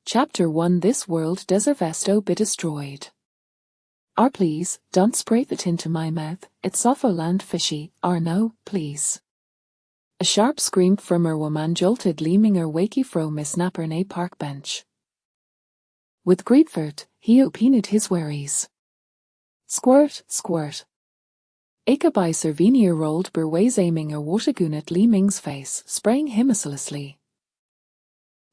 Chapter 1 This world deservesto be destroyed. Or please, don't spray that into my mouth, it's awful land fishy, or no, please. A sharp scream from a woman jolted leaming her wakey fro Miss Napper na park bench. With great furt, he opined his worries. Squirt, squirt. Aka by Servinia rolled berways aiming a watergoon at Li Ming's face, spraying him mercilessly.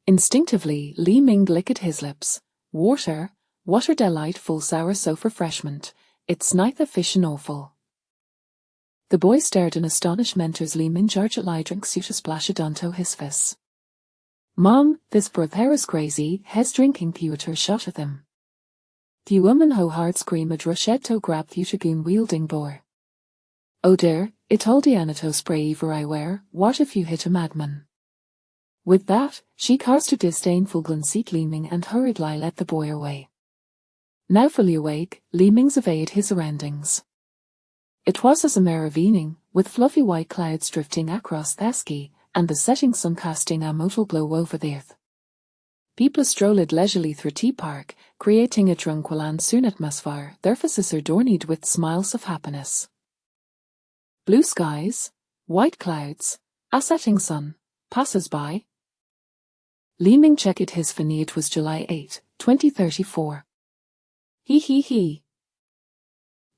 Instinctively, Li Ming licked his lips. Water delightful sour so refreshment, it's neither fish and awful. The boy stared in astonishment as Li Ming jargely drank suit a splash onto his face. Mom, this brother is crazy, hes drinking pewter shot at them. The woman ho hard scream a drushetto grab pewtergoon wielding boar. Oh dear, it all Dianato spray ever I wear, what if you hit a madman? With that, she cast a disdainful glance at Li Ming and hurriedly led the boy away. Now fully awake, Li Ming surveyed his surroundings. It was as a mere evening, with fluffy white clouds drifting across the sky, and the setting sun casting a motile glow over the earth. People strolled leisurely through Tea Park, creating a tranquil and serene atmosphere, their faces adorned with smiles of happiness. Blue skies, white clouds, a setting sun, passers by. Li Ming checked his phone. It was July 8, 2034. He.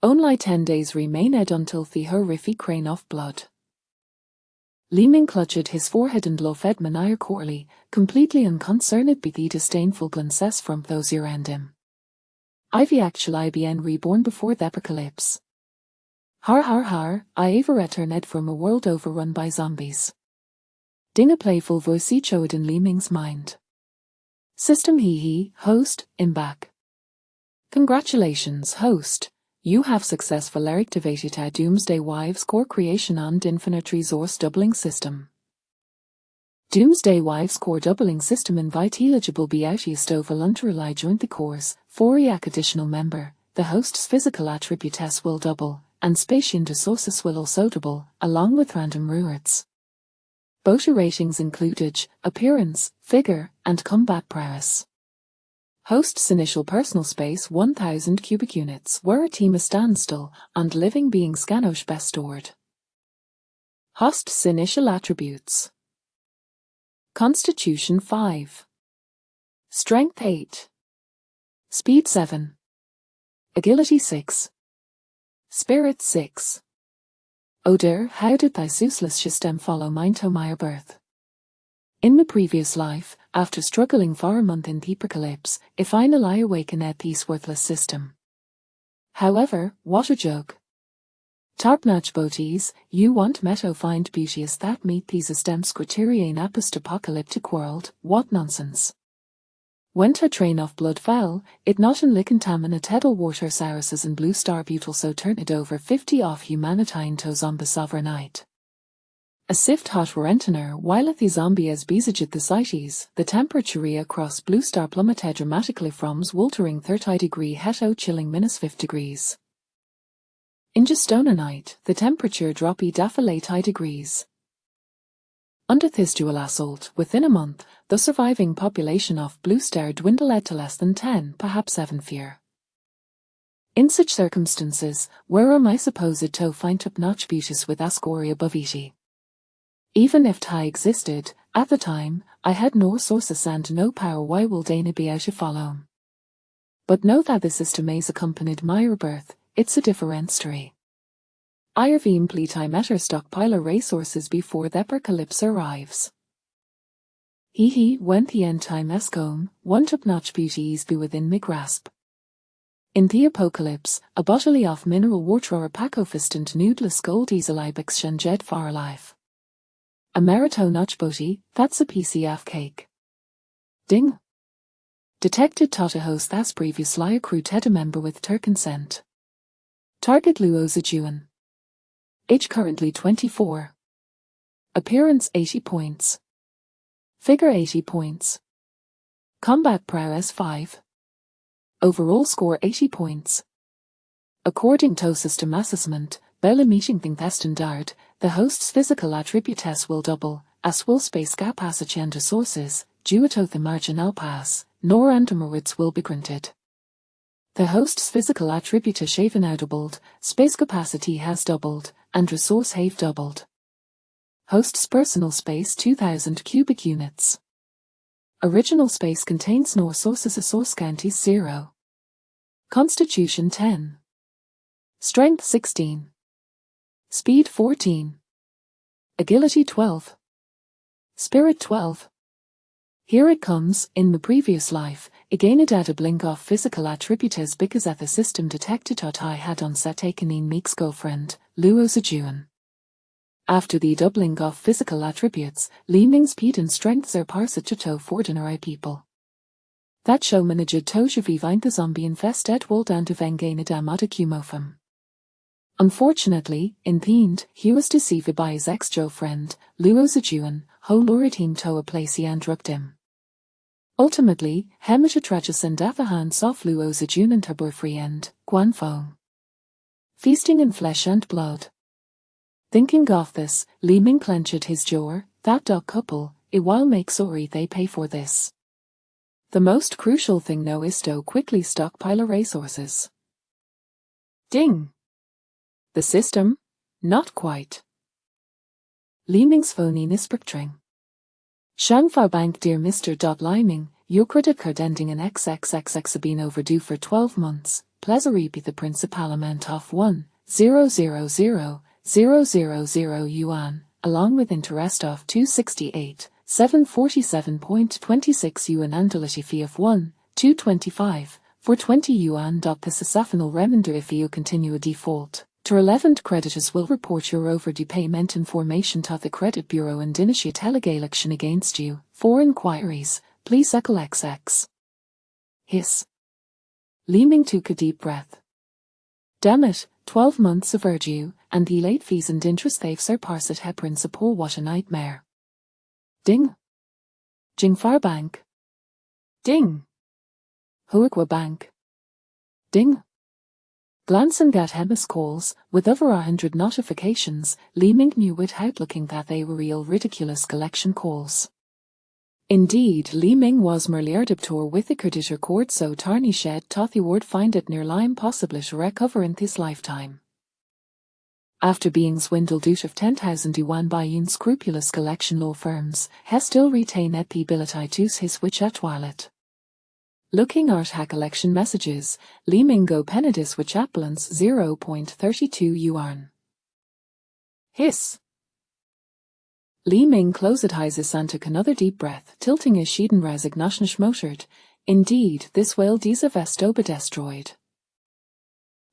Only 10 days remained until the horrific rain of blood. Li Ming clutched his forehead and laughed maniacally, completely unconcerned by the disdainful glances from those around him. Ivy actually been reborn before the apocalypse. Har, I ever returned from a world overrun by zombies. Ding a playful voice echoed in Li Ming's mind. System host, I'm back. Congratulations, host. You have successfully activated a Doomsday Wives core creation and infinite resource doubling system. Doomsday Wives core doubling system invite eligible beauties to voluntarily join the course. For each additional member, the host's physical attributes will double, and spatial resources will also double, along with random rewards. Both ratings included appearance, figure, and combat prowess. Host's initial personal space 1000 cubic units where a team is standstill and living beings canosh best stored. Host's initial attributes: Constitution 5, Strength 8, Speed 7, Agility 6, Spirit 6. Oh dear, how did thy useless system follow mine to my birth? In my previous life, after struggling for a month in the apocalypse, I finally awakened at this worthless system. However, what a joke. Tarpnach boties, you want me to find beauties that meet these systems criteria in a post-apocalyptic world, what nonsense. When a train of blood fell, it not only contaminated tidal water sources and blue star but also turned over 50 of humanity to zombies overnight. A sift hot rentiner while at the zombies besieged the cities, the temperature across blue star plummeted dramatically from sweltering 30-degree hetto chilling -5 degrees. In just on a night, the temperature dropped daffy 8 degrees. Under this dual assault, within a month, the surviving population of Blue Star dwindled to less than 10, perhaps 7 fewer. In such circumstances, where am I supposed to find top-notch beauties with a score above 80? Even if I existed, at the time, I had no sources and no power. Why will Dana be out to follow? But know that the system has accompanied my rebirth, it's a different story. I have complete matter stockpile of resources before the apocalypse arrives. When the end time has come, one top-notch beauties be within my grasp. In the apocalypse, a bottle of mineral water or a pack of instant noodles gold easily exchanged for life. A marathon-notch booty, that's a piece of cake. Ding. Detected Tata host as previously accrued a member with her consent. Target Luo's a Juan. Age currently 24. Appearance 80 points. Figure 80 points. Combat prowess 5. Overall score 80 points. According to system assessment, Bella meeting the standard, the host's physical attributes will double, as will space capacity and resources, duetoth the marginal pass, nor antemerits will be granted. The host's physical attribute have now doubled, space capacity has doubled, and resource have doubled. Host's personal space 2000 cubic units. Original space contains no sources, a source count is 0. Constitution 10. Strength 16. Speed 14. Agility 12. Spirit 12. Here it comes, in the previous life, again a data blink of physical attributes because at the system detected that I had on set taken in Meek's girlfriend, Luo Zijuan. After the doubling of physical attributes, Li Ming's speed and strengths are parsed to for ordinary people. That show managed to survive the zombie infested world and to vengane damada cumofum. Unfortunately, in the end, he was deceived by his ex-girlfriend, Luo Zijuan, who lured him to a place and drugged him. Ultimately, Hemish Tragus and hands off Luo Zijuan and her boyfriend, Guan Feng. Feasting in flesh and blood. Thinking of this, Li Ming clenched his jaw. That dog couple, it will make sorry they pay for this. The most crucial thing now is to quickly stockpile resources. Ding! The system? Not quite. Li Ming's phone is picturing. Shangfa Bank, dear Mr. Li Ming, your credit card ending in XXXX have been overdue for 12 months. Please repeat the principal amount of 1,000,000 yuan, along with interest of 268,747.26 yuan and delivery fee of 1,225 for 20 yuan. This is a final remainder if you continue a default. To relevant creditors will report your overdue payment information to the credit bureau and initiate legal action against you. For inquiries, please call XX. Hiss. Li Ming took a deep breath. Damn it, 12 months overdue, and the late fees and interest they've surpassed her principal. What a nightmare. Ding. Jingfar Bank. Ding. Huaqua Bank. Ding. Glancing at Hemis calls, with over 100 notifications, Li Ming knew without looking that they were real ridiculous collection calls. Indeed, Li Ming was merely ardiptor with the creditor court so tarnished that he would find it nearly impossible to recover in this lifetime. After being swindled out of 10,000 yuan by unscrupulous collection law firms, he still retained the ability to use his WeChat wallet. Looking at her collection messages, Li Ming go penedis WeChat balance 0.32 yuan. Hiss. Li Ming closed his and took another deep breath, tilting his sheet in resignation motored. Indeed, this will desavesto be destroyed.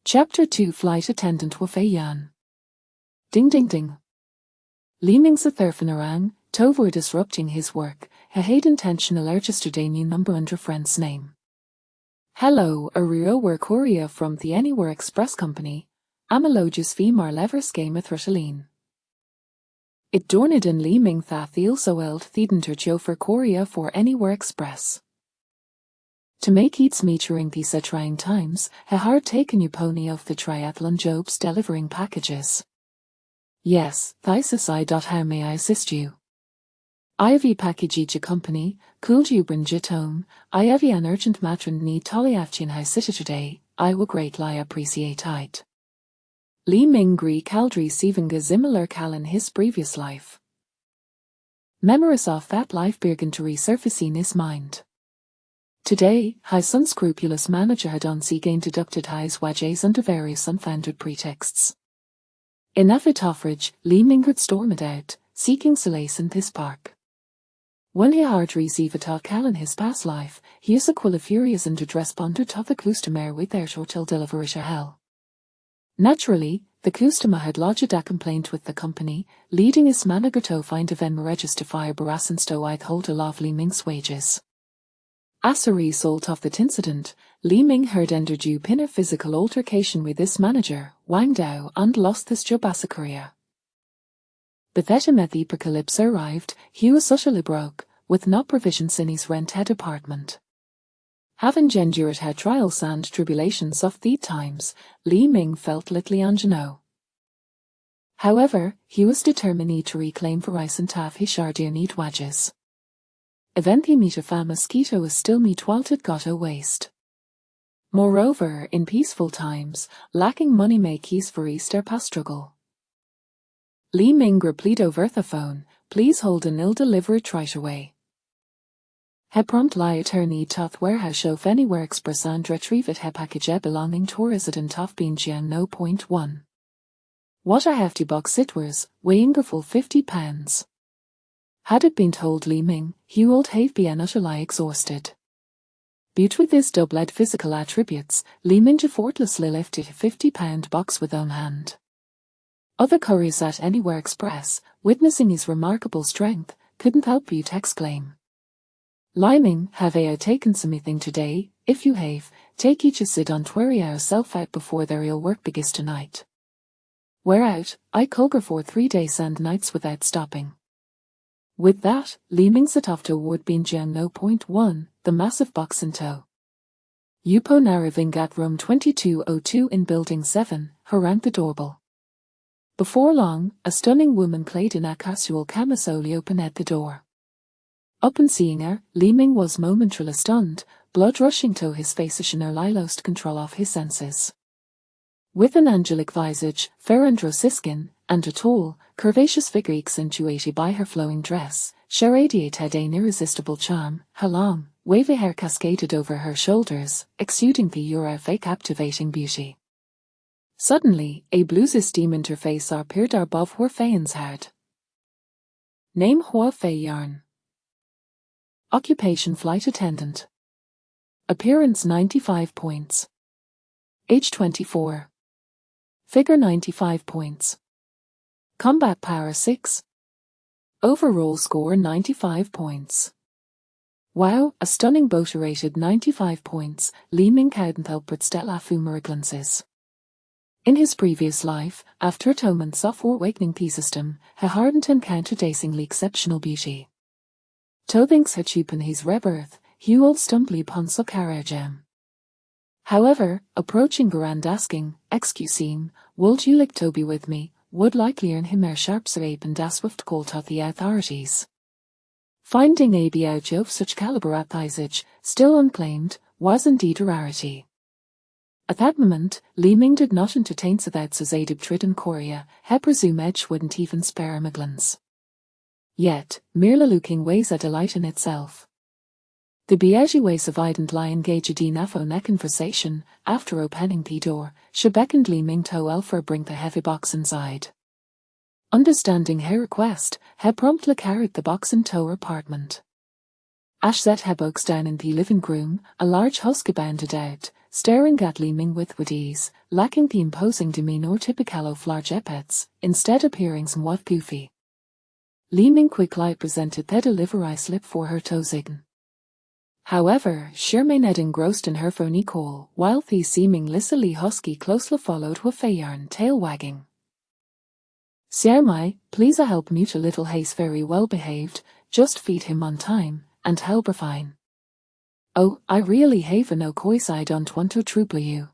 Chapter 2 Flight Attendant Wafei Yan. Ding ding ding. Li Ming's a thurfanarang, Tovu disrupting his work, he had intentional yesterday new number under friend's name. Hello, Ariro were Korea from the Anywhere Express Company. Amalogis fi mar levers game a thruttaline. It dorned in Li Ming that the also eld thedenter Joe for Korea for Anywhere Express. To make eats me during these trying times, he hard taken you pony of the triathlon jobs delivering packages. Yes, thisisai. How may I assist you? Ivy package company, could you bring it home? I have an urgent matter need taliafchin high city today, I will greatly appreciate it. Li Ming Gri Caldri Sivinga similar Cal in his previous life. Memories of that life began to resurface in his mind. Today, his unscrupulous manager had gained deducted his wages under various unfounded pretexts. In Avitoffridge, Li Ming had stormed out, seeking solace in this park. When he hard received a Cal in his past life, he is a quilla furious and responded to the customer with their hotel delivery to hell. Naturally, the customer had lodged a complaint with the company, leading his manager to find a Venmo justify Barasans to withhold a of Li Ming's wages. As a result of that incident, Li Ming had entered a physical altercation with his manager, Wang Dao, and lost his job as a career. But that met the apocalypse arrived, he was utterly broke, with no provisions in his rented apartment. Having endured her trials and tribulations of the times, Li Ming felt little ingenue. However, he was determined to reclaim for rice and have his share need wages. Eventhi meta fa mosquito is still me twalted gotto waste. Moreover, in peaceful times, lacking money may keys for Easter pastruggle. Li Mingra plead over the phone, please hold an ill delivered right away. He prompt lie attorney toth warehouse show anywhere express and retrieve it he package belonging to resident of Binjian no .1. What a hefty box it was, weighing a full 50 pounds. Had it been told Li Ming, he would have been utterly exhausted. But with his doubled physical attributes, Li Ming effortlessly lifted a 50-pound box with own hand. Other couriers at Anywhere Express, witnessing his remarkable strength, couldn't help but exclaim. Li Ming, have I taken something today? If you have, take each a sit on twerry yourself out before their real work begins tonight. We're out, I culger for 3 days and nights without stopping. With that, Li Ming set off toward Binjiang no .1, the massive box in tow. Yupo arriving at room 2202 in Building 7, he rang the doorbell. Before long, a stunning woman clad in a casual camisole opened at the door. Upon seeing her, Li Ming was momentarily stunned, blood rushing to his face as she nearly lost control of his senses. With an angelic visage, fair and rosy skin, and a tall, curvaceous figure accentuated by her flowing dress, she radiated an irresistible charm. Her long, wavy hair cascaded over her shoulders, exuding the aura of a captivating beauty. Suddenly, a blue steam interface appeared above her Fayan's head. Name Hua Fei Yarn. Occupation flight attendant. Appearance 95 points. Age 24. Figure 95 points. Combat power 6. Overall score 95 points. Wow, a stunning boat rated 95 points, Li Ming couldn't help but stella fumara glances. In his previous life, after atonement of awakening P system, he hadn't encountered a single exceptional beauty. To thinks had cheapened his rebirth, he will stumble upon Sakara gem. However, approaching her and asking, excuse me, would you like to be with me, would likely earn him a sharp srape and a swift call to the authorities. Finding a beauty of such caliber at Isage, still unclaimed, was indeed a rarity. At that moment, Li Ming did not entertain so that Zadib Trid in Korea, he presumed wouldn't even spare him a glance. Yet, merely looking was a delight in itself. The Biagi ways of ident lie engaged in a phone conversation, after opening the door, she beckoned Li Ming to Elfer bring the heavy box inside. Understanding her request, he promptly carried the box into her apartment. Ash set her books down in the living room, a large husky bounded out, staring at Li Ming with ease, lacking the imposing demeanor typical of large epets, instead appearing somewhat goofy. Li Ming quickly presented the delivery slip for her to sign. However, she remained engrossed in her phony call, while the seeming lissily husky closely followed with a yarn tail wagging. Xiao Mai, please help mute a little haze very well behaved, just feed him on time, and he'll be fine. Oh, I really have no choice, I don't want to trouble you.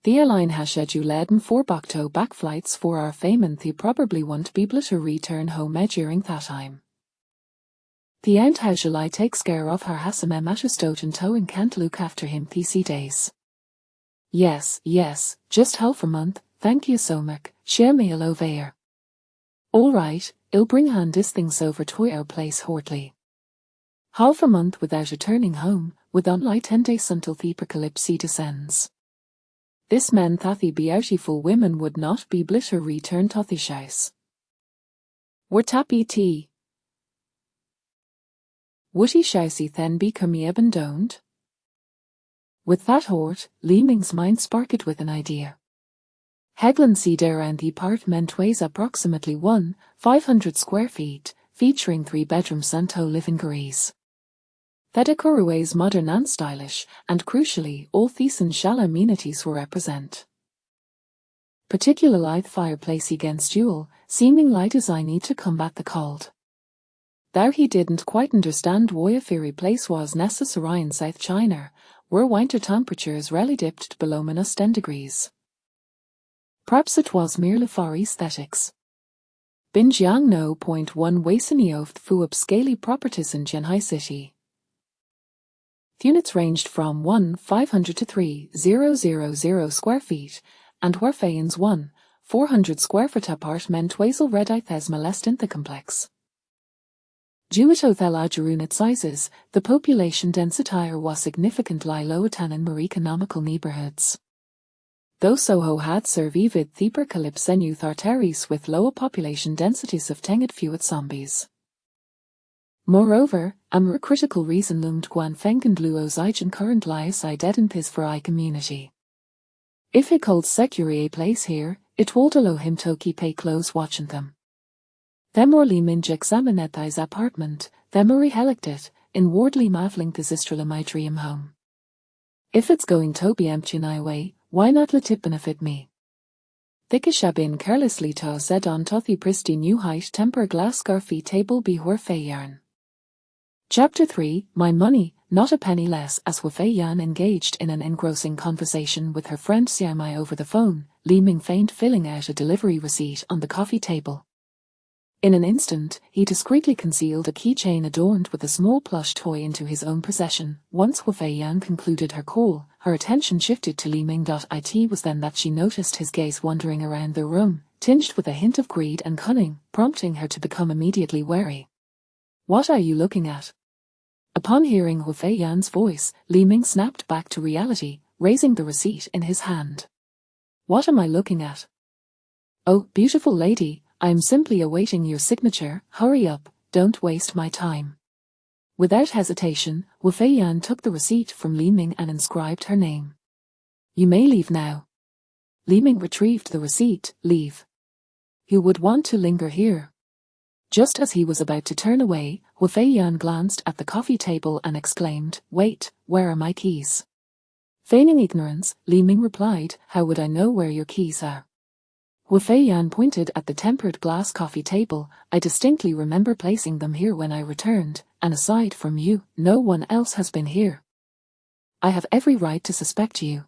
The airline has scheduled 4 back-to-back flights for our fame and they probably won't be able to return home during that time. The aunt Hajali takes care of her Hasame Matastot and tow and can't look after him these days. Yes, just half a month, thank you so much, share me over. All right, I'll bring hand these things over to our place shortly. Half a month without returning home, with only 10 days until the apocalypse descends. This meant that the beautiful women would not be able to return to the house. We're tappy tea. Would he shousey then become abandoned? With that thought, Li Ming's mind sparkled with an idea. Hegland Cedar and the apartment weighs approximately 1,500 square feet, featuring 3 bedrooms and 2 living areas. The decor was modern and stylish, and crucially, all these essential amenities were represent. Particularly the fireplace against dual, seeming like designed to combat the cold. Though he didn't quite understand why a fairy place was necessary in South China, where winter temperatures rarely dipped below -10 degrees. Perhaps it was merely for aesthetics. Binjiang no. 1 Waisiniov Fuab Scaly Properties in Jianhai City. Units ranged from 1,500 to 3,000 square feet, and Huarfeians 1,400 square foot apartment Weisel Redai Thesma Lestin the complex. Due to the large unit sizes, the population density was significantly lower than in more economical neighborhoods. Though Soho had survived the apocalypse and youth arteries with lower population densities of tenged few zombies. Moreover, a more critical reason loomed Guan Fengand Luo Zijan current lies I dead in this for I community. If he called secure a place here, it would allow him to keep a close watch on them. Themorly minj examined his apartment, themori helicted, in wardly mavling this istrala my dream home. If it's going to be empty my way, why not let it benefit me? Thickish carelessly to said on tothi pristine new height temper glass scarfy table be Huarfei yarn. Chapter 3 My money, not a penny less. As Huarfei Yan engaged in an engrossing conversation with her friend Xiaomai over the phone, Li Ming feigned filling out a delivery receipt on the coffee table. In an instant, he discreetly concealed a keychain adorned with a small plush toy into his own possession. Once Huarfei Yan concluded her call, her attention shifted to Li Ming. It was then that she noticed his gaze wandering around the room, tinged with a hint of greed and cunning, prompting her to become immediately wary. What are you looking at? Upon hearing Huarfei Yan's voice, Li Ming snapped back to reality, raising the receipt in his hand. What am I looking at? Oh, beautiful lady, I am simply awaiting your signature. Hurry up, don't waste my time. Without hesitation, Huarfei Yan took the receipt from Li Ming and inscribed her name. You may leave now. Li Ming retrieved the receipt. Leave? You would want to linger here. Just as he was about to turn away, Huarfei Yan glanced at the coffee table and exclaimed, Wait, where are my keys? Feigning ignorance, Li Ming replied, How would I know where your keys are? Huarfei Yan pointed at the tempered glass coffee table. I distinctly remember placing them here when I returned, and aside from you, no one else has been here. I have every right to suspect you.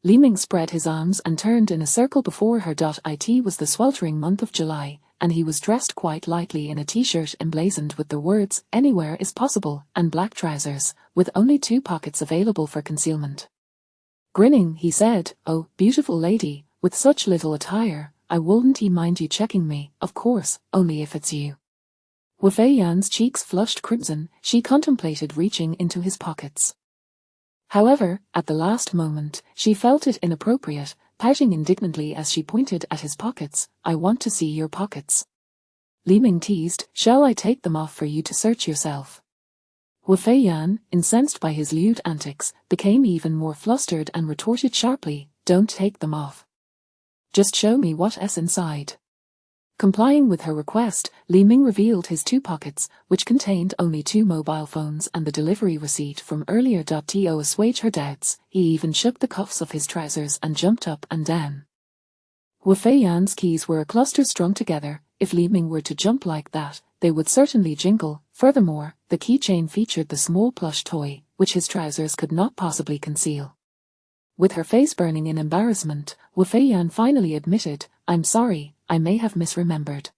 Li Ming spread his arms and turned in a circle before her. It was the sweltering month of July, and he was dressed quite lightly in a t-shirt emblazoned with the words, Anywhere is possible, and black trousers, with only 2 pockets available for concealment. Grinning, he said, Oh, beautiful lady, with such little attire, I wouldn't mind you checking me, of course, only if it's you. Huarfei Yan's cheeks flushed crimson. She contemplated reaching into his pockets. However, at the last moment, she felt it inappropriate, pouting indignantly as she pointed at his pockets. I want to see your pockets. Li Ming teased, Shall I take them off for you to search yourself? Huarfei Yan, incensed by his lewd antics, became even more flustered and retorted sharply, Don't take them off. Just show me what's inside. Complying with her request, Li Ming revealed his 2 pockets, which contained only 2 mobile phones and the delivery receipt from earlier. To assuage her doubts, he even shook the cuffs of his trousers and jumped up and down. Huarfei Yan's keys were a cluster strung together. If Li Ming were to jump like that, they would certainly jingle. Furthermore, the keychain featured the small plush toy, which his trousers could not possibly conceal. With her face burning in embarrassment, Huarfei Yan finally admitted, I'm sorry, I may have misremembered.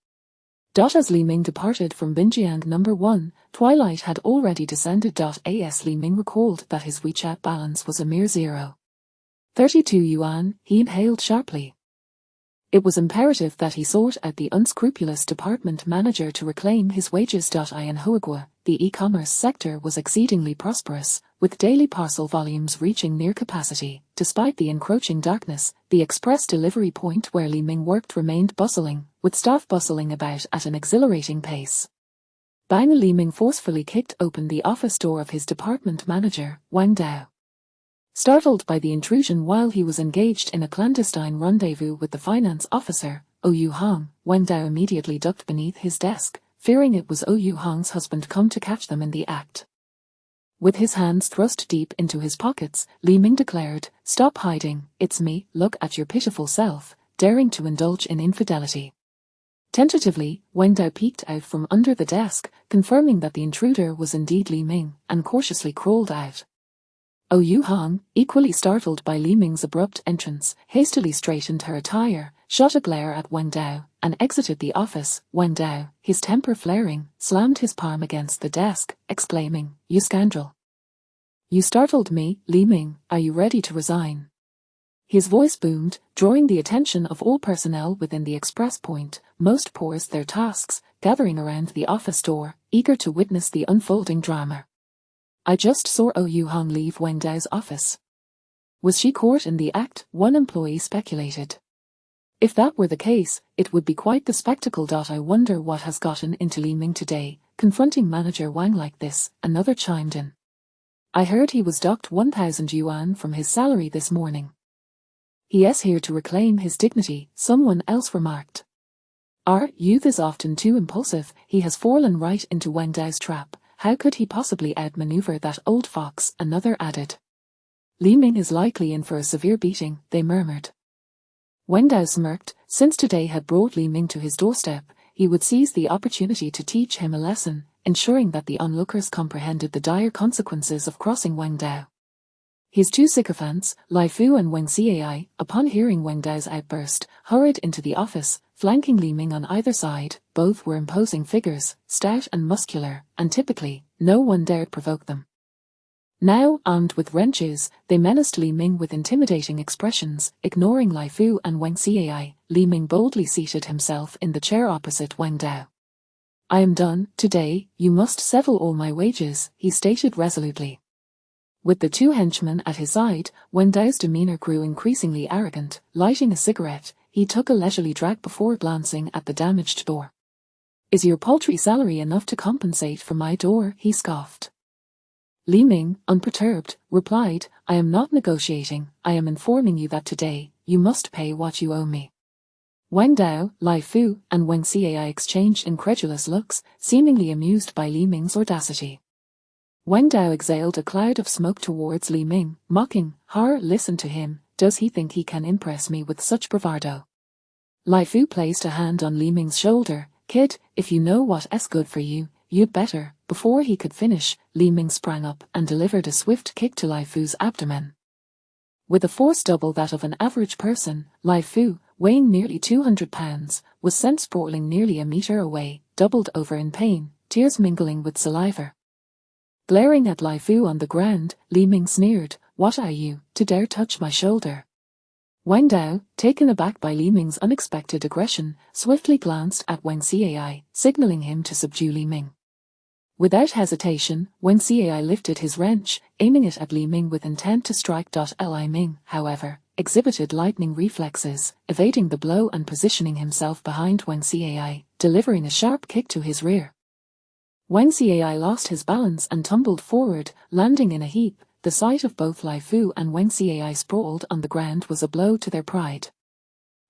As Li Ming departed from Binjiang No. 1, twilight had already descended. As Li Ming recalled that his WeChat balance was a mere 0.32 yuan, he inhaled sharply. It was imperative that he sought out the unscrupulous department manager to reclaim his wages. In Huigua, the e-commerce sector was exceedingly prosperous, with daily parcel volumes reaching near capacity. Despite the encroaching darkness, the express delivery point where Li Ming worked remained bustling, with staff bustling about at an exhilarating pace. Bang! Li Ming forcefully kicked open the office door of his department manager, Wang Dao. Startled by the intrusion while he was engaged in a clandestine rendezvous with the finance officer, Yu Hong, Wang Dao immediately ducked beneath his desk, fearing it was Yu Hong's husband come to catch them in the act. With his hands thrust deep into his pockets, Li Ming declared, Stop hiding, it's me, look at your pitiful self, daring to indulge in infidelity. Tentatively, Wang Dao peeked out from under the desk, confirming that the intruder was indeed Li Ming, and cautiously crawled out. Yu Hong, equally startled by Li Ming's abrupt entrance, hastily straightened her attire, shot a glare at Wen Dao, and exited the office. Wen Dao, his temper flaring, slammed his palm against the desk, exclaiming, "You scoundrel! You startled me, Li Ming, are you ready to resign?" His voice boomed, drawing the attention of all personnel within the express point. Most paused their tasks, gathering around the office door, eager to witness the unfolding drama. "I just saw Yu Hong leave Wen Dao's office. Was she caught in the act?" one employee speculated. "If that were the case, it would be quite the spectacle. I wonder what has gotten into Li Ming today, confronting manager Wang like this," another chimed in. "I heard he was docked 1,000 yuan from his salary this morning. He's here to reclaim his dignity," someone else remarked. "Our youth is often too impulsive. He has fallen right into Wen Dao's trap. How could he possibly outmaneuver that old fox?" another added. "Li Ming is likely in for a severe beating," they murmured. Wen Dao smirked. Since today had brought Li Ming to his doorstep, he would seize the opportunity to teach him a lesson, ensuring that the onlookers comprehended the dire consequences of crossing Wen Dao. His two sycophants, Lai Fu and Wen Cai, upon hearing Wen Dao's outburst, hurried into the office, flanking Li Ming on either side. Both were imposing figures, stout and muscular, and typically, no one dared provoke them. Now, armed with wrenches, they menaced Li Ming with intimidating expressions. Ignoring Lai Fu and Wen Cai, Li Ming boldly seated himself in the chair opposite Wen Dao. "I am done. Today, you must settle all my wages," he stated resolutely. With the two henchmen at his side, Wen Dao's demeanor grew increasingly arrogant. Lighting a cigarette, he took a leisurely drag before glancing at the damaged door. "Is your paltry salary enough to compensate for my door?" he scoffed. Li Ming, unperturbed, replied, "I am not negotiating. I am informing you that today, you must pay what you owe me." Wen Dao, Lai Fu, and Wen Cai exchanged incredulous looks, seemingly amused by Li Ming's audacity. Wen Dao exhaled a cloud of smoke towards Li Ming, mocking, Listen to him, does he think he can impress me with such bravado?" Lai Fu placed a hand on Li Ming's shoulder. "Kid, if you know what's good for you, you'd better." Before he could finish, Li Ming sprang up and delivered a swift kick to Lai Fu's abdomen. With a force double that of an average person, Lai Fu, weighing nearly 200 pounds, was sent sprawling nearly a meter away, doubled over in pain, tears mingling with saliva. Glaring at Lai Fu on the ground, Li Ming sneered, "What are you, to dare touch my shoulder?" Wen Dao, taken aback by Li Ming's unexpected aggression, swiftly glanced at Wen Cai, signaling him to subdue Li Ming. Without hesitation, Wen Cai lifted his wrench, aiming it at Li Ming with intent to strike. Li Ming, however, exhibited lightning reflexes, evading the blow and positioning himself behind Wen Cai, delivering a sharp kick to his rear. Wen Cai lost his balance and tumbled forward, landing in a heap. The sight of both Lai Fu and Wen Cai sprawled on the ground was a blow to their pride.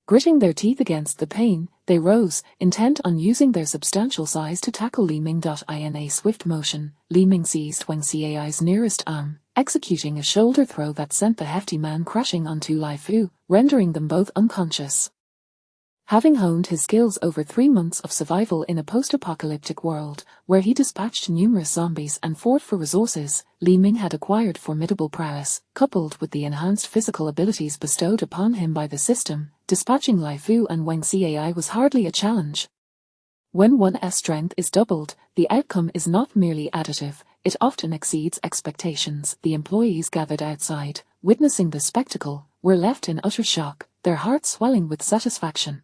Gritting their teeth against the pain, they rose, intent on using their substantial size to tackle Li Ming. In a swift motion, Li Ming seized Wen Cai's nearest arm, executing a shoulder throw that sent the hefty man crashing onto Lai Fu, rendering them both unconscious. Having honed his skills over 3 months of survival in a post-apocalyptic world, where he dispatched numerous zombies and fought for resources, Li Ming had acquired formidable prowess. Coupled with the enhanced physical abilities bestowed upon him by the system, dispatching Lai Fu and Wen Cai was hardly a challenge. When one's strength is doubled, the outcome is not merely additive, it often exceeds expectations. The employees gathered outside, witnessing the spectacle, were left in utter shock, their hearts swelling with satisfaction.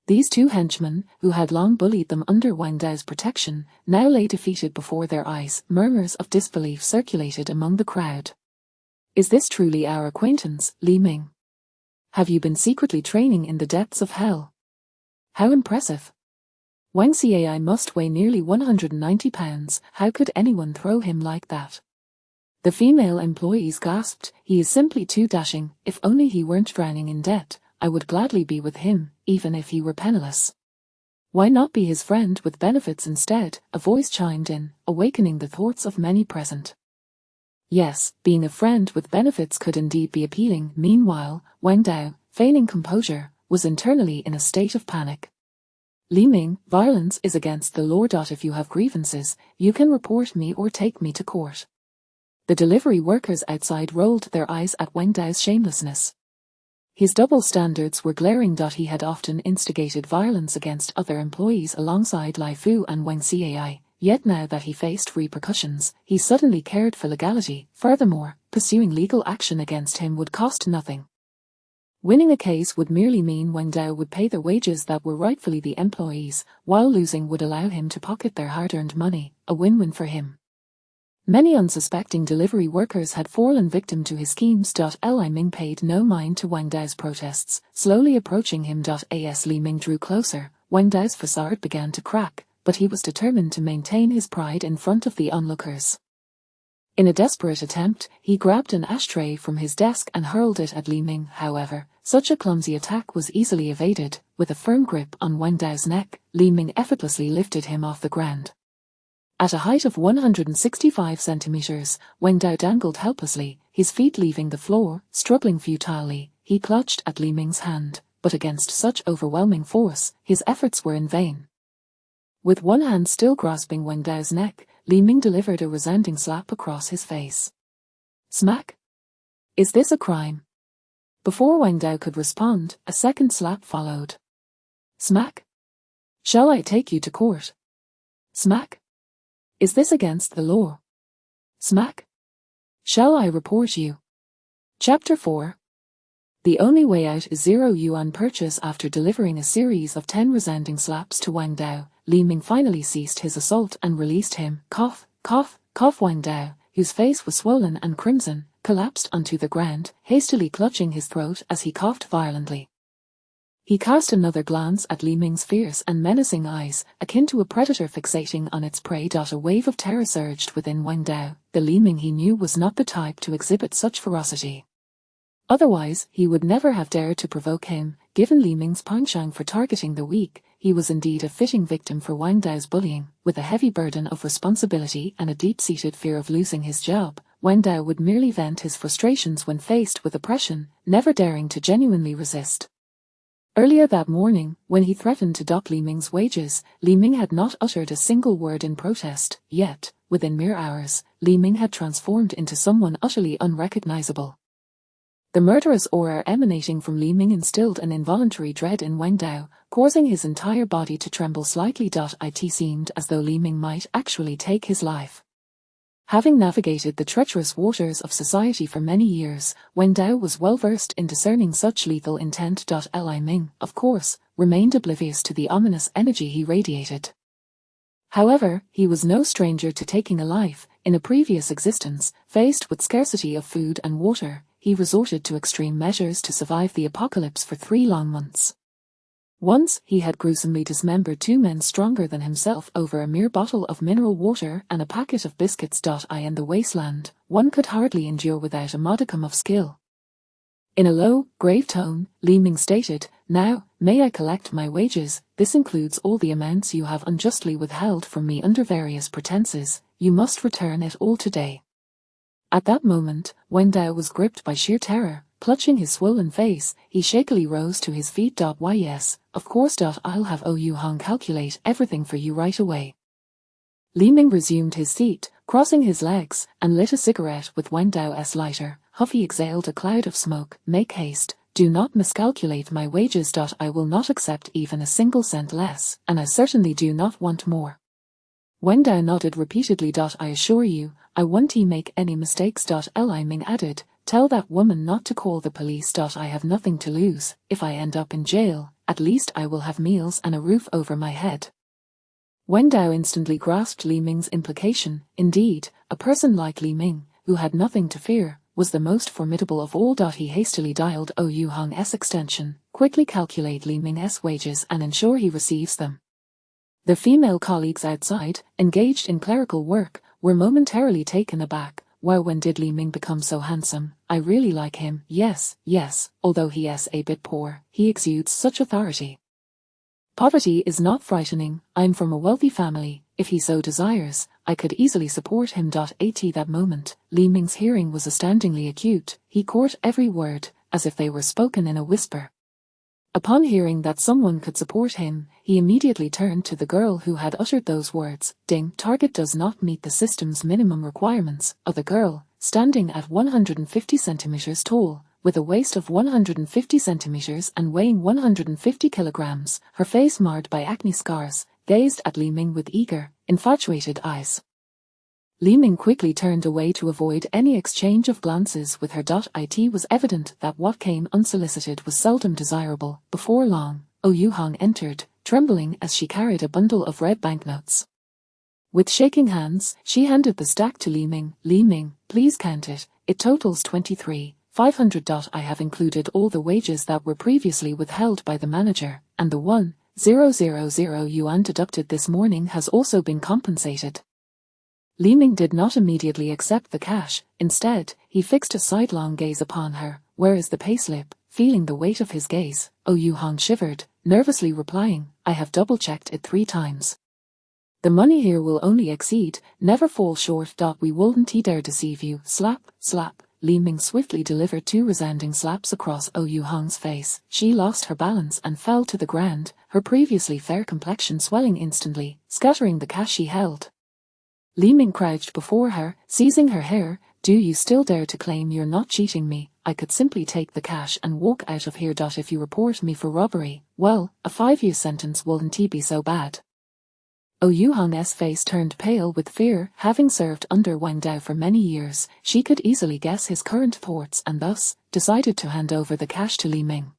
These two henchmen, who had long bullied them under Wen Dao's protection, now lay defeated before their eyes. Murmurs of disbelief circulated among the crowd. "Is this truly our acquaintance, Li Ming? Have you been secretly training in the depths of hell? How impressive! Wen Cai must weigh nearly 190 pounds, how could anyone throw him like that?" The female employees gasped, "He is simply too dashing. If only he weren't drowning in debt, I would gladly be with him, even if he were penniless." "Why not be his friend with benefits instead?" a voice chimed in, awakening the thoughts of many present. Yes, being a friend with benefits could indeed be appealing. Meanwhile, Wen Dao, feigning composure, was internally in a state of panic. "Li Ming, violence is against the law. If you have grievances, you can report me or take me to court." The delivery workers outside rolled their eyes at Wen Dao's shamelessness. His double standards were glaring. He had often instigated violence against other employees alongside Lai Fu and Wang Cai, yet now that he faced repercussions, he suddenly cared for legality. Furthermore, pursuing legal action against him would cost nothing. Winning a case would merely mean Wang Dao would pay the wages that were rightfully the employees, while losing would allow him to pocket their hard-earned money, a win-win for him. Many unsuspecting delivery workers had fallen victim to his schemes. Li Ming paid no mind to Wang Dao's protests, slowly approaching him. As Li Ming drew closer, Wang Dao's facade began to crack, but he was determined to maintain his pride in front of the onlookers. In a desperate attempt, he grabbed an ashtray from his desk and hurled it at Li Ming. However, such a clumsy attack was easily evaded. With a firm grip on Wang Dao's neck, Li Ming effortlessly lifted him off the ground. At a height of 165 centimeters, Wang Dao dangled helplessly, his feet leaving the floor. Struggling futilely, he clutched at Li Ming's hand, but against such overwhelming force, his efforts were in vain. With one hand still grasping Wang Dao's neck, Li Ming delivered a resounding slap across his face. Smack! Is this a crime? Before Wang Dao could respond, a second slap followed. Smack! Shall I take you to court? Smack! Is this against the law? Smack! Shall I report you? Chapter 4. The only way out is 0 yuan purchase. After delivering a series of 10 resounding slaps to Wang Dao, Li Ming finally ceased his assault and released him. Cough, cough, cough. Wang Dao, whose face was swollen and crimson, collapsed onto the ground, hastily clutching his throat as he coughed violently. He cast another glance at Li Ming's fierce and menacing eyes, akin to a predator fixating on its prey. A wave of terror surged within Wang Dao. The Li Ming he knew was not the type to exhibit such ferocity. Otherwise, he would never have dared to provoke him. Given Li Ming's penchant for targeting the weak, he was indeed a fitting victim for Wang Dao's bullying. With a heavy burden of responsibility and a deep-seated fear of losing his job, Wang Dao would merely vent his frustrations when faced with oppression, never daring to genuinely resist. Earlier that morning, when he threatened to dock Li Ming's wages, Li Ming had not uttered a single word in protest, yet, within mere hours, Li Ming had transformed into someone utterly unrecognizable. The murderous aura emanating from Li Ming instilled an involuntary dread in Wang Dao, causing his entire body to tremble slightly. It seemed as though Li Ming might actually take his life. Having navigated the treacherous waters of society for many years, Wang Dao was well versed in discerning such lethal intent. Li Ming, of course, remained oblivious to the ominous energy he radiated. However, he was no stranger to taking a life. In a previous existence, faced with scarcity of food and water, he resorted to extreme measures to survive the apocalypse for 3 long months. Once, he had gruesomely dismembered 2 men stronger than himself over a mere bottle of mineral water and a packet of biscuits. In the wasteland, one could hardly endure without a modicum of skill. In a low, grave tone, Li Ming stated, "Now, may I collect my wages? This includes all the amounts you have unjustly withheld from me under various pretenses. You must return it all today." At that moment, Wang Dao was gripped by sheer terror. Clutching his swollen face, he shakily rose to his feet. "Why yes, of course. I'll have Yu Hong calculate everything for you right away." Li Ming resumed his seat, crossing his legs, and lit a cigarette with Wang Dao's lighter. Huffy exhaled a cloud of smoke. "Make haste, do not miscalculate my wages. I will not accept even a single cent less, and I certainly do not want more." Wang Dao nodded repeatedly. "I assure you, I won't make any mistakes." Li Ming added, "Tell that woman not to call the police. I have nothing to lose. If I end up in jail, at least I will have meals and a roof over my head." Wang Dao instantly grasped Li Ming's implication. Indeed, a person like Li Ming, who had nothing to fear, was the most formidable of all. He hastily dialed Yu Hong's extension, quickly calculate Li Ming's wages and ensure he receives them. The female colleagues outside, engaged in clerical work, were momentarily taken aback. "Wow, when did Li Ming become so handsome? I really like him. Yes, although he is a bit poor, he exudes such authority." "Poverty is not frightening. I'm from a wealthy family. If he so desires, I could easily support him." At that moment, Li Ming's hearing was astoundingly acute. He caught every word, as if they were spoken in a whisper. Upon hearing that someone could support him, he immediately turned to the girl who had uttered those words. Ding. Target does not meet the system's minimum requirements. Other girl, standing at 150 centimeters tall, with a waist of 150 centimeters and weighing 150 kilograms, her face marred by acne scars, gazed at Li Ming with eager, infatuated eyes. Li Ming quickly turned away to avoid any exchange of glances with her. It was evident that what came unsolicited was seldom desirable. Before long, Yu Hong entered, trembling as she carried a bundle of red banknotes. With shaking hands, she handed the stack to Li Ming. Li Ming, please count it. It totals 23,500. I have included all the wages that were previously withheld by the manager, and the 1,000 yuan deducted this morning has also been compensated. Li Ming did not immediately accept the cash. Instead, he fixed a sidelong gaze upon her. Where is the payslip? Feeling the weight of his gaze, Yu Hong shivered, nervously replying, I have double-checked it 3 times. The money here will only exceed, never fall short. We wouldn't dare deceive you. Slap, slap. Li Ming swiftly delivered 2 resounding slaps across Yu Hong's face. She lost her balance and fell to the ground, her previously fair complexion swelling instantly, scattering the cash she held. Li Ming crouched before her, seizing her hair. Do you still dare to claim you're not cheating me? I could simply take the cash and walk out of here. If you report me for robbery, well, a 5-year sentence wouldn't be so bad. Yu Hong's face turned pale with fear. Having served under Wang Dao for many years, she could easily guess his current thoughts and thus decided to hand over the cash to Li Ming.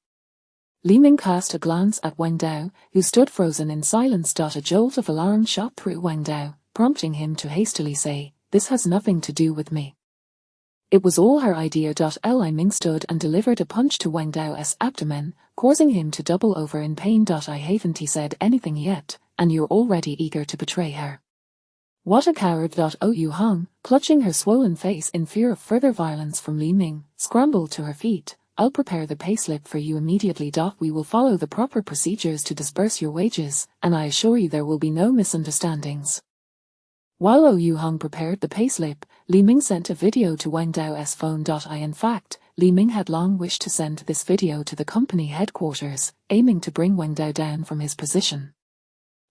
Li Ming cast a glance at Wang Dao, who stood frozen in silence. A jolt of alarm shot through Wang Dao, prompting him to hastily say, this has nothing to do with me. It was all her idea. Li Ming stood and delivered a punch to Wang Dao's abdomen, causing him to double over in pain. I haven't said anything yet, and you're already eager to betray her. What a coward. Yu Hong, clutching her swollen face in fear of further violence from Li Ming, scrambled to her feet. I'll prepare the payslip for you immediately. We will follow the proper procedures to disburse your wages, and I assure you there will be no misunderstandings. While Yu Hong prepared the payslip, Li Ming sent a video to Wang Dao's phone. In fact, Li Ming had long wished to send this video to the company headquarters, aiming to bring Wang Dao down from his position.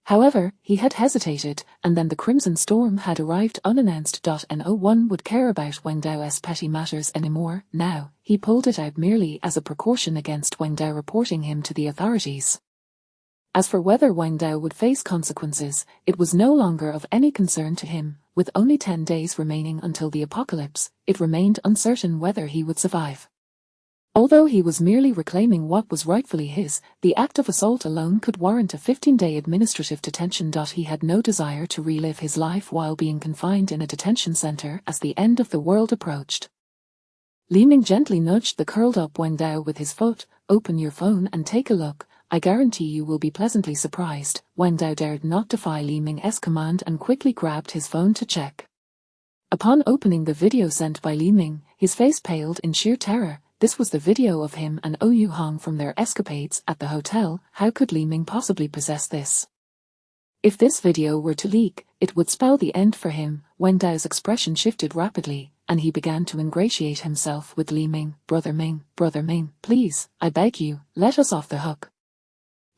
However, he had hesitated, and then the Crimson Storm had arrived unannounced. No one would care about Wang Dao's petty matters anymore. Now, he pulled it out merely as a precaution against Wang Dao reporting him to the authorities. As for whether Wang Dao would face consequences, it was no longer of any concern to him. With only 10 days remaining until the apocalypse, it remained uncertain whether he would survive. Although he was merely reclaiming what was rightfully his, the act of assault alone could warrant a 15-day administrative detention. He had no desire to relive his life while being confined in a detention center as the end of the world approached. Li Ming gently nudged the curled-up Wang Dao with his foot. Open your phone and take a look. I guarantee you will be pleasantly surprised. Wang Dao dared not defy Li Ming's command and quickly grabbed his phone to check. Upon opening the video sent by Li Ming, his face paled in sheer terror. This was the video of him and Yu Hong from their escapades at the hotel. How could Li Ming possibly possess this? If this video were to leak, it would spell the end for him. Wang Dao's expression shifted rapidly, and he began to ingratiate himself with Li Ming. Brother Ming, please, I beg you, let us off the hook.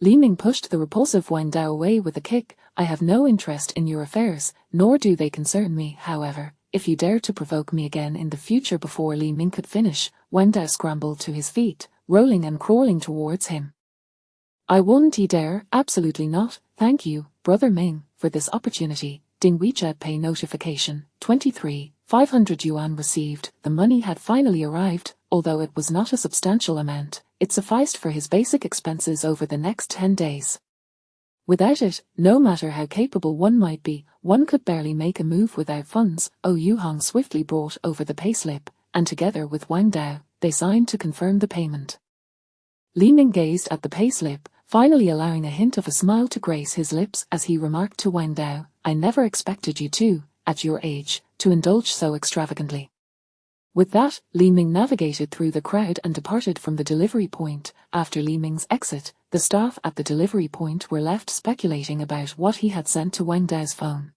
Li Ming pushed the repulsive Wang Dao away with a kick. I have no interest in your affairs, nor do they concern me. However, if you dare to provoke me again in the future. Before Li Ming could finish, Wang Dao scrambled to his feet, rolling and crawling towards him. I won't dare, absolutely not, thank you, Brother Ming, for this opportunity. Ding WeChat Pay notification, 23,500 yuan received. The money had finally arrived, although it was not a substantial amount. It sufficed for his basic expenses over the next 10 days. Without it, no matter how capable one might be, one could barely make a move without funds. Yu Hong swiftly brought over the payslip, and together with Wang Dao, they signed to confirm the payment. Li Ming gazed at the payslip, finally allowing a hint of a smile to grace his lips as he remarked to Wang Dao, I never expected you to, at your age, to indulge so extravagantly. With that, Li Ming navigated through the crowd and departed from the delivery point. After Li Ming's exit, the staff at the delivery point were left speculating about what he had sent to Wang Dao's phone.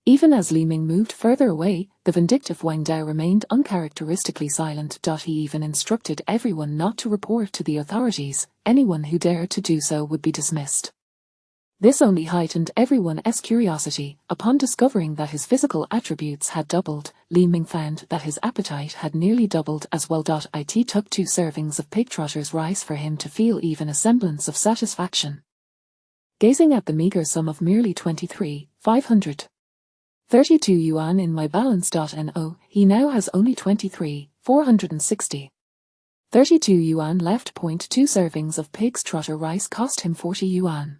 Even as Li Ming moved further away, the vindictive Wang Dao remained uncharacteristically silent. He even instructed everyone not to report to the authorities. Anyone who dared to do so would be dismissed. This only heightened everyone's curiosity. Upon discovering that his physical attributes had doubled, Li Ming found that his appetite had nearly doubled as well. It took 2 servings of pig trotter's rice for him to feel even a semblance of satisfaction. Gazing at the meager sum of merely 23,532 yuan in my balance.no, he now has only 23,460. 32 yuan left. 2 servings of pig's trotter rice cost him 40 yuan.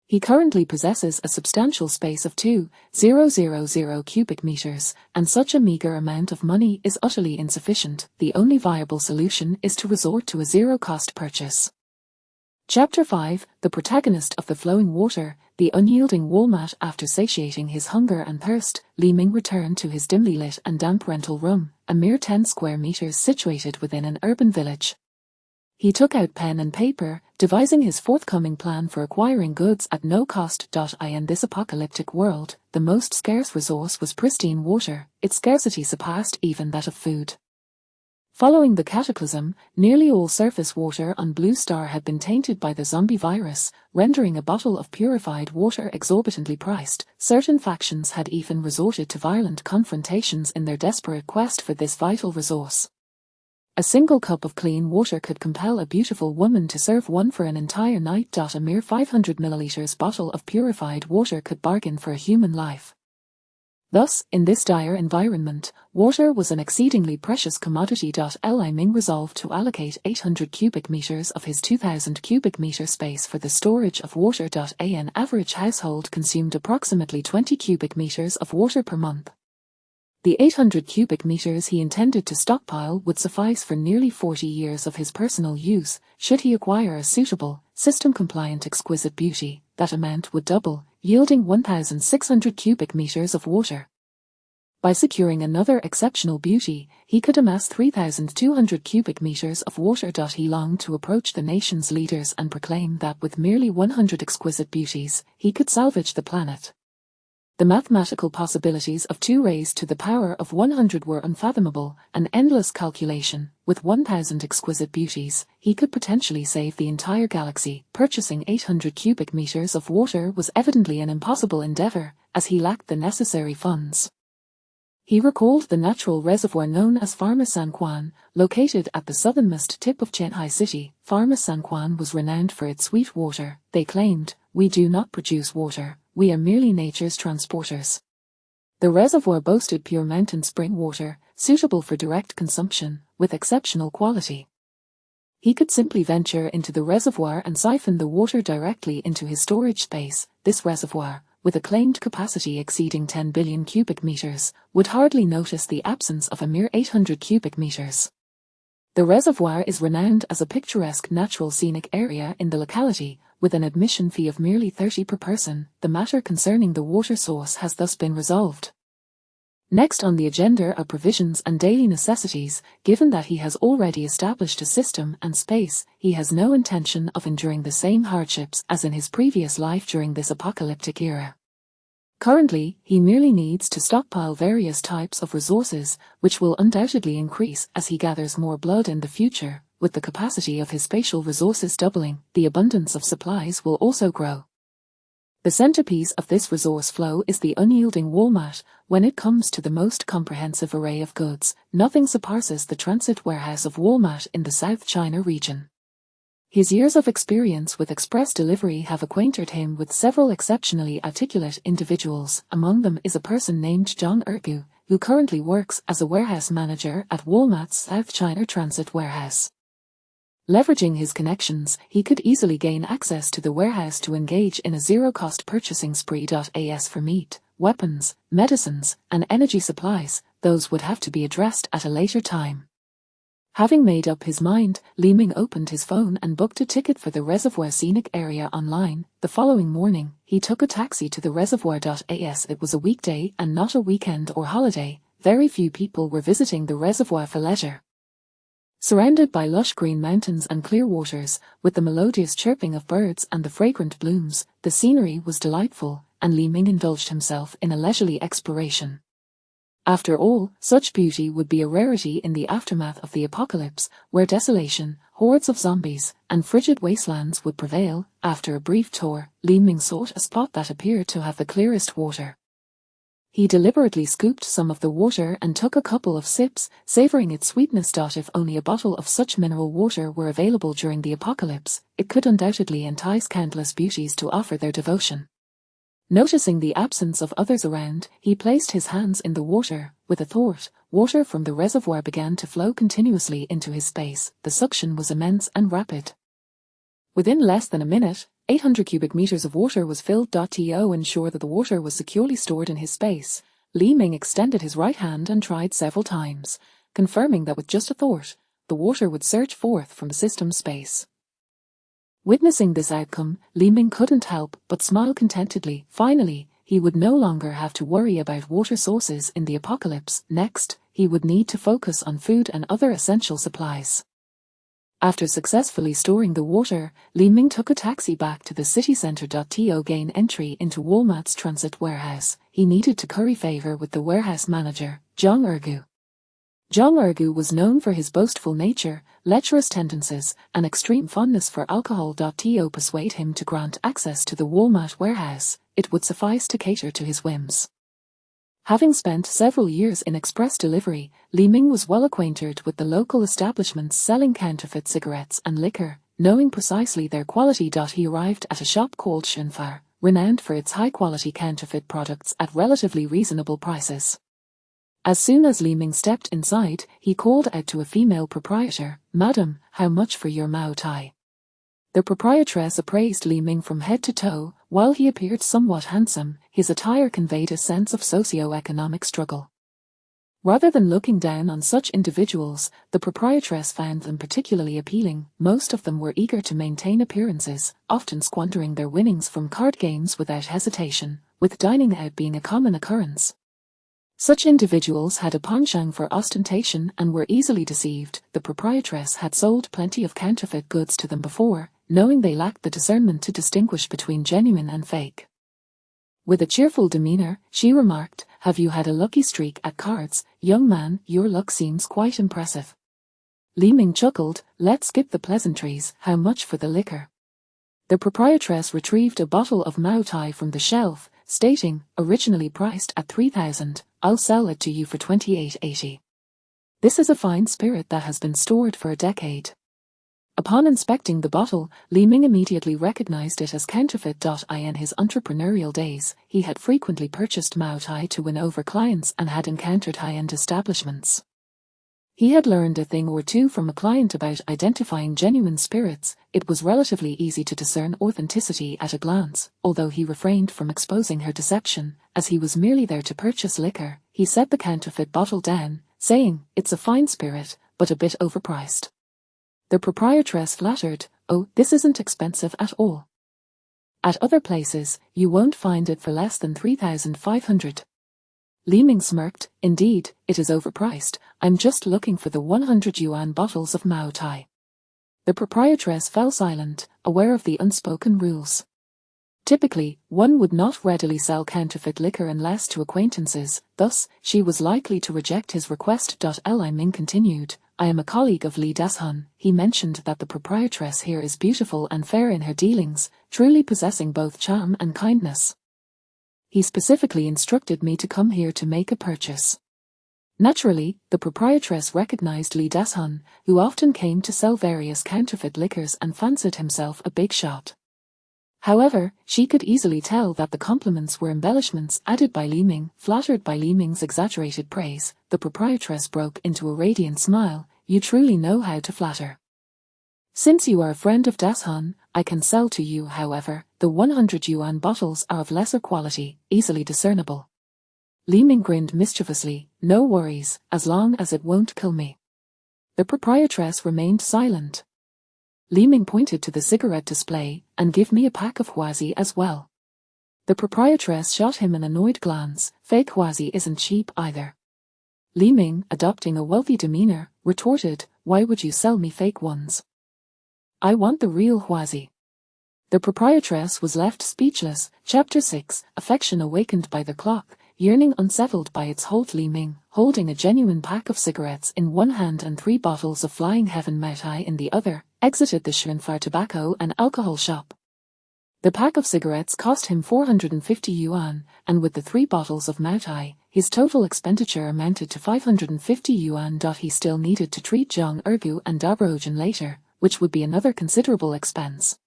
He currently possesses a substantial space of 2,000 cubic meters, and such a meager amount of money is utterly insufficient. The only viable solution is to resort to a zero-cost purchase. Chapter 5, The protagonist of the flowing water, the unyielding wall-mat. After satiating his hunger and thirst, Li Ming returned to his dimly lit and damp rental room, a mere 10 square meters situated within an urban village. He took out pen and paper, devising his forthcoming plan for acquiring goods at no cost. In this apocalyptic world, the most scarce resource was pristine water. Its scarcity surpassed even that of food. Following the cataclysm, nearly all surface water on Blue Star had been tainted by the zombie virus, rendering a bottle of purified water exorbitantly priced. Certain factions had even resorted to violent confrontations in their desperate quest for this vital resource. A single cup of clean water could compel a beautiful woman to serve one for an entire night. A mere 500 milliliters bottle of purified water could bargain for a human life. Thus, in this dire environment, water was an exceedingly precious commodity. Li Ming resolved to allocate 800 cubic meters of his 2,000 cubic meter space for the storage of water. An average household consumed approximately 20 cubic meters of water per month. The 800 cubic meters he intended to stockpile would suffice for nearly 40 years of his personal use. Should he acquire a suitable, system-compliant exquisite beauty, that amount would double, yielding 1,600 cubic meters of water. By securing another exceptional beauty, he could amass 3,200 cubic meters of water. He longed to approach the nation's leaders and proclaim that with merely 100 exquisite beauties, he could salvage the planet. The mathematical possibilities of 2 raised to the power of 100 were unfathomable, an endless calculation. With 1,000 exquisite beauties, he could potentially save the entire galaxy. Purchasing 800 cubic meters of water was evidently an impossible endeavor, as he lacked the necessary funds. He recalled the natural reservoir known as Pharma San Juan, located at the southernmost tip of Shanghai City. Pharma San Juan was renowned for its sweet water. They claimed, "We do not produce water, we are merely nature's transporters." The reservoir boasted pure mountain spring water, suitable for direct consumption, with exceptional quality. He could simply venture into the reservoir and siphon the water directly into his storage space. This reservoir, with a claimed capacity exceeding 10 billion cubic meters, would hardly notice the absence of a mere 800 cubic meters. The reservoir is renowned as a picturesque natural scenic area in the locality, with an admission fee of merely 30 per person. The matter concerning the water source has thus been resolved. Next on the agenda are provisions and daily necessities. Given that he has already established a system and space, he has no intention of enduring the same hardships as in his previous life during this apocalyptic era. Currently, he merely needs to stockpile various types of resources, which will undoubtedly increase as he gathers more blood in the future. With the capacity of his spatial resources doubling, the abundance of supplies will also grow. The centerpiece of this resource flow is the unyielding wall-mat. When it comes to the most comprehensive array of goods, nothing surpasses the transit warehouse of wall-mat in the South China region. His years of experience with express delivery have acquainted him with several exceptionally articulate individuals. Among them is a person named Zhang Ergu, who currently works as a warehouse manager at Wal-Mart's South China Transit Warehouse. Leveraging his connections, he could easily gain access to the warehouse to engage in a zero-cost purchasing spree. As for meat, weapons, medicines, and energy supplies, those would have to be addressed at a later time. Having made up his mind, Li Ming opened his phone and booked a ticket for the reservoir scenic area online. The following morning, he took a taxi to the reservoir. As it was a weekday and not a weekend or holiday, very few people were visiting the reservoir for leisure. Surrounded by lush green mountains and clear waters, with the melodious chirping of birds and the fragrant blooms, the scenery was delightful, and Li Ming indulged himself in a leisurely exploration. After all, such beauty would be a rarity in the aftermath of the apocalypse, where desolation, hordes of zombies, and frigid wastelands would prevail. After a brief tour, Li Ming sought a spot that appeared to have the clearest water. He deliberately scooped some of the water and took a couple of sips, savoring its sweetness. If only a bottle of such mineral water were available during the apocalypse, it could undoubtedly entice countless beauties to offer their devotion. Noticing the absence of others around, he placed his hands in the water. With a thought, water from the reservoir began to flow continuously into his space. The suction was immense and rapid. Within less than a minute, 800 cubic meters of water was filled. To ensure that the water was securely stored in his space, Li Ming extended his right hand and tried several times, confirming that with just a thought, the water would surge forth from the system's space. Witnessing this outcome, Li Ming couldn't help but smile contentedly. Finally, he would no longer have to worry about water sources in the apocalypse. Next, he would need to focus on food and other essential supplies. After successfully storing the water, Li Ming took a taxi back to the city center. To gain entry into Walmart's transit warehouse, he needed to curry favor with the warehouse manager, Zhang Ergu. Zhang Ergu was known for his boastful nature, lecherous tendencies, and extreme fondness for alcohol. To persuade him to grant access to the Walmart warehouse, it would suffice to cater to his whims. Having spent several years in express delivery, Li Ming was well acquainted with the local establishments selling counterfeit cigarettes and liquor, knowing precisely their quality. He arrived at a shop called Shenfar, renowned for its high-quality counterfeit products at relatively reasonable prices. As soon as Li Ming stepped inside, he called out to a female proprietor, "Madam, how much for your Mao Tai?" The proprietress appraised Li Ming from head to toe. While he appeared somewhat handsome, his attire conveyed a sense of socio-economic struggle. Rather than looking down on such individuals, the proprietress found them particularly appealing. Most of them were eager to maintain appearances, often squandering their winnings from card games without hesitation, with dining out being a common occurrence. Such individuals had a penchant for ostentation and were easily deceived. The proprietress had sold plenty of counterfeit goods to them before, knowing they lacked the discernment to distinguish between genuine and fake. With a cheerful demeanor, she remarked, "Have you had a lucky streak at cards, young man? Your luck seems quite impressive." Li Ming chuckled, "Let's skip the pleasantries. How much for the liquor?" The proprietress retrieved a bottle of Mao Tai from the shelf, stating, "Originally priced at 3,000, I'll sell it to you for 28.80. This is a fine spirit that has been stored for a decade." Upon inspecting the bottle, Li Ming immediately recognized it as counterfeit. In his entrepreneurial days, he had frequently purchased Mao Tai to win over clients and had encountered high-end establishments. He had learned a thing or two from a client about identifying genuine spirits. It was relatively easy to discern authenticity at a glance. Although he refrained from exposing her deception, as he was merely there to purchase liquor, he set the counterfeit bottle down, saying, "It's a fine spirit, but a bit overpriced." The proprietress flattered, "Oh, this isn't expensive at all. At other places, you won't find it for less than 3,500. Li Ming smirked, "Indeed, it is overpriced. I'm just looking for the 100 yuan bottles of Mao Tai." The proprietress fell silent, aware of the unspoken rules. Typically, one would not readily sell counterfeit liquor unless to acquaintances, thus, she was likely to reject his request. Li Ming continued, "I am a colleague of Li Dashun. He mentioned that the proprietress here is beautiful and fair in her dealings, truly possessing both charm and kindness. He specifically instructed me to come here to make a purchase." Naturally, the proprietress recognized Li Dashun, who often came to sell various counterfeit liquors and fancied himself a big shot. However, she could easily tell that the compliments were embellishments added by Li Ming. Flattered by Li Ming's exaggerated praise, the proprietress broke into a radiant smile. "You truly know how to flatter. Since you are a friend of Dashun, I can sell to you. However, the 100 yuan bottles are of lesser quality, easily discernible." Li Ming grinned mischievously, "No worries, as long as it won't kill me." The proprietress remained silent. Li Ming pointed to the cigarette display, "And give me a pack of Huazi as well." The proprietress shot him an annoyed glance. "Fake Huazi isn't cheap either." Li Ming, adopting a wealthy demeanor, retorted, "Why would you sell me fake ones? I want the real Huazi." The proprietress was left speechless. Chapter 6, Affection awakened by the clock. yearning unsettled by its halt. Li Ming, holding a genuine pack of cigarettes in one hand and 3 bottles of Flying Heaven Moutai in the other, exited the Shunfar tobacco and alcohol shop. The pack of cigarettes cost him 450 yuan, and with the 3 bottles of Moutai, his total expenditure amounted to 550 yuan. He still needed to treat Zhang Ergu and Dabrojan later, which would be another considerable expense.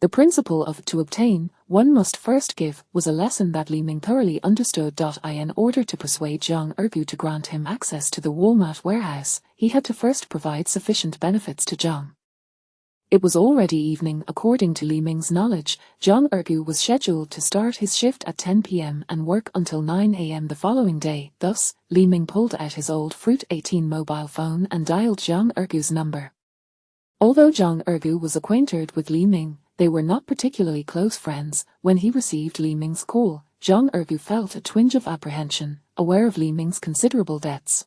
The principle of to obtain, one must first give was a lesson that Li Ming thoroughly understood. In order to persuade Zhang Ergu to grant him access to the Walmart warehouse, he had to first provide sufficient benefits to Zhang. It was already evening. According to Li Ming's knowledge, Zhang Ergu was scheduled to start his shift at 10 p.m. and work until 9 a.m. the following day. Thus, Li Ming pulled out his old Fruit 18 mobile phone and dialed Zhang Ergu's number. Although Zhang Ergu was acquainted with Li Ming, they were not particularly close friends. When he received Li Ming's call, Zhang Ergu felt a twinge of apprehension, aware of Li Ming's considerable debts.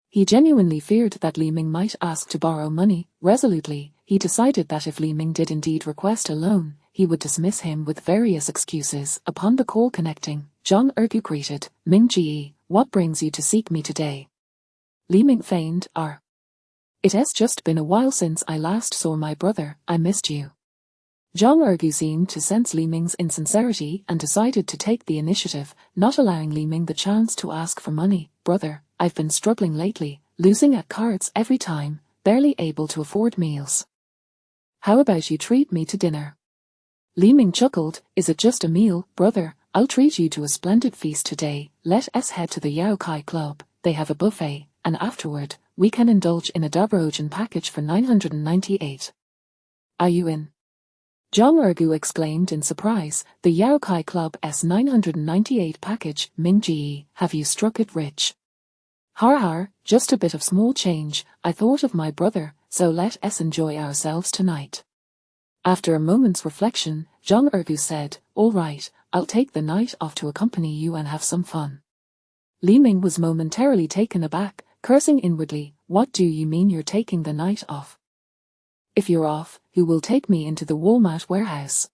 He genuinely feared that Li Ming might ask to borrow money. Resolutely, he decided that if Li Ming did indeed request a loan, he would dismiss him with various excuses. Upon the call connecting, Zhang Ergu greeted, "Ming Ji, what brings you to seek me today?" Li Ming feigned, "It has just been a while since I last saw my brother, I missed you." Zhang Ergu seemed to sense Li Ming's insincerity and decided to take the initiative, not allowing Li Ming the chance to ask for money. "Brother, I've been struggling lately, losing at cards every time, barely able to afford meals. How about you treat me to dinner?" Li Ming chuckled, "Is it just a meal, brother? I'll treat you to a splendid feast today. Let us head to the Yao Kai Club, they have a buffet, and afterward, we can indulge in a Dabrojan package for 998. Are you in?" Zhang Ergu exclaimed in surprise, "The Yao Kai Club S998 package, Ming Ji, have you struck it rich?" Har, just a bit of small change, I thought of my brother, so let us enjoy ourselves tonight." After a moment's reflection, Zhang Ergu said, "All right, I'll take the night off to accompany you and have some fun." Li Ming was momentarily taken aback, cursing inwardly, "What do you mean you're taking the night off? If you're off, who will take me into the Walmart warehouse?"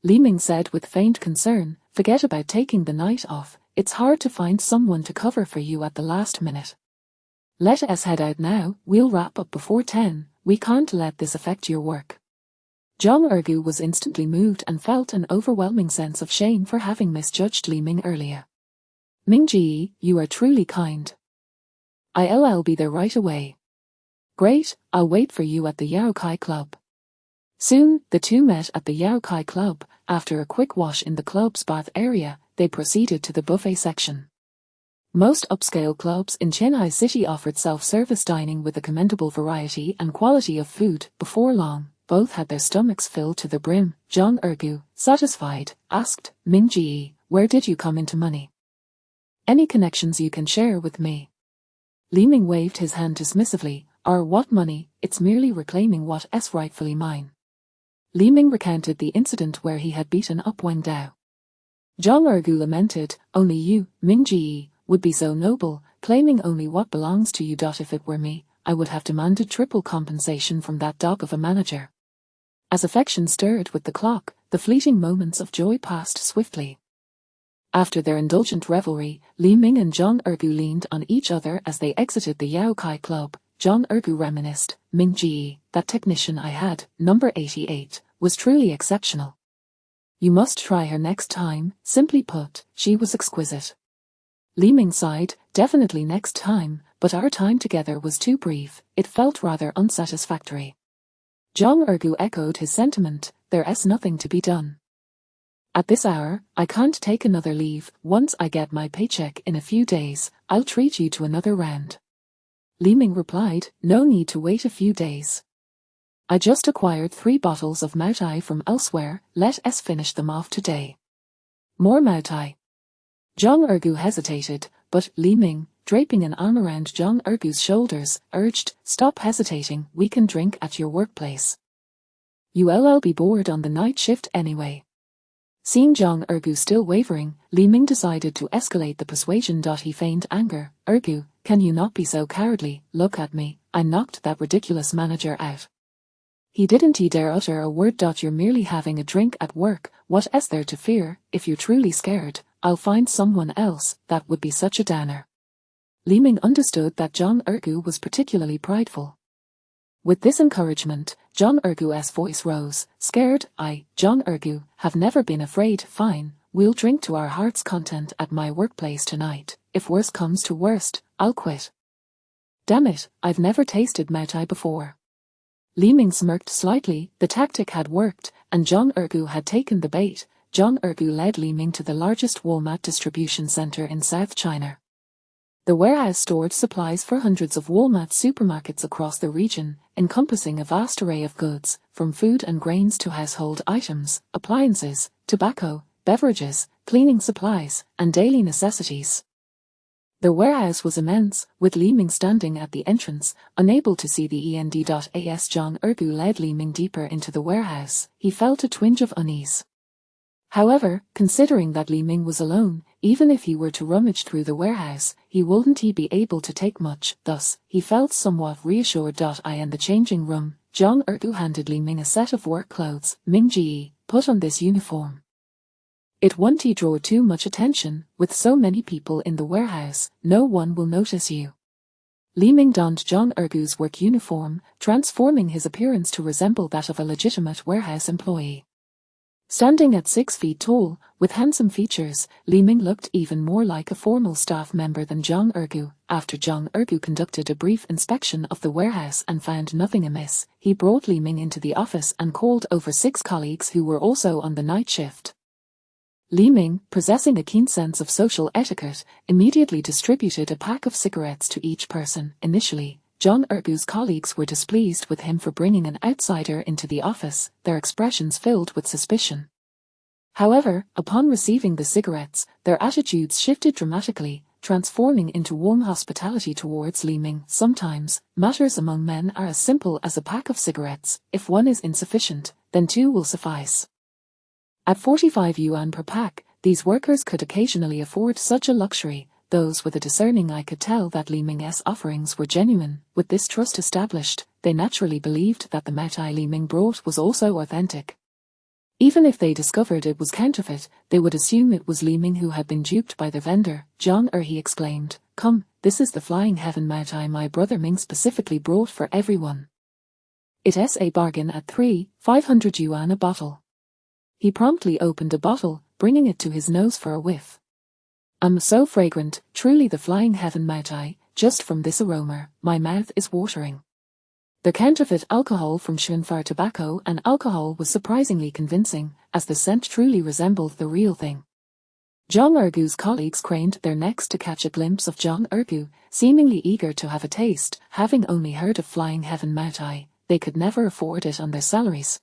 Li Ming said with feigned concern, "Forget about taking the night off, it's hard to find someone to cover for you at the last minute. Let us head out now, we'll wrap up before 10, we can't let this affect your work." Zhang Ergu was instantly moved and felt an overwhelming sense of shame for having misjudged Li Ming earlier. "Ming Ji, you are truly kind. I'll be there right away." "Great, I'll wait for you at the Yao Kai Club." Soon, the two met at the Yao Kai Club. After a quick wash in the club's bath area, they proceeded to the buffet section. Most upscale clubs in Chennai City offered self-service dining with a commendable variety and quality of food. Before long, both had their stomachs filled to the brim. Zhang Ergu, satisfied, asked, "Ming Ji, where did you come into money? Any connections you can share with me?" Li Ming waved his hand dismissively, "What money, it's merely reclaiming what's rightfully mine." Li Ming recounted the incident where he had beaten up Wang Dao. Zhang Ergu lamented, "Only you, Ming Ji, would be so noble, claiming only what belongs to you. If it were me, I would have demanded triple compensation from that dog of a manager." As affection stirred with the clock, the fleeting moments of joy passed swiftly. After their indulgent revelry, Li Ming and Zhang Ergu leaned on each other as they exited the Yao Kai Club. Zhang Ergu reminisced, "Ming Ji, that technician I had, number 88, was truly exceptional. You must try her next time, simply put, she was exquisite." Li Ming sighed, "Definitely next time, but our time together was too brief, it felt rather unsatisfactory." Zhang Ergu echoed his sentiment, "There's nothing to be done. At this hour, I can't take another leave. Once I get my paycheck in a few days, I'll treat you to another round." Li Ming replied, "No need to wait a few days. I just acquired 3 bottles of Moutai from elsewhere, let us finish them off today." "More Moutai?" Zhang Ergu hesitated, but Li Ming, draping an arm around Zhang Ergu's shoulders, urged, "Stop hesitating, we can drink at your workplace. You'll be bored on the night shift anyway." Seeing Zhang Ergu still wavering, Li Ming decided to escalate the persuasion. He feigned anger, "Ergu, can you not be so cowardly? Look at me, I knocked that ridiculous manager out. He didn't dare utter a word. You're merely having a drink at work, what is there to fear? If you're truly scared, I'll find someone else. That would be such a downer. Li Ming understood that Zhang Ergu was particularly prideful. With this encouragement, Zhang Ergu's voice rose. Scared? I, Zhang Ergu, have never been afraid. Fine, we'll drink to our heart's content at my workplace tonight. If worst comes to worst, I'll quit. Damn it, I've never tasted Mao Tai before. Li Ming smirked slightly. The tactic had worked, and Zhang Ergu had taken the bait. Zhang Ergu led Li Ming to the largest Walmart distribution center in South China. The warehouse stored supplies for hundreds of Walmart supermarkets across the region, encompassing a vast array of goods, from food and grains to household items, appliances, tobacco, beverages, cleaning supplies, and daily necessities. The warehouse was immense, with Li Ming standing at the entrance, unable to see the end.as. Zhang Ergu led Li Ming deeper into the warehouse. He felt a twinge of unease. However, considering that Li Ming was alone, even if he were to rummage through the warehouse, he wouldn't be able to take much. Thus, he felt somewhat reassured. In the changing room, Zhang Ergu handed Li Ming a set of work clothes. Ming Ji, put on this uniform. It won't draw too much attention. With so many people in the warehouse, no one will notice you. Li Ming donned Zhang Ergu's work uniform, transforming his appearance to resemble that of a legitimate warehouse employee. Standing at 6 feet tall, with handsome features, Li Ming looked even more like a formal staff member than Zhang Ergu. After Zhang Ergu conducted a brief inspection of the warehouse and found nothing amiss, he brought Li Ming into the office and called over 6 colleagues who were also on the night shift. Li Ming, possessing a keen sense of social etiquette, immediately distributed a pack of cigarettes to each person. Initially, Zhang Ergu's colleagues were displeased with him for bringing an outsider into the office, their expressions filled with suspicion. However, upon receiving the cigarettes, their attitudes shifted dramatically, transforming into warm hospitality towards Li Ming. Sometimes, matters among men are as simple as a pack of cigarettes. If one is insufficient, then 2 will suffice. At 45 yuan per pack, these workers could occasionally afford such a luxury. Those with a discerning eye could tell that Li Ming's offerings were genuine. With this trust established, they naturally believed that the Mao Tai Li Ming brought was also authentic. Even if they discovered it was counterfeit, they would assume it was Li Ming who had been duped by the vendor. Zhang he exclaimed, "Come, this is the Flying Heaven Mao Tai my brother Ming specifically brought for everyone. It's a bargain at 500 yuan a bottle." He promptly opened a bottle, bringing it to his nose for a whiff. So fragrant, truly the Flying Heaven Mao Tai. Just from this aroma, my mouth is watering. The counterfeit alcohol from Shunfar tobacco and alcohol was surprisingly convincing, as the scent truly resembled the real thing. Zhang Ergu's colleagues craned their necks to catch a glimpse of Zhang Ergu, seemingly eager to have a taste. Having only heard of Flying Heaven Mao Tai, they could never afford it on their salaries.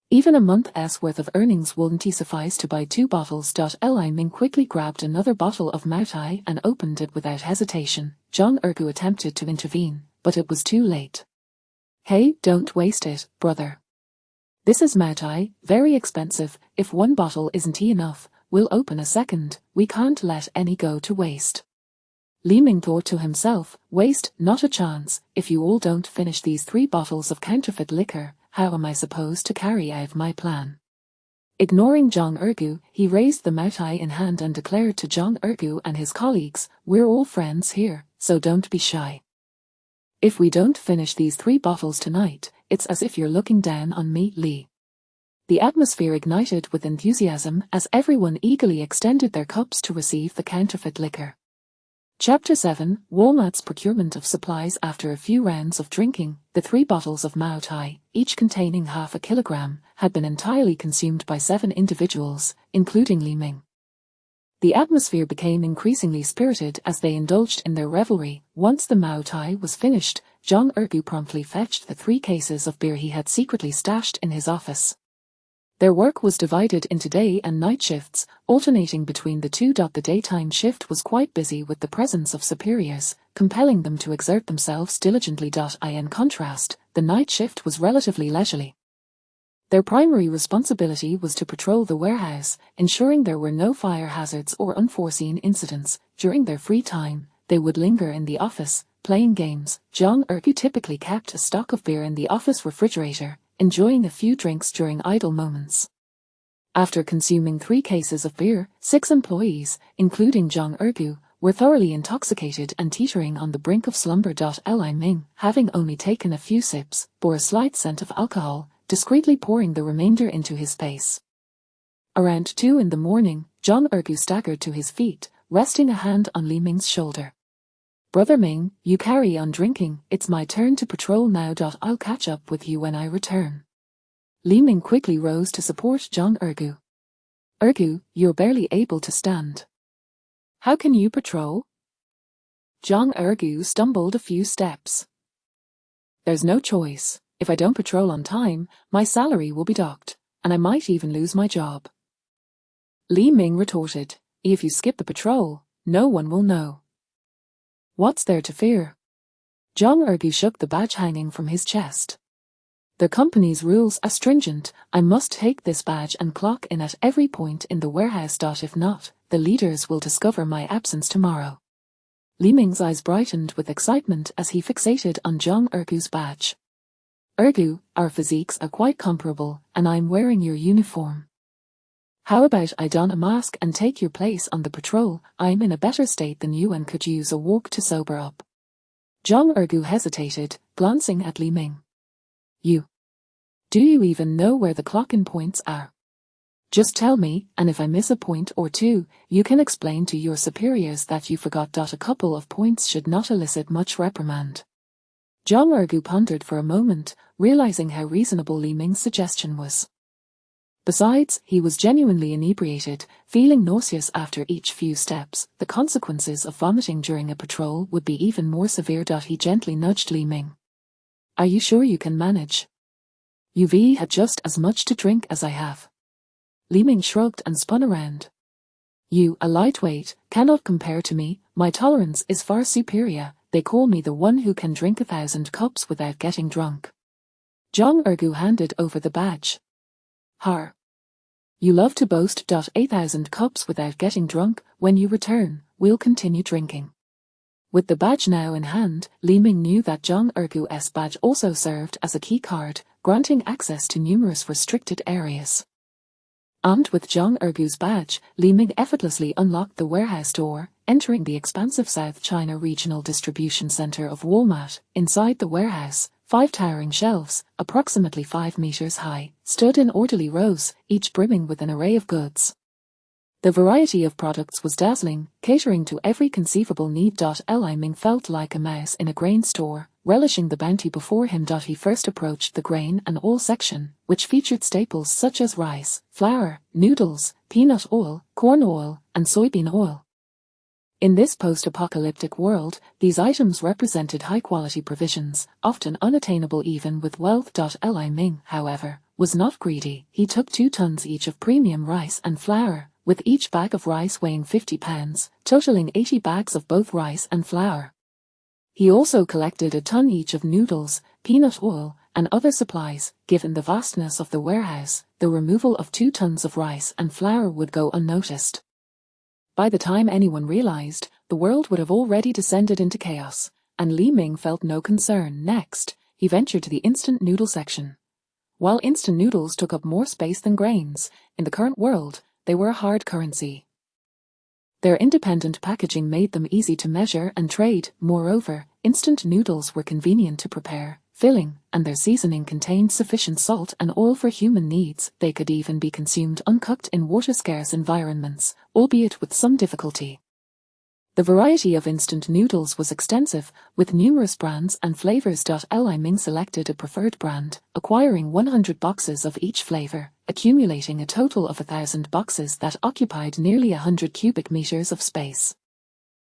Even a month's worth of earnings wouldn't suffice to buy 2 bottles. Li Ming quickly grabbed another bottle of Mao Tai and opened it without hesitation. Zhang Ergu attempted to intervene, but it was too late. "Hey, don't waste it, brother. This is Mao Tai, very expensive. If 1 bottle isn't enough, we'll open a second. We can't let any go to waste." Li Ming thought to himself, waste, not a chance. If you all don't finish these 3 bottles of counterfeit liquor, how am I supposed to carry out my plan? Ignoring Zhang Ergu, he raised the Mao Tai in hand and declared to Zhang Ergu and his colleagues, "We're all friends here, so don't be shy. If we don't finish these 3 bottles tonight, it's as if you're looking down on me, Li." The atmosphere ignited with enthusiasm as everyone eagerly extended their cups to receive the counterfeit liquor. Chapter 7, Walmart's procurement of supplies. After a few rounds of drinking, the 3 bottles of Mao Tai, each containing half a kilogram, had been entirely consumed by 7 individuals, including Li Ming. The atmosphere became increasingly spirited as they indulged in their revelry. Once the Mao Tai was finished, Zhang Ergu promptly fetched the 3 cases of beer he had secretly stashed in his office. Their work was divided into day and night shifts, alternating between the 2. The daytime shift was quite busy with the presence of superiors, compelling them to exert themselves diligently. In contrast, the night shift was relatively leisurely. Their primary responsibility was to patrol the warehouse, ensuring there were no fire hazards or unforeseen incidents. During their free time, they would linger in the office, playing games. Zhang Ergu typically kept a stock of beer in the office refrigerator, enjoying a few drinks during idle moments. After consuming 3 cases of beer, 6 employees, including Zhang Ergu, were thoroughly intoxicated and teetering on the brink of slumber. Li Ming, having only taken a few sips, bore a slight scent of alcohol, discreetly pouring the remainder into his face. Around 2 in the morning, Zhang Ergu staggered to his feet, resting a hand on Li Ming's shoulder. "Brother Ming, you carry on drinking, it's my turn to patrol now. I'll catch up with you when I return." Li Ming quickly rose to support Zhang Ergu. "Ergu, you're barely able to stand. How can you patrol?" Zhang Ergu stumbled a few steps. "There's no choice. If I don't patrol on time, my salary will be docked, and I might even lose my job." Li Ming retorted, "If you skip the patrol, no one will know." "What's there to fear?" Zhang Ergu shook the badge hanging from his chest. "The company's rules are stringent. I must take this badge and clock in at every point in the warehouse. If not, the leaders will discover my absence tomorrow." Li Ming's eyes brightened with excitement as he fixated on Zhang Ergu's badge. "Ergu, our physiques are quite comparable, and I'm wearing your uniform. How about I don a mask and take your place on the patrol? I'm in a better state than you and could use a walk to sober up." Zhang Ergu hesitated, glancing at Li Ming. Do you even know where the clock-in points are? Just tell me, and if I miss a point or two, you can explain to your superiors that you forgot. A couple of points should not elicit much reprimand." Zhang Ergu pondered for a moment, realizing how reasonable Li Ming's suggestion was. Besides, he was genuinely inebriated, feeling nauseous after each few steps. The consequences of vomiting during a patrol would be even more severe. He gently nudged Li Ming. "Are you sure you can manage? You've had just as much to drink as I have." Li Ming shrugged and spun around. "You, a lightweight, cannot compare to me. My tolerance is far superior. They call me the one who can drink 1,000 cups without getting drunk." Zhang Ergu handed over the badge. "Har. You love to boast. 1,000 cups without getting drunk. When you return, we'll continue drinking." With the badge now in hand, Li Ming knew that Zhang Ergu's badge also served as a key card, granting access to numerous restricted areas. Armed with Zhang Ergu's badge, Li Ming effortlessly unlocked the warehouse door, entering the expansive South China Regional Distribution Center of Walmart. Inside the warehouse, 5 towering shelves, approximately 5 meters high, stood in orderly rows, each brimming with an array of goods. The variety of products was dazzling, catering to every conceivable need. Li Ming felt like a mouse in a grain store, relishing the bounty before him. He first approached the grain and oil section, which featured staples such as rice, flour, noodles, peanut oil, corn oil, and soybean oil. In this post-apocalyptic world, these items represented high-quality provisions, often unattainable even with wealth. Li Ming, however, was not greedy. He took 2 tons each of premium rice and flour, with each bag of rice weighing 50 pounds, totaling 80 bags of both rice and flour. He also collected a ton each of noodles, peanut oil, and other supplies. Given the vastness of the warehouse, the removal of 2 tons of rice and flour would go unnoticed. By the time anyone realized, the world would have already descended into chaos, and Li Ming felt no concern. Next, he ventured to the instant noodle section. While instant noodles took up more space than grains, in the current world, they were a hard currency. Their independent packaging made them easy to measure and trade. Moreover, instant noodles were convenient to prepare, filling, and their seasoning contained sufficient salt and oil for human needs. They could even be consumed uncooked in water-scarce environments, albeit with some difficulty. The variety of instant noodles was extensive, with numerous brands and flavors. Li Ming selected a preferred brand, acquiring 100 boxes of each flavor, accumulating a total of 1,000 boxes that occupied nearly 100 cubic meters of space.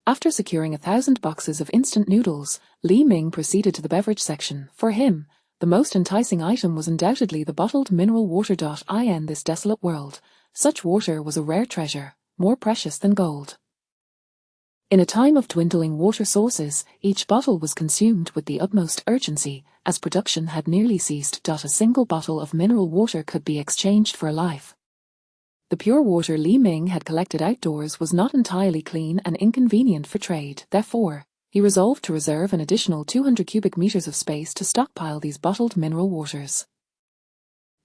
After securing 1,000 boxes of instant noodles, Li Ming proceeded to the beverage section. For him, the most enticing item was undoubtedly the bottled mineral water. In this desolate world, such water was a rare treasure, more precious than gold. In a time of dwindling water sources, each bottle was consumed with the utmost urgency, as production had nearly ceased. A single bottle of mineral water could be exchanged for life. The pure water Li Ming had collected outdoors was not entirely clean and inconvenient for trade. Therefore, he resolved to reserve an additional 200 cubic meters of space to stockpile these bottled mineral waters.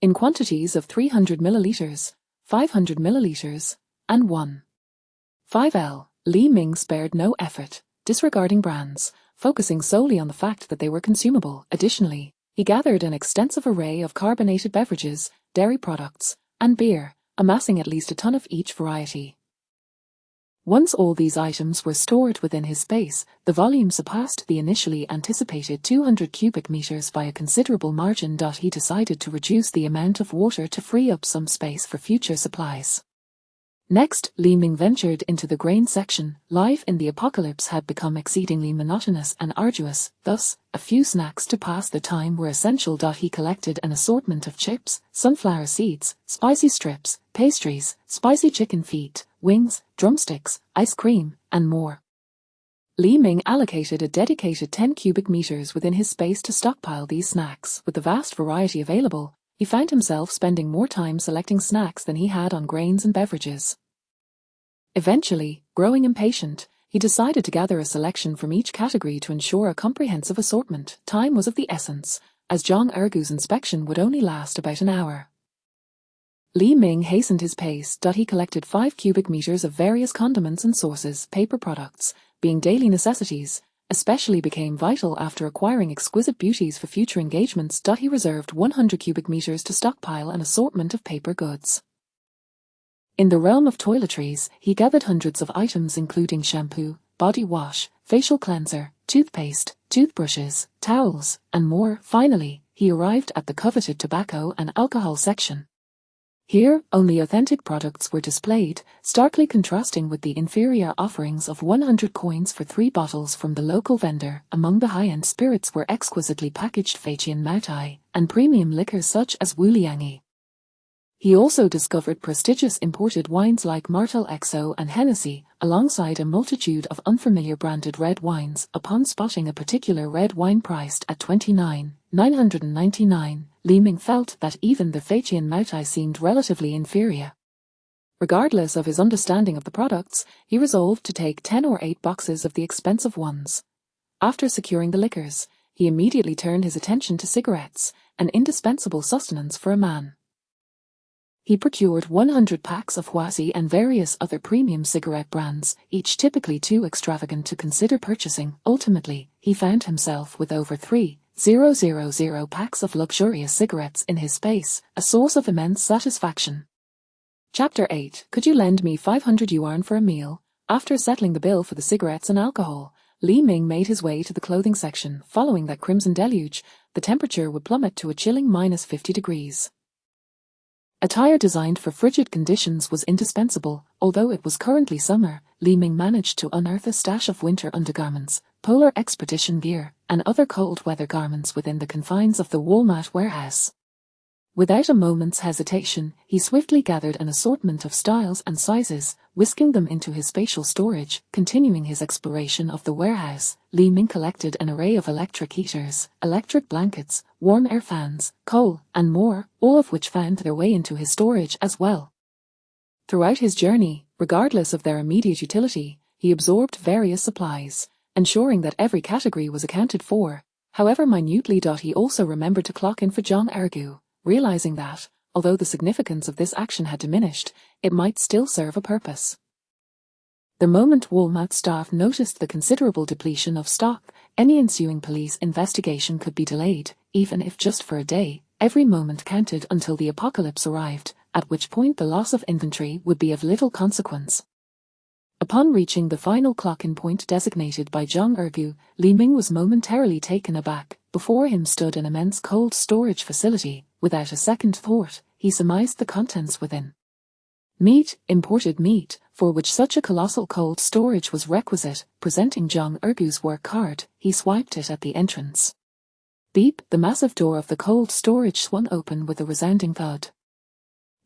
In quantities of 300 milliliters, 500 milliliters, and 1.5L. Li Ming spared no effort, disregarding brands, focusing solely on the fact that they were consumable. Additionally, he gathered an extensive array of carbonated beverages, dairy products, and beer, amassing at least a ton of each variety. Once all these items were stored within his space, the volume surpassed the initially anticipated 200 cubic meters by a considerable margin. He decided to reduce the amount of water to free up some space for future supplies. Next, Li Ming ventured into the grain section. Life in the apocalypse had become exceedingly monotonous and arduous, thus, a few snacks to pass the time were essential. He collected an assortment of chips, sunflower seeds, spicy strips, pastries, spicy chicken feet, wings, drumsticks, ice cream, and more. Li Ming allocated a dedicated 10 cubic meters within his space to stockpile these snacks. With the vast variety available, he found himself spending more time selecting snacks than he had on grains and beverages. Eventually, growing impatient, he decided to gather a selection from each category to ensure a comprehensive assortment. Time was of the essence, as Zhang Ergu's inspection would only last about an hour. Li Ming hastened his pace. He collected 5 cubic meters of various condiments and sauces. Paper products, being daily necessities, especially became vital after acquiring exquisite beauties for future engagements. He reserved 100 cubic meters to stockpile an assortment of paper goods. In the realm of toiletries, he gathered hundreds of items including shampoo, body wash, facial cleanser, toothpaste, toothbrushes, towels, and more. Finally, he arrived at the coveted tobacco and alcohol section. Here, only authentic products were displayed, starkly contrasting with the inferior offerings of 100 coins for 3 bottles from the local vendor. Among the high-end spirits were exquisitely packaged Feiqian Maotai and premium liquors such as Wuliangyi. He also discovered prestigious imported wines like Martel XO and Hennessy, alongside a multitude of unfamiliar branded red wines. Upon spotting a particular red wine priced at 29,999, Li Ming felt that even the Feiqian Maotai seemed relatively inferior. Regardless of his understanding of the products, he resolved to take 10 or 8 boxes of the expensive ones. After securing the liquors, he immediately turned his attention to cigarettes, an indispensable sustenance for a man. He procured 100 packs of Huasi and various other premium cigarette brands, each typically too extravagant to consider purchasing. Ultimately, he found himself with over 3,000 packs of luxurious cigarettes in his space, a source of immense satisfaction. Chapter 8. Could you lend me 500 yuan for a meal? After settling the bill for the cigarettes and alcohol, Li Ming made his way to the clothing section. Following that crimson deluge, the temperature would plummet to a chilling -50 degrees. Attire designed for frigid conditions was indispensable. Although it was currently summer, Li Ming managed to unearth a stash of winter undergarments, polar expedition gear, and other cold weather garments within the confines of the Walmart warehouse. Without a moment's hesitation, he swiftly gathered an assortment of styles and sizes, whisking them into his spatial storage. Continuing his exploration of the warehouse, Li Ming collected an array of electric heaters, electric blankets, warm air fans, coal, and more, all of which found their way into his storage as well. Throughout his journey, regardless of their immediate utility, he absorbed various supplies, ensuring that every category was accounted for, however minutely. He also remembered to clock in for Zhang Ergu, realizing that, although the significance of this action had diminished, it might still serve a purpose. The moment Walmart staff noticed the considerable depletion of stock, any ensuing police investigation could be delayed, even if just for a day. Every moment counted until the apocalypse arrived, at which point the loss of inventory would be of little consequence. Upon reaching the final clock-in point designated by Zhang Ergu, Li Ming was momentarily taken aback. Before him stood an immense cold storage facility. Without a second thought, he surmised the contents within. Meat, imported meat, for which such a colossal cold storage was requisite. Presenting Zhang Ergu's work card, he swiped it at the entrance. Beep! The massive door of the cold storage swung open with a resounding thud.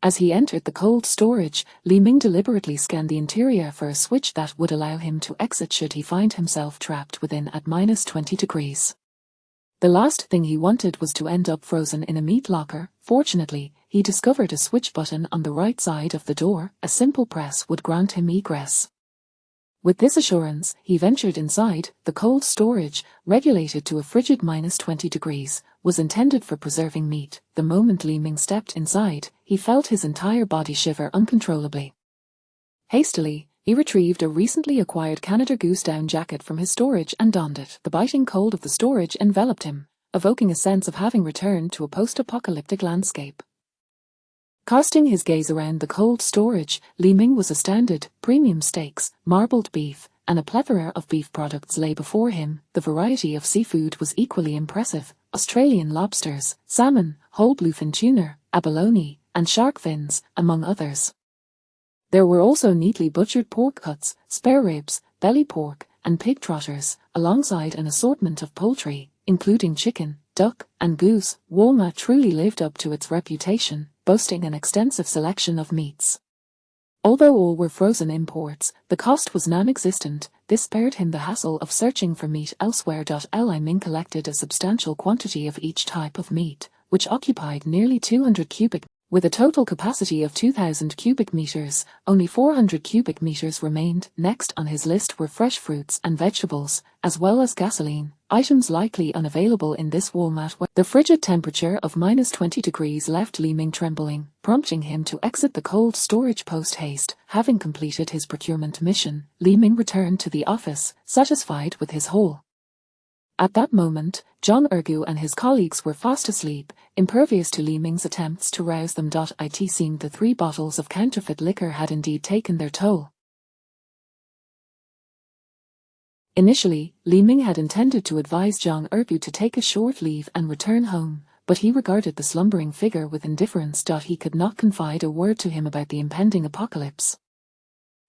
As he entered the cold storage, Li Ming deliberately scanned the interior for a switch that would allow him to exit should he find himself trapped within at -20 degrees. The last thing he wanted was to end up frozen in a meat locker. Fortunately, he discovered a switch button on the right side of the door. A simple press would grant him egress. With this assurance, he ventured inside. The cold storage, regulated to a frigid -20 degrees, was intended for preserving meat. The moment Li Ming stepped inside, he felt his entire body shiver uncontrollably. Hastily, he retrieved a recently acquired Canada Goose down jacket from his storage and donned it. The biting cold of the storage enveloped him, evoking a sense of having returned to a post-apocalyptic landscape. Casting his gaze around the cold storage, Li Ming was astounded. Premium steaks, marbled beef, and a plethora of beef products lay before him. The variety of seafood was equally impressive. Australian lobsters, salmon, whole bluefin tuna, abalone, and shark fins, among others. There were also neatly butchered pork cuts, spare ribs, belly pork, and pig trotters, alongside an assortment of poultry, including chicken, duck, and goose. Walmart truly lived up to its reputation, boasting an extensive selection of meats. Although all were frozen imports, the cost was non-existent. This spared him the hassle of searching for meat elsewhere. Li Ming collected a substantial quantity of each type of meat, which occupied nearly 200 cubic. With a total capacity of 2,000 cubic meters, only 400 cubic meters remained. Next on his list were fresh fruits and vegetables, as well as gasoline, items likely unavailable in this Walmart. The frigid temperature of -20 degrees left Li Ming trembling, prompting him to exit the cold storage post-haste. Having completed his procurement mission, Li Ming returned to the office, satisfied with his haul. At that moment, John Ergu and his colleagues were fast asleep, impervious to Li Ming's attempts to rouse them. It seemed the 3 bottles of counterfeit liquor had indeed taken their toll. Initially, Li Ming had intended to advise John Ergu to take a short leave and return home, but he regarded the slumbering figure with indifference. He could not confide a word to him about the impending apocalypse.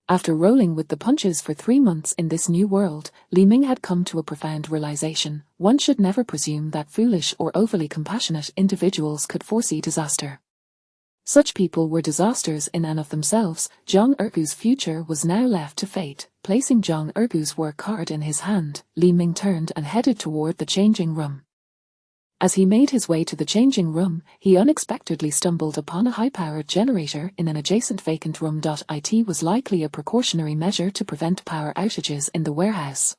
After rolling with the punches for 3 months in this new world, Li Ming had come to a profound realization: one should never presume that foolish or overly compassionate individuals could foresee disaster. Such people were disasters in and of themselves. John Ergu's future was now left to fate. Placing John Ergu's work card in his hand, Li Ming turned and headed toward the changing room. As he made his way to the changing room, he unexpectedly stumbled upon a high-powered generator in an adjacent vacant room. It was likely a precautionary measure to prevent power outages in the warehouse.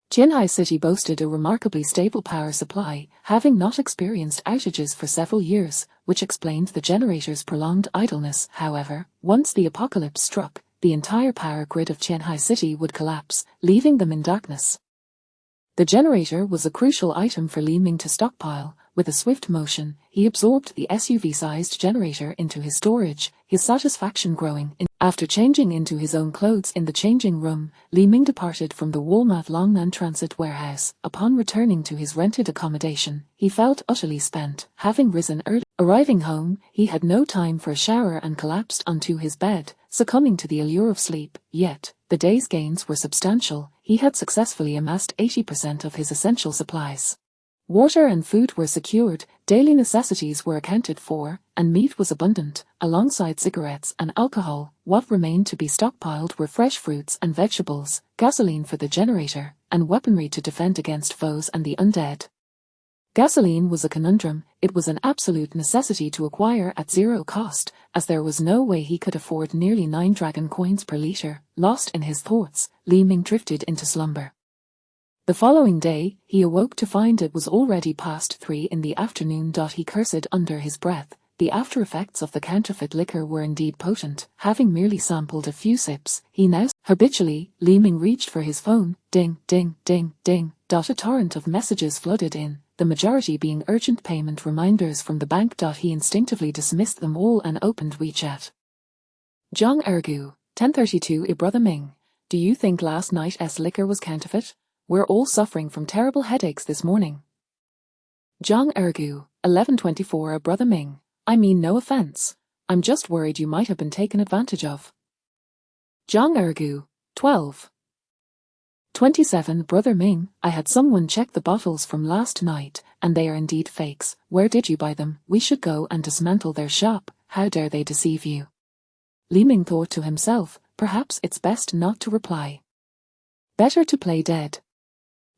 Qianhai City boasted a remarkably stable power supply, having not experienced outages for several years, which explained the generator's prolonged idleness. However, once the apocalypse struck, the entire power grid of Qianhai City would collapse, leaving them in darkness. The generator was a crucial item for Li Ming to stockpile. With a swift motion, he absorbed the SUV-sized generator into his storage, his satisfaction growing. After changing into his own clothes in the changing room, Li Ming departed from the Walmart Longnan Transit warehouse. Upon returning to his rented accommodation, he felt utterly spent, having risen early. Arriving home, he had no time for a shower and collapsed onto his bed, succumbing to the allure of sleep. Yet, the day's gains were substantial. He had successfully amassed 80% of his essential supplies. Water and food were secured, daily necessities were accounted for, and meat was abundant, alongside cigarettes and alcohol. What remained to be stockpiled were fresh fruits and vegetables, gasoline for the generator, and weaponry to defend against foes and the undead. Gasoline was a conundrum. It was an absolute necessity to acquire at zero cost, as there was no way he could afford nearly 9 dragon coins per litre. Lost in his thoughts, Li Ming drifted into slumber. The following day, he awoke to find it was already past 3 in the afternoon. He cursed under his breath. The after effects of the counterfeit liquor were indeed potent. Having merely sampled a few sips, he now habitually, Li Ming reached for his phone. Ding, ding, ding, ding. A torrent of messages flooded in, the majority being urgent payment reminders from the bank. He instinctively dismissed them all and opened WeChat. Zhang Ergu, 10:32. Brother Ming, do you think last night's liquor was counterfeit? We're all suffering from terrible headaches this morning. Zhang Ergu, 11:24. Brother Ming, I mean no offense. I'm just worried you might have been taken advantage of. Zhang Ergu, 12:27. Brother Ming, I had someone check the bottles from last night, and they are indeed fakes. Where did you buy them? We should go and dismantle their shop. How dare they deceive you? Li Ming thought to himself, perhaps it's best not to reply. Better to play dead.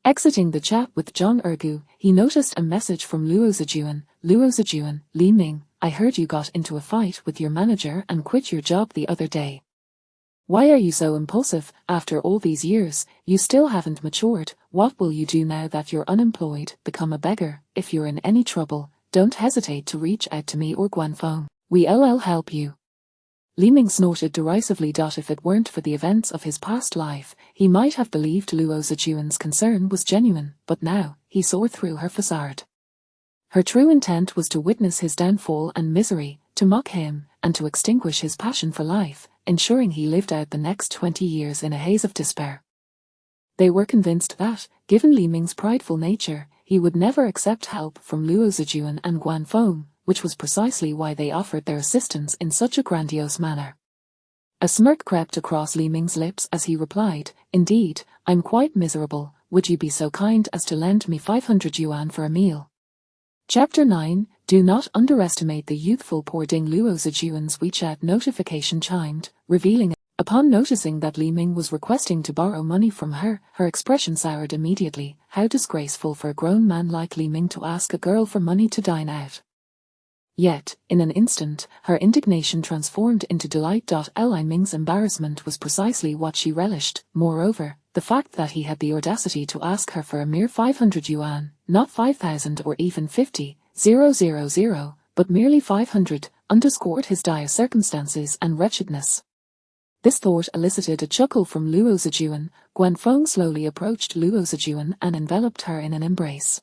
Exiting the chat with John Ergu, he noticed a message from Luo Zijuan. Luo Zijuan, Li Ming, I heard you got into a fight with your manager and quit your job the other day. Why are you so impulsive? After all these years, you still haven't matured. What will you do now that you're unemployed? Become a beggar? If you're in any trouble, don't hesitate to reach out to me or Guanfeng. We'll help you. Li Ming snorted derisively. If it weren't for the events of his past life, he might have believed Luo Zijuan's concern was genuine, but now, he saw through her facade. Her true intent was to witness his downfall and misery, to mock him, and to extinguish his passion for life, ensuring he lived out the next 20 years in a haze of despair. They were convinced that, given Li Ming's prideful nature, he would never accept help from Luo Zijuan and Guanfeng, which was precisely why they offered their assistance in such a grandiose manner. A smirk crept across Li Ming's lips as he replied, "Indeed, I'm quite miserable. Would you be so kind as to lend me 500 yuan for a meal?" Chapter 9, Do not underestimate the youthful poor Ding. Luo Zijuan's WeChat notification chimed, revealing. Upon noticing that Li Ming was requesting to borrow money from her, her expression soured immediately. How disgraceful for a grown man like Li Ming to ask a girl for money to dine out. Yet, in an instant, her indignation transformed into delight. Li Ming's embarrassment was precisely what she relished. Moreover, the fact that he had the audacity to ask her for a mere 500 yuan, not 5,000 or even 50,000, but merely 500, underscored his dire circumstances and wretchedness. This thought elicited a chuckle from Luo Zijuan. Guanfeng slowly approached Luo Zijuan and enveloped her in an embrace.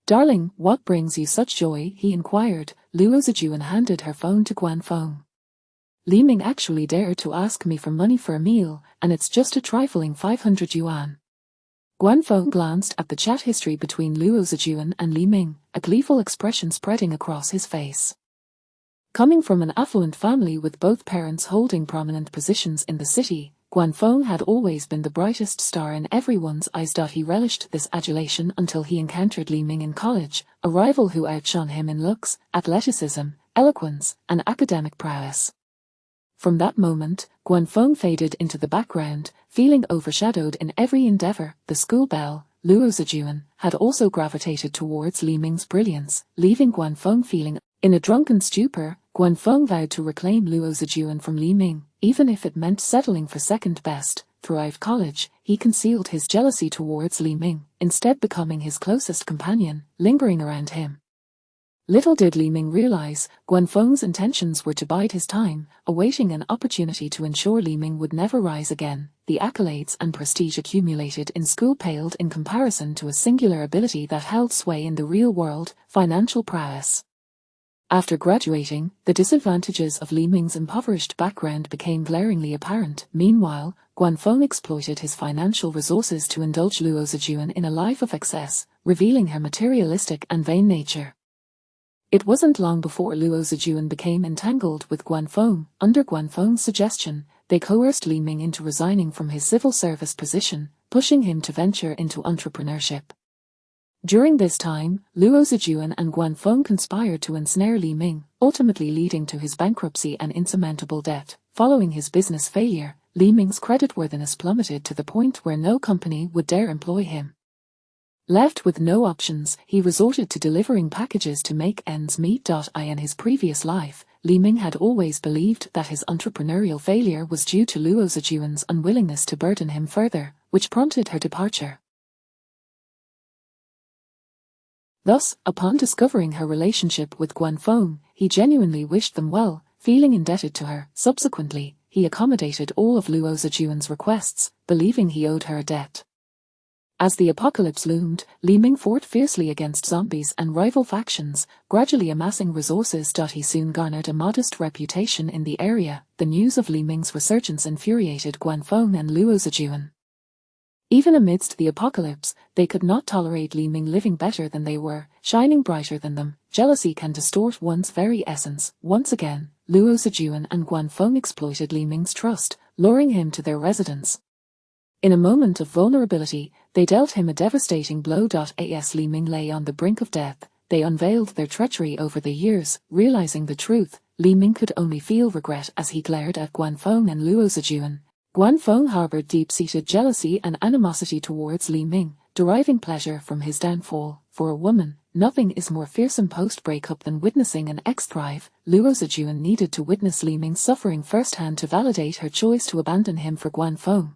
"Darling, what brings you such joy?" he inquired. Luo Zijuan handed her phone to Guanfeng. "Li Ming actually dared to ask me for money for a meal, and it's just a trifling 500 yuan. Guanfeng glanced at the chat history between Luo Zijuan and Li Ming, a gleeful expression spreading across his face. Coming from an affluent family with both parents holding prominent positions in the city, Guanfeng had always been the brightest star in everyone's eyes. He relished this adulation until he encountered Li Ming in college, a rival who outshone him in looks, athleticism, eloquence, and academic prowess. From that moment, Guanfeng faded into the background, feeling overshadowed in every endeavor. The school belle, Luo Zijuan, had also gravitated towards Li Ming's brilliance, leaving Guanfeng feeling. In a drunken stupor, Guanfeng vowed to reclaim Luo Zijuan from Li Ming, even if it meant settling for second best. Throughout college, he concealed his jealousy towards Li Ming, instead becoming his closest companion, lingering around him. Little did Li Ming realize, Guanfeng's intentions were to bide his time, awaiting an opportunity to ensure Li Ming would never rise again. The accolades and prestige accumulated in school paled in comparison to a singular ability that held sway in the real world: financial prowess. After graduating, the disadvantages of Li Ming's impoverished background became glaringly apparent. Meanwhile, Guanfeng exploited his financial resources to indulge Luo Zijuan in a life of excess, revealing her materialistic and vain nature. It wasn't long before Luo Zijuan became entangled with Guanfeng. Under Guanfeng's suggestion, they coerced Li Ming into resigning from his civil service position, pushing him to venture into entrepreneurship. During this time, Luo Zijuan and Guanfeng conspired to ensnare Li Ming, ultimately leading to his bankruptcy and insurmountable debt. Following his business failure, Li Ming's creditworthiness plummeted to the point where no company would dare employ him. Left with no options, he resorted to delivering packages to make ends meet. In his previous life, Li Ming had always believed that his entrepreneurial failure was due to Luo Zijuan's unwillingness to burden him further, which prompted her departure. Thus, upon discovering her relationship with Guanfeng, he genuinely wished them well, feeling indebted to her. Subsequently, he accommodated all of Luo Zijuan's requests, believing he owed her a debt. As the apocalypse loomed, Li Ming fought fiercely against zombies and rival factions, gradually amassing resources. He soon garnered a modest reputation in the area. The news of Li Ming's resurgence infuriated Guanfeng and Luo Zijuan. Even amidst the apocalypse, they could not tolerate Li Ming living better than they were, shining brighter than them. Jealousy can distort one's very essence. Once again, Luo Zijuan and Guanfeng exploited Li Ming's trust, luring him to their residence. In a moment of vulnerability, they dealt him a devastating blow. As Li Ming lay on the brink of death, they unveiled their treachery. Over the years, realizing the truth, Li Ming could only feel regret as he glared at Guanfeng and Luo Zijuan. Guanfeng harbored deep-seated jealousy and animosity towards Li Ming, deriving pleasure from his downfall. For a woman, nothing is more fearsome post-breakup than witnessing an ex thrive. Luo Zijuan needed to witness Li Ming's suffering firsthand to validate her choice to abandon him for Guanfeng.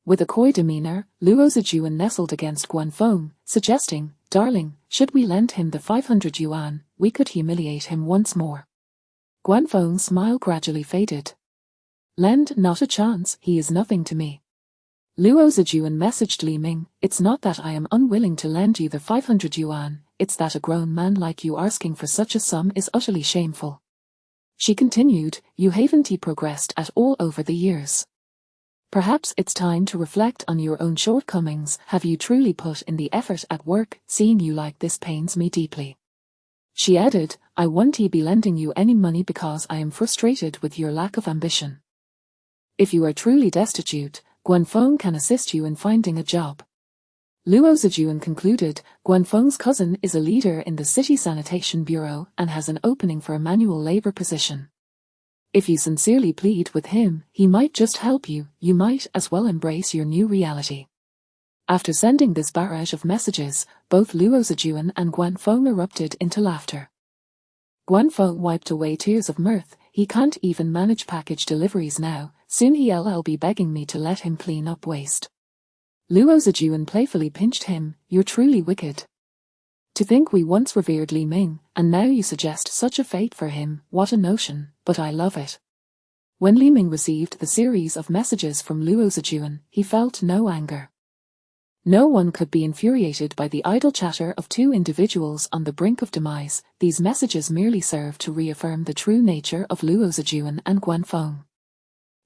With a coy demeanor, Luo Zijuan nestled against Guanfeng, suggesting, "Darling, should we lend him the 500 yuan, we could humiliate him once more." Guanfeng's smile gradually faded. Lend not a chance, he is nothing to me. Luo Zijuan messaged Li Ming, it's not that I am unwilling to lend you the 500 yuan, it's that a grown man like you asking for such a sum is utterly shameful. She continued, you haven't progressed at all over the years. Perhaps it's time to reflect on your own shortcomings. Have you truly put in the effort at work? Seeing you like this pains me deeply. She added, I won't be lending you any money because I am frustrated with your lack of ambition. If you are truly destitute, Guanfeng can assist you in finding a job. Luo Zijuan concluded, Guanfeng's cousin is a leader in the city sanitation bureau and has an opening for a manual labor position. If you sincerely plead with him, he might just help you. You might as well embrace your new reality. After sending this barrage of messages, both Luo Zijuan and Guanfeng erupted into laughter. Guanfeng wiped away tears of mirth. He can't even manage package deliveries now, soon he'll be begging me to let him clean up waste. Luo Zijuan playfully pinched him, you're truly wicked. To think we once revered Li Ming, and now you suggest such a fate for him, what a notion, but I love it. When Li Ming received the series of messages from Luo Zijuan, he felt no anger. No one could be infuriated by the idle chatter of two individuals on the brink of demise. These messages merely served to reaffirm the true nature of Luo Zijuan and Guanfeng.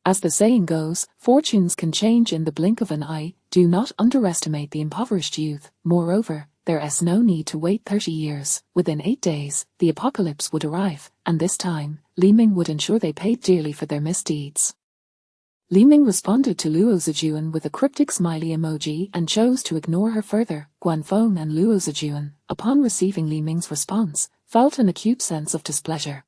As the saying goes, fortunes can change in the blink of an eye. Do not underestimate the impoverished youth. Moreover, there is no need to wait 30 years. Within 8 days, the apocalypse would arrive, and this time, Li Ming would ensure they paid dearly for their misdeeds. Li Ming responded to Luo Zijuan with a cryptic smiley emoji and chose to ignore her further. Guanfeng and Luo Zijuan, upon receiving Li Ming's response, felt an acute sense of displeasure.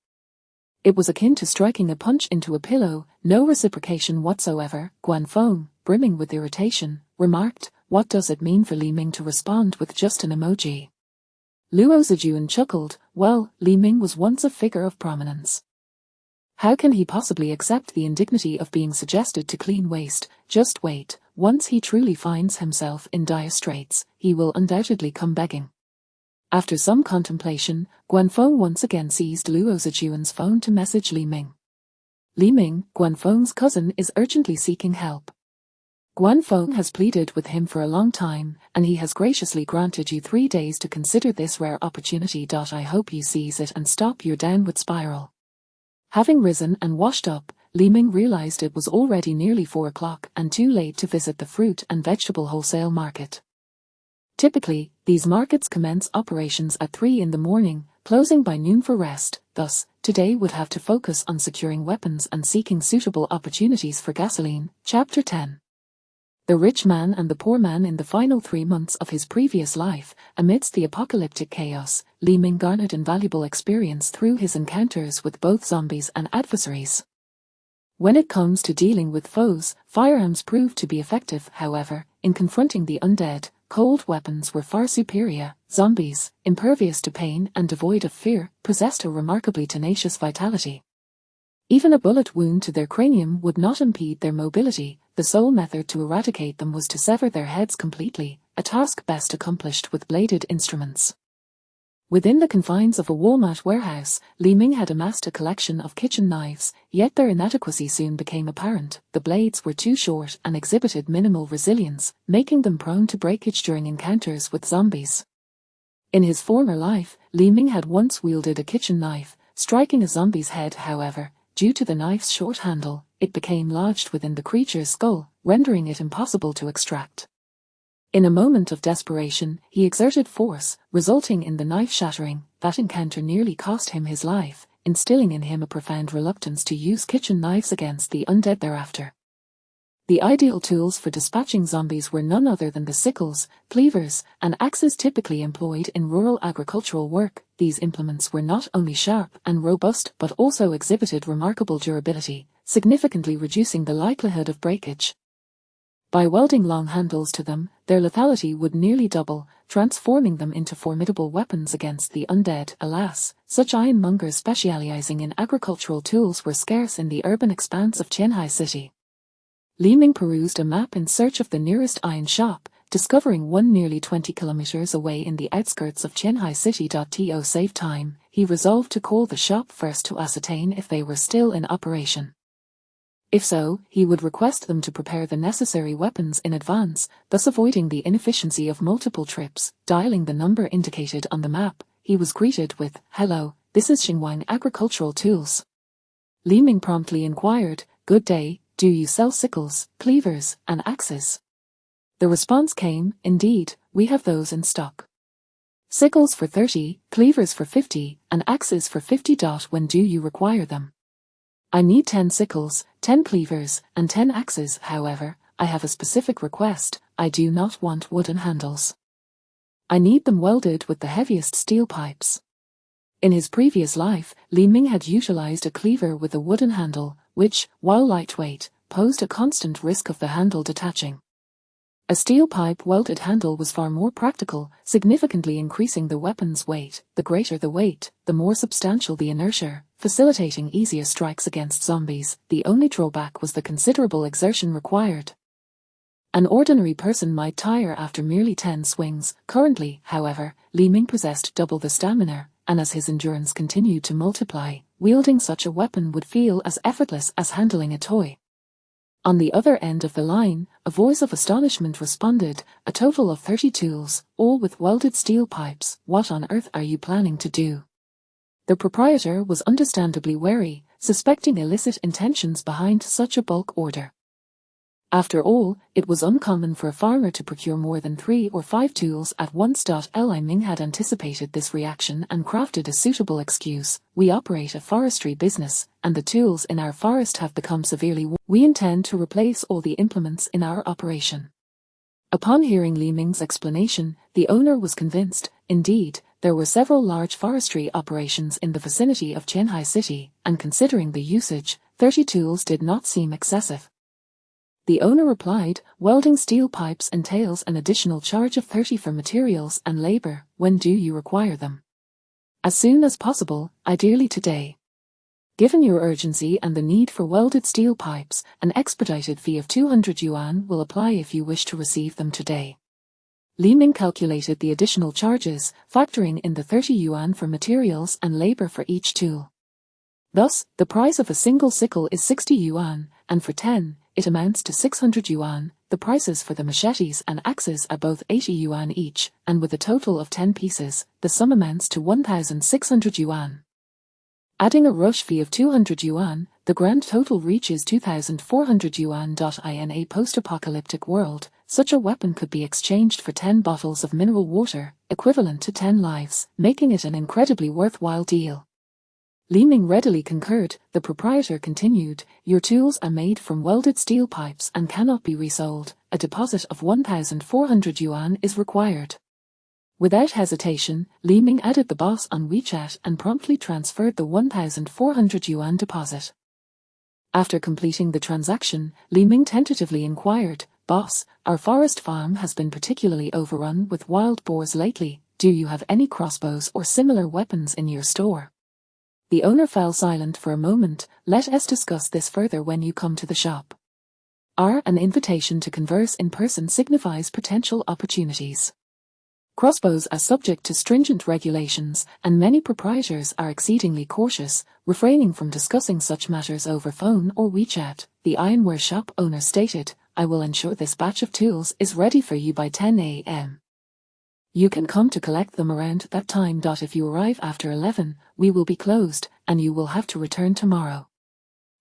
It was akin to striking a punch into a pillow, no reciprocation whatsoever. Guanfeng, brimming with irritation, remarked, what does it mean for Li Ming to respond with just an emoji? Luo Zijuan chuckled, well, Li Ming was once a figure of prominence. How can he possibly accept the indignity of being suggested to clean waste? Just wait, once he truly finds himself in dire straits, he will undoubtedly come begging. After some contemplation, Guanfeng once again seized Luo Zijuan's phone to message Li Ming. Li Ming, Guanfeng's cousin, is urgently seeking help. Guanfeng has pleaded with him for a long time, and he has graciously granted you 3 days to consider this rare opportunity. I hope you seize it and stop your downward spiral. Having risen and washed up, Li Ming realized it was already nearly 4 o'clock and too late to visit the fruit and vegetable wholesale market. Typically, these markets commence operations at 3 in the morning, closing by noon for rest. Thus, today would have to focus on securing weapons and seeking suitable opportunities for gasoline. Chapter 10. The rich man and the poor man. In the final 3 months of his previous life, amidst the apocalyptic chaos, Li Ming garnered invaluable experience through his encounters with both zombies and adversaries. When it comes to dealing with foes, firearms proved to be effective. However, in confronting the undead, cold weapons were far superior. Zombies, impervious to pain and devoid of fear, possessed a remarkably tenacious vitality. Even a bullet wound to their cranium would not impede their mobility. The sole method to eradicate them was to sever their heads completely, a task best accomplished with bladed instruments. Within the confines of a Walmart warehouse, Li Ming had amassed a collection of kitchen knives, yet their inadequacy soon became apparent. The blades were too short and exhibited minimal resilience, making them prone to breakage during encounters with zombies. In his former life, Li Ming had once wielded a kitchen knife, striking a zombie's head. However, due to the knife's short handle, it became lodged within the creature's skull, rendering it impossible to extract. In a moment of desperation, he exerted force, resulting in the knife shattering. That encounter nearly cost him his life, instilling in him a profound reluctance to use kitchen knives against the undead thereafter. The ideal tools for dispatching zombies were none other than the sickles, cleavers, and axes typically employed in rural agricultural work. These implements were not only sharp and robust but also exhibited remarkable durability, significantly reducing the likelihood of breakage. By welding long handles to them, their lethality would nearly double, transforming them into formidable weapons against the undead. Alas, such ironmongers specializing in agricultural tools were scarce in the urban expanse of Tianhai City. Li Ming perused a map in search of the nearest iron shop, discovering one nearly 20 kilometers away in the outskirts of Qianhai City. To save time, he resolved to call the shop first to ascertain if they were still in operation. If so, he would request them to prepare the necessary weapons in advance, thus avoiding the inefficiency of multiple trips. Dialing the number indicated on the map, he was greeted with, "Hello, this is Xinguang Agricultural Tools." Li Ming promptly inquired, "Good day, do you sell sickles, cleavers, and axes?" The response came, "Indeed, we have those in stock. Sickles for 30, cleavers for 50, and axes for 50. When do you require them?" "I need 10 sickles, 10 cleavers, and 10 axes. However, I have a specific request. I do not want wooden handles. I need them welded with the heaviest steel pipes." In his previous life, Li Ming had utilized a cleaver with a wooden handle, which, while lightweight, posed a constant risk of the handle detaching. A steel pipe welded handle was far more practical, significantly increasing the weapon's weight. The greater the weight, the more substantial the inertia, facilitating easier strikes against zombies. The only drawback was the considerable exertion required. An ordinary person might tire after merely 10 swings. Currently, however, Li Ming possessed double the stamina, and as his endurance continued to multiply, wielding such a weapon would feel as effortless as handling a toy. On the other end of the line, a voice of astonishment responded, "A total of 30 tools, all with welded steel pipes. What on earth are you planning to do?" The proprietor was understandably wary, suspecting illicit intentions behind such a bulk order. After all, it was uncommon for a farmer to procure more than 3 or 5 tools at once. Li Ming had anticipated this reaction and crafted a suitable excuse. "We operate a forestry business, and the tools in our forest have become severely worn. We intend to replace all the implements in our operation." Upon hearing Li Ming's explanation, the owner was convinced. Indeed, there were several large forestry operations in the vicinity of Qianhai City, and considering the usage, 30 tools did not seem excessive. The owner replied, "Welding steel pipes entails an additional charge of 30 for materials and labor. When do you require them?" "As soon as possible, ideally today." Given your urgency and the need for welded steel pipes, an expedited fee of 200 yuan will apply if you wish to receive them today. Li Ming calculated the additional charges, factoring in the 30 yuan for materials and labor for each tool. Thus, the price of a single sickle is 60 yuan, and for 10, it amounts to 600 yuan. The prices for the machetes and axes are both 80 yuan each, and with a total of 10 pieces, the sum amounts to 1,600 yuan. Adding a rush fee of 200 yuan, the grand total reaches 2,400 yuan. In a post-apocalyptic world, such a weapon could be exchanged for 10 bottles of mineral water, equivalent to 10 lives, making it an incredibly worthwhile deal. Li Ming readily concurred. The proprietor continued, "Your tools are made from welded steel pipes and cannot be resold. A deposit of 1,400 yuan is required." Without hesitation, Li Ming added the boss on WeChat and promptly transferred the 1,400 yuan deposit. After completing the transaction, Li Ming tentatively inquired, "Boss, our forest farm has been particularly overrun with wild boars lately. Do you have any crossbows or similar weapons in your store?" The owner fell silent for a moment. "Let us discuss this further when you come to the shop." An invitation to converse in person signifies potential opportunities. Crossbows are subject to stringent regulations, and many proprietors are exceedingly cautious, refraining from discussing such matters over phone or WeChat. The ironware shop owner stated, "I will ensure this batch of tools is ready for you by 10 a.m. You can come to collect them around that time. If you arrive after 11, we will be closed, and you will have to return tomorrow."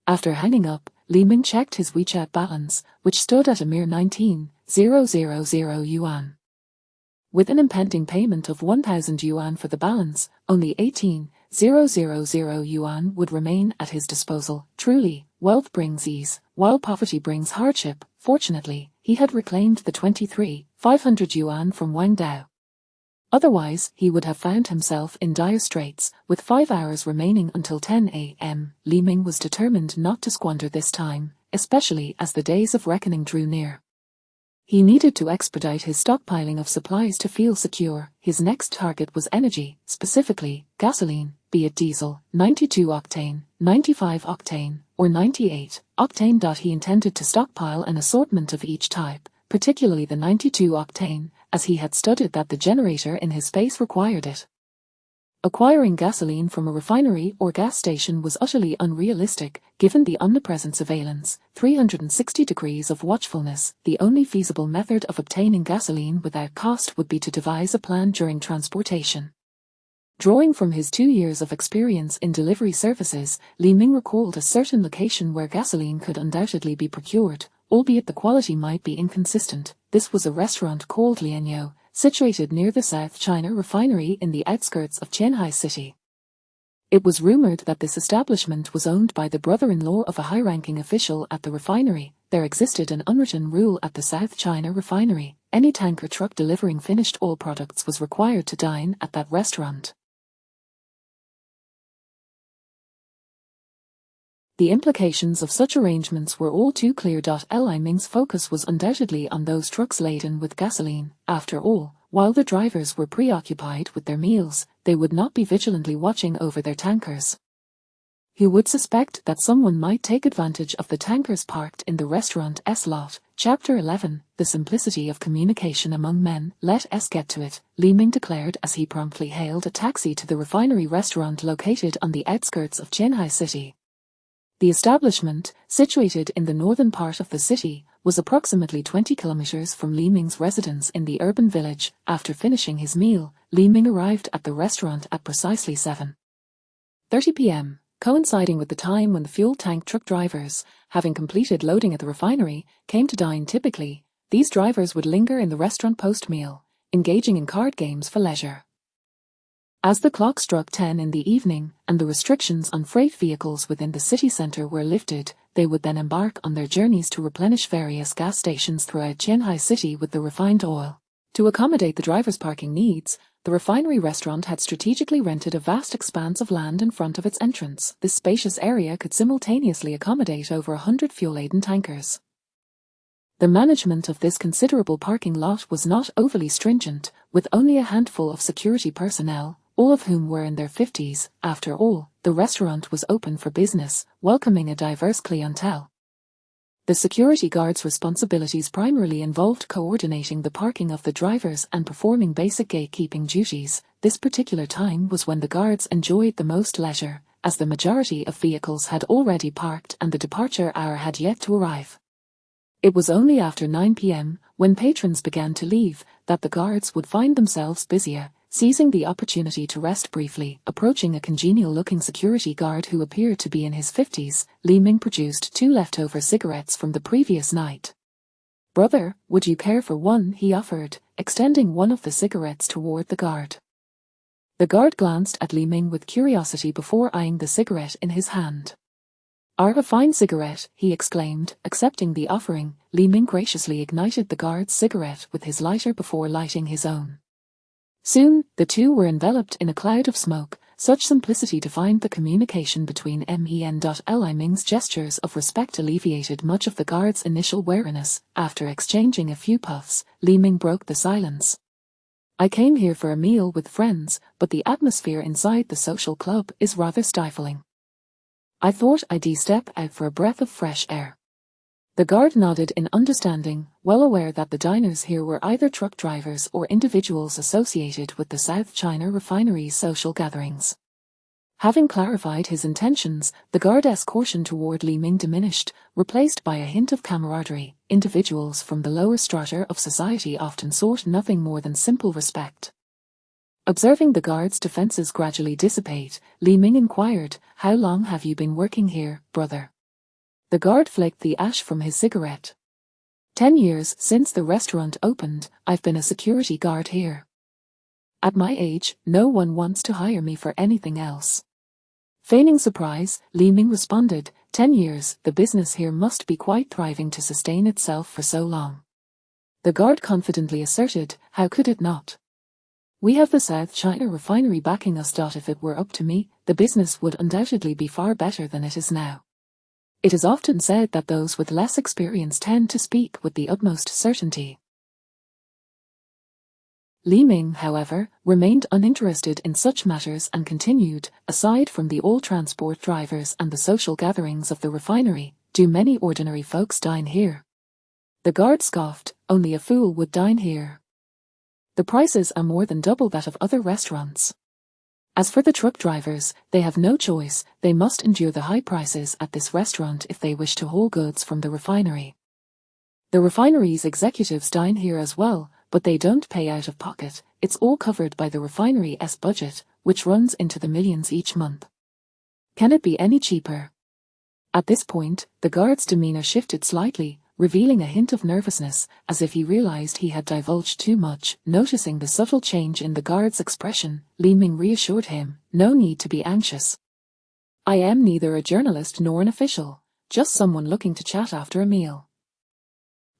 After hanging up, Li Ming checked his WeChat balance, which stood at a mere 19,000 yuan. With an impending payment of 1,000 yuan for the balance, only 18,000 yuan would remain at his disposal. Truly, wealth brings ease, while poverty brings hardship. Fortunately, he had reclaimed the 23,500 yuan from Wang Dao. Otherwise, he would have found himself in dire straits. With 5 hours remaining until 10 a.m., Li Ming was determined not to squander this time, especially as the days of reckoning drew near. He needed to expedite his stockpiling of supplies to feel secure. His next target was energy, specifically gasoline, be it diesel, 92-octane, 95-octane, or 98-octane. He intended to stockpile an assortment of each type, particularly the 92-octane, as he had studied that the generator in his space required it. Acquiring gasoline from a refinery or gas station was utterly unrealistic, given the omnipresent surveillance, 360 degrees of watchfulness. The only feasible method of obtaining gasoline without cost would be to devise a plan during transportation. Drawing from his 2 years of experience in delivery services, Li Ming recalled a certain location where gasoline could undoubtedly be procured, albeit the quality might be inconsistent. This was a restaurant called Lianyo, situated near the South China Refinery in the outskirts of Qianhai City. It was rumored that this establishment was owned by the brother-in-law of a high-ranking official at the refinery. There existed an unwritten rule at the South China Refinery: any tanker truck delivering finished oil products was required to dine at that restaurant. The implications of such arrangements were all too clear. Li Ming's focus was undoubtedly on those trucks laden with gasoline. After all, while the drivers were preoccupied with their meals, they would not be vigilantly watching over their tankers. He would suspect that someone might take advantage of the tankers parked in the restaurant's lot. Chapter 11, The Simplicity of Communication Among Men. Let us get to it, Li Ming declared as he promptly hailed a taxi to the refinery restaurant located on the outskirts of Qianhai City. The establishment, situated in the northern part of the city, was approximately 20 kilometers from Li Ming's residence in the urban village. After finishing his meal, Li Ming arrived at the restaurant at precisely 7:30 p.m., coinciding with the time when the fuel tank truck drivers, having completed loading at the refinery, came to dine. Typically, these drivers would linger in the restaurant post-meal, engaging in card games for leisure. As the clock struck 10 in the evening, and the restrictions on freight vehicles within the city centre were lifted, they would then embark on their journeys to replenish various gas stations throughout Qianhai City with the refined oil. To accommodate the drivers' parking needs, the refinery restaurant had strategically rented a vast expanse of land in front of its entrance. This spacious area could simultaneously accommodate over 100 fuel-laden tankers. The management of this considerable parking lot was not overly stringent, with only a handful of security personnel, all of whom were in their 50s. After all, the restaurant was open for business, welcoming a diverse clientele. The security guards' responsibilities primarily involved coordinating the parking of the drivers and performing basic gatekeeping duties. This particular time was when the guards enjoyed the most leisure, as the majority of vehicles had already parked and the departure hour had yet to arrive. It was only after 9 p.m., when patrons began to leave, that the guards would find themselves busier, seizing the opportunity to rest briefly. Approaching a congenial-looking security guard who appeared to be in his 50s, Li Ming produced 2 leftover cigarettes from the previous night. "Brother, would you care for one?" he offered, extending one of the cigarettes toward the guard. The guard glanced at Li Ming with curiosity before eyeing the cigarette in his hand. "A fine cigarette," he exclaimed, accepting the offering. Li Ming graciously ignited the guard's cigarette with his lighter before lighting his own. Soon, the two were enveloped in a cloud of smoke. Such simplicity defined the communication between men. Li Ming's gestures of respect alleviated much of the guard's initial wariness. After exchanging a few puffs, Li Ming broke the silence. "I came here for a meal with friends, but the atmosphere inside the social club is rather stifling. I thought I'd step out for a breath of fresh air." The guard nodded in understanding, well aware that the diners here were either truck drivers or individuals associated with the South China Refinery's social gatherings. Having clarified his intentions, the guard's caution toward Li Ming diminished, replaced by a hint of camaraderie. Individuals from the lower strata of society often sought nothing more than simple respect. Observing the guard's defenses gradually dissipate, Li Ming inquired, "How long have you been working here, brother?" The guard flaked the ash from his cigarette. 10 years since the restaurant opened. I've been a security guard here. At my age, no one wants to hire me for anything else." Feigning surprise, Li Ming responded, 10 years, the business here must be quite thriving to sustain itself for so long." The guard confidently asserted, "How could it not? We have the South China Refinery backing us. If it were up to me, the business would undoubtedly be far better than it is now." It is often said that those with less experience tend to speak with the utmost certainty. Li Ming, however, remained uninterested in such matters and continued, "Aside from the oil transport drivers and the social gatherings of the refinery, do many ordinary folks dine here?" The guard scoffed, only a fool would dine here. The prices are more than double that of other restaurants. As for the truck drivers, they have no choice, they must endure the high prices at this restaurant if they wish to haul goods from the refinery. The refinery's executives dine here as well, but they don't pay out of pocket, it's all covered by the refinery's budget, which runs into the millions each month. Can it be any cheaper? At this point, the guard's demeanor shifted slightly, revealing a hint of nervousness, as if he realized he had divulged too much. Noticing the subtle change in the guard's expression, Li Ming reassured him, "No need to be anxious. I am neither a journalist nor an official, just someone looking to chat after a meal."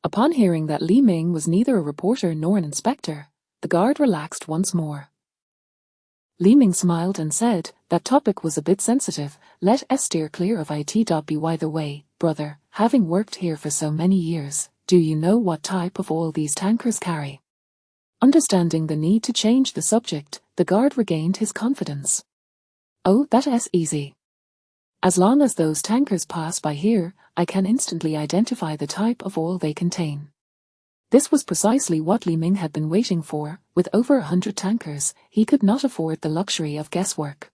Upon hearing that Li Ming was neither a reporter nor an inspector, the guard relaxed once more. Li Ming smiled and said, "That topic was a bit sensitive, let us steer clear of it. By the way, brother, having worked here for so many years, do you know what type of oil these tankers carry?" Understanding the need to change the subject, the guard regained his confidence. "Oh, that's easy. As long as those tankers pass by here, I can instantly identify the type of oil they contain." This was precisely what Li Ming had been waiting for. With over 100 tankers, he could not afford the luxury of guesswork.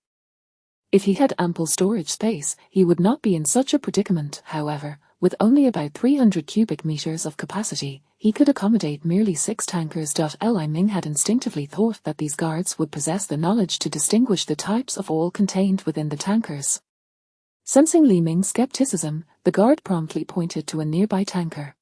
If he had ample storage space, he would not be in such a predicament. However, with only about 300 cubic meters of capacity, he could accommodate merely 6 tankers. Li Ming had instinctively thought that these guards would possess the knowledge to distinguish the types of oil contained within the tankers. Sensing Li Ming's skepticism, the guard promptly pointed to a nearby tanker.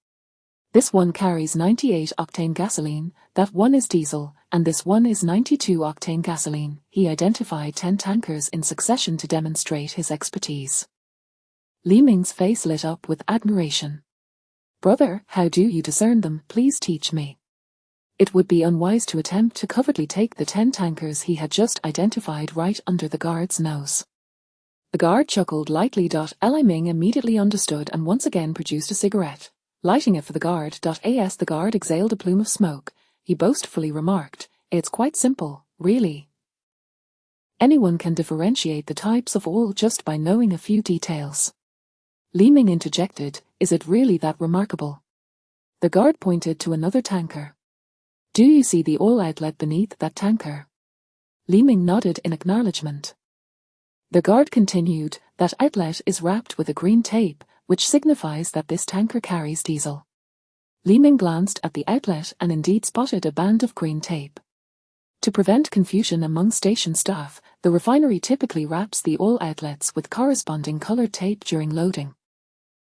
"This one carries 98-octane gasoline, that one is diesel, and this one is 92-octane gasoline." He identified 10 tankers in succession to demonstrate his expertise. Li Ming's face lit up with admiration. "Brother, how do you discern them? Please teach me." It would be unwise to attempt to covertly take the 10 tankers he had just identified right under the guard's nose. The guard chuckled lightly. Li Ming immediately understood and once again produced a cigarette. Lighting it for the guard. As the guard exhaled a plume of smoke, he boastfully remarked, "It's quite simple, really. Anyone can differentiate the types of oil just by knowing a few details." Li Ming interjected, "Is it really that remarkable?" The guard pointed to another tanker. "Do you see the oil outlet beneath that tanker?" Li Ming nodded in acknowledgement. The guard continued, "That outlet is wrapped with a green tape, which signifies that this tanker carries diesel." Li Ming glanced at the outlet and indeed spotted a band of green tape. To prevent confusion among station staff, the refinery typically wraps the oil outlets with corresponding colored tape during loading.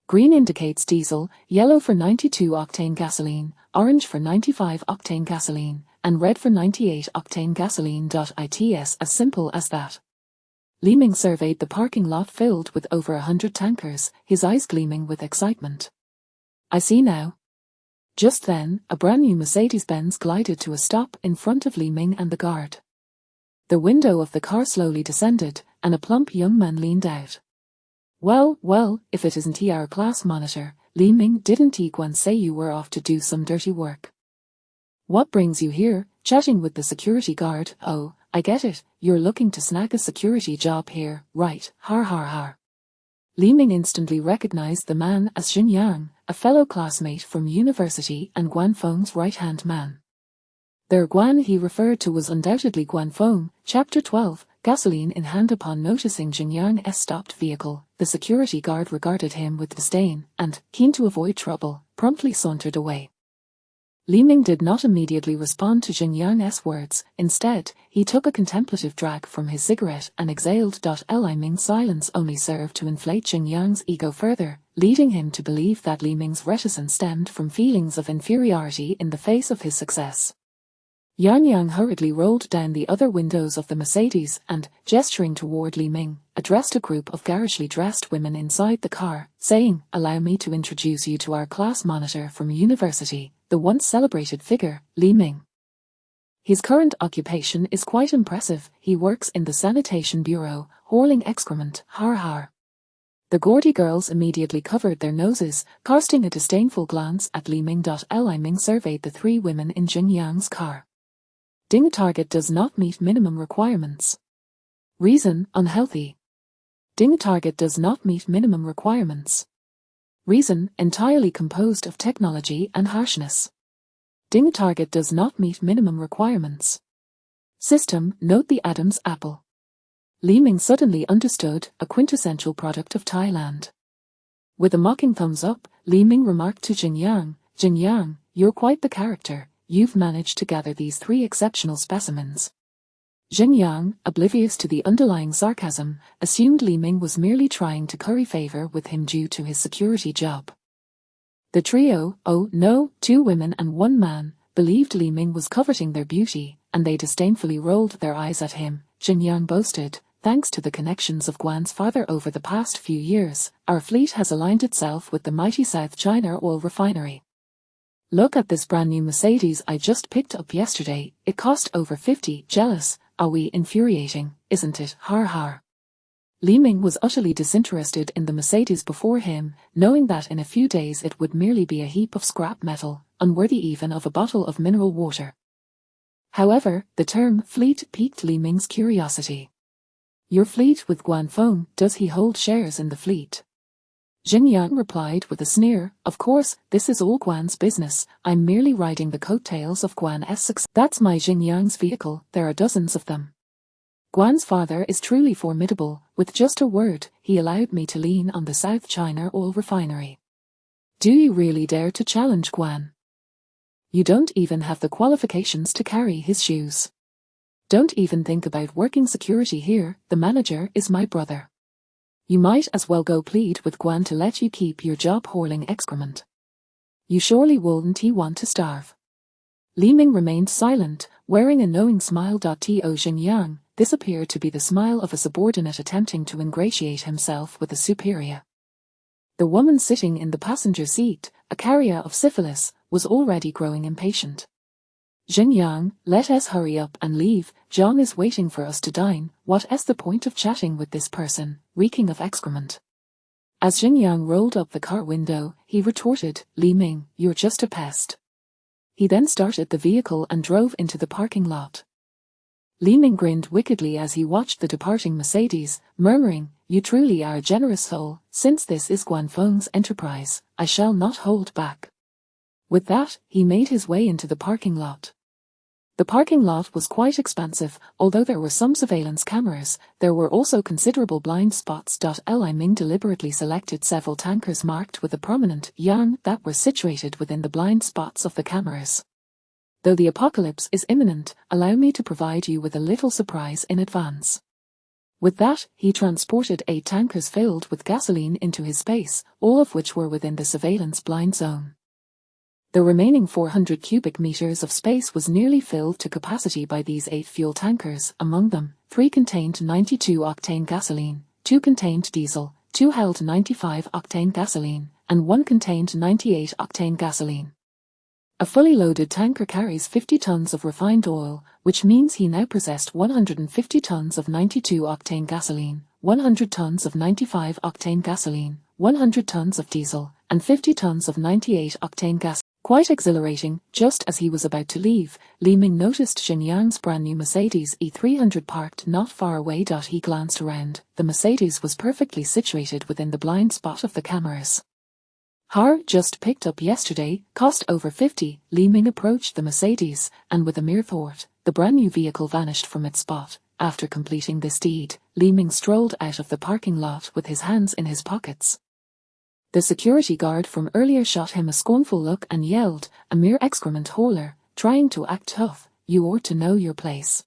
Green indicates diesel, yellow for 92-octane gasoline, orange for 95-octane gasoline, and red for 98-octane gasoline. It's as simple as that. Li Ming surveyed the parking lot filled with over 100 tankers, his eyes gleaming with excitement. "I see now." Just then, a brand new Mercedes-Benz glided to a stop in front of Li Ming and the guard. The window of the car slowly descended, and a plump young man leaned out. Well, if it isn't our class monitor, Li Ming, didn't Guan say you were off to do some dirty work? What brings you here, chatting with the security guard? Oh, I get it, you're looking to snag a security job here, right, har har har. Li Ming instantly recognized the man as Jin Yang, a fellow classmate from university and Guan Feng's right-hand man. The Guan he referred to was undoubtedly Guan Feng. Chapter 12, gasoline in hand. Upon noticing Jin Yang's stopped vehicle, the security guard regarded him with disdain and, keen to avoid trouble, promptly sauntered away. Li Ming did not immediately respond to Jin Yang's words. Instead, he took a contemplative drag from his cigarette and exhaled. Li Ming's silence only served to inflate Jin Yang's ego further, leading him to believe that Li Ming's reticence stemmed from feelings of inferiority in the face of his success. Yang hurriedly rolled down the other windows of the Mercedes and, gesturing toward Li Ming, addressed a group of garishly dressed women inside the car, saying, "Allow me to introduce you to our class monitor from university, the once celebrated figure, Li Ming. His current occupation is quite impressive. He works in the sanitation bureau, hauling excrement, har har." The gaudy girls immediately covered their noses, casting a disdainful glance at Li Ming. Li Ming surveyed the 3 women in Jin Yang's car. Ding target does not meet minimum requirements. Reason, unhealthy. Ding target does not meet minimum requirements. Reason, entirely composed of technology and harshness. Ding target does not meet minimum requirements. System, note the Adam's apple. Li Ming suddenly understood, a quintessential product of Thailand. With a mocking thumbs up, Li Ming remarked to Jin Yang, you're quite the character, you've managed to gather these 3 exceptional specimens. Jin Yang, oblivious to the underlying sarcasm, assumed Li Ming was merely trying to curry favor with him due to his security job. The trio, oh no, 2 women and 1 man, believed Li Ming was coveting their beauty, and they disdainfully rolled their eyes at him. Jin Yang boasted, thanks to the connections of Guan's father over the past few years, our fleet has aligned itself with the mighty South China oil refinery. Look at this brand new Mercedes I just picked up yesterday, it cost over 50, jealous, are we infuriating, isn't it, har har. Li Ming was utterly disinterested in the Mercedes before him, knowing that in a few days it would merely be a heap of scrap metal, unworthy even of a bottle of mineral water. However, the term fleet piqued Li Ming's curiosity. Your fleet with Guan Feng, does he hold shares in the fleet? Jin Yang replied with a sneer, of course, this is all Guan's business, I'm merely riding the coattails of Guan's success. That's my Jin Yang's vehicle, there are dozens of them. Guan's father is truly formidable, with just a word, he allowed me to lean on the South China oil refinery. Do you really dare to challenge Guan? You don't even have the qualifications to carry his shoes. Don't even think about working security here, the manager is my brother. You might as well go plead with Guan to let you keep your job hauling excrement. You surely wouldn't he want to starve. Li Ming remained silent, wearing a knowing smile. To Jin Yang, this appeared to be the smile of a subordinate attempting to ingratiate himself with a superior. The woman sitting in the passenger seat, a carrier of syphilis, was already growing impatient. Jin Yang, let us hurry up and leave, Zhang is waiting for us to dine, what is the point of chatting with this person, reeking of excrement? As Jin Yang rolled up the car window, he retorted, Li Ming, you're just a pest. He then started the vehicle and drove into the parking lot. Li Ming grinned wickedly as he watched the departing Mercedes, murmuring, you truly are a generous soul, since this is Guan Feng's enterprise, I shall not hold back. With that, he made his way into the parking lot. The parking lot was quite expansive, although there were some surveillance cameras, there were also considerable blind spots. Li Ming deliberately selected several tankers marked with a prominent yang that were situated within the blind spots of the cameras. Though the apocalypse is imminent, allow me to provide you with a little surprise in advance. With that, he transported 8 tankers filled with gasoline into his space, all of which were within the surveillance blind zone. The remaining 400 cubic meters of space was nearly filled to capacity by these 8 fuel tankers, among them, 3 contained 92-octane gasoline, 2 contained diesel, 2 held 95-octane gasoline, and 1 contained 98-octane gasoline. A fully loaded tanker carries 50 tons of refined oil, which means he now possessed 150 tons of 92-octane gasoline, 100 tons of 95-octane gasoline, 100 tons of diesel, and 50 tons of 98-octane gas. Quite exhilarating. Just as he was about to leave, Li Ming noticed Jin Yang's brand new Mercedes E300 parked not far away. He glanced around. The Mercedes was perfectly situated within the blind spot of the cameras. Har just picked up yesterday, cost over 50. Li Ming approached the Mercedes, and with a mere thought, the brand new vehicle vanished from its spot. After completing this deed, Li Ming strolled out of the parking lot with his hands in his pockets. The security guard from earlier shot him a scornful look and yelled, a mere excrement hauler, trying to act tough, you ought to know your place.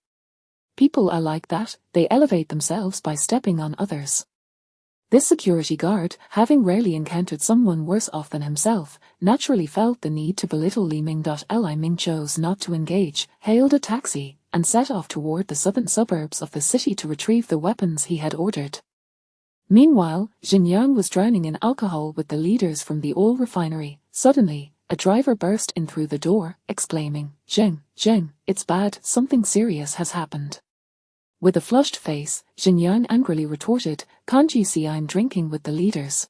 People are like that, they elevate themselves by stepping on others. This security guard, having rarely encountered someone worse off than himself, naturally felt the need to belittle Li Ming. Li Ming chose not to engage, hailed a taxi, and set off toward the southern suburbs of the city to retrieve the weapons he had ordered. Meanwhile, Jin Yang was drowning in alcohol with the leaders from the oil refinery. Suddenly, a driver burst in through the door, exclaiming, Jing, it's bad, something serious has happened. With a flushed face, Jin Yang angrily retorted, can't you see I'm drinking with the leaders?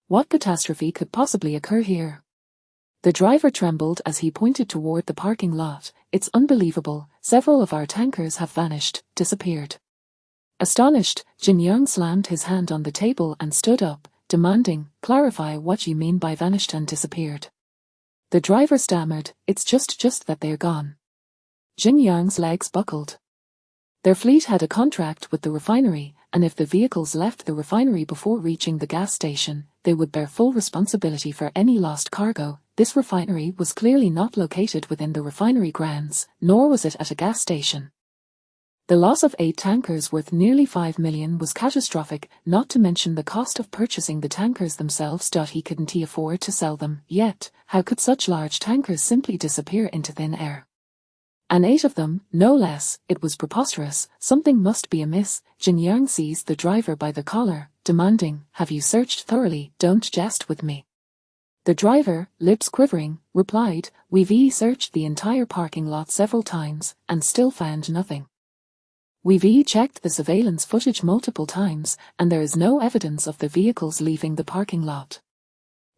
What catastrophe could possibly occur here? The driver trembled as he pointed toward the parking lot. It's unbelievable, several of our tankers have vanished, disappeared. Astonished, Jin Yang slammed his hand on the table and stood up, demanding, clarify what you mean by vanished and disappeared. The driver stammered, "It's just that they're gone." Jin Yang's legs buckled. Their fleet had a contract with the refinery, and if the vehicles left the refinery before reaching the gas station, they would bear full responsibility for any lost cargo. This refinery was clearly not located within the refinery grounds, nor was it at a gas station. The loss of 8 tankers worth nearly 5 million was catastrophic, not to mention the cost of purchasing the tankers themselves. He couldn't afford to sell them, yet, how could such large tankers simply disappear into thin air? And 8 of them, no less. It was preposterous. Something must be amiss. Jin Yang seized the driver by the collar, demanding, "Have you searched thoroughly? Don't jest with me." The driver, lips quivering, replied, "We've searched the entire parking lot several times, and still found nothing. We've checked the surveillance footage multiple times, and there is no evidence of the vehicles leaving the parking lot."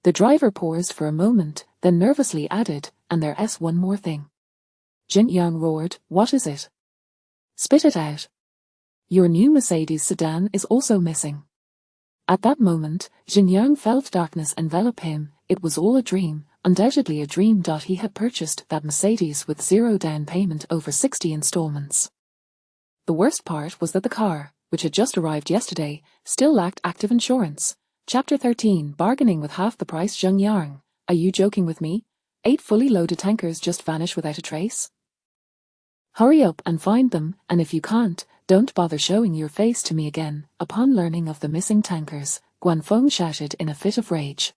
The driver paused for a moment, then nervously added, "And there's one more thing." Jin Yang roared, "What is it? Spit it out." "Your new Mercedes sedan is also missing." At that moment, Jin Yang felt darkness envelop him. It was all a dream, undoubtedly a dream. He had purchased that Mercedes with 0 down payment over 60 installments. The worst part was that the car, which had just arrived yesterday, still lacked active insurance. Chapter 13, Bargaining with half the price. Jin Yang, are you joking with me? 8 fully loaded tankers just vanish without a trace? Hurry up and find them, and if you can't, don't bother showing your face to me again. Upon learning of the missing tankers, Guanfeng shouted in a fit of rage.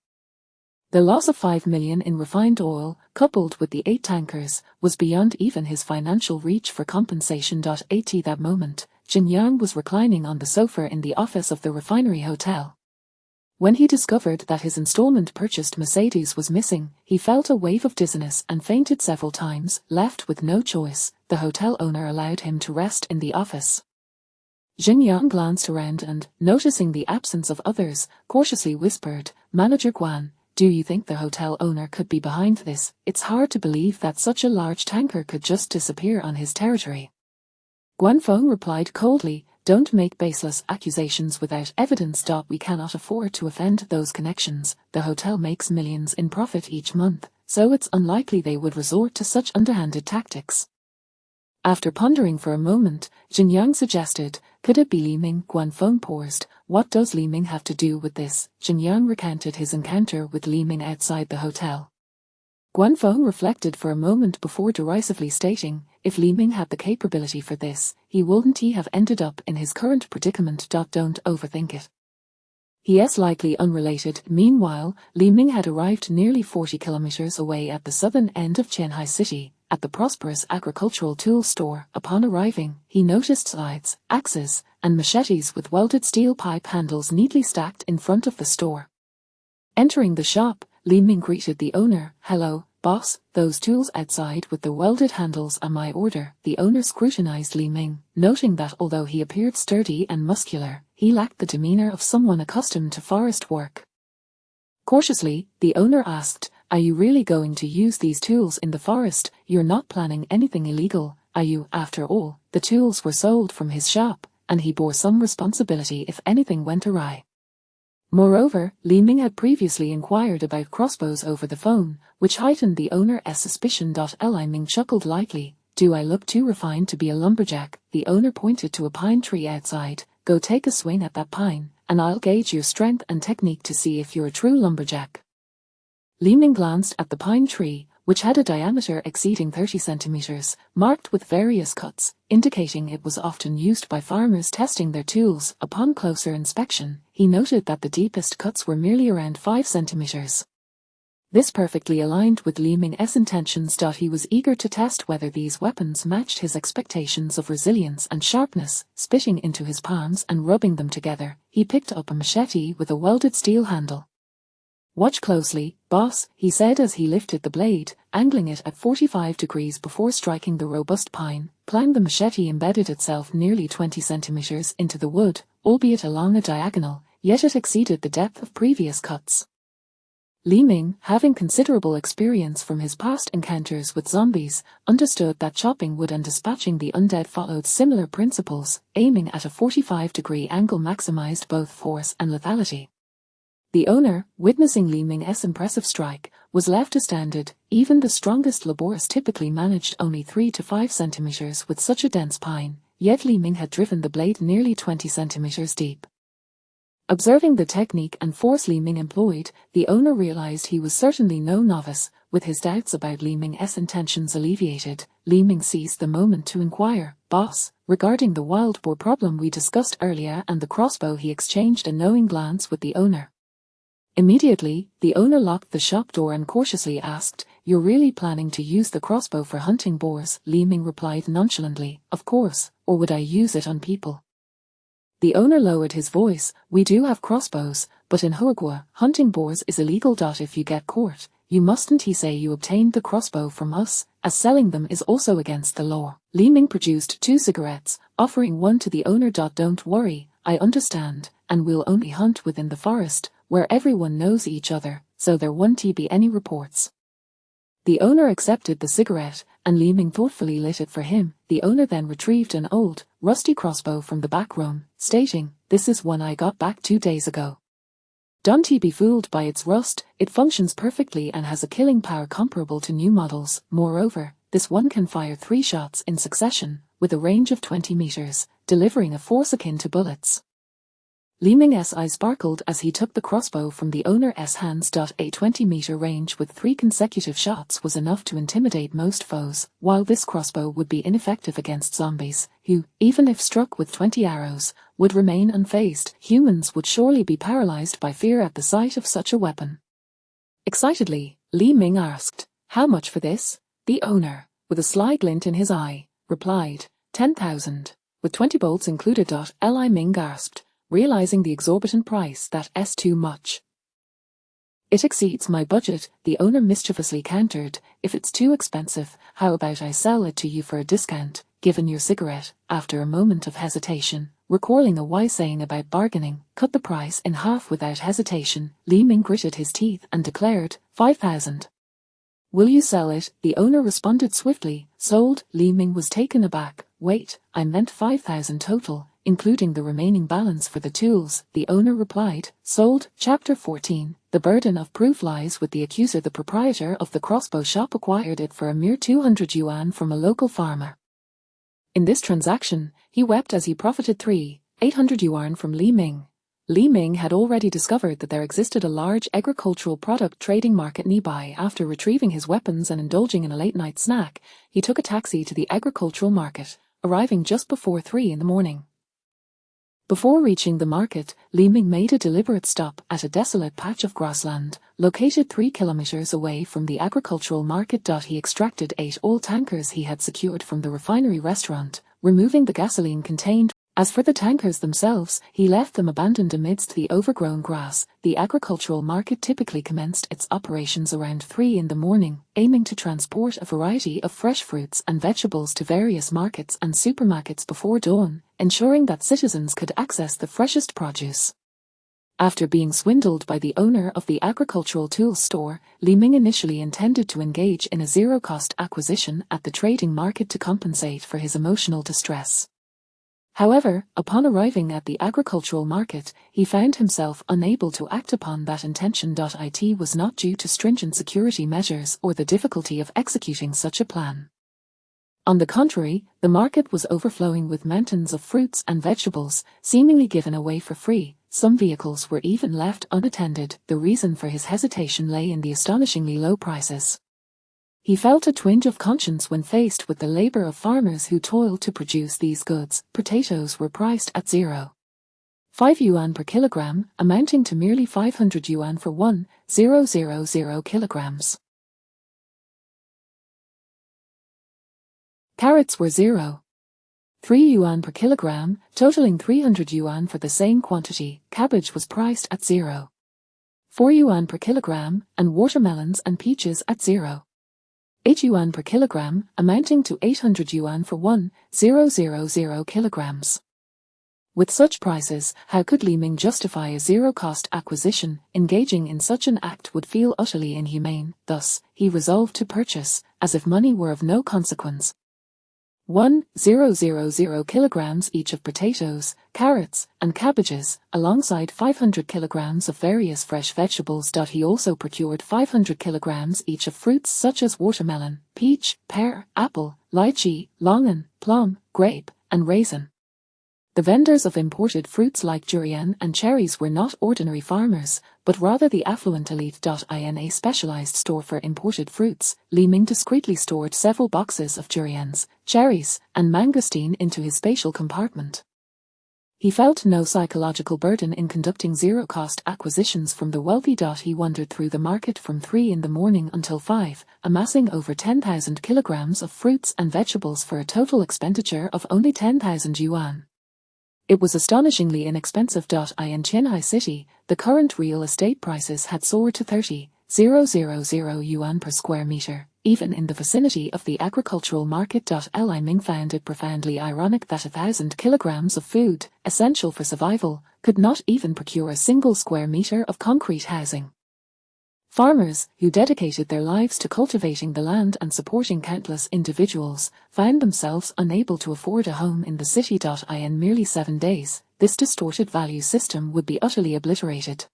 The loss of 5 million in refined oil, coupled with the 8 tankers, was beyond even his financial reach for compensation. At that moment, Jin Yang was reclining on the sofa in the office of the refinery hotel. When he discovered that his installment-purchased Mercedes was missing, he felt a wave of dizziness and fainted several times. Left with no choice, the hotel owner allowed him to rest in the office. Jin Yang glanced around and, noticing the absence of others, cautiously whispered, "Manager Guan, do you think the hotel owner could be behind this? It's hard to believe that such a large tanker could just disappear on his territory." Guanfeng replied coldly, "Don't make baseless accusations without evidence. We cannot afford to offend those connections. The hotel makes millions in profit each month, so it's unlikely they would resort to such underhanded tactics." After pondering for a moment, Jin Yang suggested, "Could it be Li Ming?" Guanfeng paused. "What does Li Ming have to do with this?" Jin Yang recounted his encounter with Li Ming outside the hotel. Guanfeng reflected for a moment before derisively stating, "If Li Ming had the capability for this, he wouldn't have ended up in his current predicament. Don't overthink it. He is likely unrelated." Meanwhile, Li Ming had arrived nearly 40 kilometers away at the southern end of Qianhai City, at the prosperous agricultural tool store. Upon arriving, he noticed scythes, axes, and machetes with welded steel pipe handles neatly stacked in front of the store. Entering the shop, Li Ming greeted the owner. "Hello, boss, those tools outside with the welded handles are my order." The owner scrutinized Li Ming, noting that although he appeared sturdy and muscular, he lacked the demeanor of someone accustomed to forest work. Cautiously, the owner asked, "Are you really going to use these tools in the forest? You're not planning anything illegal, are you?" After all, the tools were sold from his shop, and he bore some responsibility if anything went awry. Moreover, Li Ming had previously inquired about crossbows over the phone, which heightened the owner's suspicion. Li Ming chuckled lightly. "Do I look too refined to be a lumberjack?" The owner pointed to a pine tree outside. "Go take a swing at that pine, and I'll gauge your strength and technique to see if you're a true lumberjack." Li Ming glanced at the pine tree, which had a diameter exceeding 30 centimeters, marked with various cuts, indicating it was often used by farmers testing their tools. Upon closer inspection, he noted that the deepest cuts were merely around 5 centimeters. This perfectly aligned with Li Ming's intentions. He was eager to test whether these weapons matched his expectations of resilience and sharpness. Spitting into his palms and rubbing them together, he picked up a machete with a welded steel handle. "Watch closely, boss," he said as he lifted the blade, angling it at 45 degrees before striking the robust pine. Clang! The machete embedded itself nearly 20 centimeters into the wood, albeit along a diagonal, yet it exceeded the depth of previous cuts. Li Ming, having considerable experience from his past encounters with zombies, understood that chopping wood and dispatching the undead followed similar principles. Aiming at a 45-degree angle maximized both force and lethality. The owner, witnessing Li Ming's impressive strike, was left astounded. Even the strongest laborers typically managed only 3 to 5 centimeters with such a dense pine, yet Li Ming had driven the blade nearly 20 centimeters deep. Observing the technique and force Li Ming employed, the owner realized he was certainly no novice. With his doubts about Li Ming's intentions alleviated, Li Ming seized the moment to inquire, "Boss, regarding the wild boar problem we discussed earlier and the crossbow." He exchanged a knowing glance with the owner. Immediately, the owner locked the shop door and cautiously asked, "You're really planning to use the crossbow for hunting boars?" Li Ming replied nonchalantly, "Of course, or would I use it on people?" The owner lowered his voice, "We do have crossbows, but in Huagua, hunting boars is illegal. If you get caught, you mustn't say you obtained the crossbow from us, as selling them is also against the law." Li Ming produced 2 cigarettes, offering one to the owner. "Don't worry, I understand, and we'll only hunt within the forest, where everyone knows each other, so there won't be any reports." The owner accepted the cigarette, and Li Ming thoughtfully lit it for him. The owner then retrieved an old, rusty crossbow from the back room, stating, "This is one I got back 2 days ago. Don't be fooled by its rust, it functions perfectly and has a killing power comparable to new models. Moreover, this one can fire 3 shots in succession, with a range of 20 meters, delivering a force akin to bullets." Li Ming's eyes sparkled as he took the crossbow from the owner's hands. A 20-meter range with 3 consecutive shots was enough to intimidate most foes, while this crossbow would be ineffective against zombies, who, even if struck with 20 arrows, would remain unfazed. Humans would surely be paralyzed by fear at the sight of such a weapon. Excitedly, Li Ming asked, "How much for this?" The owner, with a sly glint in his eye, replied, 10,000, with 20 bolts included. Li Ming gasped, realizing the exorbitant price. "That's too much. It exceeds my budget," the owner mischievously countered. "If it's too expensive, how about I sell it to you for a discount?" Given your cigarette, after a moment of hesitation, recalling a wise saying about bargaining, "Cut the price in half without hesitation." Li Ming gritted his teeth and declared, 5,000. "Will you sell it?" The owner responded swiftly, "Sold." Li Ming was taken aback. "Wait, I meant 5,000 total, including the remaining balance for the tools." The owner replied, "Sold." Chapter 14. The burden of proof lies with the accuser. The proprietor of the crossbow shop acquired it for a mere 200 yuan from a local farmer. In this transaction, he wept as he profited 800 yuan from Li Ming. Li Ming had already discovered that there existed a large agricultural product trading market nearby. After retrieving his weapons and indulging in a late-night snack, he took a taxi to the agricultural market, arriving just before 3 in the morning. Before reaching the market, Li Ming made a deliberate stop at a desolate patch of grassland, located 3 kilometers away from the agricultural market. He extracted 8 oil tankers he had secured from the refinery restaurant, removing the gasoline contained. As for the tankers themselves, he left them abandoned amidst the overgrown grass. The agricultural market typically commenced its operations around 3 in the morning, aiming to transport a variety of fresh fruits and vegetables to various markets and supermarkets before dawn, ensuring that citizens could access the freshest produce. After being swindled by the owner of the agricultural tools store, Li Ming initially intended to engage in a zero-cost acquisition at the trading market to compensate for his emotional distress. However, upon arriving at the agricultural market, he found himself unable to act upon that intention. It was not due to stringent security measures or the difficulty of executing such a plan. On the contrary, the market was overflowing with mountains of fruits and vegetables, seemingly given away for free. Some vehicles were even left unattended. The reason for his hesitation lay in the astonishingly low prices. He felt a twinge of conscience when faced with the labor of farmers who toiled to produce these goods. Potatoes were priced at 0.5 yuan per kilogram, amounting to merely 500 yuan for 1,000 kilograms. Carrots were 0.3 yuan per kilogram, totaling 300 yuan for the same quantity. Cabbage was priced at 0.4 yuan per kilogram, and watermelons and peaches at 0.8 yuan per kilogram, amounting to 800 yuan for 1,000 kilograms. With such prices, how could Li Ming justify a zero-cost acquisition? Engaging in such an act would feel utterly inhumane. Thus, he resolved to purchase, as if money were of no consequence. 1,000 kilograms each of potatoes, carrots, and cabbages, alongside 500 kilograms of various fresh vegetables. He also procured 500 kilograms each of fruits such as watermelon, peach, pear, apple, lychee, longan, plum, grape, and raisin. The vendors of imported fruits like durian and cherries were not ordinary farmers, but rather the affluent elite. In a specialized store for imported fruits, Li Ming discreetly stored several boxes of durians, cherries, and mangosteen into his spatial compartment. He felt no psychological burden in conducting zero-cost acquisitions from the wealthy. He wandered through the market from 3 in the morning until 5, amassing over 10,000 kilograms of fruits and vegetables for a total expenditure of only 10,000 yuan. It was astonishingly inexpensive. In Qianhai City, the current real estate prices had soared to 30,000 yuan per square meter, even in the vicinity of the agricultural market. Li Ming found it profoundly ironic that 1,000 kilograms of food, essential for survival, could not even procure a single square meter of concrete housing. Farmers, who dedicated their lives to cultivating the land and supporting countless individuals, found themselves unable to afford a home in the city. In merely 7 days, this distorted value system would be utterly obliterated.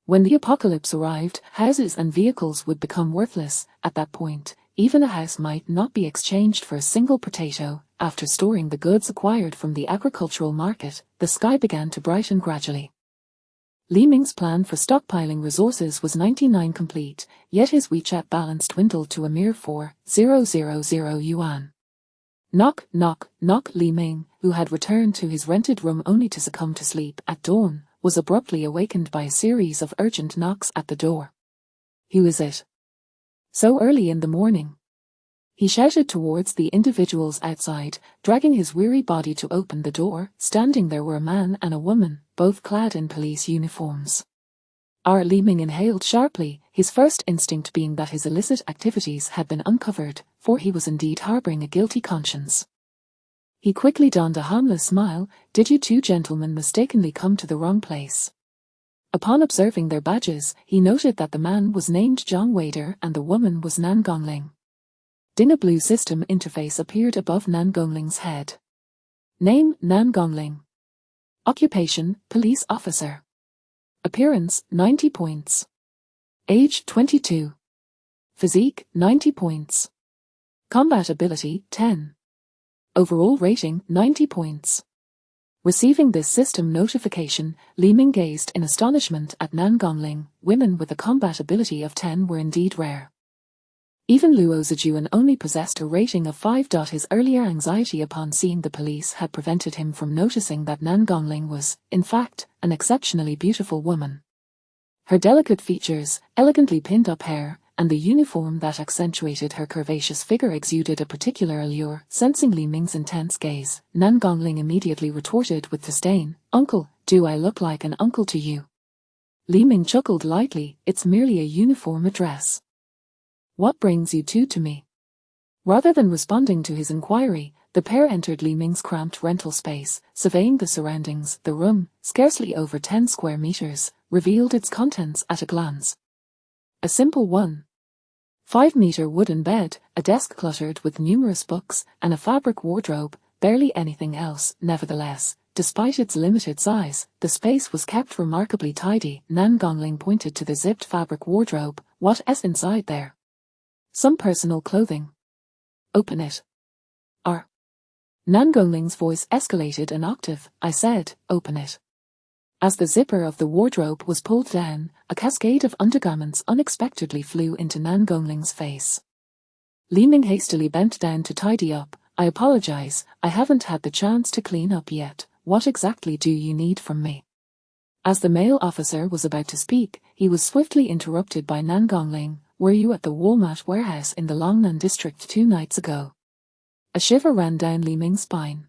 When the apocalypse arrived, houses and vehicles would become worthless. At that point, even a house might not be exchanged for a single potato. After storing the goods acquired from the agricultural market, the sky began to brighten gradually. Li Ming's plan for stockpiling resources was 99 complete, yet his WeChat balance dwindled to a mere 4,000 yuan. Knock, knock, knock. Li Ming, who had returned to his rented room only to succumb to sleep at dawn, was abruptly awakened by a series of urgent knocks at the door. Who is it? So early in the morning? He shouted towards the individuals outside, dragging his weary body to open the door. Standing there were a man and a woman, both clad in police uniforms. Li Ming inhaled sharply, his first instinct being that his illicit activities had been uncovered, for he was indeed harboring a guilty conscience. He quickly donned a harmless smile. Did you two gentlemen mistakenly come to the wrong place? Upon observing their badges, he noted that the man was named Zhang Wader and the woman was Nan Gongling. A blue system interface appeared above Nan Gongling's head. Name: Nan Gongling. Occupation: police officer. Appearance: 90 points. Age: 22. Physique: 90 points. Combat ability: 10. Overall rating: 90 points. Receiving this system notification, Li Ming gazed in astonishment at Nan Gongling. Women with a combat ability of 10 were indeed rare. Even Luo Zijuan only possessed a rating of 5. His earlier anxiety upon seeing the police had prevented him from noticing that Nan Gongling was, in fact, an exceptionally beautiful woman. Her delicate features, elegantly pinned-up hair, and the uniform that accentuated her curvaceous figure exuded a particular allure. Sensing Li Ming's intense gaze, Nan Gongling immediately retorted with disdain, "Uncle, do I look like an uncle to you?" Li Ming chuckled lightly, "It's merely a uniform address. What brings you two to me?" Rather than responding to his inquiry, the pair entered Li Ming's cramped rental space, surveying the surroundings. The room, scarcely over 10 square meters, revealed its contents at a glance. A simple 1.5-meter wooden bed, a desk cluttered with numerous books, and a fabric wardrobe, barely anything else. Nevertheless, despite its limited size, the space was kept remarkably tidy. Nan Gongling pointed to the zipped fabric wardrobe. "What's inside there?" "Some personal clothing." "Open it." Nan Gongling's voice escalated an octave. "I said, open it." As the zipper of the wardrobe was pulled down, a cascade of undergarments unexpectedly flew into Nan Gongling's face. Li Ming hastily bent down to tidy up. "I apologize, I haven't had the chance to clean up yet. What exactly do you need from me?" As the male officer was about to speak, he was swiftly interrupted by Nan Gongling. "Were you at the Walmart warehouse in the Longnan district 2 nights ago?" A shiver ran down Li Ming's spine.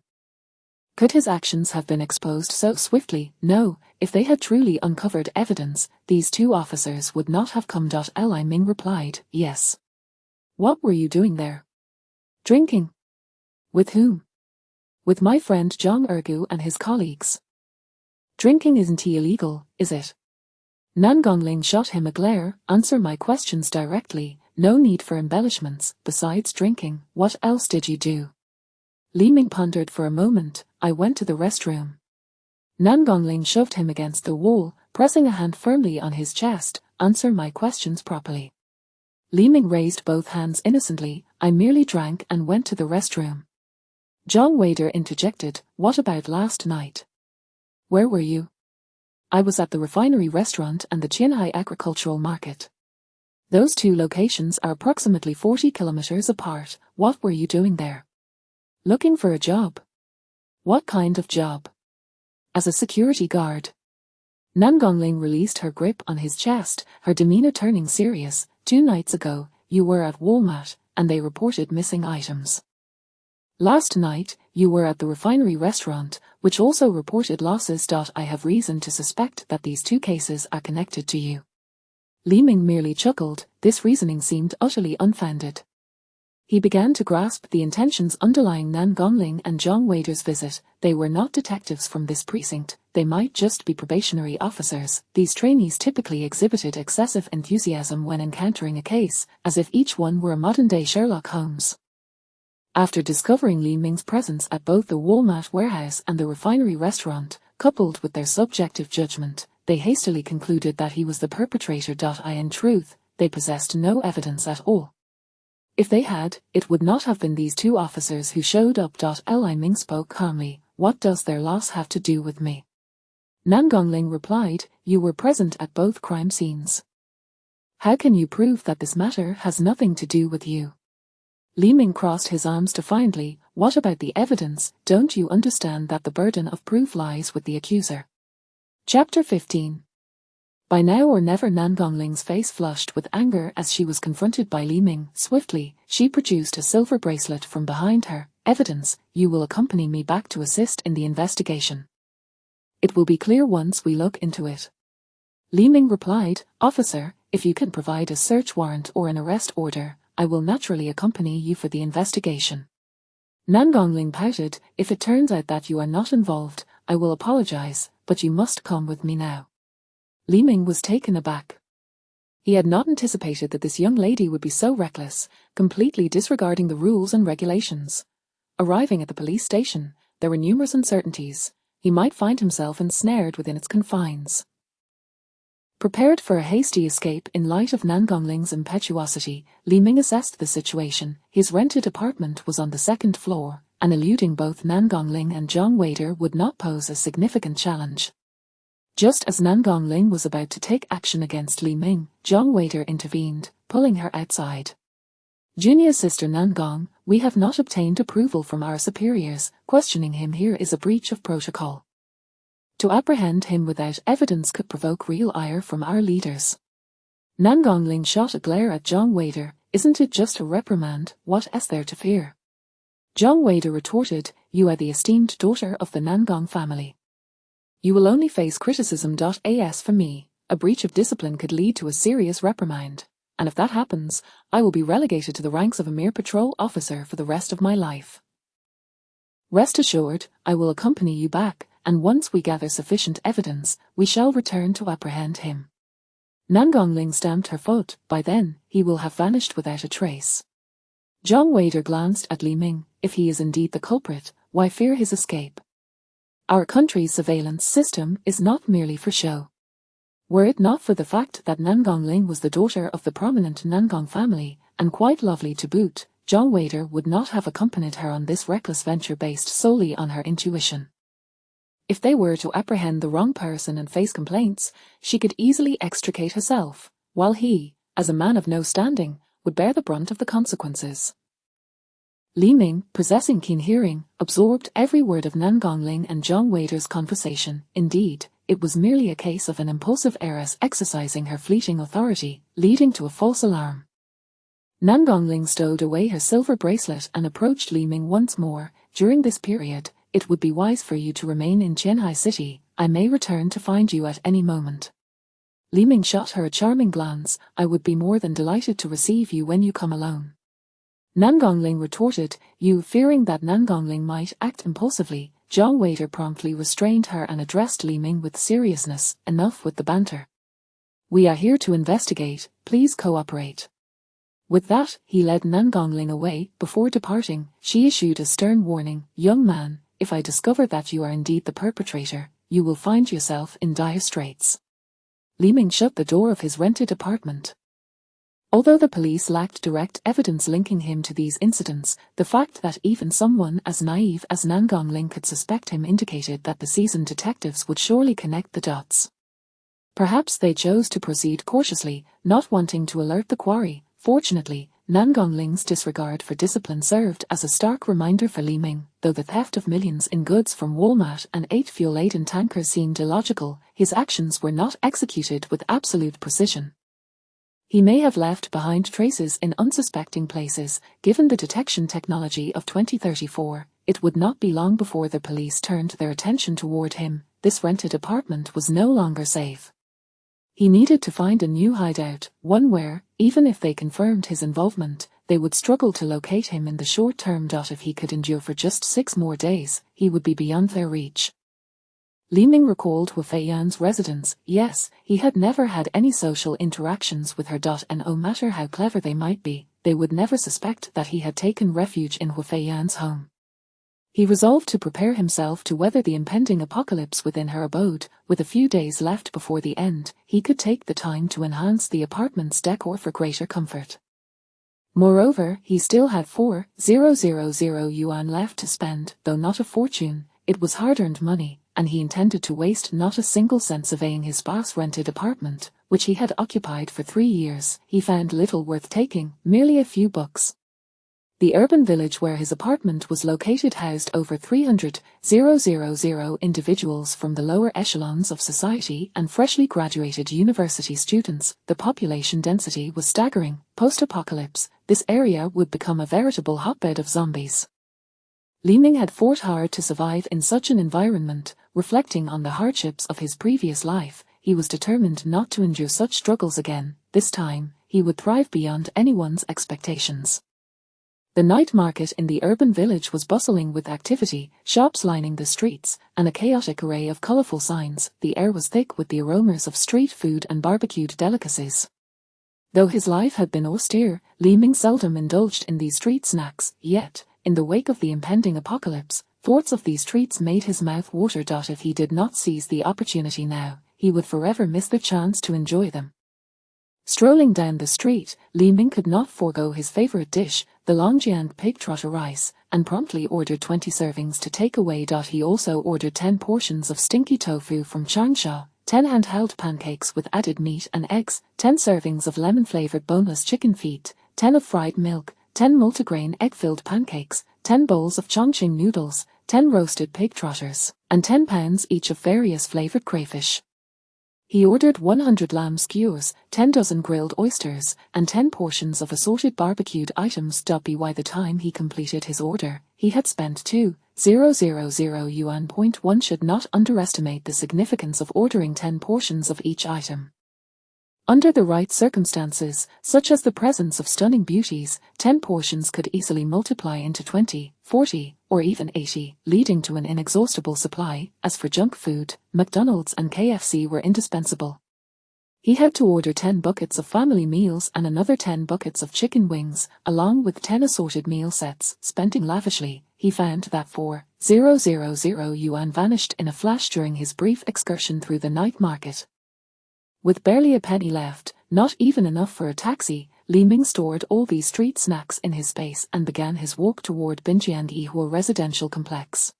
Could his actions have been exposed so swiftly? No, if they had truly uncovered evidence, these two officers would not have come. Li Ming replied, "Yes." "What were you doing there?" "Drinking." "With whom?" "With my friend Zhang Ergu and his colleagues." "Drinking isn't illegal, is it?" Nan Gongling shot him a glare. "Answer my questions directly, no need for embellishments. Besides drinking, what else did you do?" Li Ming pondered for a moment. I went to the restroom. Nan Gongling shoved him against the wall, pressing a hand firmly on his chest. Answer my questions properly. Li Ming raised both hands innocently. I merely drank and went to the restroom. John Wader interjected. What about last night? Where were you? I was at the refinery restaurant and the Qianhai agricultural market. Those two locations are approximately 40 kilometers apart. What were you doing there? Looking for a job. What kind of job? As a security guard. Nan Gongling released her grip on his chest, her demeanor turning serious. 2 nights ago, you were at Walmart, and they reported missing items. Last night, you were at the refinery restaurant, which also reported losses. I have reason to suspect that these 2 cases are connected to you. Li Ming merely chuckled. This reasoning seemed utterly unfounded. He began to grasp the intentions underlying Nan Gongling and Zhang Wader's visit. They were not detectives from this precinct, they might just be probationary officers. These trainees typically exhibited excessive enthusiasm when encountering a case, as if each one were a modern-day Sherlock Holmes. After discovering Li Ming's presence at both the Walmart warehouse and the refinery restaurant, coupled with their subjective judgment, they hastily concluded that he was the perpetrator. In truth, they possessed no evidence at all. If they had, it would not have been these 2 officers who showed up. Li Ming spoke calmly. What does their loss have to do with me? Nan Gongling replied, you were present at both crime scenes. How can you prove that this matter has nothing to do with you? Li Ming crossed his arms defiantly. What about the evidence? Don't you understand that the burden of proof lies with the accuser? Chapter 15. By now or never, Nan Gongling's face flushed with anger as she was confronted by Li Ming. Swiftly, she produced a silver bracelet from behind her. Evidence, you will accompany me back to assist in the investigation. It will be clear once we look into it. Li Ming replied, Officer, if you can provide a search warrant or an arrest order, I will naturally accompany you for the investigation. Nan Gongling pouted. If it turns out that you are not involved, I will apologize, but you must come with me now. Li Ming was taken aback. He had not anticipated that this young lady would be so reckless, completely disregarding the rules and regulations. Arriving at the police station, there were numerous uncertainties. He might find himself ensnared within its confines. Prepared for a hasty escape in light of Nan Gongling's impetuosity, Li Ming assessed the situation. His rented apartment was on the 2nd floor, and eluding both Nan Gongling and Zhang Wader would not pose a significant challenge. Just as Nan Gongling was about to take action against Li Ming, Zhang Wader intervened, pulling her outside. Junior sister Nan Gong, we have not obtained approval from our superiors. Questioning him here is a breach of protocol. To apprehend him without evidence could provoke real ire from our leaders. Nan Gongling shot a glare at Zhang Wader. Isn't it just a reprimand? What is there to fear? Zhang Wader retorted, you are the esteemed daughter of the Nan Gong family. You will only face criticism. As for me, a breach of discipline could lead to a serious reprimand, and if that happens, I will be relegated to the ranks of a mere patrol officer for the rest of my life. Rest assured, I will accompany you back, and once we gather sufficient evidence, we shall return to apprehend him. Nan Gongling stamped her foot. By then, he will have vanished without a trace. Zhang Wader glanced at Li Ming. If he is indeed the culprit, why fear his escape? Our country's surveillance system is not merely for show. Were it not for the fact that Nan Gongling was the daughter of the prominent Nan Gong family, and quite lovely to boot, Zhang Wader would not have accompanied her on this reckless venture based solely on her intuition. If they were to apprehend the wrong person and face complaints, she could easily extricate herself, while he, as a man of no standing, would bear the brunt of the consequences. Li Ming, possessing keen hearing, absorbed every word of Nan Gongling and Zhang Wader's conversation. Indeed, it was merely a case of an impulsive heiress exercising her fleeting authority, leading to a false alarm. Nan Gongling stowed away her silver bracelet and approached Li Ming once more. During this period, it would be wise for you to remain in Qianhai City. I may return to find you at any moment. Li Ming shot her a charming glance. I would be more than delighted to receive you when you come alone. Nan Gongling retorted, you fearing that Nan Gongling might act impulsively. Zhang Wader promptly restrained her and addressed Li Ming with seriousness. Enough with the banter. We are here to investigate, please cooperate. With that, he led Nangongling away. Before departing, she issued a stern warning. Young man, if I discover that you are indeed the perpetrator, you will find yourself in dire straits. Li Ming shut the door of his rented apartment. Although the police lacked direct evidence linking him to these incidents, the fact that even someone as naive as Nangongling could suspect him indicated that the seasoned detectives would surely connect the dots. Perhaps they chose to proceed cautiously, not wanting to alert the quarry. Fortunately, Nangongling's disregard for discipline served as a stark reminder for Li Ming. Though the theft of millions in goods from Walmart and 8 fuel-laden tankers seemed illogical, his actions were not executed with absolute precision. He may have left behind traces in unsuspecting places. Given the detection technology of 2034, it would not be long before the police turned their attention toward him. This rented apartment was no longer safe. He needed to find a new hideout, one where, even if they confirmed his involvement, they would struggle to locate him in the short term. If he could endure for just 6 more days, he would be beyond their reach. Li Ming recalled Hu Feiyan's residence. Yes, he had never had any social interactions with her. And no matter how clever they might be, they would never suspect that he had taken refuge in Hu Feiyan's home. He resolved to prepare himself to weather the impending apocalypse within her abode. With a few days left before the end, he could take the time to enhance the apartment's decor for greater comfort. Moreover, he still had 4,000 yuan left to spend. Though not a fortune, it was hard-earned money, and he intended to waste not a single cent surveying his boss-rented apartment, which he had occupied for 3 years. He found little worth taking, merely a few books. The urban village where his apartment was located housed over 300,000 individuals from the lower echelons of society and freshly graduated university students. The population density was staggering. Post-apocalypse, this area would become a veritable hotbed of zombies. Li Ming had fought hard to survive in such an environment. Reflecting on the hardships of his previous life, he was determined not to endure such struggles again. This time, he would thrive beyond anyone's expectations. The night market in the urban village was bustling with activity, shops lining the streets, and a chaotic array of colorful signs. The air was thick with the aromas of street food and barbecued delicacies. Though his life had been austere, Li Ming seldom indulged in these street snacks. Yet, in the wake of the impending apocalypse, thoughts of these treats made his mouth water. If he did not seize the opportunity now, he would forever miss the chance to enjoy them. Strolling down the street, Li Ming could not forego his favorite dish, the Longjiang pig trotter rice, and promptly ordered 20 servings to take away. He also ordered 10 portions of stinky tofu from Changsha, 10 handheld pancakes with added meat and eggs, 10 servings of lemon-flavored boneless chicken feet, 10 of fried milk, 10 multigrain egg-filled pancakes, 10 bowls of Chongqing noodles, 10 roasted pig trotters, and 10 pounds each of various flavored crayfish. He ordered 100 lamb skewers, 10 dozen grilled oysters, and 10 portions of assorted barbecued items. By the time he completed his order, he had spent 2,000 yuan. One should not underestimate the significance of ordering 10 portions of each item. Under the right circumstances, such as the presence of stunning beauties, 10 portions could easily multiply into 20, 40, or even 80, leading to an inexhaustible supply. As for junk food, McDonald's and KFC were indispensable. He had to order 10 buckets of family meals and another 10 buckets of chicken wings, along with 10 assorted meal sets. Spending lavishly, he found that 4,000 yuan vanished in a flash during his brief excursion through the night market. With barely a penny left, not even enough for a taxi, Li Ming stored all these street snacks in his space and began his walk toward Binjiang Yihua residential complex.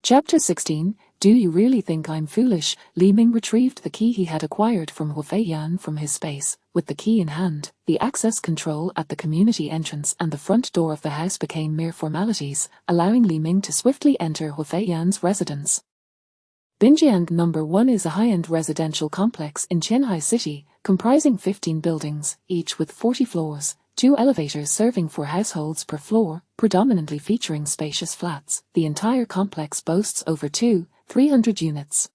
Chapter 16, Do You Really Think I'm Foolish? Li Ming retrieved the key he had acquired from Hu Feiyan from his space. With the key in hand, the access control at the community entrance and the front door of the house became mere formalities, allowing Li Ming to swiftly enter Hu Feiyan's residence. Binjiang No. 1 is a high-end residential complex in Qianhai City, comprising 15 buildings, each with 40 floors, 2 elevators serving 4 households per floor, predominantly featuring spacious flats. The entire complex boasts over 300 units.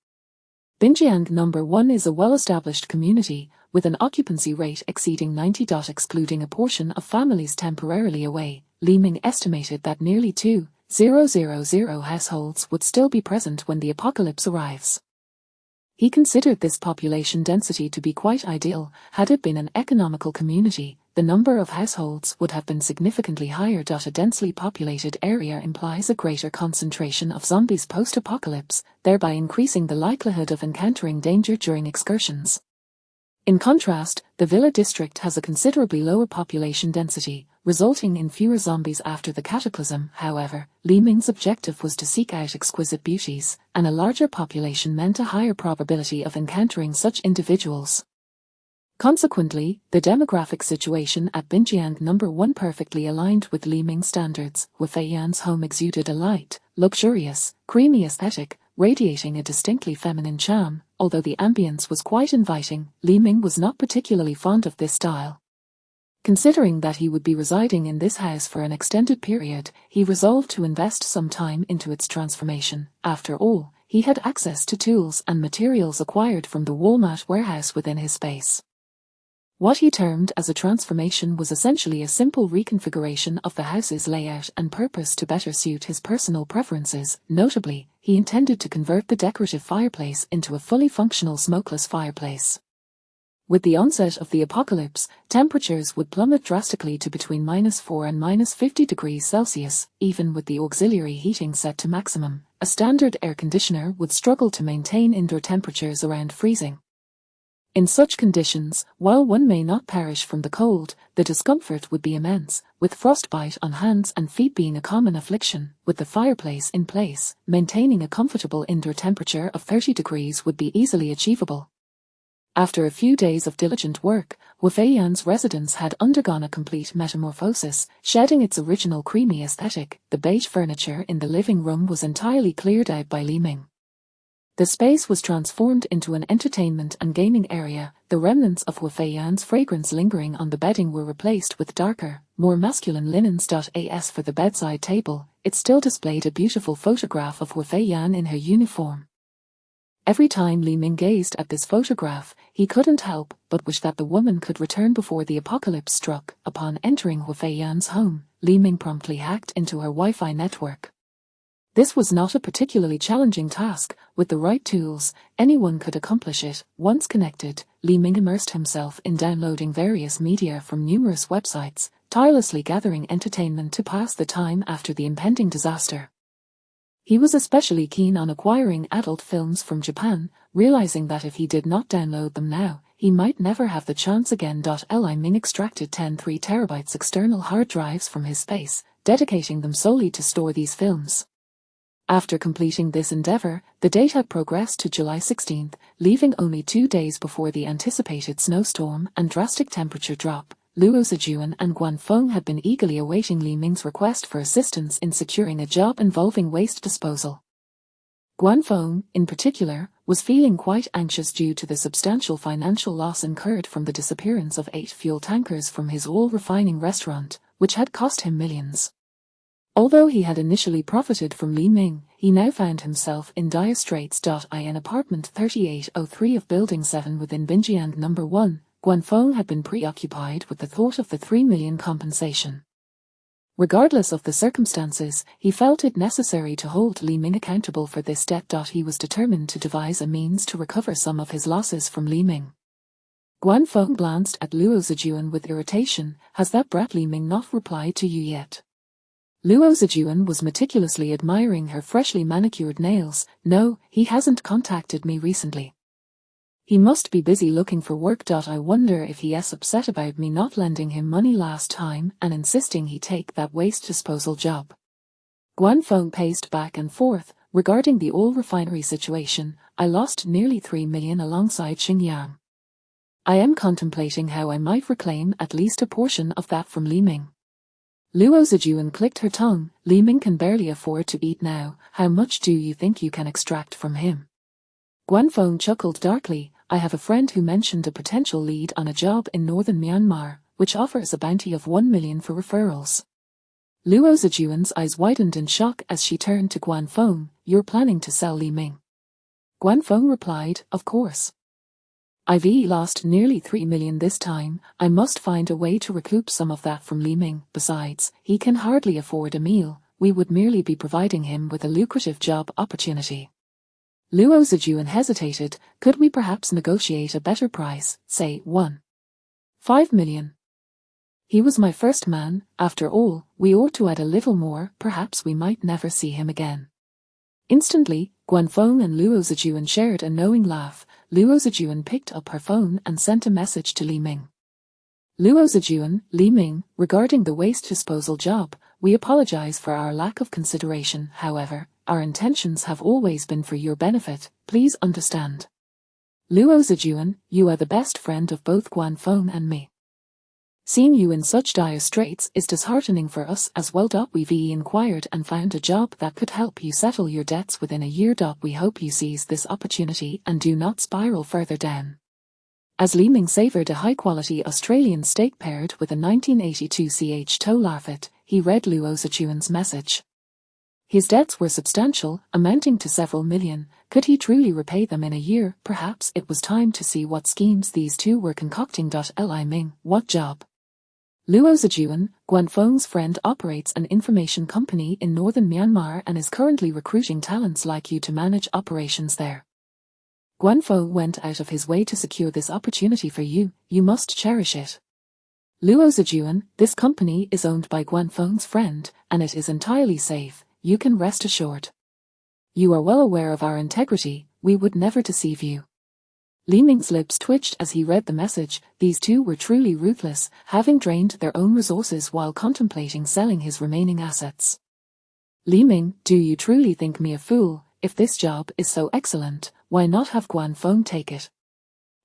Binjiang No. 1 is a well-established community, with an occupancy rate exceeding 90. Excluding a portion of families temporarily away, Li Ming estimated that nearly 2,000 households would still be present when the apocalypse arrives. He considered this population density to be quite ideal. Had it been an economical community, the number of households would have been significantly higher. A densely populated area implies a greater concentration of zombies post-apocalypse, thereby increasing the likelihood of encountering danger during excursions. In contrast, the Villa district has a considerably lower population density, resulting in fewer zombies after the cataclysm. However, Li Ming's objective was to seek out exquisite beauties, and a larger population meant a higher probability of encountering such individuals. Consequently, the demographic situation at Binjiang No. 1 perfectly aligned with Li Ming's standards. Wu Feiyan's home exuded a light, luxurious, creamy aesthetic, radiating a distinctly feminine charm. Although the ambience was quite inviting, Li Ming was not particularly fond of this style. Considering that he would be residing in this house for an extended period, he resolved to invest some time into its transformation. After all, he had access to tools and materials acquired from the Walmart warehouse within his space. What he termed as a transformation was essentially a simple reconfiguration of the house's layout and purpose to better suit his personal preferences. Notably, he intended to convert the decorative fireplace into a fully functional smokeless fireplace. With the onset of the apocalypse, temperatures would plummet drastically to between -4 and -50 degrees Celsius. Even with the auxiliary heating set to maximum, a standard air conditioner would struggle to maintain indoor temperatures around freezing. In such conditions, while one may not perish from the cold, the discomfort would be immense, with frostbite on hands and feet being a common affliction. With the fireplace in place, maintaining a comfortable indoor temperature of 30 degrees would be easily achievable. After a few days of diligent work, Wu Feiyan's residence had undergone a complete metamorphosis, shedding its original creamy aesthetic. The beige furniture in the living room was entirely cleared out by Li Ming. The space was transformed into an entertainment and gaming area. The remnants of Wu Feiyan's fragrance lingering on the bedding were replaced with darker, more masculine linens. As for the bedside table, it still displayed a beautiful photograph of Wu Feiyan in her uniform. Every time Li Ming gazed at this photograph, he couldn't help but wish that the woman could return before the apocalypse struck. Upon entering Wu Feiyan's home, Li Ming promptly hacked into her Wi-Fi network. This was not a particularly challenging task. With the right tools, anyone could accomplish it. Once connected, Li Ming immersed himself in downloading various media from numerous websites, tirelessly gathering entertainment to pass the time after the impending disaster. He was especially keen on acquiring adult films from Japan, realizing that if he did not download them now, he might never have the chance again. Li Ming extracted 10 3TB external hard drives from his space, dedicating them solely to store these films. After completing this endeavor, the date had progressed to July 16, leaving only 2 days before the anticipated snowstorm and drastic temperature drop. Luo Zijuan and Guan Feng had been eagerly awaiting Li Ming's request for assistance in securing a job involving waste disposal. Guan Feng, in particular, was feeling quite anxious due to the substantial financial loss incurred from the disappearance of 8 fuel tankers from his oil refining restaurant, which had cost him millions. Although he had initially profited from Li Ming, he now found himself in dire straits. In apartment 3803 of Building 7 within Binjiang No. 1, Guan Feng had been preoccupied with the thought of the 3 million compensation. Regardless of the circumstances, he felt it necessary to hold Li Ming accountable for this debt. He was determined to devise a means to recover some of his losses from Li Ming. Guan Feng glanced at Luo Zijuan with irritation. "Has that brat Li Ming not replied to you yet?" Luo Zijuan was meticulously admiring her freshly manicured nails. "No, he hasn't contacted me recently. He must be busy looking for work. I wonder if he's upset about me not lending him money last time and insisting he take that waste disposal job." Guan Feng paced back and forth. "Regarding the oil refinery situation, I lost nearly 3 million alongside Xinjiang. I am contemplating how I might reclaim at least a portion of that from Li Ming." Luo Zijuan clicked her tongue. "Li Ming can barely afford to eat now. How much do you think you can extract from him?" Guan Feng chuckled darkly. "I have a friend who mentioned a potential lead on a job in northern Myanmar, which offers a bounty of 1 million for referrals." Luo Zijuan's eyes widened in shock as she turned to Guan Feng. "You're planning to sell Li Ming?" Guan Feng replied, "Of course. I've lost nearly 3 million this time. I must find a way to recoup some of that from Li Ming. Besides, he can hardly afford a meal. We would merely be providing him with a lucrative job opportunity." Luo Zijuan hesitated. "Could we perhaps negotiate a better price, say 1.5 million? He was my first man, after all. We ought to add a little more, perhaps we might never see him again. Instantly, Guanfeng and Luo Zijuan shared a knowing laugh. Luo Zijuan picked up her phone and sent a message to Li Ming. Luo Zijuan, Li Ming, regarding the waste disposal job, we apologize for our lack of consideration. However, our intentions have always been for your benefit, please understand. Luo Zijuan, you are the best friend of both Guanfeng and me. Seeing you in such dire straits is disheartening for us as well. We've inquired and found a job that could help you settle your debts within a year. We hope you seize this opportunity and do not spiral further down. As Li Ming savoured a high-quality Australian steak paired with a 1982 to larfet, he read Luo Zijuan's message. His debts were substantial, amounting to several million. Could he truly repay them in a year? Perhaps it was time to see what schemes these two were concocting. Li Ming, what job? Luo Zijuan, Guanfeng's friend, operates an information company in northern Myanmar and is currently recruiting talents like you to manage operations there. Guanfeng went out of his way to secure this opportunity for you. You must cherish it. Luo Zijuan, this company is owned by Guanfeng's friend, and it is entirely safe. You can rest assured. You are well aware of our integrity. We would never deceive you. Li Ming's lips twitched as he read the message. These two were truly ruthless, having drained their own resources while contemplating selling his remaining assets. Li Ming, do you truly think me a fool? If this job is so excellent, why not have Guanfeng take it?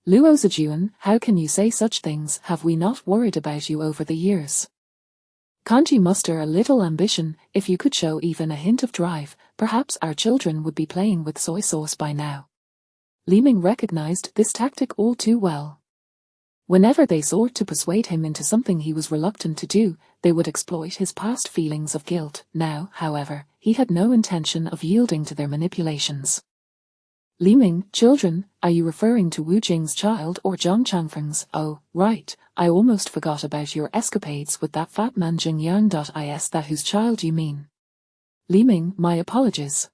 Luo Zijuan, how can you say such things? Have we not worried about you over the years? Can't you muster a little ambition? If you could show even a hint of drive, perhaps our children would be playing with soy sauce by now. Li Ming recognized this tactic all too well. Whenever they sought to persuade him into something he was reluctant to do, they would exploit his past feelings of guilt. Now, however, he had no intention of yielding to their manipulations. Li Ming, children, are you referring to Wu Jing's child or Zhang Changfeng's? Oh, right, I almost forgot about your escapades with that fat man Jing Yang. Is that whose child you mean? Li Ming, my apologies.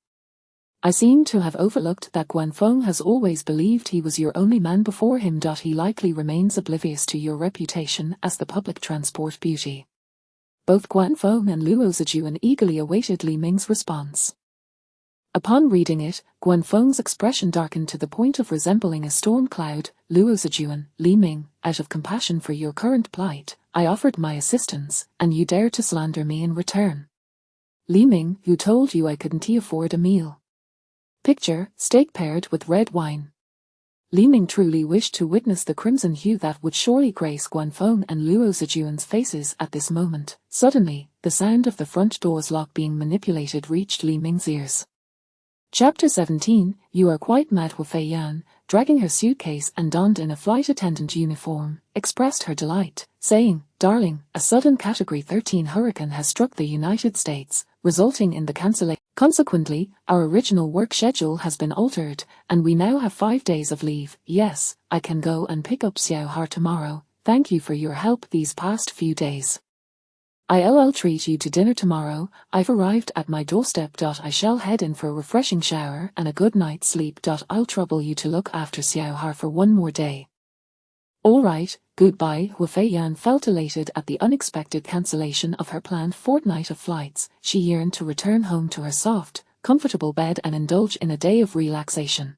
I seem to have overlooked that Guanfeng has always believed he was your only man before him. He likely remains oblivious to your reputation as the public transport beauty. Both Guanfeng and Luo Zijuan eagerly awaited Li Ming's response. Upon reading it, Guanfeng's expression darkened to the point of resembling a storm cloud. Luo Zijuan, Li Ming, out of compassion for your current plight, I offered my assistance, and you dare to slander me in return. Li Ming, who told you I couldn't afford a meal? Picture, steak paired with red wine. Li Ming truly wished to witness the crimson hue that would surely grace Guanfeng and Luo Zijuan's faces at this moment. Suddenly, the sound of the front door's lock being manipulated reached Li Ming's ears. Chapter 17, You are quite mad. Hu Feiyan, dragging her suitcase and donned in a flight attendant uniform, expressed her delight, saying, Darling, a sudden Category 13 hurricane has struck the United States, resulting in the cancellation. Consequently, our original work schedule has been altered, and we now have 5 days of leave. Yes, I can go and pick up Xiao Har tomorrow. Thank you for your help these past few days. I'll treat you to dinner tomorrow. I've arrived at my doorstep. I shall head in for a refreshing shower and a good night's sleep. I'll trouble you to look after Xiao Har for one more day. All right, goodbye. Hu Feiyan felt elated at the unexpected cancellation of her planned fortnight of flights. She yearned to return home to her soft, comfortable bed and indulge in a day of relaxation.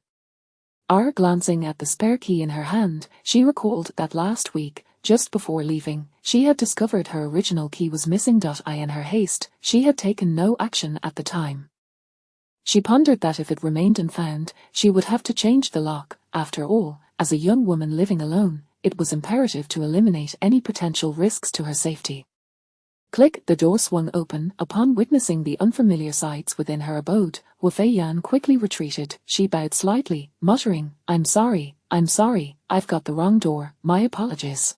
Glancing at the spare key in her hand, she recalled that last week, just before leaving, she had discovered her original key was missing. In her haste, she had taken no action at the time. She pondered that if it remained unfound, she would have to change the lock. After all, as a young woman living alone, it was imperative to eliminate any potential risks to her safety. Click, the door swung open. Upon witnessing the unfamiliar sights within her abode, Hu Feiyan quickly retreated. She bowed slightly, muttering, I'm sorry, I've got the wrong door, my apologies.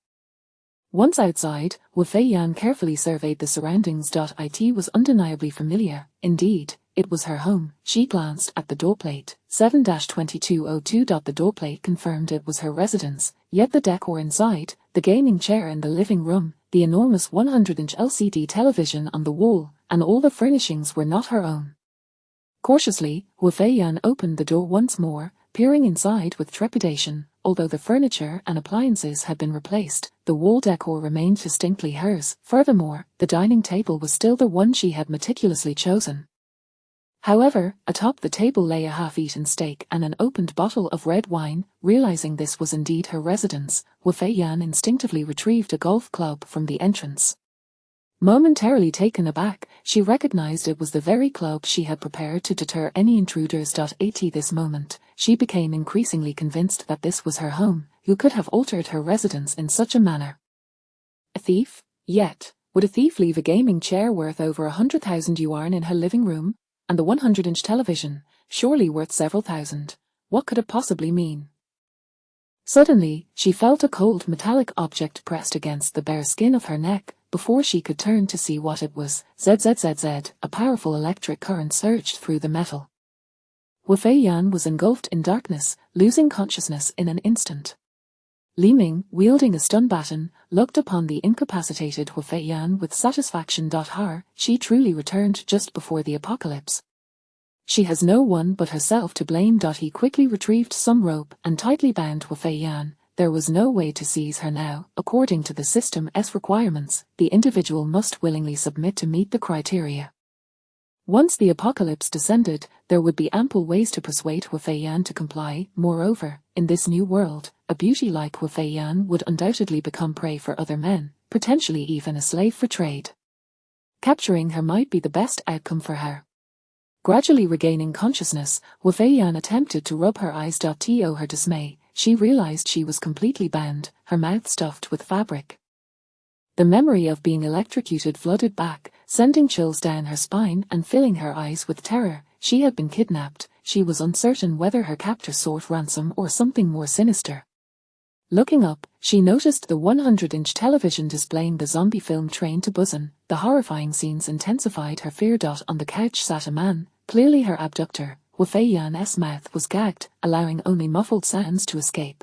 Once outside, Hu Feiyan carefully surveyed the surroundings. It was undeniably familiar. Indeed, it was her home. She glanced at the doorplate. 7-2202. The doorplate confirmed it was her residence, yet the decor inside, the gaming chair in the living room, the enormous 100-inch LCD television on the wall, and all the furnishings were not her own. Cautiously, Hu Feiyan opened the door once more, peering inside with trepidation. Although the furniture and appliances had been replaced, the wall decor remained distinctly hers. Furthermore, the dining table was still the one she had meticulously chosen. However, atop the table lay a half-eaten steak and an opened bottle of red wine. Realizing this was indeed her residence, Wu Feiyan instinctively retrieved a golf club from the entrance. Momentarily taken aback, she recognized it was the very club she had prepared to deter any intruders. At this moment, she became increasingly convinced that this was her home. Who could have altered her residence in such a manner? A thief? Yet, would a thief leave a gaming chair worth over 100,000 yuan in her living room? And the 100-inch television, surely worth several thousand. What could it possibly mean? Suddenly, she felt a cold metallic object pressed against the bare skin of her neck. Before she could turn to see what it was, zzz, a powerful electric current surged through the metal. Wu Feiyan was engulfed in darkness, losing consciousness in an instant. Li Ming, wielding a stun baton, looked upon the incapacitated Wu Feiyan with satisfaction. She truly returned just before the apocalypse. She has no one but herself to blame. He quickly retrieved some rope and tightly bound Wu Feiyan. There was no way to seize her now. According to the system's requirements, the individual must willingly submit to meet the criteria. Once the apocalypse descended, there would be ample ways to persuade Wu Feiyan to comply. Moreover, in this new world, a beauty like Wu Feiyan would undoubtedly become prey for other men, potentially even a slave for trade. Capturing her might be the best outcome for her. Gradually regaining consciousness, Wu Feiyan attempted to rub her eyes. To her dismay, she realized she was completely bound, her mouth stuffed with fabric. The memory of being electrocuted flooded back, sending chills down her spine and filling her eyes with terror. She had been kidnapped. She was uncertain whether her captor sought ransom or something more sinister. Looking up, she noticed the 100-inch television displaying the zombie film Train to Busan. The horrifying scenes intensified her fear. On the couch sat a man, clearly her abductor. Wu Feiyan's mouth was gagged, allowing only muffled sounds to escape.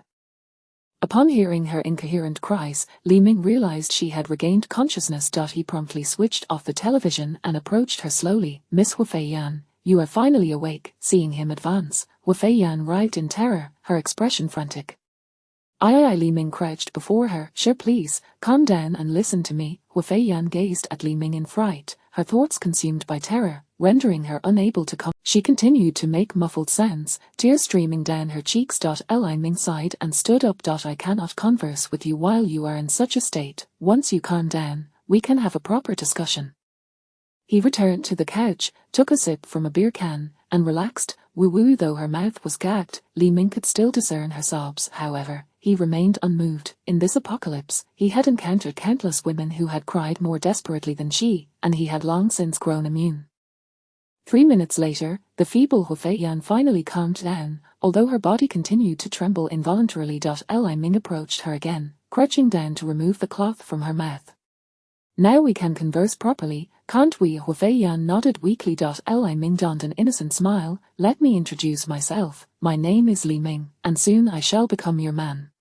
Upon hearing her incoherent cries, Li Ming realized she had regained consciousness. He promptly switched off the television and approached her slowly. "Miss Wu Feiyan, you are finally awake." Seeing him advance, Wu Feiyan writhed in terror, her expression frantic. Li Ming crouched before her. "Sure, please, calm down and listen to me." Wu Feiyan gazed at Li Ming in fright, her thoughts consumed by terror, rendering her unable to She continued to make muffled sounds, tears streaming down her cheeks. Li Ming sighed and stood up. "I cannot converse with you while you are in such a state. Once you calm down, we can have a proper discussion." He returned to the couch, took a sip from a beer can, and relaxed. Woo-woo. Though her mouth was gagged, Li Ming could still discern her sobs. However, he remained unmoved. In this apocalypse, he had encountered countless women who had cried more desperately than she, and he had long since grown immune. 3 minutes later, the feeble Wu Feiyan finally calmed down, although her body continued to tremble involuntarily. Li Ming approached her again, crouching down to remove the cloth from her mouth. "Now we can converse properly, can't we?" Wu Feiyan nodded weakly. Li Ming donned an innocent smile. "Let me introduce myself. My name is Li Ming, and soon I shall become your man.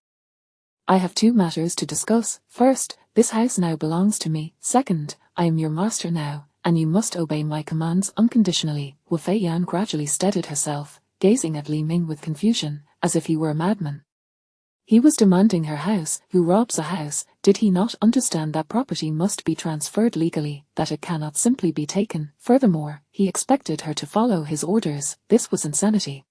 I have 2 matters to discuss. First, this house now belongs to me. Second, I am your master now, and you must obey my commands unconditionally." Wu Feiyan gradually steadied herself, gazing at Li Ming with confusion, as if he were a madman. He was demanding her house. Who robs a house? Did he not understand that property must be transferred legally, that it cannot simply be taken? Furthermore, he expected her to follow his orders. This was insanity.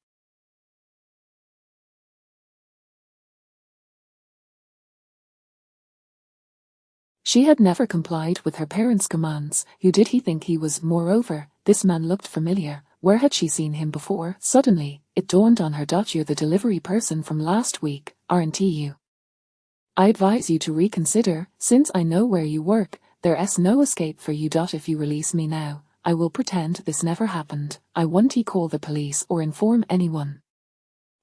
She had never complied with her parents' commands. Who did he think he was? Moreover, this man looked familiar. Where had she seen him before? Suddenly, it dawned on her. "You're the delivery person from last week, aren't you? I advise you to reconsider. Since I know where you work, there's no escape for you. If you release me now, I will pretend this never happened. I won't call the police or inform anyone.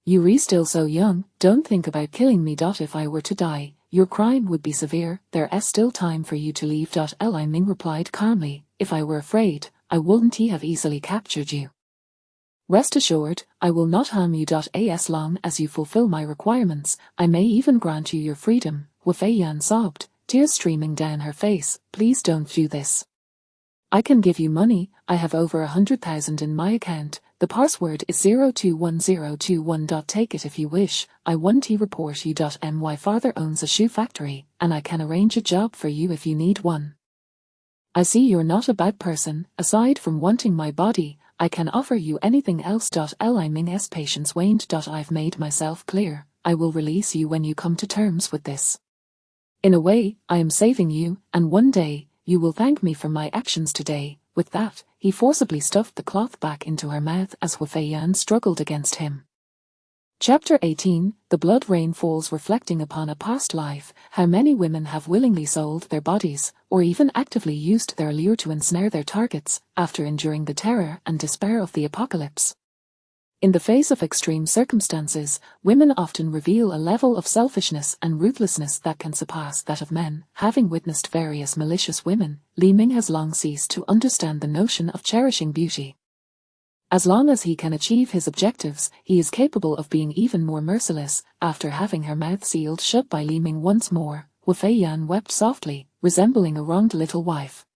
You're still so young, don't think about killing me. If I were to die, your crime would be severe. There's still time for you to leave." Li Ming replied calmly. "If I were afraid, I wouldn't have easily captured you. Rest assured, I will not harm you. As long as you fulfill my requirements, I may even grant you your freedom." Wu Feiyan sobbed, tears streaming down her face. "Please don't do this. I can give you money. I have over 100,000 in my account. The password is 021021. Take it if you wish. I 1T report you. My father owns a shoe factory, and I can arrange a job for you if you need one. I see you're not a bad person. Aside from wanting my body, I can offer you anything else. Li Ming's patience waned. I've made myself clear. I will release you when you come to terms with this. In a way, I am saving you, and one day, you will thank me for my actions today. With that, he forcibly stuffed the cloth back into her mouth as Hu Feiyan struggled against him. Chapter 18, The Blood Rain Falls. Reflecting upon a past life, how many women have willingly sold their bodies, or even actively used their allure to ensnare their targets, after enduring the terror and despair of the apocalypse. In the face of extreme circumstances, women often reveal a level of selfishness and ruthlessness that can surpass that of men. Having witnessed various malicious women, Li Ming has long ceased to understand the notion of cherishing beauty. As long as he can achieve his objectives, he is capable of being even more merciless. After having her mouth sealed shut by Li Ming once more, Hu Feiyan wept softly, resembling a wronged little wife.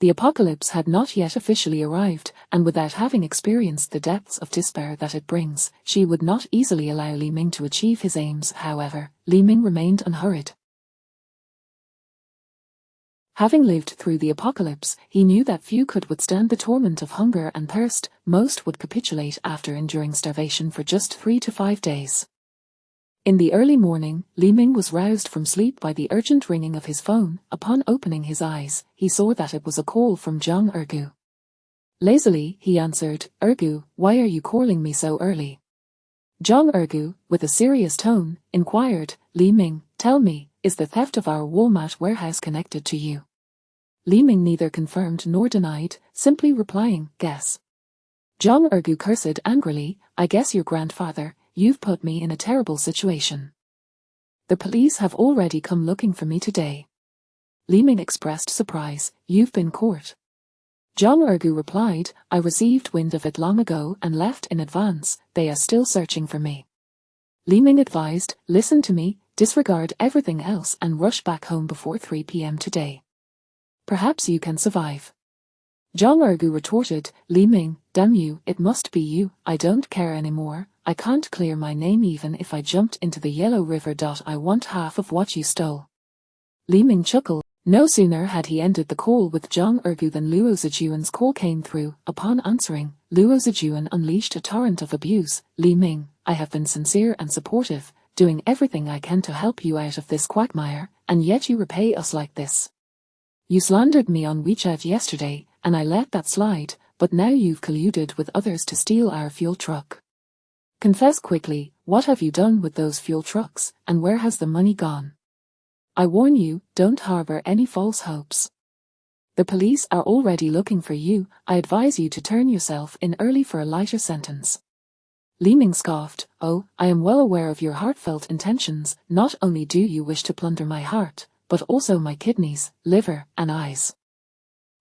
The apocalypse had not yet officially arrived, and without having experienced the depths of despair that it brings, she would not easily allow Li Ming to achieve his aims. However, Li Ming remained unhurried. Having lived through the apocalypse, he knew that few could withstand the torment of hunger and thirst. Most would capitulate after enduring starvation for just 3 to 5 days. In the early morning, Li Ming was roused from sleep by the urgent ringing of his phone. Upon opening his eyes, he saw that it was a call from Zhang Ergu. Lazily, he answered, "Ergu, why are you calling me so early?" Zhang Ergu, with a serious tone, inquired, "Li Ming, tell me, is the theft of our Walmart warehouse connected to you?" Li Ming neither confirmed nor denied, simply replying, "Guess." Zhang Ergu cursed angrily, "I guess your grandfather. You've put me in a terrible situation. The police have already come looking for me today." Li Ming expressed surprise, "You've been caught?" Zhang Ergu replied, "I received wind of it long ago and left in advance. They are still searching for me." Li Ming advised, "Listen to me, disregard everything else and rush back home before 3 p.m. today. Perhaps you can survive." Zhang Ergu retorted, "Li Ming, damn you, it must be you. I don't care anymore. I can't clear my name even if I jumped into the Yellow River. I want half of what you stole." Li Ming chuckled. No sooner had he ended the call with Zhang Ergu than Luo Zijuan's call came through. Upon answering, Luo Zijuan unleashed a torrent of abuse. "Li Ming, I have been sincere and supportive, doing everything I can to help you out of this quagmire, and yet you repay us like this. You slandered me on WeChat yesterday, and I let that slide, but now you've colluded with others to steal our fuel truck. Confess quickly, what have you done with those fuel trucks, and where has the money gone? I warn you, don't harbor any false hopes. The police are already looking for you. I advise you to turn yourself in early for a lighter sentence." Li Ming scoffed, "Oh, I am well aware of your heartfelt intentions. Not only do you wish to plunder my heart, but also my kidneys, liver, and eyes.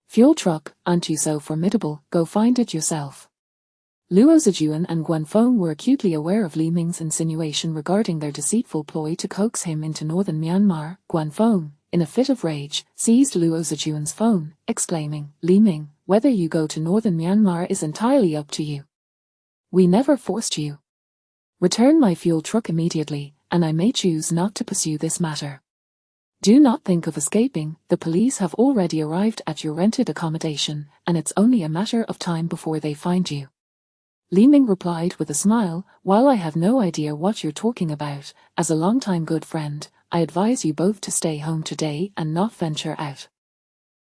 Fuel truck, aren't you so formidable? Go find it yourself." Luo Zijuan and Guanfeng were acutely aware of Li Ming's insinuation regarding their deceitful ploy to coax him into northern Myanmar. Guanfeng, in a fit of rage, seized Luo Zijuan's phone, exclaiming, "Li Ming, whether you go to northern Myanmar is entirely up to you. We never forced you. Return my fuel truck immediately, and I may choose not to pursue this matter. Do not think of escaping. The police have already arrived at your rented accommodation, and it's only a matter of time before they find you." Li Ming replied with a smile, "While I have no idea what you're talking about, as a longtime good friend, I advise you both to stay home today and not venture out."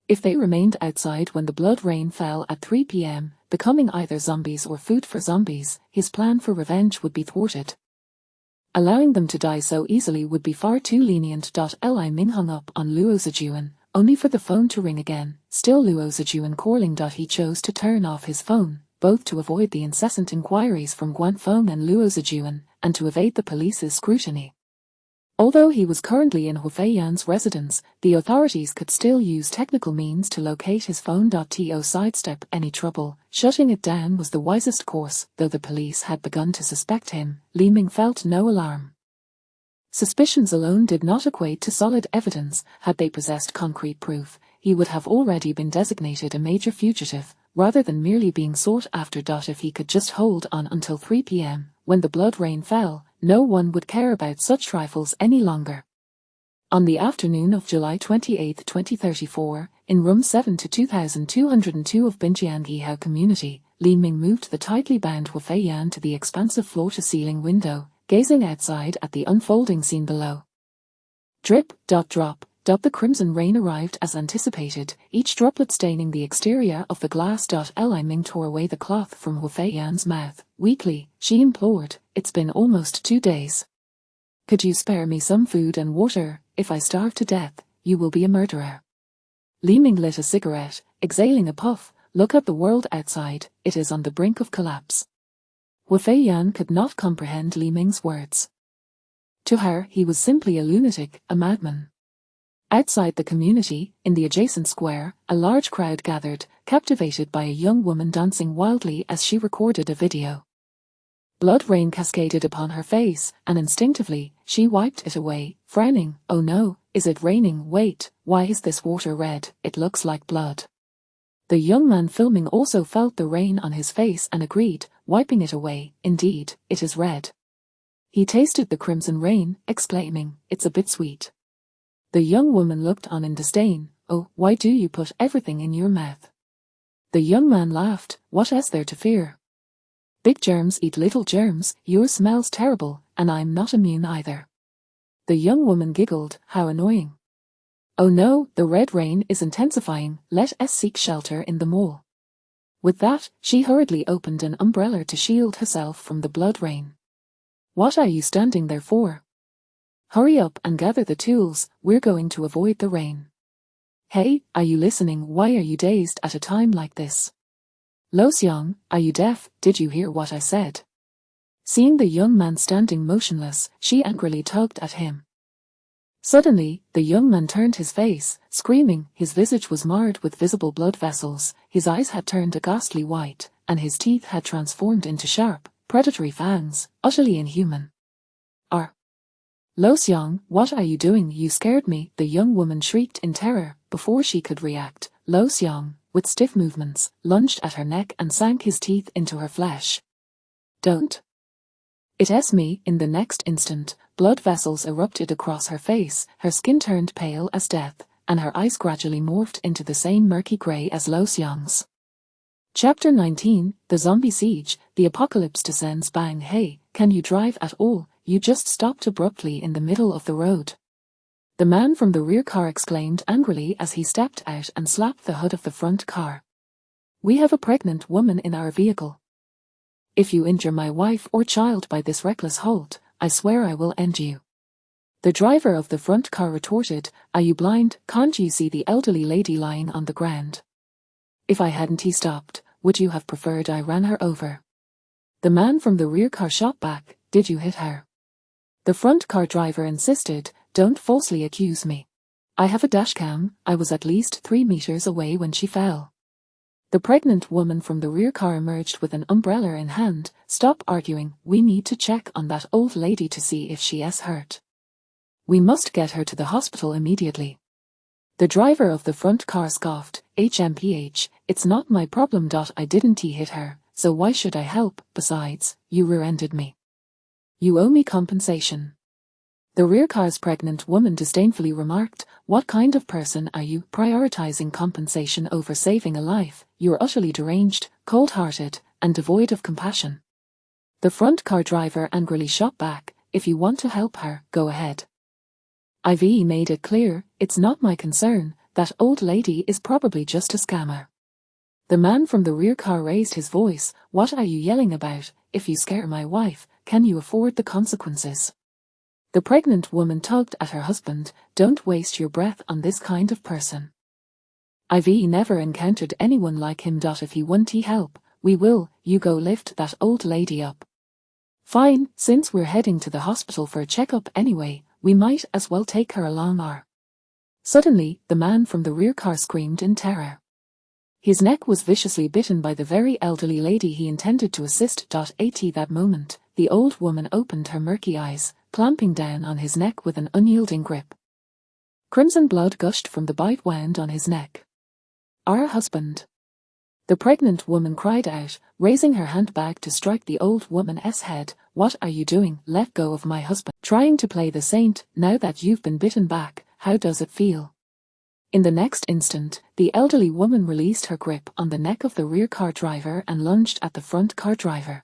If they remained outside when the blood rain fell at 3 p.m., becoming either zombies or food for zombies, his plan for revenge would be thwarted. Allowing them to die so easily would be far too lenient. Li Ming hung up on Luo Zijuan, only for the phone to ring again, still Luo Zijuan calling. He chose to turn off his phone, both to avoid the incessant inquiries from Guanfeng and Luo Zijuan, and to evade the police's scrutiny. Although he was currently in Hu Feiyan's residence, the authorities could still use technical means to locate his phone. To sidestep any trouble, shutting it down was the wisest course. Though the police had begun to suspect him, Li Ming felt no alarm. Suspicions alone did not equate to solid evidence. Had they possessed concrete proof, he would have already been designated a major fugitive. rather than merely being sought after. If he could just hold on until 3 p.m, when the blood rain fell, no one would care about such trifles any longer. On the afternoon of July 28, 2034, in room 7-2202 of Binjiangihao Community, Li Ming moved the tightly bound Wu Feiyan to the expansive floor-to-ceiling window, gazing outside at the unfolding scene below. Drip, drop, the crimson rain arrived as anticipated, each droplet staining the exterior of the glass. Li Ming tore away the cloth from Wu Feiyan's mouth. Weakly, she implored, "It's been almost 2 days. Could you spare me some food and water? If I starve to death, you will be a murderer." Li Ming lit a cigarette, exhaling a puff. "Look at the world outside, it is on the brink of collapse." Wu Feiyan could not comprehend Li Ming's words. To her, he was simply a lunatic, a madman. Outside the community, in the adjacent square, a large crowd gathered, captivated by a young woman dancing wildly as she recorded a video. Blood rain cascaded upon her face, and instinctively, she wiped it away, frowning. "Oh no, is it raining? Wait, why is this water red? It looks like blood." The young man filming also felt the rain on his face and agreed, wiping it away. "Indeed, it is red." He tasted the crimson rain, exclaiming, "It's a bit sweet." The young woman looked on in disdain. "Oh, why do you put everything in your mouth?" The young man laughed. "What is there to fear? Big germs eat little germs, yours smells terrible, and I'm not immune either." The young woman giggled. "How annoying." "Oh no, the red rain is intensifying, let us seek shelter in the mall." With that, she hurriedly opened an umbrella to shield herself from the blood rain. "What are you standing there for? Hurry up and gather the tools, we're going to avoid the rain." "Hey, are you listening? Why are you dazed at a time like this? Lo Xiang, are you deaf? Did you hear what I said?" Seeing the young man standing motionless, she angrily tugged at him. Suddenly, the young man turned his face, screaming. His visage was marred with visible blood vessels, his eyes had turned a ghastly white, and his teeth had transformed into sharp, predatory fangs, utterly inhuman. "Lo Xiang, what are you doing? You scared me," the young woman shrieked in terror. Before she could react, Lo Xiang, with stiff movements, lunged at her neck and sank his teeth into her flesh. "Don't. It is me." In the next instant, blood vessels erupted across her face, her skin turned pale as death, and her eyes gradually morphed into the same murky grey as Lo Xiang's. Chapter 19, The Zombie Siege, the apocalypse descends. Bang. "Hey, can you drive at all? You just stopped abruptly in the middle of the road." The man from the rear car exclaimed angrily as he stepped out and slapped the hood of the front car. "We have a pregnant woman in our vehicle. If you injure my wife or child by this reckless halt, I swear I will end you." The driver of the front car retorted, "Are you blind? Can't you see the elderly lady lying on the ground? If I hadn't," he stopped, "would you have preferred I ran her over?" The man from the rear car shot back, "Did you hit her?" The front car driver insisted, "Don't falsely accuse me. I have a dashcam, I was at least 3 meters away when she fell." The pregnant woman from the rear car emerged with an umbrella in hand. "Stop arguing, we need to check on that old lady to see if she is hurt. We must get her to the hospital immediately." The driver of the front car scoffed, "HMPH, it's not my problem. I didn't hit her, so why should I help? Besides, you rear-ended me. You owe me compensation." The rear car's pregnant woman disdainfully remarked, "What kind of person are you, prioritizing compensation over saving a life? You're utterly deranged, cold-hearted, and devoid of compassion." The front car driver angrily shot back, "If you want to help her, go ahead. I've made it clear, it's not my concern, that old lady is probably just a scammer." The man from the rear car raised his voice, "What are you yelling about? If you scare my wife, can you afford the consequences?" The pregnant woman tugged at her husband, "Don't waste your breath on this kind of person. I've never encountered anyone like him. If he want help, we will, you go lift that old lady up." "Fine, since we're heading to the hospital for a checkup anyway, we might as well take her along." Suddenly, the man from the rear car screamed in terror. His neck was viciously bitten by the very elderly lady he intended to assist. At that moment, the old woman opened her murky eyes, clamping down on his neck with an unyielding grip. Crimson blood gushed from the bite wound on his neck. "Our husband." The pregnant woman cried out, raising her handbag to strike the old woman's head. "What are you doing? Let go of my husband." Trying to play the saint, "Now that you've been bitten back, how does it feel?" In the next instant, the elderly woman released her grip on the neck of the rear car driver and lunged at the front car driver.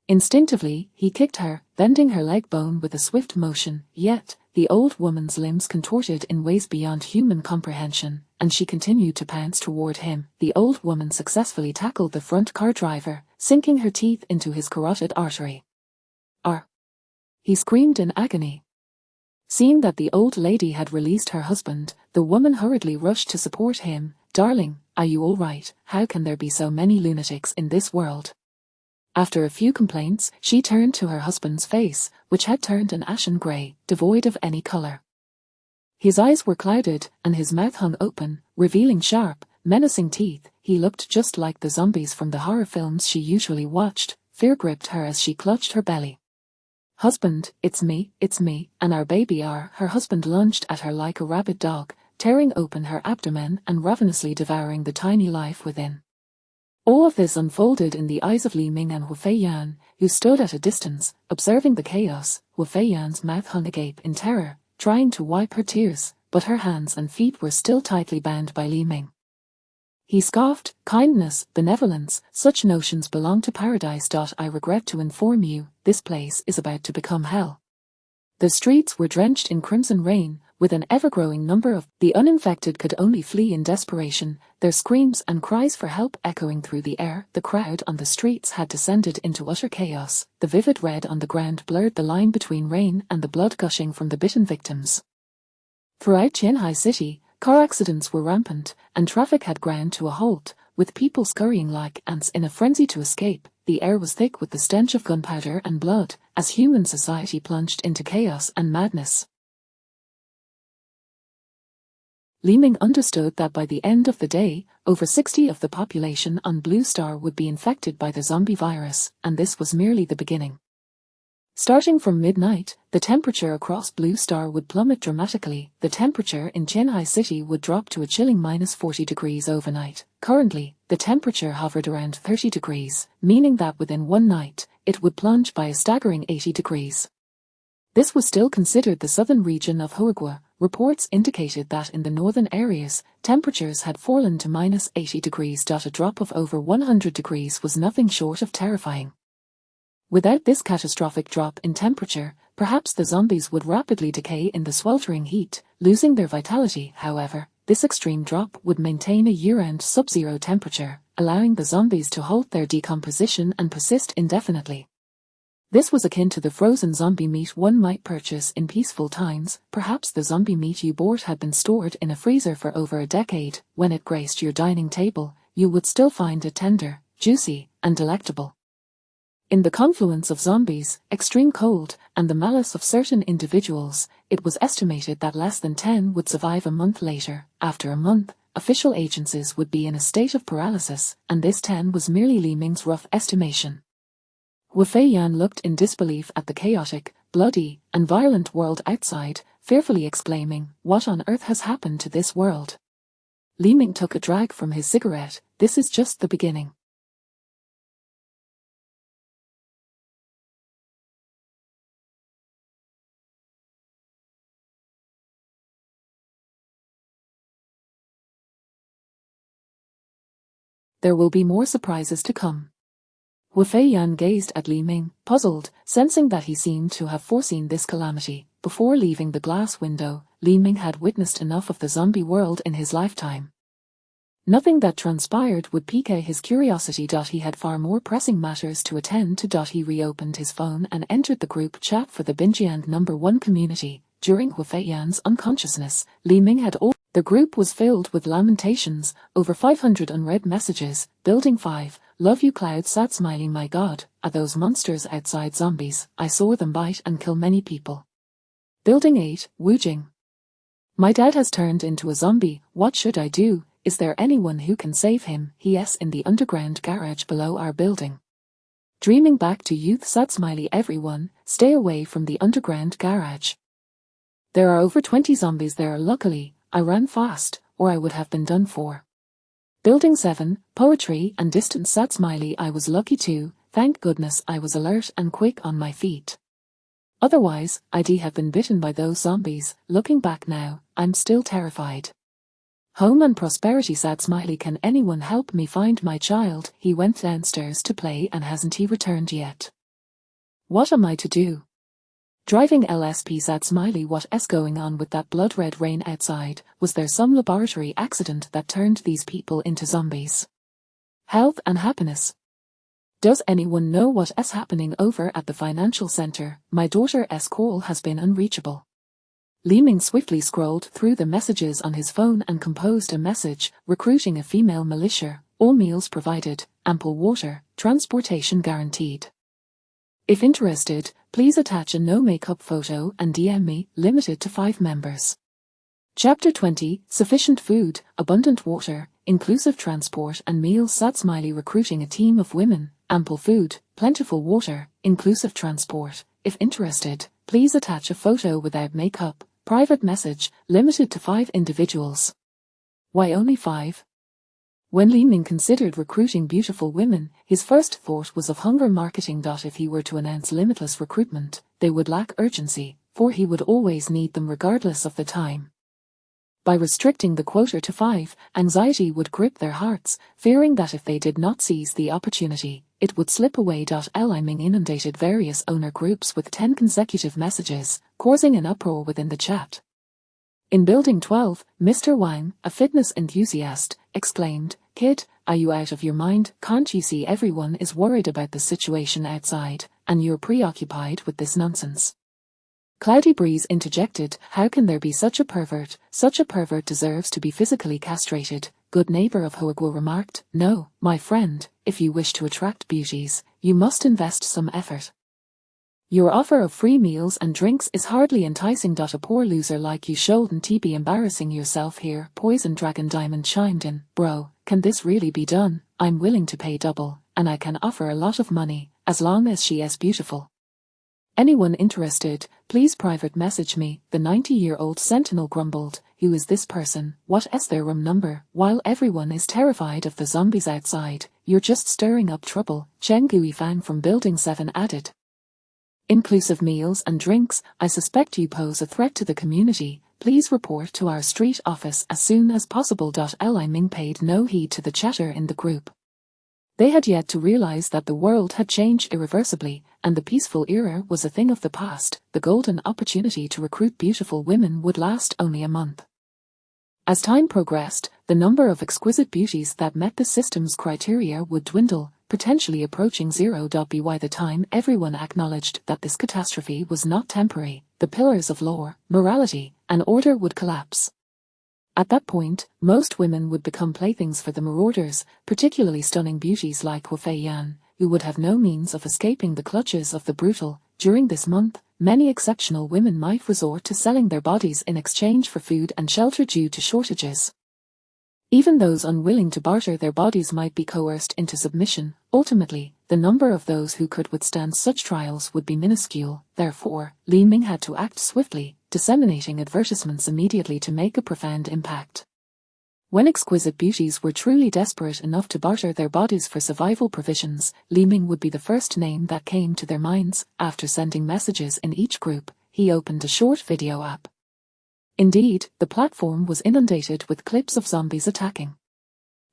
Instinctively, he kicked her, bending her leg bone with a swift motion, yet, the old woman's limbs contorted in ways beyond human comprehension, and she continued to pounce toward him. The old woman successfully tackled the front car driver, sinking her teeth into his carotid artery. "Arr!" he screamed in agony. Seeing that the old lady had released her husband, the woman hurriedly rushed to support him. "Darling, are you all right? How can there be so many lunatics in this world?" After a few complaints, she turned to her husband's face, which had turned an ashen grey, devoid of any colour. His eyes were clouded, and his mouth hung open, revealing sharp, menacing teeth. He looked just like the zombies from the horror films she usually watched. Fear gripped her as she clutched her belly. "Husband, it's me, and our baby." Her husband lunged at her like a rabid dog, tearing open her abdomen and ravenously devouring the tiny life within. All of this unfolded in the eyes of Li Ming and Hu Feiyan, who stood at a distance, observing the chaos. Hu Feiyan's mouth hung agape in terror, trying to wipe her tears, but her hands and feet were still tightly bound by Li Ming. He scoffed, "Kindness, benevolence, such notions belong to paradise. I regret to inform you, this place is about to become hell." The streets were drenched in crimson rain, with an ever-growing number of the uninfected could only flee in desperation, their screams and cries for help echoing through the air. The crowd on the streets had descended into utter chaos. The vivid red on the ground blurred the line between rain and the blood gushing from the bitten victims. Throughout Qianhai City, car accidents were rampant, and traffic had ground to a halt, with people scurrying like ants in a frenzy to escape. The air was thick with the stench of gunpowder and blood, as human society plunged into chaos and madness. Li Ming understood that by the end of the day, over 60 of the population on Blue Star would be infected by the zombie virus, and this was merely the beginning. Starting from midnight, the temperature across Blue Star would plummet dramatically. The temperature in Qianhai City would drop to a chilling -40 degrees overnight. Currently, the temperature hovered around 30 degrees, meaning that within one night, it would plunge by a staggering 80 degrees. This was still considered the southern region of Huigua. Reports indicated that in the northern areas, temperatures had fallen to -80 degrees. A drop of over 100 degrees was nothing short of terrifying. Without this catastrophic drop in temperature, perhaps the zombies would rapidly decay in the sweltering heat, losing their vitality. However, this extreme drop would maintain a year-round sub-zero temperature, allowing the zombies to halt their decomposition and persist indefinitely. This was akin to the frozen zombie meat one might purchase in peaceful times. Perhaps the zombie meat you bought had been stored in a freezer for over a decade. When it graced your dining table, you would still find it tender, juicy, and delectable. In the confluence of zombies, extreme cold, and the malice of certain individuals, it was estimated that less than 10 would survive a month later. After a month, official agencies would be in a state of paralysis, and this 10 was merely Li Ming's rough estimation. Wu Feiyan looked in disbelief at the chaotic, bloody, and violent world outside, fearfully exclaiming, "What on earth has happened to this world?" Li Ming took a drag from his cigarette. "This is just the beginning." There will be more surprises to come. Wu Feiyan gazed at Li Ming, puzzled, sensing that he seemed to have foreseen this calamity. Before leaving the glass window, Li Ming had witnessed enough of the zombie world in his lifetime. Nothing that transpired would pique his curiosity. He had far more pressing matters to attend to. He reopened his phone and entered the group chat for the Binjiang #1 community. During Wu Feiyan's unconsciousness, Li Ming had the group was filled with lamentations, over 500 unread messages. Building 5, love you Cloud sad smiley my god, are those monsters outside zombies, I saw them bite and kill many people. Building 8, Wu Jing. My dad has turned into a zombie, what should I do? Is there anyone who can save him? He is in the underground garage below our building. Dreaming back to youth sad smiley everyone, stay away from the underground garage. There are over 20 zombies there. Luckily, I ran fast, or I would have been done for. Building 7, poetry and distant sad smiley. I was lucky too, thank goodness I was alert and quick on my feet. Otherwise, I'd have been bitten by those zombies. Looking back now, I'm still terrified. Home and prosperity sad smiley. Can anyone help me find my child? He went downstairs to play and hasn't he returned yet? What am I to do? Driving LSP sad smiley. What's going on with that blood red rain outside? Was there some laboratory accident that turned these people into zombies? Health and happiness. Does anyone know what's happening over at the financial center? My daughter's call has been unreachable. Li Ming swiftly scrolled through the messages on his phone and composed a message, recruiting a female militia, all meals provided, ample water, transportation guaranteed. If interested, please attach a no makeup photo and DM me, limited to 5 members. Chapter 20, Sufficient food, abundant water, inclusive transport and meals. Sad smiley. Recruiting a team of women, ample food, plentiful water, inclusive transport. If interested, please attach a photo without makeup. Private message, limited to 5 individuals. Why only 5? When Li Ming considered recruiting beautiful women, his first thought was of hunger marketing. If he were to announce limitless recruitment, they would lack urgency, for he would always need them regardless of the time. By restricting the quota to 5, anxiety would grip their hearts, fearing that if they did not seize the opportunity, it would slip away. Li Ming inundated various owner groups with 10 consecutive messages, causing an uproar within the chat. In Building 12, Mr. Wang, a fitness enthusiast, exclaimed, "Kid, are you out of your mind? Can't you see everyone is worried about the situation outside, and you're preoccupied with this nonsense?" Cloudy Breeze interjected, "How can there be such a pervert? Such a pervert deserves to be physically castrated." Good neighbor of Huaguo remarked, "No, my friend, if you wish to attract beauties, you must invest some effort. Your offer of free meals and drinks is hardly enticing. A poor loser like you shouldn't be embarrassing yourself here." Poison Dragon Diamond chimed in, "Bro, can this really be done? I'm willing to pay double, and I can offer a lot of money, as long as she is beautiful. Anyone interested, please private message me." The 90-year-old sentinel grumbled, "Who is this person? What's their room number? While everyone is terrified of the zombies outside, you're just stirring up trouble." Chen Guifang from Building 7 added, "Inclusive meals and drinks. I suspect you pose a threat to the community. Please report to our street office as soon as possible." Li Ming paid no heed to the chatter in the group. They had yet to realize that the world had changed irreversibly, and the peaceful era was a thing of the past. The golden opportunity to recruit beautiful women would last only a month. As time progressed, the number of exquisite beauties that met the system's criteria would dwindle, potentially approaching 0. By the time everyone acknowledged that this catastrophe was not temporary, the pillars of law, morality, and order would collapse. At that point, most women would become playthings for the marauders, particularly stunning beauties like Hu Feiyan, who would have no means of escaping the clutches of the brutal. During this month, many exceptional women might resort to selling their bodies in exchange for food and shelter due to shortages. Even those unwilling to barter their bodies might be coerced into submission. Ultimately, the number of those who could withstand such trials would be minuscule. Therefore, Li Ming had to act swiftly, disseminating advertisements immediately to make a profound impact. When exquisite beauties were truly desperate enough to barter their bodies for survival provisions, Li Ming would be the first name that came to their minds. After sending messages in each group, he opened a short video app. Indeed, the platform was inundated with clips of zombies attacking.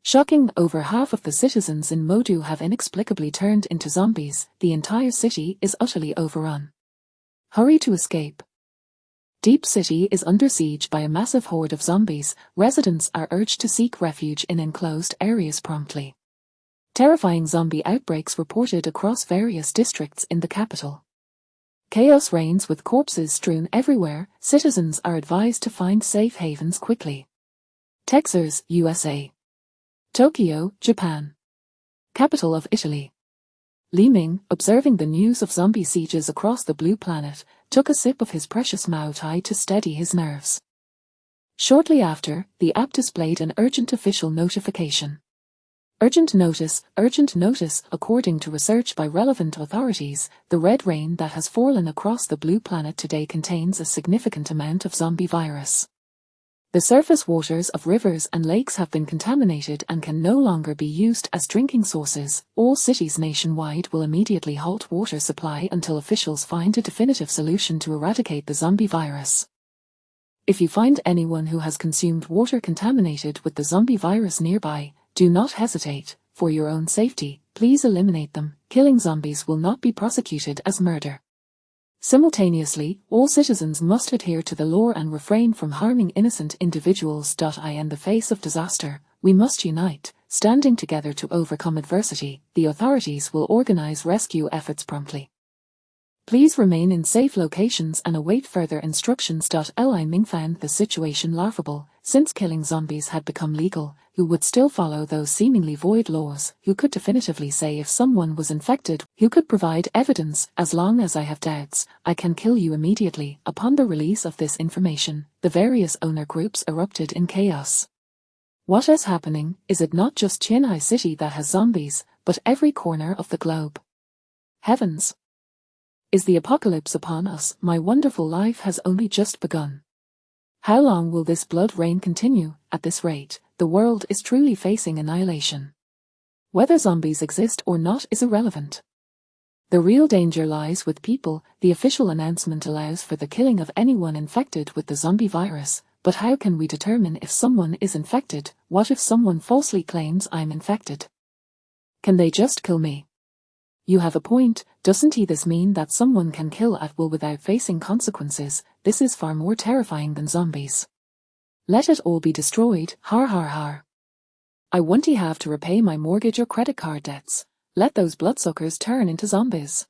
Shocking, over half of the citizens in Modu have inexplicably turned into zombies. The entire city is utterly overrun. Hurry to escape. Deep City is under siege by a massive horde of zombies. Residents are urged to seek refuge in enclosed areas promptly. Terrifying zombie outbreaks reported across various districts in the capital. Chaos reigns with corpses strewn everywhere. Citizens are advised to find safe havens quickly. Texas, USA. Tokyo, Japan. Capital of Italy. Li Ming, observing the news of zombie sieges across the blue planet, took a sip of his precious Mao Tai to steady his nerves. Shortly after, the app displayed an urgent official notification. Urgent notice, according to research by relevant authorities, the red rain that has fallen across the blue planet today contains a significant amount of zombie virus. The surface waters of rivers and lakes have been contaminated and can no longer be used as drinking sources. All cities nationwide will immediately halt water supply until officials find a definitive solution to eradicate the zombie virus. If you find anyone who has consumed water contaminated with the zombie virus nearby, do not hesitate. For your own safety, please eliminate them. Killing zombies will not be prosecuted as murder. Simultaneously, all citizens must adhere to the law and refrain from harming innocent individuals. In the face of disaster, we must unite, standing together to overcome adversity. The authorities will organize rescue efforts promptly. Please remain in safe locations and await further instructions. Li Ming found the situation laughable, since killing zombies had become legal. Who would still follow those seemingly void laws? Who could definitively say if someone was infected? Who could provide evidence? As long as I have doubts, I can kill you immediately. Upon the release of this information, the various owner groups erupted in chaos. What is happening? Is it not just Chinhai City that has zombies, but every corner of the globe? Heavens! Is the apocalypse upon us? My wonderful life has only just begun. How long will this blood rain continue? At this rate, the world is truly facing annihilation. Whether zombies exist or not is irrelevant. The real danger lies with people. The official announcement allows for the killing of anyone infected with the zombie virus, but how can we determine if someone is infected? What if someone falsely claims I'm infected? Can they just kill me? You have a point, doesn't this mean that someone can kill at will without facing consequences? This is far more terrifying than zombies. Let it all be destroyed, har har har. I won't have to repay my mortgage or credit card debts. Let those bloodsuckers turn into zombies.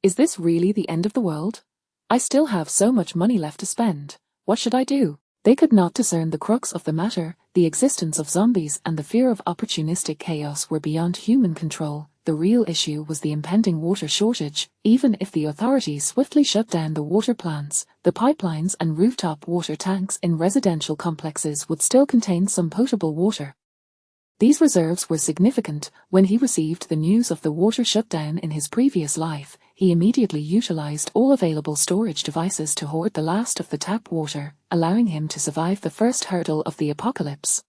Is this really the end of the world? I still have so much money left to spend. What should I do? They could not discern the crux of the matter. The existence of zombies and the fear of opportunistic chaos were beyond human control. The real issue was the impending water shortage. Even if the authorities swiftly shut down the water plants, the pipelines and rooftop water tanks in residential complexes would still contain some potable water. These reserves were significant. When he received the news of the water shutdown in his previous life, he immediately utilized all available storage devices to hoard the last of the tap water, allowing him to survive the first hurdle of the apocalypse.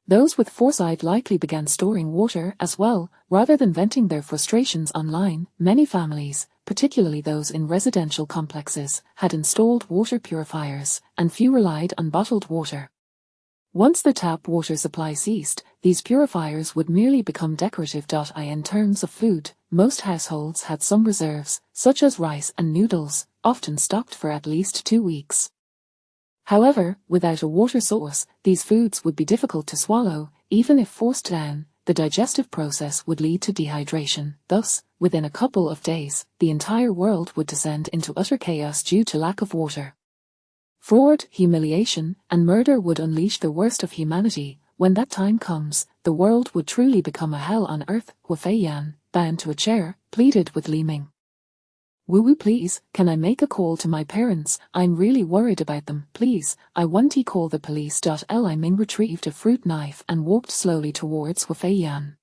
Those with foresight likely began storing water as well, rather than venting their frustrations online. Many families, particularly those in residential complexes, had installed water purifiers, and few relied on bottled water. Once the tap water supply ceased, these purifiers would merely become decorative. In terms of food, most households had some reserves, such as rice and noodles, often stocked for at least 2 weeks. However, without a water source, these foods would be difficult to swallow. Even if forced down, the digestive process would lead to dehydration. Thus, within a couple of days, the entire world would descend into utter chaos due to lack of water. Fraud, humiliation, and murder would unleash the worst of humanity. When that time comes, the world would truly become a hell on earth. Hu Feiyan, bound to a chair, pleaded with Li Ming. Woo-woo, please, can I make a call to my parents? I'm really worried about them. Please, I want to call the police. Li Ming retrieved a fruit knife and walked slowly towards Hu Feiyan.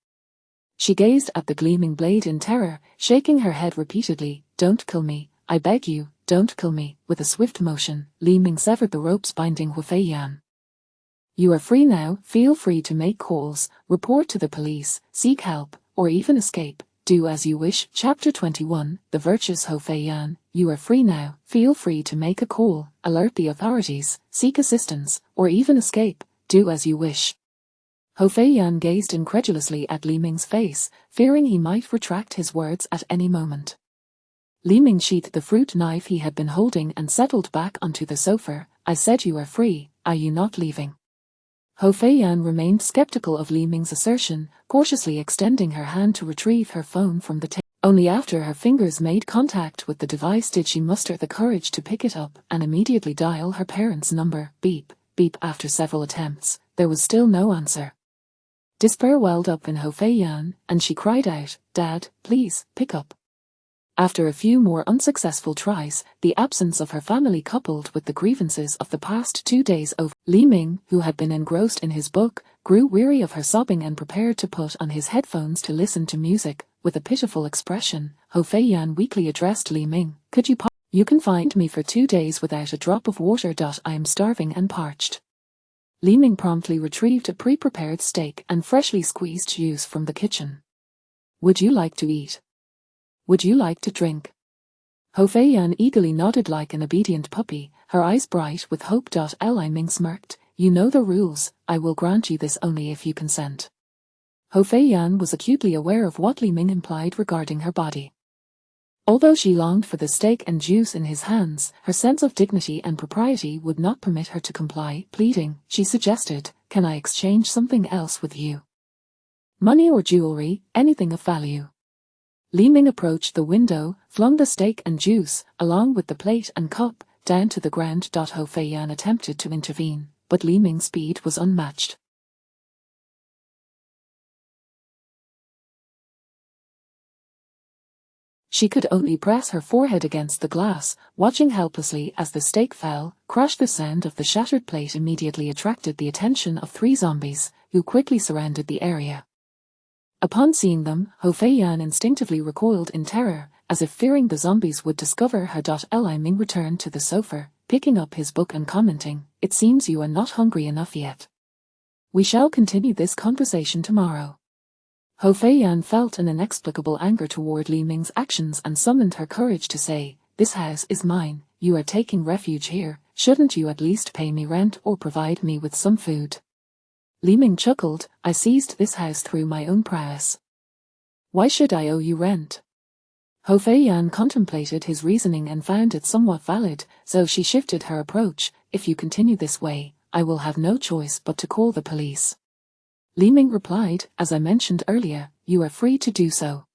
She gazed at the gleaming blade in terror, shaking her head repeatedly. Don't kill me, I beg you, don't kill me. With a swift motion, Li Ming severed the ropes binding Hu Feiyan. You are free now. Feel free to make calls, report to the police, seek help, or even escape. Do as you wish. Chapter 21, The Virtuous Hu Feiyan. You are free now. Feel free to make a call, alert the authorities, seek assistance, or even escape. Do as you wish. Hu Feiyan gazed incredulously at Li Ming's face, fearing he might retract his words at any moment. Li Ming sheathed the fruit knife he had been holding and settled back onto the sofa. I said you are free, are you not leaving? Hu Feiyan remained skeptical of Li Ming's assertion, cautiously extending her hand to retrieve her phone from the table. Only after her fingers made contact with the device did she muster the courage to pick it up and immediately dial her parents' number. Beep, beep. After several attempts, there was still no answer. Despair welled up in Hu Feiyan, and she cried out, Dad, please, pick up. After a few more unsuccessful tries, the absence of her family coupled with the grievances of the past 2 days over, Li Ming, who had been engrossed in his book, grew weary of her sobbing and prepared to put on his headphones to listen to music. With a pitiful expression, Hu Feiyan weakly addressed Li Ming. Could you You can find me for 2 days without a drop of water. I am starving and parched. Li Ming promptly retrieved a pre-prepared steak and freshly squeezed juice from the kitchen. Would you like to eat? Would you like to drink? Ho Fei Yan eagerly nodded like an obedient puppy, her eyes bright with hope. Li Ming smirked. You know the rules, I will grant you this only if you consent. Ho Fei Yan was acutely aware of what Li Ming implied regarding her body. Although she longed for the steak and juice in his hands, her sense of dignity and propriety would not permit her to comply. Pleading, she suggested, can I exchange something else with you? Money or jewelry, anything of value. Li Ming approached the window, flung the steak and juice, along with the plate and cup, down to the ground. Ho Fei Yan attempted to intervene, but Li Ming's speed was unmatched. She could only press her forehead against the glass, watching helplessly as the steak fell, crushed. The sound of the shattered plate immediately attracted the attention of 3 zombies, who quickly surrounded the area. Upon seeing them, Ho Fei Yan instinctively recoiled in terror, as if fearing the zombies would discover her. Li Ming returned to the sofa, picking up his book and commenting, it seems you are not hungry enough yet. We shall continue this conversation tomorrow. Ho Fei Yan felt an inexplicable anger toward Li Ming's actions and summoned her courage to say, this house is mine, you are taking refuge here, shouldn't you at least pay me rent or provide me with some food? Li Ming chuckled, I seized this house through my own prowess. Why should I owe you rent? Ho Fei Yan contemplated his reasoning and found it somewhat valid, so she shifted her approach, if you continue this way, I will have no choice but to call the police. Li Ming replied, as I mentioned earlier, you are free to do so.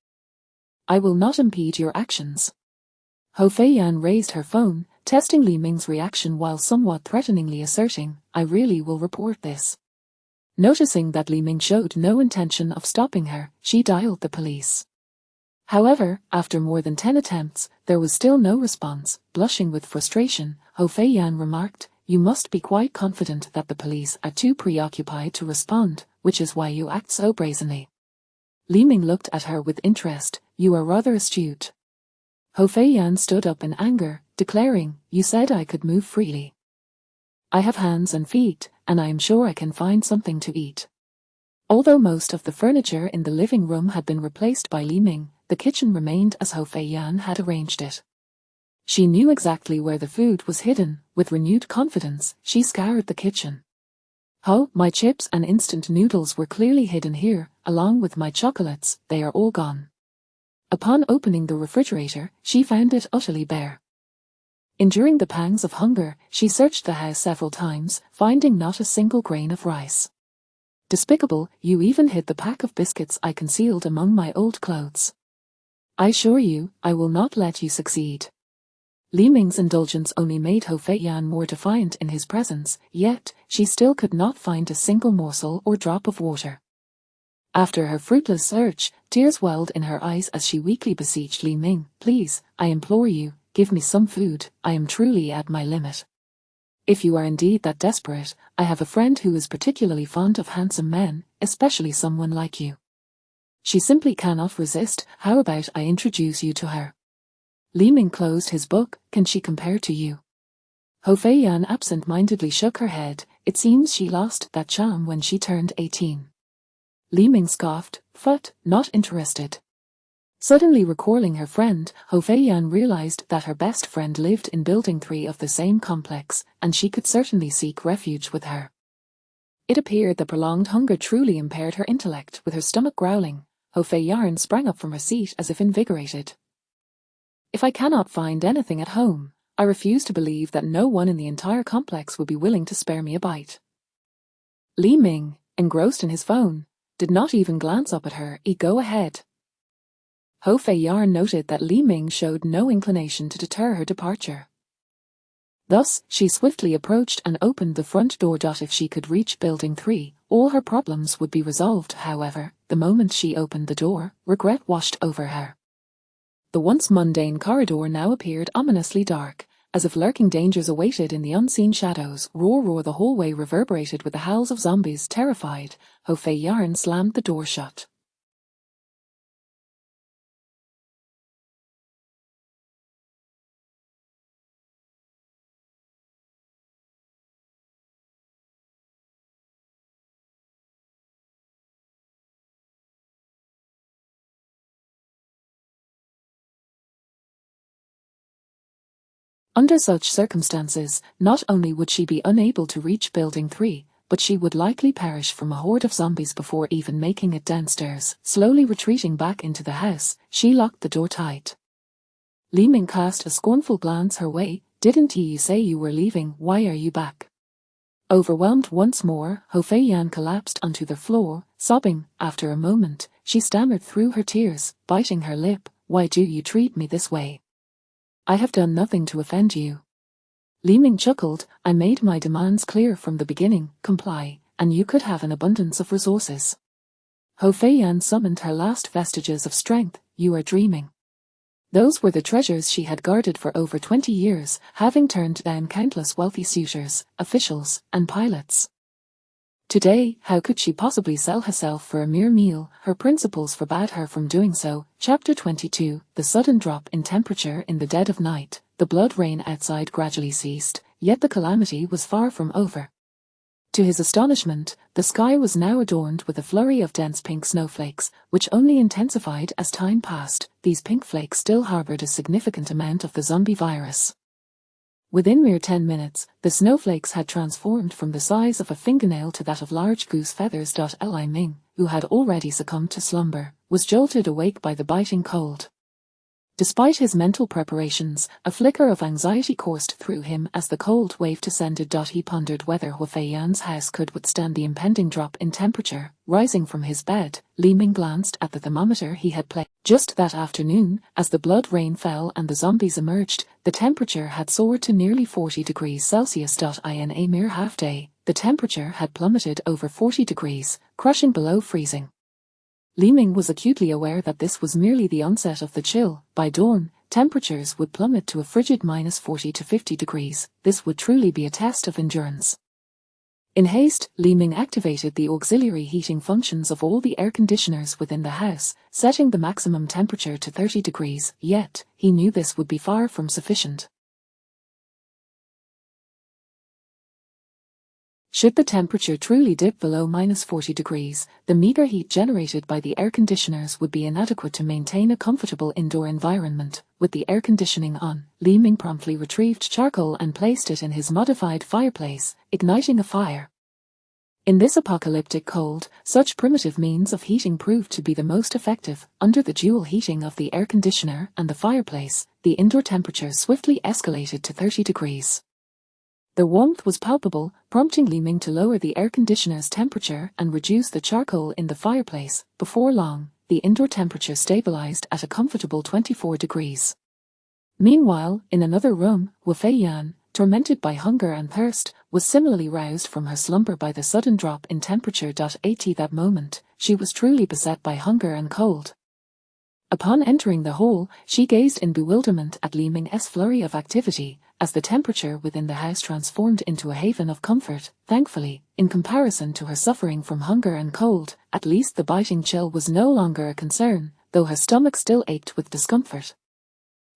I will not impede your actions. Ho Fei Yan raised her phone, testing Li Ming's reaction while somewhat threateningly asserting, I really will report this. Noticing that Li Ming showed no intention of stopping her, she dialed the police. However, after more than 10 attempts, there was still no response. Blushing with frustration, Ho Fei Yan remarked, you must be quite confident that the police are too preoccupied to respond, which is why you act so brazenly. Li Ming looked at her with interest, you are rather astute. Ho Fei Yan stood up in anger, declaring, you said I could move freely. I have hands and feet, and I am sure I can find something to eat. Although most of the furniture in the living room had been replaced by Li Ming, the kitchen remained as Ho Fei Yan had arranged it. She knew exactly where the food was hidden. With renewed confidence, she scoured the kitchen. Oh, my chips and instant noodles were clearly hidden here, along with my chocolates, they are all gone. Upon opening the refrigerator, she found it utterly bare. Enduring the pangs of hunger, she searched the house several times, finding not a single grain of rice. Despicable, you even hid the pack of biscuits I concealed among my old clothes. I assure you, I will not let you succeed. Li Ming's indulgence only made Ho Fei Yan more defiant in his presence, yet, she still could not find a single morsel or drop of water. After her fruitless search, tears welled in her eyes as she weakly beseeched Li Ming, please, I implore you, give me some food, I am truly at my limit. If you are indeed that desperate, I have a friend who is particularly fond of handsome men, especially someone like you. She simply cannot resist, how about I introduce you to her? Li Ming closed his book, can she compare to you? Ho Fei Yan absent-mindedly shook her head, it seems she lost that charm when she turned 18. Li Ming scoffed, phut, not interested. Suddenly recalling her friend, Ho Fei Yan realized that her best friend lived in Building 3 of the same complex, and she could certainly seek refuge with her. It appeared that prolonged hunger truly impaired her intellect. With her stomach growling, Ho Fei Yan sprang up from her seat as if invigorated. If I cannot find anything at home, I refuse to believe that no one in the entire complex would be willing to spare me a bite. Li Ming, engrossed in his phone, did not even glance up at her. Go ahead. Ho Fei Yan noted that Li Ming showed no inclination to deter her departure. Thus, she swiftly approached and opened the front door. If she could reach Building 3, all her problems would be resolved. However, the moment she opened the door, regret washed over her. The once mundane corridor now appeared ominously dark, as if lurking dangers awaited in the unseen shadows. Roar, roar, the hallway reverberated with the howls of zombies. Terrified, Ho Fei Yan slammed the door shut. Under such circumstances, not only would she be unable to reach Building 3, but she would likely perish from a horde of zombies before even making it downstairs. Slowly retreating back into the house, she locked the door tight. Li Ming cast a scornful glance her way. Didn't you say you were leaving? Why are you back? Overwhelmed once more, Ho Fei Yan collapsed onto the floor, sobbing. After a moment, she stammered through her tears, biting her lip. Why do you treat me this way? I have done nothing to offend you. Li Ming chuckled. I made my demands clear from the beginning. Comply, and you could have an abundance of resources. Ho Fei Yan summoned her last vestiges of strength. You are dreaming. Those were the treasures she had guarded for over 20 years, having turned down countless wealthy suitors, officials, and pilots. Today, how could she possibly sell herself for a mere meal? Her principles forbade her from doing so. Chapter 22. The sudden drop in temperature in the dead of night. The blood rain outside gradually ceased, yet the calamity was far from over. To his astonishment, the sky was now adorned with a flurry of dense pink snowflakes, which only intensified as time passed. These pink flakes still harbored a significant amount of the zombie virus. Within mere 10 minutes, the snowflakes had transformed from the size of a fingernail to that of large goose feathers. Li Ming, who had already succumbed to slumber, was jolted awake by the biting cold. Despite his mental preparations, a flicker of anxiety coursed through him as the cold wave descended. He pondered whether Ho Fei Yan's house could withstand the impending drop in temperature. Rising from his bed, Li Ming glanced at the thermometer he had placed. Just that afternoon, as the blood rain fell and the zombies emerged, the temperature had soared to nearly 40 degrees Celsius. In a mere half day, the temperature had plummeted over 40 degrees, crushing below freezing. Li Ming was acutely aware that this was merely the onset of the chill. By dawn, temperatures would plummet to a frigid -40 to 50 degrees. This would truly be a test of endurance. In haste, Li Ming activated the auxiliary heating functions of all the air conditioners within the house, setting the maximum temperature to 30 degrees, yet, he knew this would be far from sufficient. Should the temperature truly dip below -40 degrees, the meager heat generated by the air conditioners would be inadequate to maintain a comfortable indoor environment. With the air conditioning on, Li Ming promptly retrieved charcoal and placed it in his modified fireplace, igniting a fire. In this apocalyptic cold, such primitive means of heating proved to be the most effective. Under the dual heating of the air conditioner and the fireplace, the indoor temperature swiftly escalated to 30 degrees. The warmth was palpable, prompting Li Ming to lower the air conditioner's temperature and reduce the charcoal in the fireplace. Before long, the indoor temperature stabilized at a comfortable 24 degrees. Meanwhile, in another room, Ho Fei Yan, tormented by hunger and thirst, was similarly roused from her slumber by the sudden drop in temperature. At that moment, she was truly beset by hunger and cold. Upon entering the hall, she gazed in bewilderment at Li Ming's flurry of activity, as the temperature within the house transformed into a haven of comfort. Thankfully, in comparison to her suffering from hunger and cold, at least the biting chill was no longer a concern, though her stomach still ached with discomfort.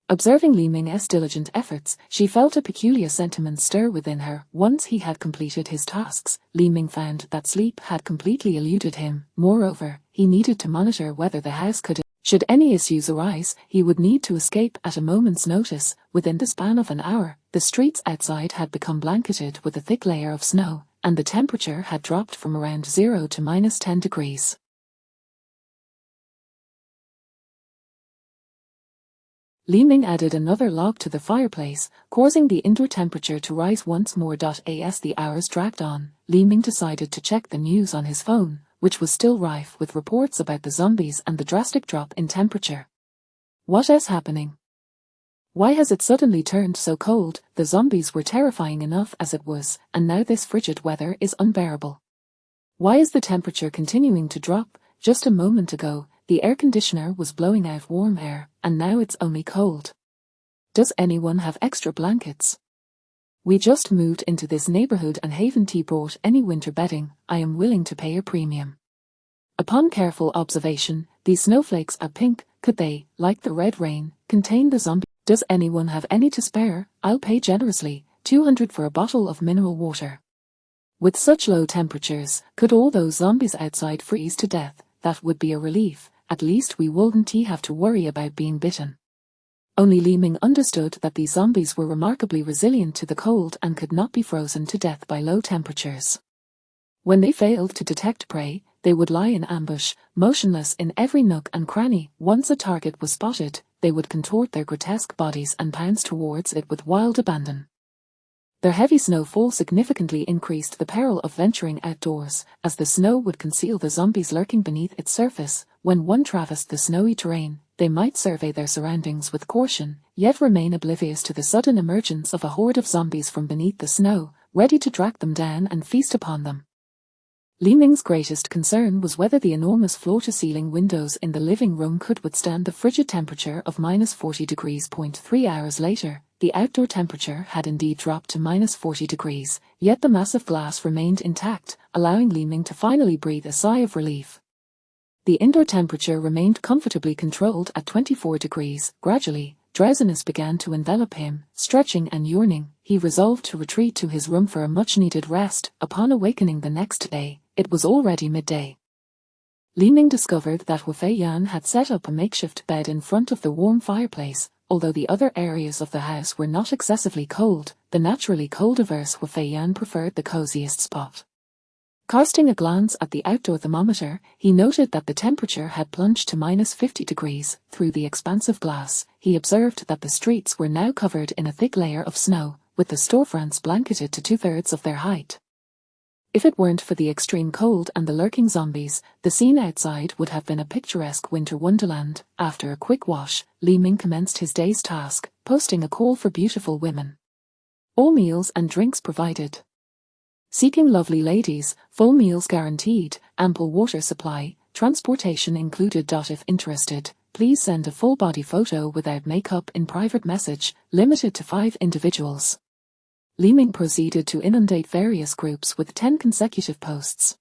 Observing Li Ming's diligent efforts, she felt a peculiar sentiment stir within her. Once he had completed his tasks, Li Ming found that sleep had completely eluded him. Moreover, he needed to monitor whether the house could. Should any issues arise, he would need to escape at a moment's notice. Within the span of an hour, the streets outside had become blanketed with a thick layer of snow, and the temperature had dropped from around 0 to -10 degrees. Li Ming added another log to the fireplace, causing the indoor temperature to rise once more. As the hours dragged on, Li Ming decided to check the news on his phone, which was still rife with reports about the zombies and the drastic drop in temperature. What is happening? Why has it suddenly turned so cold? The zombies were terrifying enough as it was, and now this frigid weather is unbearable. Why is the temperature continuing to drop? Just a moment ago, the air conditioner was blowing out warm air, and now it's only cold. Does anyone have extra blankets? We just moved into this neighborhood and haven't brought any winter bedding. I am willing to pay a premium. Upon careful observation, these snowflakes are pink. Could they, like the red rain, contain the zombie? Does anyone have any to spare? I'll pay generously, 200 for a bottle of mineral water. With such low temperatures, could all those zombies outside freeze to death? That would be a relief. At least we wouldn't have to worry about being bitten. Only Li Ming understood that these zombies were remarkably resilient to the cold and could not be frozen to death by low temperatures. When they failed to detect prey, they would lie in ambush, motionless in every nook and cranny. Once a target was spotted, they would contort their grotesque bodies and pounce towards it with wild abandon. Their heavy snowfall significantly increased the peril of venturing outdoors, as the snow would conceal the zombies lurking beneath its surface. When one traversed the snowy terrain, they might survey their surroundings with caution, yet remain oblivious to the sudden emergence of a horde of zombies from beneath the snow, ready to track them down and feast upon them. Li Ming's greatest concern was whether the enormous floor-to-ceiling windows in the living room could withstand the frigid temperature of -40 degrees. 3 hours later, the outdoor temperature had indeed dropped to -40 degrees, yet the massive glass remained intact, allowing Li Ming to finally breathe a sigh of relief. The indoor temperature remained comfortably controlled at 24 degrees. Gradually, drowsiness began to envelop him. Stretching and yawning, he resolved to retreat to his room for a much-needed rest. Upon awakening the next day, it was already midday. Li Ming discovered that Hu Feiyan had set up a makeshift bed in front of the warm fireplace. Although the other areas of the house were not excessively cold, the naturally cold-averse Hu Feiyan preferred the coziest spot. Casting a glance at the outdoor thermometer, he noted that the temperature had plunged to -50 degrees. Through the expansive glass, he observed that the streets were now covered in a thick layer of snow, with the storefronts blanketed to 2/3 of their height. If it weren't for the extreme cold and the lurking zombies, the scene outside would have been a picturesque winter wonderland. After a quick wash, Li Ming commenced his day's task, posting a call for beautiful women. All meals and drinks provided. Seeking lovely ladies, full meals guaranteed, ample water supply, transportation included. If interested, please send a full-body photo without makeup in private message, limited to 5 individuals. Li Ming proceeded to inundate various groups with 10 consecutive posts.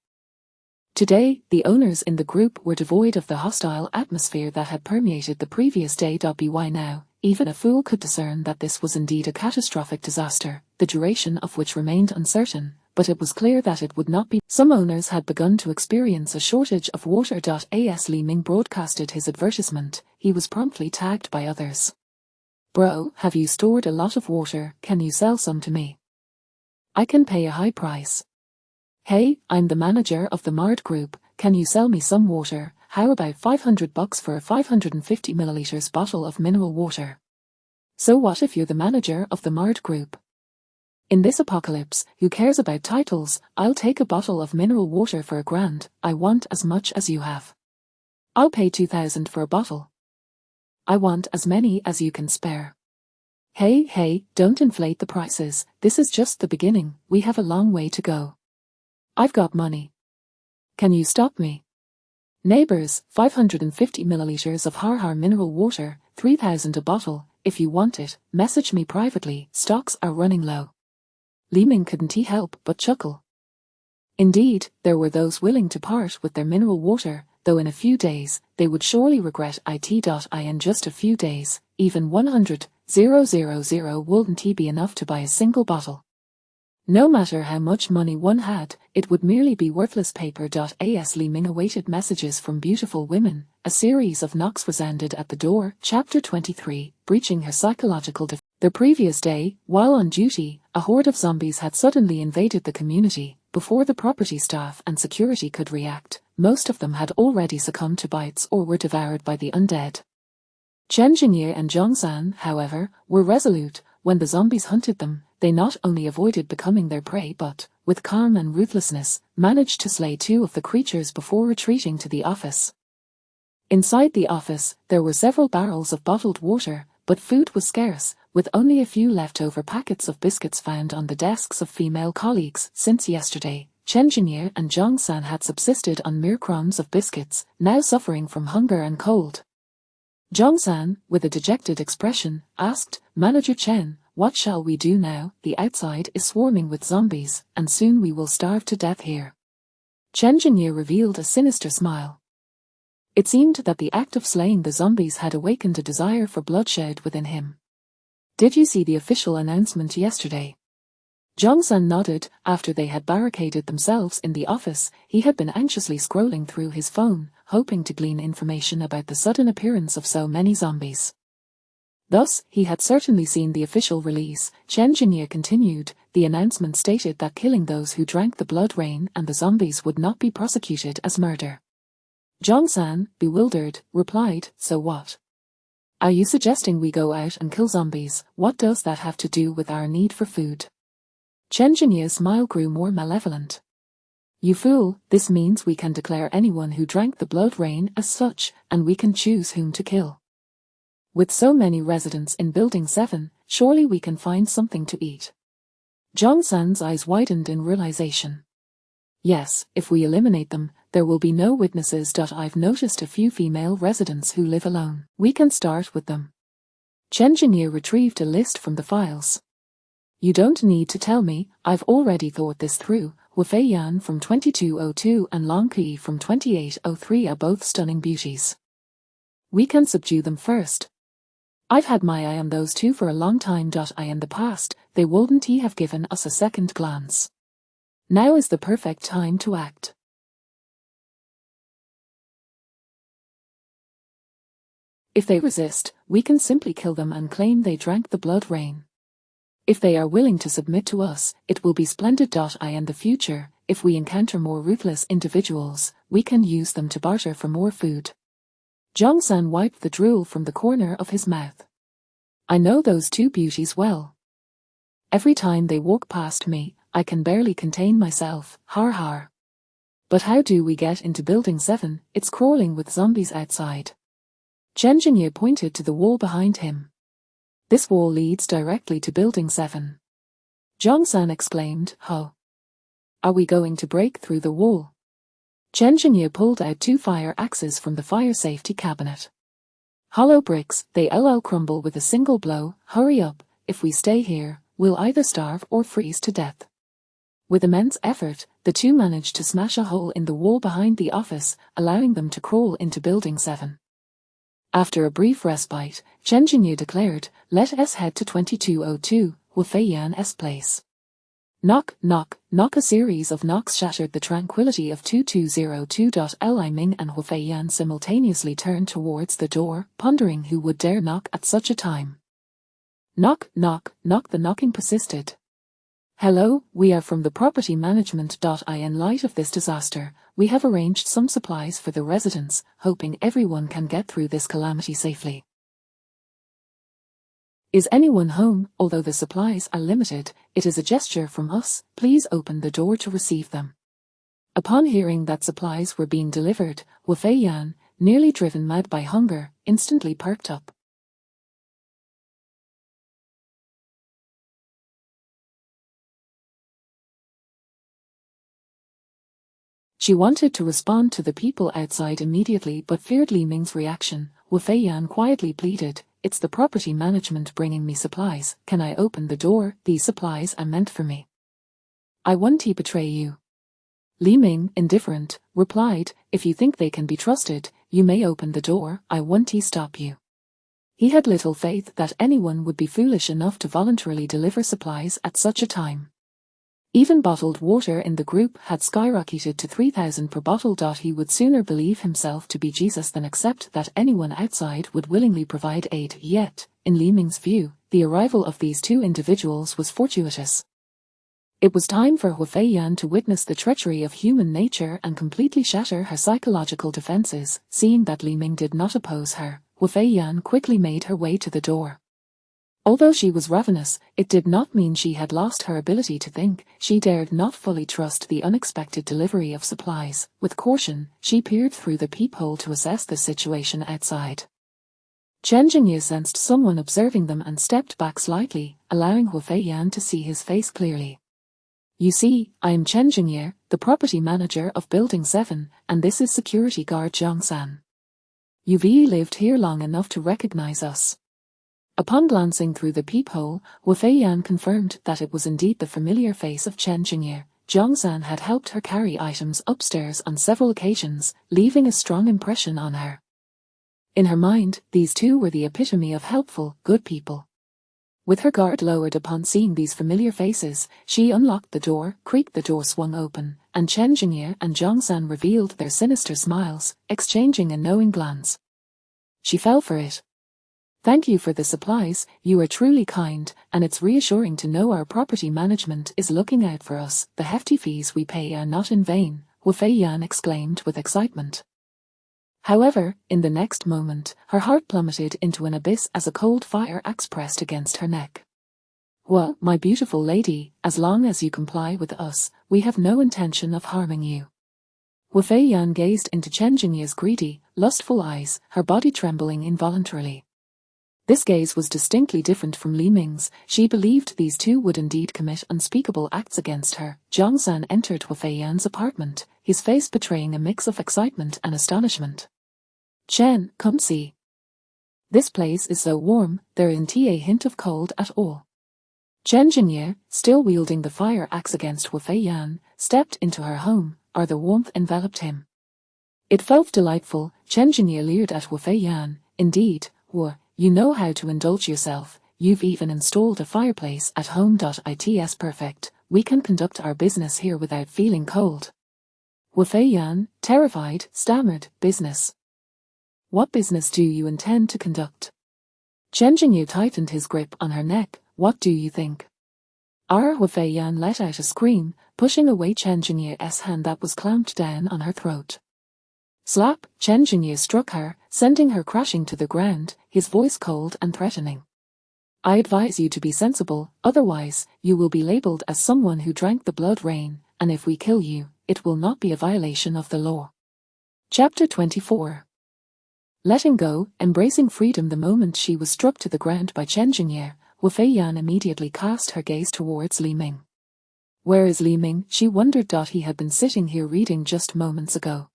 Today, the owners in the group were devoid of the hostile atmosphere that had permeated the previous day. By now, even a fool could discern that this was indeed a catastrophic disaster, the duration of which remained uncertain, but it was clear that it would not be. Some owners had begun to experience a shortage of water. As Li Ming broadcasted his advertisement, he was promptly tagged by others. "Bro, have you stored a lot of water? Can you sell some to me? I can pay a high price." "Hey, I'm the manager of the Mard Group, can you sell me some water? How about $500 for a 550 milliliters bottle of mineral water?" So what if you're the manager of the Mard Group? In this apocalypse, who cares about titles? I'll take a bottle of mineral water for $1,000, I want as much as you have. I'll pay $2,000 for a bottle. I want as many as you can spare. Hey, don't inflate the prices, this is just the beginning, we have a long way to go. I've got money. Can you stop me? Neighbors, 550 milliliters of Har mineral water, 3,000 a bottle, if you want it, message me privately, stocks are running low. Li Ming couldn't help but chuckle. Indeed, there were those willing to part with their mineral water, though in a few days, they would surely regret it. In just a few days, even 100,000 wouldn't be enough to buy a single bottle. No matter how much money one had, it would merely be worthless paper. As Li Ming awaited messages from beautiful women, a series of knocks resounded at the door. Chapter 23, Breaching Her Psychological Defense. The previous day, while on duty, a horde of zombies had suddenly invaded the community. Before the property staff and security could react, most of them had already succumbed to bites or were devoured by the undead. Chen Jingye and Zhongzhan, however, were resolute. When the zombies hunted them, they not only avoided becoming their prey but, with calm and ruthlessness, managed to slay 2 of the creatures before retreating to the office. Inside the office, there were several barrels of bottled water, but food was scarce, with only a few leftover packets of biscuits found on the desks of female colleagues. Since yesterday, Chen Jingye and Zhongzhan had subsisted on mere crumbs of biscuits, now suffering from hunger and cold. Zhongzhan, with a dejected expression, asked, "Manager Chen, what shall we do now? The outside is swarming with zombies, and soon we will starve to death here." Chen Jingye revealed a sinister smile. It seemed that the act of slaying the zombies had awakened a desire for bloodshed within him. "Did you see the official announcement yesterday?" Zhongzhan nodded. After they had barricaded themselves in the office, he had been anxiously scrolling through his phone, hoping to glean information about the sudden appearance of so many zombies. Thus, he had certainly seen the official release. Chen Jingye continued, the announcement stated that killing those who drank the blood rain and the zombies would not be prosecuted as murder. Zhang San, bewildered, replied, so what? Are you suggesting we go out and kill zombies? What does that have to do with our need for food? Chen Jingye's smile grew more malevolent. You fool, this means we can declare anyone who drank the blood rain as such, and we can choose whom to kill. With so many residents in Building 7, surely we can find something to eat. Zhang San's eyes widened in realization. Yes, if we eliminate them, there will be no witnesses. I've noticed a few female residents who live alone. We can start with them. Chen Jingye retrieved a list from the files. You don't need to tell me, I've already thought this through. Wu Feiyan from 2202 and Long Qi from 2803 are both stunning beauties. We can subdue them first. I've had my eye on those two for a long time. In the past, they wouldn't have given us a second glance. Now is the perfect time to act. If they resist, we can simply kill them and claim they drank the blood rain. If they are willing to submit to us, it will be splendid. In the future, if we encounter more ruthless individuals, we can use them to barter for more food. Zhang San wiped the drool from the corner of his mouth. I know those two beauties well. Every time they walk past me, I can barely contain myself, har har. But how do we get into Building 7? It's crawling with zombies outside. Chen Jingye pointed to the wall behind him. This wall leads directly to Building 7. Zhang San exclaimed, Ho! Are we going to break through the wall? Chen Jingye pulled out 2 fire axes from the fire safety cabinet. Hollow bricks, they'll crumble with a single blow. Hurry up, if we stay here, we'll either starve or freeze to death. With immense effort, the two managed to smash a hole in the wall behind the office, allowing them to crawl into Building 7. After a brief respite, Chen Jingye declared, let us head to 2202, Wu Feiyan's place. Knock, knock, knock. A series of knocks shattered the tranquility of 2202. Li Ming and Wu Feiyan simultaneously turned towards the door, pondering who would dare knock at such a time. Knock, knock, knock. The knocking persisted. Hello, we are from the property management. In light of this disaster, we have arranged some supplies for the residents, hoping everyone can get through this calamity safely. Is anyone home? Although the supplies are limited, it is a gesture from us. Please open the door to receive them. Upon hearing that supplies were being delivered, Wu Feiyan, nearly driven mad by hunger, instantly perked up. She wanted to respond to the people outside immediately but feared Li Ming's reaction. Wu Feiyan quietly pleaded, it's the property management bringing me supplies. Can I open the door? These supplies are meant for me. I won't betray you. Li Ming, indifferent, replied, if you think they can be trusted, you may open the door. I won't stop you. He had little faith that anyone would be foolish enough to voluntarily deliver supplies at such a time. Even bottled water in the group had skyrocketed to 3,000 per bottle. He would sooner believe himself to be Jesus than accept that anyone outside would willingly provide aid. Yet, in Li Ming's view, the arrival of these two individuals was fortuitous. It was time for Wu Feiyan to witness the treachery of human nature and completely shatter her psychological defenses. Seeing that Li Ming did not oppose her, Wu Feiyan quickly made her way to the door. Although she was ravenous, it did not mean she had lost her ability to think. She dared not fully trust the unexpected delivery of supplies. With caution, she peered through the peephole to assess the situation outside. Chen Jingye sensed someone observing them and stepped back slightly, allowing Wu Feiyan to see his face clearly. You see, I am Chen Jingye, the property manager of Building 7, and this is security guard Zhang San. You've lived here long enough to recognize us. Upon glancing through the peephole, Wu Feiyan confirmed that it was indeed the familiar face of Chen Jingye. Zhang San had helped her carry items upstairs on several occasions, leaving a strong impression on her. In her mind, these two were the epitome of helpful, good people. With her guard lowered upon seeing these familiar faces, she unlocked the door, creaked, the door swung open, and Chen Jingye and Zhang San revealed their sinister smiles, exchanging a knowing glance. She fell for it. Thank you for the supplies, you are truly kind, and it's reassuring to know our property management is looking out for us. The hefty fees we pay are not in vain, Wu Feiyan exclaimed with excitement. However, in the next moment, her heart plummeted into an abyss as a cold fire axe pressed against her neck. Well, my beautiful lady, as long as you comply with us, we have no intention of harming you. Wu Feiyan gazed into Chen Jingye's greedy, lustful eyes, her body trembling involuntarily. This gaze was distinctly different from Li Ming's. She believed these two would indeed commit unspeakable acts against her. Zhang San entered Wu Feiyan's apartment, his face betraying a mix of excitement and astonishment. Chen, come see. This place is so warm, there isn't a hint of cold at all. Chen Jingye, still wielding the fire axe against Wu Feiyan, stepped into her home, or the warmth enveloped him. It felt delightful. Chen Jingye leered at Wu Feiyan. Indeed, Wu, you know how to indulge yourself, you've even installed a fireplace at home. It's perfect, we can conduct our business here without feeling cold. Wu Feiyan, terrified, stammered, business. What business do you intend to conduct? Chen Jingyu tightened his grip on her neck. What do you think? Wu Feiyan let out a scream, pushing away Chen Jingyu's hand that was clamped down on her throat. Slap! Chen Jingyu struck her, sending her crashing to the ground, his voice cold and threatening. I advise you to be sensible, otherwise, you will be labeled as someone who drank the blood rain, and if we kill you, it will not be a violation of the law. Chapter 24. Letting go, embracing freedom the moment she was struck to the ground by Chen Jingye, Wu Feiyan immediately cast her gaze towards Li Ming. Where is Li Ming? She wondered. He had been sitting here reading just moments ago.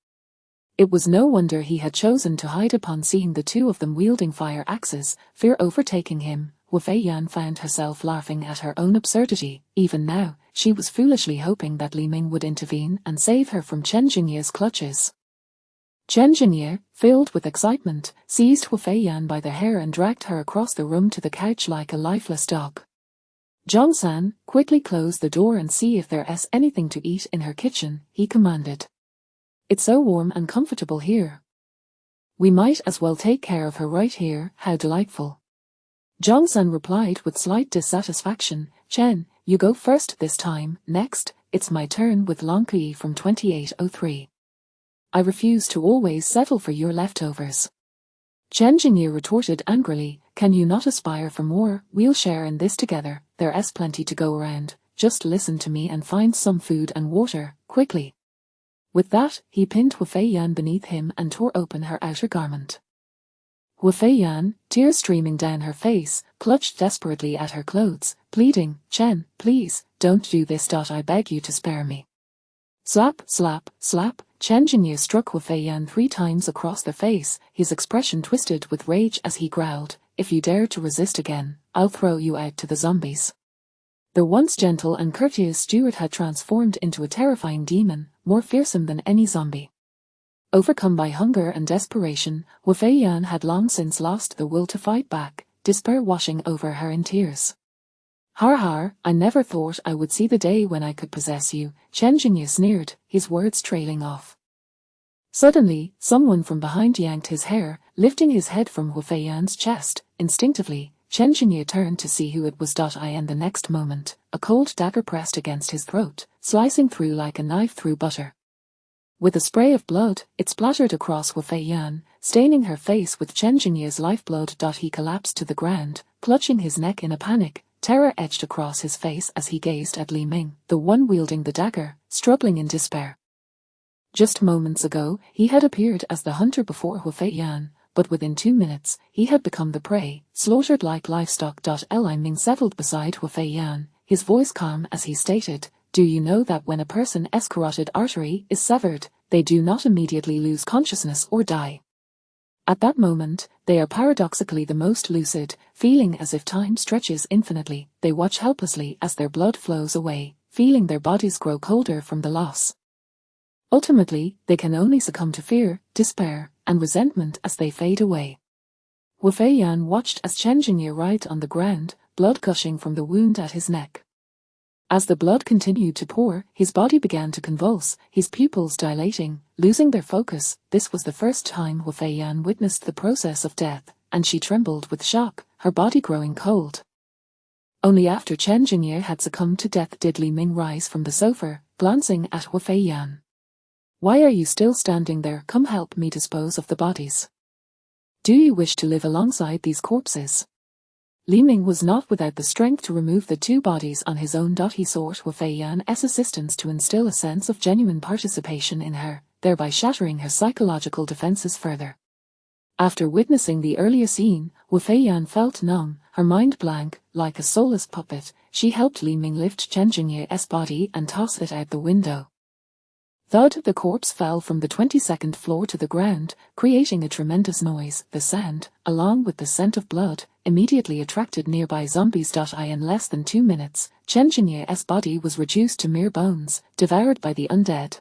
It was no wonder he had chosen to hide upon seeing the two of them wielding fire axes, fear overtaking him. Wu Feiyan found herself laughing at her own absurdity. Even now, she was foolishly hoping that Li Ming would intervene and save her from Chen Jingye's clutches. Chen Jingye, filled with excitement, seized Wu Feiyan by the hair and dragged her across the room to the couch like a lifeless dog. Zhang San, quickly close the door and see if there's anything to eat in her kitchen, he commanded. It's so warm and comfortable here. We might as well take care of her right here. How delightful. Zhang San replied with slight dissatisfaction. Chen, you go first this time. Next, it's my turn with Long Kui from 2803. I refuse to always settle for your leftovers. Chen Jingyu retorted angrily. Can you not aspire for more? We'll share in this together. There's plenty to go around. Just listen to me and find some food and water, quickly. With that, he pinned Wu Feiyan beneath him and tore open her outer garment. Wu Feiyan, tears streaming down her face, clutched desperately at her clothes, pleading, Chen, please, don't do this. I beg you to spare me. Slap, slap, slap. Chen Jingyu struck Wu Feiyan 3 times across the face, his expression twisted with rage as he growled, if you dare to resist again, I'll throw you out to the zombies. The once gentle and courteous steward had transformed into a terrifying demon, more fearsome than any zombie. Overcome by hunger and desperation, Wu Feiyan had long since lost the will to fight back, despair washing over her in tears. Har har, I never thought I would see the day when I could possess you, Chen Jingyu sneered, his words trailing off. Suddenly, someone from behind yanked his hair, lifting his head from Wu Feiyan's chest. Instinctively, Chen Jingyu turned to see who it was. And the next moment, a cold dagger pressed against his throat, slicing through like a knife through butter. With a spray of blood, it splattered across Wu Feiyan, staining her face with Chen Jingyu's lifeblood. He collapsed to the ground, clutching his neck in a panic. Terror etched across his face as he gazed at Li Ming, the one wielding the dagger, struggling in despair. Just moments ago, he had appeared as the hunter before Wu Feiyan, but within 2 minutes, he had become the prey, slaughtered like livestock. Li Ming settled beside Wu Feiyan, his voice calm as he stated, do you know that when a person's carotid artery is severed, they do not immediately lose consciousness or die? At that moment, they are paradoxically the most lucid, feeling as if time stretches infinitely. They watch helplessly as their blood flows away, feeling their bodies grow colder from the loss. Ultimately, they can only succumb to fear, despair, and resentment as they fade away. Wu Feiyan watched as Chen Jingyu writhed on the ground, blood gushing from the wound at his neck. As the blood continued to pour, his body began to convulse, his pupils dilating, losing their focus. This was the first time Wu Feiyan witnessed the process of death. and she trembled with shock, her body growing cold. Only after Chen Jingye had succumbed to death did Li Ming rise from the sofa, glancing at Hu Feiyan. "Why are you still standing there? Come help me dispose of the bodies. Do you wish to live alongside these corpses?" Li Ming was not without the strength to remove the two bodies on his own. He sought Hu Feiyan's assistance to instill a sense of genuine participation in her, thereby shattering her psychological defenses further. After witnessing the earlier scene, Hu Feiyan felt numb, her mind blank, like a soulless puppet. She helped Li Ming lift Chen Jingye's body and toss it out the window. Thud! The corpse fell from the 22nd floor to the ground, creating a tremendous noise. The sound, along with the scent of blood, immediately attracted nearby zombies. In less than 2 minutes, Chen Jingye's body was reduced to mere bones, devoured by the undead.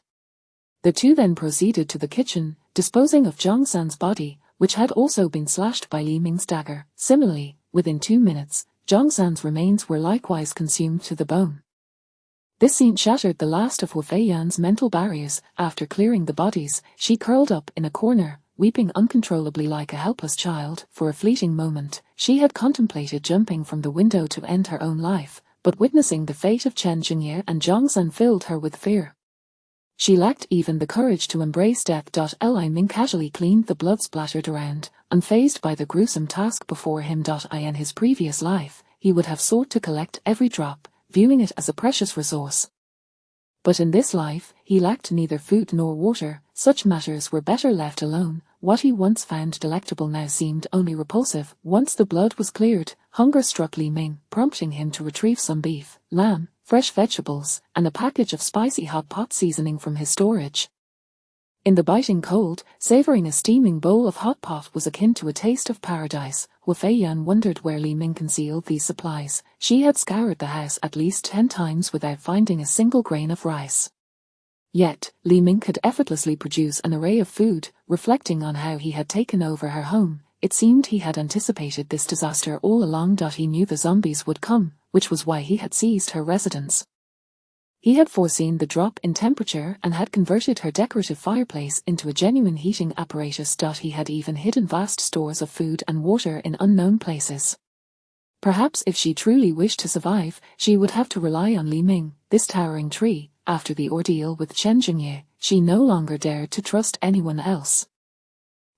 The two then proceeded to the kitchen, disposing of Zhang San's body, which had also been slashed by Li Ming's dagger. Similarly, within 2 minutes, Zhang San's remains were likewise consumed to the bone. This scene shattered the last of Hu Feiyan's mental barriers. After clearing the bodies, she curled up in a corner, weeping uncontrollably like a helpless child. For a fleeting moment, she had contemplated jumping from the window to end her own life, but witnessing the fate of Chen Jingye and Zhang San filled her with fear. She lacked even the courage to embrace death. Li Ming casually cleaned the blood splattered around, unfazed by the gruesome task before him. In his previous life, he would have sought to collect every drop, viewing it as a precious resource. But in this life, he lacked neither food nor water. Such matters were better left alone. What he once found delectable now seemed only repulsive. Once the blood was cleared, hunger struck Li Ming, prompting him to retrieve some beef, lamb, fresh vegetables, and a package of spicy hot pot seasoning from his storage. In the biting cold, savoring a steaming bowl of hot pot was akin to a taste of paradise. Hu Feiyan wondered where Li Ming concealed these supplies. She had scoured the house at least 10 times without finding a single grain of rice. Yet, Li Ming could effortlessly produce an array of food. Reflecting on how he had taken over her home, it seemed he had anticipated this disaster all along. He knew the zombies would come, which was why he had seized her residence. He had foreseen the drop in temperature and had converted her decorative fireplace into a genuine heating apparatus. He had even hidden vast stores of food and water in unknown places. Perhaps if she truly wished to survive, she would have to rely on Li Ming, this towering tree. After the ordeal with Chen Jingye, she no longer dared to trust anyone else.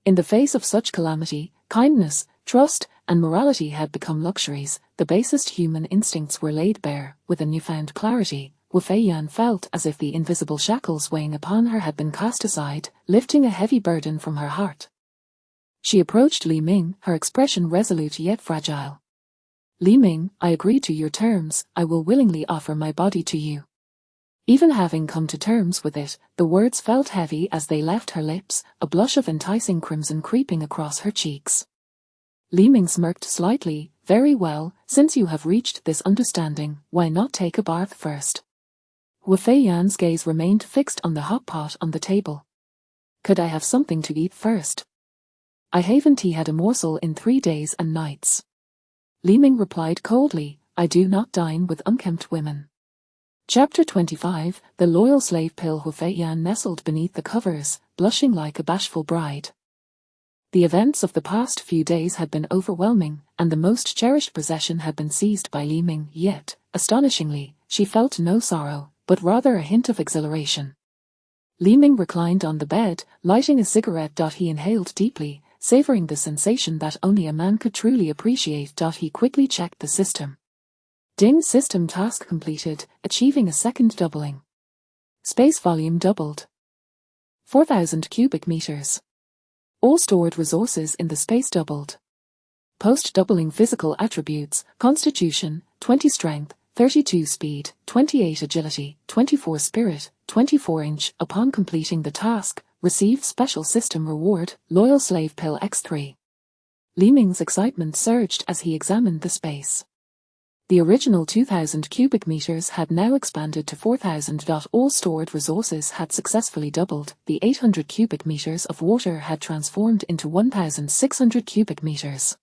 In the face of such calamity, kindness, trust, and morality had become luxuries. The basest human instincts were laid bare. With a newfound clarity, Hu Feiyan felt as if the invisible shackles weighing upon her had been cast aside, lifting a heavy burden from her heart. She approached Li Ming, her expression resolute yet fragile. "Li Ming, I agree to your terms. I will willingly offer my body to you." Even having come to terms with it, the words felt heavy as they left her lips, a blush of enticing crimson creeping across her cheeks. Li Ming smirked slightly. "Very well, since you have reached this understanding, why not take a bath first?" Hu Feiyan's gaze remained fixed on the hot pot on the table. "Could I have something to eat first? I haven't had a morsel in 3 days and nights." Li Ming replied coldly, "I do not dine with unkempt women." Chapter 25, The Loyal Slave Pill. Hu Feiyan nestled beneath the covers, blushing like a bashful bride. The events of the past few days had been overwhelming, and the most cherished possession had been seized by Li Ming. Yet, astonishingly, she felt no sorrow, but rather a hint of exhilaration. Li Ming reclined on the bed, lighting a cigarette. He inhaled deeply, savoring the sensation that only a man could truly appreciate. He quickly checked the system. Ding! System task completed, achieving a second doubling. Space volume doubled. 4,000 cubic meters. All stored resources in the space doubled. Post-doubling physical attributes: Constitution, 20 Strength, 32 Speed, 28 Agility, 24 Spirit, 24 Inch. Upon completing the task, receive special system reward, Loyal Slave Pill X3. Li Ming's excitement surged as he examined the space. The original 2,000 cubic meters had now expanded to 4,000. All stored resources had successfully doubled. The 800 cubic meters of water had transformed into 1,600 cubic meters.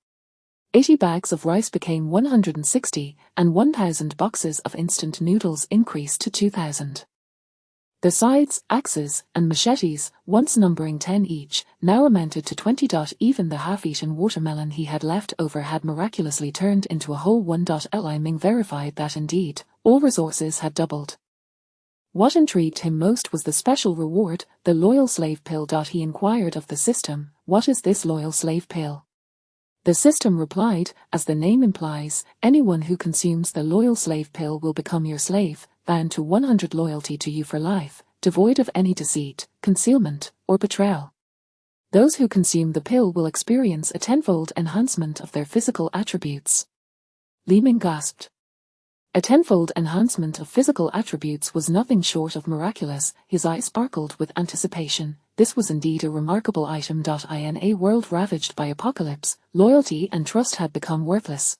80 bags of rice became 160, and 1,000 boxes of instant noodles increased to 2,000. The scythes, axes, and machetes, once numbering 10 each, now amounted to 20. Even the half-eaten watermelon he had left over had miraculously turned into a whole one. Li Ming verified that indeed, all resources had doubled. What intrigued him most was the special reward, the loyal slave pill. He inquired of the system, "What is this loyal slave pill?" The system replied, "As the name implies, anyone who consumes the loyal slave pill will become your slave, bound to 100 loyalty to you for life, devoid of any deceit, concealment, or betrayal. Those who consume the pill will experience a tenfold enhancement of their physical attributes." Li Ming gasped. A tenfold enhancement of physical attributes was nothing short of miraculous. His eyes sparkled with anticipation. This was indeed a remarkable item. In a world ravaged by apocalypse, loyalty and trust had become worthless.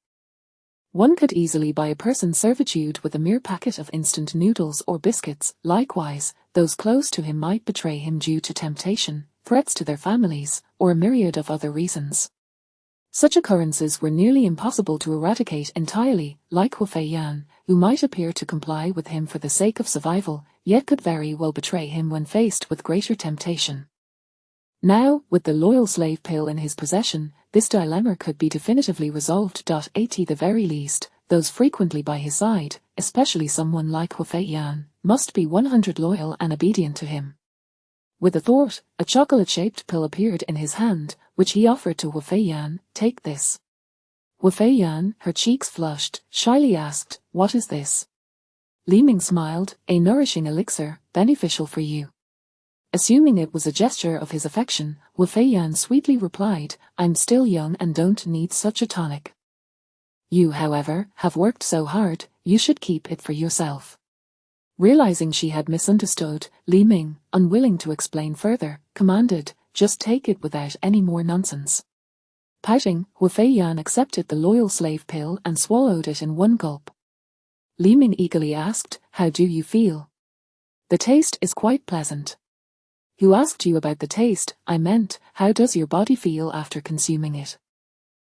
One could easily buy a person's servitude with a mere packet of instant noodles or biscuits. Likewise, those close to him might betray him due to temptation, threats to their families, or a myriad of other reasons. Such occurrences were nearly impossible to eradicate entirely, like Hu Feiyan, who might appear to comply with him for the sake of survival, yet could very well betray him when faced with greater temptation. Now, with the loyal slave pill in his possession, this dilemma could be definitively resolved. At the very least, those frequently by his side, especially someone like Hu Feiyan, must be 100 loyal and obedient to him. With a thought, a chocolate-shaped pill appeared in his hand, which he offered to Hu Feiyan. "Take this." Hu Feiyan, her cheeks flushed, shyly asked, "What is this?" Li Ming smiled, "A nourishing elixir, beneficial for you." Assuming it was a gesture of his affection, Hu Feiyan sweetly replied, "I'm still young and don't need such a tonic. You, however, have worked so hard, you should keep it for yourself." Realizing she had misunderstood, Li Ming, unwilling to explain further, commanded, "Just take it without any more nonsense." Pouting, Hu Feiyan accepted the loyal slave pill and swallowed it in one gulp. Li Ming eagerly asked, "How do you feel?" "The taste is quite pleasant." "Who asked you about the taste? I meant, how does your body feel after consuming it?"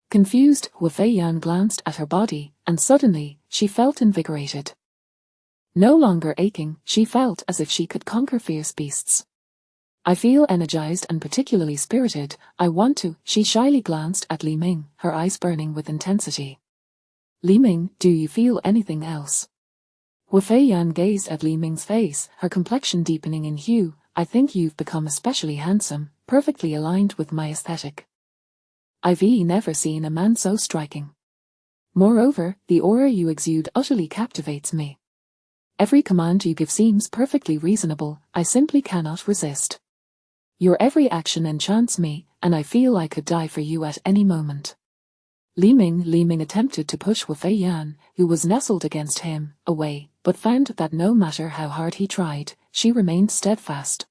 Confused, Hu Feiyan glanced at her body, and suddenly, she felt invigorated. No longer aching, she felt as if she could conquer fierce beasts. "I feel energized and particularly spirited. I want to." She shyly glanced at Li Ming, her eyes burning with intensity. "Li Ming, do you feel anything else?" Hu Feiyan gazed at Li Ming's face, her complexion deepening in hue. "I think you've become especially handsome, perfectly aligned with my aesthetic. I've never seen a man so striking. Moreover, the aura you exude utterly captivates me. Every command you give seems perfectly reasonable. I simply cannot resist. Your every action enchants me, and I feel I could die for you at any moment." Li Ming attempted to push Hu Feiyan, who was nestled against him, away, but found that no matter how hard he tried, she remained steadfast.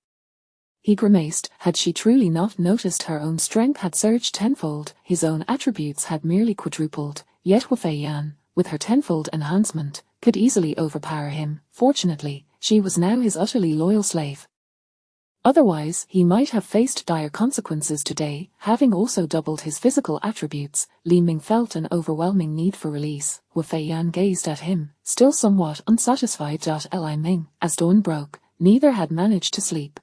He grimaced. Had she truly not noticed her own strength had surged tenfold, his own attributes had merely quadrupled, yet Hu Feiyan, with her tenfold enhancement, could easily overpower him. Fortunately, she was now his utterly loyal slave. Otherwise, he might have faced dire consequences today. Having also doubled his physical attributes, Li Ming felt an overwhelming need for release. Hu Feiyan gazed at him, still somewhat unsatisfied. Li Ming, as dawn broke, neither had managed to sleep.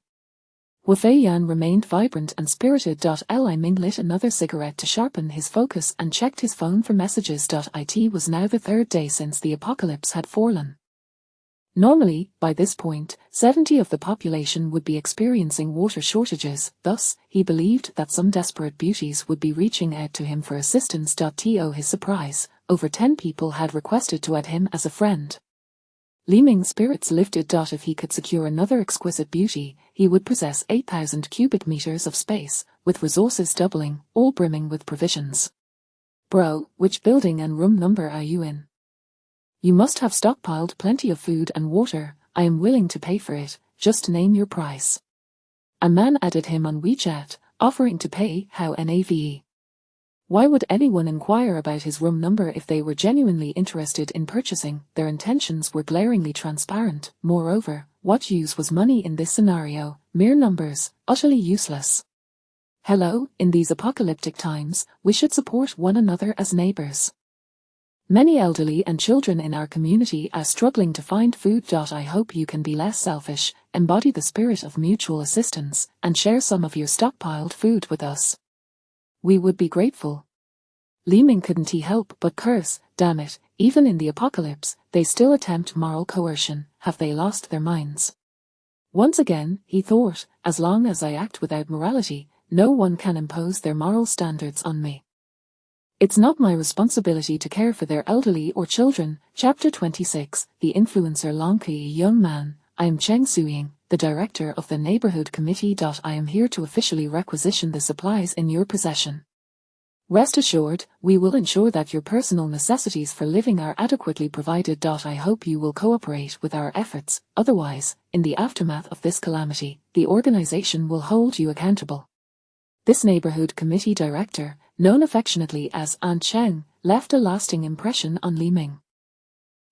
Hu Feiyan remained vibrant and spirited. Li Ming lit another cigarette to sharpen his focus and checked his phone for messages. It was now the third day since the apocalypse had fallen. Normally, by this point, 70% of the population would be experiencing water shortages. Thus, he believed that some desperate beauties would be reaching out to him for assistance. To his surprise, over 10 people had requested to add him as a friend. Li Ming's spirits lifted. If he could secure another exquisite beauty, he would possess 8,000 cubic meters of space, with resources doubling, all brimming with provisions. "Bro, which building and room number are you in? You must have stockpiled plenty of food and water. I am willing to pay for it, just name your price." A man added him on WeChat, offering to pay how NAVE. Why would anyone inquire about his room number if they were genuinely interested in purchasing? Their intentions were glaringly transparent. Moreover, what use was money in this scenario? Mere numbers, utterly useless. Hello, in these apocalyptic times, we should support one another as neighbors. Many elderly and children in our community are struggling to find food. I hope you can be less selfish, embody the spirit of mutual assistance, and share some of your stockpiled food with us. We would be grateful. Li Ming couldn't he help but curse, damn it, even in the apocalypse, they still attempt moral coercion, have they lost their minds? Once again, he thought, as long as I act without morality, no one can impose their moral standards on me. It's not my responsibility to care for their elderly or children. Chapter 26, The Influencer Longkey. Young man, I am Cheng Suying, the director of the neighborhood committee. I am here to officially requisition the supplies in your possession. Rest assured, we will ensure that your personal necessities for living are adequately provided. I hope you will cooperate with our efforts, otherwise, in the aftermath of this calamity, the organization will hold you accountable. This neighborhood committee director, known affectionately as Aunt Cheng, left a lasting impression on Li Ming.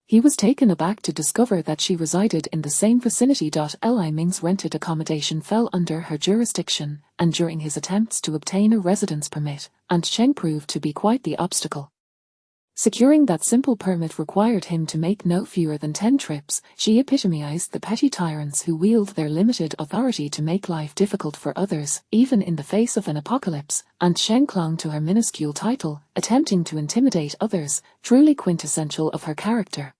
He was taken aback to discover that she resided in the same vicinity. Li Ming's rented accommodation fell under her jurisdiction, and during his attempts to obtain a residence permit, Aunt Cheng proved to be quite the obstacle. Securing that simple permit required him to make no fewer than 10 trips. She epitomized the petty tyrants who wield their limited authority to make life difficult for others. Even in the face of an apocalypse, Aunt Cheng clung to her minuscule title, attempting to intimidate others, truly quintessential of her character.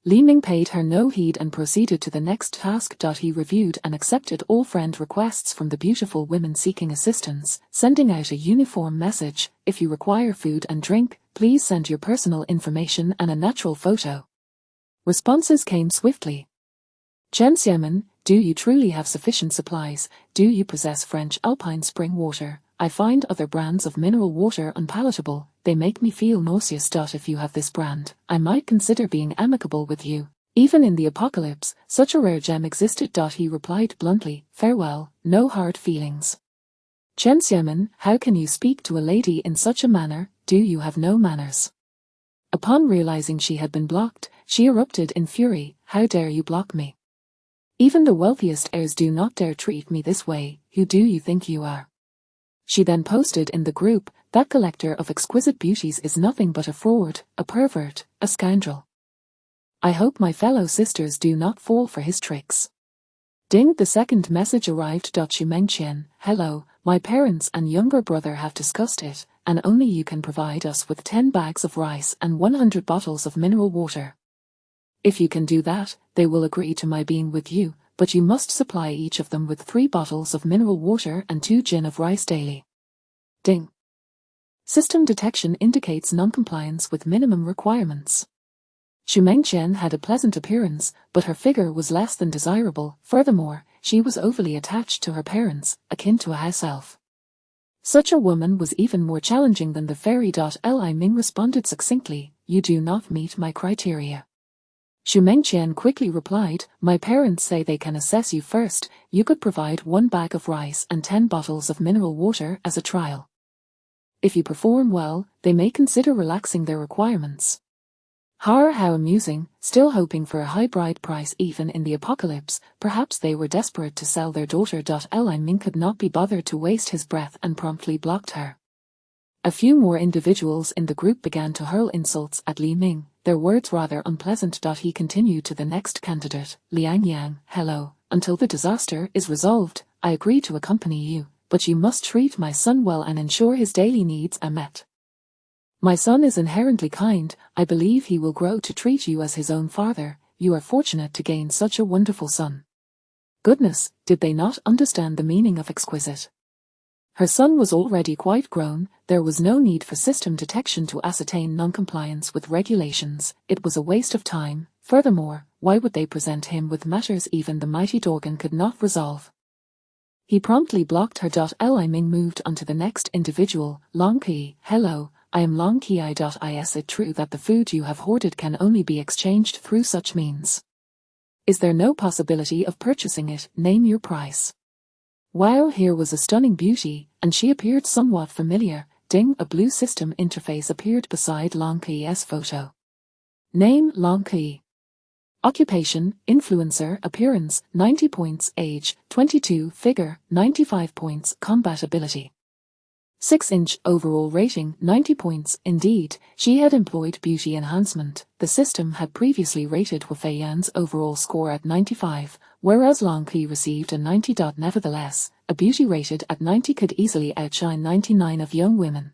Li Ming paid her no heed and proceeded to the next task. He reviewed and accepted all friend requests from the beautiful women seeking assistance, sending out a uniform message: if you require food and drink, please send your personal information and a natural photo. Responses came swiftly. Chen Xiamen, do you truly have sufficient supplies? Do you possess French alpine spring water? I find other brands of mineral water unpalatable, they make me feel nauseous. If you have this brand, I might consider being amicable with you. Even in the apocalypse, such a rare gem existed. He replied bluntly, farewell, no hard feelings. Chen Xiamen, how can you speak to a lady in such a manner? Do you have no manners? Upon realizing she had been blocked, she erupted in fury, how dare you block me? Even the wealthiest heirs do not dare treat me this way, who do you think you are? She then posted in the group, that collector of exquisite beauties is nothing but a fraud, a pervert, a scoundrel. I hope my fellow sisters do not fall for his tricks. Ding, the second message arrived. Xumeng Qian, hello, my parents and younger brother have discussed it, and only you can provide us with 10 bags of rice and 100 bottles of mineral water. If you can do that, they will agree to my being with you, but you must supply each of them with 3 bottles of mineral water and 2 gin of rice daily. Ding. System detection indicates non-compliance with minimum requirements. Xumeng Qian had a pleasant appearance, but her figure was less than desirable. Furthermore, she was overly attached to her parents, akin to a house elf. Such a woman was even more challenging than the fairy. Li Ming responded succinctly, you do not meet my criteria. Xumeng Qian quickly replied, my parents say they can assess you first. You could provide 1 bag of rice and 10 bottles of mineral water as a trial. If you perform well, they may consider relaxing their requirements. How amusing, still hoping for a high bride price even in the apocalypse, perhaps they were desperate to sell their daughter. Li Ming could not be bothered to waste his breath and promptly blocked her. A few more individuals in the group began to hurl insults at Li Ming, their words rather unpleasant. He continued to the next candidate, Liang Yang, hello, until the disaster is resolved, I agree to accompany you, but you must treat my son well and ensure his daily needs are met. My son is inherently kind, I believe he will grow to treat you as his own father, you are fortunate to gain such a wonderful son. Goodness, did they not understand the meaning of exquisite? Her son was already quite grown, there was no need for system detection to ascertain non-compliance with regulations, it was a waste of time. Furthermore, why would they present him with matters even the mighty Dorgan could not resolve? He promptly blocked her. Li Ming moved on to the next individual, Long Qi, hello, I am Long Qi. Is it true that the food you have hoarded can only be exchanged through such means? Is there no possibility of purchasing it? Name your price. Wow, here was a stunning beauty, and she appeared somewhat familiar. Ding, a blue system interface appeared beside Long Qi's photo. Name, Long Qi. Occupation, influencer. Appearance, 90 points. Age, 22. Figure, 95 points. Combat ability. 6-inch overall rating, 90 points. Indeed, she had employed beauty enhancement. The system had previously rated Wufei Yan's overall score at 95, whereas Long Qi received a 90. Nevertheless, a beauty rated at 90 could easily outshine 99 of young women.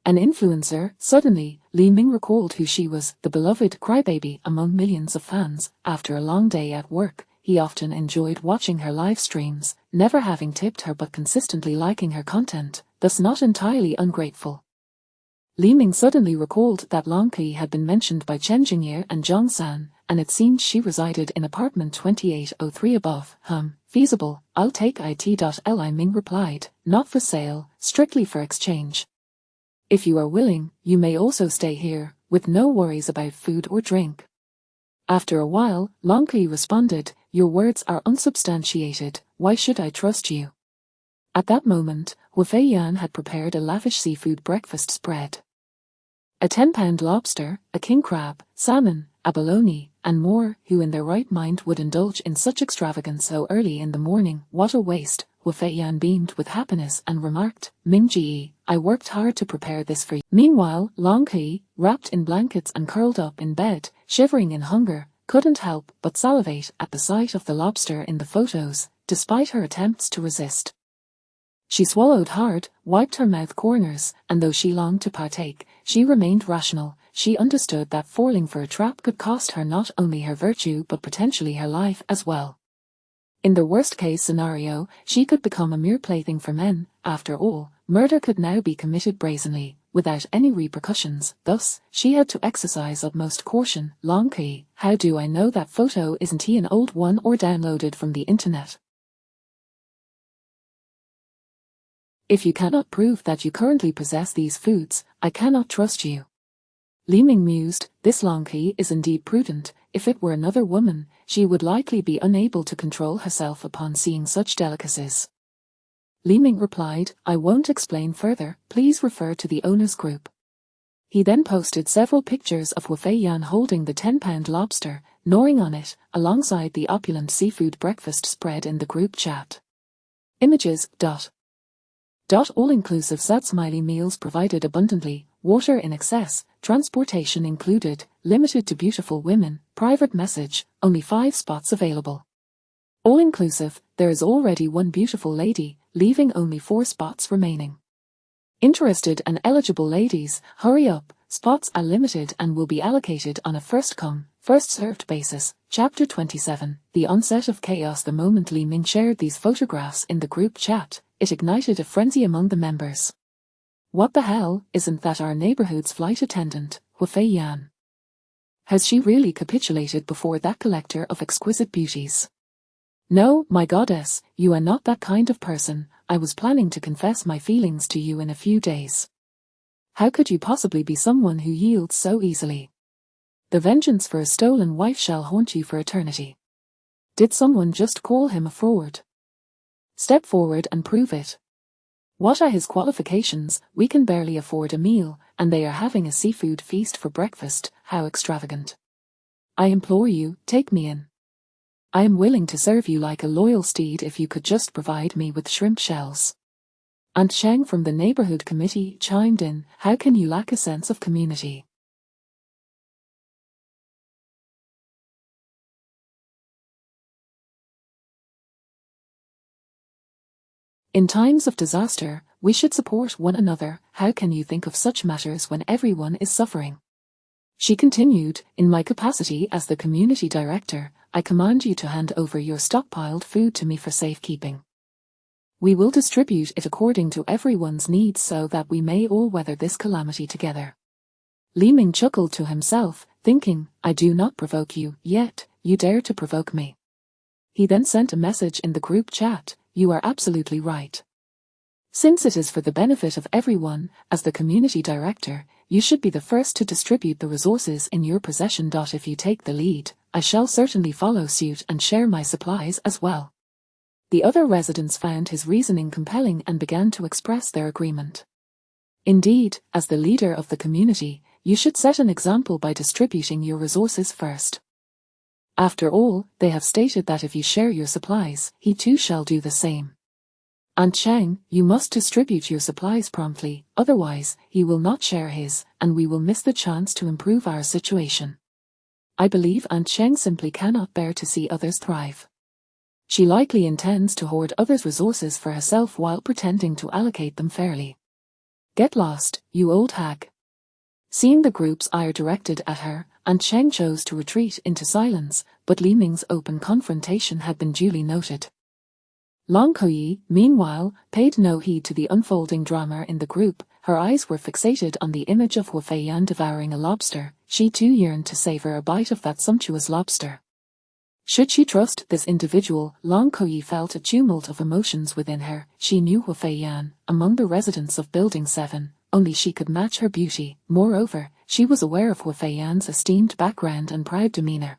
An influencer, suddenly, Li Ming recalled who she was, the beloved crybaby among millions of fans. After a long day at work, he often enjoyed watching her live streams, never having tipped her but consistently liking her content, thus not entirely ungrateful. Li Ming suddenly recalled that Long Qi had been mentioned by Chen Jingye and Zhang San, and it seemed she resided in apartment 2803 above. Feasible, I'll take it. Li Ming replied, not for sale, strictly for exchange. If you are willing, you may also stay here, with no worries about food or drink. After a while, Long Qi responded, your words are unsubstantiated, why should I trust you? At that moment, Wufei Yan had prepared a lavish seafood breakfast spread. A 10-pound lobster, a king crab, salmon, abalone, and more. Who in their right mind would indulge in such extravagance so early in the morning? What a waste! Wufei Yan beamed with happiness and remarked, Mingji, I worked hard to prepare this for you. Meanwhile, Long Qi, wrapped in blankets and curled up in bed, shivering in hunger, couldn't help but salivate at the sight of the lobster in the photos, despite her attempts to resist. She swallowed hard, wiped her mouth corners, and though she longed to partake, she remained rational. She understood that falling for a trap could cost her not only her virtue but potentially her life as well. In the worst-case scenario, she could become a mere plaything for men. After all, murder could now be committed brazenly, without any repercussions. Thus, she had to exercise utmost caution. Long Qi, how do I know that photo isn't an old one or downloaded from the internet? If you cannot prove that you currently possess these foods, I cannot trust you. Li Ming mused, this Long Qi is indeed prudent. If it were another woman, she would likely be unable to control herself upon seeing such delicacies. Li Ming replied, I won't explain further, please refer to the owner's group. He then posted several pictures of Wufei Yan holding the 10-pound lobster, gnawing on it, alongside the opulent seafood breakfast spread in the group chat. Images. All-inclusive sad smiley meals provided abundantly, water in excess, transportation included, limited to beautiful women, private message, only 5 spots available. All-inclusive, there is already one beautiful lady, leaving only 4 spots remaining. Interested and eligible ladies, hurry up, spots are limited and will be allocated on a first-come, first-served basis. Chapter 27, The Onset of Chaos. The moment Li Ming shared these photographs in the group chat, it ignited a frenzy among the members. What the hell, isn't that our neighborhood's flight attendant, Wufei Yan? Has she really capitulated before that collector of exquisite beauties? No, my goddess, you are not that kind of person. I was planning to confess my feelings to you in a few days. How could you possibly be someone who yields so easily? The vengeance for a stolen wife shall haunt you for eternity. Did someone just call him a fraud? Step forward and prove it. What are his qualifications? We can barely afford a meal, and they are having a seafood feast for breakfast. How extravagant. I implore you, take me in. I am willing to serve you like a loyal steed if you could just provide me with shrimp shells. Aunt Sheng from the neighborhood committee chimed in, how can you lack a sense of community? In times of disaster, we should support one another. How can you think of such matters when everyone is suffering? She continued, in my capacity as the community director, I command you to hand over your stockpiled food to me for safekeeping. We will distribute it according to everyone's needs so that we may all weather this calamity together. Li Ming chuckled to himself, thinking, I do not provoke you, yet you dare to provoke me. He then sent a message in the group chat, you are absolutely right. Since it is for the benefit of everyone, as the community director, you should be the first to distribute the resources in your possession. If you take the lead, I shall certainly follow suit and share my supplies as well. The other residents found his reasoning compelling and began to express their agreement. Indeed, as the leader of the community, you should set an example by distributing your resources first. After all, they have stated that if you share your supplies, he too shall do the same. Aunt Cheng, you must distribute your supplies promptly, otherwise, he will not share his, and we will miss the chance to improve our situation. I believe Aunt Cheng simply cannot bear to see others thrive. She likely intends to hoard others' resources for herself while pretending to allocate them fairly. Get lost, you old hag. Seeing the group's ire directed at her, Aunt Cheng chose to retreat into silence, but Li Ming's open confrontation had been duly noted. Long Kuyi, meanwhile, paid no heed to the unfolding drama in the group. Her eyes were fixated on the image of Hu Feiyan devouring a lobster. She too yearned to savor a bite of that sumptuous lobster. Should she trust this individual? Long Kuyi felt a tumult of emotions within her. She knew Hu Feiyan, among the residents of Building 7, only she could match her beauty. Moreover, she was aware of Hu Feiyan's esteemed background and proud demeanor.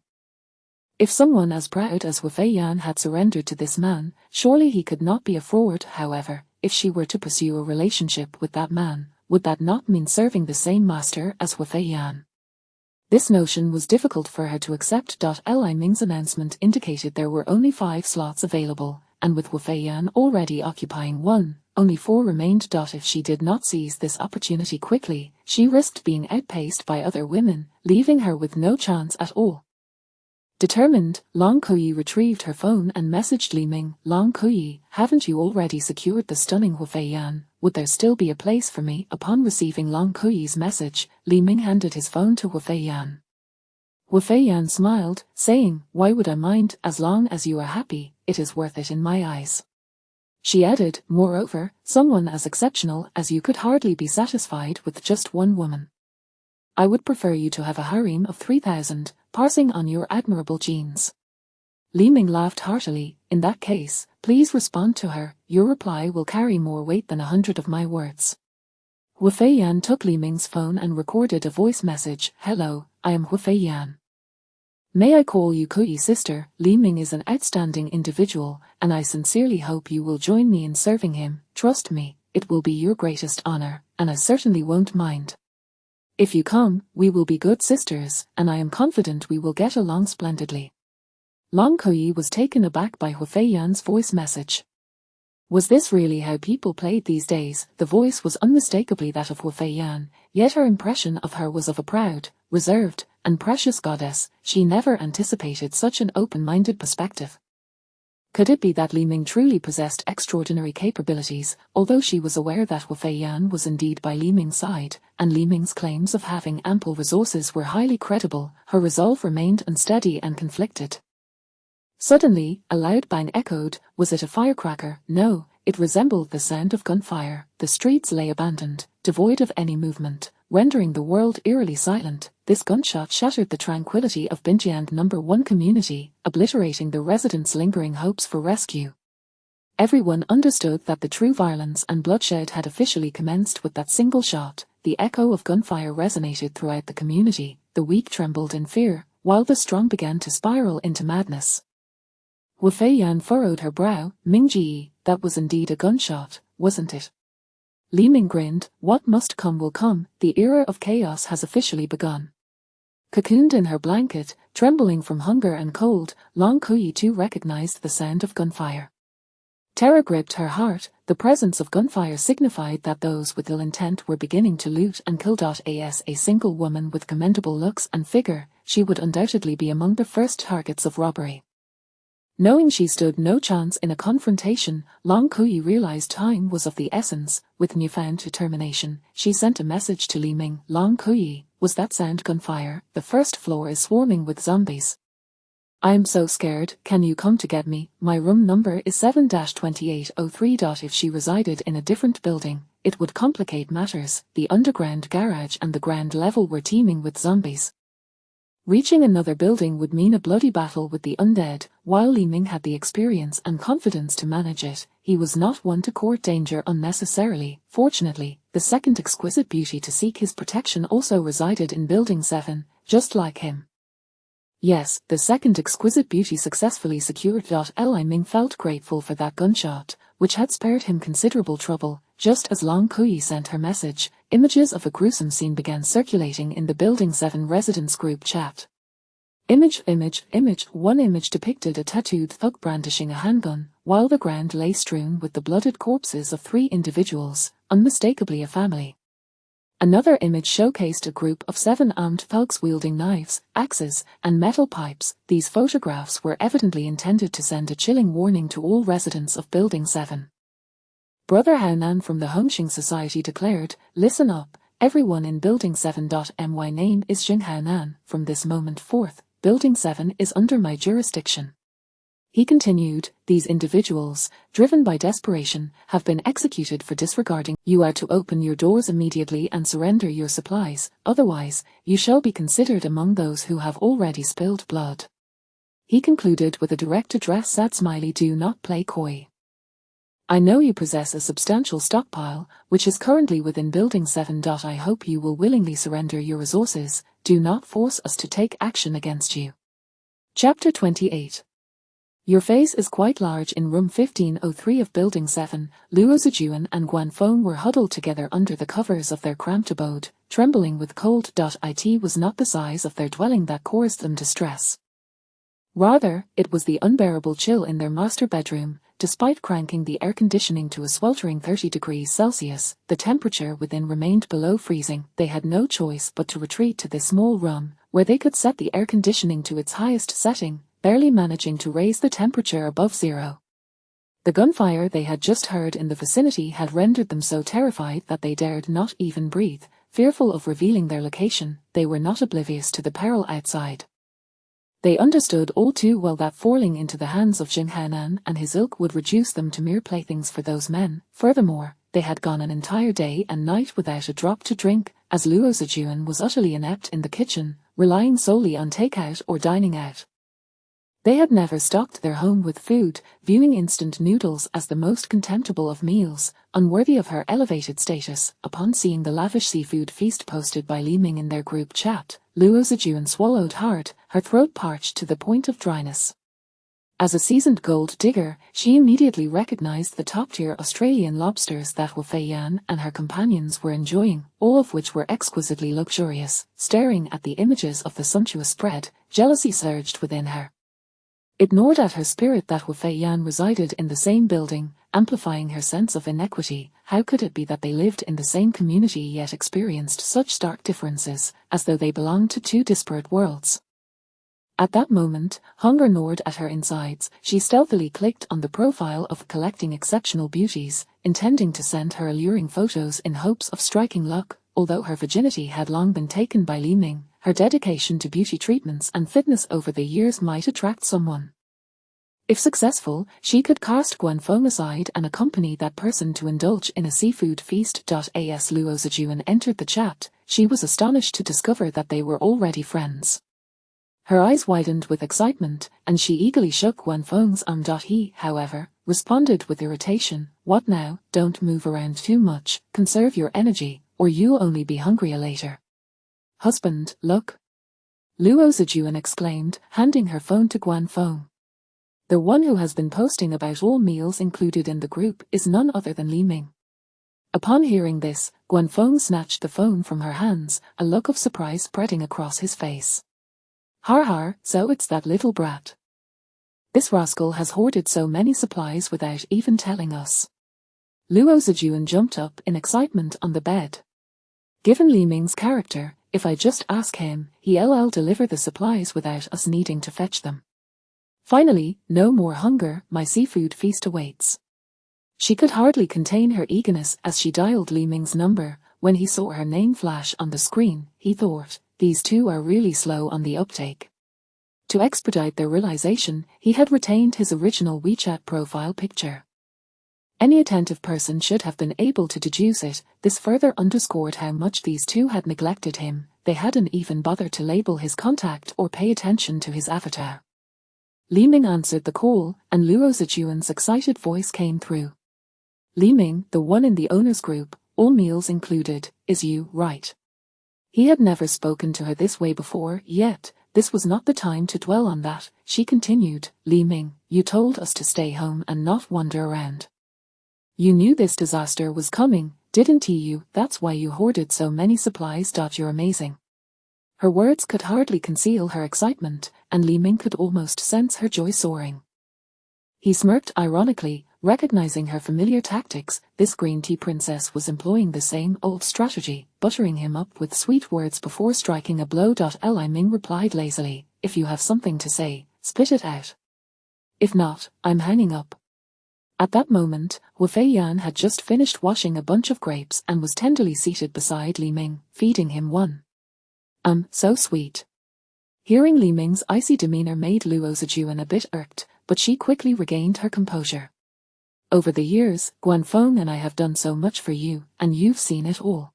If someone as proud as Hu Feiyan had surrendered to this man, surely he could not be a fraud. However, if she were to pursue a relationship with that man, would that not mean serving the same master as Hu Feiyan? This notion was difficult for her to accept. Li Ming's announcement indicated there were only 5 slots available, and with Hu Feiyan already occupying one, only 4 remained. If she did not seize this opportunity quickly, she risked being outpaced by other women, leaving her with no chance at all. Determined, Long Kuyi retrieved her phone and messaged Li Ming. Long Kuyi, haven't you already secured the stunning Hu Feiyan? Would there still be a place for me? Upon receiving Long Kuyi's message, Li Ming handed his phone to Hu Feiyan. Hu Feiyan smiled, saying, "Why would I mind? As long as you are happy, it is worth it in my eyes." She added, "Moreover, someone as exceptional as you could hardly be satisfied with just one woman. I would prefer you to have a harem of 3,000, parsing on your admirable genes." Li Ming laughed heartily. "In that case, please respond to her. Your reply will carry more weight than 100 of my words." Hu Feiyan took Li Ming's phone and recorded a voice message. "Hello, I am Hu Feiyan. May I call you Kuyi sister? Li Ming is an outstanding individual, and I sincerely hope you will join me in serving him. Trust me, it will be your greatest honor, and I certainly won't mind. If you come, we will be good sisters, and I am confident we will get along splendidly." Long Kuyi was taken aback by Hu Feiyan's voice message. Was this really how people played these days? The voice was unmistakably that of Hu Feiyan, yet her impression of her was of a proud, reserved, and precious goddess. She never anticipated such an open-minded perspective. Could it be that Li Ming truly possessed extraordinary capabilities? Although she was aware that Hu Feiyan was indeed by Li Ming's side, and Li Ming's claims of having ample resources were highly credible, her resolve remained unsteady and conflicted. Suddenly, a loud bang echoed. Was it a firecracker? No, it resembled the sound of gunfire. The streets lay abandoned, devoid of any movement, rendering the world eerily silent. This gunshot shattered the tranquility of Binjiang No. 1 community, obliterating the residents' lingering hopes for rescue. Everyone understood that the true violence and bloodshed had officially commenced with that single shot. The echo of gunfire resonated throughout the community. The weak trembled in fear, while the strong began to spiral into madness. Hu Feiyan furrowed her brow. "Mingji, that was indeed a gunshot, wasn't it?" Li Ming grinned. "What must come will come. The era of chaos has officially begun." Cocooned in her blanket, trembling from hunger and cold, Long Kuyi too recognized the sound of gunfire. Terror gripped her heart. The presence of gunfire signified that those with ill intent were beginning to loot and kill. As a single woman with commendable looks and figure, she would undoubtedly be among the first targets of robbery. Knowing she stood no chance in a confrontation, Long Kuyi realized time was of the essence. With newfound determination, she sent a message to Li Ming. "Long Kuyi, was that sound gunfire? The first floor is swarming with zombies. I am so scared. Can you come to get me? My room number is 7-2803. If she resided in a different building, it would complicate matters. The underground garage and the ground level were teeming with zombies. Reaching another building would mean a bloody battle with the undead. While Li Ming had the experience and confidence to manage it, he was not one to court danger unnecessarily. Fortunately, the second exquisite beauty to seek his protection also resided in Building 7, just like him. Yes, the second exquisite beauty successfully secured. Li Ming felt grateful for that gunshot, which had spared him considerable trouble. Just as Long Kuyi sent her message, images of a gruesome scene began circulating in the Building 7 residents group chat. Image. One image depicted a tattooed thug brandishing a handgun, while the ground lay strewn with the blooded corpses of 3 individuals, unmistakably a family. Another image showcased a group of 7 armed thugs wielding knives, axes, and metal pipes. These photographs were evidently intended to send a chilling warning to all residents of Building 7. Brother Haonan from the Hongxing Society declared, "Listen up, everyone in Building 7. My name is Jing Haonan. From this moment forth, Building 7 is under my jurisdiction." He continued, "These individuals, driven by desperation, have been executed for disregarding. You are to open your doors immediately and surrender your supplies, otherwise, you shall be considered among those who have already spilled blood." He concluded with a direct address. Sad smiley, do not play coy. I know you possess a substantial stockpile, which is currently within Building 7. I hope you will willingly surrender your resources. Do not force us to take action against you. Chapter 28. Your face is quite large. In room 1503 of Building 7, Luo Zijuan and Guanfeng were huddled together under the covers of their cramped abode, trembling with cold. It was not the size of their dwelling that caused them distress. Rather, it was the unbearable chill in their master bedroom. Despite cranking the air conditioning to a sweltering 30 degrees Celsius, the temperature within remained below freezing. They had no choice but to retreat to this small room, where they could set the air conditioning to its highest setting, barely managing to raise the temperature above 0. The gunfire they had just heard in the vicinity had rendered them so terrified that they dared not even breathe. Fearful of revealing their location, they were not oblivious to the peril outside. They understood all too well that falling into the hands of Jing Haonan and his ilk would reduce them to mere playthings for those men. Furthermore, they had gone an entire day and night without a drop to drink, as Luo Zijuan was utterly inept in the kitchen, relying solely on takeout or dining out. They had never stocked their home with food, viewing instant noodles as the most contemptible of meals, unworthy of her elevated status. Upon seeing the lavish seafood feast posted by Li Ming in their group chat, Luo Zijuan swallowed hard, her throat parched to the point of dryness. As a seasoned gold digger, she immediately recognized the top-tier Australian lobsters that Wu Feiyan and her companions were enjoying, all of which were exquisitely luxurious. Staring at the images of the sumptuous spread, jealousy surged within her. It gnawed at her spirit that Wu Feiyan resided in the same building, amplifying her sense of inequity. How could it be that they lived in the same community yet experienced such stark differences, as though they belonged to 2 disparate worlds? At that moment, hunger gnawed at her insides. She stealthily clicked on the profile of Collecting Exceptional Beauties, intending to send her alluring photos in hopes of striking luck. Although her virginity had long been taken by Li Ming, her dedication to beauty treatments and fitness over the years might attract someone. If successful, she could cast Guanfeng aside and accompany that person to indulge in a seafood feast. As Luo Zijuan entered the chat, she was astonished to discover that they were already friends. Her eyes widened with excitement, and she eagerly shook Guanfeng's arm. He, however, responded with irritation, "What now? Don't move around too much, conserve your energy, or you'll only be hungrier later." "Husband, look!" Luo Zijuan exclaimed, handing her phone to Guanfeng. "The one who has been posting about all meals included in the group is none other than Li Ming." Upon hearing this, Guanfeng snatched the phone from her hands, a look of surprise spreading across his face. "Har har, so it's that little brat. This rascal has hoarded so many supplies without even telling us." Luo Zijuan jumped up in excitement on the bed. "Given Li Ming's character, if I just ask him, he'll deliver the supplies without us needing to fetch them. Finally, no more hunger, my seafood feast awaits." She could hardly contain her eagerness as she dialed Li Ming's number. When he saw her name flash on the screen, he thought, "These two are really slow on the uptake." To expedite their realization, he had retained his original WeChat profile picture. Any attentive person should have been able to deduce it. This further underscored how much these two had neglected him. They hadn't even bothered to label his contact or pay attention to his avatar. Li Ming answered the call, and Luo Zijuan's excited voice came through. "Li Ming, the one in the owner's group, all meals included, is you, right?" He had never spoken to her this way before, yet this was not the time to dwell on that. She continued, "Li Ming, you told us to stay home and not wander around. You knew this disaster was coming, didn't you? That's why you hoarded so many supplies. You're amazing." Her words could hardly conceal her excitement, and Li Ming could almost sense her joy soaring. He smirked ironically, recognizing her familiar tactics. This green tea princess was employing the same old strategy, buttering him up with sweet words before striking a blow. Li Ming replied lazily, "If you have something to say, spit it out. If not, I'm hanging up." At that moment, Wu Feiyan had just finished washing a bunch of grapes and was tenderly seated beside Li Ming, feeding him one. So sweet. Hearing Li Ming's icy demeanor made Luo Zijuan a bit irked, but she quickly regained her composure. "Over the years, Guanfeng and I have done so much for you, and you've seen it all.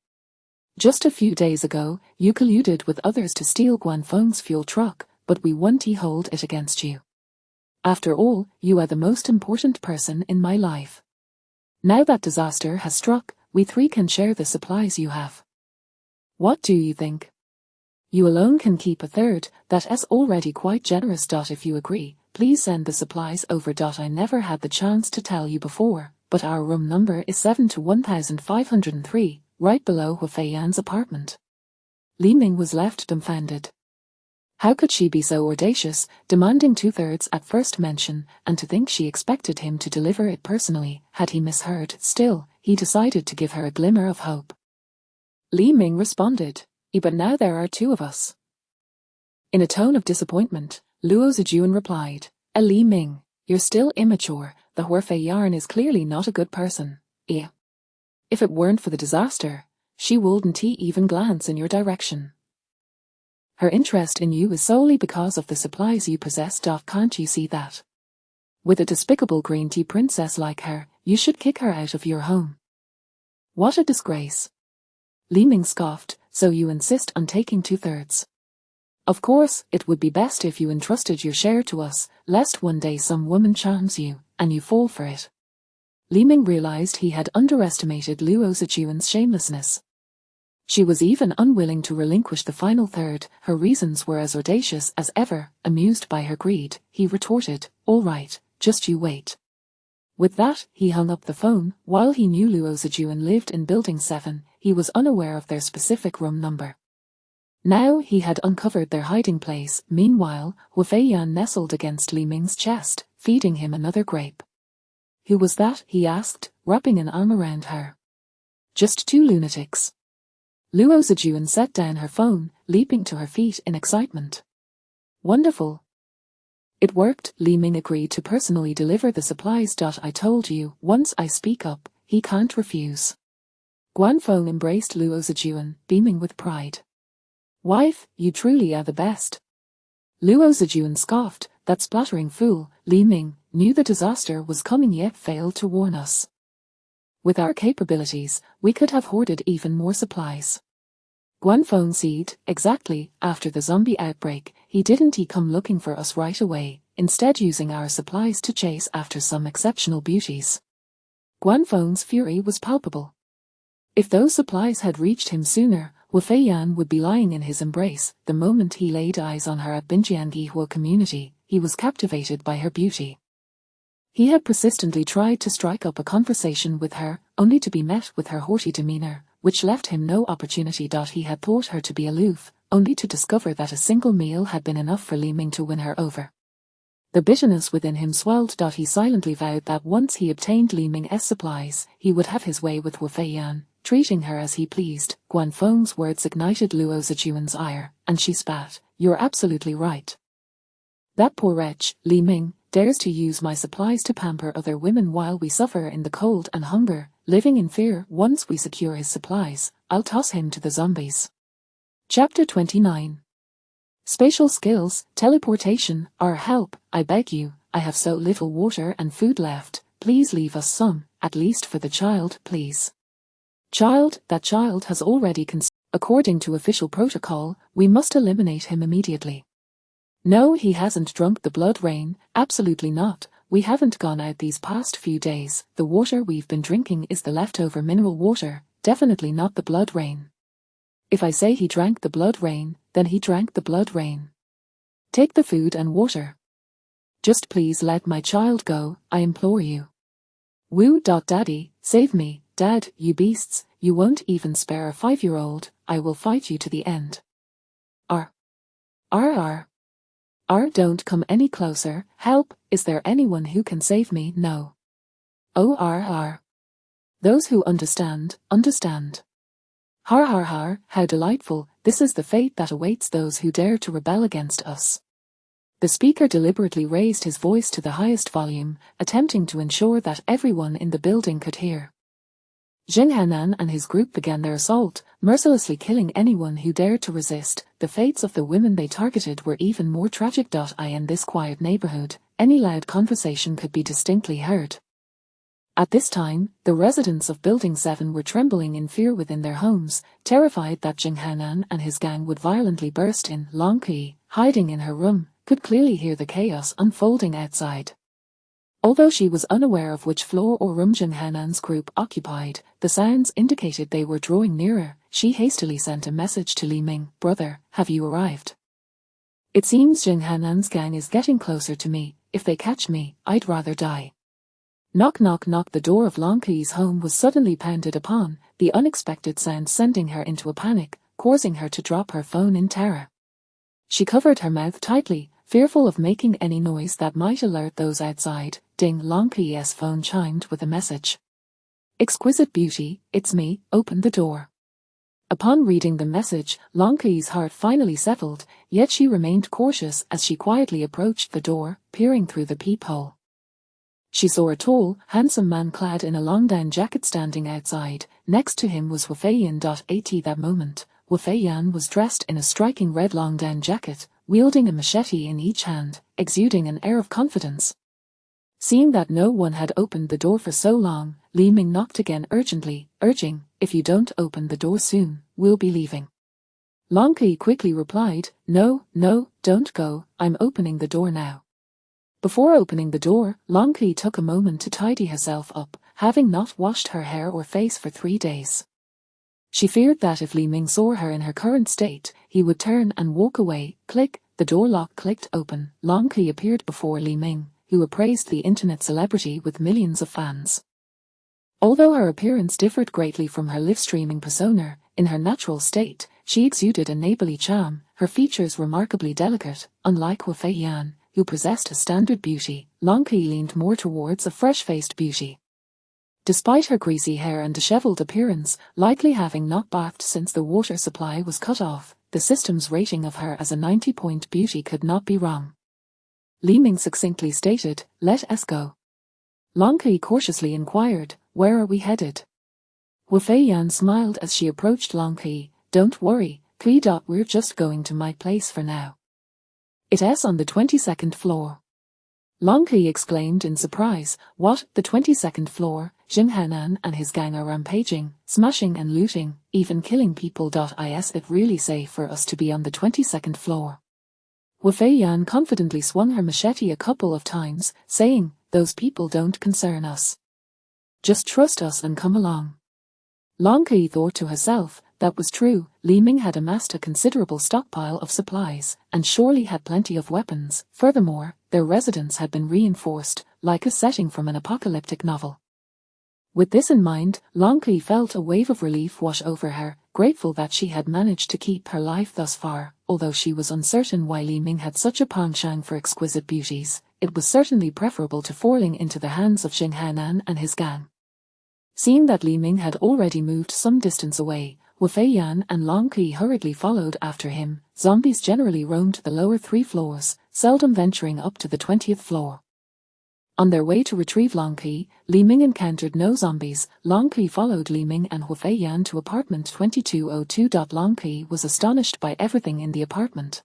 Just a few days ago, you colluded with others to steal Guanfeng's fuel truck, but we won to hold it against you. After all, you are the most important person in my life. Now that disaster has struck, we three can share the supplies you have. What do you think? You alone can keep a third, that's already quite generous. If you agree, please send the supplies over. I never had the chance to tell you before, but our room number is 7 to 1503, right below Hu Feiyan's apartment." Li Ming was left dumbfounded. How could she be so audacious, demanding 2/3 at first mention, and to think she expected him to deliver it personally? Had he misheard? Still, he decided to give her a glimmer of hope. Li Ming responded, "But now there are two of us." In a tone of disappointment, Luo Zijuan replied, "Li Ming, you're still immature. The Hu Feiyan is clearly not a good person. If it weren't for the disaster, she wouldn't even glance in your direction. Her interest in you is solely because of the supplies you possess. Can't you see that? With a despicable green tea princess like her, you should kick her out of your home." "What a disgrace." Li Ming scoffed, "So you insist on taking 2/3? Of course, it would be best if you entrusted your share to us, lest one day some woman charms you, and you fall for it." Li Ming realized he had underestimated Luo Zijuan's shamelessness. She was even unwilling to relinquish the final third. Her reasons were as audacious as ever. Amused by her greed, he retorted, "All right, just you wait." With that, he hung up the phone. While he knew Luo Zijuan lived in Building 7, he was unaware of their specific room number. Now he had uncovered their hiding place. Meanwhile, Hu Feiyan nestled against Li Ming's chest, feeding him another grape. "Who was that?" he asked, wrapping an arm around her. "Just two lunatics." Luo Zijuan set down her phone, leaping to her feet in excitement. "Wonderful. It worked." Li Ming agreed to personally deliver the supplies. "I told you, once I speak up, he can't refuse." Guanfeng embraced Luo Zijuan, beaming with pride. "Wife, you truly are the best." Luo Zijuan scoffed, "That splattering fool, Li Ming, knew the disaster was coming yet failed to warn us. With our capabilities, we could have hoarded even more supplies." Guanfeng said, "Exactly, after the zombie outbreak, he didn't come looking for us right away, instead using our supplies to chase after some exceptional beauties." Guanfeng's fury was palpable. If those supplies had reached him sooner, Wu Feiyan would be lying in his embrace. The moment he laid eyes on her at Binjiangyi Hua community, he was captivated by her beauty. He had persistently tried to strike up a conversation with her, only to be met with her haughty demeanor, which left him no opportunity. He had thought her to be aloof, only to discover that a single meal had been enough for Li Ming to win her over. The bitterness within him swelled. He silently vowed that once he obtained Li Ming's supplies, he would have his way with Wu Feiyan, treating her as he pleased. Guanfeng's words ignited Luo Zijuan's ire, and she spat, "You're absolutely right. That poor wretch, Li Ming, dares to use my supplies to pamper other women while we suffer in the cold and hunger, living in fear. Once we secure his supplies, I'll toss him to the zombies." Chapter 29. Spatial skills, teleportation, or help, I beg you, I have so little water and food left, please leave us some, at least for the child, please. Child, that child has already according to official protocol, we must eliminate him immediately. No, he hasn't drunk the blood rain, absolutely not. We haven't gone out these past few days. The water we've been drinking is the leftover mineral water, definitely not the blood rain. If I say he drank the blood rain, then he drank the blood rain. Take the food and water. Just please let my child go, I implore you. Woo. Daddy, save me, Dad, you beasts, you won't even spare a 5-year-old, I will fight you to the end. R. Don't come any closer. Help, is there anyone who can save me? No. Oh. Those who understand, understand. Har, how delightful, this is the fate that awaits those who dare to rebel against us. The speaker deliberately raised his voice to the highest volume, attempting to ensure that everyone in the building could hear. Jing Hanan and his group began their assault, mercilessly killing anyone who dared to resist. The fates of the women they targeted were even more tragic. In this quiet neighborhood, any loud conversation could be distinctly heard. At this time, the residents of Building 7 were trembling in fear within their homes, terrified that Jing Hanan and his gang would violently burst in. Long Qi, hiding in her room, could clearly hear the chaos unfolding outside. Although she was unaware of which floor or room Jing Hanan's group occupied, the sounds indicated they were drawing nearer. She hastily sent a message to Li Ming. Brother, have you arrived? It seems Jing Hanan's gang is getting closer to me. If they catch me, I'd rather die. Knock. The door of Long Qi's home was suddenly pounded upon, the unexpected sound sending her into a panic, causing her to drop her phone in terror. She covered her mouth tightly, fearful of making any noise that might alert those outside. Ding. Long Qi's phone chimed with a message. Exquisite beauty, it's me, open the door. Upon reading the message, Long Qi's heart finally settled, yet she remained cautious as she quietly approached the door, peering through the peephole. She saw a tall, handsome man clad in a long down jacket standing outside. Next to him was Wu Feiyan. At that moment, Wu Feiyan was dressed in a striking red long down jacket, wielding a machete in each hand, exuding an air of confidence. Seeing that no one had opened the door for so long, Li Ming knocked again urgently, urging, if you don't open the door soon, we'll be leaving. Long Qi quickly replied, no, don't go, I'm opening the door now. Before opening the door, Long Qi took a moment to tidy herself up, having not washed her hair or face for 3 days. She feared that if Li Ming saw her in her current state, he would turn and walk away. Click, the door lock clicked open. Long Qi appeared before Li Ming, who appraised the internet celebrity with millions of fans. Although her appearance differed greatly from her live-streaming persona, in her natural state, she exuded a neighborly charm, her features remarkably delicate. Unlike Wu Feiyan, who possessed a standard beauty, Long Qi leaned more towards a fresh-faced beauty. Despite her greasy hair and disheveled appearance, likely having not bathed since the water supply was cut off, the system's rating of her as a 90-point beauty could not be wrong. Li Ming succinctly stated, let us go. Long Qi cautiously inquired, where are we headed? Wu Feiyan smiled as she approached Long Qi, don't worry, Qi. We're just going to my place for now. It's on the 22nd floor. Long Qi exclaimed in surprise, what, the 22nd floor? Jing Hanan and his gang are rampaging, smashing and looting, even killing people. Is it really safe for us to be on the 22nd floor? Wu Feiyan confidently swung her machete a couple of times, saying, those people don't concern us. Just trust us and come along. Long Qi thought to herself, that was true, Li Ming had amassed a considerable stockpile of supplies, and surely had plenty of weapons. Furthermore, their residence had been reinforced, like a setting from an apocalyptic novel. With this in mind, Long Qi felt a wave of relief wash over her, grateful that she had managed to keep her life thus far. Although she was uncertain why Li Ming had such a penchant for exquisite beauties, it was certainly preferable to falling into the hands of Jing Hanan and his gang. Seeing that Li Ming had already moved some distance away, Wu Feiyan and Long Qi hurriedly followed after him. Zombies generally roamed the lower 3 floors, seldom venturing up to the 20th floor. On their way to retrieve Long Qi, Li Ming encountered no zombies. Long Qi followed Li Ming and Wu Feiyan to apartment 2202. Long Qi was astonished by everything in the apartment.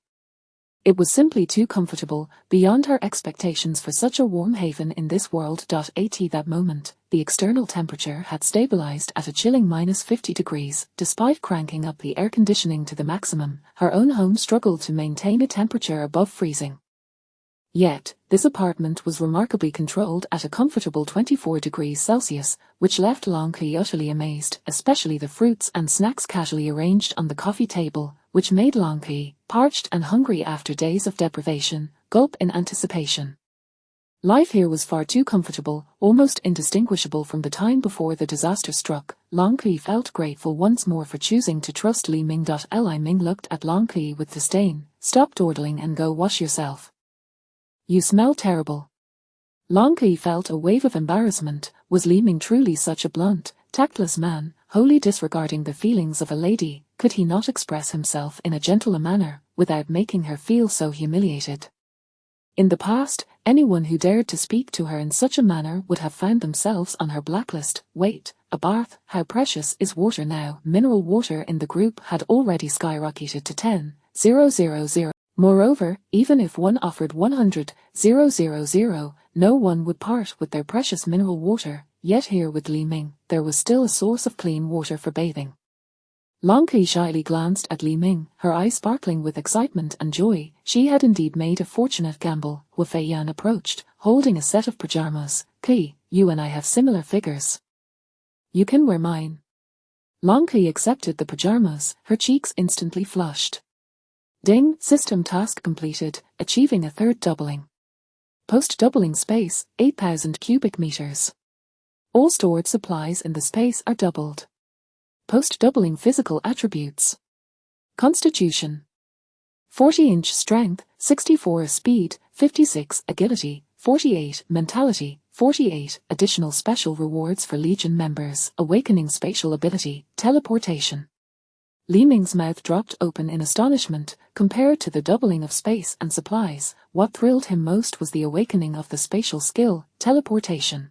It was simply too comfortable, beyond her expectations for such a warm haven in this world. At that moment, the external temperature had stabilized at a chilling -50 degrees. Despite cranking up the air conditioning to the maximum, her own home struggled to maintain a temperature above freezing. Yet, this apartment was remarkably controlled at a comfortable 24 degrees Celsius, which left Long Qi utterly amazed, especially the fruits and snacks casually arranged on the coffee table, which made Long Qi, parched and hungry after days of deprivation, gulp in anticipation. Life here was far too comfortable, almost indistinguishable from the time before the disaster struck. Long Qi felt grateful once more for choosing to trust Li Ming. Li Ming looked at Long Qi with disdain, stop dawdling and go wash yourself. You smell terrible. Long Ki felt a wave of embarrassment. Was Li Ming truly such a blunt, tactless man, wholly disregarding the feelings of a lady? Could he not express himself in a gentler manner, without making her feel so humiliated? In the past, anyone who dared to speak to her in such a manner would have found themselves on her blacklist. Wait, a bath, how precious is water now? Mineral water in the group had already skyrocketed to 10,000. Moreover, even if one offered 100,000, no one would part with their precious mineral water, yet here with Li Ming, there was still a source of clean water for bathing. Long Ki shyly glanced at Li Ming, her eyes sparkling with excitement and joy. She had indeed made a fortunate gamble. Wu Feiyan approached, holding a set of pajamas. Ki, you and I have similar figures. You can wear mine. Long Ki accepted the pajamas, her cheeks instantly flushed. Ding, system task completed, achieving a third doubling. Post-doubling space, 8,000 cubic meters. All stored supplies in the space are doubled. Post-doubling physical attributes. Constitution. 40-inch strength, 64 speed, 56 agility, 48 mentality, 48 additional special rewards for Legion members. Awakening spatial ability, teleportation. Li Ming's mouth dropped open in astonishment. Compared to the doubling of space and supplies, what thrilled him most was the awakening of the spatial skill, teleportation.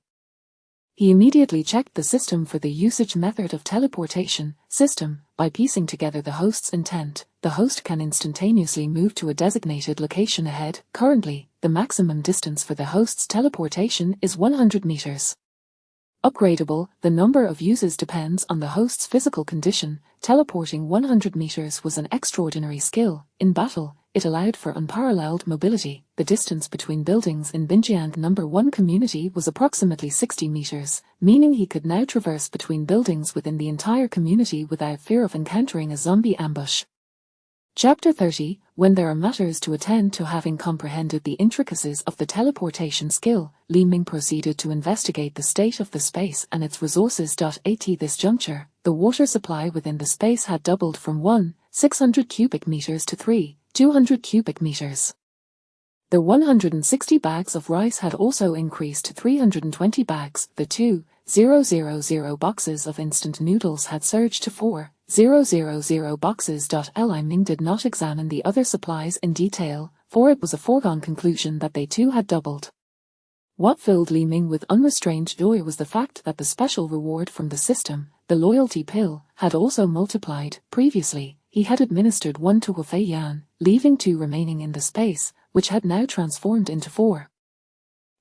He immediately checked the system for the usage method of teleportation. System, by piecing together the host's intent, the host can instantaneously move to a designated location ahead. Currently, the maximum distance for the host's teleportation is 100 meters. Upgradable, the number of uses depends on the host's physical condition. Teleporting 100 meters was an extraordinary skill. In battle, it allowed for unparalleled mobility. The distance between buildings in Binjiang No. 1 community was approximately 60 meters, meaning he could now traverse between buildings within the entire community without fear of encountering a zombie ambush. Chapter 30, when there are matters to attend to. Having comprehended the intricacies of the teleportation skill, Li Ming proceeded to investigate the state of the space and its resources. At this juncture, the water supply within the space had doubled from 1,600 cubic meters to 3,200 cubic meters. The 160 bags of rice had also increased to 320 bags. The 2,000 boxes of instant noodles had surged to 4,000 boxes. Li Ming did not examine the other supplies in detail, for it was a foregone conclusion that they too had doubled. What filled Li Ming with unrestrained joy was the fact that the special reward from the system, the loyalty pill, had also multiplied. Previously, he had administered one to Wu Feiyan, leaving 2 remaining in the space, which had now transformed into 4.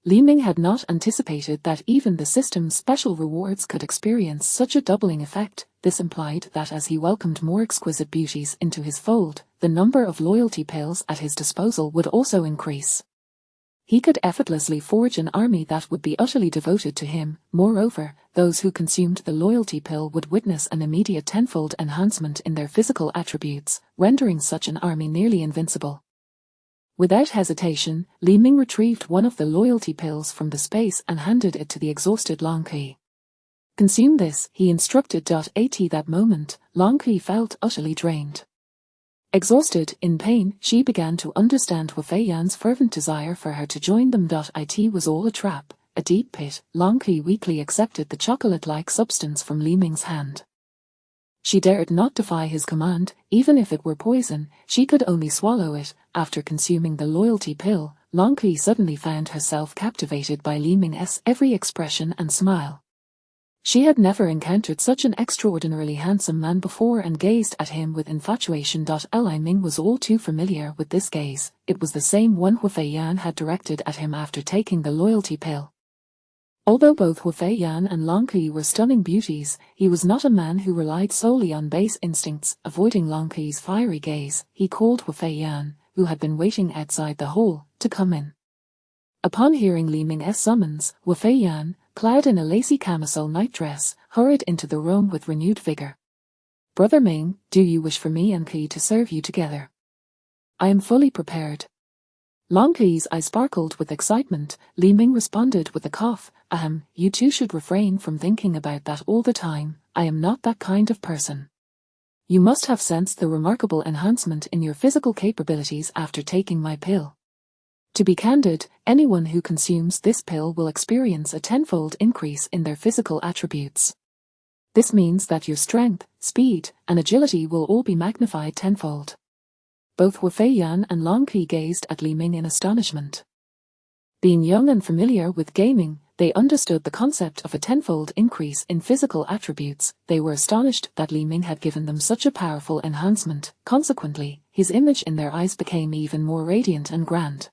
Li Ming had not anticipated that even the system's special rewards could experience such a doubling effect. This implied that as he welcomed more exquisite beauties into his fold, the number of loyalty pills at his disposal would also increase. He could effortlessly forge an army that would be utterly devoted to him. Moreover, those who consumed the loyalty pill would witness an immediate tenfold enhancement in their physical attributes, rendering such an army nearly invincible. Without hesitation, Li Ming retrieved one of the loyalty pills from the space and handed it to the exhausted Long Ki. Consume this, he instructed. At that moment, Long Ki felt utterly drained. Exhausted, in pain, she began to understand Wu Feiyan's fervent desire for her to join them. It was all a trap, a deep pit. Long Ki weakly accepted the chocolate-like substance from Li Ming's hand. She dared not defy his command. Even if it were poison, she could only swallow it. After consuming the loyalty pill, Long Ki suddenly found herself captivated by Li Ming's every expression and smile. She had never encountered such an extraordinarily handsome man before and gazed at him with infatuation. Li Ming was all too familiar with this gaze. It was the same one Wu Feiyan had directed at him after taking the loyalty pill. Although both Wu Feiyan and Long Ki were stunning beauties, he was not a man who relied solely on base instincts. Avoiding Long Ki's fiery gaze, he called Wu Feiyan, who had been waiting outside the hall, to come in. Upon hearing Li Ming's summons, Wu Feiyan, clad in a lacy camisole nightdress, hurried into the room with renewed vigor. Brother Ming, do you wish for me and Ki to serve you together? I am fully prepared. Long Ki's eyes sparkled with excitement. Li Ming responded with a cough. You two should refrain from thinking about that all the time. I am not that kind of person. You must have sensed the remarkable enhancement in your physical capabilities after taking my pill. To be candid, anyone who consumes this pill will experience a tenfold increase in their physical attributes. This means that your strength, speed, and agility will all be magnified tenfold. Both Hu Feiyan and Long Qi gazed at Li Ming in astonishment. Being young and familiar with gaming, they understood the concept of a tenfold increase in physical attributes. They were astonished that Li Ming had given them such a powerful enhancement. Consequently, his image in their eyes became even more radiant and grand.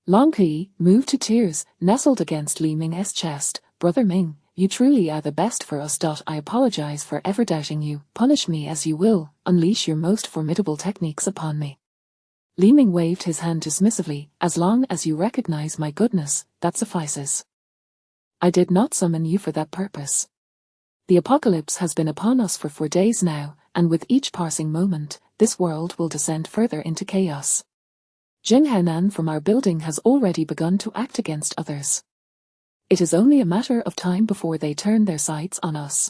Long Qi, moved to tears, nestled against Li Ming's chest. "Brother Ming, you truly are the best for us. I apologize for ever doubting you. Punish me as you will, unleash your most formidable techniques upon me." Li Ming waved his hand dismissively. "As long as you recognize my goodness, that suffices. I did not summon you for that purpose. The apocalypse has been upon us for 4 days now, and with each passing moment, this world will descend further into chaos. Jing Haonan from our building has already begun to act against others. It is only a matter of time before they turn their sights on us.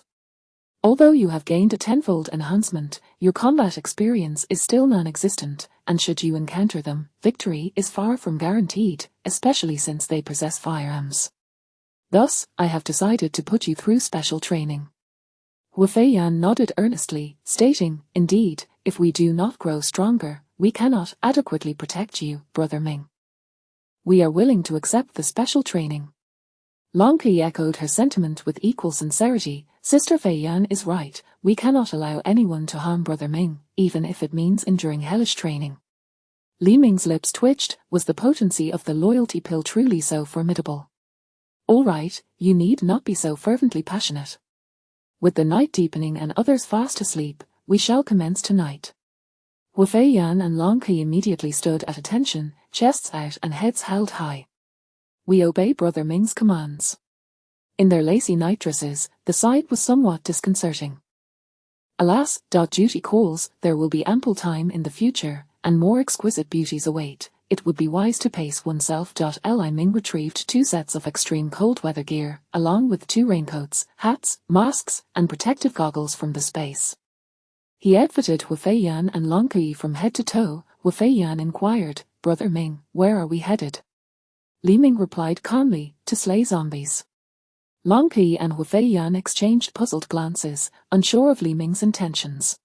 Although you have gained a tenfold enhancement, your combat experience is still non-existent, and should you encounter them, victory is far from guaranteed, especially since they possess firearms. Thus, I have decided to put you through special training." Hu Feiyan nodded earnestly, stating, "Indeed, if we do not grow stronger, we cannot adequately protect you, Brother Ming. We are willing to accept the special training." Long Qi echoed her sentiment with equal sincerity. "Sister Feiyan is right, we cannot allow anyone to harm Brother Ming, even if it means enduring hellish training." Li Ming's lips twitched. Was the potency of the loyalty pill truly so formidable? "All right, you need not be so fervently passionate. With the night deepening and others fast asleep, we shall commence tonight." Hu Feiyan and Long Qi immediately stood at attention, chests out and heads held high. "We obey Brother Ming's commands." In their lacy nightdresses, the sight was somewhat disconcerting. Alas, duty calls, there will be ample time in the future, and more exquisite beauties await. It would be wise to pace oneself. Li Ming retrieved 2 sets of extreme cold weather gear, along with 2 raincoats, hats, masks, and protective goggles from the space. He outfitted Hu Feiyan and Long Qi from head to toe. Hu Feiyan inquired, "Brother Ming, where are we headed?" Li Ming replied calmly, "To slay zombies." Long Qi and Hu Feiyan exchanged puzzled glances, unsure of Li Ming's intentions.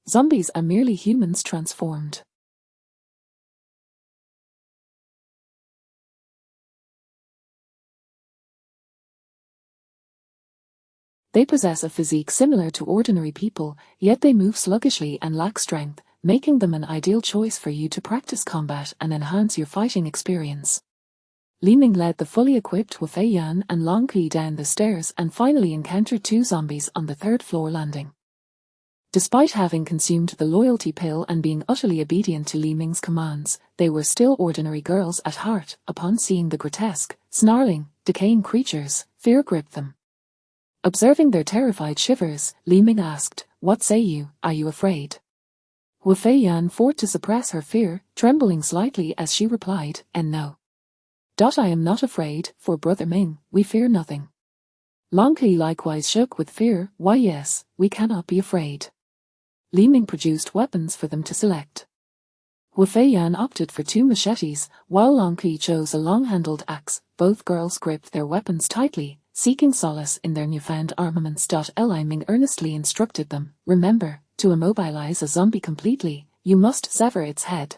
Zombies are merely humans transformed. They possess a physique similar to ordinary people, yet they move sluggishly and lack strength, making them an ideal choice for you to practice combat and enhance your fighting experience. Li Ming led the fully equipped Hu Feiyan and Long Qi down the stairs and finally encountered 2 zombies on the 3rd floor landing. Despite having consumed the loyalty pill and being utterly obedient to Li Ming's commands, they were still ordinary girls at heart. Upon seeing the grotesque, snarling, decaying creatures, fear gripped them. Observing their terrified shivers, Li Ming asked, "What say you, are you afraid?" Hu Feiyan fought to suppress her fear, trembling slightly as she replied, "No. I am not afraid, for Brother Ming, we fear nothing." Long Qi likewise shook with fear. "Why yes, we cannot be afraid." Li Ming produced weapons for them to select. Hu Feiyan opted for 2 machetes, while Long Qi chose a long-handled axe. Both girls gripped their weapons tightly, seeking solace in their newfound armaments. Li Ming earnestly instructed them, "Remember, to immobilize a zombie completely, you must sever its head.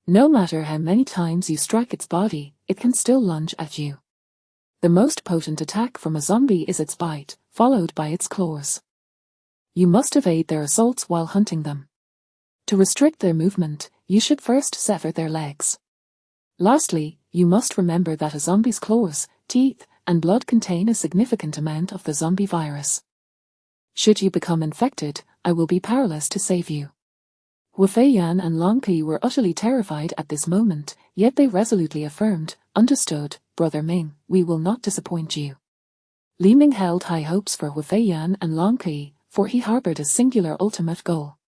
No matter how many times you strike its body, it can still lunge at you. The most potent attack from a zombie is its bite, followed by its claws. You must evade their assaults while hunting them. To restrict their movement, you should first sever their legs. Lastly, you must remember that a zombie's claws, teeth, and blood contain a significant amount of the zombie virus. Should you become infected, I will be powerless to save you." Hu Feiyan and Long Qi were utterly terrified at this moment, yet they resolutely affirmed, "Understood, Brother Ming, we will not disappoint you." Li Ming held high hopes for Hu Feiyan and Long Qi, for he harbored a singular ultimate goal.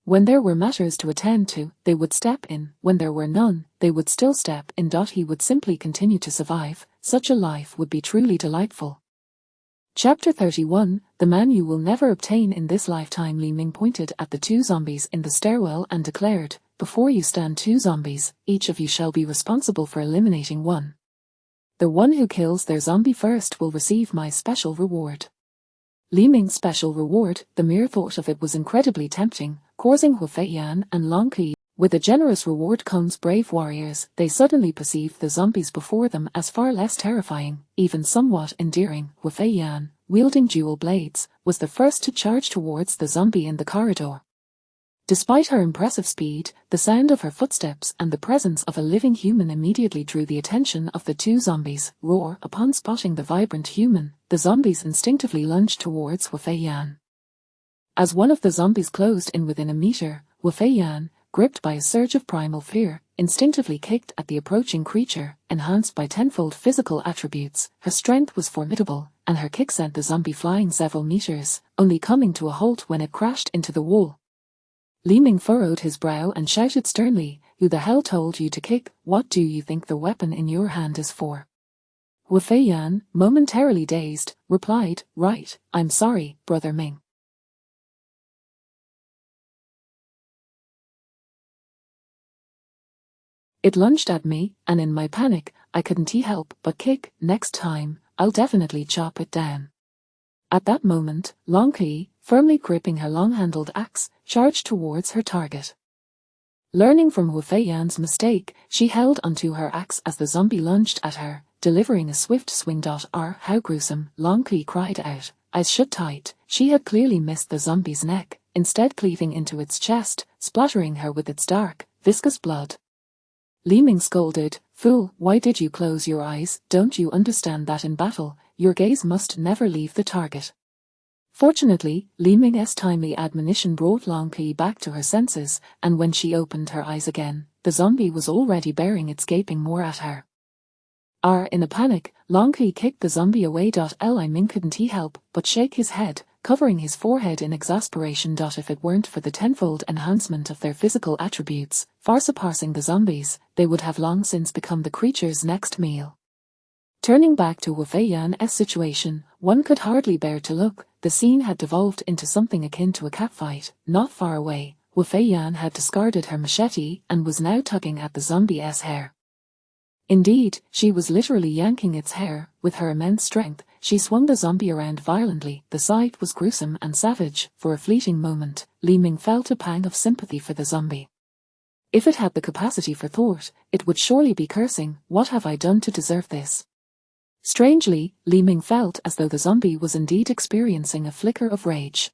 When there were matters to attend to, they would step in. When there were none, they would still step in. He would simply continue to survive. Such a life would be truly delightful. Chapter 31, The Man You Will Never Obtain in This Lifetime. Li Ming pointed at the two zombies in the stairwell and declared, "Before you stand two zombies, each of you shall be responsible for eliminating one. The one who kills their zombie first will receive my special reward." Li Ming's special reward, the mere thought of it was incredibly tempting, causing Hu Feiyan and Long Qi. With a generous reward comes brave warriors. They suddenly perceived the zombies before them as far less terrifying, even somewhat endearing. Hu Feiyan, wielding dual blades, was the first to charge towards the zombie in the corridor. Despite her impressive speed, the sound of her footsteps and the presence of a living human immediately drew the attention of the two zombies. Upon spotting the vibrant human, the zombies instinctively lunged towards Hu Feiyan. As one of the zombies closed in within a meter, Hu Feiyan, gripped by a surge of primal fear, instinctively kicked at the approaching creature. Enhanced by tenfold physical attributes, her strength was formidable, and her kick sent the zombie flying several meters, only coming to a halt when it crashed into the wall. Li Ming furrowed his brow and shouted sternly, "Who the hell told you to kick? What do you think the weapon in your hand is for?" Hu Feiyan, momentarily dazed, replied, "Right, I'm sorry, Brother Ming." It lunged at me, and in my panic, I couldn't help but kick. "Next time, I'll definitely chop it down." At that moment, Long Qi, firmly gripping her long-handled axe, charged towards her target. Learning from Hu Feiyan's mistake, she held onto her axe as the zombie lunged at her, delivering a swift swing. How gruesome, Long Qi cried out, eyes shut tight. She had clearly missed the zombie's neck, instead cleaving into its chest, splattering her with its dark, viscous blood. Li Ming scolded, "Fool, why did you close your eyes? Don't you understand that in battle, your gaze must never leave the target?" Fortunately, Li Ming's timely admonition brought Long Qi back to her senses, and when she opened her eyes again, the zombie was already bearing its gaping maw at her. In a panic, Long Qi kicked the zombie away. Li Ming couldn't help but shake his head, covering his forehead in exasperation. If it weren't for the tenfold enhancement of their physical attributes, far surpassing the zombies, they would have long since become the creature's next meal. Turning back to Hu Feiyan's situation, one could hardly bear to look. The scene had devolved into something akin to a catfight. Not far away, Hu Feiyan had discarded her machete and was now tugging at the zombie's hair. Indeed, she was literally yanking its hair. With her immense strength, she swung the zombie around violently. The sight was gruesome and savage. For a fleeting moment, Li Ming felt a pang of sympathy for the zombie. If it had the capacity for thought, it would surely be cursing, "What have I done to deserve this?" Strangely, Li Ming felt as though the zombie was indeed experiencing a flicker of rage.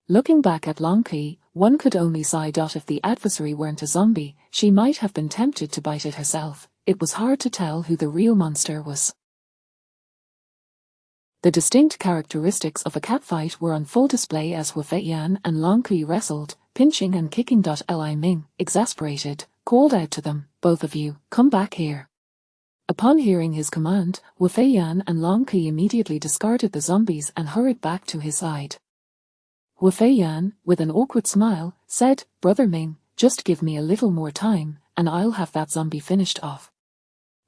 Looking back at Long Qi, one could only sigh. If the adversary weren't a zombie, she might have been tempted to bite it herself. It was hard to tell who the real monster was. The distinct characteristics of a catfight were on full display as Hu Feiyan and Long Qi wrestled, pinching and kicking. Li Ming, exasperated, called out to them, "Both of you, come back here." Upon hearing his command, Hu Feiyan and Long Qi immediately discarded the zombies and hurried back to his side. Hu Feiyan, with an awkward smile, said, "Brother Ming, just give me a little more time, and I'll have that zombie finished off."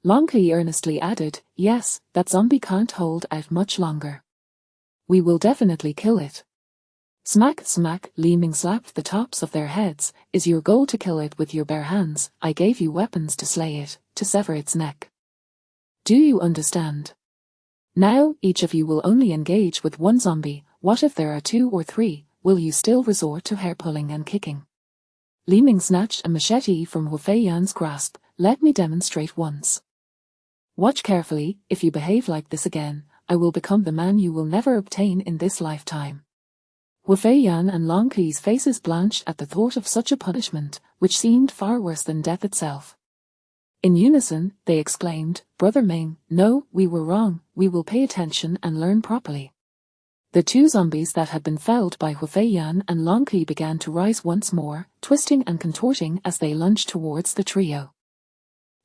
Long Qi earnestly added, "Yes, that zombie can't hold out much longer. We will definitely kill it." Smack, smack, Li Ming slapped the tops of their heads. "Is your goal to kill it with your bare hands? I gave you weapons to slay it, to sever its neck. Do you understand? Now, each of you will only engage with one zombie. What if there are 2 or 3? Will you still resort to hair-pulling and kicking?" Li Ming snatched a machete from Hu Feiyan's grasp. "Let me demonstrate once. Watch carefully. If you behave like this again, I will become the man you will never obtain in this lifetime." Hu Feiyan and Long Qi's faces blanched at the thought of such a punishment, which seemed far worse than death itself. In unison, they exclaimed, "Brother Ming, no, we were wrong. We will pay attention and learn properly." The two zombies that had been felled by Hu Feiyan and Long Qi began to rise once more, twisting and contorting as they lunged towards the trio.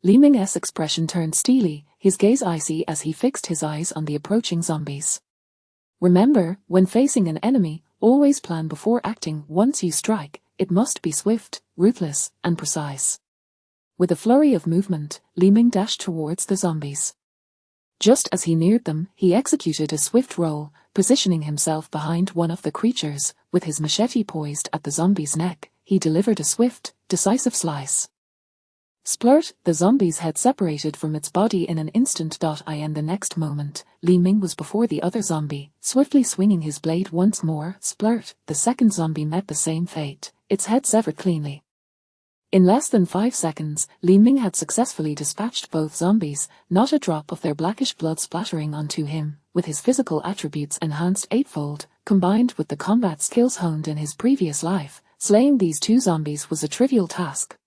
Li Ming's expression turned steely, his gaze icy as he fixed his eyes on the approaching zombies. Remember, when facing an enemy, always plan before acting. Once you strike, it must be swift, ruthless, and precise. With a flurry of movement, Li Ming dashed towards the zombies. Just as he neared them, he executed a swift roll, positioning himself behind one of the creatures. With his machete poised at the zombie's neck, he delivered a swift, decisive slice. Splurt, the zombie's head separated from its body in an instant. In the next moment, Li Ming was before the other zombie, swiftly swinging his blade once more. Splurt, the second zombie met the same fate, its head severed cleanly. In less than 5 seconds, Li Ming had successfully dispatched both zombies, not a drop of their blackish blood splattering onto him. With his physical attributes enhanced eightfold, combined with the combat skills honed in his previous life, slaying these 2 zombies was a trivial task.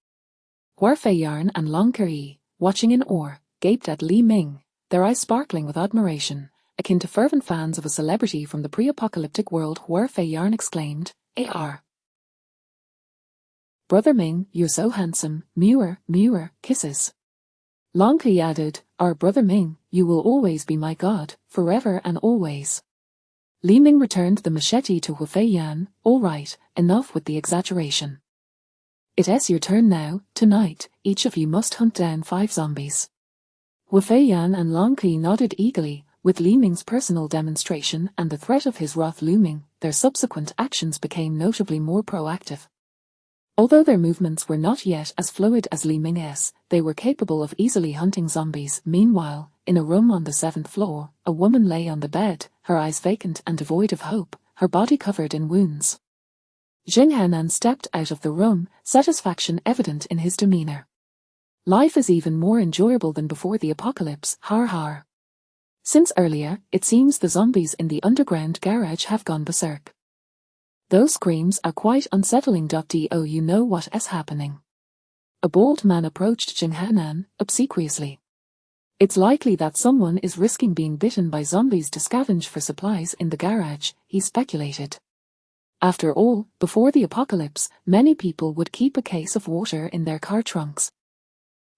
Hua Feiyarn and Long Keri, watching in awe, gaped at Li Ming, their eyes sparkling with admiration, akin to fervent fans of a celebrity from the pre-apocalyptic world. Hua Feiyarn exclaimed, "Ar! Brother Ming, you're so handsome, Muir, kisses." Long Keri added, "Our brother Ming, you will always be my god, forever and always." Li Ming returned the machete to Hua Feiyarn. "All right, enough with the exaggeration. It's your turn now. Tonight, each of you must hunt down 5 zombies." Hua Feiyarn and Long Keri nodded eagerly. With Li Ming's personal demonstration and the threat of his wrath looming, their subsequent actions became notably more proactive. Although their movements were not yet as fluid as Li Ming's, they were capable of easily hunting zombies. Meanwhile, in a room on the 7th floor, a woman lay on the bed, her eyes vacant and devoid of hope, her body covered in wounds. Jing Hanan stepped out of the room, satisfaction evident in his demeanor. "Life is even more enjoyable than before the apocalypse, har har. Since earlier, it seems the zombies in the underground garage have gone berserk. Those screams are quite unsettling. Do you know what is happening?" A bald man approached Jing Hanan, obsequiously. "It's likely that someone is risking being bitten by zombies to scavenge for supplies in the garage," he speculated. After all, before the apocalypse, many people would keep a case of water in their car trunks.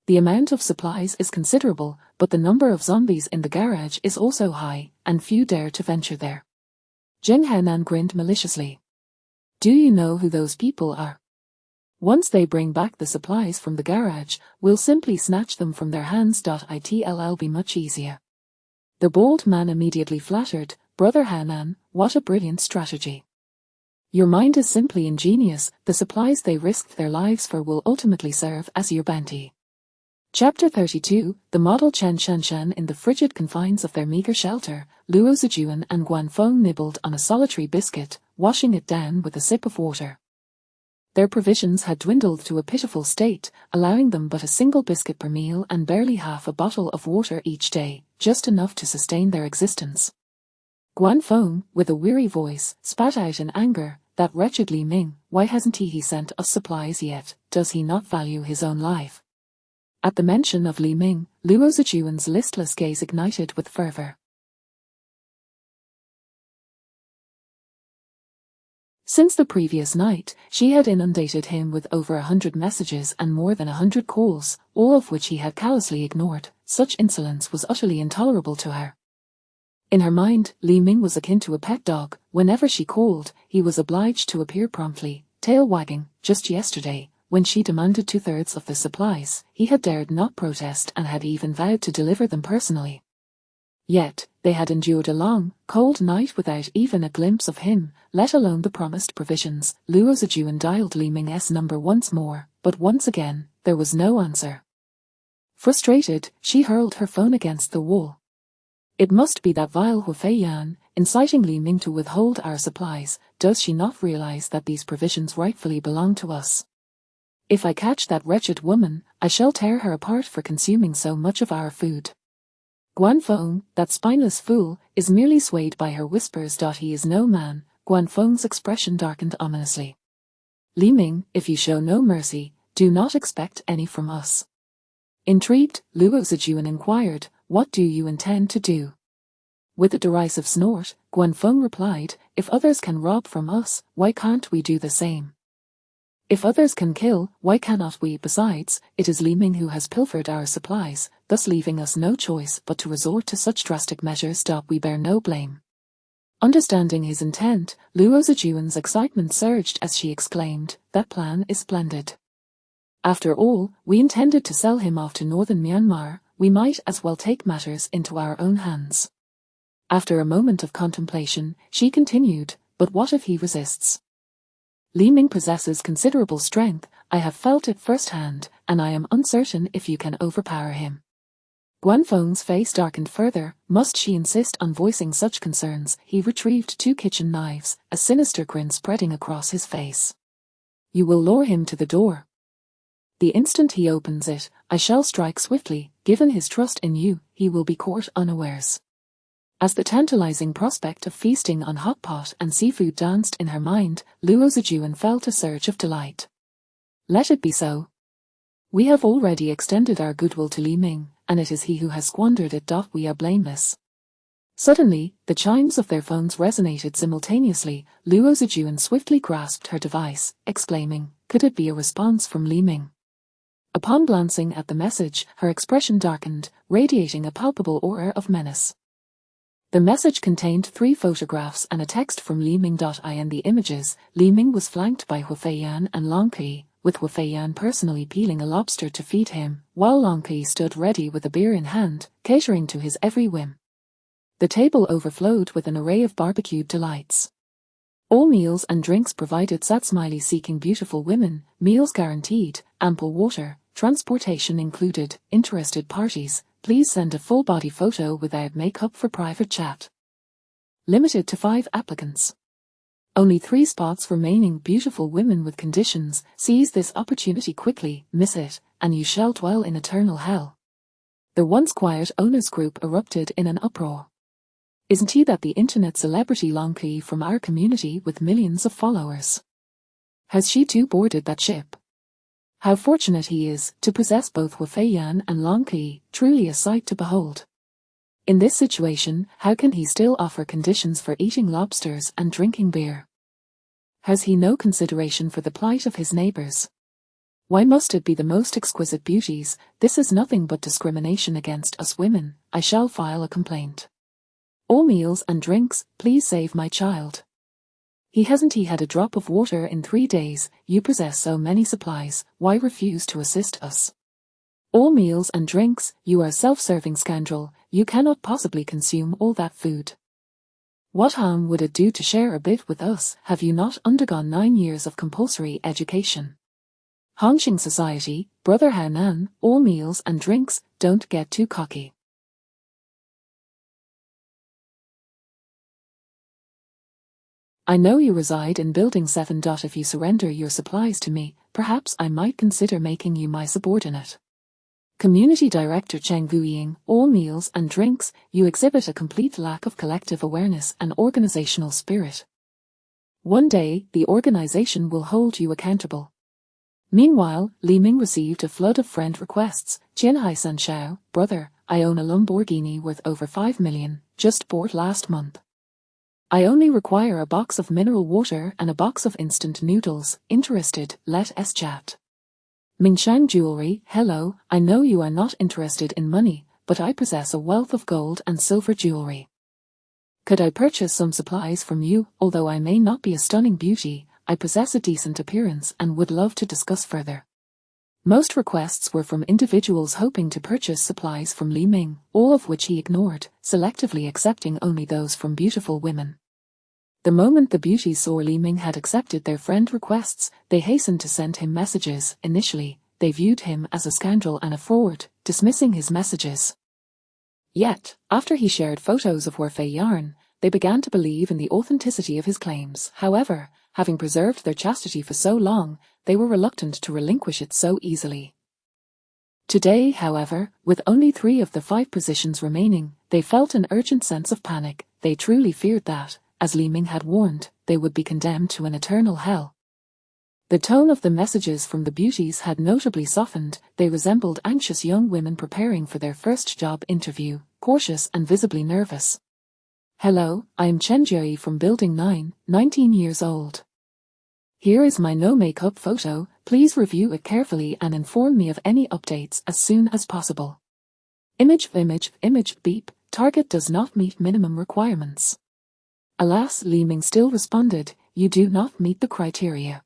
The amount of supplies is considerable, but the number of zombies in the garage is also high, and few dare to venture there. Jing Hanan grinned maliciously. "Do you know who those people are? Once they bring back the supplies from the garage, we'll simply snatch them from their hands. It'll be much easier." The bald man immediately flattered, "Brother Hanan, what a brilliant strategy. Your mind is simply ingenious. The supplies they risked their lives for will ultimately serve as your bounty." Chapter 32, the model Chen Shanshan. In the frigid confines of their meager shelter, Luo Zijuan and Guanfeng nibbled on a solitary biscuit, washing it down with a sip of water. Their provisions had dwindled to a pitiful state, allowing them but a single biscuit per meal and barely half a bottle of water each day, just enough to sustain their existence. Guanfeng, with a weary voice, spat out in anger, "That wretched Li Ming, why hasn't he sent us supplies yet? Does he not value his own life?" At the mention of Li Ming, Luo Zijuan's listless gaze ignited with fervor. Since the previous night, she had inundated him with over 100 messages and more than 100 calls, all of which he had callously ignored. Such insolence was utterly intolerable to her. In her mind, Li Ming was akin to a pet dog. Whenever she called, he was obliged to appear promptly, tail wagging. Just yesterday, when she demanded 2/3 of the supplies, he had dared not protest and had even vowed to deliver them personally. Yet, they had endured a long, cold night without even a glimpse of him, let alone the promised provisions. Luo Zijuan dialed Li Ming's number once more, but once again, there was no answer. Frustrated, she hurled her phone against the wall. "It must be that vile Hua Feiyarn, inciting Li Ming to withhold our supplies. Does she not realize that these provisions rightfully belong to us? If I catch that wretched woman, I shall tear her apart for consuming so much of our food. Guanfeng, that spineless fool, is merely swayed by her whispers. He is no man." Guanfeng's expression darkened ominously. "Li Ming, if you show no mercy, do not expect any from us." Intrigued, Luo Zijuan inquired, "What do you intend to do?" With a derisive snort, Guanfeng replied, "If others can rob from us, why can't we do the same? If others can kill, why cannot we? Besides, it is Li Ming who has pilfered our supplies, thus leaving us no choice but to resort to such drastic measures. We bear no blame." Understanding his intent, Luo Zijuan's excitement surged as she exclaimed, "That plan is splendid. After all, we intended to sell him off to northern Myanmar, we might as well take matters into our own hands. After a moment of contemplation, she continued, but what if he resists? Li Ming possesses considerable strength, I have felt it firsthand, and I am uncertain if you can overpower him. Guanfeng's face darkened further. Must she insist on voicing such concerns? He retrieved 2 kitchen knives, a sinister grin spreading across his face. You will lure him to the door. The instant he opens it, I shall strike swiftly. Given his trust in you, he will be caught unawares. As the tantalizing prospect of feasting on hot pot and seafood danced in her mind, Luo Zijuan felt a surge of delight. Let it be so. We have already extended our goodwill to Li Ming, and it is he who has squandered it. We are blameless. Suddenly, the chimes of their phones resonated simultaneously. Luo Zijuan swiftly grasped her device, exclaiming, could it be a response from Li Ming? Upon glancing at the message, her expression darkened, radiating a palpable aura of menace. The message contained 3 photographs and a text from Li Ming. In the images, Li Ming was flanked by Hu Feiyan and Long Qi, with Hu Feiyan personally peeling a lobster to feed him, while Long Qi stood ready with a beer in hand, catering to his every whim. The table overflowed with an array of barbecued delights. All meals and drinks provided. Smiley seeking beautiful women, meals guaranteed, ample water, transportation included. Interested parties, please send a full-body photo without makeup for private chat. Limited to 5 applicants. Only 3 spots remaining. Beautiful women with conditions. Seize this opportunity quickly, miss it, and you shall dwell in eternal hell. The once quiet owners group erupted in an uproar. Isn't he that the internet celebrity Long Qi from our community with millions of followers? Has she too boarded that ship? How fortunate he is to possess both Hu Feiyan and Long Qi, truly a sight to behold. In this situation, how can he still offer conditions for eating lobsters and drinking beer? Has he no consideration for the plight of his neighbors? Why must it be the most exquisite beauties? This is nothing but discrimination against us women. I shall file a complaint. All meals and drinks, please save my child. He hasn't had a drop of water in 3 days. You possess so many supplies, why refuse to assist us? All meals and drinks, you are self-serving scoundrel, you cannot possibly consume all that food. What harm would it do to share a bit with us? Have you not undergone 9 years of compulsory education? Hongxing Society, Brother Haonan, all meals and drinks, don't get too cocky. I know you reside in Building 7. If you surrender your supplies to me, perhaps I might consider making you my subordinate. Community Director Cheng Guiying, all meals and drinks, you exhibit a complete lack of collective awareness and organizational spirit. One day, the organization will hold you accountable. Meanwhile, Li Ming received a flood of friend requests. Jianhai Sanshao, brother, I own a Lamborghini worth over 5 million, just bought last month. I only require a box of mineral water and a box of instant noodles. Interested? Let us chat. Mingshang Jewelry, hello, I know you are not interested in money, but I possess a wealth of gold and silver jewelry. Could I purchase some supplies from you? Although I may not be a stunning beauty, I possess a decent appearance and would love to discuss further. Most requests were from individuals hoping to purchase supplies from Li Ming, all of which he ignored, selectively accepting only those from beautiful women. The moment the beauties saw Li Ming had accepted their friend requests, they hastened to send him messages. Initially, they viewed him as a scoundrel and a fraud, dismissing his messages. Yet, after he shared photos of Hu Feiyan, they began to believe in the authenticity of his claims. However, having preserved their chastity for so long, they were reluctant to relinquish it so easily. Today, however, with only 3 of the 5 positions remaining, they felt an urgent sense of panic. They truly feared that, as Li Ming had warned, they would be condemned to an eternal hell. The tone of the messages from the beauties had notably softened. They resembled anxious young women preparing for their first job interview, cautious and visibly nervous. Hello, I am Chen Jui from Building 9, 19 years old. Here is my no-makeup photo. Please review it carefully and inform me of any updates as soon as possible. Image, beep, target does not meet minimum requirements. Alas, Li Ming still responded, you do not meet the criteria.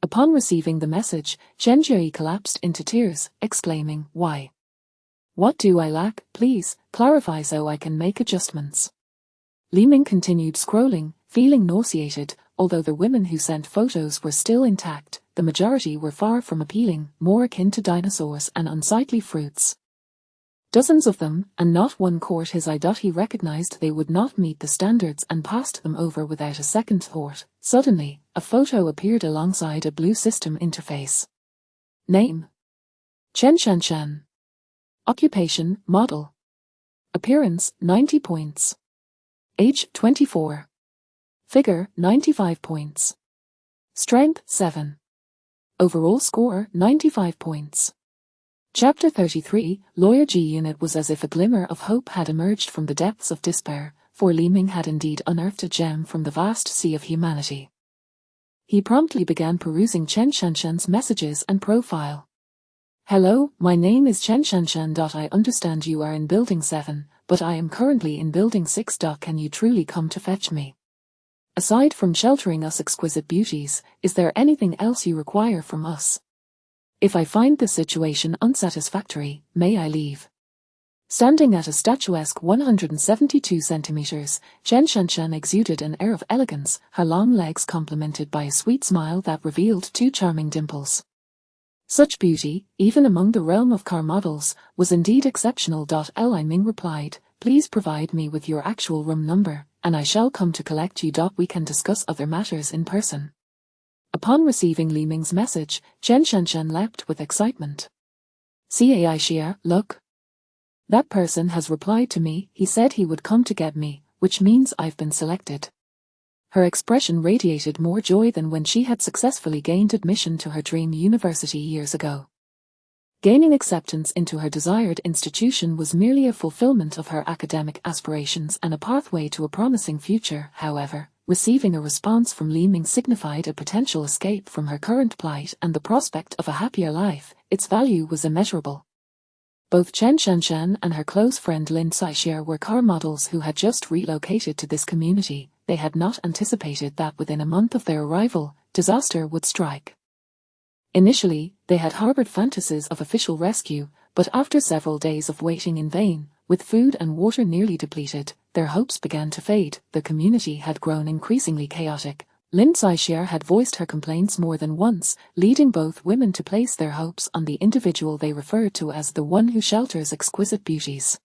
Upon receiving the message, Chen Jui collapsed into tears, exclaiming, why? What do I lack? Please, clarify so I can make adjustments. Li Ming continued scrolling, feeling nauseated. Although the women who sent photos were still intact, the majority were far from appealing, more akin to dinosaurs and unsightly fruits. Dozens of them, and not one caught his eye. He recognized they would not meet the standards and passed them over without a second thought. Suddenly, a photo appeared alongside a blue system interface. Name: Chen Shanshan. Occupation: model. Appearance: 90 points. Age: 24. Figure: 95 points. Strength: 7. Overall score: 95 points. Chapter 33, Lawyer G Unit. Was as if a glimmer of hope had emerged from the depths of despair, for Li Ming had indeed unearthed a gem from the vast sea of humanity. He promptly began perusing Chen Shanshan's messages and profile. Hello, my name is Chen Shanshan. I understand you are in Building 7, but I am currently in Building 6. Can you truly come to fetch me? Aside from sheltering us exquisite beauties, is there anything else you require from us? If I find the situation unsatisfactory, may I leave? Standing at a statuesque 172 centimeters, Chen Shanshan exuded an air of elegance, her long legs complemented by a sweet smile that revealed two charming dimples. Such beauty, even among the realm of car models, was indeed exceptional. Li Ming replied, please provide me with your actual room number, and I shall come to collect you. We can discuss other matters in person. Upon receiving Li Ming's message, Chen Shanshan leapt with excitement. Cai Xia, look. That person has replied to me. He said he would come to get me, which means I've been selected. Her expression radiated more joy than when she had successfully gained admission to her dream university years ago. Gaining acceptance into her desired institution was merely a fulfillment of her academic aspirations and a pathway to a promising future. However, receiving a response from Li Ming signified a potential escape from her current plight and the prospect of a happier life. Its value was immeasurable. Both Chen Shanshan and her close friend Lin Saixia were car models who had just relocated to this community. They had not anticipated that within a month of their arrival, disaster would strike. Initially, they had harbored fantasies of official rescue, but after several days of waiting in vain, with food and water nearly depleted, their hopes began to fade. The community had grown increasingly chaotic. Lin Saixia had voiced her complaints more than once, leading both women to place their hopes on the individual they referred to as the one who shelters exquisite beauties.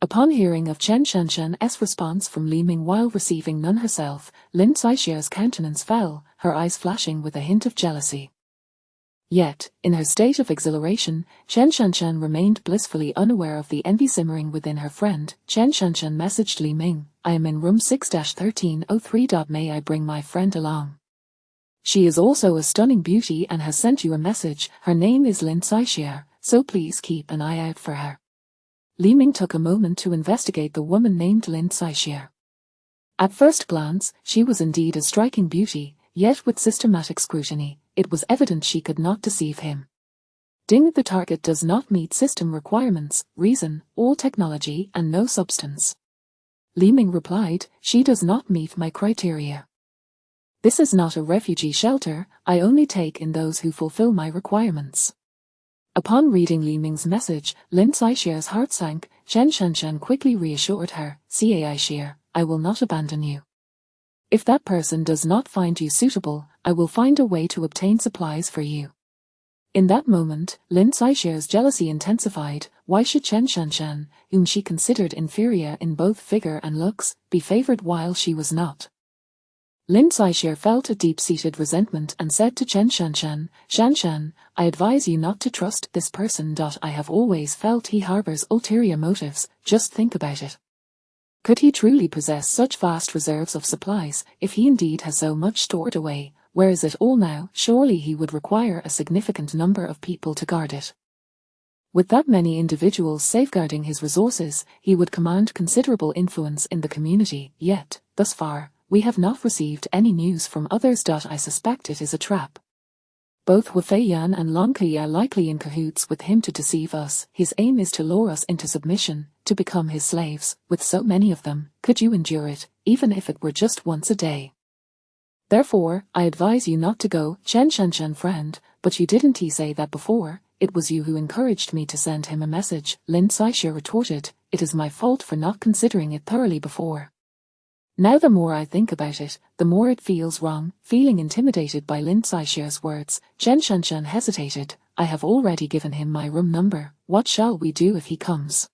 Upon hearing of Chen Shanshan's response from Li Ming while receiving none herself, Lin Saixia's countenance fell, her eyes flashing with a hint of jealousy. Yet, in her state of exhilaration, Chen Shanshan remained blissfully unaware of the envy simmering within her friend. Chen Shanshan messaged Li Ming, I am in room 6-1303. May I bring my friend along? She is also a stunning beauty and has sent you a message. Her name is Lin Saixia, so please keep an eye out for her. Li Ming took a moment to investigate the woman named Lin Saixia. At first glance, she was indeed a striking beauty, yet with systematic scrutiny, it was evident she could not deceive him. Ding, the target does not meet system requirements, reason, all technology and no substance. Li Ming replied, she does not meet my criteria. This is not a refugee shelter, I only take in those who fulfill my requirements. Upon reading Li Ming's message, Lin Saixia's heart sank. Chen Shanshan quickly reassured her, Cai Xia, I will not abandon you. If that person does not find you suitable, I will find a way to obtain supplies for you. In that moment, Lin Saixia's jealousy intensified. Why should Chen Shanshan, whom she considered inferior in both figure and looks, be favored while she was not? Lin Saixia felt a deep-seated resentment and said to Chen Shanshan, Shanshan, I advise you not to trust this person. I have always felt he harbors ulterior motives, just think about it. Could he truly possess such vast reserves of supplies? If he indeed has so much stored away, where is it all now? Surely he would require a significant number of people to guard it. With that many individuals safeguarding his resources, he would command considerable influence in the community. Yet, thus far, we have not received any news from others. I suspect it is a trap. Both Wu Feiyan and Long Ke are likely in cahoots with him to deceive us. His aim is to lure us into submission, to become his slaves. With so many of them, could you endure it, even if it were just once a day? Therefore, I advise you not to go. Chen Shanshan friend, but you didn't he say that before? it was you who encouraged me to send him a message, Lin Saixia retorted. It is my fault for not considering it thoroughly before. Now the more I think about it, the more it feels wrong. Feeling intimidated by Lin Saixia's words, Chen Shanshan hesitated. I have already given him my room number. What shall we do if he comes?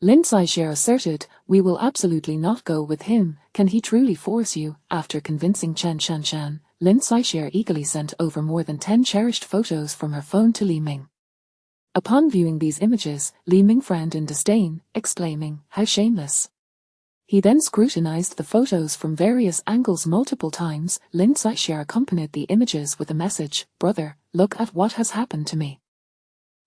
Lin Saixia asserted, we will absolutely not go with him. Can he truly force you? After convincing Chen Shanshan, Lin Saixia eagerly sent over more than 10 cherished photos from her phone to Li Ming. Upon viewing these images, Li Ming frowned in disdain, exclaiming, how shameless. He then scrutinized the photos from various angles multiple times. Lin Saixia accompanied the images with a message, brother, look at what has happened to me.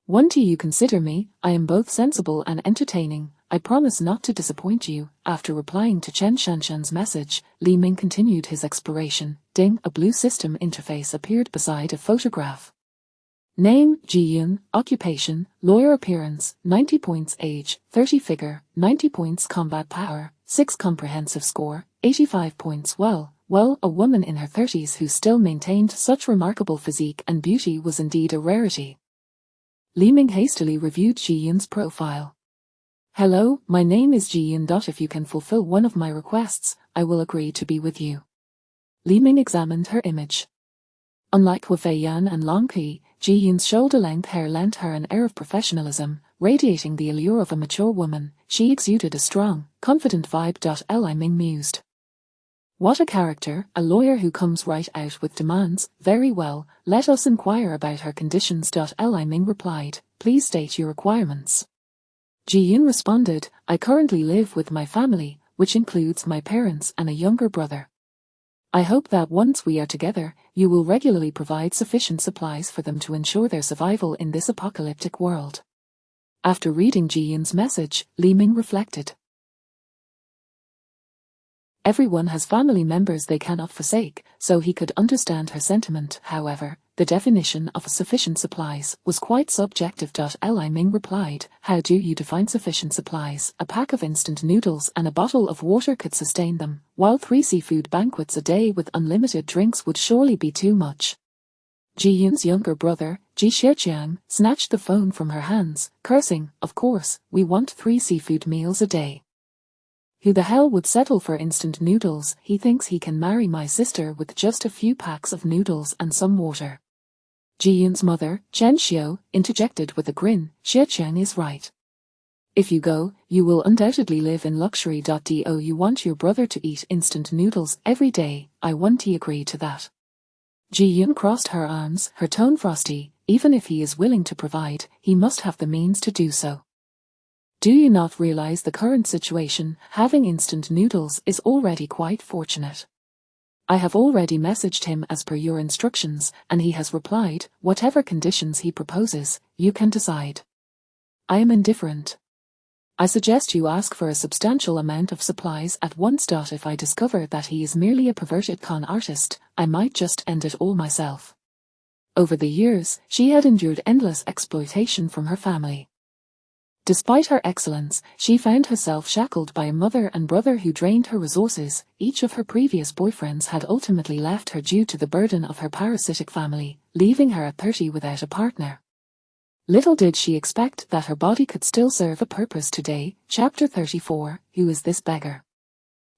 Won't you consider me? I am both sensible and entertaining. I promise not to disappoint you. After replying to Chen Shanshan's message, Li Ming continued his exploration. Ding, a blue system interface appeared beside a photograph. Name, Ji Yun. Occupation, lawyer. Appearance, 90 points. Age, 30. Figure, 90 points. Combat power, 6. Comprehensive score, 85 points. Well, a woman in her 30s who still maintained such remarkable physique and beauty was indeed a rarity. Li Ming hastily reviewed Ji Yun's profile. Hello, my name is Ji Yun. If you can fulfill one of my requests, I will agree to be with you. Li Ming examined her image. Unlike Hu Feiyan and Long Qi, Ji Yun's shoulder-length hair lent her an air of professionalism, radiating the allure of a mature woman. She exuded a strong, confident vibe. Li Ming mused. What a character, a lawyer who comes right out with demands. Very well, let us inquire about her conditions. Li Ming replied, please state your requirements. Ji Yun responded, I currently live with my family, which includes my parents and a younger brother. I hope that once we are together, you will regularly provide sufficient supplies for them to ensure their survival in this apocalyptic world. After reading Ji Yun's message, Li Ming reflected. Everyone has family members they cannot forsake, so he could understand her sentiment. However, the definition of sufficient supplies was quite subjective. Li Ming replied, how do you define sufficient supplies? A pack of instant noodles and a bottle of water could sustain them, while 3 seafood banquets a day with unlimited drinks would surely be too much. Ji Yun's younger brother, Ji Xiaoqiang, snatched the phone from her hands, cursing, of course, we want 3 seafood meals a day. Who the hell would settle for instant noodles? He thinks he can marry my sister with just a few packs of noodles and some water. Ji Yun's mother, Chen Xiao, interjected with a grin, Xiaoqiang is right. If you go, you will undoubtedly live in luxury. Do you want your brother to eat instant noodles every day? I won't agree to that. Ji Yun crossed her arms, her tone frosty. Even if he is willing to provide, he must have the means to do so. Do you not realize the current situation? Having instant noodles is already quite fortunate. I have already messaged him as per your instructions, and he has replied, whatever conditions he proposes, you can decide. I am indifferent. I suggest you ask for a substantial amount of supplies at once. If I discover that he is merely a perverted con artist, I might just end it all myself. Over the years, she had endured endless exploitation from her family. Despite her excellence, she found herself shackled by a mother and brother who drained her resources. Each of her previous boyfriends had ultimately left her due to the burden of her parasitic family, leaving her at 30 without a partner. Little did she expect that her body could still serve a purpose today. Chapter 34, Who is this beggar?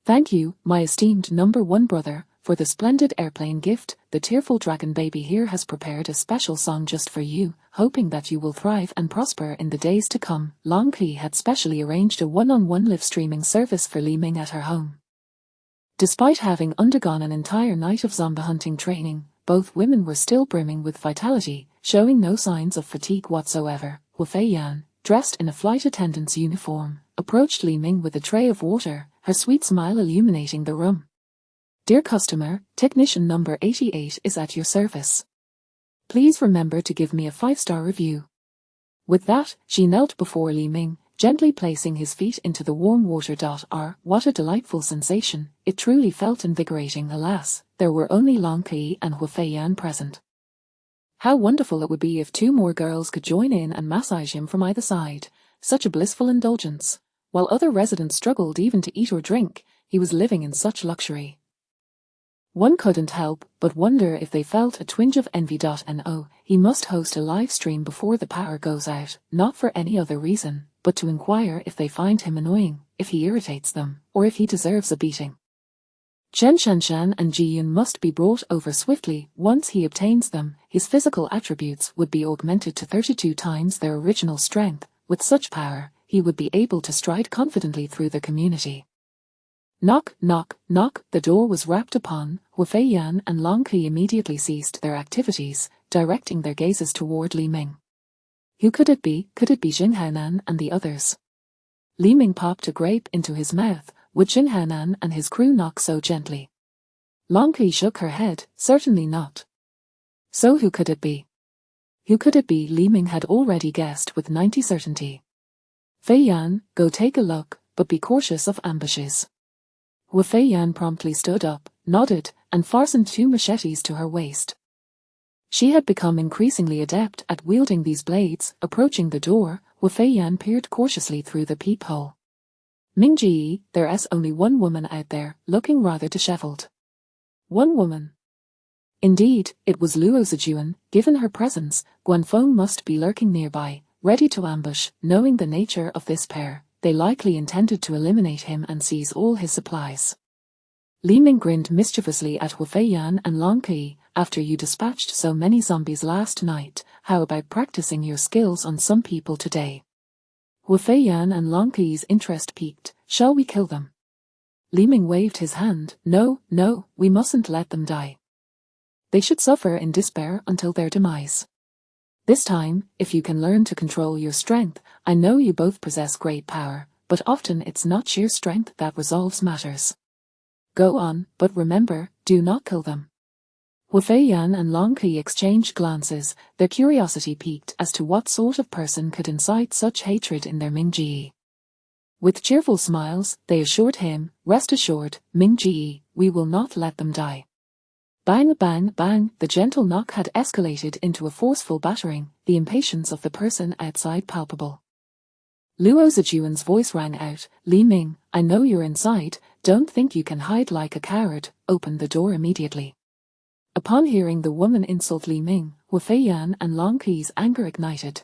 Thank you, my esteemed number 1 brother, for the splendid airplane gift. The tearful dragon baby here has prepared a special song just for you, hoping that you will thrive and prosper in the days to come. Long Qi had specially arranged a one-on-one live streaming service for Li Ming at her home. Despite having undergone an entire night of zombie hunting training, both women were still brimming with vitality, showing no signs of fatigue whatsoever. Hu Feiyan, dressed in a flight attendant's uniform, approached Li Ming with a tray of water, her sweet smile illuminating the room. Dear customer, technician number 88 is at your service. Please remember to give me a 5-star review. With that, she knelt before Li Ming, gently placing his feet into the warm water. What a delightful sensation, it truly felt invigorating. Alas, there were only Long Qi and Hu Feiyan present. How wonderful it would be if 2 more girls could join in and massage him from either side. Such a blissful indulgence. While other residents struggled even to eat or drink, he was living in such luxury. One couldn't help but wonder if they felt a twinge of envy. No, he must host a live stream before the power goes out, not for any other reason, but to inquire if they find him annoying, if he irritates them, or if he deserves a beating. Chen Shanshan and Ji-Yun must be brought over swiftly. Once he obtains them, his physical attributes would be augmented to 32 times their original strength. With such power, he would be able to stride confidently through the community. Knock, knock, knock. The door was rapped upon. Wu Feiyan and Long Qi immediately ceased their activities, directing their gazes toward Li Ming. Who could it be? Could it be Jing Haonan and the others? Li Ming popped a grape into his mouth. Would Jing Haonan and his crew knock so gently? Long Qi shook her head. Certainly not. So who could it be? Who could it be? Li Ming had already guessed with 90% certainty. Feiyan, go take a look, but be cautious of ambushes. Wu Feiyan promptly stood up, nodded, and fastened 2 machetes to her waist. She had become increasingly adept at wielding these blades. Approaching the door, Wu Feiyan peered cautiously through the peephole. Ming Ji, there's only one woman out there, looking rather disheveled. One woman. Indeed, it was Luo Zijuan. Given her presence, Guanfeng must be lurking nearby, ready to ambush. Knowing the nature of this pair, they likely intended to eliminate him and seize all his supplies. Li Ming grinned mischievously at Wu Feiyan and Long Qi. After you dispatched so many zombies last night, how about practicing your skills on some people today? Wu Feiyan and Long Qi's interest piqued. Shall we kill them? Li Ming waved his hand. No, no, we mustn't let them die. They should suffer in despair until their demise. This time, if you can learn to control your strength, I know you both possess great power, but often it's not sheer strength that resolves matters. Go on, but remember, do not kill them. Wu Feiyan and Long Qi exchanged glances, their curiosity piqued as to what sort of person could incite such hatred in their Ming Ji. With cheerful smiles, they assured him, rest assured, Ming Ji, we will not let them die. Bang, bang, bang, the gentle knock had escalated into a forceful battering, the impatience of the person outside palpable. Luo Zijuan's voice rang out, Li Ming, I know you're inside, don't think you can hide like a coward, open the door immediately. Upon hearing the woman insult Li Ming, Wu Feiyan and Long Qi's anger ignited.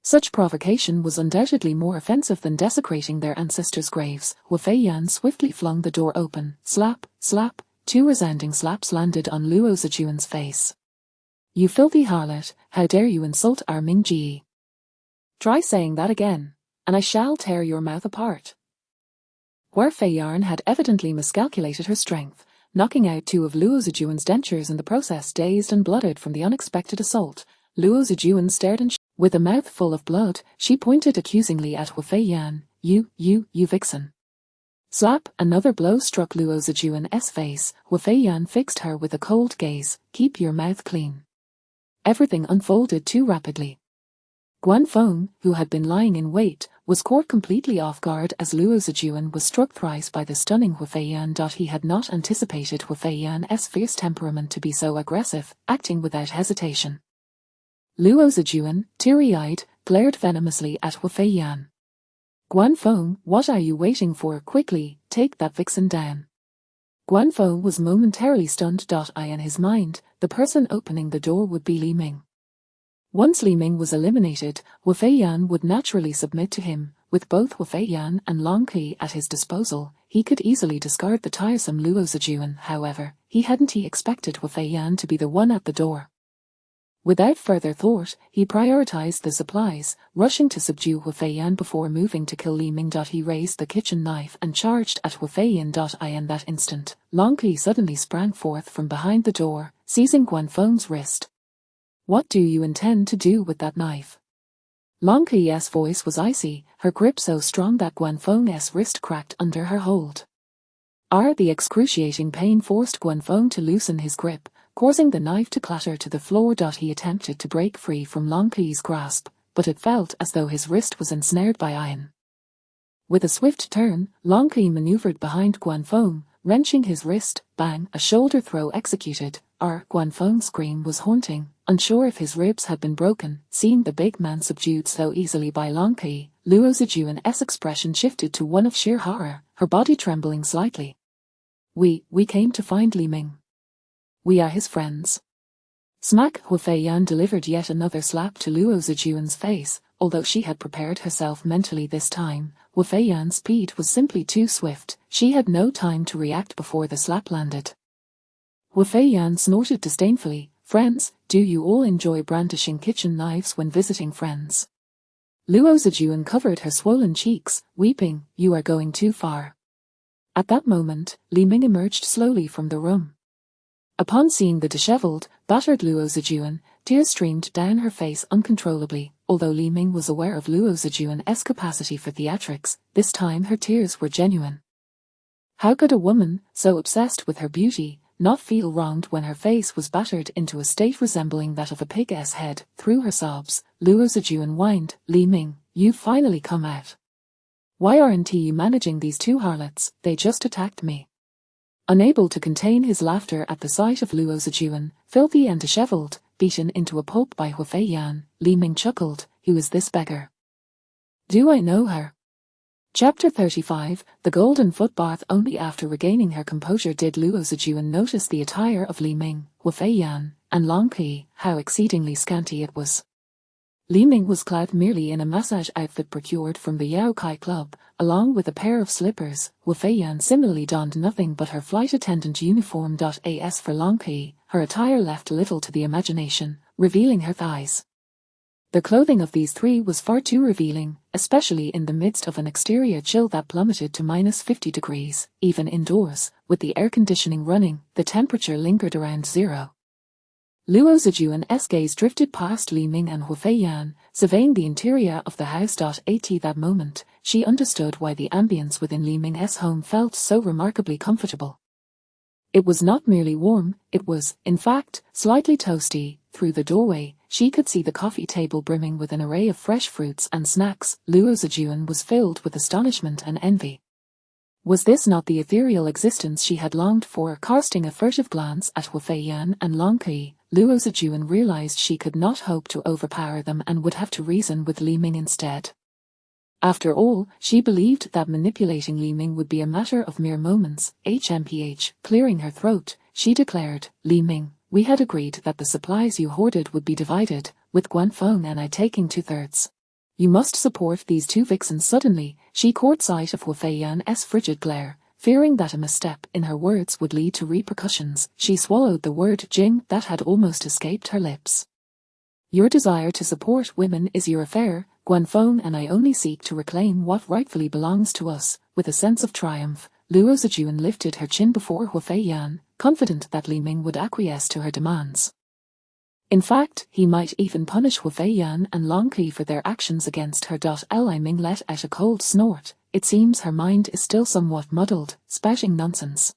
Such provocation was undoubtedly more offensive than desecrating their ancestors' graves. Wu Feiyan swiftly flung the door open. Slap, slap. 2 resounding slaps landed on Luo Zijuan's face. You filthy harlot, how dare you insult our Ming Ji? Try saying that again, and I shall tear your mouth apart. Wu Feiyan had evidently miscalculated her strength, knocking out 2 of Luo Zijuan's dentures in the process. Dazed and blooded from the unexpected assault, Luo Zijuan stared and with a mouth full of blood, she pointed accusingly at Wu Feiyan. You vixen. Slap, another blow struck Luo Zijuan's face. Wu Feiyan fixed her with a cold gaze. Keep your mouth clean. Everything unfolded too rapidly. Guanfeng, who had been lying in wait, was caught completely off guard as Luo Zijuan was struck thrice by the stunning Wu Feiyan. He had not anticipated Wu Feiyan's fierce temperament to be so aggressive, acting without hesitation. Luo Zijuan, teary-eyed, glared venomously at Wu Feiyan. Guanfeng, what are you waiting for? Quickly, take that vixen down. Guanfeng was momentarily stunned. In his mind, the person opening the door would be Li Ming. Once Li Ming was eliminated, Wu Feiyan would naturally submit to him. With both Wu Feiyan and Long Qi at his disposal, he could easily discard the tiresome Luo Zijuan. However, he hadn't expected Wu Feiyan to be the one at the door. Without further thought, he prioritized the supplies, rushing to subdue Wu Feiyan before moving to kill Li Ming. He raised the kitchen knife and charged at Wu Feiyan. In that instant, Long Qi suddenly sprang forth from behind the door, seizing Guanfeng's wrist. What do you intend to do with that knife? Long Qi's voice was icy, her grip so strong that Guanfeng's wrist cracked under her hold. The excruciating pain forced Guanfeng to loosen his grip, causing the knife to clatter to the floor. He attempted to break free from Long Qi's grasp, but it felt as though his wrist was ensnared by iron. With a swift turn, Long Qi maneuvered behind Guanfeng, wrenching his wrist. Bang, a shoulder throw executed. Guanfeng's scream was haunting, unsure if his ribs had been broken. Seeing the big man subdued so easily by Long Qi, Luo Zijuan's expression shifted to one of sheer horror, her body trembling slightly. We came to find Li Ming. We are his friends. Smack! Hu Feiyan delivered yet another slap to Luo Zijuan's face. Although she had prepared herself mentally this time, Hu Feiyan's speed was simply too swift. She had no time to react before the slap landed. Hu Feiyan snorted disdainfully. Friends, do you all enjoy brandishing kitchen knives when visiting friends? Luo Zijuan covered her swollen cheeks, weeping. You are going too far. At that moment, Li Ming emerged slowly from the room. Upon seeing the disheveled, battered Luo Zijuan, tears streamed down her face uncontrollably. Although Li Ming was aware of Luo Zijuan's capacity for theatrics, this time her tears were genuine. How could a woman, so obsessed with her beauty, not feel wronged when her face was battered into a state resembling that of a pig's head? Through her sobs, Luo Zijuan whined, Li Ming, you've finally come out. Why aren't you managing these two harlots? They just attacked me. Unable to contain his laughter at the sight of Luo Zijuan, filthy and disheveled, beaten into a pulp by Hu Feiyan, Li Ming chuckled, who is this beggar? Do I know her? Chapter 35, The Golden Footbath. Only after regaining her composure did Luo Zijuan notice the attire of Li Ming, Hu Feiyan, and Long Qi, how exceedingly scanty it was. Li Ming was clad merely in a massage outfit procured from the Yao Kai Club, along with a pair of slippers. Hu Feiyan similarly donned nothing but her flight attendant uniform. As for Long Qi, her attire left little to the imagination, revealing her thighs. The clothing of these three was far too revealing, especially in the midst of an exterior chill that plummeted to -50 degrees. Even indoors, with the air conditioning running, the temperature lingered around zero. Luo Zijuan's gaze drifted past Li Ming and Hu Feiyan, surveying the interior of the house. At that moment, she understood why the ambience within Li Ming's home felt so remarkably comfortable. It was not merely warm, it was, in fact, slightly toasty. Through the doorway, she could see the coffee table brimming with an array of fresh fruits and snacks. Luo Zijuan was filled with astonishment and envy. Was this not the ethereal existence she had longed for? Casting a furtive glance at Hu Feiyan and Long Qi, Luo Zijuan realized she could not hope to overpower them and would have to reason with Li Ming instead. After all, she believed that manipulating Li Ming would be a matter of mere moments. Clearing her throat, she declared, Li Ming, we had agreed that the supplies you hoarded would be divided, with Guanfeng and I taking 2/3. You must support these two vixens. Suddenly, she caught sight of Hu Feiyan's frigid glare. Fearing that a misstep in her words would lead to repercussions, she swallowed the word Jing that had almost escaped her lips. Your desire to support women is your affair. Guanfeng and I only seek to reclaim what rightfully belongs to us. With a sense of triumph, Luo Zijuan lifted her chin before Hu Feiyan, confident that Li Ming would acquiesce to her demands. In fact, he might even punish Hu Feiyan and Long Qi for their actions against her. Li Ming let out a cold snort. It seems her mind is still somewhat muddled, spouting nonsense.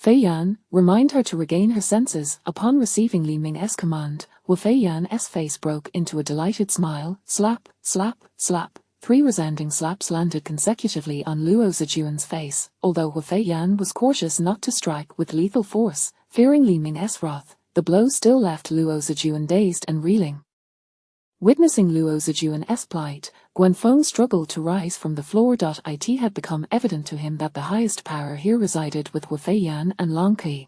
Feiyan, remind her to regain her senses. Upon receiving Li Ming's command, Hu Feiyan's face broke into a delighted smile. Slap, slap, slap. 3 resounding slaps landed consecutively on Luo Zijuan's face. Although Hu Feiyan was cautious not to strike with lethal force, fearing Li Ming's wrath, the blow still left Luo Zijuan dazed and reeling. Witnessing Luo Zijuan's plight, Guanfeng struggled to rise from the floor. It had become evident to him that the highest power here resided with Hu Feiyan and Long Qi.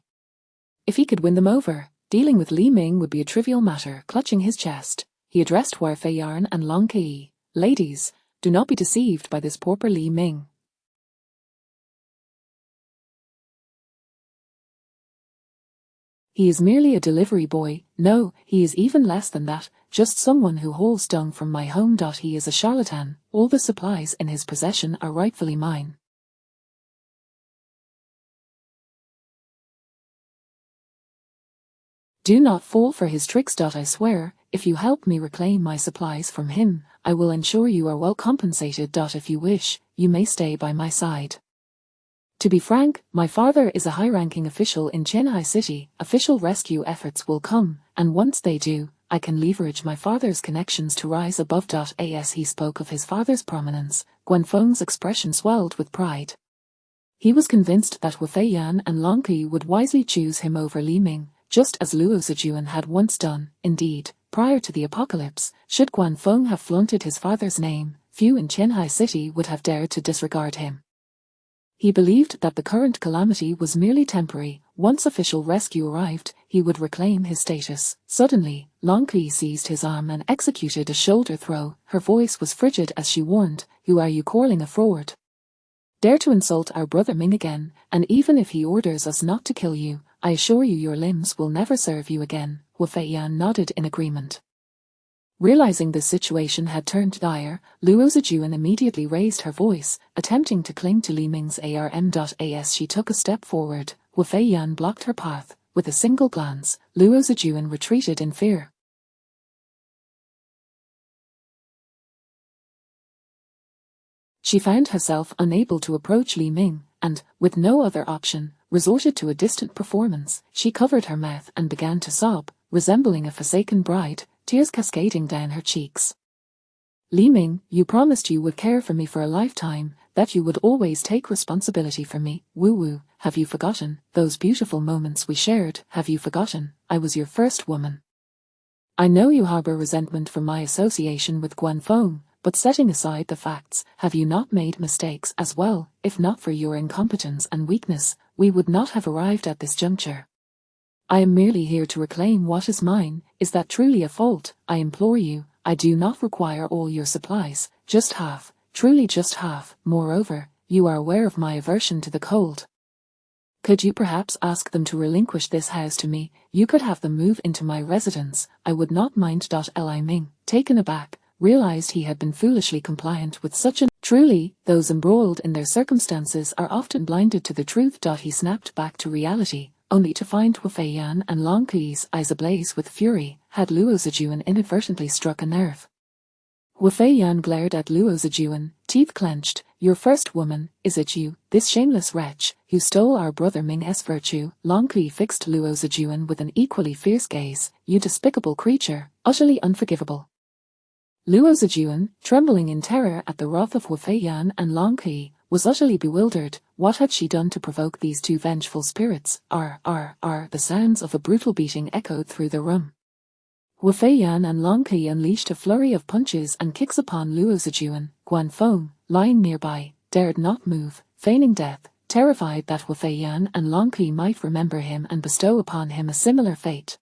If he could win them over, dealing with Li Ming would be a trivial matter. Clutching his chest, he addressed Hu Feiyan and Long Qi. Ladies, do not be deceived by this pauper Li Ming. He is merely a delivery boy. No, he is even less than that, just someone who hauls dung from my home. He is a charlatan. All the supplies in his possession are rightfully mine. Do not fall for his tricks. I swear, if you help me reclaim my supplies from him, I will ensure you are well compensated. If you wish, you may stay by my side. To be frank, my father is a high-ranking official in Qianhai City. Official rescue efforts will come, and once they do, I can leverage my father's connections to rise above. As he spoke of his father's prominence, Guanfeng's expression swelled with pride. He was convinced that Hu Feiyan and Long Qi would wisely choose him over Li Ming, just as Luo Zijuan had once done. Indeed, prior to the apocalypse, should Guanfeng have flaunted his father's name, few in Qianhai City would have dared to disregard him. He believed that the current calamity was merely temporary. Once official rescue arrived, he would reclaim his status. Suddenly, Long Kui seized his arm and executed a shoulder throw. Her voice was frigid as she warned, "Who are you calling a fraud? Dare to insult our brother Ming again, and even if he orders us not to kill you, I assure you your limbs will never serve you again." Wu Feiyan nodded in agreement. Realizing the situation had turned dire, Luo Zijuan immediately raised her voice, attempting to cling to Li Ming's arm. As she took a step forward, Wu Feiyan blocked her path. With a single glance, Luo Zijuan retreated in fear. She found herself unable to approach Li Ming, and, with no other option, resorted to a distant performance. She covered her mouth and began to sob, resembling a forsaken bride, tears cascading down her cheeks. "Li Ming, you promised you would care for me for a lifetime, that you would always take responsibility for me. Wu Wu, have you forgotten those beautiful moments we shared? Have you forgotten I was your first woman? I know you harbor resentment for my association with Guanfeng, but setting aside the facts, have you not made mistakes as well? If not for your incompetence and weakness, we would not have arrived at this juncture. I am merely here to reclaim what is mine. Is that truly a fault? I implore you, I do not require all your supplies, just half, truly just half. Moreover, you are aware of my aversion to the cold. Could you perhaps ask them to relinquish this house to me? You could have them move into my residence. I would not mind. Li Ming, taken aback, realized he had been foolishly compliant with such an... Truly, those embroiled in their circumstances are often blinded to the truth. He snapped back to reality, only to find Wu Feiyan and Long Kui's eyes ablaze with fury. Had Luo Zijuan inadvertently struck a nerve? Wu Feiyan glared at Luo Zijuan, teeth clenched. Your first woman, is it you, this shameless wretch, who stole our brother Ming's virtue? Long Kui fixed Luo Zijuan with an equally fierce gaze. You despicable creature, utterly unforgivable. Luo Zijuan, trembling in terror at the wrath of Wu Feiyan and Long Kui, was utterly bewildered. What had she done to provoke these two vengeful spirits? The sounds of a brutal beating echoed through the room. Wu Feiyan and Long Kui unleashed a flurry of punches and kicks upon Luo Zijuan. Guanfeng, lying nearby, dared not move, feigning death, terrified that Wu Feiyan and Long Kui might remember him and bestow upon him a similar fate.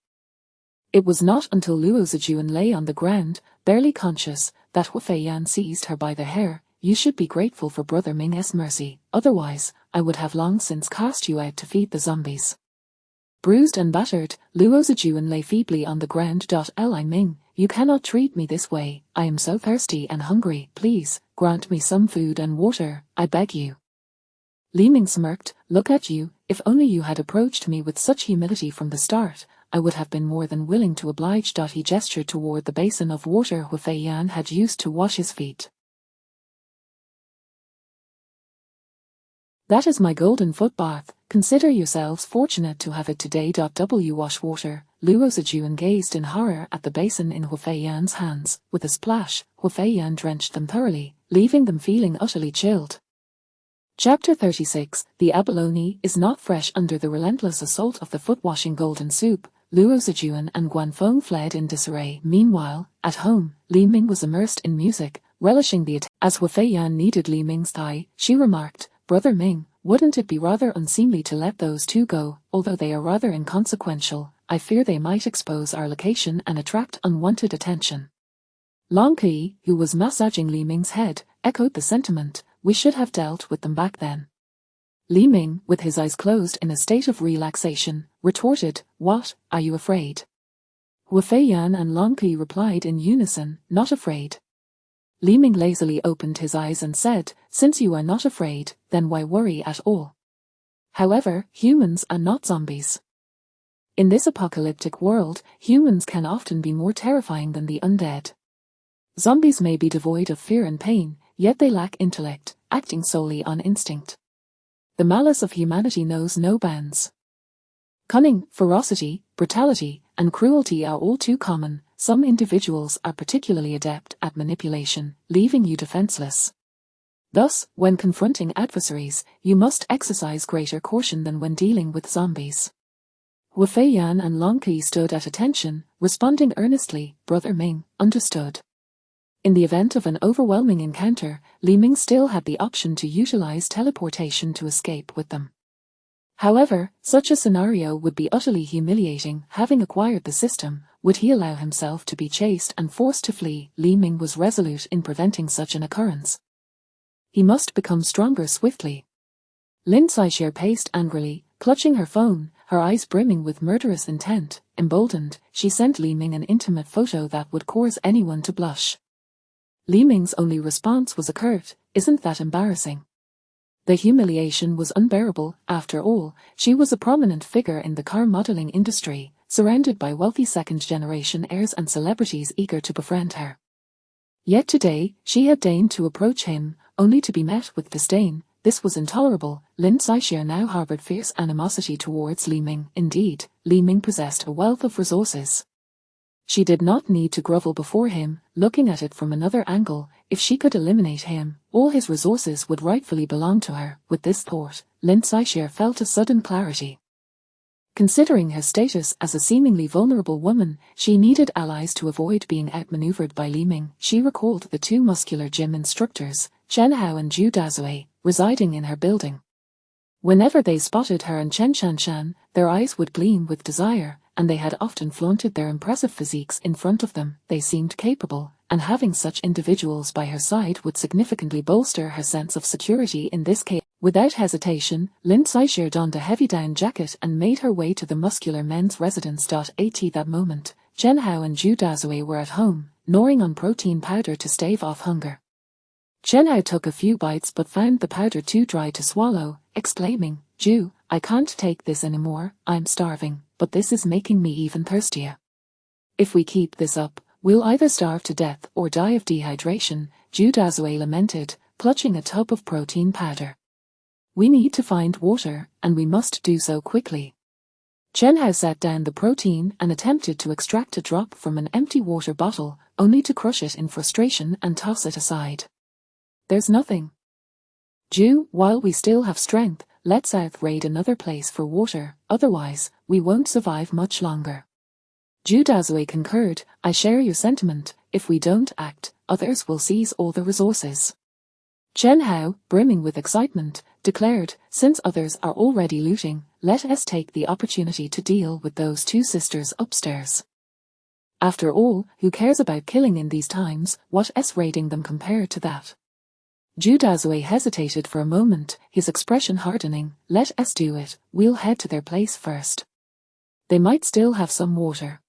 It was not until Luo Zijuan lay on the ground, barely conscious, that Wu Feiyan seized her by the hair. You should be grateful for brother Ming's mercy, otherwise, I would have long since cast you out to feed the zombies. Bruised and battered, Luo Zijuan lay feebly on the ground. Li Ming, you cannot treat me this way. I am so thirsty and hungry. Please, grant me some food and water, I beg you. Li Ming smirked. Look at you, if only you had approached me with such humility from the start, I would have been more than willing to oblige. He gestured toward the basin of water Wu Feiyan had used to wash his feet. That is my golden foot bath. Consider yourselves fortunate to have it today. Wash water. Luo Zijuan gazed in horror at the basin in Wu Feiyan's hands. With a splash, Wu Feiyan drenched them thoroughly, leaving them feeling utterly chilled. Chapter 36. The abalone is not fresh. Under the relentless assault of the foot-washing golden soup, Luo Zijuan and Guanfeng fled in disarray. Meanwhile, at home, Li Ming was immersed in music, relishing the As Wu Feiyan kneaded Li Ming's thigh, she remarked, Brother Ming, wouldn't it be rather unseemly to let those two go? Although they are rather inconsequential, I fear they might expose our location and attract unwanted attention. Long Kui, who was massaging Li Ming's head, echoed the sentiment. We should have dealt with them back then. Li Ming, with his eyes closed in a state of relaxation, retorted, What, are you afraid? Wu Feiyan and Long Kui replied in unison, Not afraid. Li Ming lazily opened his eyes and said, Since you are not afraid, then why worry at all? However, humans are not zombies. In this apocalyptic world, humans can often be more terrifying than the undead. Zombies may be devoid of fear and pain, yet they lack intellect, acting solely on instinct. The malice of humanity knows no bounds. Cunning, ferocity, brutality, and cruelty are all too common. Some individuals are particularly adept at manipulation, leaving you defenseless. Thus, when confronting adversaries, you must exercise greater caution than when dealing with zombies. Wu Feiyan and Long Kui stood at attention, responding earnestly, Brother Ming, understood. In the event of an overwhelming encounter, Li Ming still had the option to utilize teleportation to escape with them. However, such a scenario would be utterly humiliating. Having acquired the system, would he allow himself to be chased and forced to flee? Li Ming was resolute in preventing such an occurrence. He must become stronger swiftly. Lin Saixue paced angrily, clutching her phone, her eyes brimming with murderous intent. Emboldened, she sent Li Ming an intimate photo that would cause anyone to blush. Li Ming's only response was a curt, "Isn't that embarrassing?" The humiliation was unbearable. After all, she was a prominent figure in the car modeling industry, surrounded by wealthy second-generation heirs and celebrities eager to befriend her. Yet today, she had deigned to approach him, only to be met with disdain. This was intolerable. Lin Saixue now harbored fierce animosity towards Li Ming. Indeed, Li Ming possessed a wealth of resources. She did not need to grovel before him. Looking at it from another angle, if she could eliminate him, all his resources would rightfully belong to her. With this thought, Lin Saixue felt a sudden clarity. Considering her status as a seemingly vulnerable woman, she needed allies to avoid being outmaneuvered by Li Ming. She recalled the two muscular gym instructors, Chen Hao and Zhu Dazui, residing in her building. Whenever they spotted her and Chen Shanshan, their eyes would gleam with desire, and they had often flaunted their impressive physiques in front of them. They seemed capable, and having such individuals by her side would significantly bolster her sense of security in this case. Without hesitation, Lin Saixue donned a heavy down jacket and made her way to the muscular men's residence. At that moment, Chen Hao and Zhu Dazui were at home, gnawing on protein powder to stave off hunger. Chen Hao took a few bites but found the powder too dry to swallow, exclaiming, "Zhu, I can't take this anymore, I'm starving, but this is making me even thirstier. If we keep this up, we'll either starve to death or die of dehydration," Zhu Dazui lamented, clutching a tub of protein powder. "We need to find water, and we must do so quickly." Chen Hao set down the protein and attempted to extract a drop from an empty water bottle, only to crush it in frustration and toss it aside. "There's nothing. Zhu, while we still have strength, let's raid another place for water, otherwise, we won't survive much longer." Zhu Dazui concurred, "I share your sentiment. If we don't act, others will seize all the resources." Chen Hao, brimming with excitement, declared, "Since others are already looting, let us take the opportunity to deal with those two sisters upstairs. After all, who cares about killing in these times? What's raiding them compared to that?" Zhu Dazui hesitated for a moment, his expression hardening. "Let us do it, we'll head to their place first. They might still have some water."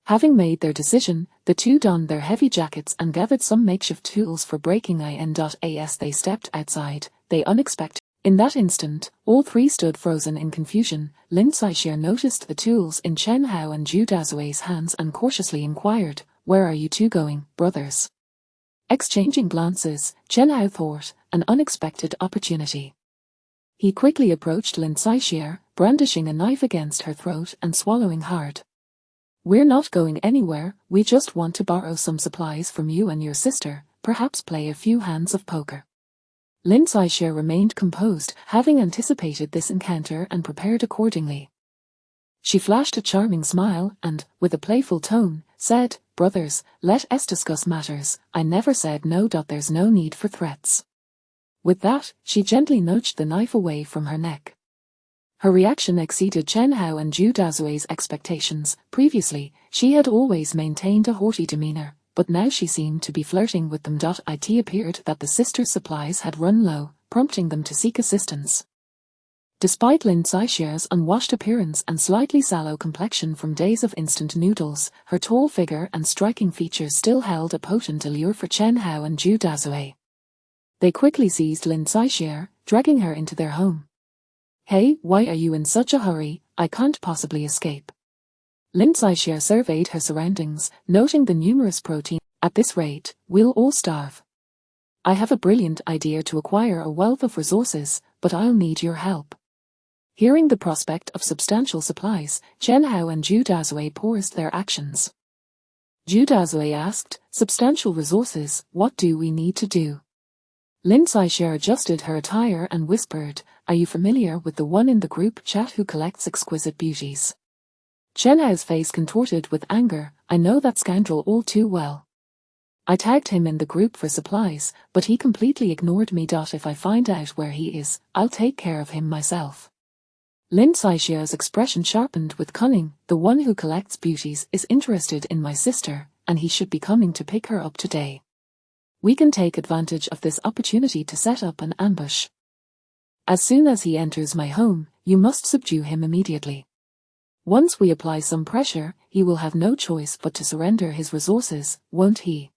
Having made their decision, the two donned their heavy jackets and gathered some makeshift tools for breaking in. As they stepped outside, they unexpected. In that instant, all three stood frozen in confusion. Lin Saixue noticed the tools in Chen Hao and Zhu Dazui's hands and cautiously inquired, "Where are you two going, brothers?" Exchanging glances, Chen Hao thought, an unexpected opportunity. He quickly approached Lin Saixue, brandishing a knife against her throat and swallowing hard. "We're not going anywhere, we just want to borrow some supplies from you and your sister, perhaps play a few hands of poker." Lin Saixue remained composed, having anticipated this encounter and prepared accordingly. She flashed a charming smile and, with a playful tone, said, "Brothers, let us discuss matters. I never said no. There's no need for threats." With that, she gently nudged the knife away from her neck. Her reaction exceeded Chen Hao and Zhu Dazui's expectations. Previously, she had always maintained a haughty demeanor, but now she seemed to be flirting with them. It appeared that the sisters' supplies had run low, prompting them to seek assistance. Despite Lin Saixue's unwashed appearance and slightly sallow complexion from days of instant noodles, her tall figure and striking features still held a potent allure for Chen Hao and Zhu Dazui. They quickly seized Lin Saixue, dragging her into their home. "Hey, why are you in such a hurry? I can't possibly escape." Lin Saixue surveyed her surroundings, noting the numerous protein. "At this rate, we'll all starve. I have a brilliant idea to acquire a wealth of resources, but I'll need your help." Hearing the prospect of substantial supplies, Chen Hao and Zhu Dazui paused their actions. Zhu Dazui asked, "Substantial resources, what do we need to do?" Lin Saixue adjusted her attire and whispered, "Are you familiar with the one in the group chat who collects exquisite beauties?" Chen Hao's face contorted with anger. "I know that scoundrel all too well. I tagged him in the group for supplies, but he completely ignored me. If I find out where he is, I'll take care of him myself." Lin Saixia's expression sharpened with cunning. The one who collects beauties is interested in my sister, and he should be coming to pick her up today. We can take advantage of this opportunity to set up an ambush. As soon as he enters my home, you must subdue him immediately. Once we apply some pressure, he will have no choice but to surrender his resources, won't he?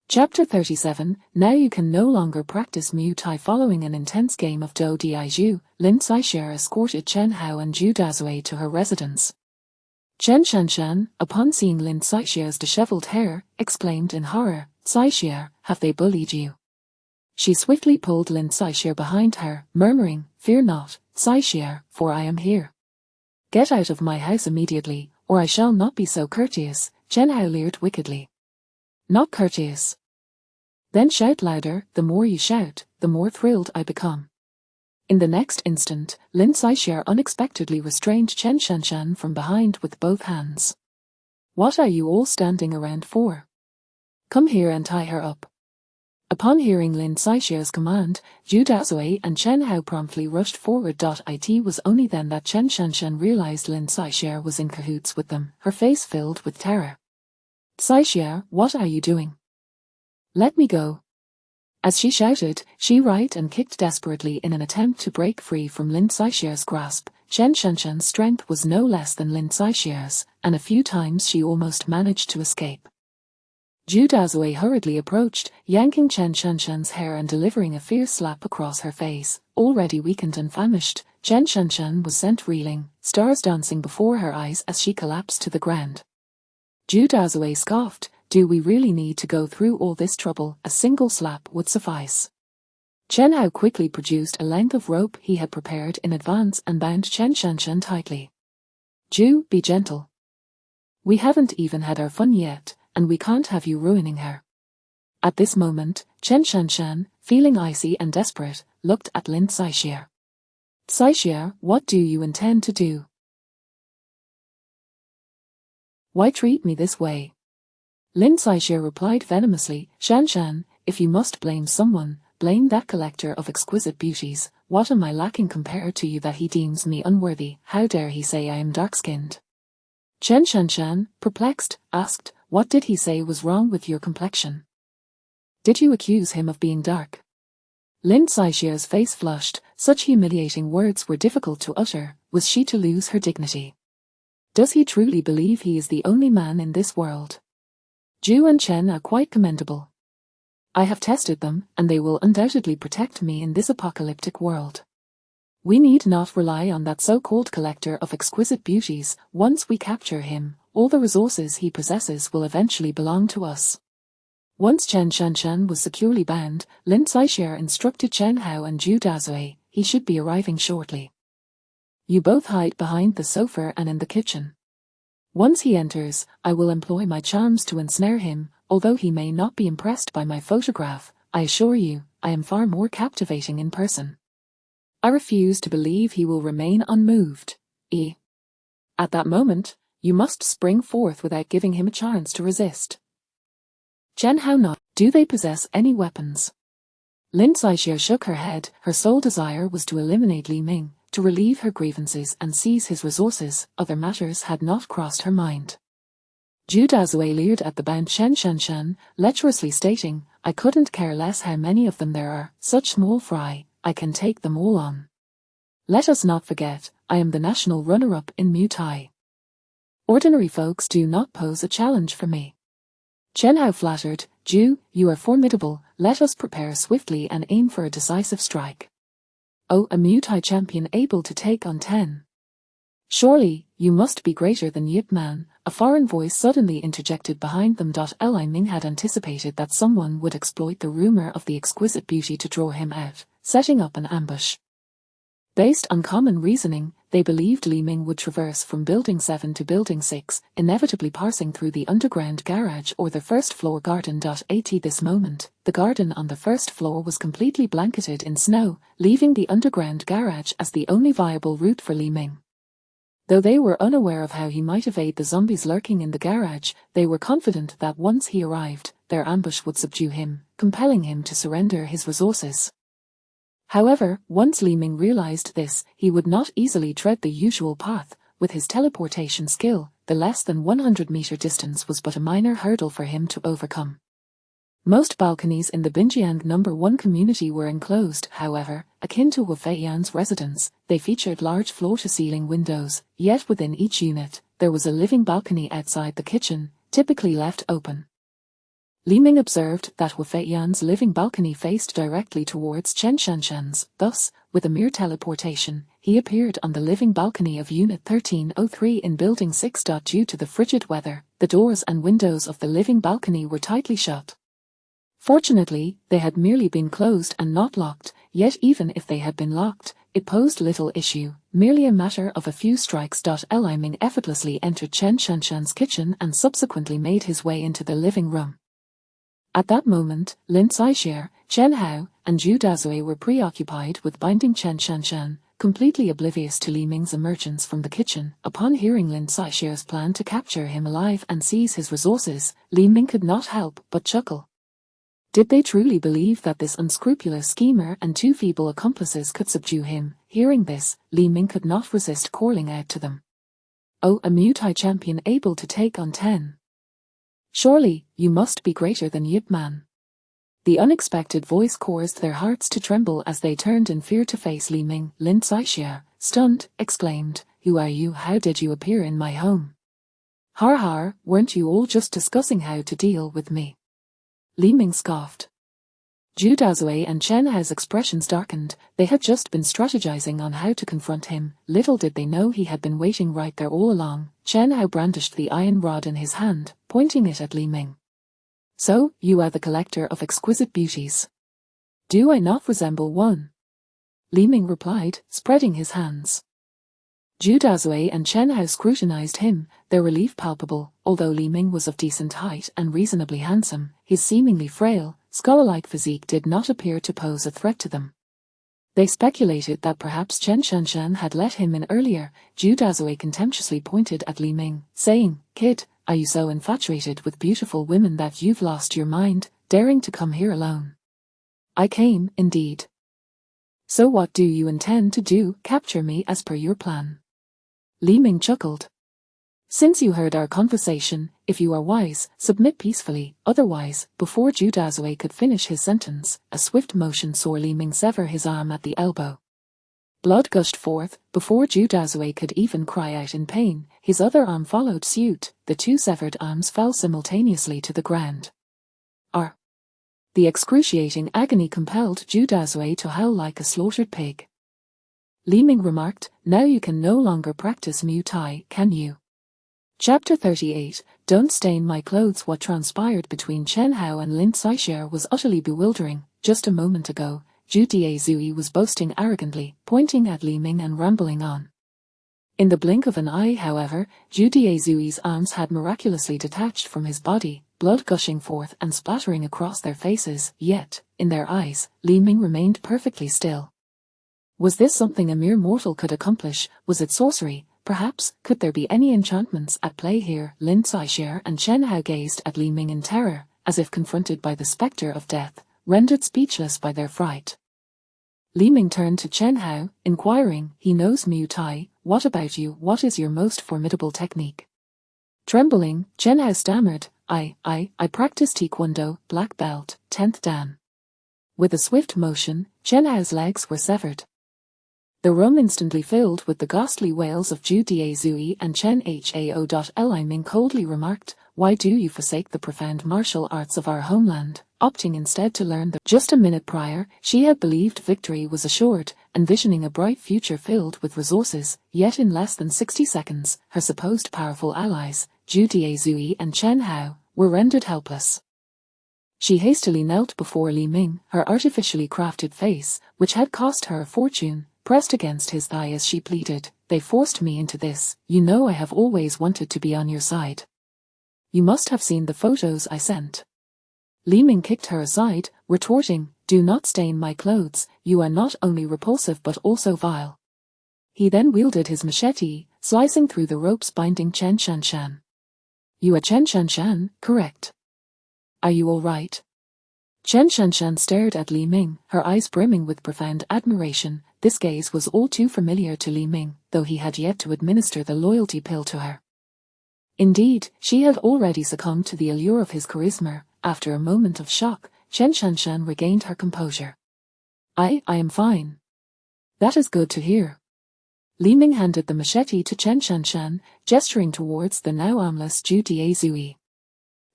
Chapter 37. Now you can no longer practice Muay Thai. Following an intense game of Do Di Zhu, Lin Saixia escorted Chen Hao and Zhu Dazui to her residence. Chen Shanshan, upon seeing Lin Saixia's disheveled hair, exclaimed in horror, "Saixia, have they bullied you?" She swiftly pulled Lin Saixia behind her, murmuring, "Fear not, Saixia, for I am here. Get out of my house immediately, or I shall not be so courteous." Chen Hao leered wickedly. "Not courteous? Then shout louder. The more you shout, the more thrilled I become." In the next instant, Lin Saixia unexpectedly restrained Chen Shanshan from behind with both hands. "What are you all standing around for? Come here and tie her up." Upon hearing Lin Saixia's command, Zhu Dazui and Chen Hao promptly rushed forward. It was only then that Chen Shanshan realized Lin Saixia was in cahoots with them, her face filled with terror. "Saixia, what are you doing? Let me go." As she shouted, she writhed and kicked desperately in an attempt to break free from Lin Saixia's grasp. Chen Shanshan's strength was no less than Lin Saixia's, and a few times she almost managed to escape. Zhu Dazui hurriedly approached, yanking Chen Shanshan's hair and delivering a fierce slap across her face. Already weakened and famished, Chen Shanshan was sent reeling, stars dancing before her eyes as she collapsed to the ground. Zhu Dazui scoffed, "Do we really need to go through all this trouble? A single slap would suffice." Chen Hao quickly produced a length of rope he had prepared in advance and bound Chen Shanshan tightly. "Zhu, be gentle. We haven't even had our fun yet, and we can't have you ruining her." At this moment, Chen Shanshan, feeling icy and desperate, looked at Lin Saixia. "Saixia, what do you intend to do? Why treat me this way?" Lin Saixia replied venomously, "Shanshan, if you must blame someone, blame that collector of exquisite beauties. What am I lacking compared to you that he deems me unworthy? How dare he say I am dark-skinned?" Chen Shanshan, perplexed, asked, "What did he say was wrong with your complexion? Did you accuse him of being dark?" Lin Saixia's face flushed. Such humiliating words were difficult to utter. Was she to lose her dignity? Does he truly believe he is the only man in this world? Zhu and Chen are quite commendable. I have tested them, and they will undoubtedly protect me in this apocalyptic world. We need not rely on that so-called collector of exquisite beauties. Once we capture him, all the resources he possesses will eventually belong to us. Once Chen Shanshan was securely bound, Lin Saixia instructed Chen Hao and Zhu Dazui, "He should be arriving shortly. You both hide behind the sofa and in the kitchen. Once he enters, I will employ my charms to ensnare him. Although he may not be impressed by my photograph, I assure you, I am far more captivating in person. I refuse to believe he will remain unmoved. At that moment, you must spring forth without giving him a chance to resist." Chen Hao nodded. "Do they possess any weapons?" Lin Saixia shook her head. Her sole desire was to eliminate Li Ming, to relieve her grievances and seize his resources. Other matters had not crossed her mind. Zhu Dazui leered at the bound Chen Shanshan, lecherously stating, "I couldn't care less how many of them there are. Such small fry, I can take them all on. Let us not forget, I am the national runner-up in Muay Thai. Ordinary folks do not pose a challenge for me." Chen Hao flattered, "Zhu, you are formidable. Let us prepare swiftly and aim for a decisive strike." "Oh, a Muay Thai champion able to take on 10. Surely, you must be greater than Yip Man," a foreign voice suddenly interjected behind them. Li Ming had anticipated that someone would exploit the rumor of the exquisite beauty to draw him out, setting up an ambush. Based on common reasoning, they believed Li Ming would traverse from Building 7 to Building 6, inevitably passing through the underground garage or the first-floor garden. At this moment, the garden on the first floor was completely blanketed in snow, leaving the underground garage as the only viable route for Li Ming. Though they were unaware of how he might evade the zombies lurking in the garage, they were confident that once he arrived, their ambush would subdue him, compelling him to surrender his resources. However, once Li Ming realized this, he would not easily tread the usual path. With his teleportation skill, the less than 100-meter distance was but a minor hurdle for him to overcome. Most balconies in the Binjiang No. 1 community were enclosed, however, akin to Wu Feiyan's residence. They featured large floor-to-ceiling windows, yet within each unit, there was a living balcony outside the kitchen, typically left open. Li Ming observed that Wu Feiyan's living balcony faced directly towards Chen Shanshan's. Thus, with a mere teleportation, he appeared on the living balcony of Unit 1303 in Building 6. Due to the frigid weather, the doors and windows of the living balcony were tightly shut. Fortunately, they had merely been closed and not locked, yet even if they had been locked, it posed little issue, merely a matter of a few strikes. Li Ming effortlessly entered Chen Shanshan's kitchen and subsequently made his way into the living room. At that moment, Lin Caixia, Chen Hao, and Zhu Dazui were preoccupied with binding Chen Shanshan, completely oblivious to Li Ming's emergence from the kitchen. Upon hearing Lin Caixia's plan to capture him alive and seize his resources, Li Ming could not help but chuckle. Did they truly believe that this unscrupulous schemer and two feeble accomplices could subdue him? Hearing this, Li Ming could not resist calling out to them. "Oh, a Muay Thai champion able to take on 10. Surely, you must be greater than Yip Man." The unexpected voice caused their hearts to tremble as they turned in fear to face Li Ming. Lin Caixia, stunned, exclaimed, "Who are you? How did you appear in my home? Har har, weren't you all just discussing how to deal with me?" Li Ming scoffed. Zhu Dazui and Chen Hao's expressions darkened. They had just been strategizing on how to confront him. Little did they know he had been waiting right there all along. Chen Hao brandished the iron rod in his hand, pointing it at Li Ming. "So, you are the collector of exquisite beauties. Do I not resemble one?" Li Ming replied, spreading his hands. Zhu Dazui and Chen Hao scrutinized him, their relief palpable. Although Li Ming was of decent height and reasonably handsome, his seemingly frail, scholar-like physique did not appear to pose a threat to them. They speculated that perhaps Chen Shanshan had let him in earlier. Zhu Dazui contemptuously pointed at Li Ming, saying, "Kid, are you so infatuated with beautiful women that you've lost your mind, daring to come here alone?" "I came, indeed." "So what do you intend to do? Capture me as per your plan?" Li Ming chuckled. "Since you heard our conversation, if you are wise, submit peacefully, otherwise," before Zhu Dazui could finish his sentence, a swift motion saw Li Ming sever his arm at the elbow. Blood gushed forth. Before Zhu Dazui could even cry out in pain, his other arm followed suit. The two severed arms fell simultaneously to the ground. The excruciating agony compelled Zhu Dazui to howl like a slaughtered pig. Li Ming remarked, "Now you can no longer practice Muay Thai, can you?" Chapter 38, Don't Stain My Clothes. What transpired between Chen Hao and Lin Caixia was utterly bewildering. Just a moment ago, Zhu Dazui was boasting arrogantly, pointing at Li Ming and rambling on. In the blink of an eye, however, Zhu Dazui's arms had miraculously detached from his body, blood gushing forth and splattering across their faces, yet, in their eyes, Li Ming remained perfectly still. Was this something a mere mortal could accomplish? Was it sorcery? Perhaps, could there be any enchantments at play here? Lin Caixia and Chen Hao gazed at Li Ming in terror, as if confronted by the spectre of death, rendered speechless by their fright. Li Ming turned to Chen Hao, inquiring, "He knows Muay Thai, what about you? What is your most formidable technique?" Trembling, Chen Hao stammered, I practice Taekwondo, black belt, 10th Dan." With a swift motion, Chen Hao's legs were severed. The room instantly filled with the ghastly wails of Zhu Dazui and Chen Hao. Li Ming coldly remarked, "Why do you forsake the profound martial arts of our homeland, opting instead to learn them?" Just a minute prior, she had believed victory was assured, envisioning a bright future filled with resources, yet in less than 60 seconds, her supposed powerful allies, Zhu Dazui and Chen Hao, were rendered helpless. She hastily knelt before Li Ming, her artificially crafted face, which had cost her a fortune, pressed against his thigh as she pleaded, "They forced me into this. You know I have always wanted to be on your side. You must have seen the photos I sent." Li Ming kicked her aside, retorting, "Do not stain my clothes, you are not only repulsive but also vile." He then wielded his machete, slicing through the ropes binding Chen Shanshan. "You are Chen Shanshan, correct? Are you all right?" Chen Shanshan stared at Li Ming, her eyes brimming with profound admiration. This gaze was all too familiar to Li Ming, though he had yet to administer the loyalty pill to her. Indeed, she had already succumbed to the allure of his charisma. After a moment of shock, Chen Shanshan regained her composure. I am fine. That is good to hear. Li Ming handed the machete to Chen Shanshan, gesturing towards the now armless Zhu Diezui.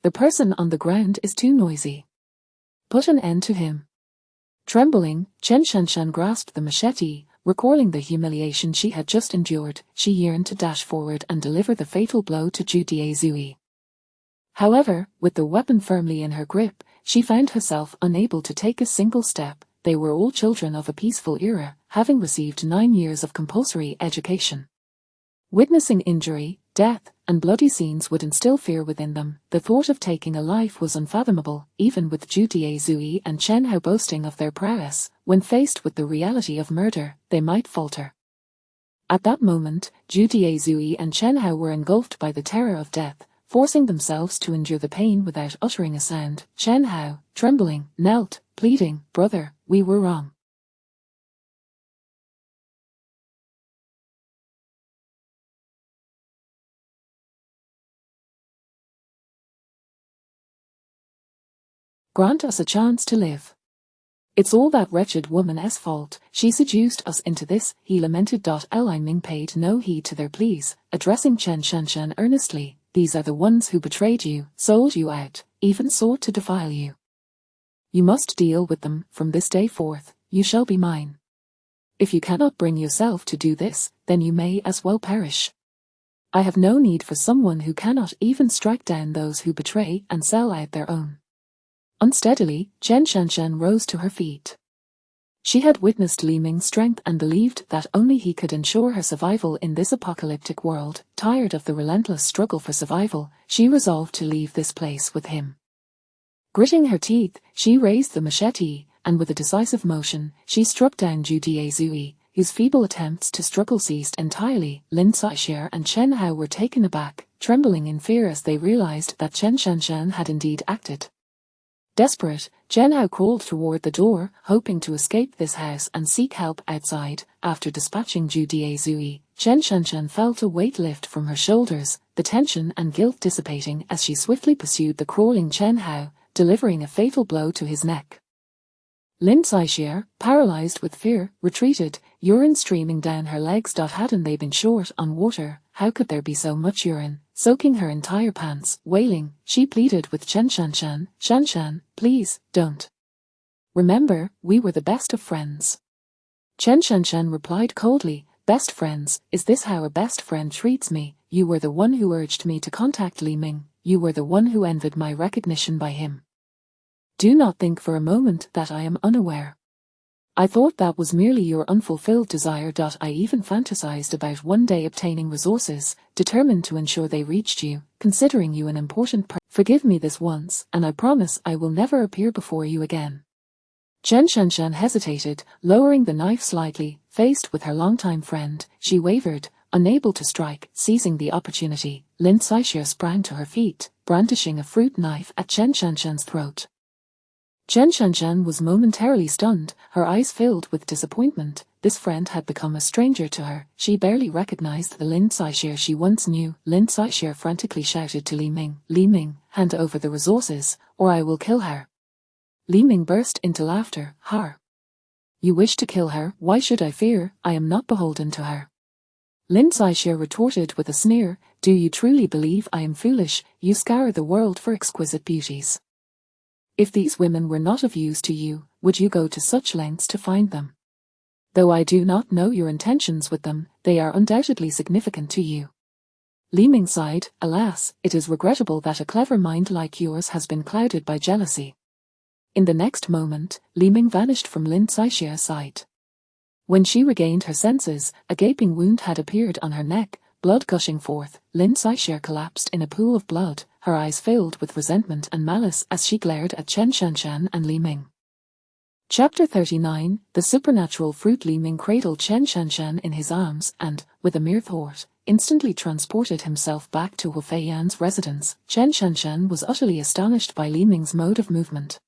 The person on the ground is too noisy. Put an end to him. Trembling, Chen Shanshan grasped the machete. Recalling the humiliation she had just endured, she yearned to dash forward and deliver the fatal blow to Zhu Diezui. However, with the weapon firmly in her grip, she found herself unable to take a single step. They were all children of a peaceful era, having received 9 years of compulsory education. Witnessing injury, death, and bloody scenes would instill fear within them. The thought of taking a life was unfathomable, even with Zhu Diezui and Chen Hao boasting of their prowess. When faced with the reality of murder, they might falter. At that moment, Zhu Diezui and Chen Hao were engulfed by the terror of death, forcing themselves to endure the pain without uttering a sound. Chen Hao, trembling, knelt, pleading, "Brother, we were wrong." Grant us a chance to live. It's all that wretched woman's fault. She seduced us into this, he lamented. Li Ming paid no heed to their pleas, addressing Chen Shanshan earnestly. These are the ones who betrayed you, sold you out, even sought to defile you. You must deal with them. From this day forth, you shall be mine. If you cannot bring yourself to do this, then you may as well perish. I have no need for someone who cannot even strike down those who betray and sell out their own. Unsteadily, Chen Shanshan rose to her feet. She had witnessed Li Ming's strength and believed that only he could ensure her survival in this apocalyptic world. Tired of the relentless struggle for survival, she resolved to leave this place with him. Gritting her teeth, she raised the machete, and with a decisive motion, she struck down Zhu Diezui, whose feeble attempts to struggle ceased entirely. Lin Saixia and Chen Hao were taken aback, trembling in fear as they realized that Chen Shanshan had indeed acted. Desperate, Chen Hao crawled toward the door, hoping to escape this house and seek help outside. After dispatching Zhu Diezui, Chen Shanshan felt a weight lift from her shoulders, the tension and guilt dissipating as she swiftly pursued the crawling Chen Hao, delivering a fatal blow to his neck. Lin Saixia, paralyzed with fear, retreated, urine streaming down her legs. Hadn't they been short on water? How could there be so much urine, soaking her entire pants? Wailing, she pleaded with Chen Shanshan, "Shanshan, please, don't. Remember, we were the best of friends." Chen Shanshan replied coldly, "Best friends, is this how a best friend treats me? You were the one who urged me to contact Li Ming, you were the one who envied my recognition by him. Do not think for a moment that I am unaware. I thought that was merely your unfulfilled desire. I even fantasized about one day obtaining resources, determined to ensure they reached you, considering you an important person. Forgive me this once, and I promise I will never appear before you again." Chen Shanshan hesitated, lowering the knife slightly. Faced with her longtime friend, she wavered, unable to strike. Seizing the opportunity, Lin Saixia sprang to her feet, brandishing a fruit knife at Chen Shanshan's throat. Chen Shanshan was momentarily stunned, her eyes filled with disappointment. This friend had become a stranger to her. She barely recognized the Lin Saixia she once knew. Lin Saixia frantically shouted to Li Ming, "Li Ming, hand over the resources, or I will kill her." Li Ming burst into laughter. "Har! You wish to kill her? Why should I fear? I am not beholden to her." Lin Saixia retorted with a sneer, "Do you truly believe I am foolish? You scour the world for exquisite beauties. If these women were not of use to you, would you go to such lengths to find them? Though I do not know your intentions with them, they are undoubtedly significant to you." Li Ming sighed, "Alas, it is regrettable that a clever mind like yours has been clouded by jealousy." In the next moment, Li Ming vanished from Lin Saixia's sight. When she regained her senses, a gaping wound had appeared on her neck, blood gushing forth. Lin Saixia collapsed in a pool of blood, her eyes filled with resentment and malice as she glared at Chen Shanshan and Li Ming. Chapter 39, The Supernatural Fruit. Li Ming cradled Chen Shanshan in his arms and, with a mere thought, instantly transported himself back to Wu Feiyan's residence. Chen Shanshan was utterly astonished by Li Ming's mode of movement.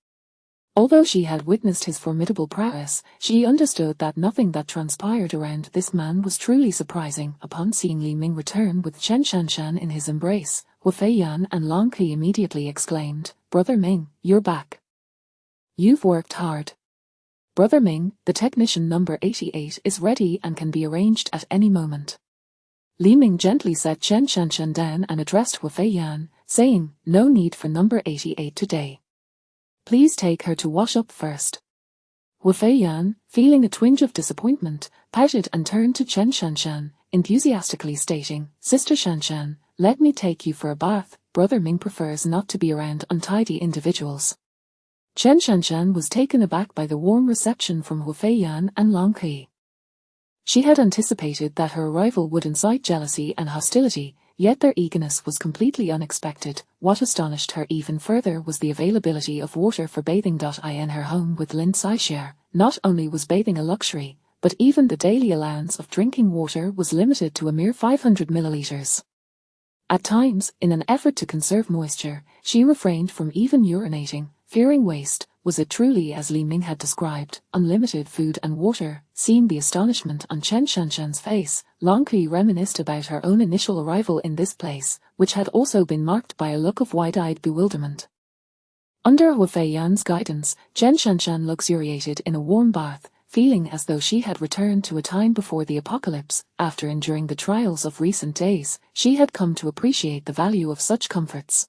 Although she had witnessed his formidable prowess, she understood that nothing that transpired around this man was truly surprising. Upon seeing Li Ming return with Chen Shanshan in his embrace, Wu Feiyan and Long Qi immediately exclaimed, "Brother Ming, you're back. You've worked hard. Brother Ming, the technician number 88 is ready and can be arranged at any moment." Li Ming gently set Chen Shanshan down and addressed Wu Feiyan, saying, "No need for number 88 today. Please take her to wash up first." Wu Feiyan, feeling a twinge of disappointment, pouted and turned to Chen Shanshan, enthusiastically stating, "Sister Shanshan, let me take you for a bath. Brother Ming prefers not to be around untidy individuals." Chen Shanshan was taken aback by the warm reception from Wu Feiyan and Long Qi. She had anticipated that her arrival would incite jealousy and hostility, yet their eagerness was completely unexpected. What astonished her even further was the availability of water for bathing. In her home with Lin Saixia, not only was bathing a luxury, but even the daily allowance of drinking water was limited to a mere 500 milliliters. At times, in an effort to conserve moisture, she refrained from even urinating, fearing waste. Was it truly as Li Ming had described, unlimited food and water? Seeing the astonishment on Chen Shanshan's face, Long Qi reminisced about her own initial arrival in this place, which had also been marked by a look of wide-eyed bewilderment. Under Wu Feiyan's guidance, Chen Shanshan luxuriated in a warm bath, feeling as though she had returned to a time before the apocalypse. After enduring the trials of recent days, she had come to appreciate the value of such comforts.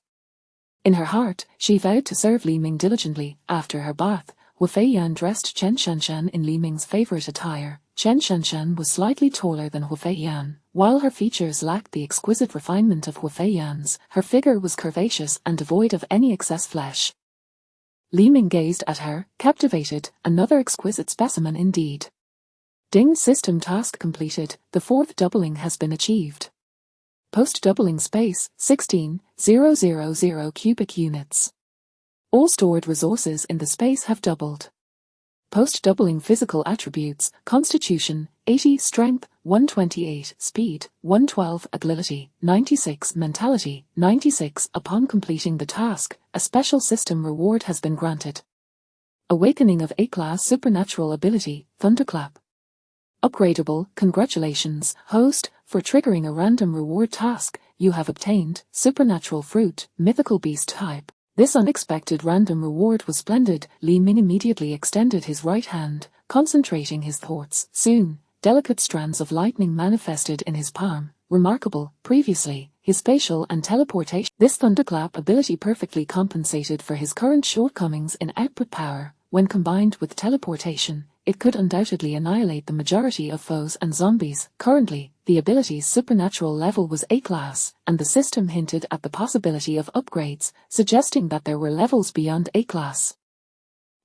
In her heart, she vowed to serve Li Ming diligently. After her bath, Wu Feiyan dressed Chen Shanshan in Li Ming's favorite attire. Chen Shanshan was slightly taller than Wu Feiyan. While her features lacked the exquisite refinement of Wu Feiyan's, her figure was curvaceous and devoid of any excess flesh. Li Ming gazed at her, captivated, another exquisite specimen indeed. Ding system task completed, the fourth doubling has been achieved. Post-doubling space, 16,000 cubic units. All stored resources in the space have doubled. Post-doubling physical attributes, constitution, 80 strength, 128 speed, 112 agility, 96 mentality, 96. Upon completing the task, a special system reward has been granted. Awakening of A-class supernatural ability, Thunderclap. Upgradable, congratulations, host, for triggering a random reward task, you have obtained supernatural fruit, mythical beast type. This unexpected random reward was splendid. Li Ming immediately extended his right hand, concentrating his thoughts. Soon, delicate strands of lightning manifested in his palm. Remarkable, previously, his spatial and teleportation. This thunderclap ability perfectly compensated for his current shortcomings in output power. When combined with teleportation, it could undoubtedly annihilate the majority of foes and zombies. Currently, the ability's supernatural level was A-class, and the system hinted at the possibility of upgrades, suggesting that there were levels beyond A-class.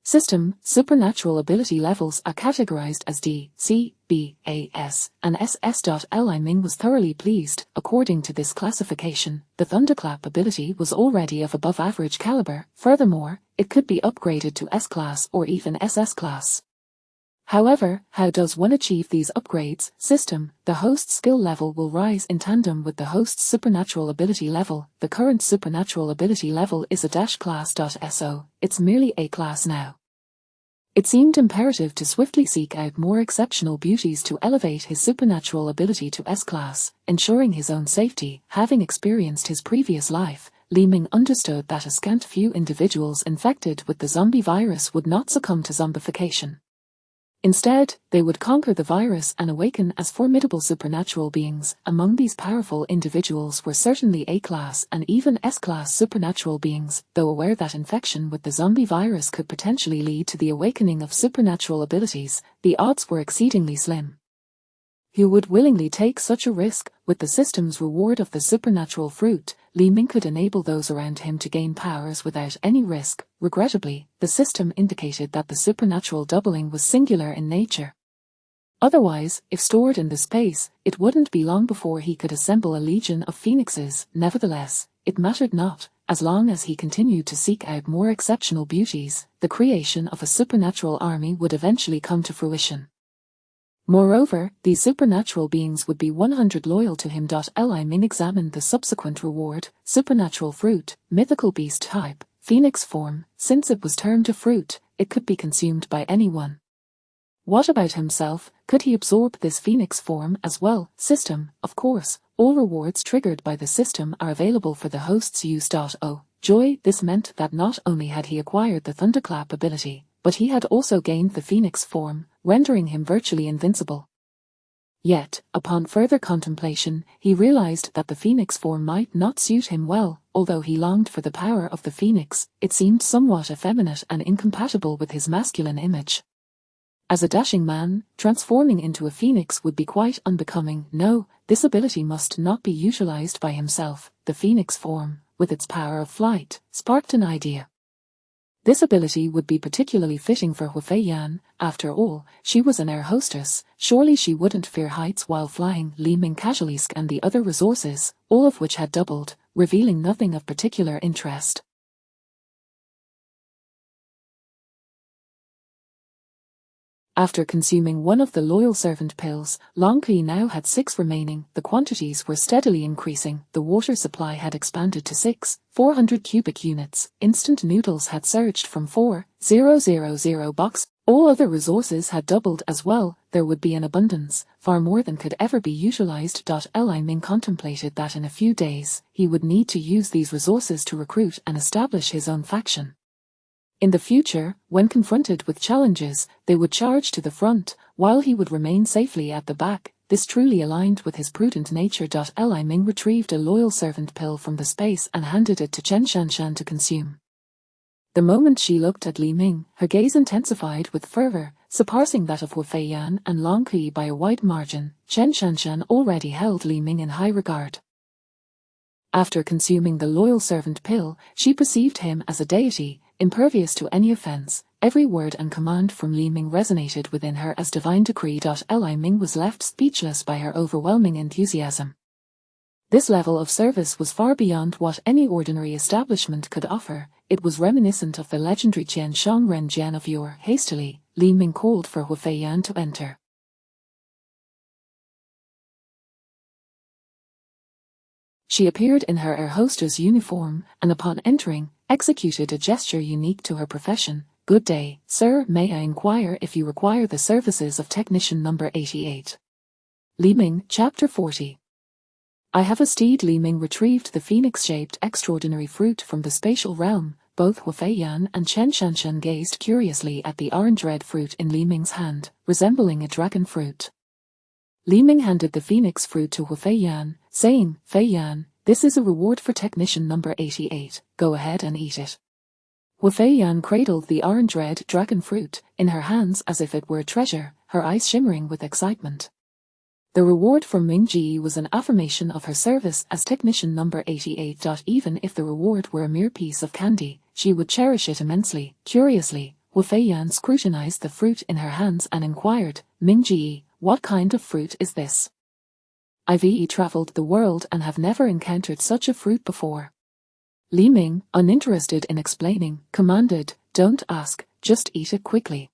System, supernatural ability levels are categorized as D, C, B, A, S, and SS. Li Ming was thoroughly pleased. According to this classification, the Thunderclap ability was already of above average caliber. Furthermore, it could be upgraded to S-class or even SS class. However, how does one achieve these upgrades? System, the host's skill level will rise in tandem with the host's supernatural ability level. The current supernatural ability level is a -class. So, it's merely A-class now. It seemed imperative to swiftly seek out more exceptional beauties to elevate his supernatural ability to S-class, ensuring his own safety. Having experienced his previous life, Li Ming understood that a scant few individuals infected with the zombie virus would not succumb to zombification. Instead, they would conquer the virus and awaken as formidable supernatural beings. Among these powerful individuals were certainly A-class and even S-class supernatural beings. Though aware that infection with the zombie virus could potentially lead to the awakening of supernatural abilities, the odds were exceedingly slim. Who would willingly take such a risk? With the system's reward of the supernatural fruit, Li Ming could enable those around him to gain powers without any risk. Regrettably, the system indicated that the supernatural doubling was singular in nature. Otherwise, if stored in the space, it wouldn't be long before he could assemble a legion of phoenixes. Nevertheless, it mattered not. As long as he continued to seek out more exceptional beauties, the creation of a supernatural army would eventually come to fruition. Moreover, these supernatural beings would be 100 loyal to him. Li Ming examined the subsequent reward, supernatural fruit, mythical beast type, phoenix form. Since it was termed a fruit, it could be consumed by anyone. What about himself? Could he absorb this phoenix form as well? System, of course. All rewards triggered by the system are available for the host's use. Oh, joy! This meant that not only had he acquired the thunderclap ability, but he had also gained the phoenix form, rendering him virtually invincible. Yet, upon further contemplation, he realized that the phoenix form might not suit him well. Although he longed for the power of the phoenix, it seemed somewhat effeminate and incompatible with his masculine image. As a dashing man, transforming into a phoenix would be quite unbecoming. No, this ability must not be utilized by himself. The phoenix form, with its power of flight, sparked an idea. This ability would be particularly fitting for Hu Feiyan. After all, she was an air hostess. Surely she wouldn't fear heights while flying. Li Ming casually scanned the other resources, all of which had doubled, revealing nothing of particular interest. After consuming one of the loyal servant pills, Long Kui now had 6 remaining. The quantities were steadily increasing. The water supply had expanded to 400 cubic units. Instant noodles had surged from 4,000 box. All other resources had doubled as well. There would be an abundance, far more than could ever be utilized. Li Ming contemplated that in a few days, he would need to use these resources to recruit and establish his own faction. In the future, when confronted with challenges, they would charge to the front, while he would remain safely at the back. This truly aligned with his prudent nature. Li Ming retrieved a loyal servant pill from the space and handed it to Chen Shanshan to consume. The moment she looked at Li Ming, her gaze intensified with fervor, surpassing that of Hu Feiyan and Long Kui by a wide margin. Chen Shanshan already held Li Ming in high regard. After consuming the loyal servant pill, she perceived him as a deity, impervious to any offense. Every word and command from Li Ming resonated within her as divine decree. Li Ming was left speechless by her overwhelming enthusiasm. This level of service was far beyond what any ordinary establishment could offer. It was reminiscent of the legendary Qian Shang Ren Jian of yore. Hastily, Li Ming called for Hu Feiyan to enter. She appeared in her air hostess uniform, and upon entering, executed a gesture unique to her profession. Good day, sir. May I inquire if you require the services of technician number 88? Li Ming, Chapter 40. I have a steed. Li Ming retrieved the phoenix-shaped extraordinary fruit from the spatial realm. Both Hu Feiyan and Chen Shanshan gazed curiously at the orange-red fruit in Li Ming's hand, resembling a dragon fruit. Li Ming handed the phoenix fruit to Hu Feiyan, saying, Feiyan, this is a reward for technician number 88, go ahead and eat it. Hu Feiyan cradled the orange-red dragon fruit in her hands as if it were a treasure, her eyes shimmering with excitement. The reward from Ming Ji was an affirmation of her service as technician number 88. Even if the reward were a mere piece of candy, she would cherish it immensely. Curiously, Hu Feiyan scrutinized the fruit in her hands and inquired, Ming Ji, what kind of fruit is this? I've traveled the world and have never encountered such a fruit before. Li Ming, uninterested in explaining, commanded, don't ask, just eat it quickly.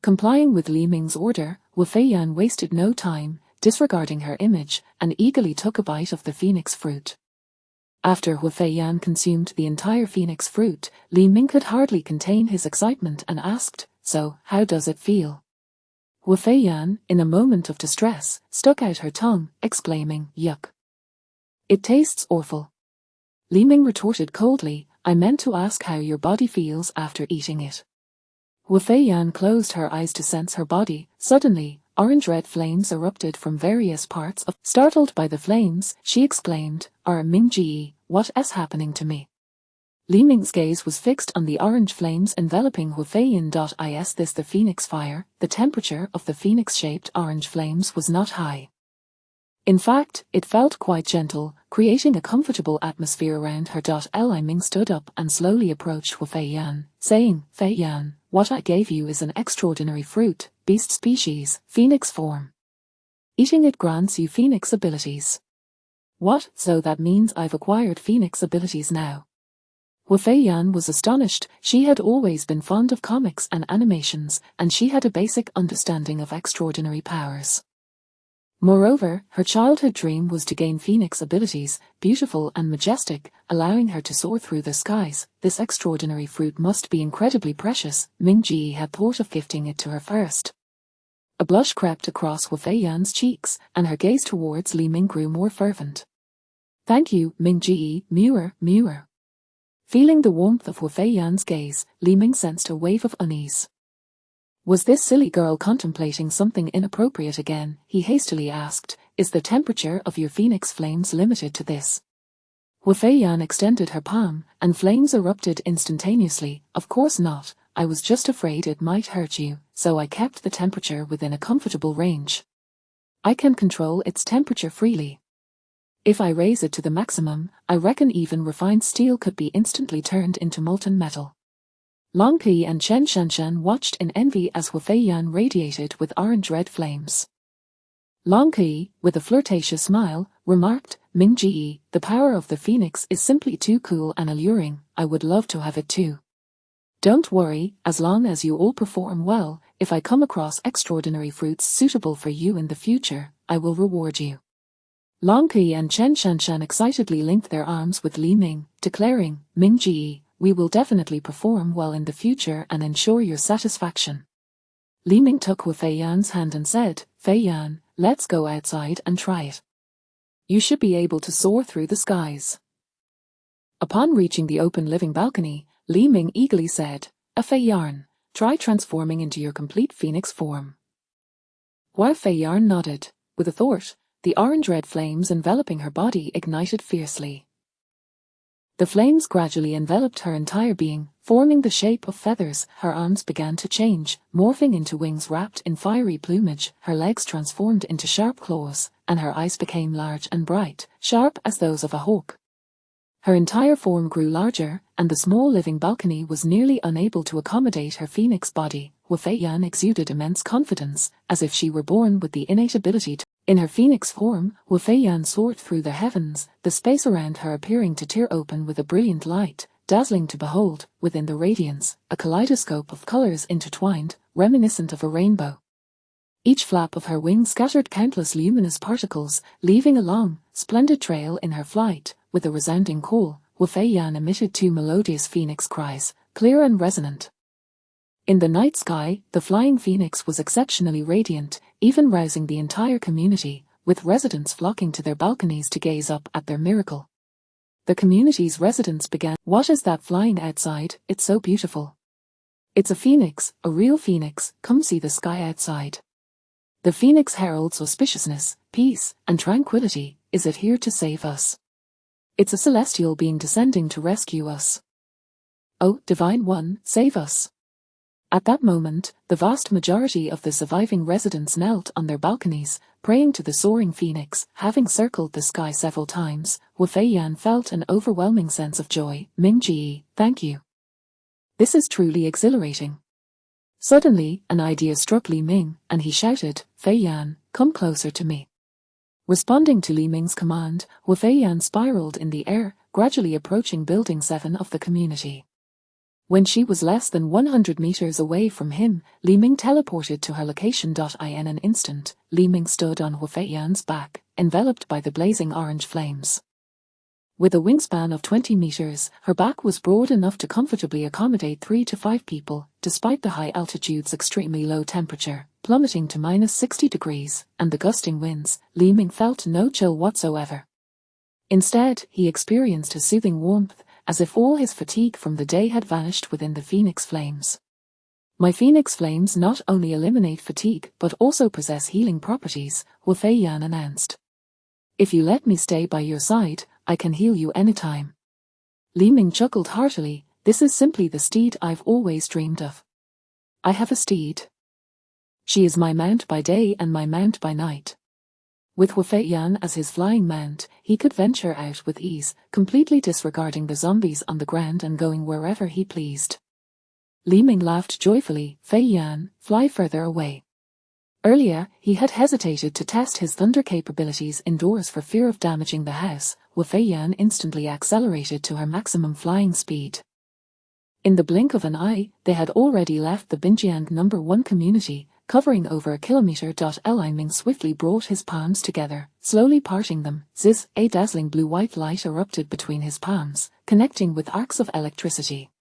Complying with Li Ming's order, Hu Feiyan wasted no time, disregarding her image, and eagerly took a bite of the phoenix fruit. After Hu Feiyan consumed the entire phoenix fruit, Li Ming could hardly contain his excitement and asked, so, how does it feel? Hu Feiyan, in a moment of distress, stuck out her tongue, exclaiming, yuck. It tastes awful. Li Ming retorted coldly, I meant to ask how your body feels after eating it. Hu Feiyan closed her eyes to sense her body. Suddenly, orange-red flames erupted from various parts of. Startled by the flames, she exclaimed, Ming Ji, what is happening to me? Li Ming's gaze was fixed on the orange flames enveloping Hu Feiyan. Is this the phoenix fire? The temperature of the phoenix-shaped orange flames was not high. In fact, it felt quite gentle, creating a comfortable atmosphere around her. Li Ming stood up and slowly approached Hu Feiyan, saying, Feiyan, what I gave you is an extraordinary fruit, beast species, phoenix form. Eating it grants you phoenix abilities. What? So that means I've acquired phoenix abilities now. Hu Feiyan was astonished. She had always been fond of comics and animations, and she had a basic understanding of extraordinary powers. Moreover, her childhood dream was to gain phoenix abilities, beautiful and majestic, allowing her to soar through the skies. This extraordinary fruit must be incredibly precious. Ming-Ji had thought of gifting it to her first. A blush crept across Hu Feiyan's cheeks, and her gaze towards Li Ming grew more fervent. Thank you, Ming-Ji, Muir, Muir. Feeling the warmth of Hu Feiyan's gaze, Li Ming sensed a wave of unease. Was this silly girl contemplating something inappropriate again? He hastily asked, is the temperature of your phoenix flames limited to this? Hu Feiyan extended her palm, and flames erupted instantaneously. Of course not, I was just afraid it might hurt you, so I kept the temperature within a comfortable range. I can control its temperature freely. If I raise it to the maximum, I reckon even refined steel could be instantly turned into molten metal. Long Qi and Chen Shanshan watched in envy as Hu Feiyan radiated with orange-red flames. Long Qi, with a flirtatious smile, remarked, Ming-Ji, the power of the phoenix is simply too cool and alluring. I would love to have it too. Don't worry, as long as you all perform well, if I come across extraordinary fruits suitable for you in the future, I will reward you. Long Qi and Chen Shanshan excitedly linked their arms with Li Ming, declaring, Ming-Ji, we will definitely perform well in the future and ensure your satisfaction. Li Ming took Hu Feiyan's hand and said, Feiyan, let's go outside and try it. You should be able to soar through the skies. Upon reaching the open living balcony, Li Ming eagerly said, Feiyan, try transforming into your complete phoenix form. While Feiyan nodded, with a thought, the orange-red flames enveloping her body ignited fiercely. The flames gradually enveloped her entire being, forming the shape of feathers. Her arms began to change, morphing into wings wrapped in fiery plumage. Her legs transformed into sharp claws, and her eyes became large and bright, sharp as those of a hawk. Her entire form grew larger, and the small living balcony was nearly unable to accommodate her phoenix body. Hu Feiyan exuded immense confidence, as if she were born with the innate ability to. In her phoenix form, Hu Feiyan soared through the heavens, the space around her appearing to tear open with a brilliant light, dazzling to behold. Within the radiance, a kaleidoscope of colors intertwined, reminiscent of a rainbow. Each flap of her wings scattered countless luminous particles, leaving a long, splendid trail in her flight. With a resounding call, Hu Feiyan emitted two melodious phoenix cries, clear and resonant. In the night sky, the flying phoenix was exceptionally radiant, even rousing the entire community, with residents flocking to their balconies to gaze up at their miracle. The community's residents began, What is that flying outside? It's so beautiful. It's a phoenix, a real phoenix, come see the sky outside. The phoenix heralds auspiciousness, peace, and tranquility. Is it here to save us? It's a celestial being descending to rescue us. Oh, Divine One, save us. At that moment, the vast majority of the surviving residents knelt on their balconies, praying to the soaring phoenix. Having circled the sky several times, Hu Feiyan felt an overwhelming sense of joy. Ming-Ji, thank you. This is truly exhilarating. Suddenly, an idea struck Li Ming, and he shouted, Feiyan, come closer to me. Responding to Li Ming's command, Hu Feiyan spiraled in the air, gradually approaching Building 7 of the community. When she was less than 100 meters away from him, Li Ming teleported to her location. In an instant, Li Ming stood on Hu Feiyan's back, enveloped by the blazing orange flames. With a wingspan of 20 meters, her back was broad enough to comfortably accommodate 3 to 5 people. Despite the high altitude's extremely low temperature, plummeting to -60 degrees, and the gusting winds, Li Ming felt no chill whatsoever. Instead, he experienced a soothing warmth, as if all his fatigue from the day had vanished within the phoenix flames. My phoenix flames not only eliminate fatigue but also possess healing properties, Hu Feiyan announced. If you let me stay by your side, I can heal you anytime. Li Ming chuckled heartily. This is simply the steed I've always dreamed of. I have a steed. She is my mount by day and my mount by night. With Hu Feiyan as his flying mount, he could venture out with ease, completely disregarding the zombies on the ground and going wherever he pleased. Li Ming laughed joyfully. Feiyan, fly further away. Earlier, he had hesitated to test his thunder capabilities indoors for fear of damaging the house. Hu Feiyan instantly accelerated to her maximum flying speed. In the blink of an eye, they had already left the Binjiang No. 1 community, covering over a kilometer. Li Ming swiftly brought his palms together, slowly parting them. Ziz, a dazzling blue-white light erupted between his palms, connecting with arcs of electricity.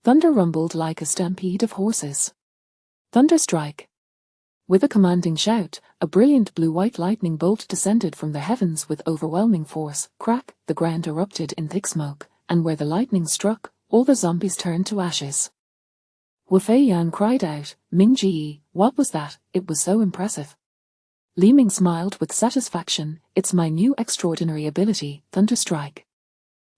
Thunder rumbled like a stampede of horses. Thunderstrike! With a commanding shout, a brilliant blue-white lightning bolt descended from the heavens with overwhelming force. Crack! The ground erupted in thick smoke, and where the lightning struck, all the zombies turned to ashes. Wu Feiyan cried out, "Ming Ji, what was that? It was so impressive." Li Ming smiled with satisfaction. "It's my new extraordinary ability, Thunderstrike."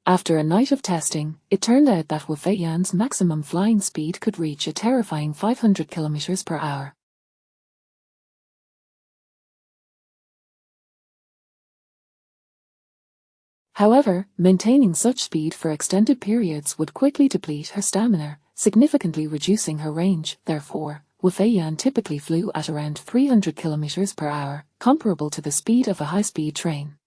After a night of testing, it turned out that Wu Feiyan's maximum flying speed could reach a terrifying 500 kilometers per hour. However, maintaining such speed for extended periods would quickly deplete her stamina, significantly reducing her range. Therefore, Wu Feiyan typically flew at around 300 kilometers per hour, comparable to the speed of a high-speed train.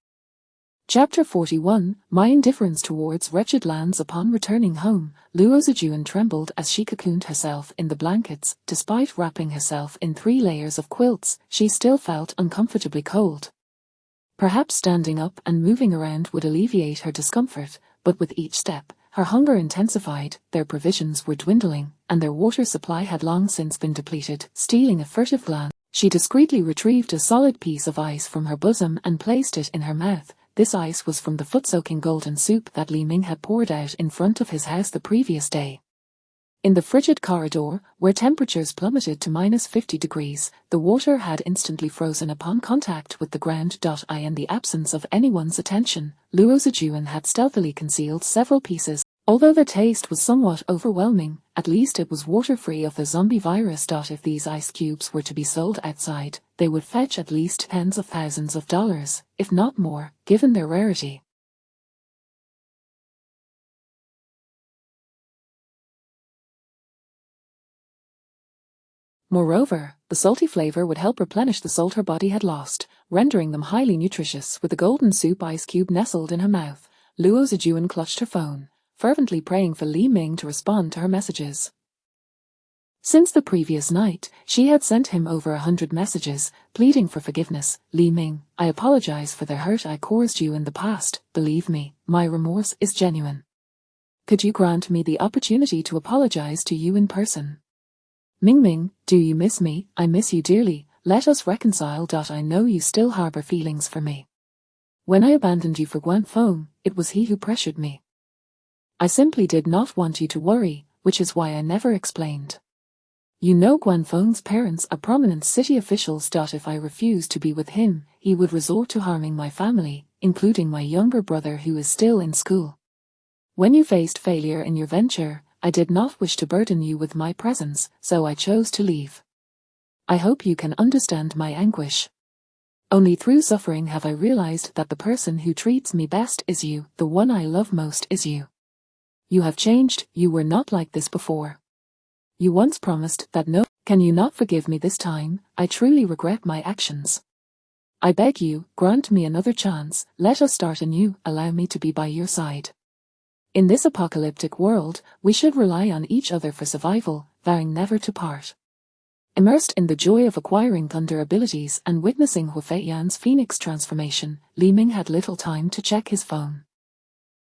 Chapter 41, My Indifference Towards Wretched Lands. Upon returning home, Luo Zijuan trembled as she cocooned herself in the blankets. Despite wrapping herself in 3 layers of quilts, she still felt uncomfortably cold. Perhaps standing up and moving around would alleviate her discomfort, but with each step, her hunger intensified. Their provisions were dwindling, and their water supply had long since been depleted. Stealing a furtive glance, she discreetly retrieved a solid piece of ice from her bosom and placed it in her mouth. This ice was from the foot-soaking golden soup that Li Ming had poured out in front of his house the previous day. In the frigid corridor, where temperatures plummeted to -50 degrees, the water had instantly frozen upon contact with the ground. In the absence of anyone's attention, Luo Zijuan had stealthily concealed several pieces. Although the taste was somewhat overwhelming, at least it was water-free of the zombie virus. If these ice cubes were to be sold outside, they would fetch at least tens of thousands of dollars, if not more, given their rarity. Moreover, the salty flavor would help replenish the salt her body had lost, rendering them highly nutritious. With the golden soup ice cube nestled in her mouth, Luo Zijuan clutched her phone, fervently praying for Li Ming to respond to her messages. Since the previous night, she had sent him over 100 messages, pleading for forgiveness. "Li Ming, I apologize for the hurt I caused you in the past. Believe me, my remorse is genuine. Could you grant me the opportunity to apologize to you in person? Ming Ming, do you miss me? I miss you dearly. Let us reconcile. I know you still harbor feelings for me. When I abandoned you for Guanfeng, it was he who pressured me. I simply did not want you to worry, which is why I never explained. You know Guanfeng's parents are prominent city officials. If I refused to be with him, he would resort to harming my family, including my younger brother who is still in school. When you faced failure in your venture, I did not wish to burden you with my presence, so I chose to leave. I hope you can understand my anguish. Only through suffering have I realized that the person who treats me best is you, the one I love most is you. You have changed, you were not like this before. You once promised that no, can you not forgive me this time? I truly regret my actions. I beg you, grant me another chance, let us start anew, allow me to be by your side. In this apocalyptic world, we should rely on each other for survival, vowing never to part." Immersed in the joy of acquiring thunder abilities and witnessing Wu Feiyan's phoenix transformation, Li Ming had little time to check his phone.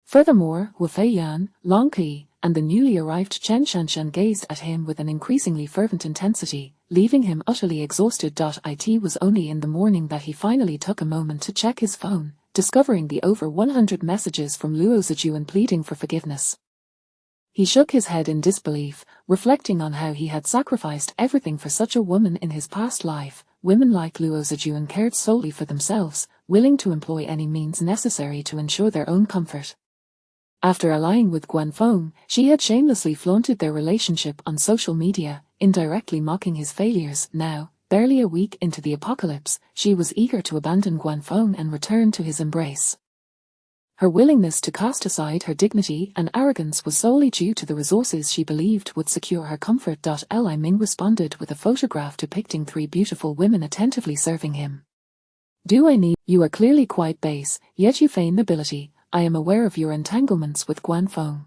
Furthermore, Wu Feiyan, Long Qi, and the newly arrived Chen Shanshan gazed at him with an increasingly fervent intensity, leaving him utterly exhausted. It was only in the morning that he finally took a moment to check his phone, discovering the over 100 messages from Luo Zijuan pleading for forgiveness. He shook his head in disbelief, reflecting on how he had sacrificed everything for such a woman in his past life. Women like Luo Zijuan cared solely for themselves, willing to employ any means necessary to ensure their own comfort. After allying with Guanfeng, she had shamelessly flaunted their relationship on social media, indirectly mocking his failures. Now, barely a week into the apocalypse, she was eager to abandon Guanfeng and return to his embrace. Her willingness to cast aside her dignity and arrogance was solely due to the resources she believed would secure her comfort. Li Ming responded with a photograph depicting 3 beautiful women attentively serving him. "Do I need? You are clearly quite base, yet you feign nobility. I am aware of your entanglements with Guanfeng.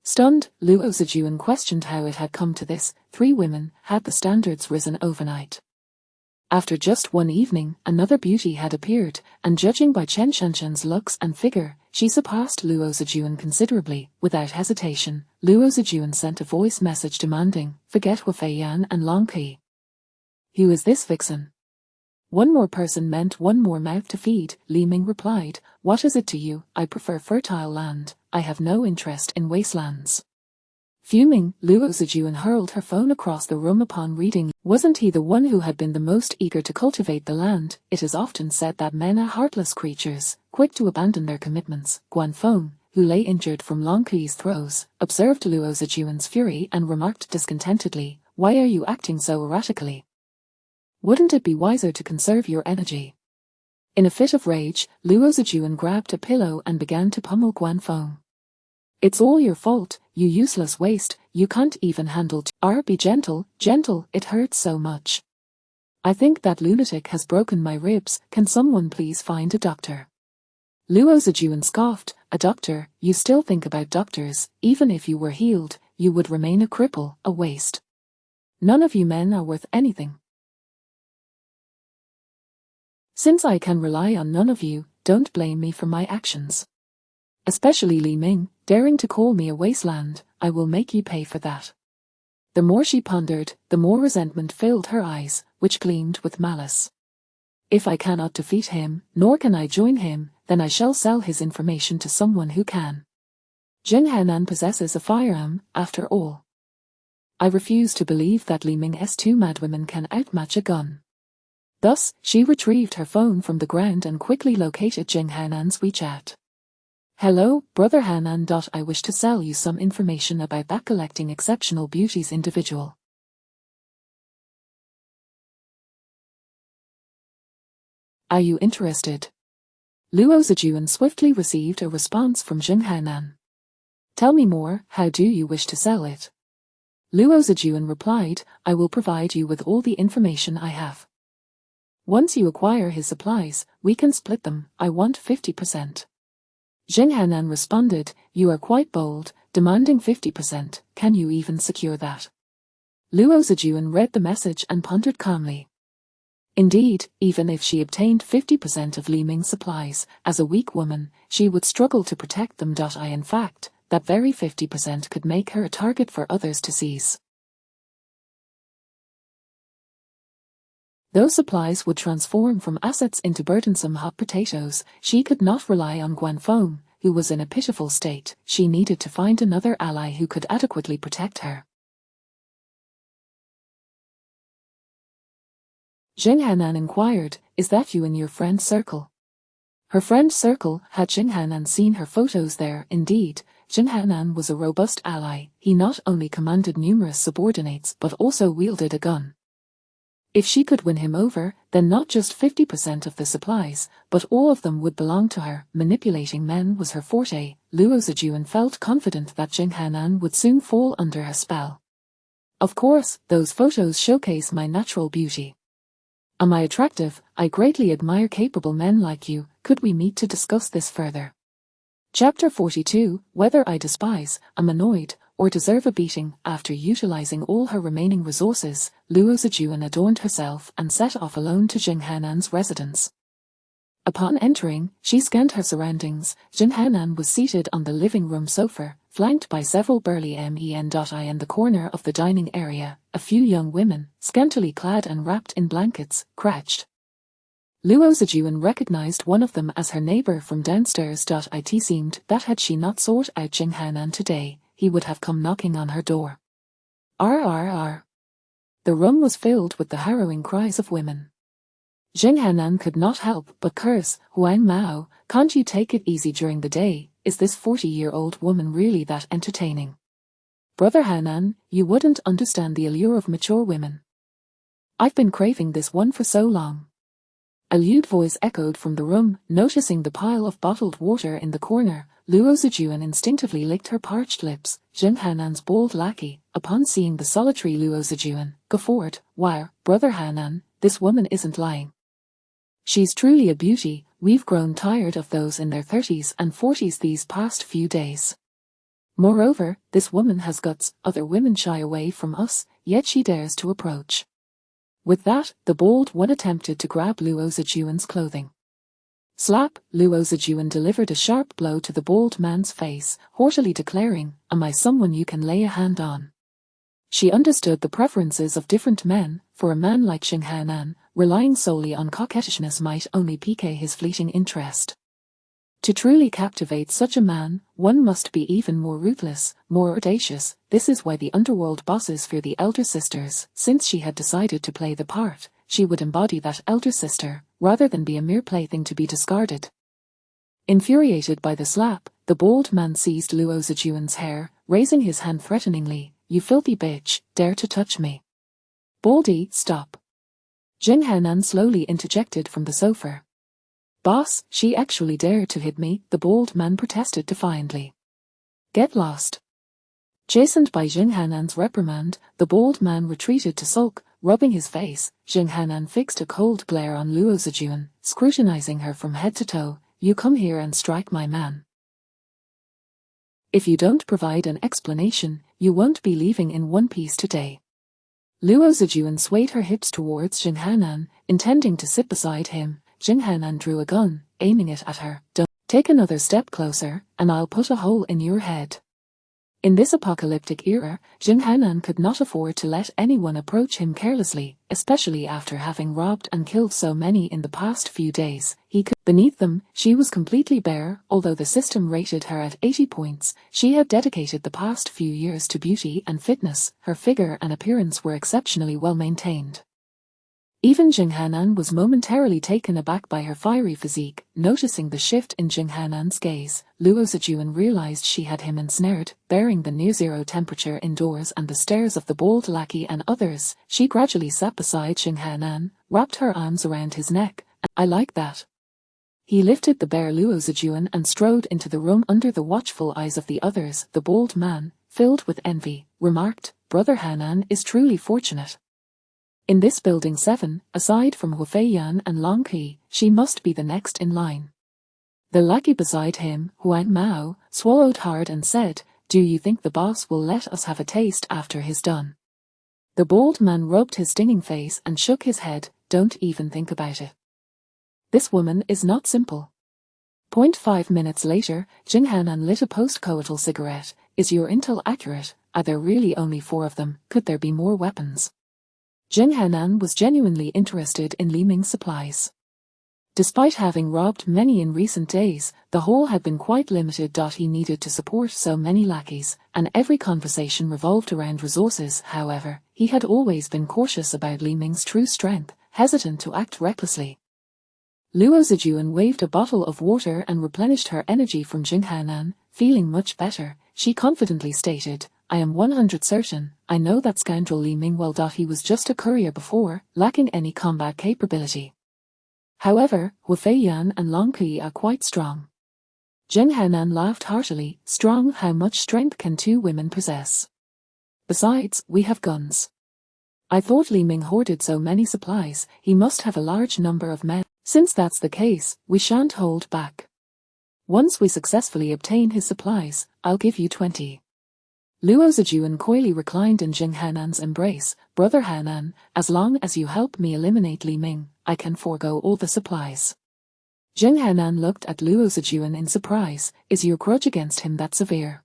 Stunned, Luo Zijuan questioned how it had come to this. 3 women, had the standards risen overnight? After just one evening, another beauty had appeared, and judging by Chen Shanshan's looks and figure, she surpassed Luo Zijuan considerably. Without hesitation, Luo Zijuan sent a voice message demanding, "Forget Wufei Yan and Long Pi. Who is this vixen?" "One more person meant one more mouth to feed," Li Ming replied. "What is it to you? I prefer fertile land. I have no interest in wastelands." Fuming, Luo Zijuan hurled her phone across the room upon reading. Wasn't he the one who had been the most eager to cultivate the land? It is often said that men are heartless creatures, quick to abandon their commitments. Guan Feng, who lay injured from Long Qi's throes, observed Luo Zijuan's fury and remarked discontentedly, "Why are you acting so erratically? Wouldn't it be wiser to conserve your energy?" In a fit of rage, Luo Zijuan grabbed a pillow and began to pummel Guan Feng. "It's all your fault, you useless waste, you can't even handle be gentle, gentle, it hurts so much. I think that lunatic has broken my ribs, can someone please find a doctor?" Luo Zijuan scoffed, "A doctor? You still think about doctors? Even if you were healed, you would remain a cripple, a waste. None of you men are worth anything. Since I can rely on none of you, don't blame me for my actions. Especially Li Ming, daring to call me a wasteland, I will make you pay for that." The more she pondered, the more resentment filled her eyes, which gleamed with malice. "If I cannot defeat him, nor can I join him, then I shall sell his information to someone who can. Jing Hanan possesses a firearm, after all. I refuse to believe that Li Ming's 2 madwomen can outmatch a gun." Thus, she retrieved her phone from the ground and quickly located Jing Hanan's WeChat. "Hello, Brother Hanan. I wish to sell you some information about that collecting exceptional beauties individual. Are you interested?" Luo Zijuan swiftly received a response from Jing Hanan. "Tell me more, how do you wish to sell it?" Luo Zijuan replied, "I will provide you with all the information I have. Once you acquire his supplies, we can split them. I want 50%. Jing Hanan responded, "You are quite bold, demanding 50%, can you even secure that?" Luo Zijuan read the message and pondered calmly. Indeed, even if she obtained 50% of Li Ming's supplies, as a weak woman, she would struggle to protect them. In fact, that very 50% could make her a target for others to seize. Those supplies would transform from assets into burdensome hot potatoes. She could not rely on Guan Feng, who was in a pitiful state. She needed to find another ally who could adequately protect her. Jing Hanan inquired, "Is that you in your friend's circle?" Her friend's circle, had Jing Hanan seen her photos there? Indeed, Jing Hanan was a robust ally. He not only commanded numerous subordinates but also wielded a gun. If she could win him over, then not just 50% of the supplies, but all of them would belong to her. Manipulating men was her forte. Luo Zijuan felt confident that Jing Hanan would soon fall under her spell. "Of course, those photos showcase my natural beauty. Am I attractive? I greatly admire capable men like you. Could we meet to discuss this further?" Chapter 42, Whether I Despise, Am Annoyed, or Deserve a Beating. After utilizing all her remaining resources, Luo Zijuan adorned herself and set off alone to Jing Hanan's residence. Upon entering, she scanned her surroundings. Jing Hanan was seated on the living room sofa, flanked by several burly men. In the corner of the dining area, a few young women, scantily clad and wrapped in blankets, crouched. Luo Zijuan recognized one of them as her neighbor from downstairs. It seemed that had she not sought out Jing Hanan today, he would have come knocking on her door. R. The room was filled with the harrowing cries of women. Jing Hanan could not help but curse. "Huang Mao, can't you take it easy during the day? Is this 40-year-old woman really that entertaining? Brother Hanan, you wouldn't understand the allure of mature women. I've been craving this one for so long." A lewd voice echoed from the room. Noticing the pile of bottled water in the corner, Luo Zijuan instinctively licked her parched lips. Jing Hanan's bald lackey, upon seeing the solitary Luo Zijuan, guffawed. "Why, Brother Hanan, this woman isn't lying. She's truly a beauty. We've grown tired of those in their 30s and 40s these past few days. Moreover, this woman has guts, other women shy away from us, yet she dares to approach. With that, the bold one attempted to grab Luo Zijuan's clothing. Slap! Luo Zijuan delivered a sharp blow to the bold man's face, haughtily declaring, "Am I someone you can lay a hand on?" She understood the preferences of different men, for a man like Xing Hanan, relying solely on coquettishness might only pique his fleeting interest. To truly captivate such a man, one must be even more ruthless, more audacious. This is why the underworld bosses fear the elder sisters. Since she had decided to play the part, she would embody that elder sister, rather than be a mere plaything to be discarded. Infuriated by the slap, the bold man seized Luo Zijuan's hair, raising his hand threateningly. "You filthy bitch, dare to touch me." "Baldy, stop." Xing Hanan slowly interjected from the sofa. "Boss, she actually dared to hit me," the bold man protested defiantly. "Get lost." Chastened by Xing Hanan's reprimand, the bold man retreated to sulk, rubbing his face. Xing Hanan fixed a cold glare on Luo Zijuan, scrutinizing her from head to toe. "You come here and strike my man. If you don't provide an explanation, you won't be leaving in one piece today." Luo Zijuan swayed her hips towards Xing Hanan, intending to sit beside him. Xing Hanan drew a gun, aiming it at her. "Don't take another step closer, and I'll put a hole in your head." In this apocalyptic era, Xing Hanan could not afford to let anyone approach him carelessly, especially after having robbed and killed so many in the past few days. Beneath them, she was completely bare. Although the system rated her at 80 points, she had dedicated the past few years to beauty and fitness. Her figure and appearance were exceptionally well maintained. Even Xing Hanan was momentarily taken aback by her fiery physique. Noticing the shift in Xing Hanan's gaze, Luo Zijuan realized she had him ensnared. Bearing the near-zero temperature indoors and the stares of the bold lackey and others, she gradually sat beside Xing Hanan, wrapped her arms around his neck. "I like that." He lifted the bare Luo Zijuan and strode into the room under the watchful eyes of the others. The bold man, filled with envy, remarked, "Brother Hanan is truly fortunate. In this building 7, aside from Huifeiyan and Long Qi, she must be the next in line." The lackey beside him, Huang Mao, swallowed hard and said, "Do you think the boss will let us have a taste after he's done?" The bold man rubbed his stinging face and shook his head. "Don't even think about it. This woman is not simple." 5 minutes later, Xing Hanan lit a post-coital cigarette. "Is your intel accurate? Are there really only 4 of them? Could there be more weapons?" Xing Hanan was genuinely interested in Li Ming's supplies. Despite having robbed many in recent days, the haul had been quite limited. He needed to support so many lackeys, and every conversation revolved around resources. However, he had always been cautious about Li Ming's true strength, hesitant to act recklessly. Luo Zijuan waved a bottle of water and replenished her energy from Xing Hanan. Feeling much better, she confidently stated, "I am 100 certain, I know that scoundrel Li Ming well. He was just a courier before, lacking any combat capability. However, Huifeiyan and Long Qi are quite strong." Xing Hanan laughed heartily. "Strong? How much strength can 2 women possess? Besides, we have guns. I thought Li Ming hoarded so many supplies. He must have a large number of men. Since that's the case, we shan't hold back. Once we successfully obtain his supplies, I'll give you 20. Luo Zijuan coyly reclined in Xing Hanan's embrace. "Brother Hanan, as long as you help me eliminate Li Ming, I can forego all the supplies." Xing Hanan looked at Luo Zijuan in surprise. "Is your grudge against him that severe?"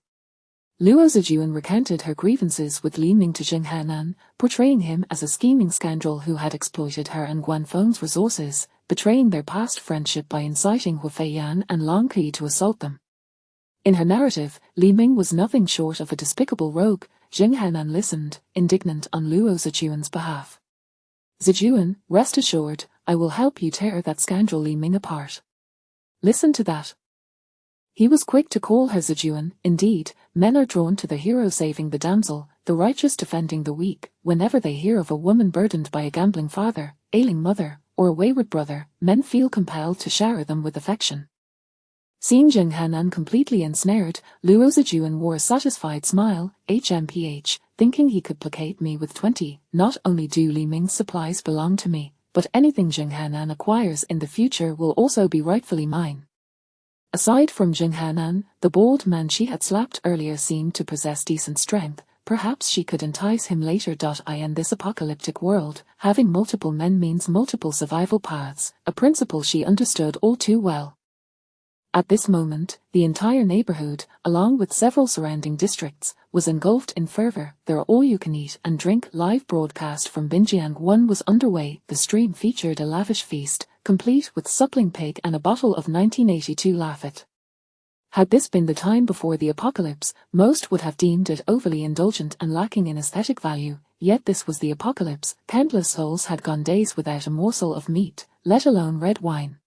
Luo Zijuan recounted her grievances with Li Ming to Xing Hanan, portraying him as a scheming scoundrel who had exploited her and Guanfeng's resources, betraying their past friendship by inciting Huifeiyan and Long Qi to assault them. In her narrative, Li Ming was nothing short of a despicable rogue. Xing Hanan listened, indignant on Luo Zijuan's behalf. "Zijuan, rest assured, I will help you tear that scoundrel Li Ming apart." Listen to that. He was quick to call her Zijuan. Indeed, men are drawn to the hero saving the damsel, the righteous defending the weak. Whenever they hear of a woman burdened by a gambling father, ailing mother, or a wayward brother, men feel compelled to shower them with affection. Seeing Xing Hanan completely ensnared, Luo Zijuan wore a satisfied smile. "HMPH, thinking he could placate me with 20, not only do Li Ming's supplies belong to me, but anything Xing Hanan acquires in the future will also be rightfully mine." Aside from Jing Hanan, the bald man she had slapped earlier seemed to possess decent strength. Perhaps she could entice him later. In this apocalyptic world, having multiple men means multiple survival paths, a principle she understood all too well. At this moment, the entire neighborhood, along with several surrounding districts, was engulfed in fervor. Their all-you-can-eat and drink live broadcast from Binjiang 1 was underway. The stream featured a lavish feast, complete with suckling pig and a bottle of 1982 Lafite. Had this been the time before the apocalypse, most would have deemed it overly indulgent and lacking in aesthetic value, yet this was the apocalypse. Countless souls had gone days without a morsel of meat, let alone red wine.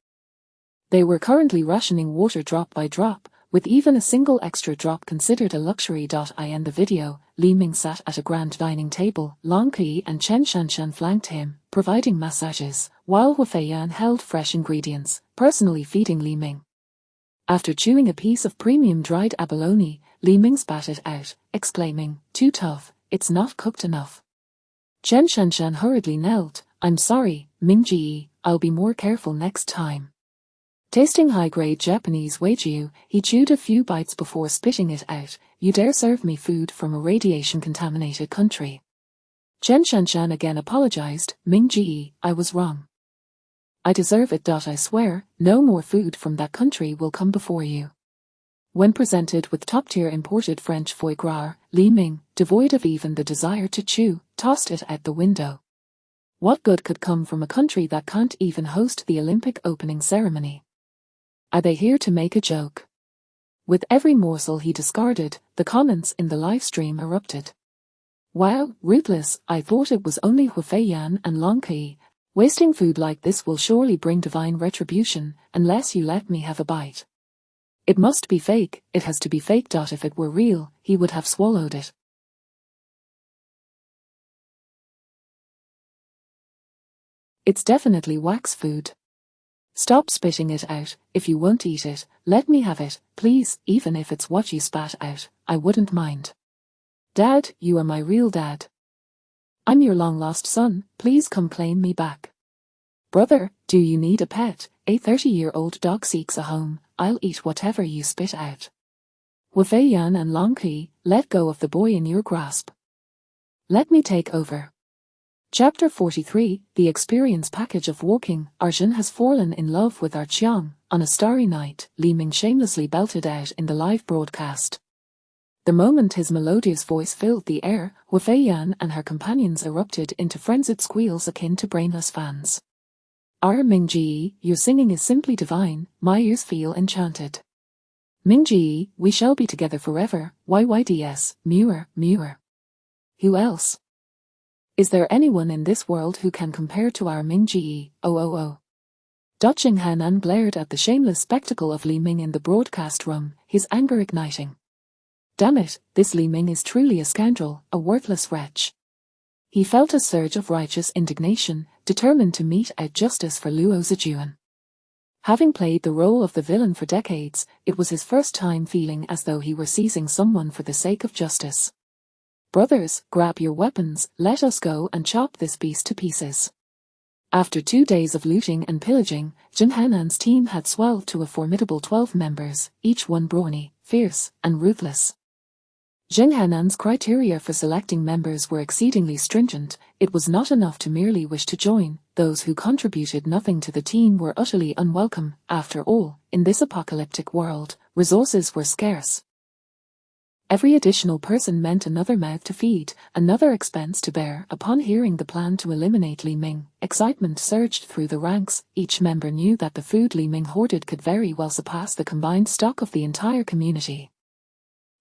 They were currently rationing water drop by drop, with even a single extra drop considered a luxury. In the video, Li Ming sat at a grand dining table. Long Qi and Chen Shanshan flanked him, providing massages, while Hu Feiyan held fresh ingredients, personally feeding Li Ming. After chewing a piece of premium dried abalone, Li Ming spat it out, exclaiming, "Too tough, it's not cooked enough." Chen Shanshan hurriedly knelt, "I'm sorry, Ming Ji, I'll be more careful next time." Tasting high-grade Japanese wagyu, he chewed a few bites before spitting it out. "You dare serve me food from a radiation-contaminated country?" Chen Shanshan again apologized, "Ming Ji, I was wrong. I deserve it. I swear, no more food from that country will come before you." When presented with top-tier imported French foie gras, Li Ming, devoid of even the desire to chew, tossed it out the window. What good could come from a country that can't even host the Olympic opening ceremony? Are they here to make a joke? With every morsel he discarded, the comments in the live stream erupted. "Wow, ruthless, I thought it was only Hu Feiyan and Long Qi. Wasting food like this will surely bring divine retribution, unless you let me have a bite. It must be fake, it has to be fake. If it were real, he would have swallowed it." "It's definitely wax food. Stop spitting it out. If you won't eat it, let me have it, please. Even if it's what you spat out, I wouldn't mind. Dad, you are my real dad. I'm your long-lost son, please come claim me back. Brother, do you need a pet? A 30-year-old dog seeks a home, I'll eat whatever you spit out." Hu Feiyan and Long Qi, let go of the boy in your grasp. Let me take over. Chapter 43, The Experience Package of Walking. Arjun has fallen in love with Artyom. On a starry night, Li Ming shamelessly belted out in the live broadcast. The moment his melodious voice filled the air, Hu Feiyan and her companions erupted into frenzied squeals akin to brainless fans. "Ming Ji, your singing is simply divine, my ears feel enchanted. Ming Ji, we shall be together forever, yyds, Muir, Muir. Who else? Is there anyone in this world who can compare to our Ming Ji? Oh. Jing Hanan glared at the shameless spectacle of Li Ming in the broadcast room, his anger igniting. Damn it, this Li Ming is truly a scoundrel, a worthless wretch. He felt a surge of righteous indignation, determined to mete out justice for Luo Zijuan. Having played the role of the villain for decades, it was his first time feeling as though he were seizing someone for the sake of justice. "Brothers, grab your weapons, let us go and chop this beast to pieces." After 2 days of looting and pillaging, Jin Hanan's team had swelled to a formidable 12 members, each one brawny, fierce, and ruthless. Jin Hanan's criteria for selecting members were exceedingly stringent. It was not enough to merely wish to join. Those who contributed nothing to the team were utterly unwelcome. After all, in this apocalyptic world, resources were scarce. Every additional person meant another mouth to feed, another expense to bear. Upon hearing the plan to eliminate Li Ming, excitement surged through the ranks. Each member knew that the food Li Ming hoarded could very well surpass the combined stock of the entire community.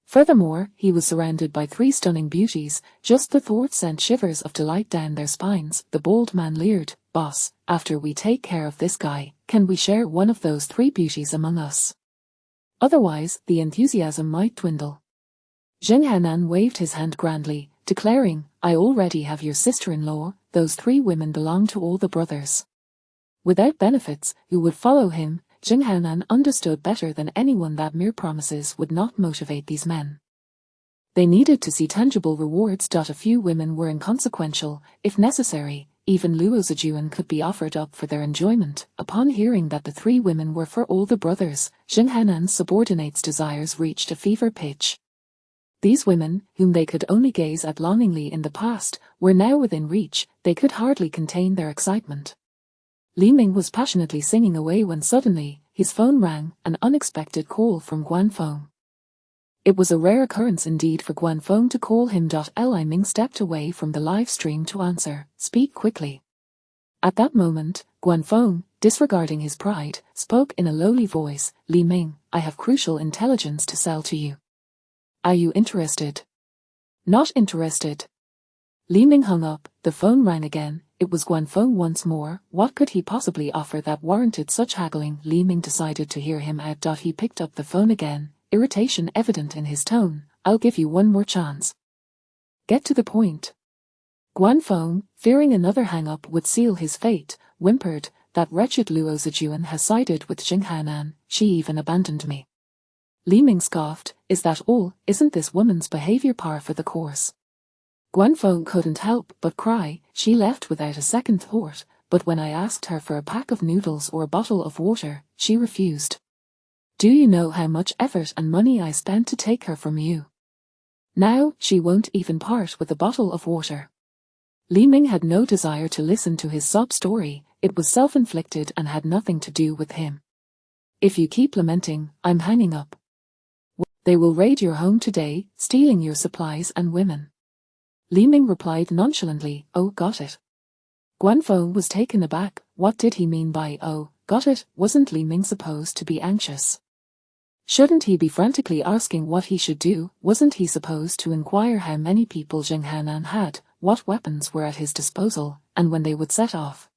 Furthermore, he was surrounded by 3 stunning beauties. Just the thought sent shivers of delight down their spines. The bald man leered, "Boss, after we take care of this guy, can we share one of those 3 beauties among us? Otherwise, the enthusiasm might dwindle." Jin Hanan waved his hand grandly, declaring, "I already have your sister-in-law. Those 3 women belong to all the brothers." Without benefits, who would follow him, Jin Hanan understood better than anyone that mere promises would not motivate these men. They needed to see tangible rewards. A few women were inconsequential. If necessary, even Luo Zijuan could be offered up for their enjoyment. Upon hearing that the three women were for all the brothers, Zheng Hanan's subordinates' desires reached a fever pitch. These women, whom they could only gaze at longingly in the past, were now within reach. They could hardly contain their excitement. Li Ming was passionately singing away when suddenly, his phone rang, an unexpected call from Guanfeng. It was a rare occurrence indeed for Guanfeng to call him. Li Ming stepped away from the live stream to answer. Speak quickly. At that moment, Guanfeng, disregarding his pride, spoke in a lowly voice. Li Ming, I have crucial intelligence to sell to you. Are you interested? Not interested. Li Ming hung up. The phone rang again. It was Guanfeng once more. What could he possibly offer that warranted such haggling? Li Ming decided to hear him out. He picked up the phone again, irritation evident in his tone. I'll give you one more chance. Get to the point. Guanfeng, fearing another hang-up would seal his fate, whimpered, that wretched Luo Zijuan has sided with Zheng Hanan. She even abandoned me. Li Ming scoffed. Is that all? Isn't this woman's behavior par for the course? Guanfeng couldn't help but cry. She left without a second thought, but when I asked her for a pack of noodles or a bottle of water, she refused. Do you know how much effort and money I spent to take her from you? Now, she won't even part with a bottle of water. Li Ming had no desire to listen to his sob story. It was self-inflicted and had nothing to do with him. If you keep lamenting, I'm hanging up. They will raid your home today, stealing your supplies and women. Li Ming replied nonchalantly, oh, got it. Guanfeng was taken aback. What did he mean by, oh, got it? Wasn't Li Ming supposed to be anxious? Shouldn't he be frantically asking what he should do? Wasn't he supposed to inquire how many people Zheng Hanan had, what weapons were at his disposal, and when they would set off?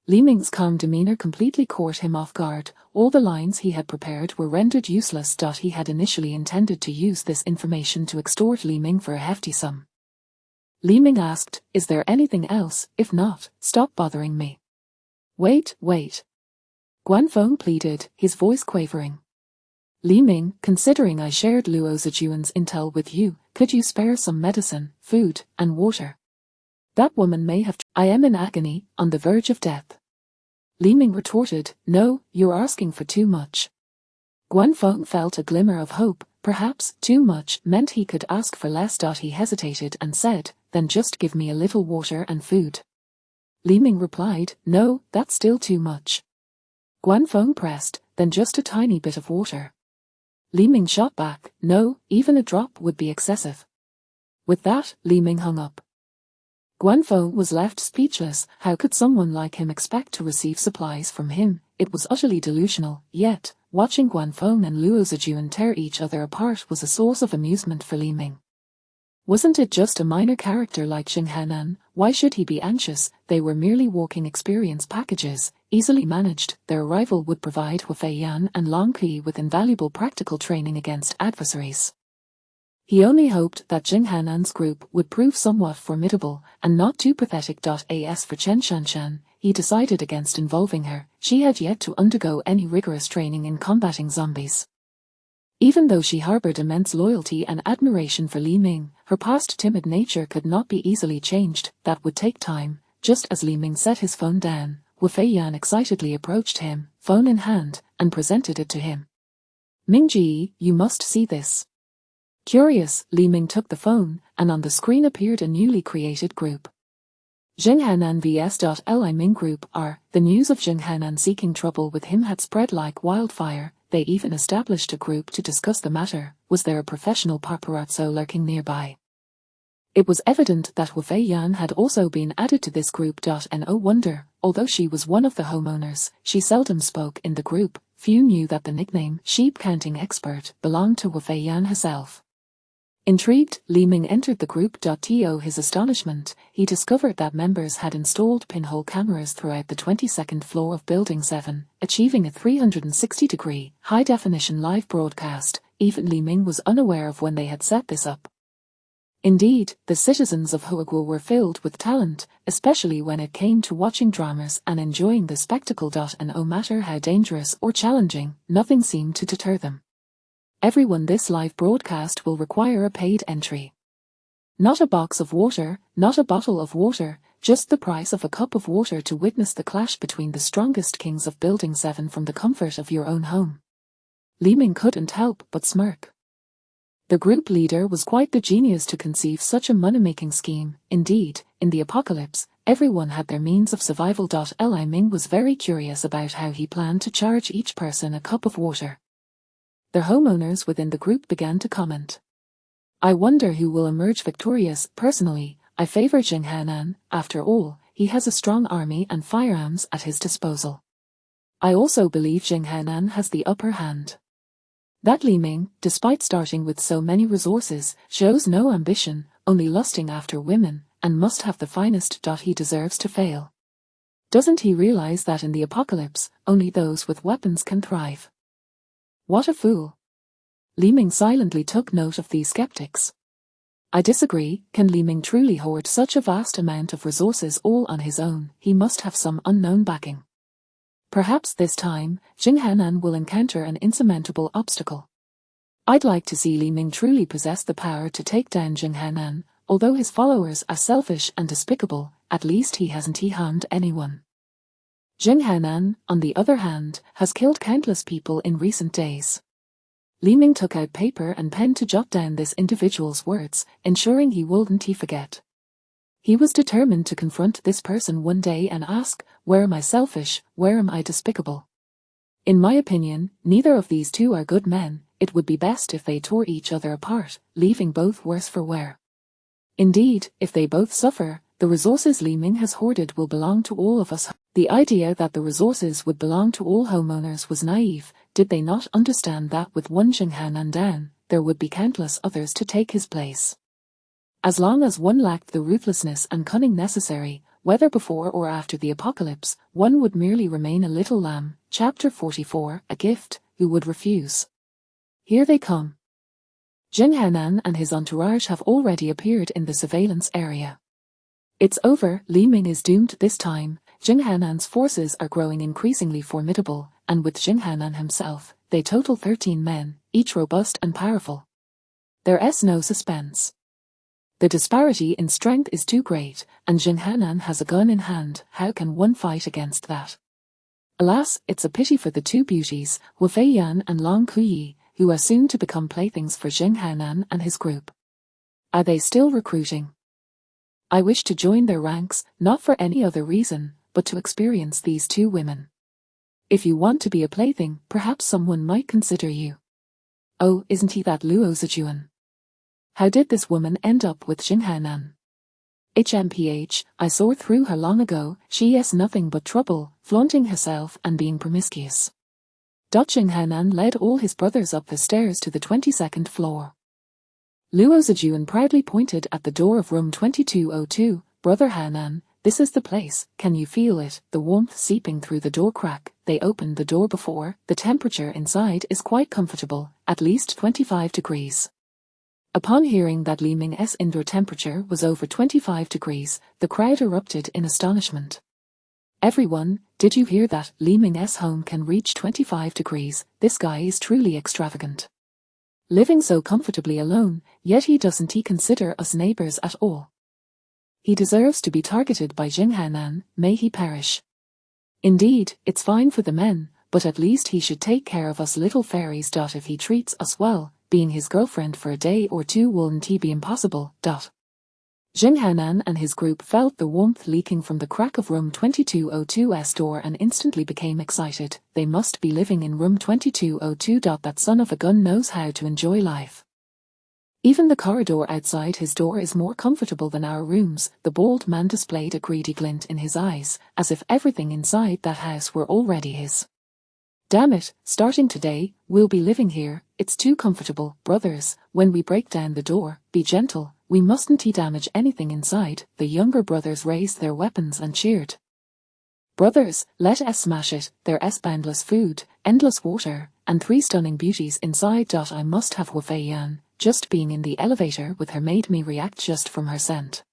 Li Ming's calm demeanor completely caught him off guard. All the lines he had prepared were rendered useless. He had initially intended to use this information to extort Li Ming for a hefty sum. Li Ming asked, is there anything else? If not, stop bothering me. Wait. Guanfeng pleaded, his voice quavering. Li Ming, considering I shared Luo Zijuan's intel with you, could you spare some medicine, food, and water? That woman may have. I am in agony, on the verge of death. Li Ming retorted, no, you're asking for too much. Guanfeng felt a glimmer of hope. Perhaps too much meant he could ask for less. He hesitated and said, then just give me a little water and food. Li Ming replied, no, that's still too much. Guanfeng pressed, then just a tiny bit of water. Li Ming shot back, no, even a drop would be excessive. With that, Li Ming hung up. Guanfeng was left speechless. How could someone like him expect to receive supplies from him? It was utterly delusional. Yet, watching Guanfeng and Luo Zijuan tear each other apart was a source of amusement for Li Ming. Wasn't it just a minor character like Zheng Hanan? Why should he be anxious? They were merely walking experience packages, easily managed. Their arrival would provide Hu Feiyan and Long Qi with invaluable practical training against adversaries. He only hoped that Zheng Hanan's group would prove somewhat formidable, and not too pathetic. As for Chen Shanshan, he decided against involving her. She had yet to undergo any rigorous training in combating zombies. Even though she harbored immense loyalty and admiration for Li Ming, her past timid nature could not be easily changed. That would take time. Just as Li Ming set his phone down, Wu Feiyan excitedly approached him, phone in hand, and presented it to him. Mingji, you must see this. Curious, Li Ming took the phone, and on the screen appeared a newly created group. Zheng Hanan vs. Li Ming Group R. The news of Zheng Hanan seeking trouble with him had spread like wildfire. They even established a group to discuss the matter. Was there a professional paparazzo lurking nearby? It was evident that Hu Feiyan had also been added to this group. No wonder, although she was one of the homeowners, she seldom spoke in the group. Few knew that the nickname sheep counting expert belonged to Hu Feiyan herself. Intrigued, Li Ming entered the group. To his astonishment, he discovered that members had installed pinhole cameras throughout the 22nd floor of Building 7, achieving a 360-degree, high-definition live broadcast. Even Li Ming was unaware of when they had set this up. Indeed, the citizens of Huaguo were filled with talent, especially when it came to watching dramas and enjoying the spectacle. No matter how dangerous or challenging, nothing seemed to deter them. Everyone, this live broadcast will require a paid entry. Not a box of water, not a bottle of water, just the price of a cup of water to witness the clash between the strongest kings of Building 7 from the comfort of your own home. Li Ming couldn't help but smirk. The group leader was quite the genius to conceive such a money-making scheme. Indeed, in the apocalypse, everyone had their means of survival. Li Ming was very curious about how he planned to charge each person a cup of water. The homeowners within the group began to comment. I wonder who will emerge victorious. Personally, I favor Jing Hanan. After all, he has a strong army and firearms at his disposal. I also believe Jing Hanan has the upper hand. That Li Ming, despite starting with so many resources, shows no ambition, only lusting after women, and must have the finest. He deserves to fail. Doesn't he realize that in the apocalypse, only those with weapons can thrive? What a fool. Li Ming silently took note of these skeptics. I disagree. Can Li Ming truly hoard such a vast amount of resources all on his own? He must have some unknown backing. Perhaps this time, Jing Hanan will encounter an insurmountable obstacle. I'd like to see Li Ming truly possess the power to take down Jing Hanan. Although his followers are selfish and despicable, at least he hasn't harmed anyone. Jing Hanan, on the other hand, has killed countless people in recent days. Li Ming took out paper and pen to jot down this individual's words, ensuring he wouldn't forget. He was determined to confront this person one day and ask, where am I selfish, where am I despicable? In my opinion, neither of these two are good men. It would be best if they tore each other apart, leaving both worse for wear. Indeed, if they both suffer, the resources Li Ming has hoarded will belong to all of us. The idea that the resources would belong to all homeowners was naive. Did they not understand that with one Jing Hanan down, there would be countless others to take his place? As long as one lacked the ruthlessness and cunning necessary, whether before or after the apocalypse, one would merely remain a little lamb. Chapter 44, A Gift, Who Would Refuse? Here they come. Jing Hanan and his entourage have already appeared in the surveillance area. It's over. Li Ming is doomed this time. Jing Hanan's forces are growing increasingly formidable, and with Jing Hanan himself, they total 13 men, each robust and powerful. There's no suspense. The disparity in strength is too great, and Jing Hanan has a gun in hand. How can one fight against that? Alas, it's a pity for the two beauties, Wu Feiyan and Long Kuyi, who are soon to become playthings for Jing Hanan and his group. Are they still recruiting? I wish to join their ranks, not for any other reason, but to experience these two women. If you want to be a plaything, perhaps someone might consider you. Oh, isn't he that Luo Zijuan? How did this woman end up with Jing Hanan? HMPH, I saw through her long ago. She is nothing but trouble, flaunting herself and being promiscuous. Jing Hanan led all his brothers up the stairs to the 22nd floor. Luo Zijuan proudly pointed at the door of room 2202. Brother Hanan, this is the place. Can you feel it? The warmth seeping through the door crack. They opened the door before. The temperature inside is quite comfortable, at least 25 degrees. Upon hearing that Li Ming's indoor temperature was over 25 degrees, the crowd erupted in astonishment. Everyone, did you hear that? Li Ming's home can reach 25 degrees. This guy is truly extravagant. Living so comfortably alone, yet he doesn't consider us neighbors at all. He deserves to be targeted by Jing Hanan. May he perish. Indeed, it's fine for the men, but at least he should take care of us little fairies. If he treats us well, being his girlfriend for a day or two wouldn't be impossible. Jing Hanan and his group felt the warmth leaking from the crack of room 2202's door and instantly became excited. They must be living in room 2202. That son of a gun knows how to enjoy life. Even the corridor outside his door is more comfortable than our rooms. The bald man displayed a greedy glint in his eyes, as if everything inside that house were already his. Damn it, starting today, we'll be living here. It's too comfortable. Brothers, when we break down the door, be gentle. We mustn't damage anything inside. The younger brothers raised their weapons and cheered. Brothers, let us smash it. There's boundless food, endless water, and 3 stunning beauties inside. I must have Wu Feiyan. Just being in the elevator with her made me react just from her scent.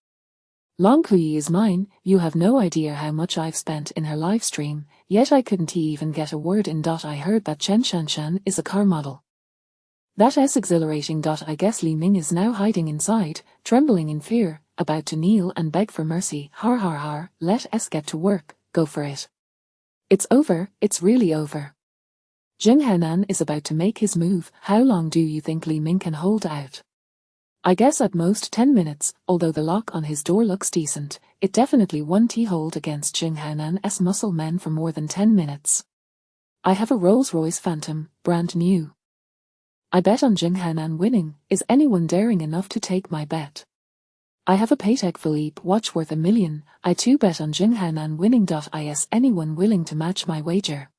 Long Kuyi is mine. You have no idea how much I've spent in her live stream, yet I couldn't even get a word in. I heard that Chen Shanshan is a car model. That's exhilarating. I guess Li Ming is now hiding inside, trembling in fear, about to kneel and beg for mercy. Har har har, let us get to work, go for it. It's over, it's really over. Jing Hanan is about to make his move. How long do you think Li Ming can hold out? I guess at most 10 minutes, although the lock on his door looks decent, it definitely won't hold against Jing Hanan's muscle men for more than 10 minutes. I have a Rolls-Royce Phantom, brand new. I bet on Jing Hanan winning. Is anyone daring enough to take my bet? I have a Patek Philippe watch worth $1 million. I too bet on Jing Hanan winning. Is anyone willing to match my wager?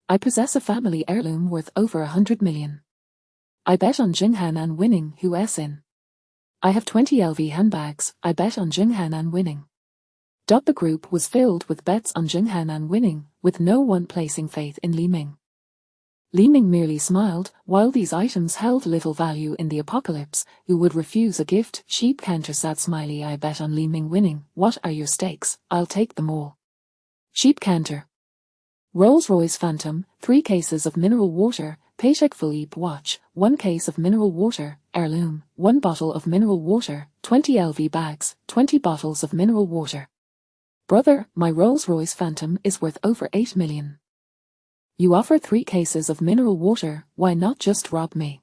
I possess a family heirloom worth over $100 million. I bet on Jing Hanan winning. Who's in? I have 20 LV handbags. I bet on Jing Hanan winning. The group was filled with bets on Jing Hanan winning, with no one placing faith in Li Ming. Li Ming merely smiled. While these items held little value in the apocalypse, who would refuse a gift? Sheep counter sad smiley. I bet on Li Ming winning. What are your stakes? I'll take them all. Sheep counter. Rolls-Royce Phantom, 3 cases of mineral water, Patek Philippe watch, 1 case of mineral water, heirloom, 1 bottle of mineral water, 20 LV bags, 20 bottles of mineral water. Brother, my Rolls-Royce Phantom is worth over $8 million. You offer 3 cases of mineral water, why not just rob me?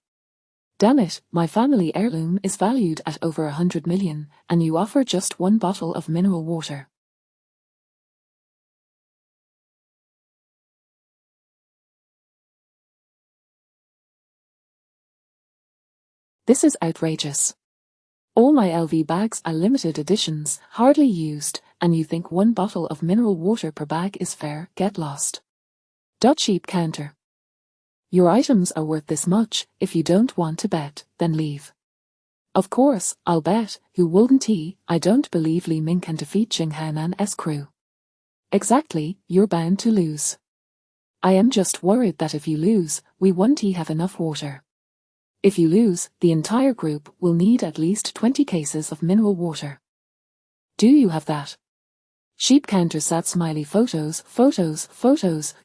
Damn it, my family heirloom is valued at over $100 million, and you offer just 1 bottle of mineral water. This is outrageous. All my LV bags are limited editions, hardly used, and you think 1 bottle of mineral water per bag is fair? Get lost. Sheep counter. Your items are worth this much. If you don't want to bet, then leave. Of course, I'll bet. Who wouldn't he? I don't believe Li Ming can defeat Jing Hanan's crew. Exactly, you're bound to lose. I am just worried that if you lose, we won't have enough water. If you lose, the entire group will need at least 20 cases of mineral water. Do you have that? Sheep counter sad smiley. Photos,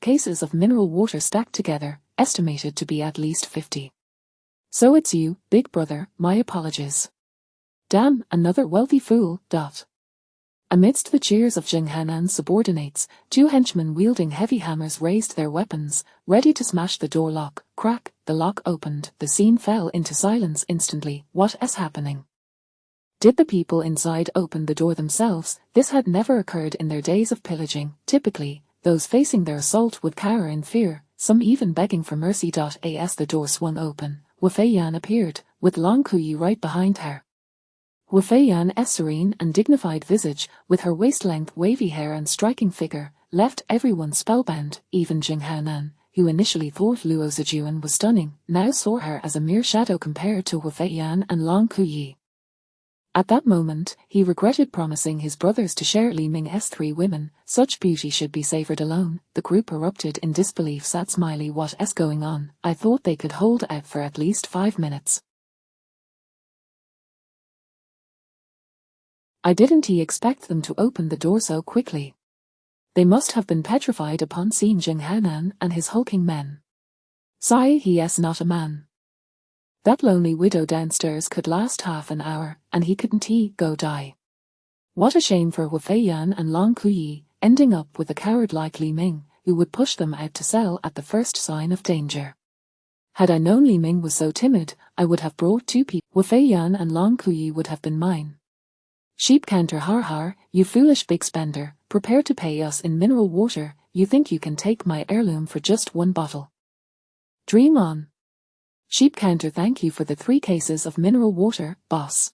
cases of mineral water stacked together, estimated to be at least 50. So it's you, big brother, my apologies. Damn, another wealthy fool. Amidst the cheers of Jing Hanan's subordinates, 2 henchmen wielding heavy hammers raised their weapons, ready to smash the door lock. Crack, the lock opened. The scene fell into silence instantly. What is happening? Did the people inside open the door themselves? This had never occurred in their days of pillaging. Typically, those facing their assault would cower in fear, some even begging for mercy. As the door swung open, Wu Feiyan appeared, with Long Kuyi right behind her. Wu Feiyan's serene and dignified visage, with her waist-length wavy hair and striking figure, left everyone spellbound. Even Jing Hanan, who initially thought Luo Zijuan was stunning, now saw her as a mere shadow compared to Wu Feiyan and Long Kuyi. At that moment, he regretted promising his brothers to share Li Ming's 3 women. Such beauty should be savored alone. The group erupted in disbelief. Sad smiley. What is going on? I thought they could hold out for at least 5 minutes. I didn't expect them to open the door so quickly. They must have been petrified upon seeing Jing Hanan and his hulking men. Sigh, he is not a man. That lonely widow downstairs could last half an hour, and he couldn't go die. What a shame for Wu Feiyan and Long Kuyi, ending up with a coward like Li Ming, who would push them out to sell at the first sign of danger. Had I known Li Ming was so timid, I would have brought 2 people. Wu Feiyan and Long Kuyi would have been mine. Sheep counter. Har har, you foolish big spender, prepare to pay us in mineral water. You think you can take my heirloom for just 1 bottle? Dream on. Sheep counter. Thank you for the 3 cases of mineral water, boss.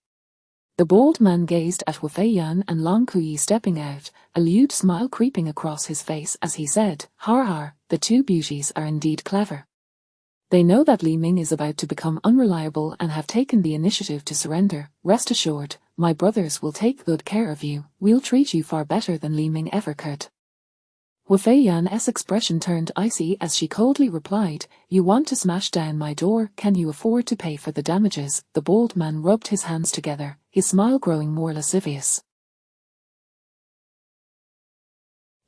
The bald man gazed at Wu Feiyan and Long Kuyi stepping out, a lewd smile creeping across his face as he said, Har har, the 2 beauties are indeed clever. They know that Li Ming is about to become unreliable and have taken the initiative to surrender. Rest assured, my brothers will take good care of you. We'll treat you far better than Li Ming ever could. Wu Feiyan's expression turned icy as she coldly replied, You want to smash down my door? Can you afford to pay for the damages? The bald man rubbed his hands together, his smile growing more lascivious.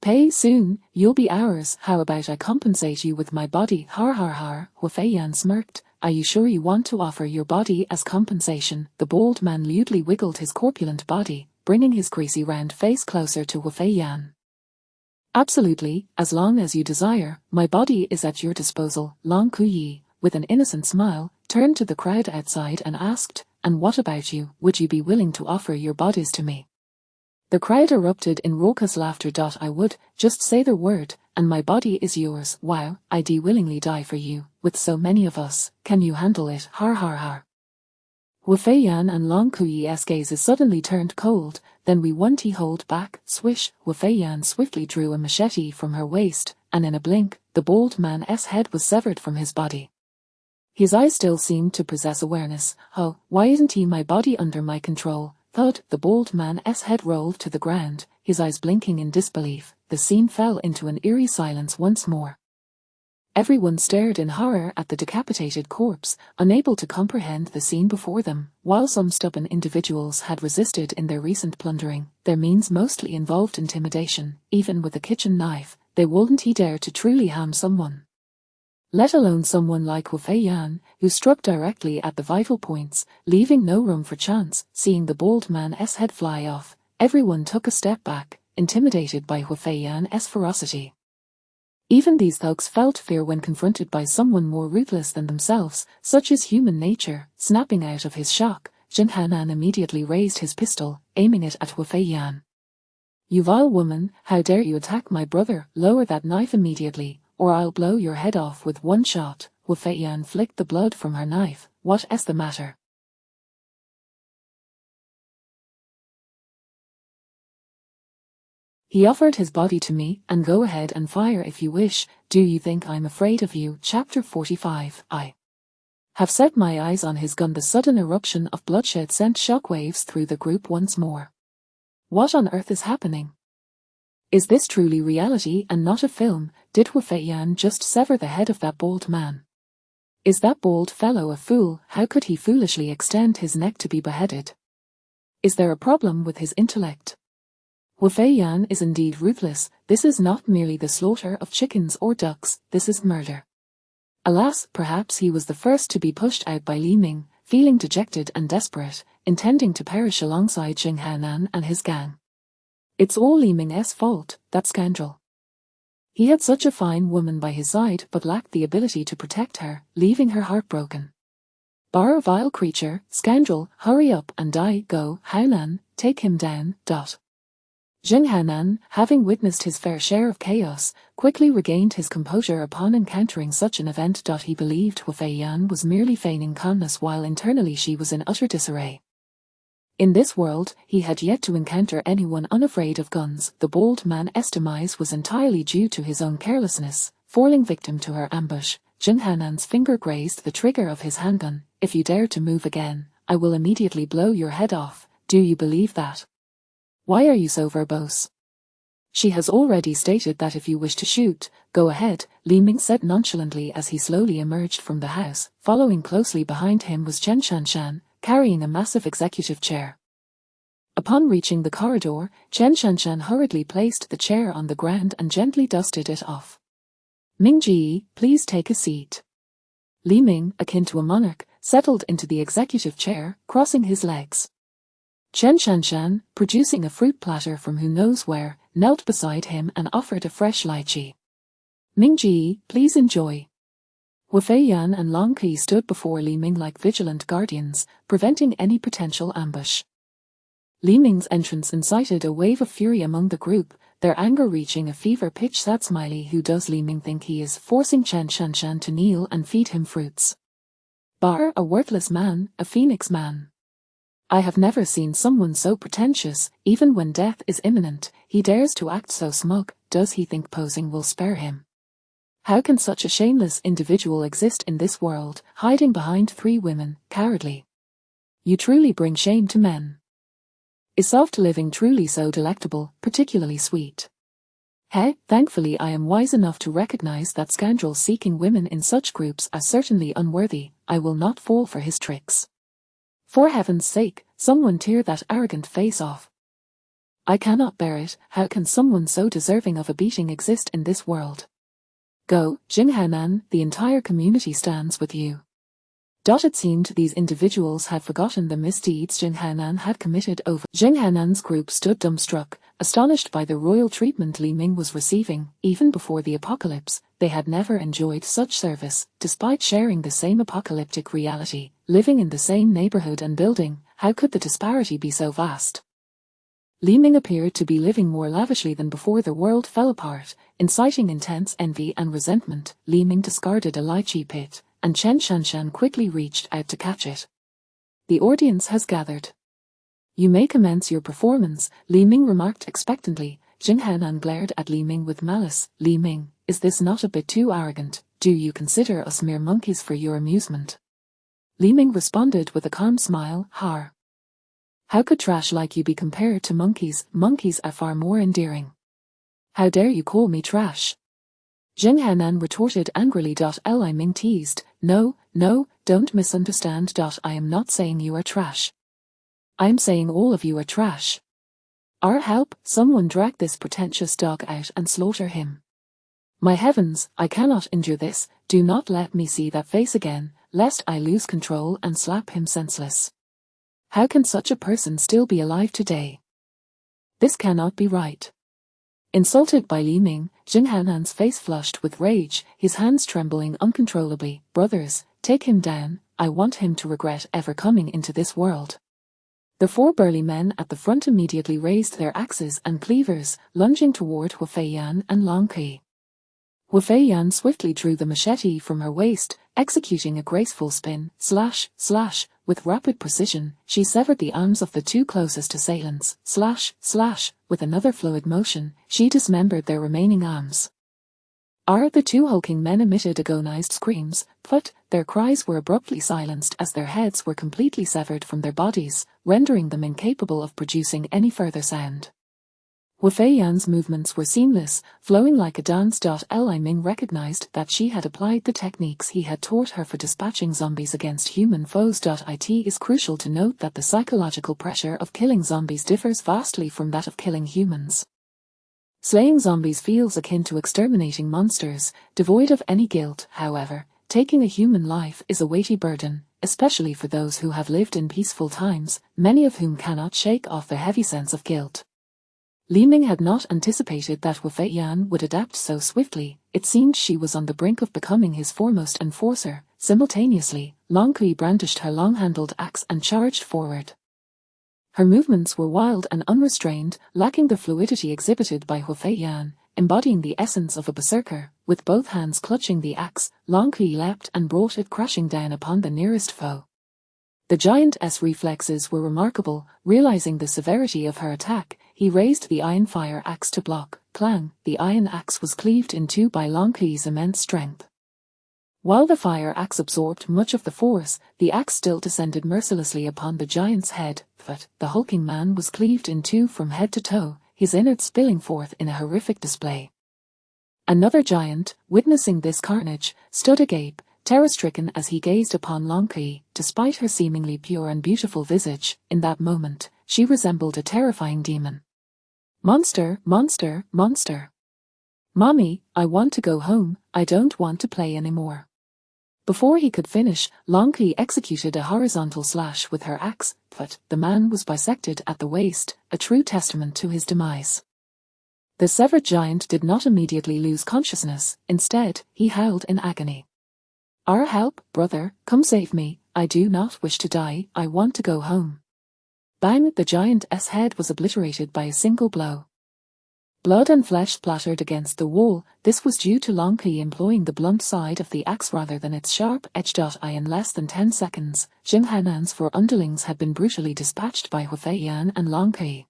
Pay soon, you'll be ours. How about I compensate you with my body? Har har har, Wu Feiyan smirked, are you sure you want to offer your body as compensation? The bald man lewdly wiggled his corpulent body, bringing his greasy round face closer to Wu Fei Yan. Absolutely, as long as you desire, my body is at your disposal. Long Kuyi, with an innocent smile, turned to the crowd outside and asked, and what about you? Would you be willing to offer your bodies to me? The crowd erupted in raucous laughter. I would, just say the word, and my body is yours. Wow, I'd willingly die for you, with so many of us. Can you handle it? Har har har. Wu Fei Yan and Long Kuyi's gazes suddenly turned cold. Then we won't hold back. Swish, Wu Fei Yan swiftly drew a machete from her waist, and in a blink, the bald man's head was severed from his body. His eyes still seemed to possess awareness. Oh, why isn't he my body under my control? Thud, the bald man's head rolled to the ground, his eyes blinking in disbelief. The scene fell into an eerie silence once more. Everyone stared in horror at the decapitated corpse, unable to comprehend the scene before them. While some stubborn individuals had resisted in their recent plundering, their means mostly involved intimidation. Even with a kitchen knife, they wouldn't dare to truly harm someone. Let alone someone like Wu Fei Yan, who struck directly at the vital points, leaving no room for chance. Seeing the bald man's head fly off, everyone took a step back, intimidated by Wu Fei Yan's ferocity. Even these thugs felt fear when confronted by someone more ruthless than themselves. Such is human nature. Snapping out of his shock, Jin Hanan immediately raised his pistol, aiming it at Wu Fei Yan. You vile woman, how dare you attack my brother? Lower that knife immediately, or I'll blow your head off with one shot. Wu Fei Yan flicked the blood from her knife. What's the matter? He offered his body to me, and go ahead and fire if you wish. Do you think I'm afraid of you? Chapter 45. I have set my eyes on his gun. The sudden eruption of bloodshed sent shockwaves through the group once more. What on earth is happening? Is this truly reality and not a film? Did Wu Fei Yan just sever the head of that bald man? Is that bald fellow a fool? How could he foolishly extend his neck to be beheaded? Is there a problem with his intellect? Wu Fei Yan is indeed ruthless. This is not merely the slaughter of chickens or ducks, this is murder. Alas, perhaps he was the first to be pushed out by Li Ming, feeling dejected and desperate, intending to perish alongside Jing Hanan and his gang. It's all Li Ming's fault, that scoundrel. He had such a fine woman by his side but lacked the ability to protect her, leaving her heartbroken. Bar vile creature, scoundrel, hurry up and die. Go, Haonan, take him down. Jing Hanan, having witnessed his fair share of chaos, quickly regained his composure upon encountering such an event. He believed Wu Fei Yan was merely feigning calmness while internally she was in utter disarray. In this world, he had yet to encounter anyone unafraid of guns. The bald man's demise was entirely due to his own carelessness. Falling victim to her ambush, Jing Hanan's finger grazed the trigger of his handgun. If you dare to move again, I will immediately blow your head off. Do you believe that? Why are you so verbose? She has already stated that if you wish to shoot, go ahead, Li Ming said nonchalantly as he slowly emerged from the house. Following closely behind him was Chen Shanshan, carrying a massive executive chair. Upon reaching the corridor, Chen Shanshan hurriedly placed the chair on the ground and gently dusted it off. Mingji, please take a seat. Li Ming, akin to a monarch, settled into the executive chair, crossing his legs. Chen Shanshan, producing a fruit platter from who knows where, knelt beside him and offered a fresh lychee. Mingji, please enjoy. Wu Fei Yan and Long Qi stood before Li Ming like vigilant guardians, preventing any potential ambush. Li Ming's entrance incited a wave of fury among the group, their anger reaching a fever pitch. Sad smiley, who does Li Ming think he is, forcing Chen Shanshan to kneel and feed him fruits? Bar, a worthless man, a phoenix man. I have never seen someone so pretentious. Even when death is imminent, he dares to act so smug. Does he think posing will spare him? How can such a shameless individual exist in this world, hiding behind 3 women, cowardly? You truly bring shame to men. Is soft living truly so delectable, particularly sweet? Hey, thankfully I am wise enough to recognize that scoundrels seeking women in such groups are certainly unworthy. I will not fall for his tricks. For heaven's sake, someone tear that arrogant face off. I cannot bear it. How can someone so deserving of a beating exist in this world? Go, Jing Hanan, the entire community stands with you. It seemed these individuals had forgotten the misdeeds Jing Hanan had committed over. Jing Hanan's group stood dumbstruck, astonished by the royal treatment Li Ming was receiving. Even before the apocalypse, they had never enjoyed such service. Despite sharing the same apocalyptic reality, living in the same neighborhood and building, how could the disparity be so vast? Li Ming appeared to be living more lavishly than before the world fell apart, inciting intense envy and resentment. Li Ming discarded a lychee pit, and Chen Shanshan quickly reached out to catch it. The audience has gathered. You may commence your performance, Li Ming remarked expectantly. Jing Hanan glared at Li Ming with malice. Li Ming, is this not a bit too arrogant? Do you consider us mere monkeys for your amusement? Li Ming responded with a calm smile. Har. How could trash like you be compared to monkeys? Monkeys are far more endearing. How dare you call me trash? Jing Hanan retorted angrily. Li Ming teased. No, don't misunderstand. I am not saying you are trash. I am saying all of you are trash. Help, someone drag this pretentious dog out and slaughter him. My heavens, I cannot endure this. Do not let me see that face again, lest I lose control and slap him senseless. How can such a person still be alive today? This cannot be right. Insulted by Li Ming, Jing Hanan's face flushed with rage, his hands trembling uncontrollably. Brothers, take him down. I want him to regret ever coming into this world. The four burly men at the front immediately raised their axes and cleavers, lunging toward Hu Feiyan and Long Qi. Hu Feiyan swiftly drew the machete from her waist, executing a graceful spin, slash, slash. With rapid precision, she severed the arms of the two closest assailants, slash, slash. With another fluid motion, she dismembered their remaining arms. The two hulking men emitted agonized screams, but their cries were abruptly silenced as their heads were completely severed from their bodies, rendering them incapable of producing any further sound. Hu Feiyan's movements were seamless, flowing like a dance. Li Ming recognized that she had applied the techniques he had taught her for dispatching zombies against human foes. It is crucial to note that the psychological pressure of killing zombies differs vastly from that of killing humans. Slaying zombies feels akin to exterminating monsters, devoid of any guilt. However, taking a human life is a weighty burden, especially for those who have lived in peaceful times, many of whom cannot shake off the heavy sense of guilt. Li Ming had not anticipated that Hu Feiyan would adapt so swiftly. It seemed she was on the brink of becoming his foremost enforcer. Simultaneously, Long Qi brandished her long-handled axe and charged forward. Her movements were wild and unrestrained, lacking the fluidity exhibited by Hu Feiyan, embodying the essence of a berserker. With both hands clutching the axe, Long Qi leapt and brought it crashing down upon the nearest foe. The giant's reflexes were remarkable. Realizing the severity of her attack, he raised the iron fire axe to block. Clang! The iron axe was cleaved in two by Long Qi's immense strength. While the fire axe absorbed much of the force, the axe still descended mercilessly upon the giant's head. But the hulking man was cleaved in two from head to toe, his innards spilling forth in a horrific display. Another giant, witnessing this carnage, stood agape, terror-stricken as he gazed upon Long Qi. Despite her seemingly pure and beautiful visage, in that moment, she resembled a terrifying demon. Monster, monster, monster. Mommy, I want to go home, I don't want to play anymore. Before he could finish, Long Qi executed a horizontal slash with her axe, but the man was bisected at the waist, a true testament to his demise. The severed giant did not immediately lose consciousness. Instead, he howled in agony. Help, brother, come save me, I do not wish to die, I want to go home. Bang! The giant's head was obliterated by a single blow. Blood and flesh splattered against the wall. This was due to Long Qi employing the blunt side of the axe rather than its sharp edge. In less than 10 seconds, Jing Hanan's four underlings had been brutally dispatched by Hu Feiyan and Long Qi.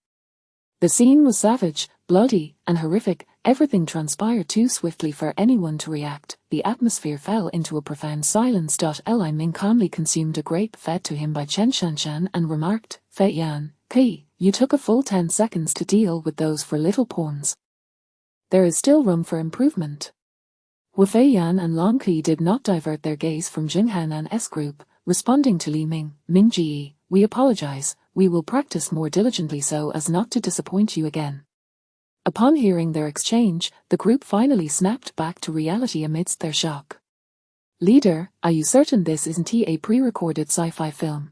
The scene was savage, bloody, and horrific. Everything transpired too swiftly for anyone to react. The atmosphere fell into a profound silence. Li Ming calmly consumed a grape fed to him by Chen Shanshan and remarked, Feiyan, Qi, you took a full 10 seconds to deal with those four little pawns. There is still room for improvement. Hu Feiyan and Long Qi did not divert their gaze from Jing Hanan's group, responding to Li Ming. Mingji, we apologize, we will practice more diligently so as not to disappoint you again. Upon hearing their exchange, the group finally snapped back to reality amidst their shock. Leader, are you certain this isn't a pre-recorded sci-fi film?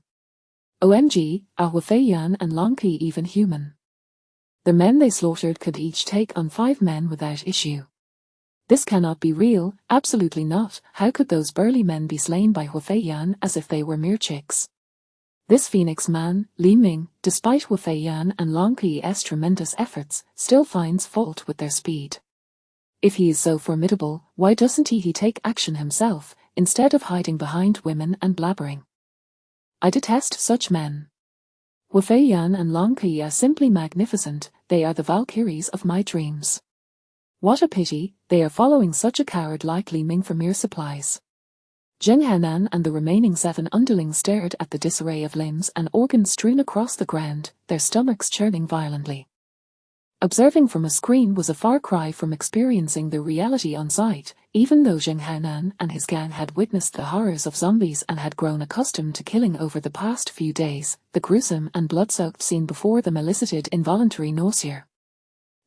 OMG, are Wu Fei Yan and Long Qi even human? The men they slaughtered could each take on 5 men without issue. This cannot be real, absolutely not. How could those burly men be slain by Wu Fei Yan as if they were mere chicks? This Phoenix man, Li Ming, despite Wu Fei Yan and Long Qi's tremendous efforts, still finds fault with their speed. If he is so formidable, why doesn't he take action himself, instead of hiding behind women and blabbering? I detest such men. Wu Fei Yan and Long Qi are simply magnificent, they are the Valkyries of my dreams. What a pity, they are following such a coward like Li Ming for mere supplies. Zheng Hanan and the remaining 7 underlings stared at the disarray of limbs and organs strewn across the ground, their stomachs churning violently. Observing from a screen was a far cry from experiencing the reality on site, even though Zheng Hanan and his gang had witnessed the horrors of zombies and had grown accustomed to killing over the past few days. The gruesome and blood-soaked scene before them elicited involuntary nausea.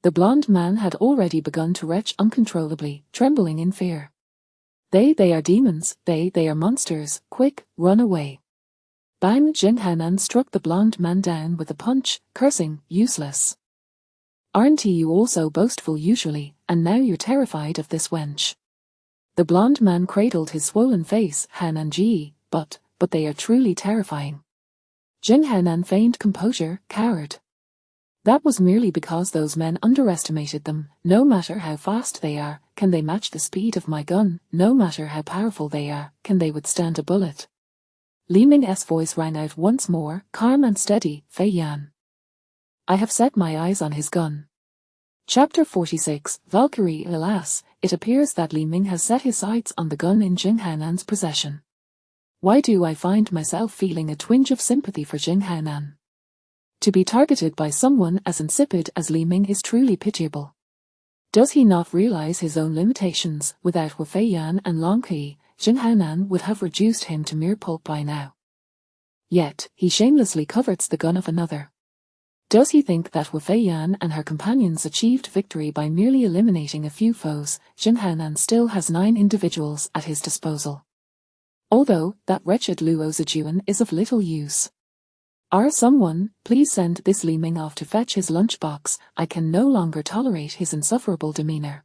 The blond man had already begun to retch uncontrollably, trembling in fear. They are demons, they are monsters, quick, run away. Bang! Zheng Hanan struck the blond man down with a punch, cursing, useless. Aren't you also boastful usually, and now you're terrified of this wench? The blond man cradled his swollen face. Hanan-ji, but they are truly terrifying. Zheng Hanan feigned composure, coward. That was merely because those men underestimated them. No matter how fast they are, can they match the speed of my gun? No matter how powerful they are, can they withstand a bullet? Li Ming's voice rang out once more, calm and steady. Fei Yan. I have set my eyes on his gun. Chapter 46, Valkyrie. Alas, it appears that Li Ming has set his sights on the gun in Zheng Hanan's possession. Why do I find myself feeling a twinge of sympathy for Zheng Hanan? To be targeted by someone as insipid as Li Ming is truly pitiable. Does he not realize his own limitations? Without Wu Fei Yan and Long Qi, Zheng Hanan would have reduced him to mere pulp by now. Yet, he shamelessly covets the gun of another. Does he think that Wu Fei Yan and her companions achieved victory by merely eliminating a few foes? Zheng Hanan still has 9 individuals at his disposal. Although, that wretched Luo Zijuan is of little use. Someone, please send this Li Ming off to fetch his lunchbox. I can no longer tolerate his insufferable demeanor.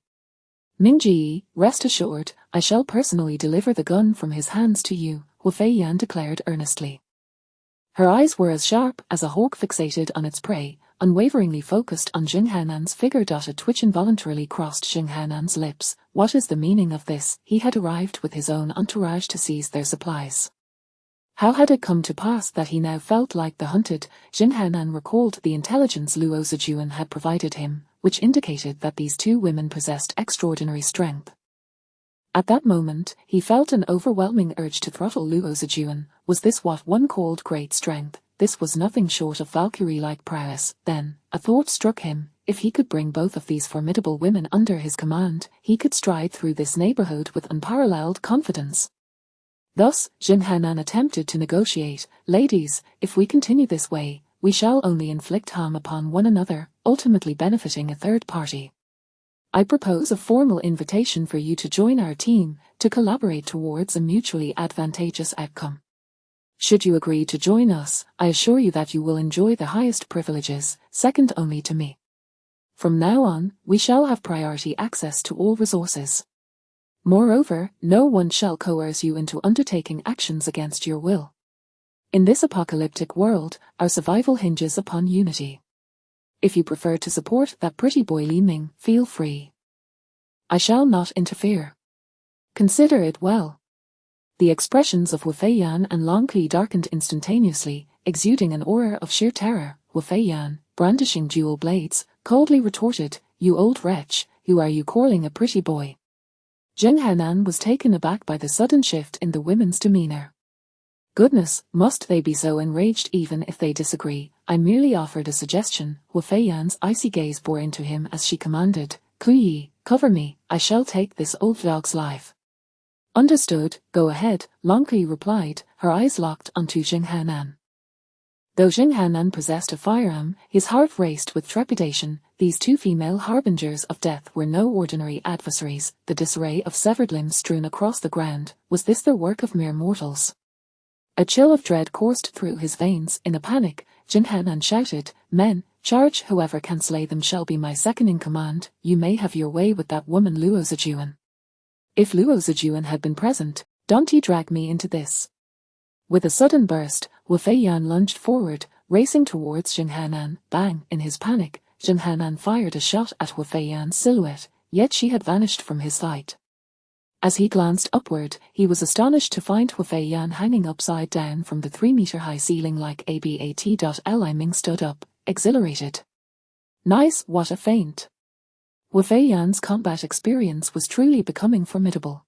Mingji, rest assured, I shall personally deliver the gun from his hands to you, Wu Fei Yan declared earnestly. Her eyes were as sharp as a hawk fixated on its prey, unwaveringly focused on Zheng Hanan's figure. A twitch involuntarily crossed Zheng Hanan's lips. What is the meaning of this? He had arrived with his own entourage to seize their supplies. How had it come to pass that he now felt like the hunted? Zheng Hanan recalled the intelligence Luo Zijuan had provided him, which indicated that these 2 women possessed extraordinary strength. At that moment, he felt an overwhelming urge to throttle Luo Zijuan. Was this what one called great strength? This was nothing short of Valkyrie-like prowess. Then, a thought struck him. If he could bring both of these formidable women under his command, he could stride through this neighborhood with unparalleled confidence. Thus, Zheng Hanan attempted to negotiate. Ladies, if we continue this way, we shall only inflict harm upon one another, ultimately benefiting a third party. I propose a formal invitation for you to join our team, to collaborate towards a mutually advantageous outcome. Should you agree to join us, I assure you that you will enjoy the highest privileges, second only to me. From now on, we shall have priority access to all resources. Moreover, no one shall coerce you into undertaking actions against your will. In this apocalyptic world, our survival hinges upon unity. If you prefer to support that pretty boy Li Ming, feel free. I shall not interfere. Consider it well. The expressions of Wu Fei Yan and Long Qi darkened instantaneously, exuding an aura of sheer terror. Wu Fei Yan, brandishing dual blades, coldly retorted, "You old wretch, who are you calling a pretty boy?" Zheng Hanan was taken aback by the sudden shift in the women's demeanor. Goodness, must they be so enraged even if they disagree? I merely offered a suggestion. Wu Fei Yan's icy gaze bore into him as she commanded, "Kuyi, cover me, I shall take this old dog's life." Understood, go ahead, Long Qi replied, her eyes locked onto Zheng Hanan. Though Jing Hanan possessed a firearm, his heart raced with trepidation. These two female harbingers of death were no ordinary adversaries. The disarray of severed limbs strewn across the ground, was this the work of mere mortals? A chill of dread coursed through his veins. In a panic, Jing Hanan shouted, "Men, charge! Whoever can slay them shall be my second in command. You may have your way with that woman Luo Zijuan." If Luo Zijuan had been present, "Don't you drag me into this." With a sudden burst, Wu Feiyan lunged forward, racing towards Jing Hanan. Bang! In his panic, Jing Hanan fired a shot at Wu Feiyan's silhouette, yet she had vanished from his sight. As he glanced upward, he was astonished to find Wu Feiyan hanging upside down from the 3-meter-high ceiling like a bat. Li Ming stood up, exhilarated. "Nice, what a feint!" Wu Feiyan's combat experience was truly becoming formidable.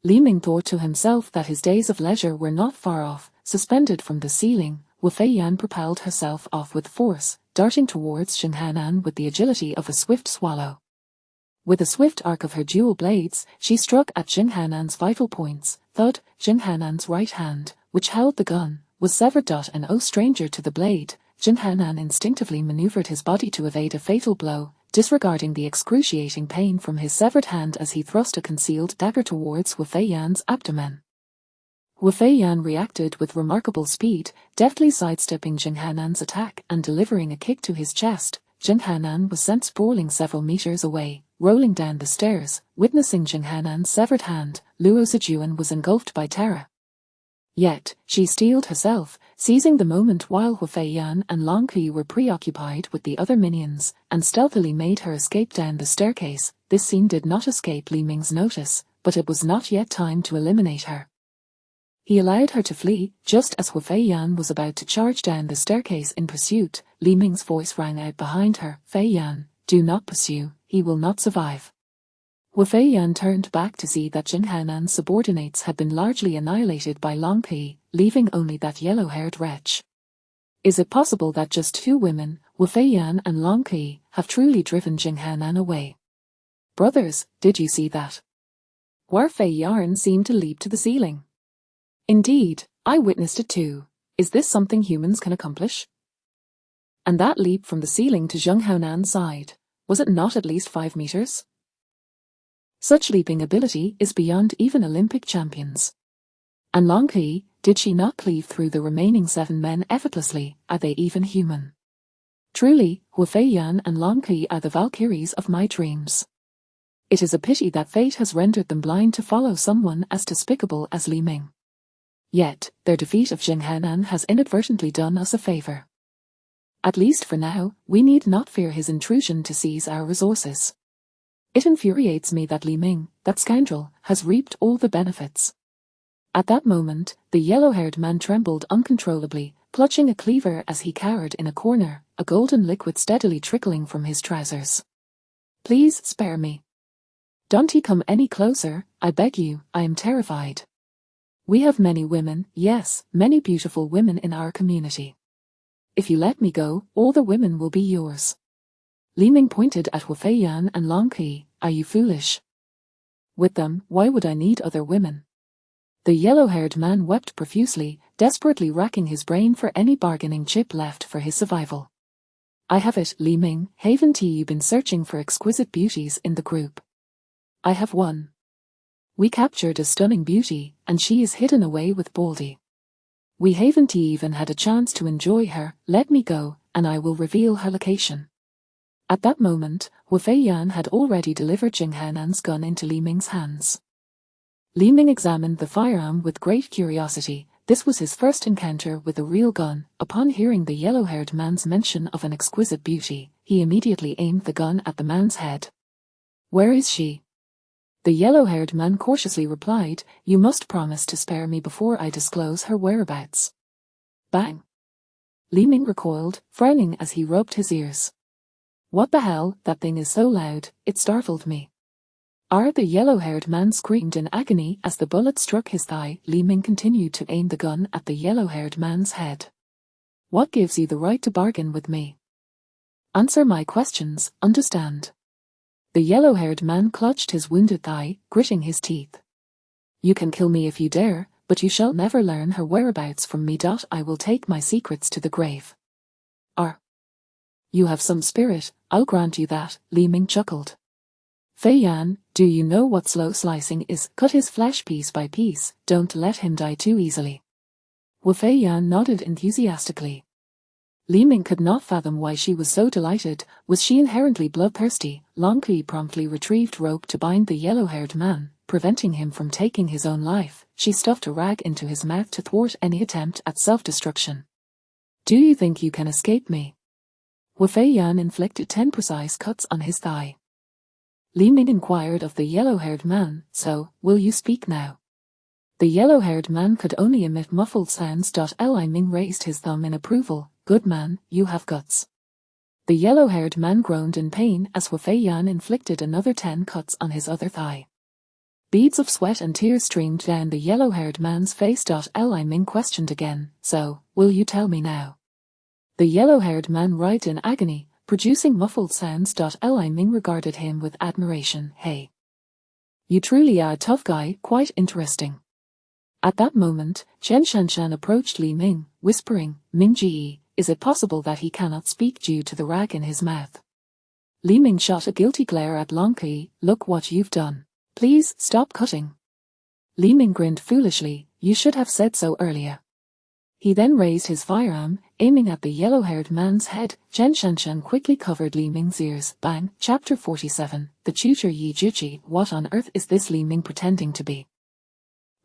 Li Ming thought to himself that his days of leisure were not far off. Suspended from the ceiling, Wu Feiyan propelled herself off with force, darting towards Jing Hanan with the agility of a swift swallow. With a swift arc of her dual blades, she struck at Jing Hanan's vital points. Thud! Jing Hanan's right hand, which held the gun, was severed. An stranger to the blade, Jing Hanan instinctively maneuvered his body to evade a fatal blow, disregarding the excruciating pain from his severed hand as he thrust a concealed dagger towards Wu Feiyan's abdomen. Wu Feiyan reacted with remarkable speed, deftly sidestepping Jing Hanan's attack and delivering a kick to his chest. Jing Hanan was sent sprawling several meters away, rolling down the stairs. Witnessing Jing Hanan's severed hand, Luo Zijuan was engulfed by terror. Yet, she steeled herself, seizing the moment while Wu Feiyan and Long Kui were preoccupied with the other minions, and stealthily made her escape down the staircase. This scene did not escape Li Ming's notice, but it was not yet time to eliminate her. He allowed her to flee. Just as Wu Feiyan was about to charge down the staircase in pursuit, Li Ming's voice rang out behind her, "Feiyan, do not pursue, he will not survive." Wu Feiyan turned back to see that Jing Hanan's subordinates had been largely annihilated by Long Kui, leaving only that yellow-haired wretch. Is it possible that just two women, Wu Feiyan and Long Kui, have truly driven Jing Hanan away? Brothers, did you see that? War Fei Yarn seemed to leap to the ceiling. Indeed, I witnessed it too. Is this something humans can accomplish? And that leap from the ceiling to Jing Hanan's side, was it not at least 5 meters? Such leaping ability is beyond even Olympic champions. And Long Kui, did she not cleave through the remaining 7 men effortlessly? Are they even human? Truly, Wu Feiyan and Long Kui are the Valkyries of my dreams. It is a pity that fate has rendered them blind to follow someone as despicable as Li Ming. Yet, their defeat of Jing Hanan has inadvertently done us a favor. At least for now, we need not fear his intrusion to seize our resources. It infuriates me that Li Ming, that scoundrel, has reaped all the benefits. At that moment, the yellow-haired man trembled uncontrollably, clutching a cleaver as he cowered in a corner, a golden liquid steadily trickling from his trousers. Please spare me. Don't you come any closer, I beg you, I am terrified. We have many women, yes, many beautiful women in our community. If you let me go, all the women will be yours. Li Ming pointed at Wu Feiyan and Long Kui. Are you foolish? With them, why would I need other women? The yellow-haired man wept profusely, desperately racking his brain for any bargaining chip left for his survival. I have it, Li Ming. Haven't you been searching for exquisite beauties in the group? I have one. We captured a stunning beauty, and she is hidden away with Baldy. We haven't even had a chance to enjoy her. Let me go, and I will reveal her location. At that moment, Wu Feiyan had already delivered Jing Hanan's gun into Li Ming's hands. Li Ming examined the firearm with great curiosity. This was his first encounter with a real gun. Upon hearing the yellow-haired man's mention of an exquisite beauty, he immediately aimed the gun at the man's head. Where is she? The yellow-haired man cautiously replied, You must promise to spare me before I disclose her whereabouts. Bang! Li Ming recoiled, frowning as he rubbed his ears. What the hell, that thing is so loud, it startled me. The yellow-haired man screamed in agony as the bullet struck his thigh. Li Ming continued to aim the gun at the yellow-haired man's head. What gives you the right to bargain with me? Answer my questions, understand? The yellow-haired man clutched his wounded thigh, gritting his teeth. You can kill me if you dare, but you shall never learn her whereabouts from me. I will take my secrets to the grave. You have some spirit, I'll grant you that, Li Ming chuckled. Fei Yan, do you know what slow slicing is? Cut his flesh piece by piece, don't let him die too easily. Wu Fei Yan nodded enthusiastically. Li Ming could not fathom why she was so delighted. Was she inherently bloodthirsty? Long Kui promptly retrieved rope to bind the yellow-haired man, preventing him from taking his own life. She stuffed a rag into his mouth to thwart any attempt at self-destruction. Do you think you can escape me? Wu Fei Yan inflicted 10 precise cuts on his thigh. Li Ming inquired of the yellow-haired man, so, will you speak now? The yellow-haired man could only emit muffled sounds. Li Ming raised his thumb in approval. Good man, you have guts. The yellow-haired man groaned in pain as Wu Fei Yan inflicted another 10 cuts on his other thigh. Beads of sweat and tears streamed down the yellow-haired man's face. Li Ming questioned again, so, will you tell me now? The yellow-haired man writhed in agony, producing muffled sounds. Li Ming regarded him with admiration. Hey. You truly are a tough guy, quite interesting. At that moment, Chen Shanshan approached Li Ming, whispering, Ming-ji, is it possible that he cannot speak due to the rag in his mouth? Li Ming shot a guilty glare at Long Kui. Look what you've done. Please, stop cutting. Li Ming grinned foolishly. You should have said so earlier. He then raised his firearm, aiming at the yellow-haired man's head. Chen Shanshan quickly covered Li Ming's ears. Bang! Chapter 47, The Tutor Yi Juji. What on earth is this Li Ming pretending to be?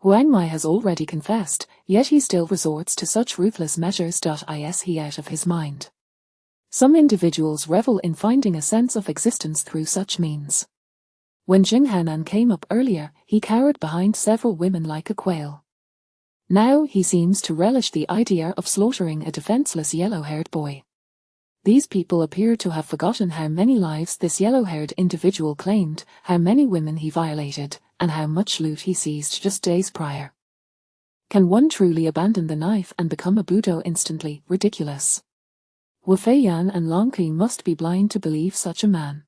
Huang Mai has already confessed, yet he still resorts to such ruthless measures. Is he out of his mind? Some individuals revel in finding a sense of existence through such means. When Jing Hanan came up earlier, he cowered behind several women like a quail. Now he seems to relish the idea of slaughtering a defenseless yellow-haired boy. These people appear to have forgotten how many lives this yellow-haired individual claimed, how many women he violated, and how much loot he seized just days prior. Can one truly abandon the knife and become a Budo instantly? Ridiculous. Wu Fei Yan and Long Kui must be blind to believe such a man.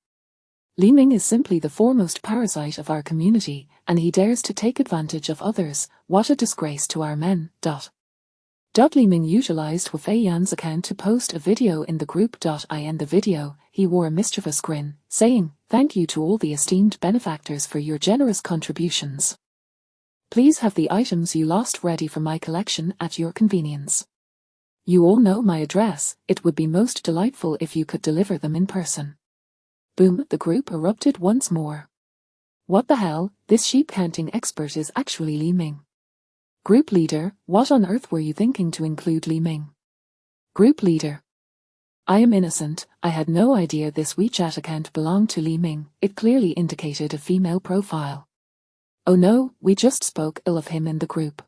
Li Ming is simply the foremost parasite of our community, and he dares to take advantage of others. What a disgrace to our men. Li Ming utilized Wu Fei Yan's account to post a video in the group. In the video, he wore a mischievous grin, saying, Thank you to all the esteemed benefactors for your generous contributions. Please have the items you lost ready for my collection at your convenience. You all know my address. It would be most delightful if you could deliver them in person. Boom, the group erupted once more. What the hell, this sheep-counting expert is actually Li Ming. Group leader, what on earth were you thinking to include Li Ming? Group leader. I am innocent, I had no idea this WeChat account belonged to Li Ming. It clearly indicated a female profile. Oh no, we just spoke ill of him in the group.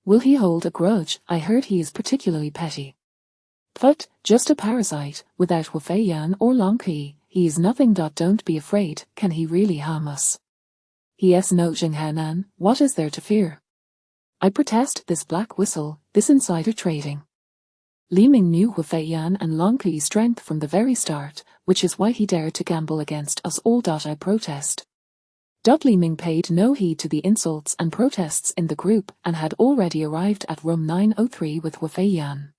Will he hold a grudge? I heard he is particularly petty. But, just a parasite, without Wu Fei Yan or Long Kui. He is nothing. Don't be afraid, can he really harm us? Yes, no, Jing Hanan, what is there to fear? I protest this black whistle, this insider trading. Li Ming knew Wu Fei Yan and Long Kui's strength from the very start, which is why he dared to gamble against us all. I protest. Li Ming paid no heed to the insults and protests in the group and had already arrived at room 903 with Wu Fei Yan.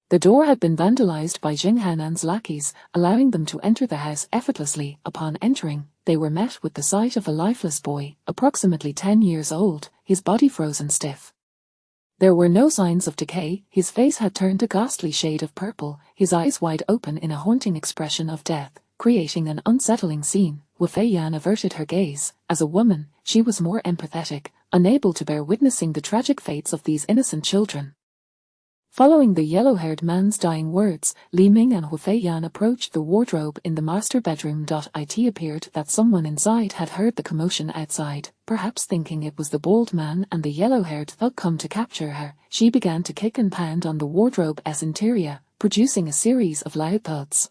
The door had been vandalized by Jing Hanan's lackeys, allowing them to enter the house effortlessly. Upon entering, they were met with the sight of a lifeless boy, approximately 10 years old, his body frozen stiff. There were no signs of decay, his face had turned a ghastly shade of purple, his eyes wide open in a haunting expression of death, creating an unsettling scene. Wu Fei Yan averted her gaze. As a woman, she was more empathetic, unable to bear witnessing the tragic fates of these innocent children. Following the yellow-haired man's dying words, Li Ming and Wu Fei Yan approached the wardrobe in the master bedroom. It appeared that someone inside had heard the commotion outside, perhaps thinking it was the bald man and the yellow-haired thug come to capture her. She began to kick and pound on the wardrobe's interior, producing a series of loud thuds.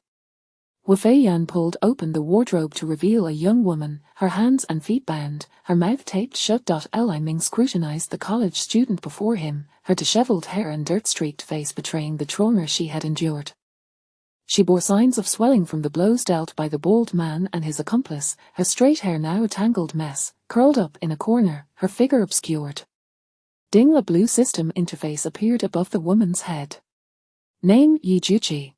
Wu Fei Yan pulled open the wardrobe to reveal a young woman, her hands and feet bound, her mouth taped shut. Li Ming scrutinized the college student before him, her disheveled hair and dirt-streaked face betraying the trauma she had endured. She bore signs of swelling from the blows dealt by the bald man and his accomplice, her straight hair now a tangled mess, curled up in a corner, her figure obscured. Ding, a blue system interface appeared above the woman's head. Name: Yi Juqi.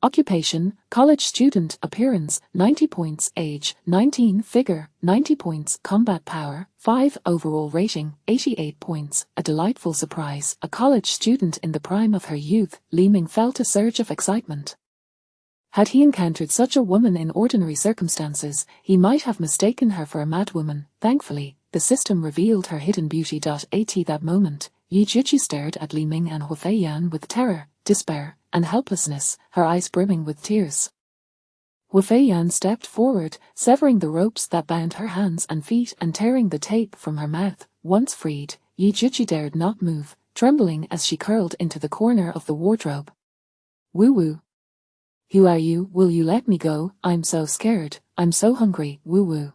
Occupation: college student. Appearance: 90 points. Age: 19. Figure: 90 points. Combat power: 5. Overall rating: 88 points. A delightful surprise. A college student in the prime of her youth, Li Ming felt a surge of excitement. Had he encountered such a woman in ordinary circumstances, he might have mistaken her for a madwoman. Thankfully, the system revealed her hidden beauty. At that moment, Yi Juqi stared at Li Ming and Hu Feiyan with terror, despair, and helplessness, her eyes brimming with tears. Hu Feiyan stepped forward, severing the ropes that bound her hands and feet and tearing the tape from her mouth. Once freed, Yi Juqi dared not move, trembling as she curled into the corner of the wardrobe. Woo-woo. Who are you? Will you let me go? I'm so scared. I'm so hungry. Woo-woo.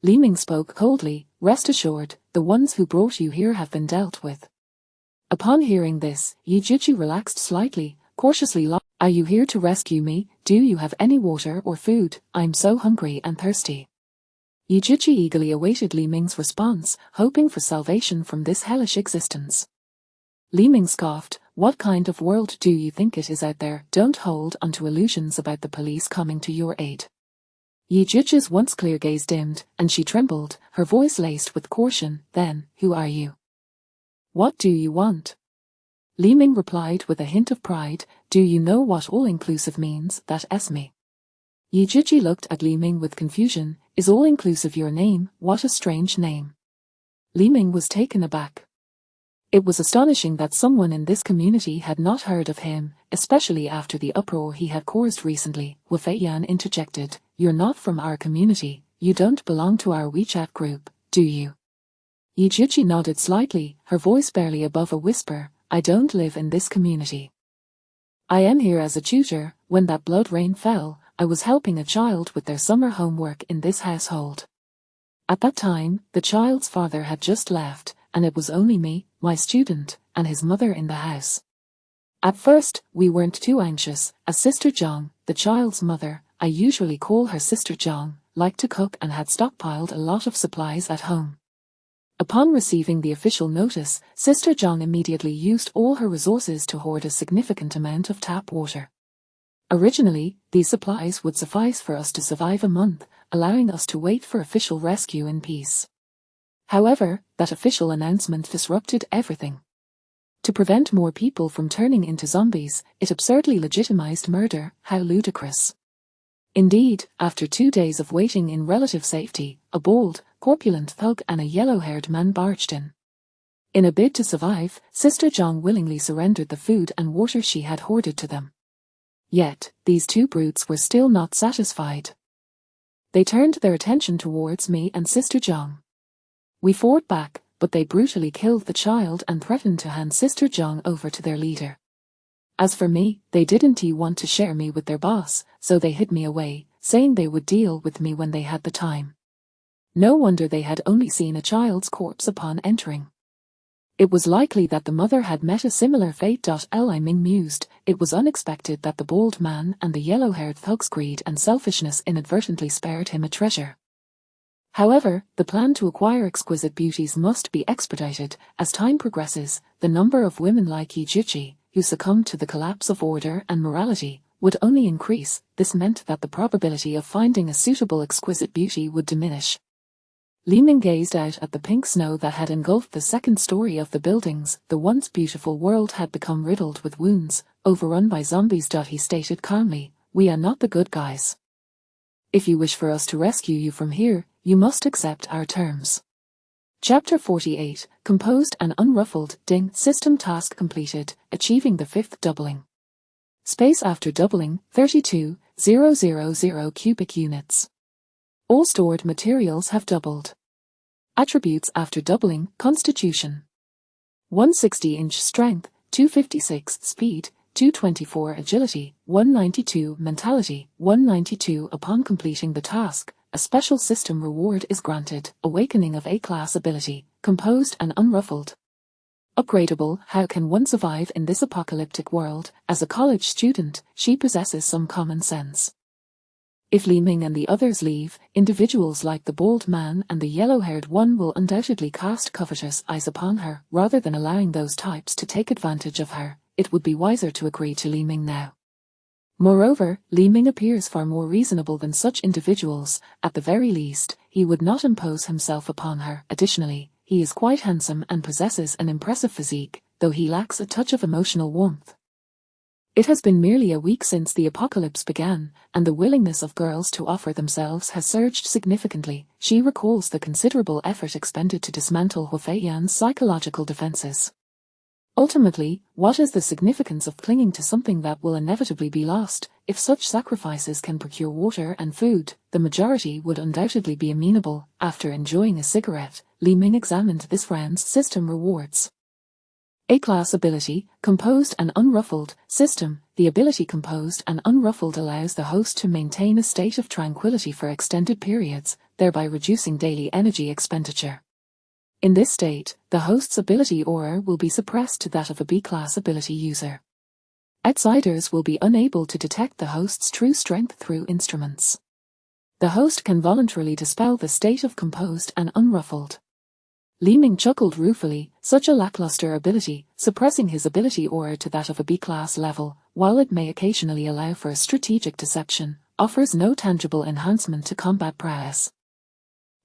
Li Ming spoke coldly. Rest assured, the ones who brought you here have been dealt with. Upon hearing this, Yi Juqi relaxed slightly, cautiously. Are you here to rescue me? Do you have any water or food? I'm so hungry and thirsty. Yi Juqi eagerly awaited Li Ming's response, hoping for salvation from this hellish existence. Li Ming scoffed. What kind of world do you think it is out there? Don't hold onto illusions about the police coming to your aid. Yi Juqi's once clear gaze dimmed, and she trembled, her voice laced with caution. Then, who are you? What do you want? Li Ming replied with a hint of pride. Do you know what all-inclusive means? That's me. Yi Juqi looked at Li Ming with confusion. Is all-inclusive your name? What a strange name. Li Ming was taken aback. It was astonishing that someone in this community had not heard of him, especially after the uproar he had caused recently. Hu Feiyan interjected. You're not from our community. You don't belong to our WeChat group, do you? Yi Juqi nodded slightly, her voice barely above a whisper. I don't live in this community. I am here as a tutor. When that blood rain fell, I was helping a child with their summer homework in this household. At that time, the child's father had just left, and it was only me, my student, and his mother in the house. At first, we weren't too anxious, as Sister Zhang, the child's mother, I usually call her Sister Zhang, liked to cook and had stockpiled a lot of supplies at home. Upon receiving the official notice, Sister Zhang immediately used all her resources to hoard a significant amount of tap water. Originally, these supplies would suffice for us to survive a month, allowing us to wait for official rescue in peace. However, that official announcement disrupted everything. To prevent more people from turning into zombies, it absurdly legitimized murder. How ludicrous. Indeed, after 2 days of waiting in relative safety, a bald, corpulent thug and a yellow-haired man barged in. In a bid to survive, Sister Zhang willingly surrendered the food and water she had hoarded to them. Yet, these two brutes were still not satisfied. They turned their attention towards me and Sister Zhang. We fought back, but they brutally killed the child and threatened to hand Sister Zhang over to their leader. As for me, they didn't want to share me with their boss, so they hid me away, saying they would deal with me when they had the time. No wonder they had only seen a child's corpse upon entering. It was likely that the mother had met a similar fate. Li Ming mused. It was unexpected that the bald man and the yellow-haired thug's greed and selfishness inadvertently spared him a treasure. However, the plan to acquire exquisite beauties must be expedited. As time progresses, the number of women like Yi Juqi, who succumbed to the collapse of order and morality, would only increase. This meant that the probability of finding a suitable exquisite beauty would diminish. Li Ming gazed out at the pink snow that had engulfed the second story of the buildings. The once beautiful world had become riddled with wounds, overrun by zombies. He stated calmly, "We are not the good guys. If you wish for us to rescue you from here, you must accept our terms." Chapter 48, Composed and Unruffled. Ding. System task completed, achieving the 5th doubling. Space after doubling, 32,000 cubic units. All stored materials have doubled. Attributes after doubling, Constitution. 160-inch strength, 256 speed, 224 agility, 192 mentality, 192. Upon completing the task, a special system reward is granted, Awakening of A-class ability, Composed and Unruffled. Upgradable. How can one survive in this apocalyptic world? As a college student, she possesses some common sense. If Li Ming and the others leave, individuals like the bald man and the yellow-haired one will undoubtedly cast covetous eyes upon her. Rather than allowing those types to take advantage of her, it would be wiser to agree to Li Ming now. Moreover, Li Ming appears far more reasonable than such individuals. At the very least, he would not impose himself upon her. Additionally, he is quite handsome and possesses an impressive physique, though he lacks a touch of emotional warmth. It has been merely a week since the apocalypse began, and the willingness of girls to offer themselves has surged significantly. She recalls the considerable effort expended to dismantle Hu Feiyan's psychological defenses. Ultimately, what is the significance of clinging to something that will inevitably be lost? If such sacrifices can procure water and food, the majority would undoubtedly be amenable. After enjoying a cigarette, Li Ming examined this round's system rewards. A-class ability, composed and unruffled, system. The ability composed and unruffled allows the host to maintain a state of tranquility for extended periods, thereby reducing daily energy expenditure. In this state, the host's ability aura will be suppressed to that of a B-class ability user. Outsiders will be unable to detect the host's true strength through instruments. The host can voluntarily dispel the state of composed and unruffled. Li Ming chuckled ruefully. Such a lackluster ability, suppressing his ability aura to that of a B-class level, while it may occasionally allow for a strategic deception, offers no tangible enhancement to combat prowess.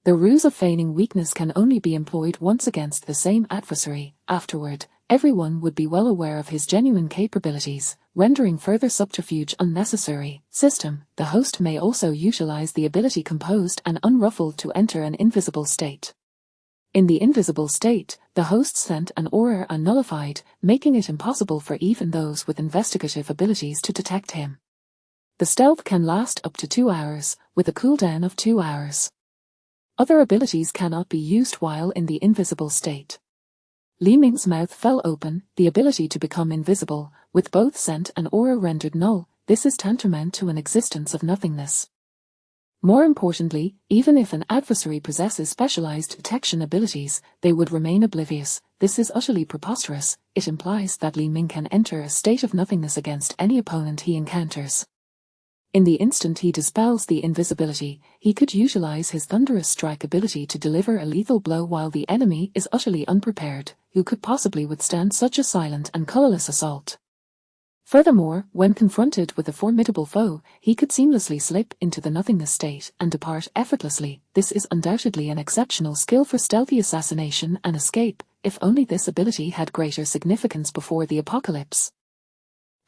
The ruse of feigning weakness can only be employed once against the same adversary. Afterward, everyone would be well aware of his genuine capabilities, rendering further subterfuge unnecessary. System. The host may also utilize the ability composed and unruffled to enter an invisible state. In the invisible state, the host's scent and aura are nullified, making it impossible for even those with investigative abilities to detect him. The stealth can last up to 2 hours, with a cooldown of 2 hours. Other abilities cannot be used while in the invisible state. Li Ming's mouth fell open. The ability to become invisible, with both scent and aura rendered null, this is tantamount to an existence of nothingness. More importantly, even if an adversary possesses specialized detection abilities, they would remain oblivious. This is utterly preposterous. It implies that Li Ming can enter a state of nothingness against any opponent he encounters. In the instant he dispels the invisibility, he could utilize his thunderous strike ability to deliver a lethal blow while the enemy is utterly unprepared. Who could possibly withstand such a silent and colorless assault? Furthermore, when confronted with a formidable foe, he could seamlessly slip into the nothingness state and depart effortlessly. This is undoubtedly an exceptional skill for stealthy assassination and escape, if only this ability had greater significance before the apocalypse.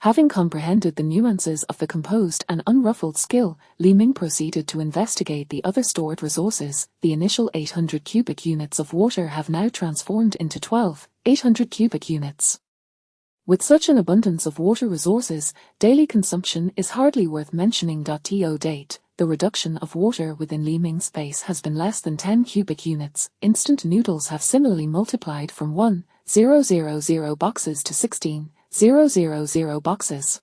Having comprehended the nuances of the composed and unruffled skill, Li Ming proceeded to investigate the other stored resources. The initial 800 cubic units of water have now transformed into 12, 800 cubic units. With such an abundance of water resources, daily consumption is hardly worth mentioning. To date, the reduction of water within Li Ming's space has been less than 10 cubic units. Instant noodles have similarly multiplied from 1,000 boxes to 16,000 boxes.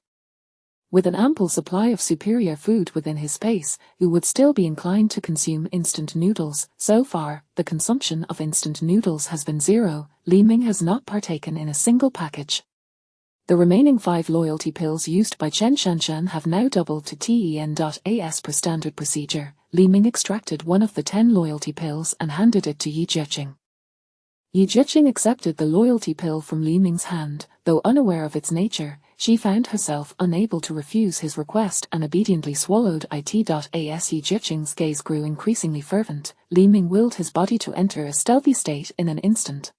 With an ample supply of superior food within his space, who would still be inclined to consume instant noodles? So far, the consumption of instant noodles has been 0. Li Ming has not partaken in a single package. The remaining 5 loyalty pills used by Chen Shanshan have now doubled to ten.as per standard procedure. Li Ming extracted one of the 10 loyalty pills and handed it to Yi Jiqing. Yi Jiqing accepted the loyalty pill from Li Ming's hand. Though unaware of its nature, she found herself unable to refuse his request and obediently swallowed it. As Yi Jiqing's gaze grew increasingly fervent, Li Ming willed his body to enter a stealthy state in an instant.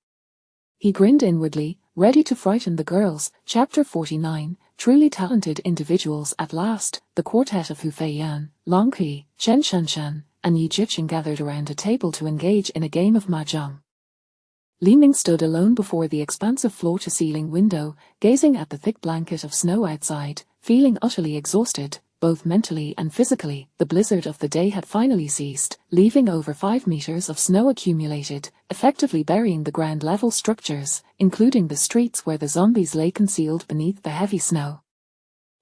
He grinned inwardly, ready to frighten the girls. Chapter 49, Truly Talented Individuals. At last, the quartet of Hu Feiyan, Long Qi, Chen Shanshan, and Yi Jiqing gathered around a table to engage in a game of mahjong. Li Ming stood alone before the expansive floor-to-ceiling window, gazing at the thick blanket of snow outside, feeling utterly exhausted, both mentally and physically. The blizzard of the day had finally ceased, leaving over 5 meters of snow accumulated, effectively burying the ground-level structures, including the streets where the zombies lay concealed beneath the heavy snow.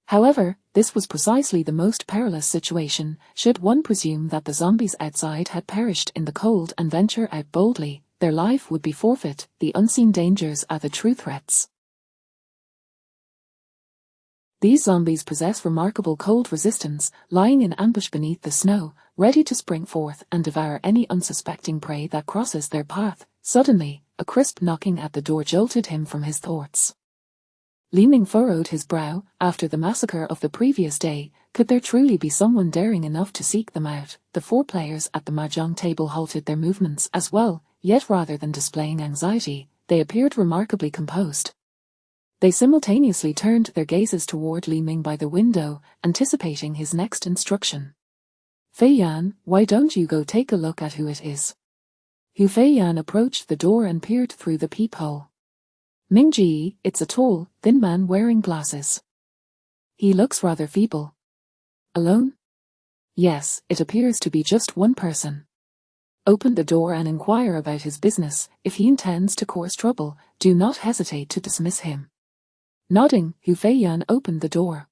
However, this was precisely the most perilous situation. Should one presume that the zombies outside had perished in the cold and venture out boldly, their life would be forfeit. The unseen dangers are the true threats. These zombies possess remarkable cold resistance, lying in ambush beneath the snow, ready to spring forth and devour any unsuspecting prey that crosses their path. Suddenly, a crisp knocking at the door jolted him from his thoughts. Li Ming furrowed his brow. After the massacre of the previous day, could there truly be someone daring enough to seek them out? The 4 players at the mahjong table halted their movements as well, yet rather than displaying anxiety, they appeared remarkably composed. They simultaneously turned their gazes toward Li Ming by the window, anticipating his next instruction. Fei Yan, why don't you go take a look at who it is? Hu Fei Yan approached the door and peered through the peephole. Ming Ji, it's a tall, thin man wearing glasses. He looks rather feeble. Alone? Yes, it appears to be just one person. Open the door and inquire about his business. If he intends to cause trouble, do not hesitate to dismiss him. Nodding, Hu Fei Yan opened the door.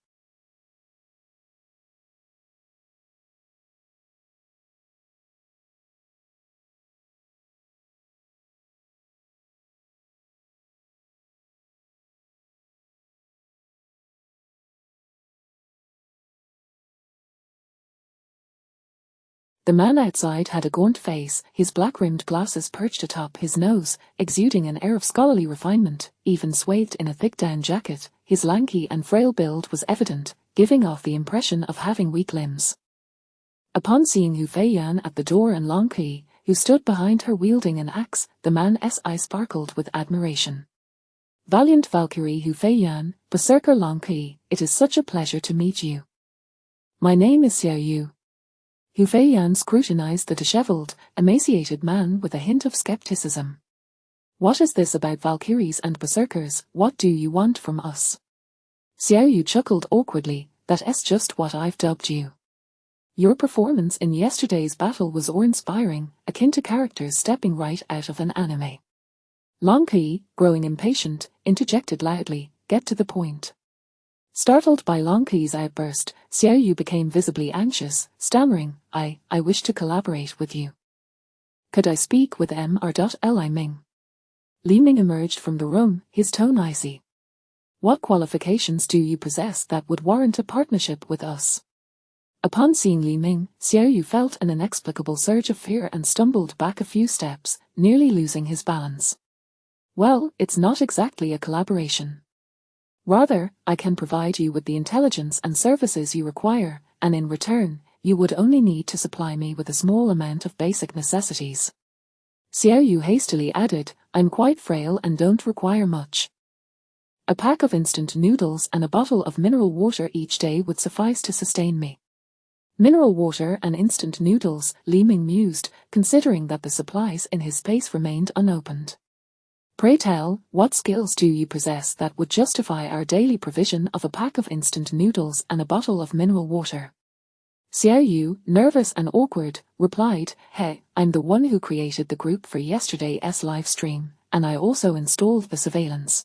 The man outside had a gaunt face, his black-rimmed glasses perched atop his nose, exuding an air of scholarly refinement. Even swathed in a thick down jacket, his lanky and frail build was evident, giving off the impression of having weak limbs. Upon seeing Hu Fei Yan at the door and Long Qi, who stood behind her wielding an axe, the man's eye sparkled with admiration. Valiant Valkyrie Hu Fei Yan, Berserker Long Qi, it is such a pleasure to meet you. My name is Xiao Yu. Hu Fei Yan scrutinized the disheveled, emaciated man with a hint of skepticism. What is this about Valkyries and Berserkers? What do you want from us? Xiao Yu chuckled awkwardly. That's just what I've dubbed you. Your performance in yesterday's battle was awe-inspiring, akin to characters stepping right out of an anime. Long Qi, growing impatient, interjected loudly, get to the point. Startled by Long Qi's outburst, Xiao Yu became visibly anxious, stammering, I wish to collaborate with you. Could I speak with Mr. Ming? Li Ming emerged from the room, his tone icy. What qualifications do you possess that would warrant a partnership with us? Upon seeing Li Ming, Xiao Yu felt an inexplicable surge of fear and stumbled back a few steps, nearly losing his balance. Well, it's not exactly a collaboration. Rather, I can provide you with the intelligence and services you require, and in return, you would only need to supply me with a small amount of basic necessities. Xiao Yu hastily added, I'm quite frail and don't require much. A pack of instant noodles and a bottle of mineral water each day would suffice to sustain me. Mineral water and instant noodles, Li Ming mused, considering that the supplies in his space remained unopened. Pray tell, what skills do you possess that would justify our daily provision of a pack of instant noodles and a bottle of mineral water? Xiao Yu, nervous and awkward, replied, Hey, I'm the one who created the group for yesterday's live stream, and I also installed the surveillance.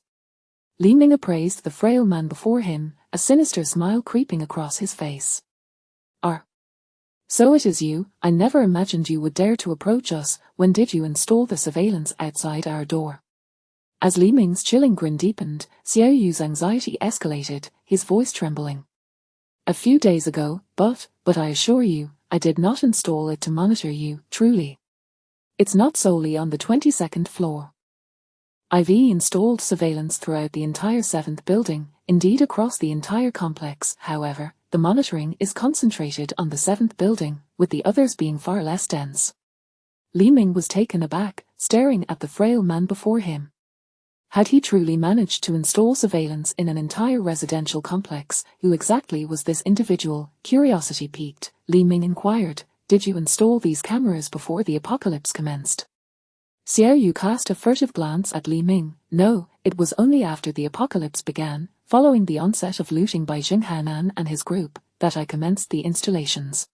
Li Ming appraised the frail man before him, a sinister smile creeping across his face. So it is you. I never imagined you would dare to approach us. When did you install the surveillance outside our door? As Li Ming's chilling grin deepened, Xiao Yu's anxiety escalated, his voice trembling. A few days ago, but I assure you, I did not install it to monitor you, truly. It's not solely on the 22nd floor. I've installed surveillance throughout the entire 7th building, indeed across the entire complex. However, the monitoring is concentrated on the 7th building, with the others being far less dense. Li Ming was taken aback, staring at the frail man before him. Had he truly managed to install surveillance in an entire residential complex? Who exactly was this individual? Curiosity piqued, Li Ming inquired, did you install these cameras before the apocalypse commenced? Xiao Yu cast a furtive glance at Li Ming. No, it was only after the apocalypse began, following the onset of looting by Jing Hanan and his group, that I commenced the installations.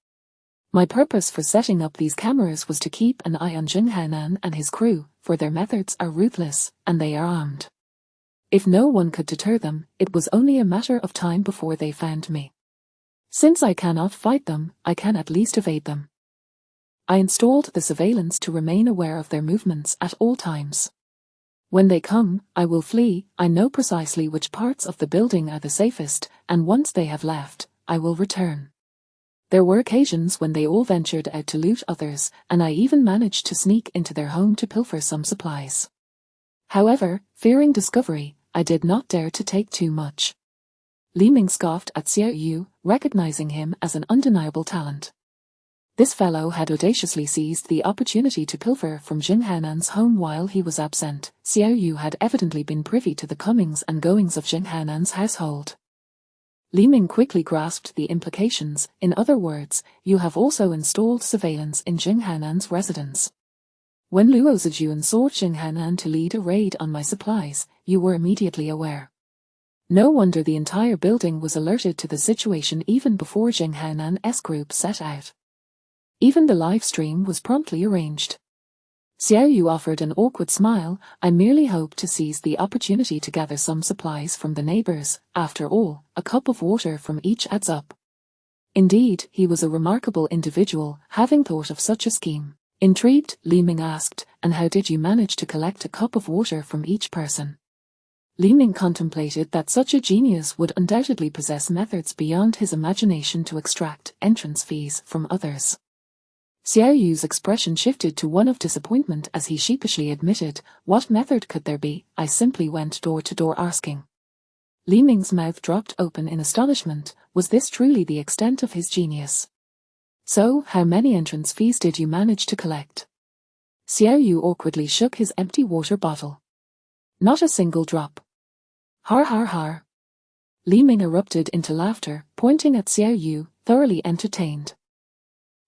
My purpose for setting up these cameras was to keep an eye on Jing Hanan and his crew, for their methods are ruthless, and they are armed. If no one could deter them, it was only a matter of time before they found me. Since I cannot fight them, I can at least evade them. I installed the surveillance to remain aware of their movements at all times. When they come, I will flee. I know precisely which parts of the building are the safest, and once they have left, I will return. There were occasions when they all ventured out to loot others, and I even managed to sneak into their home to pilfer some supplies. However, fearing discovery, I did not dare to take too much. Li Ming scoffed at Xiao Yu, recognizing him as an undeniable talent. This fellow had audaciously seized the opportunity to pilfer from Jing Hanan's home while he was absent. Xiao Yu had evidently been privy to the comings and goings of Jing Hanan's household. Li Ming quickly grasped the implications. In other words, you have also installed surveillance in Jing Hanan's residence. When Luo Zijuan sought Jing Hanan to lead a raid on my supplies, you were immediately aware. No wonder the entire building was alerted to the situation even before Jing Hanan's group set out. Even the live stream was promptly arranged. Xiao Yu offered an awkward smile. I merely hoped to seize the opportunity to gather some supplies from the neighbors. After all, a cup of water from each adds up. Indeed, he was a remarkable individual, having thought of such a scheme. Intrigued, Li Ming asked, and how did you manage to collect a cup of water from each person? Li Ming contemplated that such a genius would undoubtedly possess methods beyond his imagination to extract entrance fees from others. Xiao Yu's expression shifted to one of disappointment as he sheepishly admitted, what method could there be? I simply went door to door asking. Li Ming's mouth dropped open in astonishment. Was this truly the extent of his genius? So, how many entrance fees did you manage to collect? Xiao Yu awkwardly shook his empty water bottle. Not a single drop. Har har har. Li Ming erupted into laughter, pointing at Xiao Yu, thoroughly entertained.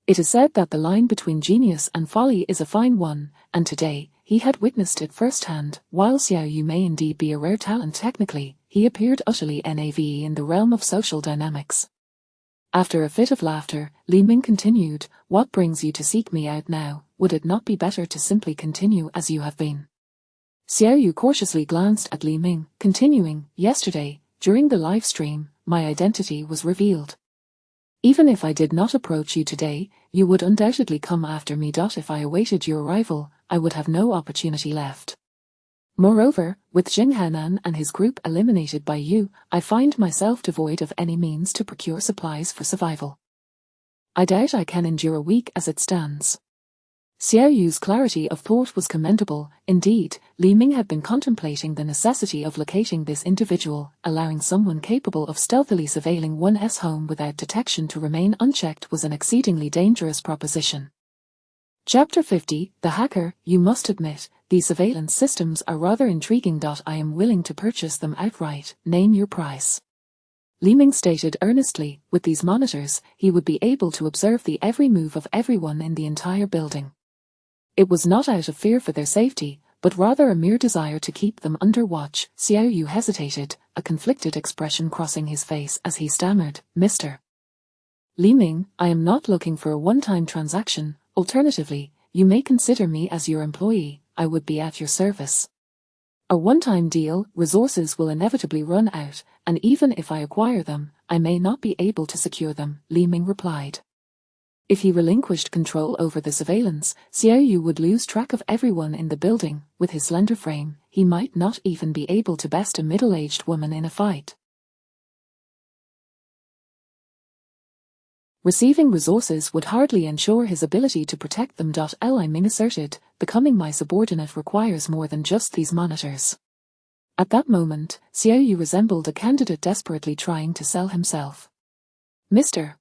It is said that the line between genius and folly is a fine one, and today, he had witnessed it firsthand. While Xiao Yu may indeed be a rare talent technically, he appeared utterly naive in the realm of social dynamics. After a fit of laughter, Li Ming continued, what brings you to seek me out now? Would it not be better to simply continue as you have been? Xiao Yu cautiously glanced at Li Ming, continuing, yesterday, during the live stream, my identity was revealed. Even if I did not approach you today, you would undoubtedly come after me. If I awaited your arrival, I would have no opportunity left. Moreover, with Jing Hanan and his group eliminated by you, I find myself devoid of any means to procure supplies for survival. I doubt I can endure a week as it stands. Xiao Yu's clarity of thought was commendable. Indeed, Li Ming had been contemplating the necessity of locating this individual. Allowing someone capable of stealthily surveilling one's home without detection to remain unchecked was an exceedingly dangerous proposition. Chapter 50, The Hacker. You must admit, these surveillance systems are rather intriguing. I am willing to purchase them outright. Name your price. Li Ming stated earnestly, with these monitors, he would be able to observe the every move of everyone in the entire building. It was not out of fear for their safety, but rather a mere desire to keep them under watch. Xiao Yu hesitated, a conflicted expression crossing his face as he stammered, Mr. Li Ming, I am not looking for a one-time transaction. Alternatively, you may consider me as your employee. I would be at your service. A one-time deal, resources will inevitably run out, and even if I acquire them, I may not be able to secure them, Li Ming replied. If he relinquished control over the surveillance, Xiao Yu would lose track of everyone in the building. With his slender frame, he might not even be able to best a middle-aged woman in a fight. Receiving resources would hardly ensure his ability to protect them. Li Ming asserted, becoming my subordinate requires more than just these monitors. At that moment, Xiao Yu resembled a candidate desperately trying to sell himself. Mr.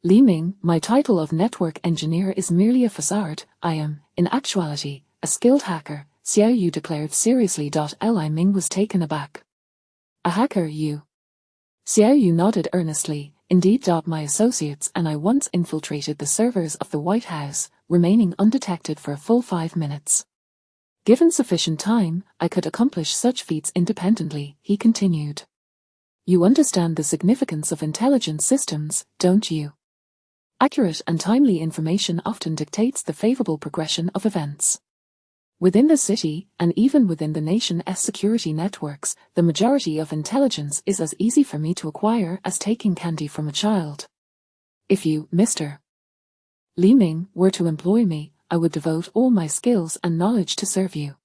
Li Ming, my title of network engineer is merely a facade. I am, in actuality, a skilled hacker, Xiao Yu declared seriously. Li Ming was taken aback. A hacker, you? Xiao Yu nodded earnestly. Indeed. My associates and I once infiltrated the servers of the White House, remaining undetected for a full 5 minutes. Given sufficient time, I could accomplish such feats independently, he continued. You understand the significance of intelligence systems, don't you? Accurate and timely information often dictates the favorable progression of events. Within the city, and even within the nation's security networks, the majority of intelligence is as easy for me to acquire as taking candy from a child. If you, Mr. Li Ming, were to employ me, I would devote all my skills and knowledge to serve you.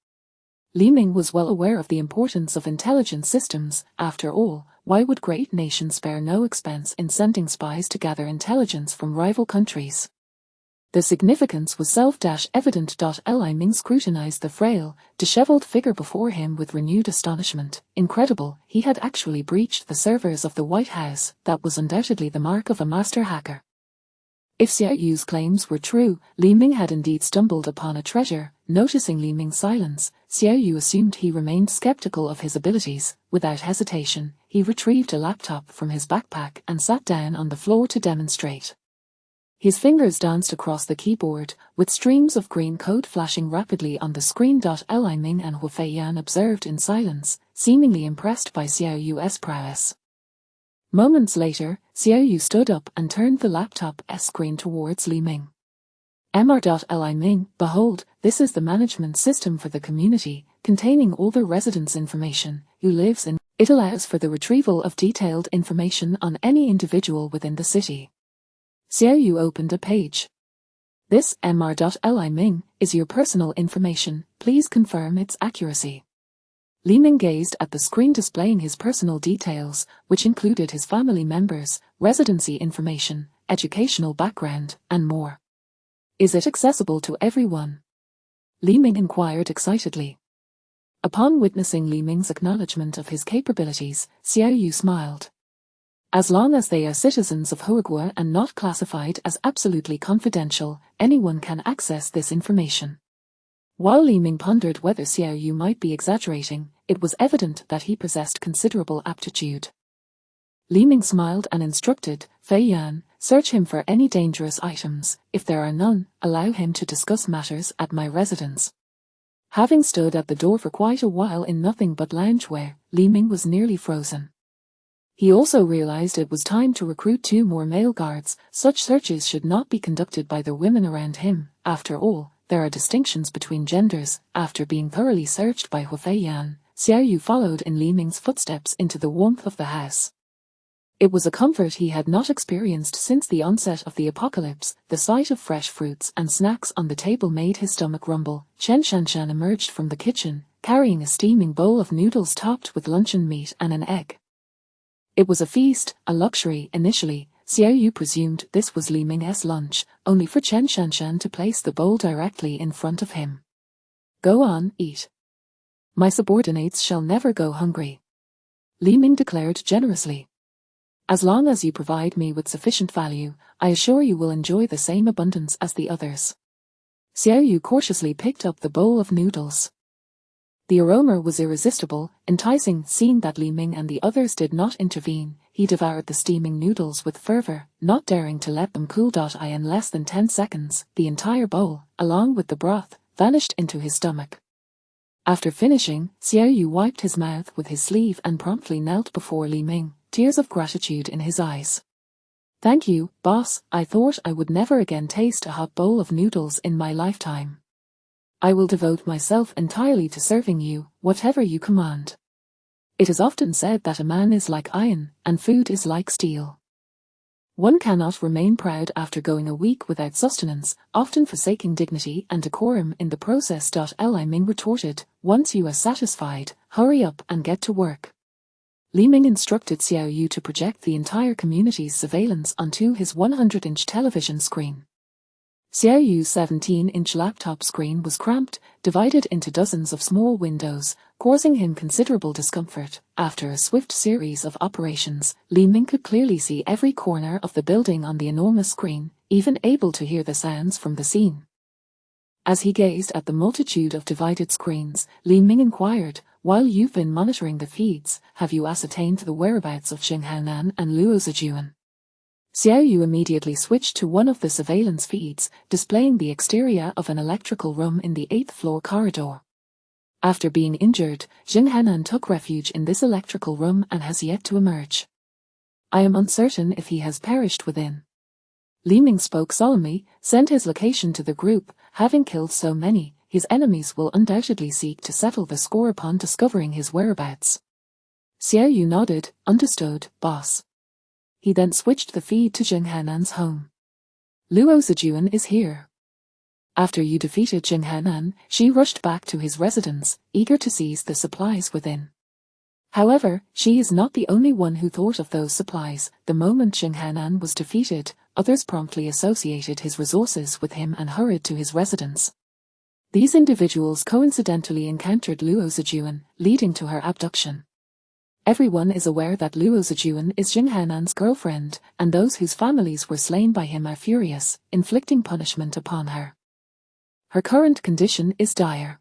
Li Ming was well aware of the importance of intelligence systems. After all, why would great nations spare no expense in sending spies to gather intelligence from rival countries? The significance was self-evident. Li Ming scrutinized the frail, disheveled figure before him with renewed astonishment. Incredible, he had actually breached the servers of the White House. That was undoubtedly the mark of a master hacker. If Xiao Yu's claims were true, Li Ming had indeed stumbled upon a treasure. Noticing Li Ming's silence, Xiao Yu assumed he remained skeptical of his abilities. Without hesitation, he retrieved a laptop from his backpack and sat down on the floor to demonstrate. His fingers danced across the keyboard, with streams of green code flashing rapidly on the screen. Li Ming and Hu Feiyan observed in silence, seemingly impressed by Xiao Yu's prowess. Moments later, Xiao Yu stood up and turned the laptop's screen towards Li Ming. Li Ming, behold, this is the management system for the community, containing all the residents' information, who lives in. It allows for the retrieval of detailed information on any individual within the city. Xiao Yu opened a page. This Li Ming is your personal information, please confirm its accuracy. Li Ming gazed at the screen displaying his personal details, which included his family members, residency information, educational background, and more. Is it accessible to everyone? Li Ming inquired excitedly. Upon witnessing Li Ming's acknowledgement of his capabilities, Xiao Yu smiled. As long as they are citizens of Huagua and not classified as absolutely confidential, anyone can access this information. While Li Ming pondered whether Xiao Yu might be exaggerating, it was evident that he possessed considerable aptitude. Li Ming smiled and instructed, Fei Yan, search him for any dangerous items. If there are none, allow him to discuss matters at my residence. Having stood at the door for quite a while in nothing but loungewear, Li Ming was nearly frozen. He also realized it was time to recruit 2 more male guards. Such searches should not be conducted by the women around him. After all, there are distinctions between genders. After being thoroughly searched by Hu Feiyan, Xiao Yu followed in Li Ming's footsteps into the warmth of the house. It was a comfort he had not experienced since the onset of the apocalypse. The sight of fresh fruits and snacks on the table made his stomach rumble. Chen Shanshan emerged from the kitchen, carrying a steaming bowl of noodles topped with luncheon meat and an egg. It was a feast, a luxury. Initially, Xiao Yu presumed this was Li Ming's lunch, only for Chen Shanshan to place the bowl directly in front of him. Go on, eat. My subordinates shall never go hungry. Li Ming declared generously. As long as you provide me with sufficient value, I assure you will enjoy the same abundance as the others. Xiao Yu cautiously picked up the bowl of noodles. The aroma was irresistible, enticing. Seeing that Li Ming and the others did not intervene, he devoured the steaming noodles with fervor, not daring to let them cool. In less than 10 seconds, the entire bowl, along with the broth, vanished into his stomach. After finishing, Xiao Yu wiped his mouth with his sleeve and promptly knelt before Li Ming, tears of gratitude in his eyes. Thank you, boss. I thought I would never again taste a hot bowl of noodles in my lifetime. I will devote myself entirely to serving you, whatever you command. It is often said that a man is like iron, and food is like steel. One cannot remain proud after going a week without sustenance, often forsaking dignity and decorum in the process. Li Ming retorted, once you are satisfied, hurry up and get to work. Li Ming instructed Xiao Yu to project the entire community's surveillance onto his 100-inch television screen. Xiao Yu's 17-inch laptop screen was cramped, divided into dozens of small windows, causing him considerable discomfort. After a swift series of operations, Li Ming could clearly see every corner of the building on the enormous screen, even able to hear the sounds from the scene. As he gazed at the multitude of divided screens, Li Ming inquired, while you've been monitoring the feeds, have you ascertained the whereabouts of Xing Haonan and Luo Zijuan? Xiao Yu immediately switched to one of the surveillance feeds, displaying the exterior of an electrical room in the 8th floor corridor. After being injured, Xing Haonan took refuge in this electrical room and has yet to emerge. I am uncertain if he has perished within. Li Ming spoke solemnly, sent his location to the group. Having killed so many, his enemies will undoubtedly seek to settle the score upon discovering his whereabouts. Xiao Yu nodded, understood, boss. He then switched the feed to Xing Haonan's home. Luo Zijuan is here. After you defeated Jing Hanan, she rushed back to his residence, eager to seize the supplies within. However, she is not the only one who thought of those supplies. The moment Jing Hanan was defeated, others promptly associated his resources with him and hurried to his residence. These individuals coincidentally encountered Luo Zijuan, leading to her abduction. Everyone is aware that Luo Zijuan is Jing Hanan's girlfriend, and those whose families were slain by him are furious, inflicting punishment upon her. Her current condition is dire.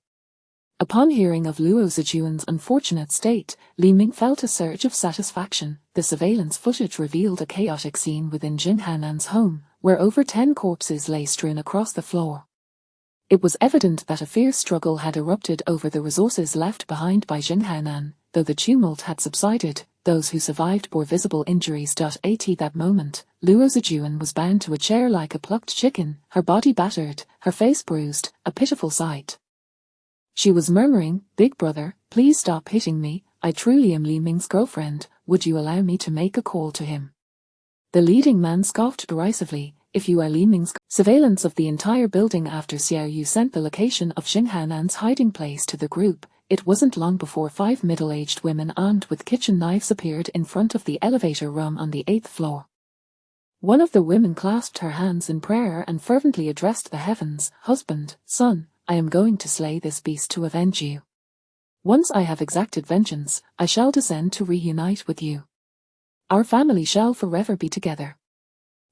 Upon hearing of Luo Zijuan's unfortunate state, Li Ming felt a surge of satisfaction. The surveillance footage revealed a chaotic scene within Jing Hanan's home, where over 10 corpses lay strewn across the floor. It was evident that a fierce struggle had erupted over the resources left behind by Jing Hanan. Though the tumult had subsided, those who survived bore visible injuries. At that moment, Luo Zijuan was bound to a chair like a plucked chicken, her body battered, her face bruised, a pitiful sight. She was murmuring, "Big brother, please stop hitting me, I truly am Li Ming's girlfriend, would you allow me to make a call to him?" The leading man scoffed derisively, "If you are Li Ming's..." Surveillance of the entire building after Xiao Yu sent the location of Jing Hanan's hiding place to the group. It wasn't long before 5 middle-aged women armed with kitchen knives appeared in front of the elevator room on the 8th floor. One of the women clasped her hands in prayer and fervently addressed the heavens, "Husband, son, I am going to slay this beast to avenge you. Once I have exacted vengeance, I shall descend to reunite with you. Our family shall forever be together."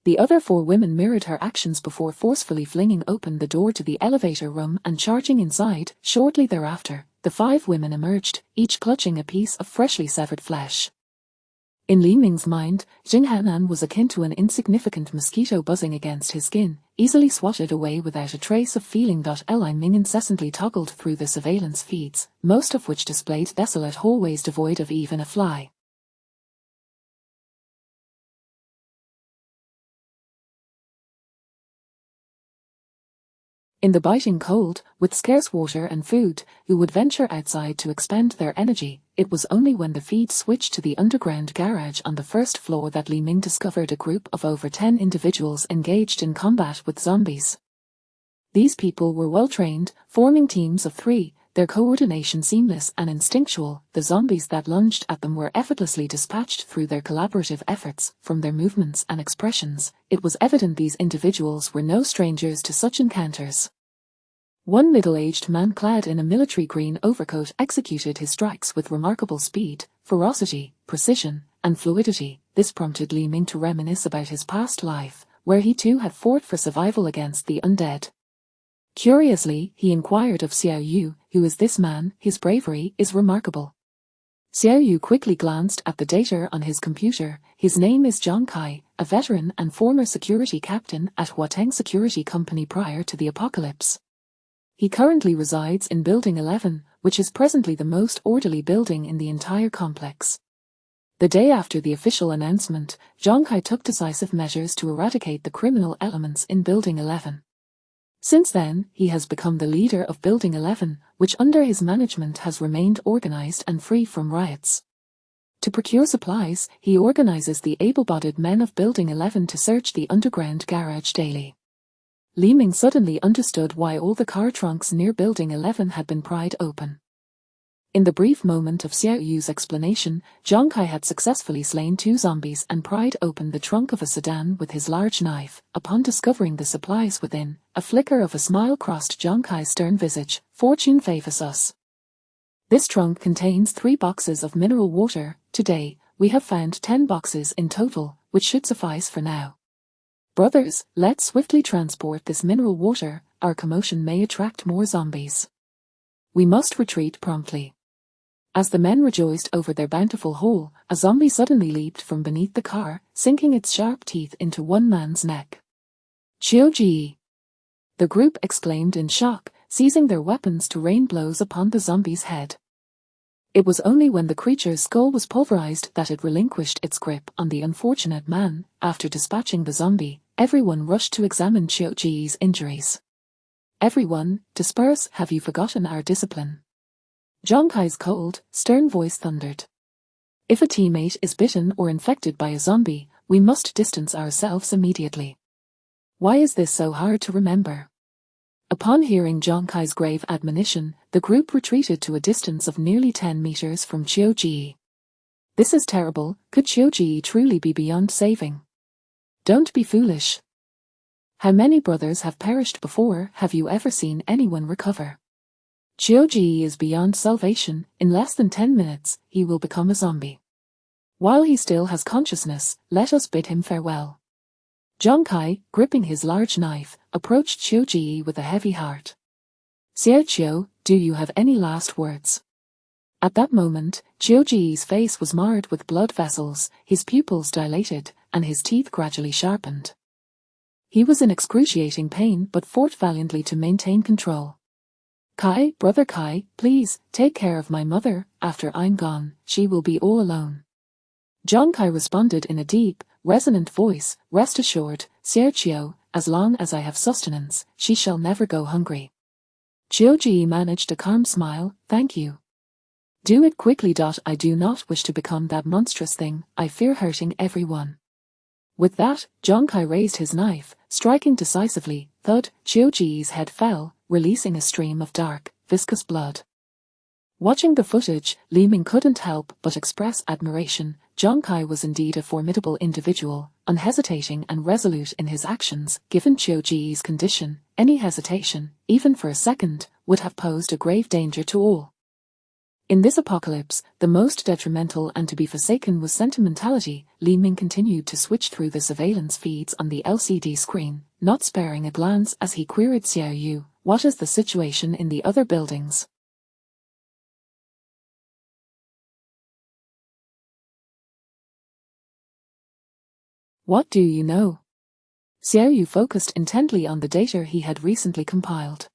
The other 4 women mirrored her actions before forcefully flinging open the door to the elevator room and charging inside. Shortly thereafter, the 5 women emerged, each clutching a piece of freshly severed flesh. In Li Ming's mind, Jing Hanan was akin to an insignificant mosquito buzzing against his skin, easily swatted away without a trace of feeling. Li Ming incessantly toggled through the surveillance feeds, most of which displayed desolate hallways devoid of even a fly. In the biting cold, with scarce water and food, who would venture outside to expend their energy? It was only when the feed switched to the underground garage on the 1st floor that Li Ming discovered a group of over 10 individuals engaged in combat with zombies. These people were well trained, forming teams of 3, their coordination seamless and instinctual. The zombies that lunged at them were effortlessly dispatched through their collaborative efforts. From their movements and expressions, it was evident these individuals were no strangers to such encounters. One middle-aged man clad in a military green overcoat executed his strikes with remarkable speed, ferocity, precision, and fluidity. This prompted Li Ming to reminisce about his past life, where he too had fought for survival against the undead. Curiously, he inquired of Xiao Yu, "Who is this man? His bravery is remarkable." Xiao Yu quickly glanced at the data on his computer. His name is Zhang Kai, a veteran and former security captain at Huateng Security Company prior to the apocalypse. He currently resides in Building 11, which is presently the most orderly building in the entire complex. The day after the official announcement, Zhang Kai took decisive measures to eradicate the criminal elements in Building 11. Since then, he has become the leader of Building 11, which under his management has remained organized and free from riots. To procure supplies, he organizes the able-bodied men of Building 11 to search the underground garage daily. Li Ming suddenly understood why all the car trunks near Building 11 had been pried open. In the brief moment of Xiao Yu's explanation, Zhang Kai had successfully slain 2 zombies and pried open the trunk of a sedan with his large knife. Upon discovering the supplies within, a flicker of a smile crossed Zhang Kai's stern visage. "Fortune favors us. This trunk contains 3 boxes of mineral water. Today, we have found 10 boxes in total, which should suffice for now. Brothers, let's swiftly transport this mineral water. Our commotion may attract more zombies. We must retreat promptly." As the men rejoiced over their bountiful haul, a zombie suddenly leaped from beneath the car, sinking its sharp teeth into one man's neck. "Qiuji!" The group exclaimed in shock, seizing their weapons to rain blows upon the zombie's head. It was only when the creature's skull was pulverized that it relinquished its grip on the unfortunate man. After dispatching the zombie, everyone rushed to examine Qiuji's injuries. "Everyone, disperse! Have you forgotten our discipline?" Zhang Kai's cold, stern voice thundered. "If a teammate is bitten or infected by a zombie, we must distance ourselves immediately. Why is this so hard to remember? Upon hearing Zhang Kai's grave admonition, the group retreated to a distance of nearly 10 meters from Qiu Ji. This is terrible. Could Qiu Ji truly be beyond saving? Don't be foolish. How many brothers have perished before? Have you ever seen anyone recover? Qiu Ji is beyond salvation. In less than 10 minutes, he will become a zombie. While he still has consciousness, let us bid him farewell. Zhang Kai, gripping his large knife, approached Qiu Ji with a heavy heart. Xiao Qiu, do you have any last words? At that moment, Qiu Ji's face was marred with blood vessels, his pupils dilated, and his teeth gradually sharpened. He was in excruciating pain but fought valiantly to maintain control. Kai, brother Kai, please, take care of my mother. After I'm gone, she will be all alone. Zhang Kai responded in a deep, resonant voice, rest assured, Xiao Qiu, as long as I have sustenance, she shall never go hungry. Qiu Ji managed a calm smile, thank you. Do it quickly. I do not wish to become that monstrous thing, I fear hurting everyone. With that, Zhang Kai raised his knife, striking decisively, thud, Qiu Ji's head fell, releasing a stream of dark, viscous blood. Watching the footage, Li Ming couldn't help but express admiration. Zhang Kai was indeed a formidable individual, unhesitating and resolute in his actions. Given Qiu Ji's condition, any hesitation, even for a second, would have posed a grave danger to all. In this apocalypse, the most detrimental and to be forsaken was sentimentality. Li Ming continued to switch through the surveillance feeds on the LCD screen, not sparing a glance as he queried Xiao Yu, what is the situation in the other buildings? What do you know? Xiao Yu focused intently on the data he had recently compiled.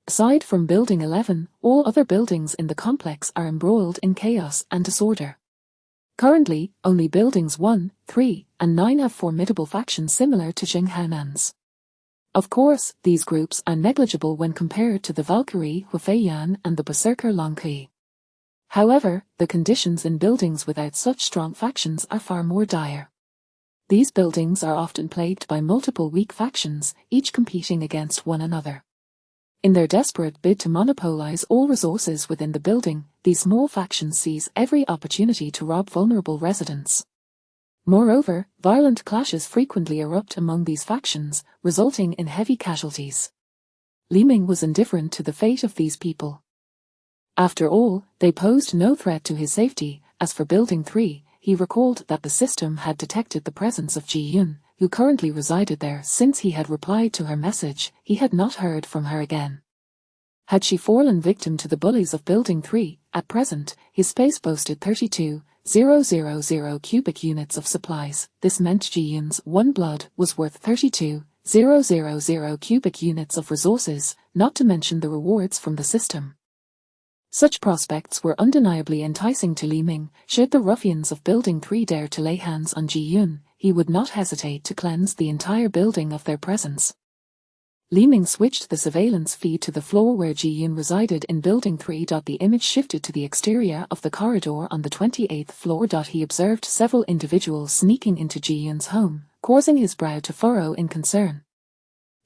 Aside from Building 11, all other buildings in the complex are embroiled in chaos and disorder. Currently, only Buildings 1, 3, and 9 have formidable factions similar to Jing Haonan's. Of course, these groups are negligible when compared to the Valkyrie Huifeiyan and the Berserker Long Kui. However, the conditions in buildings without such strong factions are far more dire. These buildings are often plagued by multiple weak factions, each competing against one another. In their desperate bid to monopolize all resources within the building, these small factions seize every opportunity to rob vulnerable residents. Moreover, violent clashes frequently erupt among these factions, resulting in heavy casualties. Li Ming was indifferent to the fate of these people. After all, they posed no threat to his safety. As for Building 3, he recalled that the system had detected the presence of Ji Yun, who currently resided there. Since he had replied to her message, he had not heard from her again. Had she fallen victim to the bullies of Building 3? At present, his space boasted 32,000 cubic units of supplies. This meant Ji Yun's one blood was worth 32,000 cubic units of resources, not to mention the rewards from the system. Such prospects were undeniably enticing to Li Ming. Should the ruffians of Building 3 dare to lay hands on Ji Yun, he would not hesitate to cleanse the entire building of their presence. Li Ming switched the surveillance feed to the floor where Ji Yun resided in Building 3. The image shifted to the exterior of the corridor on the 28th floor. He observed several individuals sneaking into Ji Yun's home, causing his brow to furrow in concern.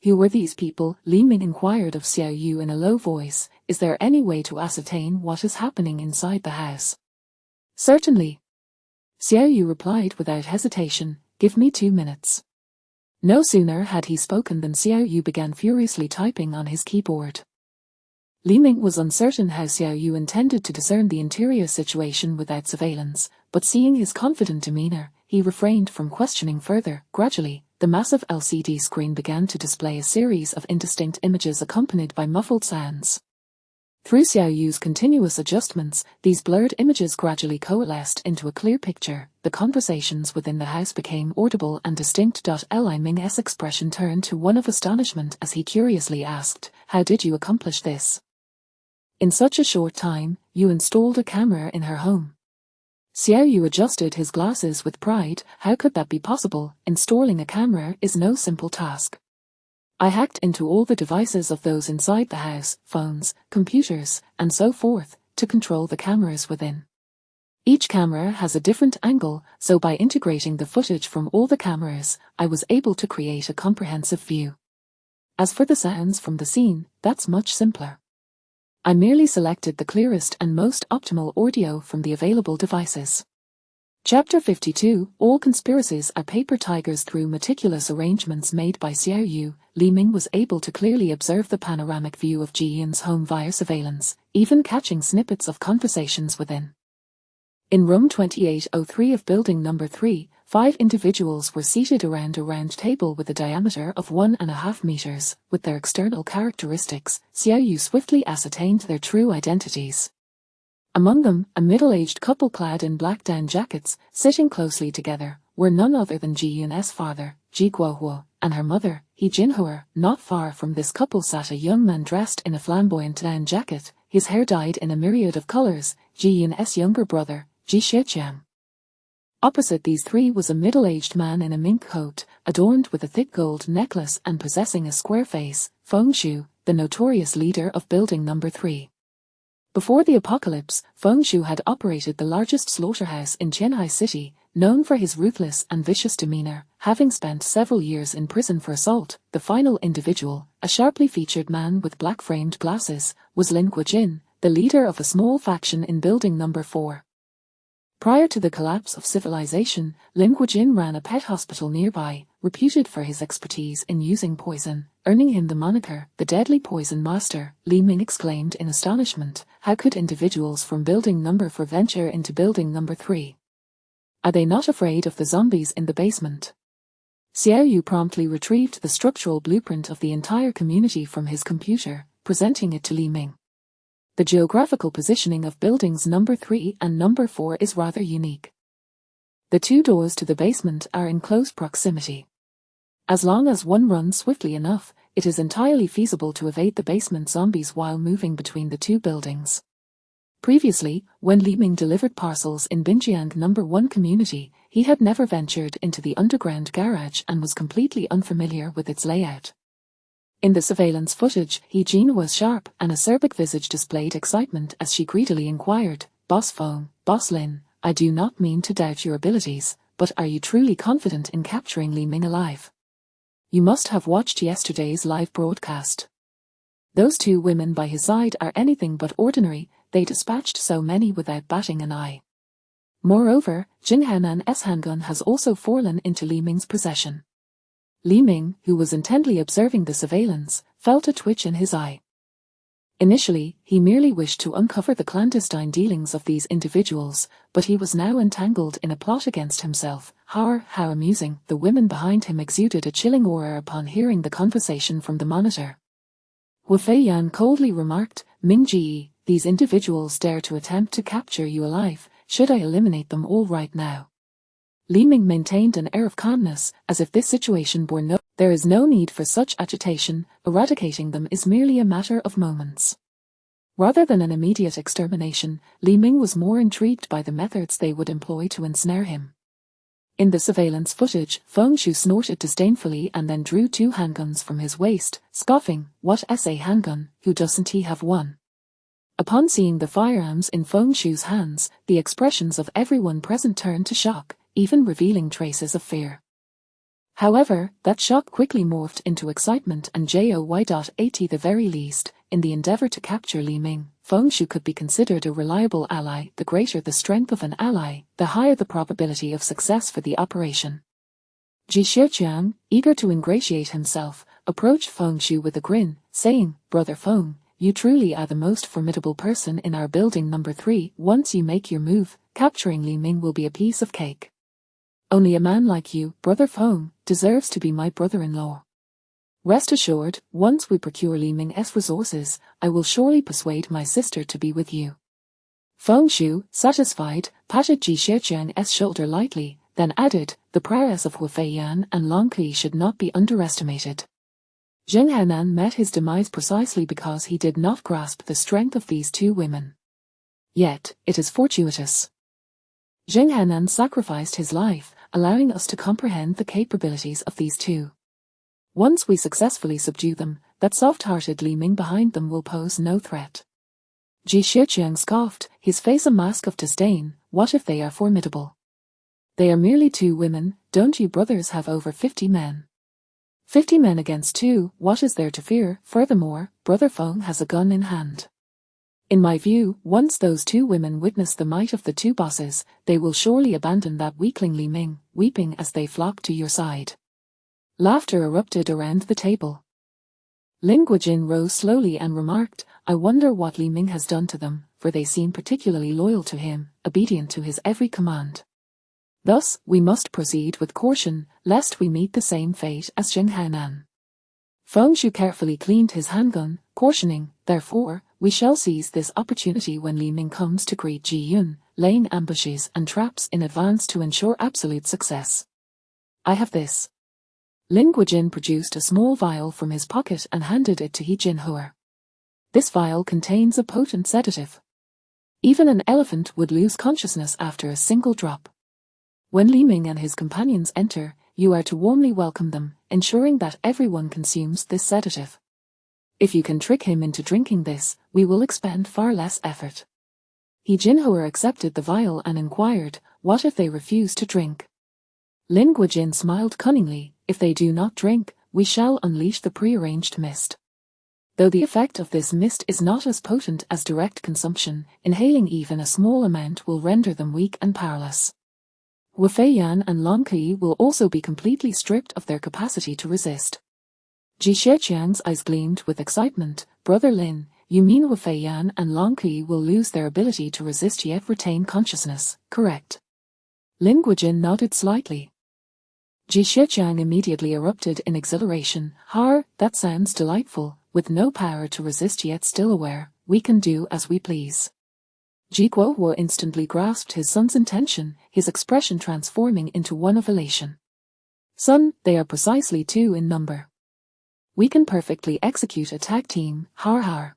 Who were these people? Li Ming inquired of Xiao Yu in a low voice. Is there any way to ascertain what is happening inside the house? Certainly. Xiao Yu replied without hesitation, give me 2 minutes. No sooner had he spoken than Xiao Yu began furiously typing on his keyboard. Li Ming was uncertain how Xiao Yu intended to discern the interior situation without surveillance, but seeing his confident demeanor, he refrained from questioning further. Gradually, the massive LCD screen began to display a series of indistinct images accompanied by muffled sounds. Through Xiao Yu's continuous adjustments, these blurred images gradually coalesced into a clear picture. The conversations within the house became audible and distinct. Li Ming's expression turned to one of astonishment as he curiously asked, how did you accomplish this? In such a short time, you installed a camera in her home. Xiao Yu adjusted his glasses with pride. How could that be possible? Installing a camera is no simple task. I hacked into all the devices of those inside the house, phones, computers, and so forth, to control the cameras within. Each camera has a different angle, so by integrating the footage from all the cameras, I was able to create a comprehensive view. As for the sounds from the scene, that's much simpler. I merely selected the clearest and most optimal audio from the available devices. Chapter 52, All conspiracies are paper tigers. Through meticulous arrangements made by Xiao Yu, Li Ming was able to clearly observe the panoramic view of Ji Yun's home via surveillance, even catching snippets of conversations within. In room 2803 of building number 3, 5 individuals were seated around a round table with a diameter of 1.5 meters. With their external characteristics, Xiao Yu swiftly ascertained their true identities. Among them, a middle-aged couple clad in black down jackets, sitting closely together, were none other than Ji Yun's father, Ji Guohuo, and her mother, He Jinhua. Not far from this couple sat a young man dressed in a flamboyant down jacket, his hair dyed in a myriad of colors, Ji Yun's younger brother, Ji Xiaoqiang. Opposite these three was a middle-aged man in a mink coat, adorned with a thick gold necklace and possessing a square face, Feng Shu, the notorious leader of building number 3. Before the apocalypse, Feng Shu had operated the largest slaughterhouse in Qianhai City, known for his ruthless and vicious demeanor. Having spent several years in prison for assault, the final individual, a sharply featured man with black-framed glasses, was Lin Guojin, the leader of a small faction in building number 4. Prior to the collapse of civilization, Lin Guojin ran a pet hospital nearby, reputed for his expertise in using poison, earning him the moniker, the Deadly Poison Master. Li Ming exclaimed in astonishment, how could individuals from building number 4 venture into building number 3? Are they not afraid of the zombies in the basement? Xiao Yu promptly retrieved the structural blueprint of the entire community from his computer, presenting it to Li Ming. The geographical positioning of buildings number 3 and number 4 is rather unique. The 2 doors to the basement are in close proximity. As long as one runs swiftly enough, it is entirely feasible to evade the basement zombies while moving between the 2 buildings. Previously, when Li Ming delivered parcels in Binjiang number 1 community, he had never ventured into the underground garage and was completely unfamiliar with its layout. In the surveillance footage, He Jin was sharp, and acerbic visage displayed excitement as she greedily inquired, Boss Feng, Boss Lin, I do not mean to doubt your abilities, but are you truly confident in capturing Li Ming alive? You must have watched yesterday's live broadcast. Those 2 women by his side are anything but ordinary, they dispatched so many without batting an eye. Moreover, Jin Haonan's handgun has also fallen into Li Ming's possession. Li Ming, who was intently observing the surveillance, felt a twitch in his eye. Initially, he merely wished to uncover the clandestine dealings of these individuals, but he was now entangled in a plot against himself. How amusing. The women behind him exuded a chilling aura upon hearing the conversation from the monitor. Hu Feiyan coldly remarked, Ming Ji, these individuals dare to attempt to capture you alive, should I eliminate them all right now? Li Ming maintained an air of calmness, as if this situation bore no. There is no need for such agitation, eradicating them is merely a matter of moments. Rather than an immediate extermination, Li Ming was more intrigued by the methods they would employ to ensnare him. In the surveillance footage, Feng Shu snorted disdainfully and then drew 2 handguns from his waist, scoffing, what SA handgun, who doesn't he have one? Upon seeing the firearms in Feng Shu's hands, the expressions of everyone present turned to shock, even revealing traces of fear. However, that shock quickly morphed into excitement and joy.at the very least. In the endeavor to capture Li Ming, Feng Shu could be considered a reliable ally. The greater the strength of an ally, the higher the probability of success for the operation. Ji Xiaoqiang, eager to ingratiate himself, approached Feng Shu with a grin, saying, Brother Feng, you truly are the most formidable person in our building number 3. Once you make your move, capturing Li Ming will be a piece of cake. Only a man like you, Brother Feng, deserves to be my brother-in-law. Rest assured, once we procure Li Ming's resources, I will surely persuade my sister to be with you. Feng Shu, satisfied, patted Ji Xiaoqiang's shoulder lightly, then added, the prowess of Hu Feiyan and Long Kui should not be underestimated. Zheng Haonan met his demise precisely because he did not grasp the strength of these 2 women. Yet, it is fortuitous. Zheng Haonan sacrificed his life, allowing us to comprehend the capabilities of these 2. Once we successfully subdue them, that soft-hearted Li Ming behind them will pose no threat. Ji Xiaoqiang scoffed, his face a mask of disdain. What if they are formidable? They are merely 2 women, don't you brothers have over 50 men? 50 men against 2, what is there to fear? Furthermore, Brother Feng has a gun in hand. In my view, once those 2 women witness the might of the 2 bosses, they will surely abandon that weakling Li Ming, weeping as they flock to your side. Laughter erupted around the table. Lin Guojin rose slowly and remarked, I wonder what Li Ming has done to them, for they seem particularly loyal to him, obedient to his every command. Thus, we must proceed with caution, lest we meet the same fate as Zheng Haonan. Feng Shu carefully cleaned his handgun, cautioning, therefore, we shall seize this opportunity when Li Ming comes to greet Ji Yun, laying ambushes and traps in advance to ensure absolute success. I have this. Lin Guojin produced a small vial from his pocket and handed it to He Jinhua. This vial contains a potent sedative. Even an elephant would lose consciousness after a single drop. When Li Ming and his companions enter, you are to warmly welcome them, ensuring that everyone consumes this sedative. If you can trick him into drinking this, we will expend far less effort. He Jinhua accepted the vial and inquired, what if they refuse to drink? Lin Guojin smiled cunningly, if they do not drink, we shall unleash the prearranged mist. Though the effect of this mist is not as potent as direct consumption, inhaling even a small amount will render them weak and powerless. Wu Feiyan and Long Kui will also be completely stripped of their capacity to resist. Ji Xiaoqiang's eyes gleamed with excitement. Brother Lin, you mean Wu Feiyan and Long Kui will lose their ability to resist yet retain consciousness, correct? Lin Guojin nodded slightly. Ji Xiaoqiang immediately erupted in exhilaration. Har, that sounds delightful, with no power to resist yet still aware, we can do as we please. Ji Guohua instantly grasped his son's intention, his expression transforming into one of elation. Son, they are precisely 2 in number. We can perfectly execute a tag team, har har.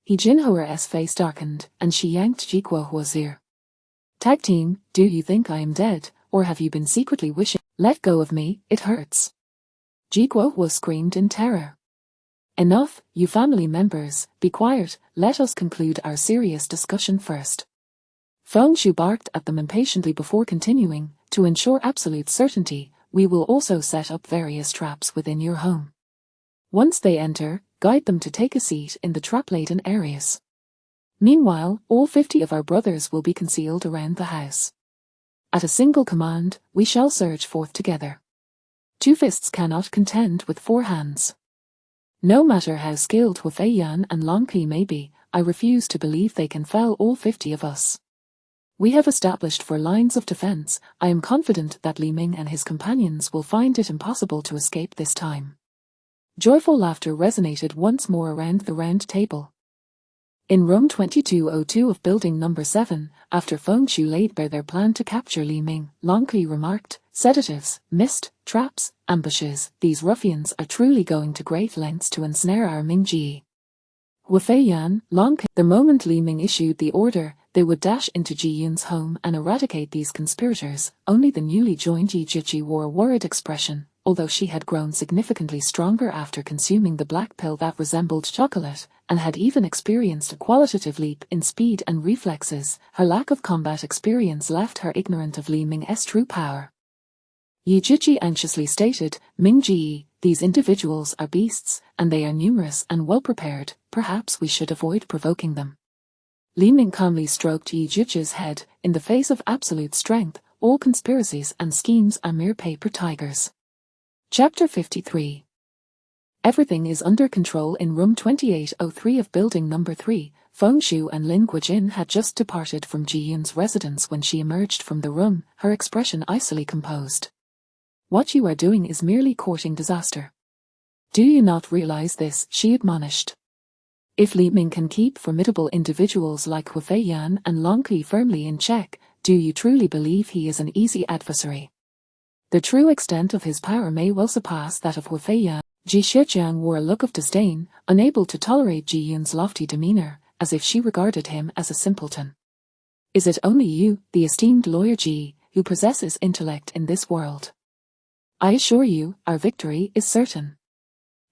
He Jinhua's face darkened, and she yanked Ji Guohua's ear. Tag team, do you think I am dead, or have you been secretly wishing? Let go of me, it hurts. Ji Guohua screamed in terror. Enough, you family members, be quiet, let us conclude our serious discussion first. Feng Shu barked at them impatiently before continuing, to ensure absolute certainty, we will also set up various traps within your home. Once they enter, guide them to take a seat in the trap-laden areas. Meanwhile, all 50 of our brothers will be concealed around the house. At a single command, we shall surge forth together. 2 fists cannot contend with 4 hands. No matter how skilled Wu Feiyan and Long Kui may be, I refuse to believe they can fell all 50 of us. We have established 4 lines of defense. I am confident that Li Ming and his companions will find it impossible to escape this time. Joyful laughter resonated once more around the round table. In room 2202 of building number 7, after Feng Shu laid bare their plan to capture Li Ming, Long Kui remarked, sedatives, mist, traps, ambushes, these ruffians are truly going to great lengths to ensnare our Ming Ji. Wu Feiyan, Long Kui, the moment Li Ming issued the order, they would dash into Ji Yun's home and eradicate these conspirators. Only the newly joined Yi Zhiqi wore a worried expression, although she had grown significantly stronger after consuming the black pill that resembled chocolate, and had even experienced a qualitative leap in speed and reflexes. Her lack of combat experience left her ignorant of Li Ming's true power. Yi Zhiqi anxiously stated, Ming Ji, these individuals are beasts, and they are numerous and well prepared, perhaps we should avoid provoking them. Li Ming calmly stroked Yi Zhiqi's head, in the face of absolute strength, all conspiracies and schemes are mere paper tigers. Chapter 53. Everything is under control in room 2803 of building number 3. Feng Shu and Lin Guojin had just departed from Ji Yun's residence when she emerged from the room, her expression icily composed. What you are doing is merely courting disaster. Do you not realize this? She admonished. If Li Ming can keep formidable individuals like Wu Feiyan and Long Kui firmly in check, do you truly believe he is an easy adversary? The true extent of his power may well surpass that of Wu Feiyan. Ji Xiaoqiang wore a look of disdain, unable to tolerate Ji Yun's lofty demeanor, as if she regarded him as a simpleton. Is it only you, the esteemed lawyer Ji, who possesses intellect in this world? I assure you, our victory is certain.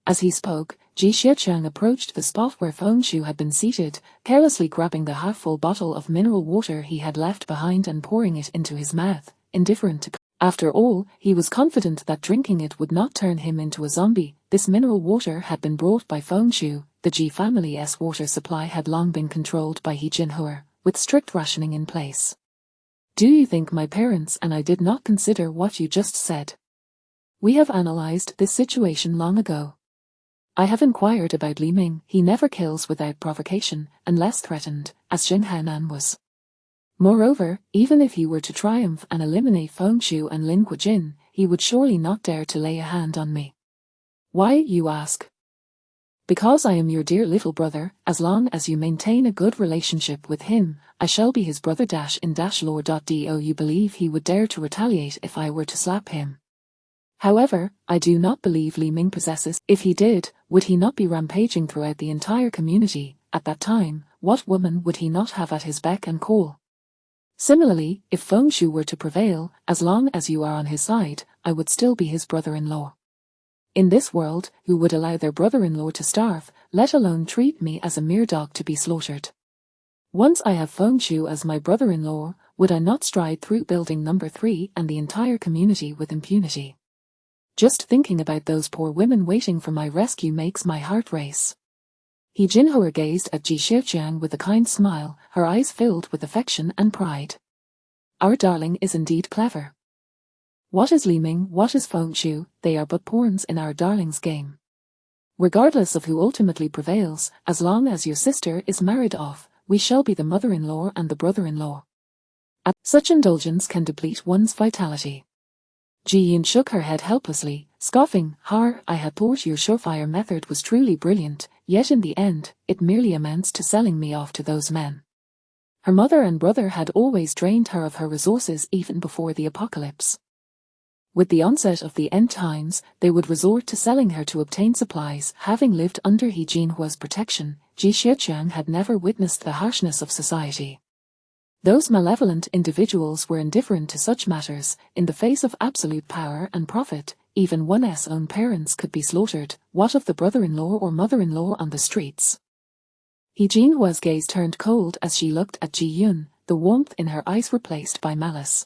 As he spoke, Ji Xiaoqiang approached the spot where Feng Shu had been seated, carelessly grabbing the half-full bottle of mineral water he had left behind and pouring it into his mouth, indifferent to After all, he was confident that drinking it would not turn him into a zombie. This mineral water had been brought by Fengshu. The Ji family's water supply had long been controlled by He Jinhua, with strict rationing in place. Do you think my parents and I did not consider what you just said? We have analyzed this situation long ago. I have inquired about Li Ming. He never kills without provocation, unless threatened, as Jin Hanan was. Moreover, even if he were to triumph and eliminate Fengshu and Lin Guojin, he would surely not dare to lay a hand on me. Why, you ask? Because I am your dear little brother. As long as you maintain a good relationship with him, I shall be his brother in lore. Do you believe he would dare to retaliate if I were to slap him? However, I do not believe Li Ming possesses. If he did, would he not be rampaging throughout the entire community? At that time, what woman would he not have at his beck and call? Similarly, if Fengshu were to prevail, as long as you are on his side, I would still be his brother-in-law. In this world, who would allow their brother-in-law to starve, let alone treat me as a mere dog to be slaughtered? Once I have Fengshu as my brother-in-law, would I not stride through building number 3 and the entire community with impunity? Just thinking about those poor women waiting for my rescue makes my heart race. He Jinhua gazed at Ji Xiaoqiang with a kind smile, her eyes filled with affection and pride. Our darling is indeed clever. What is Li Ming, what is Fengshu? They are but pawns in our darling's game. Regardless of who ultimately prevails, as long as your sister is married off, we shall be the mother-in-law and the brother-in-law. Such indulgence can deplete one's vitality. Ji Yun shook her head helplessly, scoffing. I had thought your surefire method was truly brilliant, yet in the end, it merely amounts to selling me off to those men. Her mother and brother had always drained her of her resources even before the apocalypse. With the onset of the end times, they would resort to selling her to obtain supplies. Having lived under He Jinhua's protection, Ji Xiaoqiang had never witnessed the harshness of society. Those malevolent individuals were indifferent to such matters. In the face of absolute power and profit, even one's own parents could be slaughtered. What of the brother-in-law or mother-in-law on the streets? He Jinhua's gaze turned cold as she looked at Ji Yun, the warmth in her eyes replaced by malice.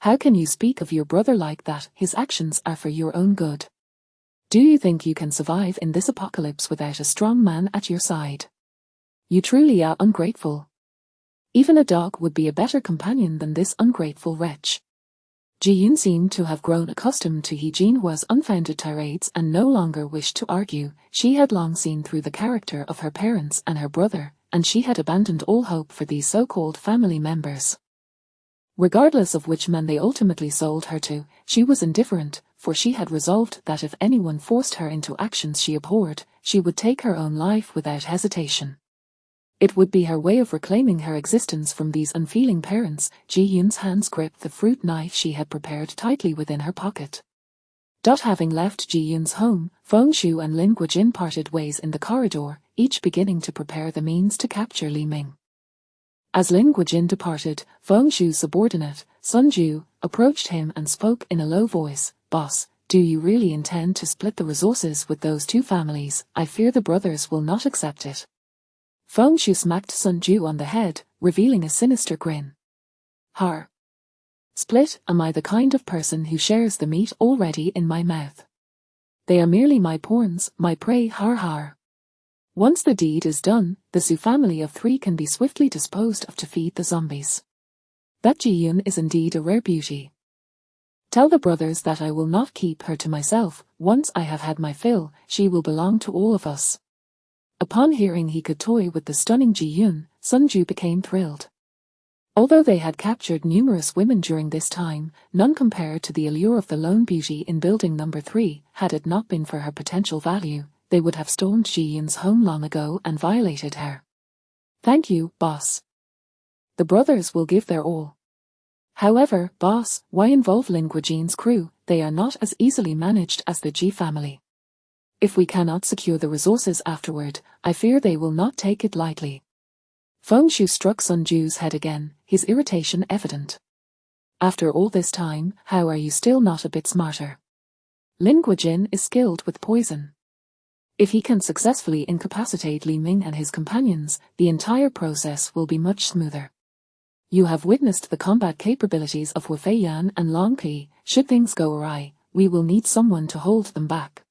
How can you speak of your brother like that? His actions are for your own good. Do you think you can survive in this apocalypse without a strong man at your side? You truly are ungrateful. Even a dog would be a better companion than this ungrateful wretch. Ji Yun seemed to have grown accustomed to He Jinhua's unfounded tirades and no longer wished to argue. She had long seen through the character of her parents and her brother, and she had abandoned all hope for these so-called family members. Regardless of which man they ultimately sold her to, she was indifferent, for she had resolved that if anyone forced her into actions she abhorred, she would take her own life without hesitation. It would be her way of reclaiming her existence from these unfeeling parents. Ji Yun's hands gripped the fruit knife she had prepared tightly within her pocket. Having left Ji Yun's home, Fengshu and Lin Guojin parted ways in the corridor, each beginning to prepare the means to capture Li Ming. As Lin Guojin departed, Fengshu's subordinate, Sun Ju, approached him and spoke in a low voice. Boss, do you really intend to split the resources with those two families? I fear the brothers will not accept it. Fengshu smacked Sun Ju on the head, revealing a sinister grin. Har. Split? Am I the kind of person who shares the meat already in my mouth? They are merely my pawns, my prey. Har. Once the deed is done, the Su family of 3 can be swiftly disposed of to feed the zombies. That Ji Yun is indeed a rare beauty. Tell the brothers that I will not keep her to myself. Once I have had my fill, she will belong to all of us. Upon hearing he could toy with the stunning Ji Yun, Sun Ju became thrilled. Although they had captured numerous women during this time, none compared to the allure of the lone beauty in building number 3. Had it not been for her potential value, they would have stormed Ji Yun's home long ago and violated her. Thank you, boss. The brothers will give their all. However, boss, why involve Lin Guojin's crew? They are not as easily managed as the Ji family. If we cannot secure the resources afterward, I fear they will not take it lightly. Fengshu struck Sun Ju's head again, his irritation evident. After all this time, how are you still not a bit smarter? Lin Guojin is skilled with poison. If he can successfully incapacitate Li Ming and his companions, the entire process will be much smoother. You have witnessed the combat capabilities of Wei Yan and Long Pi. Should things go awry, we will need someone to hold them back.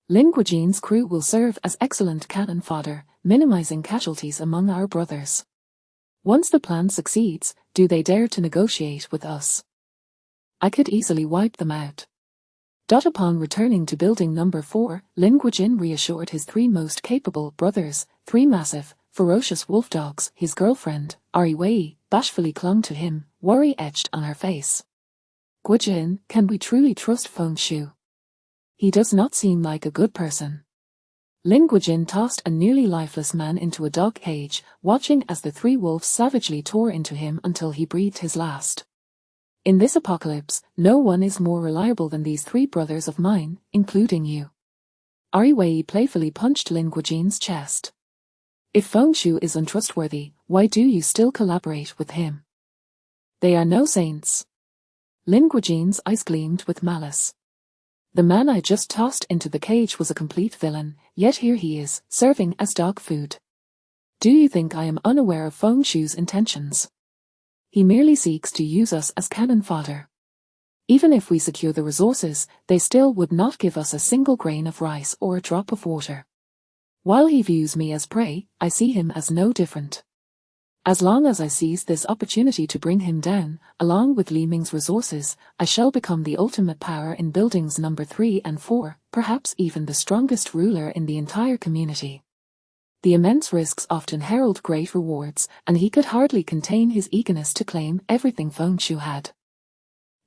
Lin Guojin's crew will serve as excellent cannon fodder, minimizing casualties among our brothers. Once the plan succeeds, do they dare to negotiate with us? I could easily wipe them out. Upon returning to building number 4, Lin Guojin reassured his 3 most capable brothers, 3 massive, ferocious wolf dogs. His girlfriend, Ari Wei, bashfully clung to him, worry etched on her face. Guojin, can we truly trust Feng Shu? He does not seem like a good person. Lin Guojin tossed a nearly lifeless man into a dog cage, watching as the 3 wolves savagely tore into him until he breathed his last. In this apocalypse, no one is more reliable than these 3 brothers of mine, including you. Ari Wei playfully punched Lin Guojin's chest. If Feng Shu is untrustworthy, why do you still collaborate with him? They are no saints. Lin Guojin's eyes gleamed with malice. The man I just tossed into the cage was a complete villain, yet here he is, serving as dog food. Do you think I am unaware of Feng Shu's intentions? He merely seeks to use us as cannon fodder. Even if we secure the resources, they still would not give us a single grain of rice or a drop of water. While he views me as prey, I see him as no different. As long as I seize this opportunity to bring him down, along with Li Ming's resources, I shall become the ultimate power in buildings number 3 and 4, perhaps even the strongest ruler in the entire community. The immense risks often herald great rewards, and he could hardly contain his eagerness to claim everything Feng Shu had.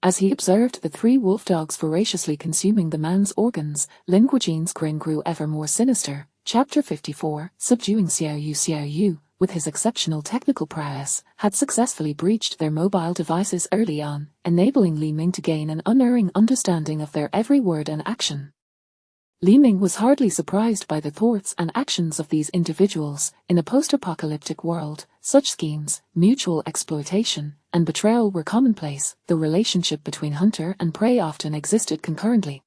As he observed the 3 wolf dogs voraciously consuming the man's organs, Lin Guojin's grin grew ever more sinister. Chapter 54, Subduing Xiao Yu, with his exceptional technical prowess, had successfully breached their mobile devices early on, enabling Li Ming to gain an unerring understanding of their every word and action. Li Ming was hardly surprised by the thoughts and actions of these individuals. In a post-apocalyptic world, such schemes, mutual exploitation, and betrayal were commonplace. The relationship between hunter and prey often existed concurrently.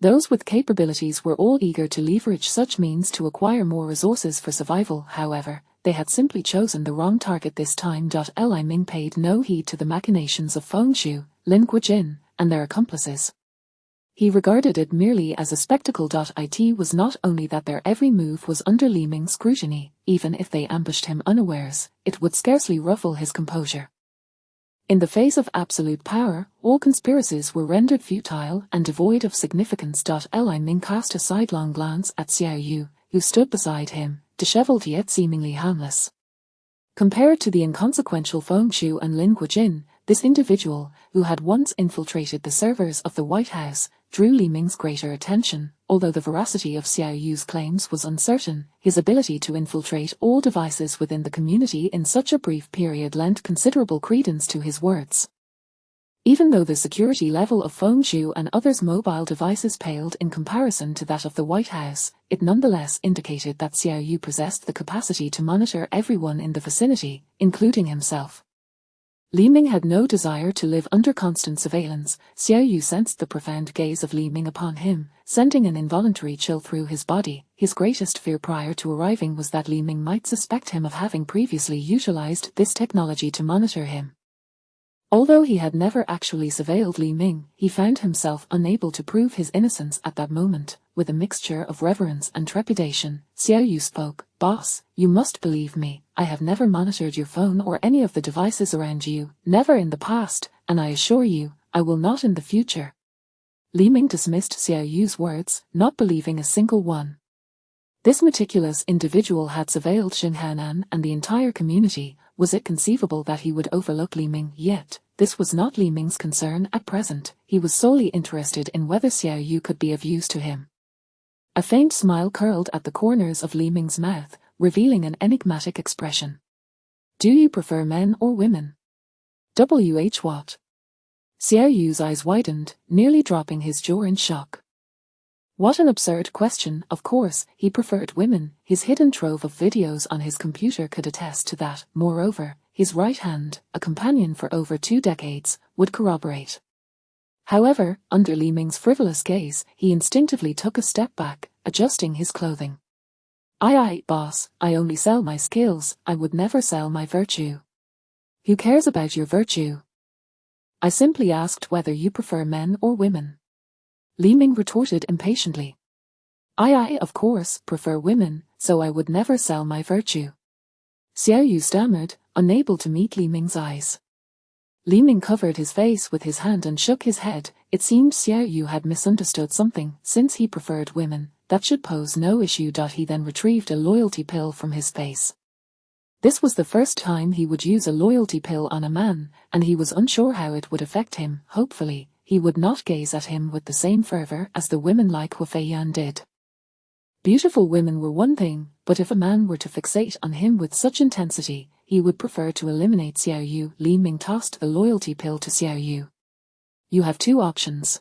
Those with capabilities were all eager to leverage such means to acquire more resources for survival. However, they had simply chosen the wrong target this time. Li Ming paid no heed to the machinations of Feng Shu, Lin Guojin, and their accomplices. He regarded it merely as a spectacle. It was not only that their every move was under Li Ming's scrutiny, even if they ambushed him unawares, it would scarcely ruffle his composure. In the face of absolute power, all conspiracies were rendered futile and devoid of significance. Li Ming cast a sidelong glance at Xiao Yu, who stood beside him, disheveled yet seemingly harmless. Compared to the inconsequential Feng Shu and Lin Guojin, this individual, who had once infiltrated the servers of the White House, drew Li Ming's greater attention. Although the veracity of Xiao Yu's claims was uncertain, his ability to infiltrate all devices within the community in such a brief period lent considerable credence to his words. Even though the security level of Feng Shu and others' mobile devices paled in comparison to that of the White House, it nonetheless indicated that Xiao Yu possessed the capacity to monitor everyone in the vicinity, including himself. Li Ming had no desire to live under constant surveillance. Xiao Yu sensed the profound gaze of Li Ming upon him, sending an involuntary chill through his body. His greatest fear prior to arriving was that Li Ming might suspect him of having previously utilized this technology to monitor him. Although he had never actually surveilled Li Ming, he found himself unable to prove his innocence at that moment. With a mixture of reverence and trepidation, Xiao Yu spoke. "Boss, you must believe me. I have never monitored your phone or any of the devices around you, never in the past, and I assure you, I will not in the future." Li Ming dismissed Xiao Yu's words, not believing a single one. This meticulous individual had surveilled Xinghanan and the entire community. Was it conceivable that he would overlook Li Ming? Yet, this was not Li Ming's concern at present. He was solely interested in whether Xiao Yu could be of use to him. A faint smile curled at the corners of Li Ming's mouth, revealing an enigmatic expression. "Do you prefer men or women?" What? Xiao Yu's eyes widened, nearly dropping his jaw in shock. What an absurd question. Of course, he preferred women. His hidden trove of videos on his computer could attest to that. Moreover, his right hand, a companion for over 2 decades, would corroborate. However, under Li Ming's frivolous gaze, he instinctively took a step back, adjusting his clothing. Boss, I only sell my skills, I would never sell my virtue." Who cares about your virtue? I simply asked whether you prefer men or women. Li Ming retorted impatiently. I of course prefer women, so I would never sell my virtue. Xiao Yu stammered, unable to meet Li Ming's eyes. Li Ming covered his face with his hand and shook his head. It seemed Xiao Yu had misunderstood something. Since he preferred women, that should pose no issue. He then retrieved a loyalty pill from his face. This was the first time he would use a loyalty pill on a man, and he was unsure how it would affect him. Hopefully, he would not gaze at him with the same fervor as the women like Hu Feiyan did. Beautiful women were one thing, but if a man were to fixate on him with such intensity, he would prefer to eliminate Xiao Yu. Li Ming tossed the loyalty pill to Xiao Yu. You have two options.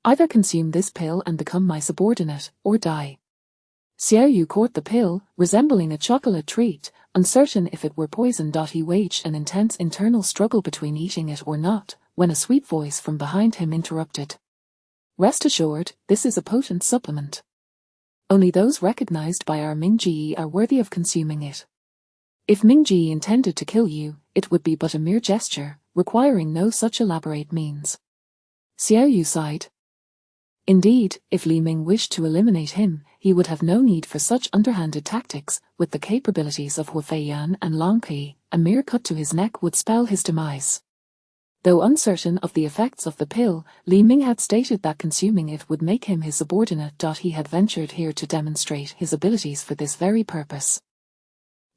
Either consume this pill and become my subordinate, or die. Xiao Yu caught the pill, resembling a chocolate treat, uncertain if it were poison. He waged an intense internal struggle between eating it or not, when a sweet voice from behind him interrupted. Rest assured, this is a potent supplement. Only those recognized by our Mingji are worthy of consuming it. If Mingji intended to kill you, it would be but a mere gesture, requiring no such elaborate means. Xiao Yu sighed. Indeed, if Li Ming wished to eliminate him, he would have no need for such underhanded tactics. With the capabilities of Hu Feiyan and Long Qi, a mere cut to his neck would spell his demise. Though uncertain of the effects of the pill, Li Ming had stated that consuming it would make him his subordinate. He had ventured here to demonstrate his abilities for this very purpose.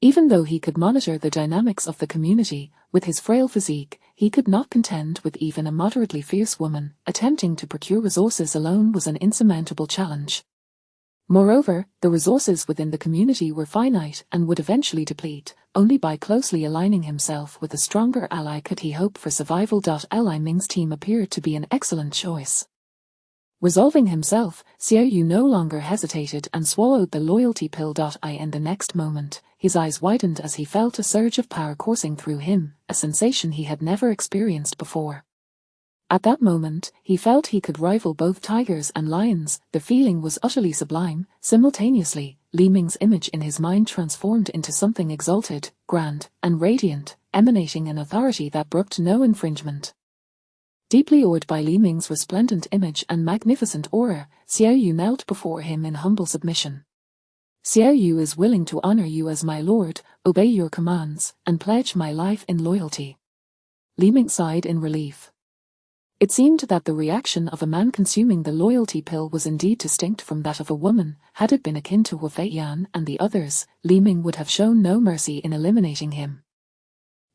Even though he could monitor the dynamics of the community, with his frail physique, he could not contend with even a moderately fierce woman. Attempting to procure resources alone was an insurmountable challenge. Moreover, the resources within the community were finite and would eventually deplete. Only by closely aligning himself with a stronger ally could he hope for survival. Li Ming's team appeared to be an excellent choice. Resolving himself, Xiao Yu no longer hesitated and swallowed the loyalty pill. In the next moment, his eyes widened as he felt a surge of power coursing through him, a sensation he had never experienced before. At that moment, he felt he could rival both tigers and lions. The feeling was utterly sublime. Simultaneously, Li Ming's image in his mind transformed into something exalted, grand, and radiant, emanating an authority that brooked no infringement. Deeply awed by Li Ming's resplendent image and magnificent aura, Xiao Yu knelt before him in humble submission. Xiao Yu is willing to honor you as my lord, obey your commands, and pledge my life in loyalty. Li Ming sighed in relief. It seemed that the reaction of a man consuming the loyalty pill was indeed distinct from that of a woman. Had it been akin to Hu Feiyan and the others, Li Ming would have shown no mercy in eliminating him.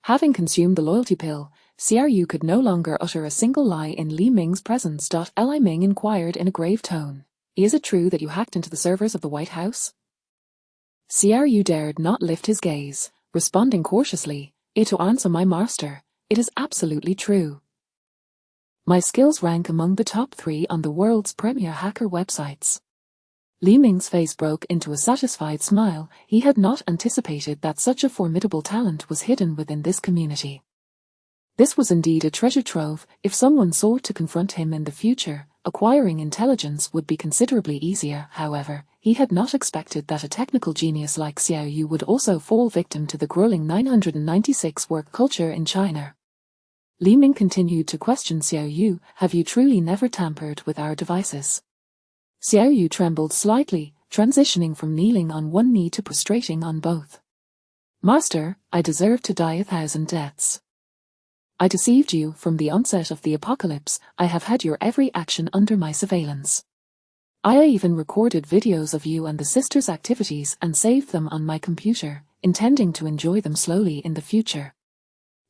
Having consumed the loyalty pill, Xiao Yu could no longer utter a single lie in Li Ming's presence. Li Ming inquired in a grave tone, "Is it true that you hacked into the servers of the White House?" Xiao Yu dared not lift his gaze, responding cautiously, "To answer my master, it is absolutely true. My skills rank among the top 3 on the world's premier hacker websites." Li Ming's face broke into a satisfied smile. He had not anticipated that such a formidable talent was hidden within this community. This was indeed a treasure trove. If someone sought to confront him in the future, acquiring intelligence would be considerably easier. However, he had not expected that a technical genius like Xiao Yu would also fall victim to the grueling 996 work culture in China. Li Ming continued to question Xiao Yu, "Have you truly never tampered with our devices?" Xiao Yu trembled slightly, transitioning from kneeling on one knee to prostrating on both. "Master, I deserve to die 1,000 deaths. I deceived you from the onset of the apocalypse. I have had your every action under my surveillance. I even recorded videos of you and the sisters' activities and saved them on my computer, intending to enjoy them slowly in the future."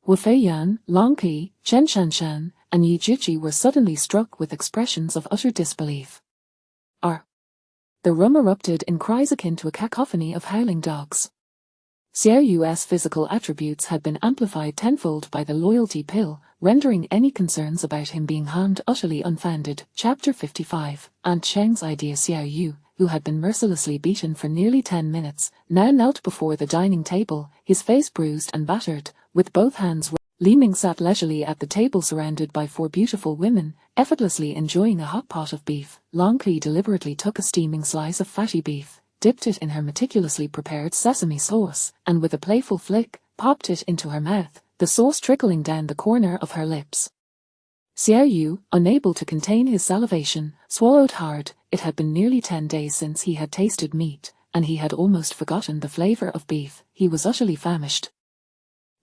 Wu Feiyan, Long Qi, Chen Shanshan, and Yi Zhiqi were suddenly struck with expressions of utter disbelief. The room erupted in cries akin to a cacophony of howling dogs. Xiao Yu's physical attributes had been amplified tenfold by the loyalty pill, rendering any concerns about him being harmed utterly unfounded. Chapter 55. Aunt Cheng's idea. Xiao Yu, who had been mercilessly beaten for nearly 10 minutes, now knelt before the dining table, his face bruised and battered, with both hands. Li Ming sat leisurely at the table surrounded by 4 beautiful women, effortlessly enjoying a hot pot of beef. Long Qi deliberately took a steaming slice of fatty beef, dipped it in her meticulously prepared sesame sauce, and with a playful flick, popped it into her mouth. the sauce trickling down the corner of her lips. Xiao Yu, unable to contain his salivation, swallowed hard. It had been nearly 10 days since he had tasted meat, and he had almost forgotten the flavor of beef. He was utterly famished.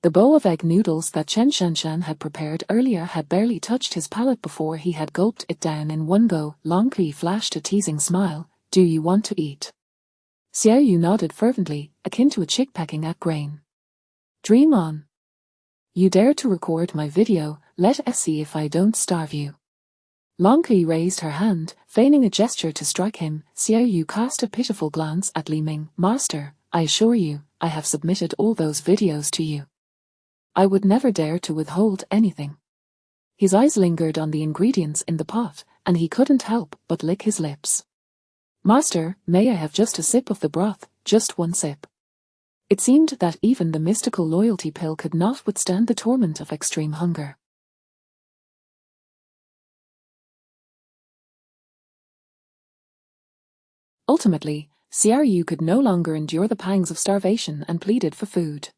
The bowl of egg noodles that Chen Shanshan had prepared earlier had barely touched his palate before he had gulped it down in one go. Long Kui flashed a teasing smile. Do you want to eat? Xiao Yu nodded fervently, akin to a chick pecking at grain. Dream on. You dare to record my video, let us see if I don't starve you. Long Kui raised her hand, feigning a gesture to strike him. Xiao Yu cast a pitiful glance at Li Ming. Master, I assure you, I have submitted all those videos to you. I would never dare to withhold anything. His eyes lingered on the ingredients in the pot, and he couldn't help but lick his lips. Master, may I have just a sip of the broth, just one sip? It seemed that even the mystical loyalty pill could not withstand the torment of extreme hunger. Ultimately, Xiao Yu could no longer endure the pangs of starvation and pleaded for food.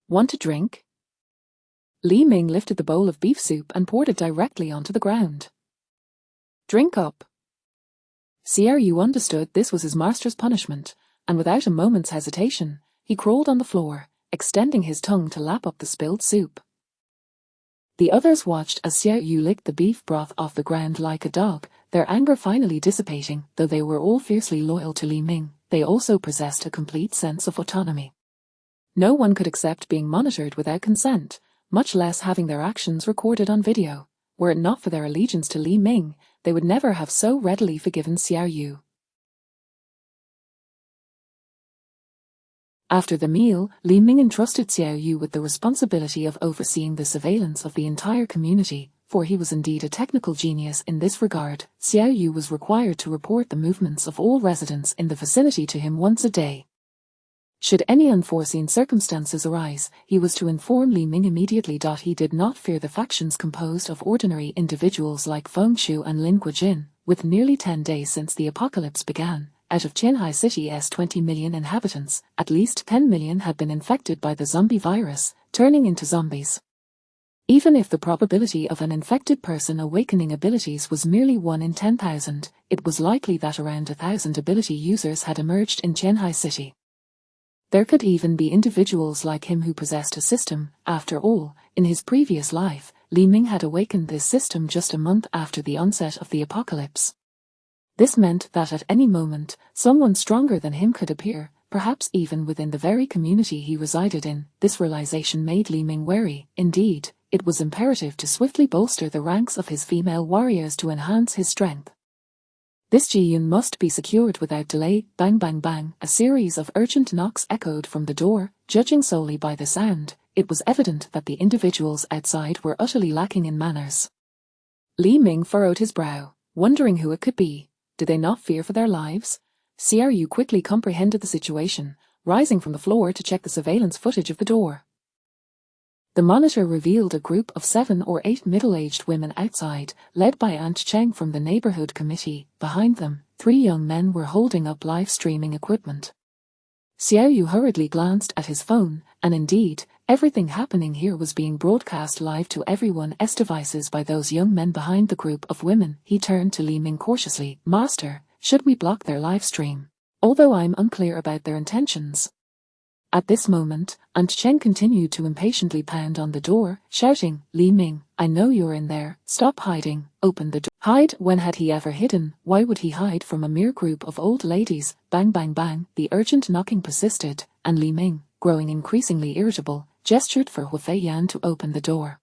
Want a drink? Li Ming lifted the bowl of beef soup and poured it directly onto the ground. Drink up. Xiao Yu understood this was his master's punishment, and without a moment's hesitation, he crawled on the floor, extending his tongue to lap up the spilled soup. The others watched as Xiao Yu licked the beef broth off the ground like a dog, their anger finally dissipating. Though they were all fiercely loyal to Li Ming, they also possessed a complete sense of autonomy. No one could accept being monitored without consent, much less having their actions recorded on video. Were it not for their allegiance to Li Ming, they would never have so readily forgiven Xiao Yu. After the meal, Li Ming entrusted Xiao Yu with the responsibility of overseeing the surveillance of the entire community, for he was indeed a technical genius in this regard. Xiao Yu was required to report the movements of all residents in the vicinity to him once a day. Should any unforeseen circumstances arise, he was to inform Li Ming immediately. He did not fear the factions composed of ordinary individuals like Feng Shu and Lin Guojin. With nearly 10 days since the apocalypse began, out of Qianhai City's 20 million inhabitants, at least 10 million had been infected by the zombie virus, turning into zombies. Even if the probability of an infected person awakening abilities was merely 1 in 10,000, it was likely that around 1,000 ability users had emerged in Qianhai City. There could even be individuals like him who possessed a system. After all, in his previous life, Li Ming had awakened this system just a month after the onset of the apocalypse. This meant that at any moment, someone stronger than him could appear, perhaps even within the very community he resided in. This realization made Li Ming wary. Indeed, it was imperative to swiftly bolster the ranks of his female warriors to enhance his strength. This Ji-yun must be secured without delay. Bang bang bang, a series of urgent knocks echoed from the door. Judging solely by the sound, it was evident that the individuals outside were utterly lacking in manners. Li Ming furrowed his brow, wondering who it could be. Did they not fear for their lives? Xiao Yu quickly comprehended the situation, rising from the floor to check the surveillance footage of the door. The monitor revealed a group of 7 or 8 middle-aged women outside, led by Aunt Cheng from the neighborhood committee. Behind them, 3 young men were holding up live streaming equipment. Xiao Yu hurriedly glanced at his phone, and indeed, everything happening here was being broadcast live to everyone's devices by those young men behind the group of women. He turned to Li Ming cautiously. Master, should we block their live stream? Although I'm unclear about their intentions. At this moment, Aunt Cheng continued to impatiently pound on the door, shouting, Li Ming, I know you're in there, stop hiding, open the door. Hide? When had he ever hidden? Why would he hide from a mere group of old ladies? Bang bang bang, the urgent knocking persisted, and Li Ming, growing increasingly irritable, gestured for Hu Feiyan to open the door.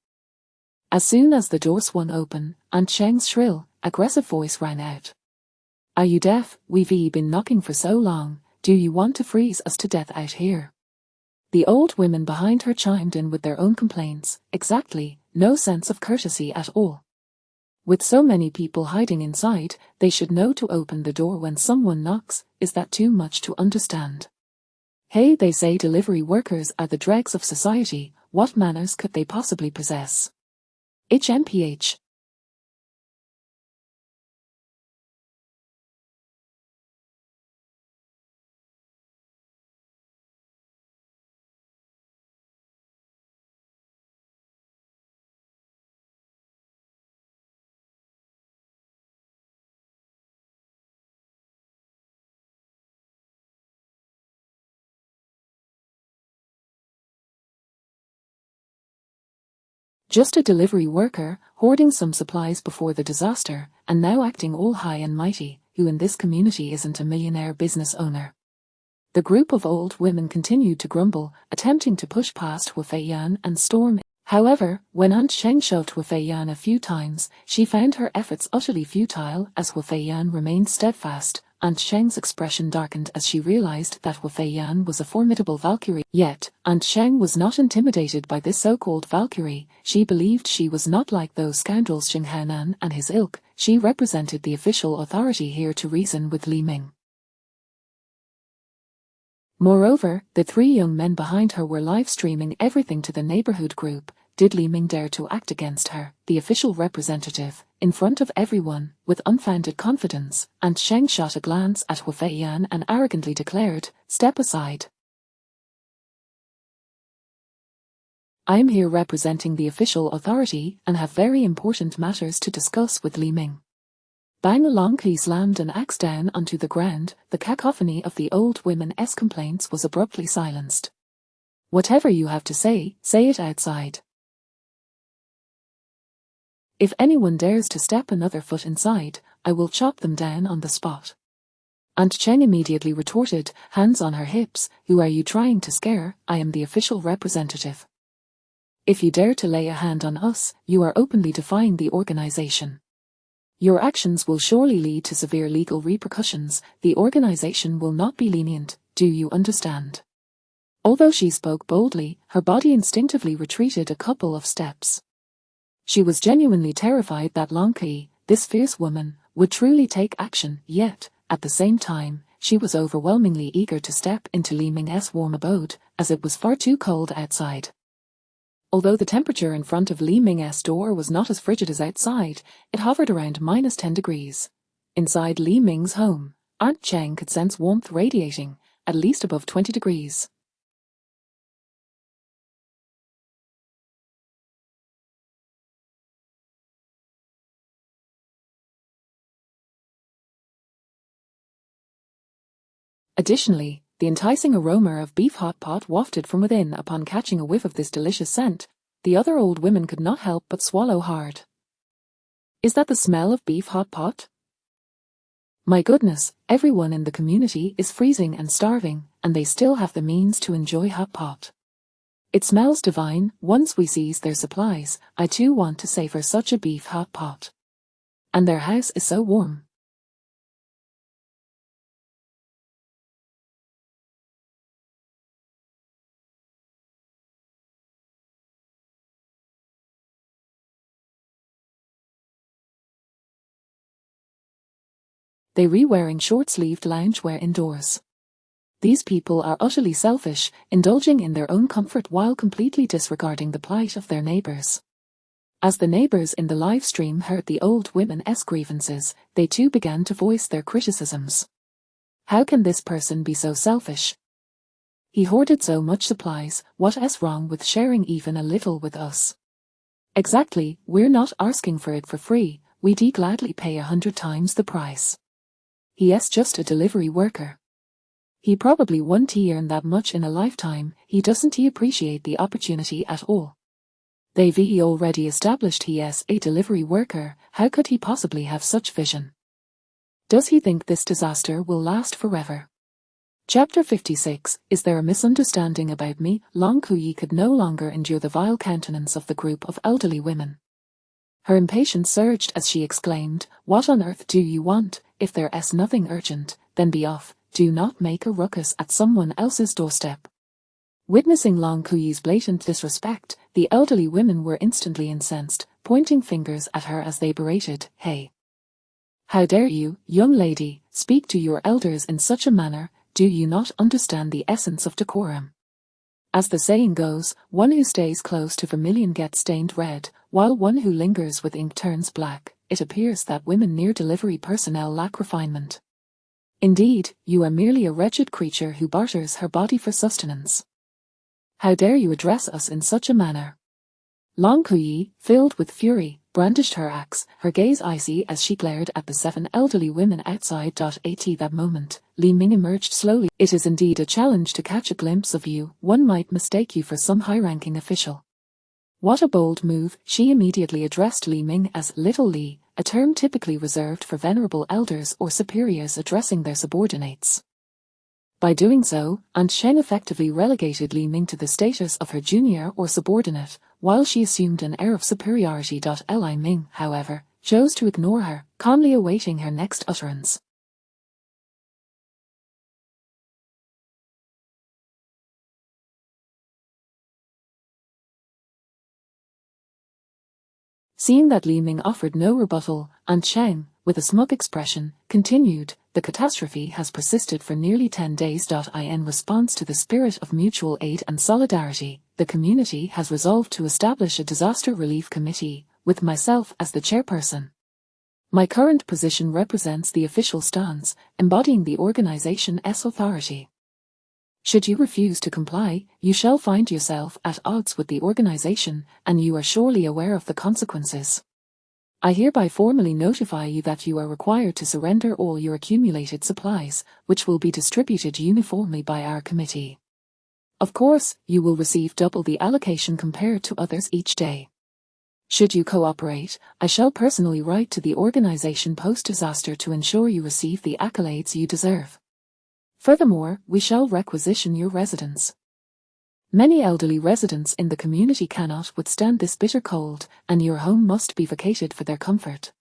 As soon as the door swung open, Aunt Cheng's shrill, aggressive voice rang out. Are you deaf? We've been knocking for so long, do you want to freeze us to death out here? The old women behind her chimed in with their own complaints. Exactly, no sense of courtesy at all. With so many people hiding inside, they should know to open the door when someone knocks. Is that too much to understand? Hey, they say delivery workers are the dregs of society. What manners could they possibly possess? HMPH. Just a delivery worker, hoarding some supplies before the disaster, and now acting all high and mighty, who in this community isn't a millionaire business owner. The group of old women continued to grumble, attempting to push past Hu Feiyan and storm. However, when Aunt Cheng shoved Hu Feiyan a few times, she found her efforts utterly futile as Hu Feiyan remained steadfast. Aunt Cheng's expression darkened as she realized that Hu Feiyan was a formidable Valkyrie. Yet, Aunt Cheng was not intimidated by this so-called Valkyrie. She believed she was not like those scoundrels Xing Haonan and his ilk. She represented the official authority here to reason with Li Ming. Moreover, the three young men behind her were live-streaming everything to the neighborhood group. Did Li Ming dare to act against her, the official representative, in front of everyone, with unfounded confidence? Aunt Cheng shot a glance at Hu Feiyan and arrogantly declared, "Step aside. I am here representing the official authority and have very important matters to discuss with Li Ming." Bang Long Kui slammed an axe down onto the ground. The cacophony of the old women's complaints was abruptly silenced. "Whatever you have to say it outside. If anyone dares to step another foot inside, I will chop them down on the spot." Aunt Cheng immediately retorted, hands on her hips, "Who are you trying to scare? I am the official representative. If you dare to lay a hand on us, you are openly defying the organization. Your actions will surely lead to severe legal repercussions. The organization will not be lenient, do you understand?" Although she spoke boldly, her body instinctively retreated a couple of steps. She was genuinely terrified that Long Kui, this fierce woman, would truly take action, yet, at the same time, she was overwhelmingly eager to step into Li Ming's warm abode, as it was far too cold outside. Although the temperature in front of Li Ming's door was not as frigid as outside, it hovered around -10 degrees. Inside Li Ming's home, Aunt Cheng could sense warmth radiating, at least above 20 degrees. Additionally, the enticing aroma of beef hot pot wafted from within. Upon catching a whiff of this delicious scent, the other old women could not help but swallow hard. "Is that the smell of beef hot pot? My goodness, everyone in the community is freezing and starving, and they still have the means to enjoy hot pot. It smells divine. Once we seize their supplies, I too want to savor such a beef hot pot. And their house is so warm." They wearing short-sleeved loungewear indoors. These people are utterly selfish, indulging in their own comfort while completely disregarding the plight of their neighbors. As the neighbors in the live stream heard the old women's grievances, they too began to voice their criticisms. "How can this person be so selfish? He hoarded so much supplies, what is wrong with sharing even a little with us? Exactly, we're not asking for it for free, we'd gladly pay 100 times the price. He's just a delivery worker. He probably won't earn that much in a lifetime. He doesn't appreciate the opportunity at all. They've already established he's a delivery worker. How could he possibly have such vision? Does he think this disaster will last forever?" Chapter 56. Is there a misunderstanding about me? Long Kui could no longer endure the vile countenance of the group of elderly women. Her impatience surged as she exclaimed, "What on earth do you want? If there's nothing urgent, then be off. Do not make a ruckus at someone else's doorstep." Witnessing Long Kui's blatant disrespect, the elderly women were instantly incensed, pointing fingers at her as they berated, "Hey! How dare you, young lady, speak to your elders in such a manner? Do you not understand the essence of decorum? As the saying goes, one who stays close to vermilion gets stained red, while one who lingers with ink turns black. It appears that women near delivery personnel lack refinement. Indeed, you are merely a wretched creature who barters her body for sustenance. How dare you address us in such a manner?" Long Kui, filled with fury, brandished her axe, her gaze icy as she glared at the 7 elderly women outside. At that moment, Li Ming emerged slowly. "It is indeed a challenge to catch a glimpse of you. One might mistake you for some high-ranking official. What a bold move! She immediately addressed Li Ming as Little Li, a term typically reserved for venerable elders or superiors addressing their subordinates. By doing so, Aunt Sheng effectively relegated Li Ming to the status of her junior or subordinate, while she assumed an air of superiority. Li Ming, however, chose to ignore her, calmly awaiting her next utterance. Seeing that Li Ming offered no rebuttal, Aunt Sheng, with a smug expression, continued, "The catastrophe has persisted for nearly 10 days. In response to the spirit of mutual aid and solidarity, the community has resolved to establish a disaster relief committee, with myself as the chairperson. My current position represents the official stance, embodying the organization's authority. Should you refuse to comply, you shall find yourself at odds with the organization, and you are surely aware of the consequences. I hereby formally notify you that you are required to surrender all your accumulated supplies, which will be distributed uniformly by our committee. Of course, you will receive double the allocation compared to others each day. Should you cooperate, I shall personally write to the organization post-disaster to ensure you receive the accolades you deserve. Furthermore, we shall requisition your residence. Many elderly residents in the community cannot withstand this bitter cold, and your home must be vacated for their comfort.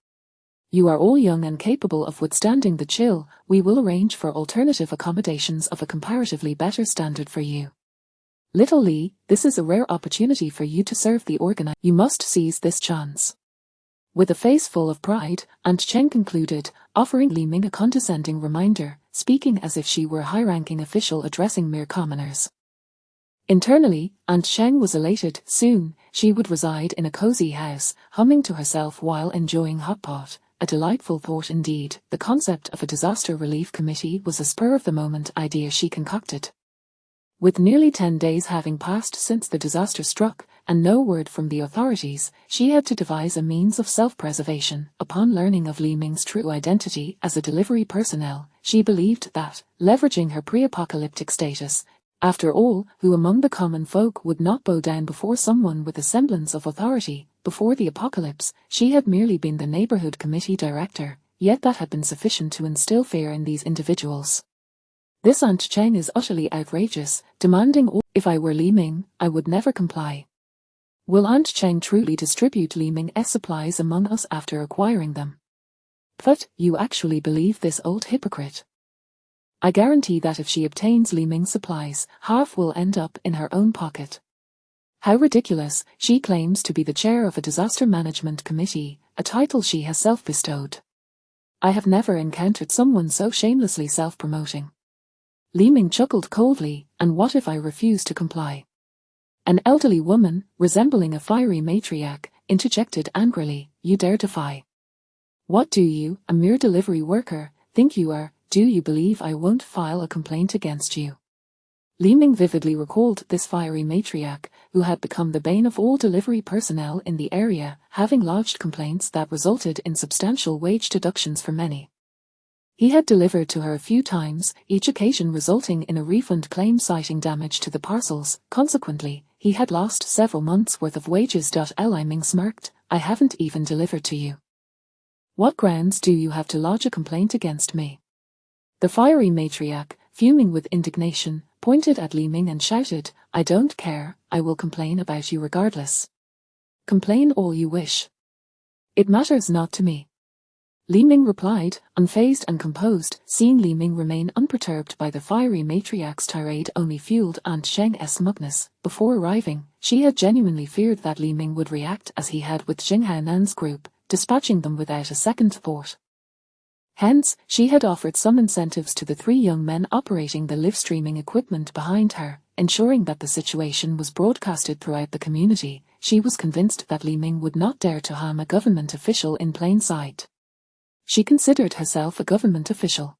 You are all young and capable of withstanding the chill. We will arrange for alternative accommodations of a comparatively better standard for you. Little Li, this is a rare opportunity for you to serve the organization. You must seize this chance." With a face full of pride, Aunt Cheng concluded, offering Li Ming a condescending reminder, speaking as if she were a high-ranking official addressing mere commoners. Internally, Aunt Sheng was elated. Soon, she would reside in a cozy house, humming to herself while enjoying hot pot. A delightful thought indeed. The concept of a disaster relief committee was a spur-of-the-moment idea she concocted. With nearly 10 days having passed since the disaster struck, and no word from the authorities, she had to devise a means of self-preservation. Upon learning of Li Ming's true identity as a delivery personnel, she believed that, leveraging her pre-apocalyptic status, after all, who among the common folk would not bow down before someone with a semblance of authority? Before the apocalypse, she had merely been the neighborhood committee director, yet that had been sufficient to instill fear in these individuals. This Aunt Cheng is utterly outrageous, demanding all. If I were Li Ming, I would never comply. Will Aunt Cheng truly distribute Li Ming's supplies among us after acquiring them? But, you actually believe this old hypocrite? I guarantee that if she obtains Li Ming's supplies, half will end up in her own pocket. How ridiculous! She claims to be the chair of a disaster management committee, a title she has self-bestowed. I have never encountered someone so shamelessly self-promoting. Li Ming chuckled coldly, and what if I refuse to comply? An elderly woman, resembling a fiery matriarch, interjected angrily, "You dare defy? What do you, a mere delivery worker, think you are? Do you believe I won't file a complaint against you?" Li Ming vividly recalled this fiery matriarch, who had become the bane of all delivery personnel in the area, having lodged complaints that resulted in substantial wage deductions for many. He had delivered to her a few times, each occasion resulting in a refund claim citing damage to the parcels. Consequently, he had lost several months' worth of wages. Li Ming smirked, "I haven't even delivered to you. What grounds do you have to lodge a complaint against me?" The fiery matriarch, fuming with indignation, pointed at Li Ming and shouted, "I don't care, I will complain about you regardless. Complain all you wish. It matters not to me." Li Ming replied, unfazed and composed. Seeing Li Ming remain unperturbed by the fiery matriarch's tirade only fueled Aunt Sheng's smugness. Before arriving, she had genuinely feared that Li Ming would react as he had with Jinghao Nan's group, dispatching them without a second thought. Hence, she had offered some incentives to the 3 young men operating the live-streaming equipment behind her, ensuring that the situation was broadcasted throughout the community. She was convinced that Li Ming would not dare to harm a government official in plain sight. She considered herself a government official.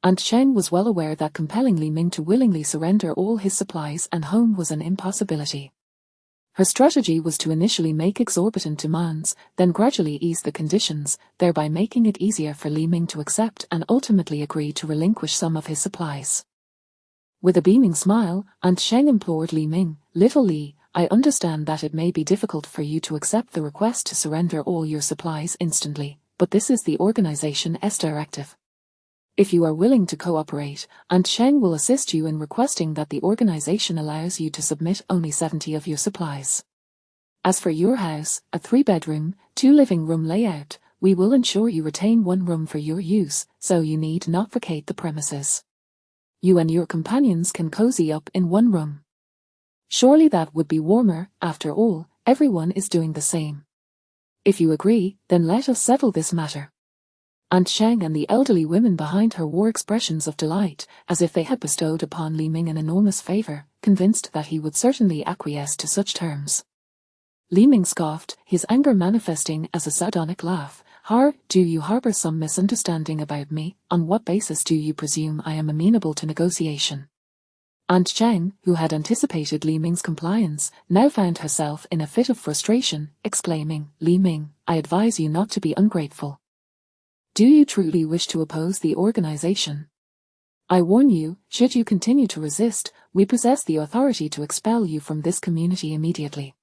Aunt Cheng was well aware that compelling Li Ming to willingly surrender all his supplies and home was an impossibility. Her strategy was to initially make exorbitant demands, then gradually ease the conditions, thereby making it easier for Li Ming to accept and ultimately agree to relinquish some of his supplies. With a beaming smile, Aunt Sheng implored Li Ming, "Little Li, I understand that it may be difficult for you to accept the request to surrender all your supplies instantly, but this is the organization's directive. If you are willing to cooperate, Aunt Cheng will assist you in requesting that the organization allows you to submit only 70 of your supplies. As for your house, a 3-bedroom, 2-living room layout, we will ensure you retain 1 room for your use, so you need not vacate the premises. You and your companions can cozy up in 1 room. Surely that would be warmer. After all, everyone is doing the same. If you agree, then let us settle this matter. Aunt Cheng and the elderly women behind her wore expressions of delight, as if they had bestowed upon Li Ming an enormous favor, convinced that he would certainly acquiesce to such terms. Li Ming scoffed, his anger manifesting as a sardonic laugh. Do you harbor some misunderstanding about me? On what basis do you presume I am amenable to negotiation? Aunt Cheng, who had anticipated Li Ming's compliance, now found herself in a fit of frustration, exclaiming, Li Ming, I advise you not to be ungrateful. Do you truly wish to oppose the organization? I warn you, should you continue to resist, we possess the authority to expel you from this community immediately.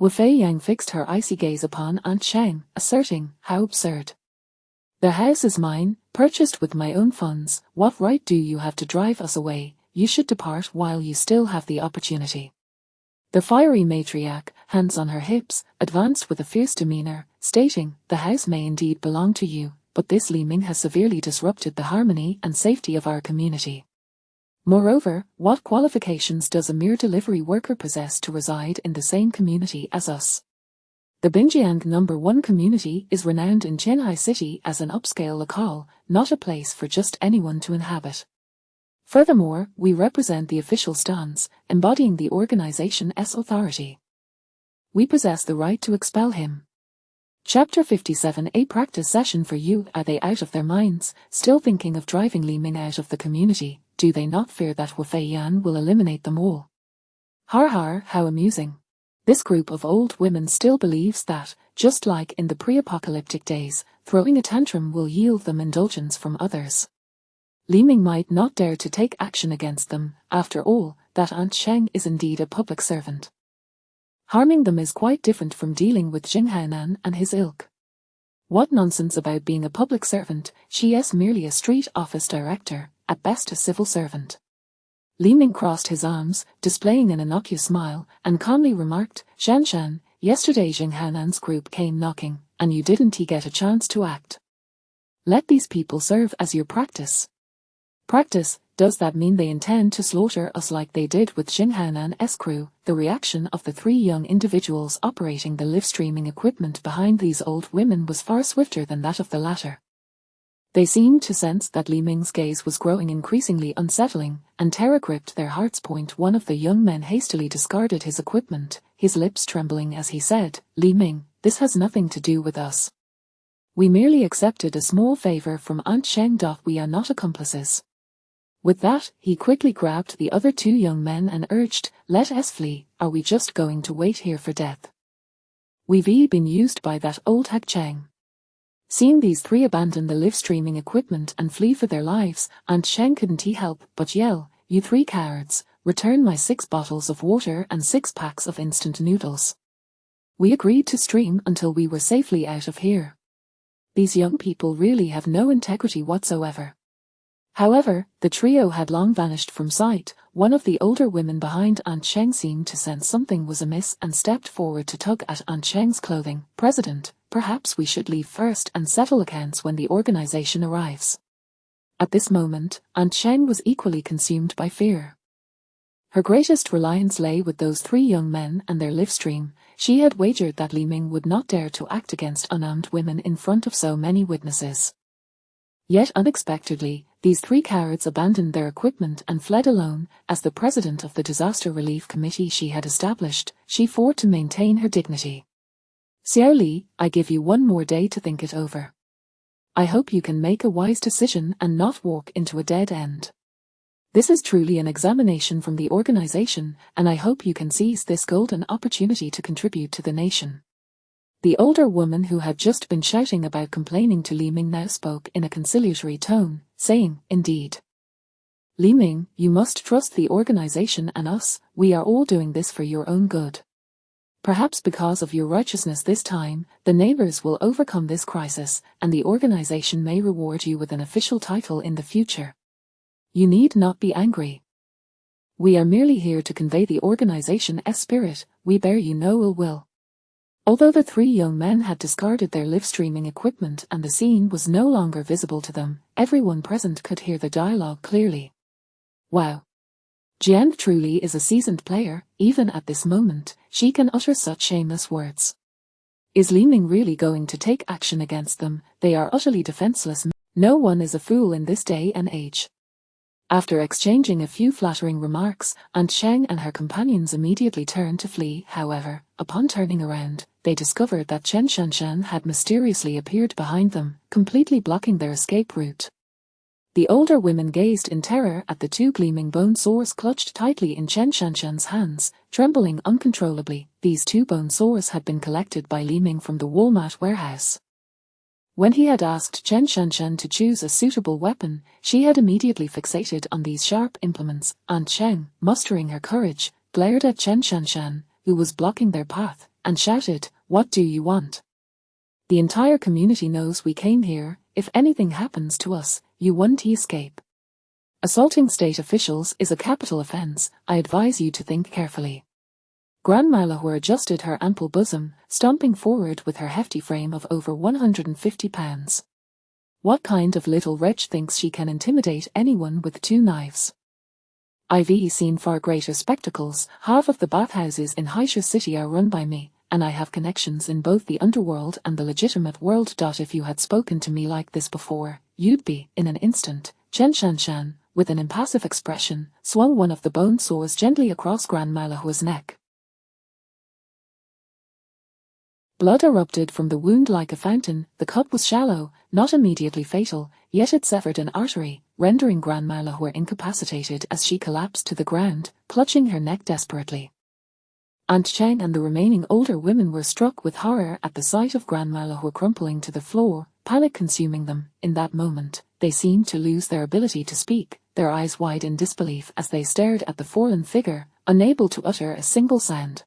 Wu Fei Yang fixed her icy gaze upon Aunt Cheng, asserting, how absurd. The house is mine, purchased with my own funds. What right do you have to drive us away? You should depart while you still have the opportunity. The fiery matriarch, hands on her hips, advanced with a fierce demeanor, stating, the house may indeed belong to you, but this Li Ming has severely disrupted the harmony and safety of our community. Moreover, what qualifications does a mere delivery worker possess to reside in the same community as us? The Binjiang No. 1 community is renowned in Qinghai City as an upscale locale, not a place for just anyone to inhabit. Furthermore, we represent the official stance, embodying the organization's authority. We possess the right to expel him. Chapter 57. A practice session for you. Are they out of their minds, still thinking of driving Li Ming out of the community? Do they not fear that Wu Fei Yan will eliminate them all? Har, how amusing. This group of old women still believes that, just like in the pre-apocalyptic days, throwing a tantrum will yield them indulgence from others. Li Ming might not dare to take action against them. After all, that Aunt Cheng is indeed a public servant. Harming them is quite different from dealing with Jing Haonan and his ilk. What nonsense about being a public servant? She is merely a street office director, at best a civil servant. Li Ming crossed his arms, displaying an innocuous smile, and calmly remarked, Shan, yesterday Jing Haonan's group came knocking, and you didn't get a chance to act. Let these people serve as your practice. Practice? Does that mean they intend to slaughter us like they did with Jing Haonan's crew? The reaction of the 3 young individuals operating the live-streaming equipment behind these old women was far swifter than that of the latter. They seemed to sense that Li Ming's gaze was growing increasingly unsettling, and terror gripped their hearts. One of the young men hastily discarded his equipment, his lips trembling as he said, Li Ming, this has nothing to do with us. We merely accepted a small favor from Aunt Cheng. We are not accomplices. With that, he quickly grabbed the other 2 young men and urged, let us flee. Are we just going to wait here for death? We've been used by that old hag Cheng. Seeing these 3 abandon the live-streaming equipment and flee for their lives, Aunt Cheng couldn't help but yell, you 3 cowards, return my 6 bottles of water and 6 packs of instant noodles. We agreed to stream until we were safely out of here. These young people really have no integrity whatsoever. However, the trio had long vanished from sight. One of the older women behind Aunt Cheng seemed to sense something was amiss and stepped forward to tug at Aunt Cheng's clothing. President, perhaps we should leave first and settle accounts when the organization arrives. At this moment, Aunt Cheng was equally consumed by fear. Her greatest reliance lay with those 3 young men and their live stream. She had wagered that Li Ming would not dare to act against unarmed women in front of so many witnesses. Yet unexpectedly, these 3 cowards abandoned their equipment and fled alone. As the president of the disaster relief committee she had established, she fought to maintain her dignity. Xiao Li, I give you 1 more day to think it over. I hope you can make a wise decision and not walk into a dead end. This is truly an examination from the organization, and I hope you can seize this golden opportunity to contribute to the nation. The older woman who had just been shouting about complaining to Li Ming now spoke in a conciliatory tone, saying, indeed. Li Ming, you must trust the organization and us, we are all doing this for your own good. Perhaps because of your righteousness this time, the neighbors will overcome this crisis, and the organization may reward you with an official title in the future. You need not be angry. We are merely here to convey the organization's spirit, we bear you no ill will. Although the three young men had discarded their live-streaming equipment and the scene was no longer visible to them, everyone present could hear the dialogue clearly. Wow. Jian truly is a seasoned player, even at this moment, she can utter such shameless words. Is Li Ming really going to take action against them? They are utterly defenseless. No one is a fool in this day and age. After exchanging a few flattering remarks, Aunt Cheng and her companions immediately turned to flee. However, upon turning around, they discovered that Chen Shanshan had mysteriously appeared behind them, completely blocking their escape route. The older women gazed in terror at the two gleaming bone swords clutched tightly in Chen Shanshan's hands, trembling uncontrollably. These two bone swords had been collected by Li Ming from the Walmart warehouse. When he had asked Chen Shanshan to choose a suitable weapon, she had immediately fixated on these sharp implements. Aunt Cheng, mustering her courage, glared at Chen Shanshan, who was blocking their path, and shouted, "What do you want? The entire community knows we came here. If anything happens to us, you won't escape. Assaulting state officials is a capital offense. I advise you to think carefully." Grandma Lahore adjusted her ample bosom, stomping forward with her hefty frame of over 150 pounds. What kind of little wretch thinks she can intimidate anyone with two knives? I've seen far greater spectacles. Half of the bathhouses in Haisha City are run by me, and I have connections in both the underworld and the legitimate world. If you had spoken to me like this before, you'd be, in an instant. Chen Shanshan, with an impassive expression, swung one of the bone swords gently across Grandma Lahore's neck. Blood erupted from the wound like a fountain. The cut was shallow, not immediately fatal, yet it severed an artery, rendering Grandma Lahore incapacitated as she collapsed to the ground, clutching her neck desperately. Aunt Cheng and the remaining older women were struck with horror at the sight of Grandma Lahore crumpling to the floor, panic consuming them. In that moment, they seemed to lose their ability to speak, their eyes wide in disbelief as they stared at the fallen figure, unable to utter a single sound.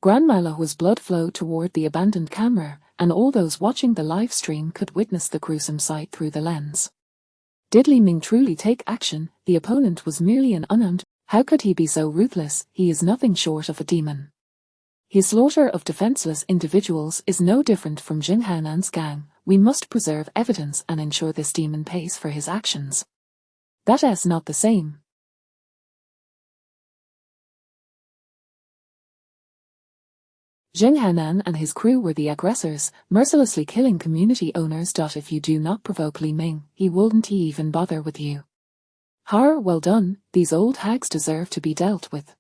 Grandma Lahore's blood flowed toward the abandoned camera, and all those watching the live stream could witness the gruesome sight through the lens. Did Li Ming truly take action? The opponent was merely an unarmed. How could he be so ruthless? He is nothing short of a demon. His slaughter of defenseless individuals is no different from Jing Haonan's gang. We must preserve evidence and ensure this demon pays for his actions. That is not the same. Jing Haonan and his crew were the aggressors, mercilessly killing community owners. If you do not provoke Li Ming, he wouldn't even bother with you. Well done, these old hags deserve to be dealt with.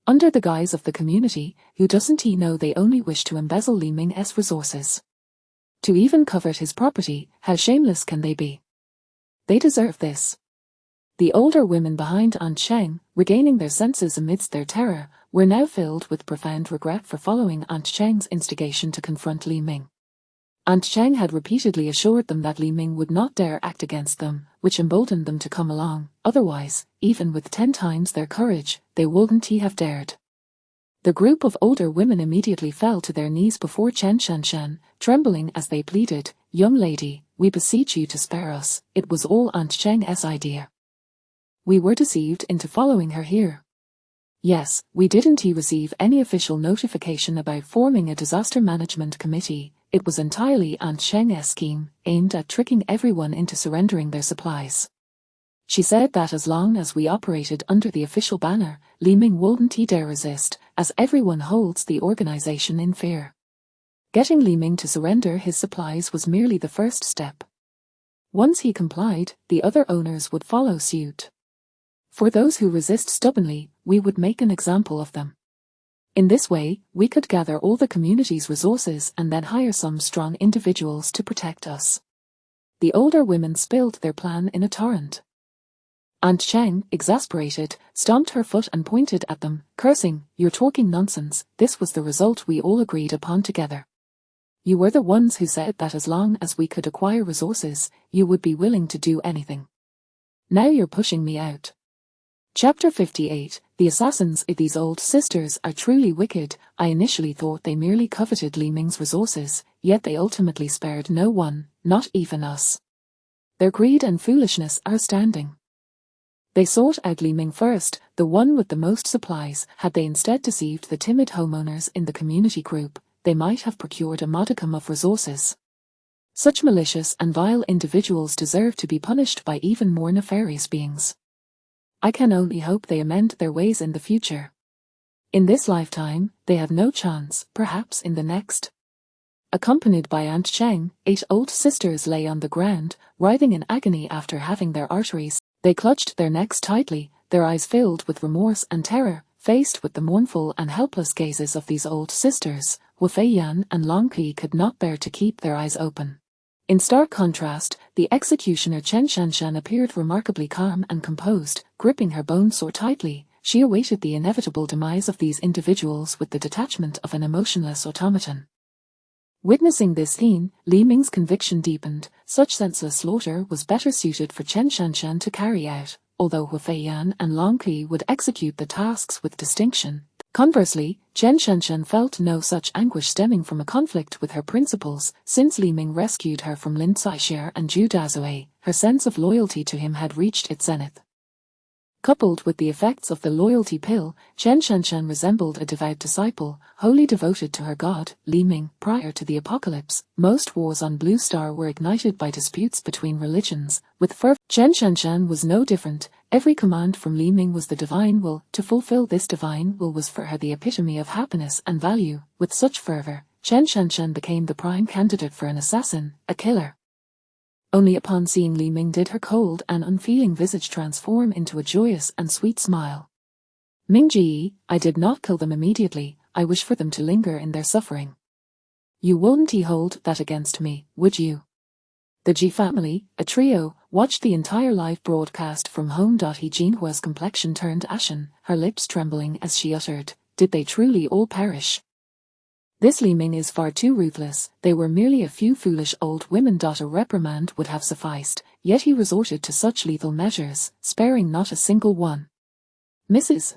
Under the guise of the community, who doesn't he know they only wish to embezzle Li Ming's resources? To even covet his property, how shameless can they be? They deserve this. The older women behind Aunt Cheng, regaining their senses amidst their terror, were now filled with profound regret for following Aunt Cheng's instigation to confront Li Ming. Aunt Cheng had repeatedly assured them that Li Ming would not dare act against them, which emboldened them to come along. Otherwise, even with 10 times their courage, they wouldn't have dared. The group of older women immediately fell to their knees before Chen Shanshan, trembling as they pleaded, "Young lady, we beseech you to spare us. It was all Aunt Cheng's idea. We were deceived into following her here." Yes, we didn't receive any official notification about forming a disaster management committee. It was entirely Aunt Cheng's scheme, aimed at tricking everyone into surrendering their supplies. She said that as long as we operated under the official banner, Li Ming wouldn't dare resist, as everyone holds the organization in fear. Getting Li Ming to surrender his supplies was merely the first step. Once he complied, the other owners would follow suit. For those who resist stubbornly, we would make an example of them. In this way, we could gather all the community's resources and then hire some strong individuals to protect us. The older women spilled their plan in a torrent. Aunt Cheng, exasperated, stomped her foot and pointed at them, cursing, "You're talking nonsense. This was the result we all agreed upon together. You were the ones who said that as long as we could acquire resources, you would be willing to do anything. Now you're pushing me out. Chapter 58, The Assassins. If these old sisters are truly wicked, I initially thought they merely coveted Li Ming's resources, yet they ultimately spared no one, not even us. Their greed and foolishness are astounding. They sought out Li Ming first, the one with the most supplies. Had they instead deceived the timid homeowners in the community group, they might have procured a modicum of resources. Such malicious and vile individuals deserve to be punished by even more nefarious beings. I can only hope they amend their ways in the future. In this lifetime, they have no chance, perhaps in the next. Accompanied by Aunt Cheng, 8 old sisters lay on the ground, writhing in agony after having their arteries. They clutched their necks tightly, their eyes filled with remorse and terror, faced with the mournful and helpless gazes of these old sisters. Wu Feiyan and Long Qi could not bear to keep their eyes open. In stark contrast, the executioner Chen Shanshan appeared remarkably calm and composed. Gripping her bone sore tightly, she awaited the inevitable demise of these individuals with the detachment of an emotionless automaton. Witnessing this scene, Li Ming's conviction deepened. Such senseless slaughter was better suited for Chen Shanshan to carry out, although Wu Feiyan and Long Qi would execute the tasks with distinction. Conversely, Chen Shanshan felt no such anguish stemming from a conflict with her principles. Since Li Ming rescued her from Lin Caixie and Zhu Dazue, her sense of loyalty to him had reached its zenith. Coupled with the effects of the loyalty pill, Chen Shanshan resembled a devout disciple, wholly devoted to her god, Li Ming. Prior to the apocalypse, most wars on Blue Star were ignited by disputes between religions. With fervor, Chen Shanshan was no different. Every command from Li Ming was the divine will. To fulfill this divine will was for her the epitome of happiness and value. With such fervor, Chen Shanshan became the prime candidate for an assassin, a killer. Only upon seeing Li Ming did her cold and unfeeling visage transform into a joyous and sweet smile. Mingji, I did not kill them immediately, I wish for them to linger in their suffering. You wouldn't hold that against me, would you? The Ji family, a trio, watched the entire live broadcast from home. He Jinhua's complexion turned ashen, her lips trembling as she uttered, did they truly all perish? This Li Ming is far too ruthless. They were merely a few foolish old women. A reprimand would have sufficed, yet he resorted to such lethal measures, sparing not a single one. Mrs.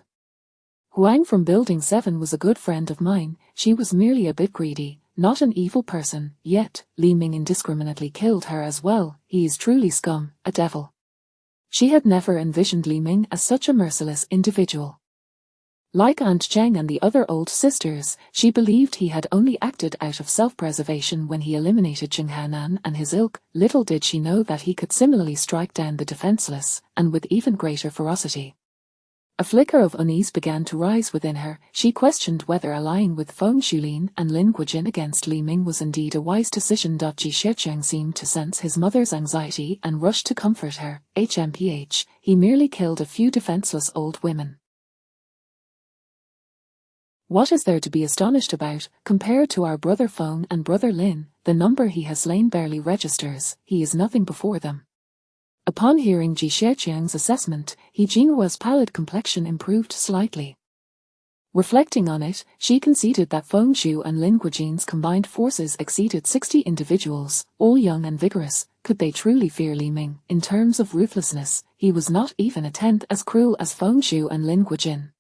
Huang from Building 7 was a good friend of mine. She was merely a bit greedy, not an evil person, yet Li Ming indiscriminately killed her as well. He is truly scum, a devil. She had never envisioned Li Ming as such a merciless individual. Like Aunt Cheng and the other old sisters, she believed he had only acted out of self-preservation when he eliminated Zheng Hanan and his ilk. Little did she know that he could similarly strike down the defenseless, and with even greater ferocity. A flicker of unease began to rise within her. She questioned whether allying with Feng Shulin and Lin Guojin against Li Ming was indeed a wise decision. Ji Shicheng seemed to sense his mother's anxiety and rushed to comfort her. HMPH, he merely killed a few defenseless old women. What is there to be astonished about? Compared to our brother Feng and brother Lin, the number he has slain barely registers. He is nothing before them. Upon hearing Ji Shicheng's assessment, He Jinhua's pallid complexion improved slightly. Reflecting on it, she conceded that Feng Shu and Lin Guojin's combined forces exceeded 60 individuals, all young and vigorous. Could they truly fear Li Ming? In terms of ruthlessness, he was not even a tenth as cruel as Feng Shu and Lin Guojin.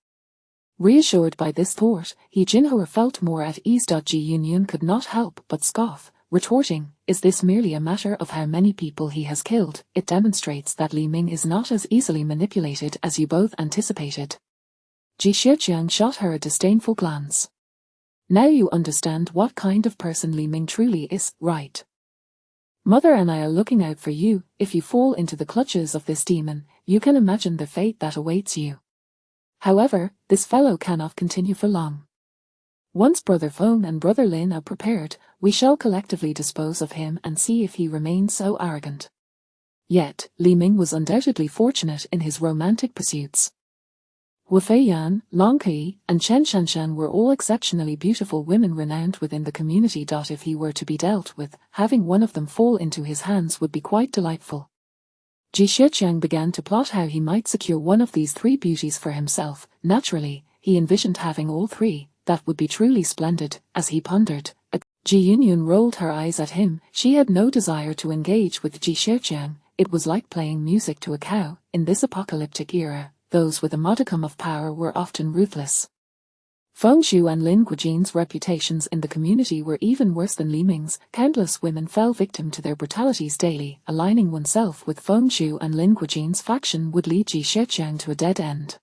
Reassured by this thought, He Jinhua felt more at ease. Ji Yunyun could not help but scoff, retorting, is this merely a matter of how many people he has killed? It demonstrates that Li Ming is not as easily manipulated as you both anticipated. Ji Shicheng shot her a disdainful glance. Now you understand what kind of person Li Ming truly is, right? Mother and I are looking out for you. If you fall into the clutches of this demon, you can imagine the fate that awaits you. However, this fellow cannot continue for long. Once Brother Feng and Brother Lin are prepared, we shall collectively dispose of him and see if he remains so arrogant. Yet, Li Ming was undoubtedly fortunate in his romantic pursuits. Wu Feiyan, Long Qi, and Chen Shanshan were all exceptionally beautiful women renowned within the community. If he were to be dealt with, having one of them fall into his hands would be quite delightful. Ji Shicheng began to plot how he might secure one of these 3 beauties for himself. Naturally, he envisioned having all 3. That would be truly splendid. As he pondered, Ji Yunyun rolled her eyes at him. She had no desire to engage with Ji Shicheng. It was like playing music to a cow. In this apocalyptic era, those with a modicum of power were often ruthless. Feng Shui and Lin Guojin's reputations in the community were even worse than Li Ming's. Countless women fell victim to their brutalities daily. Aligning oneself with Feng Shui and Lin Guojin's faction would lead Ji Sheqiang to a dead end.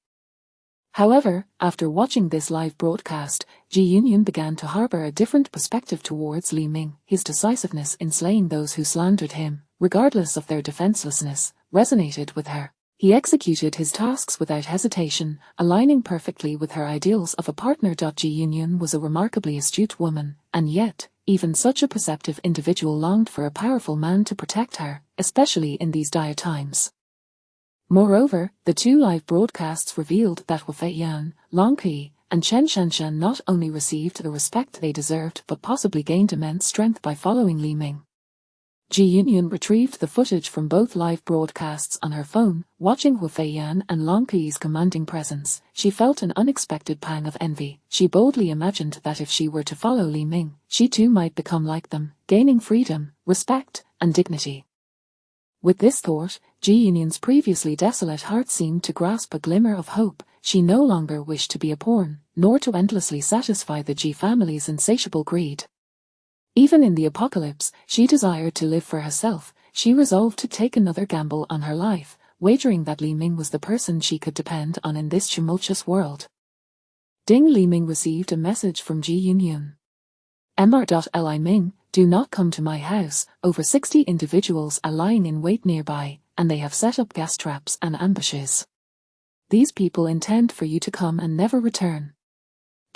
However, after watching this live broadcast, Ji Yunyun began to harbor a different perspective towards Li Ming. His decisiveness in slaying those who slandered him, regardless of their defenselessness, resonated with her. He executed his tasks without hesitation, aligning perfectly with her ideals of a partner. Ji Yunyun was a remarkably astute woman, and yet, even such a perceptive individual longed for a powerful man to protect her, especially in these dire times. Moreover, the two live broadcasts revealed that Wu Feiyan, Long Qi, and Chen Shanshan not only received the respect they deserved but possibly gained immense strength by following Li Ming. Ji Yunyun retrieved the footage from both live broadcasts on her phone. Watching Wu Feiyan and Long Qi's commanding presence, she felt an unexpected pang of envy. She boldly imagined that if she were to follow Li Ming, she too might become like them, gaining freedom, respect, and dignity. With this thought, Ji Yunyun's previously desolate heart seemed to grasp a glimmer of hope. She no longer wished to be a pawn, nor to endlessly satisfy the Ji family's insatiable greed. Even in the apocalypse, she desired to live for herself. She resolved to take another gamble on her life, wagering that Li Ming was the person she could depend on in this tumultuous world. Ding. Li Ming received a message from Ji Yunyun. Mr.Li Ming, do not come to my house. Over 60 individuals are lying in wait nearby, and they have set up gas traps and ambushes. These people intend for you to come and never return.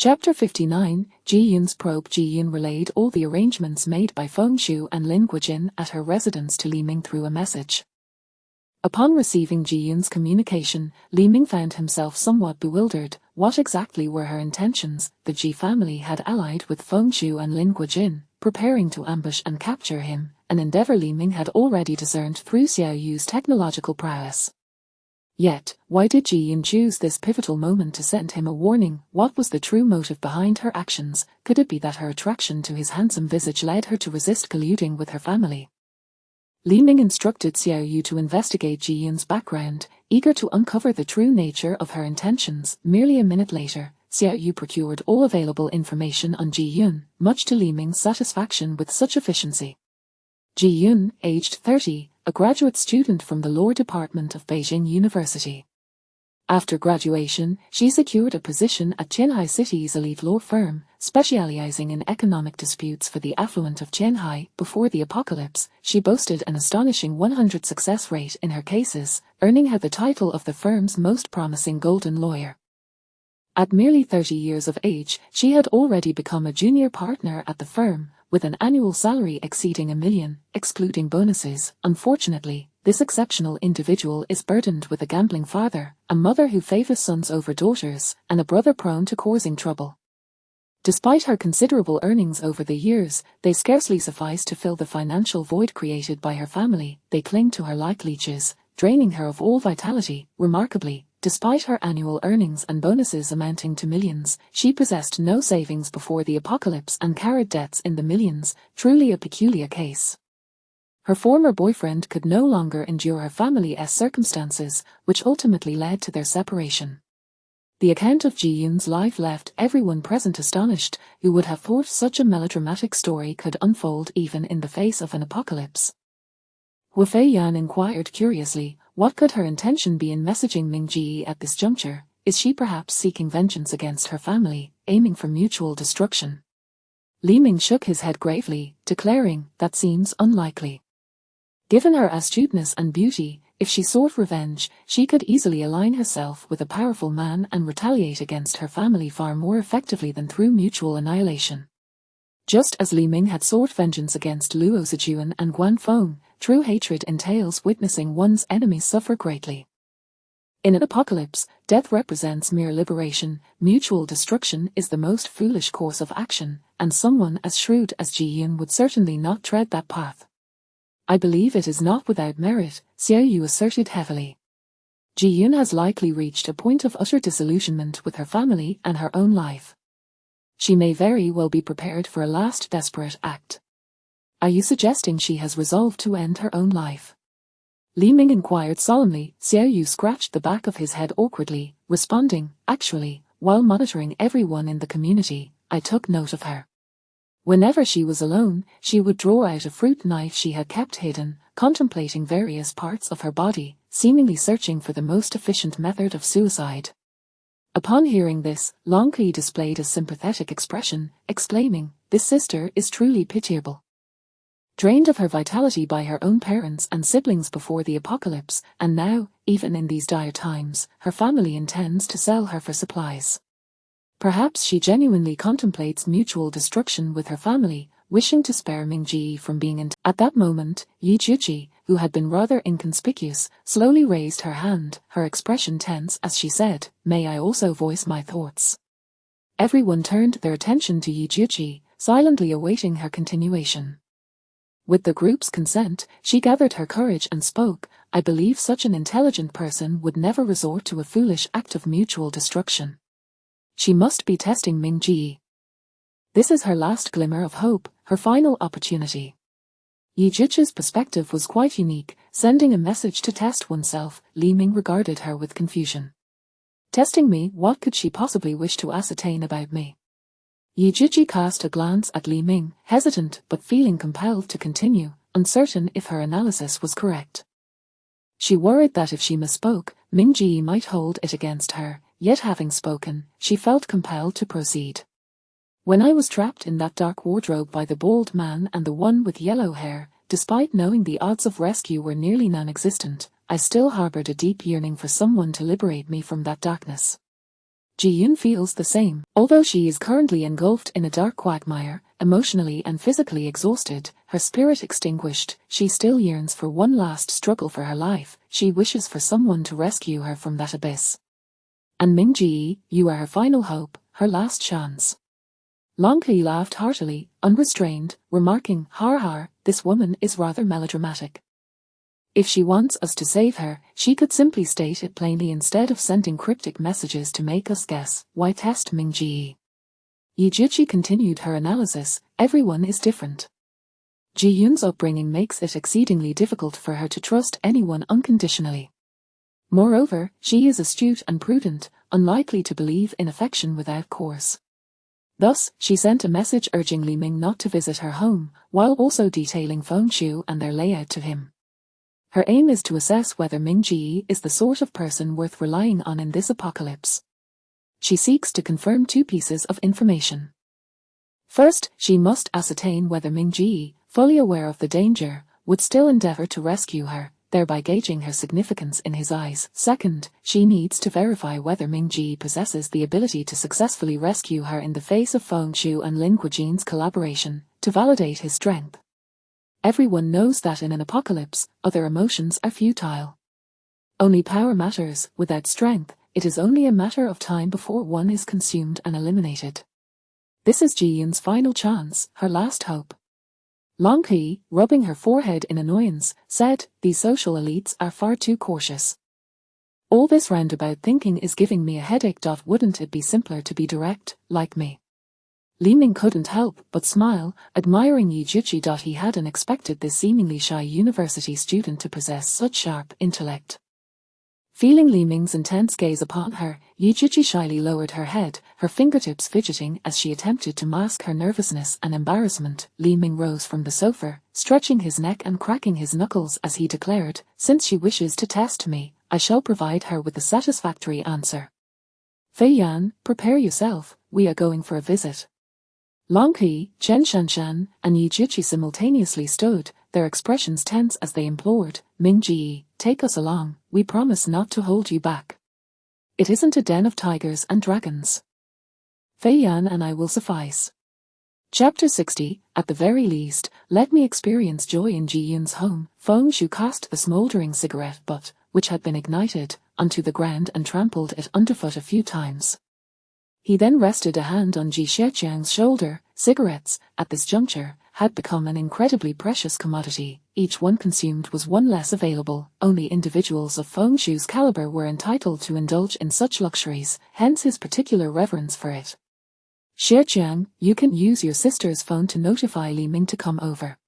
Chapter 59, Ji Yun's probe. Ji Yun relayed all the arrangements made by Feng Shui and Lin Guojin at her residence to Li Ming through a message. Upon receiving Ji Yun's communication, Li Ming found himself somewhat bewildered. What exactly were her intentions? The Ji family had allied with Feng Shui and Lin Guojin, preparing to ambush and capture him, an endeavor Li Ming had already discerned through Xiao Yu's technological prowess. Yet, why did Ji Yun choose this pivotal moment to send him a warning? What was the true motive behind her actions? Could it be that her attraction to his handsome visage led her to resist colluding with her family? Li Ming instructed Xiao Yu to investigate Ji Yun's background, eager to uncover the true nature of her intentions. Merely a minute later, Xiao Yu procured all available information on Ji Yun, much to Li Ming's satisfaction with such efficiency. Ji Yun, aged 30, a graduate student from the law department of Beijing University. After graduation, she secured a position at Qianhai City's elite law firm, specializing in economic disputes for the affluent of Qianhai. Before the apocalypse, she boasted an astonishing 100% success rate in her cases, earning her the title of the firm's most promising golden lawyer. At merely 30 years of age, she had already become a junior partner at the firm, with an annual salary exceeding $1 million, excluding bonuses. Unfortunately, this exceptional individual is burdened with a gambling father, a mother who favors sons over daughters, and a brother prone to causing trouble. Despite her considerable earnings over the years, they scarcely suffice to fill the financial void created by her family. They cling to her like leeches, draining her of all vitality. Remarkably, despite her annual earnings and bonuses amounting to millions, she possessed no savings before the apocalypse and carried debts in the millions, truly a peculiar case. Her former boyfriend could no longer endure her family's circumstances, which ultimately led to their separation. The account of Ji Yun's life left everyone present astonished. Who would have thought such a melodramatic story could unfold even in the face of an apocalypse? Wu Feiyan inquired curiously. What could her intention be in messaging Ming Ji at this juncture? Is she perhaps seeking vengeance against her family, aiming for mutual destruction? Li Ming shook his head gravely, declaring, that seems unlikely. Given her astuteness and beauty, if she sought revenge, she could easily align herself with a powerful man and retaliate against her family far more effectively than through mutual annihilation. Just as Li Ming had sought vengeance against Luo Zijuan and Guan Feng, true hatred entails witnessing one's enemies suffer greatly. In an apocalypse, death represents mere liberation. Mutual destruction is the most foolish course of action, and someone as shrewd as Ji Yun would certainly not tread that path. I believe it is not without merit, Xiao Yu asserted heavily. Ji Yun has likely reached a point of utter disillusionment with her family and her own life. She may very well be prepared for a last desperate act. Are you suggesting she has resolved to end her own life? Li Ming inquired solemnly. Xiao Yu scratched the back of his head awkwardly, responding, actually, while monitoring everyone in the community, I took note of her. Whenever she was alone, she would draw out a fruit knife she had kept hidden, contemplating various parts of her body, seemingly searching for the most efficient method of suicide. Upon hearing this, Long Qi displayed a sympathetic expression, exclaiming, this sister is truly pitiable. Drained of her vitality by her own parents and siblings before the apocalypse, and now, even in these dire times, her family intends to sell her for supplies. Perhaps she genuinely contemplates mutual destruction with her family, wishing to spare Mingji from being At that moment, Yi Juji, who had been rather inconspicuous, slowly raised her hand, her expression tense as she said, may I also voice my thoughts? Everyone turned their attention to Yi Juji, silently awaiting her continuation. With the group's consent, she gathered her courage and spoke, I believe such an intelligent person would never resort to a foolish act of mutual destruction. She must be testing Mingji. This is her last glimmer of hope, her final opportunity. Yi Juji's perspective was quite unique, sending a message to test oneself. Li Ming regarded her with confusion. Testing me, what could she possibly wish to ascertain about me? Yi Juji cast a glance at Li Ming, hesitant but feeling compelled to continue, uncertain if her analysis was correct. She worried that if she misspoke, Mingji might hold it against her, yet having spoken, she felt compelled to proceed. When I was trapped in that dark wardrobe by the bald man and the one with yellow hair, despite knowing the odds of rescue were nearly non-existent, I still harbored a deep yearning for someone to liberate me from that darkness. Ji-Yun feels the same. Although she is currently engulfed in a dark quagmire, emotionally and physically exhausted, her spirit extinguished, she still yearns for one last struggle for her life. She wishes for someone to rescue her from that abyss. And Mingji, you are her final hope, her last chance. Long Qi laughed heartily, unrestrained, remarking, har har, this woman is rather melodramatic. If she wants us to save her, she could simply state it plainly instead of sending cryptic messages to make us guess. Why test Mingji? Yi Juji continued her analysis, everyone is different. Ji-Yun's upbringing makes it exceedingly difficult for her to trust anyone unconditionally. Moreover, she is astute and prudent, unlikely to believe in affection without course. Thus, she sent a message urging Li Ming not to visit her home, while also detailing fengshu and their layout to him. Her aim is to assess whether Mingji is the sort of person worth relying on in this apocalypse. She seeks to confirm two pieces of information. First, she must ascertain whether Mingji, fully aware of the danger, would still endeavor to rescue her, thereby gauging her significance in his eyes. Second, she needs to verify whether Mingji possesses the ability to successfully rescue her in the face of fengshu and Lin Guojin's collaboration, to validate his strength. Everyone knows that in an apocalypse, other emotions are futile. Only power matters. Without strength, it is only a matter of time before one is consumed and eliminated. This is Ji-Yun's final chance, her last hope. Long Qi, rubbing her forehead in annoyance, said, these social elites are far too cautious. All this roundabout thinking is giving me a headache. Wouldn't it be simpler to be direct, like me? Li Ming couldn't help but smile, admiring Yi Juji. He hadn't expected this seemingly shy university student to possess such sharp intellect. Feeling Li Ming's intense gaze upon her, Yi Juji shyly lowered her head, her fingertips fidgeting as she attempted to mask her nervousness and embarrassment. Li Ming rose from the sofa, stretching his neck and cracking his knuckles as he declared, since she wishes to test me, I shall provide her with a satisfactory answer. Fei Yan, prepare yourself, we are going for a visit. Long Qi, Chen Shanshan, and Yi Juji simultaneously stood, their expressions tense as they implored, Mingji, take us along, we promise not to hold you back. It isn't a den of tigers and dragons. Fei Yan and I will suffice. Chapter 60, at the very least, let me experience joy in Ji-Yun's home. Fengshu cast the smouldering cigarette butt, which had been ignited, onto the ground and trampled it underfoot a few times. He then rested a hand on Ji Xiaoqiang's shoulder. Cigarettes, at this juncture, had become an incredibly precious commodity. Each one consumed was one less available. Only individuals of Fengshu's caliber were entitled to indulge in such luxuries, hence his particular reverence for it. Xiaoqiang, you can use your sister's phone to notify Li Ming to come over.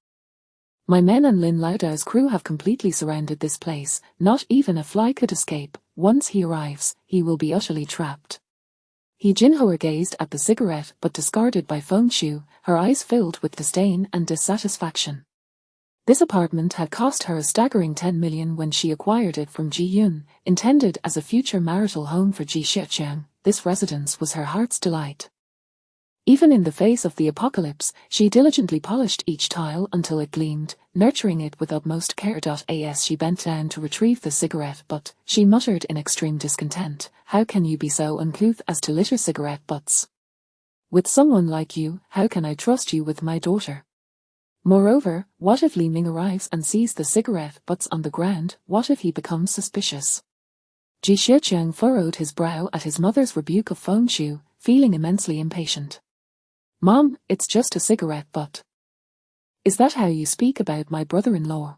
My men and Lin Laudao's crew have completely surrounded this place. Not even a fly could escape. Once he arrives, he will be utterly trapped. He Jinhua gazed at the cigarette but discarded by Fengshu, her eyes filled with disdain and dissatisfaction. This apartment had cost her a staggering 10 million when she acquired it from Ji Yun, intended as a future marital home for Ji Xiaoqiang. This residence was her heart's delight. Even in the face of the apocalypse, she diligently polished each tile until it gleamed, nurturing it with utmost care. As she bent down to retrieve the cigarette butt, she muttered in extreme discontent, "How can you be so uncouth as to litter cigarette butts? With someone like you, how can I trust you with my daughter? Moreover, what if Li Ming arrives and sees the cigarette butts on the ground? What if he becomes suspicious?" Ji Xiaoqiang furrowed his brow at his mother's rebuke of Fengshu, feeling immensely impatient. "Mom, it's just a cigarette butt. Is that how you speak about my brother-in-law?"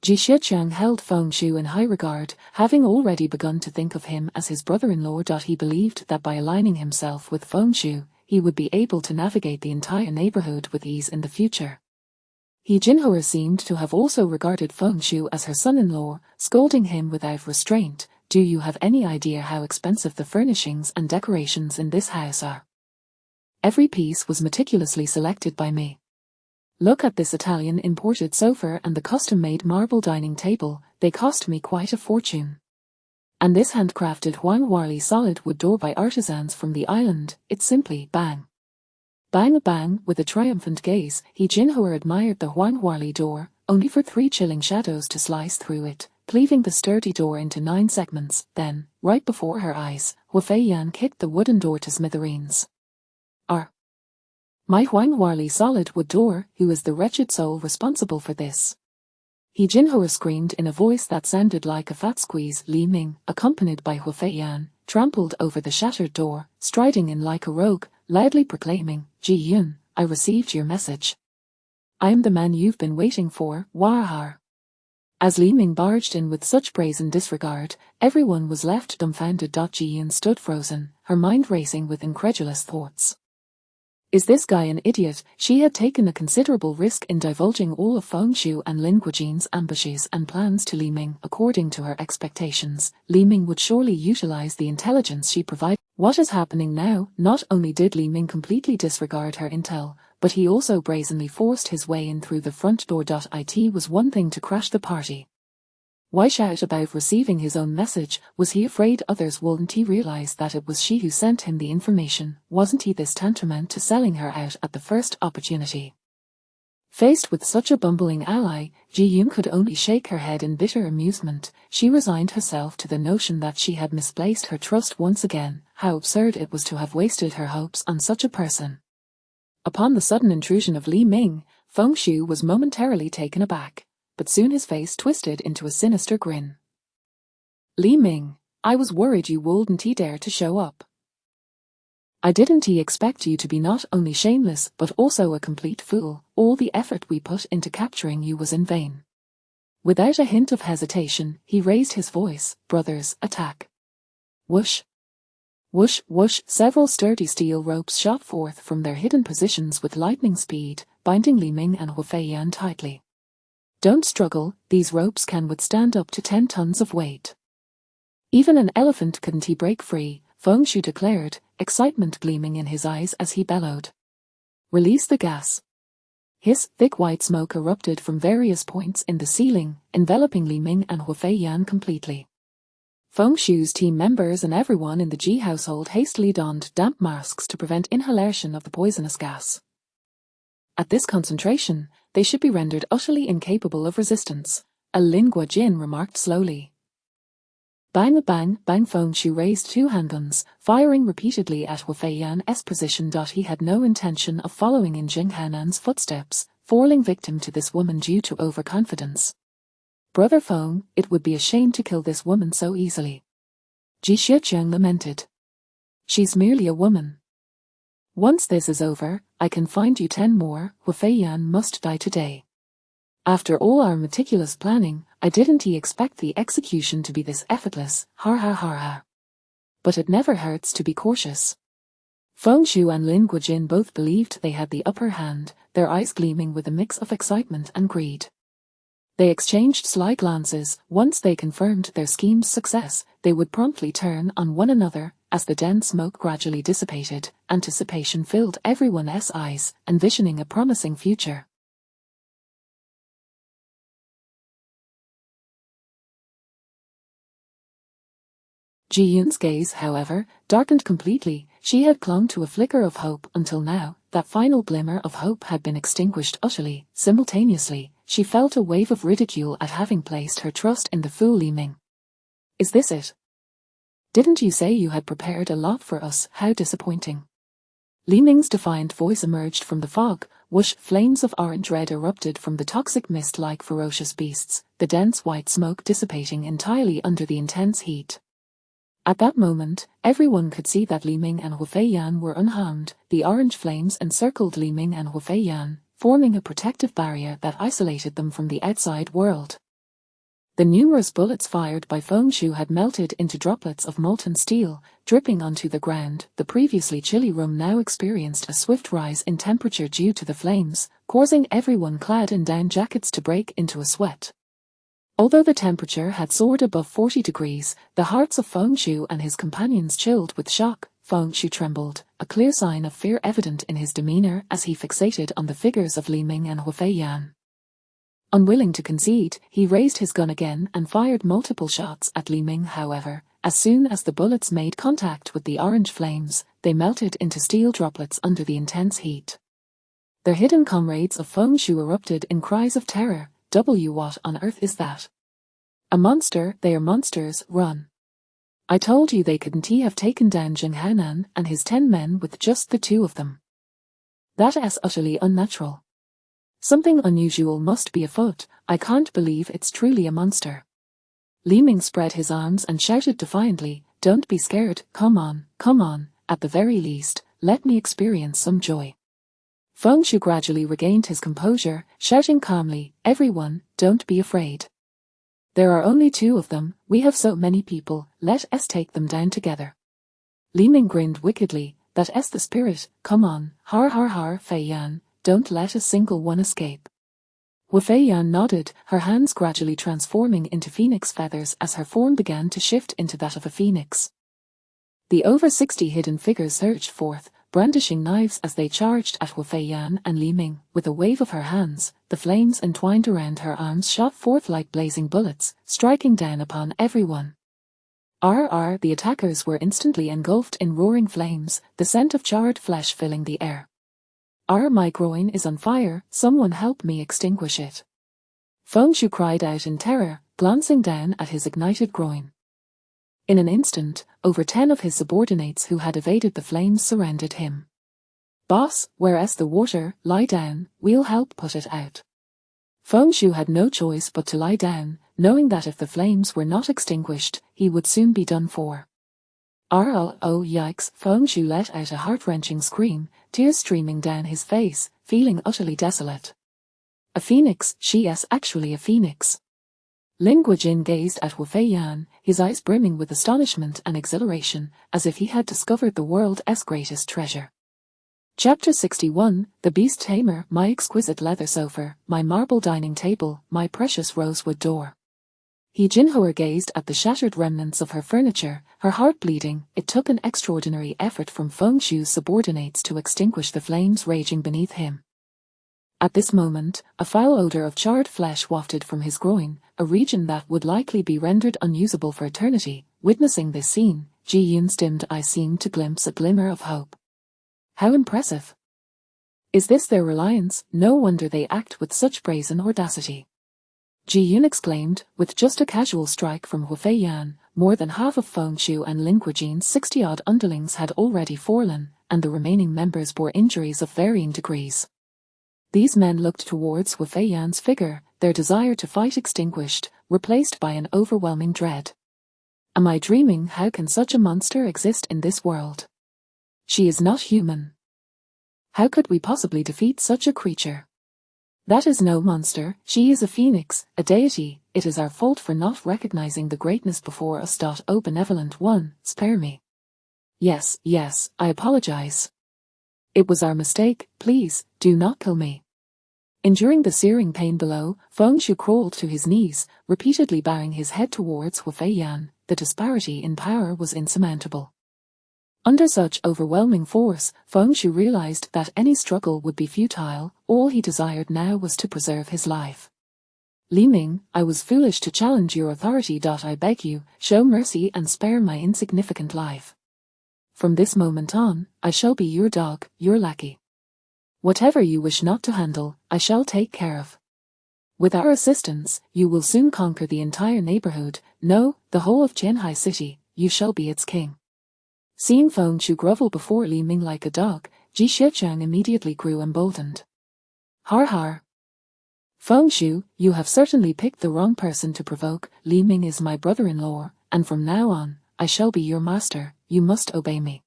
Ji Xiaoqiang held Fengshu in high regard, having already begun to think of him as his brother-in-law. He believed that by aligning himself with Fengshu, he would be able to navigate the entire neighborhood with ease in the future. He Jinhua seemed to have also regarded Fengshu as her son-in-law, scolding him without restraint. "Do you have any idea how expensive the furnishings and decorations in this house are? Every piece was meticulously selected by me. Look at this Italian imported sofa and the custom-made marble dining table, they cost me quite a fortune. And this handcrafted Huanghuali solid wood door by artisans from the island, it's simply bang." Bang bang, with a triumphant gaze, He Jinhua admired the Huanghuali door, only for 3 chilling shadows to slice through it, cleaving the sturdy door into 9 segments. Then, right before her eyes, Hu Feiyan kicked the wooden door to smithereens. My Huanghuali solid wood door, who is the wretched soul responsible for this?" He Jinhua screamed in a voice that sounded like a fat squeeze. Li Ming, accompanied by Hu Feiyan, trampled over the shattered door, striding in like a rogue, loudly proclaiming, "Ji Yun, I received your message. I am the man you've been waiting for, Wahar." As Li Ming barged in with such brazen disregard, everyone was left dumbfounded. Ji Yun stood frozen, her mind racing with incredulous thoughts. Is this guy an idiot? She had taken a considerable risk in divulging all of Fengshu and Lin Guojin's ambushes and plans to Li Ming. According to her expectations, Li Ming would surely utilize the intelligence she provided. What is happening now? Not only did Li Ming completely disregard her intel, but he also brazenly forced his way in through the front door. It was one thing to crash the party. Why shout about receiving his own message? Was he afraid others wouldn't realize that it was she who sent him the information? Wasn't he this tantamount to selling her out at the first opportunity? Faced with such a bumbling ally, Ji Yun could only shake her head in bitter amusement. She resigned herself to the notion that she had misplaced her trust once again. How absurd it was to have wasted her hopes on such a person. Upon the sudden intrusion of Li Ming, Fengshu was momentarily taken aback, but soon his face twisted into a sinister grin. "Li Ming, I was worried you wouldn't dare to show up. I didn't expect you to be not only shameless but also a complete fool. All the effort we put into capturing you was in vain." Without a hint of hesitation, he raised his voice. "Brothers, attack." Whoosh! Whoosh, whoosh, several sturdy steel ropes shot forth from their hidden positions with lightning speed, binding Li Ming and Hu Feiyan tightly. "Don't struggle, these ropes can withstand up to 10 tons of weight. Even an elephant couldn't break free," Fengshu declared, excitement gleaming in his eyes as he bellowed. "Release the gas." His thick white smoke erupted from various points in the ceiling, enveloping Li Ming and Hu Feiyan completely. Fengshu's team members and everyone in the Ji household hastily donned damp masks to prevent inhalation of the poisonous gas. At this concentration, they should be rendered utterly incapable of resistance, Lin Guojin remarked slowly. Bang bang bang. Fengshu raised 2 handguns, firing repeatedly at Hu Feiyan's position. He had no intention of following in Jing Hanan's footsteps, falling victim to this woman due to overconfidence. "Brother Feng, it would be a shame to kill this woman so easily," Ji Xiaoqiang lamented. "She's merely a woman. Once this is over, I can find you 10 more. Hu Feiyan must die today. After all our meticulous planning, I didn't expect the execution to be this effortless, har ha har ha. But it never hurts to be cautious." Feng Shu and Lin Guojin both believed they had the upper hand, their eyes gleaming with a mix of excitement and greed. They exchanged sly glances. Once they confirmed their scheme's success, they would promptly turn on one another. As the dense smoke gradually dissipated, anticipation filled everyone's eyes, envisioning a promising future. Ji Yun's gaze, however, darkened completely. She had clung to a flicker of hope until now. That final glimmer of hope had been extinguished utterly. Simultaneously, she felt a wave of ridicule at having placed her trust in the fool Li Ming. Is this it? Didn't you say you had prepared a lot for us? How disappointing. Li Ming's defiant voice emerged from the fog. Whoosh! Flames of orange red erupted from the toxic mist like ferocious beasts, the dense white smoke dissipating entirely under the intense heat. At that moment, everyone could see that Li Ming and Hu Feiyan were unharmed. The orange flames encircled Li Ming and Hu Feiyan, forming a protective barrier that isolated them from the outside world. The numerous bullets fired by Feng Shu had melted into droplets of molten steel, dripping onto the ground. The previously chilly room now experienced a swift rise in temperature due to the flames, causing everyone clad in down jackets to break into a sweat. Although the temperature had soared above 40 degrees, the hearts of Feng Shu and his companions chilled with shock. Feng Shu trembled, a clear sign of fear evident in his demeanor as he fixated on the figures of Li Ming and Hu Feiyan. Unwilling to concede, he raised his gun again and fired multiple shots at Li Ming. However, as soon as the bullets made contact with the orange flames, they melted into steel droplets under the intense heat. Their hidden comrades of Feng Shu erupted in cries of terror. What on earth is that? A monster! They are monsters! Run! I told you they couldn't have taken down Zheng Haonan and his 10 men with just the 2 of them. That's utterly unnatural. Something unusual must be afoot. I can't believe it's truly a monster. Li Ming spread his arms and shouted defiantly, don't be scared, come on, at the very least, let me experience some joy. Feng Shu gradually regained his composure, shouting calmly, everyone, don't be afraid. There are only 2 of them, we have so many people, let us take them down together. Li Ming grinned wickedly, that's the spirit, come on, har har har, Feiyan, don't let a single one escape. Hu Feiyan nodded, her hands gradually transforming into phoenix feathers as her form began to shift into that of a phoenix. The over 60 hidden figures surged forth, brandishing knives as they charged at Hu Feiyan and Li Ming. With a wave of her hands, the flames entwined around her arms shot forth like blazing bullets, striking down upon everyone. The attackers were instantly engulfed in roaring flames, the scent of charred flesh filling the air. My groin is on fire, someone help me extinguish it. Feng Shu cried out in terror, glancing down at his ignited groin. In an instant, over 10 of his subordinates who had evaded the flames surrounded him. Boss, where's the water? Lie down, we'll help put it out. Feng Shu had no choice but to lie down, knowing that if the flames were not extinguished, he would soon be done for. Oh yikes! Feng Shu let out a heart-wrenching scream, tears streaming down his face, feeling utterly desolate. A phoenix, she's actually a phoenix. Lin Guojin gazed at Hu Feiyan, his eyes brimming with astonishment and exhilaration, as if he had discovered the world's greatest treasure. Chapter 61, The Beast Tamer. My exquisite leather sofa, my marble dining table, my precious rosewood door. He Jinhua gazed at the shattered remnants of her furniture, her heart bleeding. It took an extraordinary effort from Feng Shu's subordinates to extinguish the flames raging beneath him. At this moment, a foul odor of charred flesh wafted from his groin, a region that would likely be rendered unusable for eternity. Witnessing this scene, Ji Yun's dimmed eyes seemed to glimpse a glimmer of hope. How impressive! Is this their reliance? No wonder they act with such brazen audacity. Ji Yun exclaimed, with just a casual strike from Hu Feiyan, more than half of Feng Shu and Lin Guojin's 60-odd underlings had already fallen, and the remaining members bore injuries of varying degrees. These men looked towards Hu Feiyan's figure, their desire to fight extinguished, replaced by an overwhelming dread. Am I dreaming? How can such a monster exist in this world? She is not human. How could we possibly defeat such a creature? That is no monster, she is a phoenix, a deity. It is our fault for not recognizing the greatness before us. O benevolent one, spare me. Yes, yes, I apologize. It was our mistake, please, do not kill me. Enduring the searing pain below, Feng Shu crawled to his knees, repeatedly bowing his head towards Wu Feiyan. The disparity in power was insurmountable. Under such overwhelming force, Feng Shu realized that any struggle would be futile. All he desired now was to preserve his life. Li Ming, I was foolish to challenge your authority. I beg you, show mercy and spare my insignificant life. From this moment on, I shall be your dog, your lackey. Whatever you wish not to handle, I shall take care of. With our assistance, you will soon conquer the entire neighborhood, no, the whole of Qianhai City. You shall be its king. Seeing Feng Shu grovel before Li Ming like a dog, Ji Xiaoqiang immediately grew emboldened. Har har. Feng Shu, you have certainly picked the wrong person to provoke. Li Ming is my brother-in-law, and from now on, I shall be your master. You must obey me.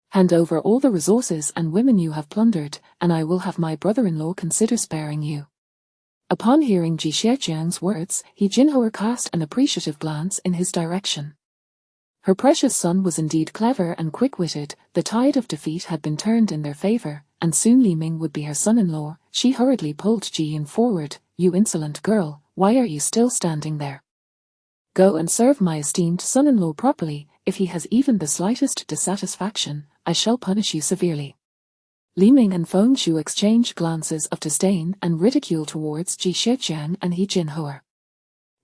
Hand over all the resources and women you have plundered, and I will have my brother-in-law consider sparing you. Upon hearing Ji Xiaoqiang's words, Jinhou cast an appreciative glance in his direction. Her precious son was indeed clever and quick-witted. The tide of defeat had been turned in their favor, and soon Li Ming would be her son-in-law. She hurriedly pulled Ji Yin forward. You insolent girl, why are you still standing there? Go and serve my esteemed son-in-law properly. If he has even the slightest dissatisfaction, I shall punish you severely. Li Ming and Feng Shu exchanged glances of disdain and ridicule towards Ji Xiaoqiang and Jinhou.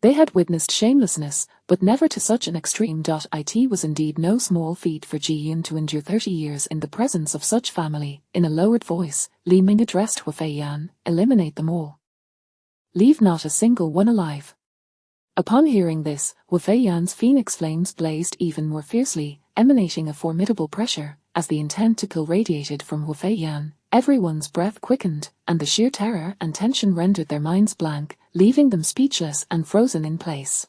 They had witnessed shamelessness, but never to such an extreme. It was indeed no small feat for Ji Yin to endure 30 years in the presence of such family. In a lowered voice, Li Ming addressed Wu Feiyan, eliminate them all. Leave not a single one alive. Upon hearing this, Wu Feiyan's phoenix flames blazed even more fiercely, emanating a formidable pressure. As the intent to kill radiated from Wu Feiyan, everyone's breath quickened, and the sheer terror and tension rendered their minds blank, leaving them speechless and frozen in place.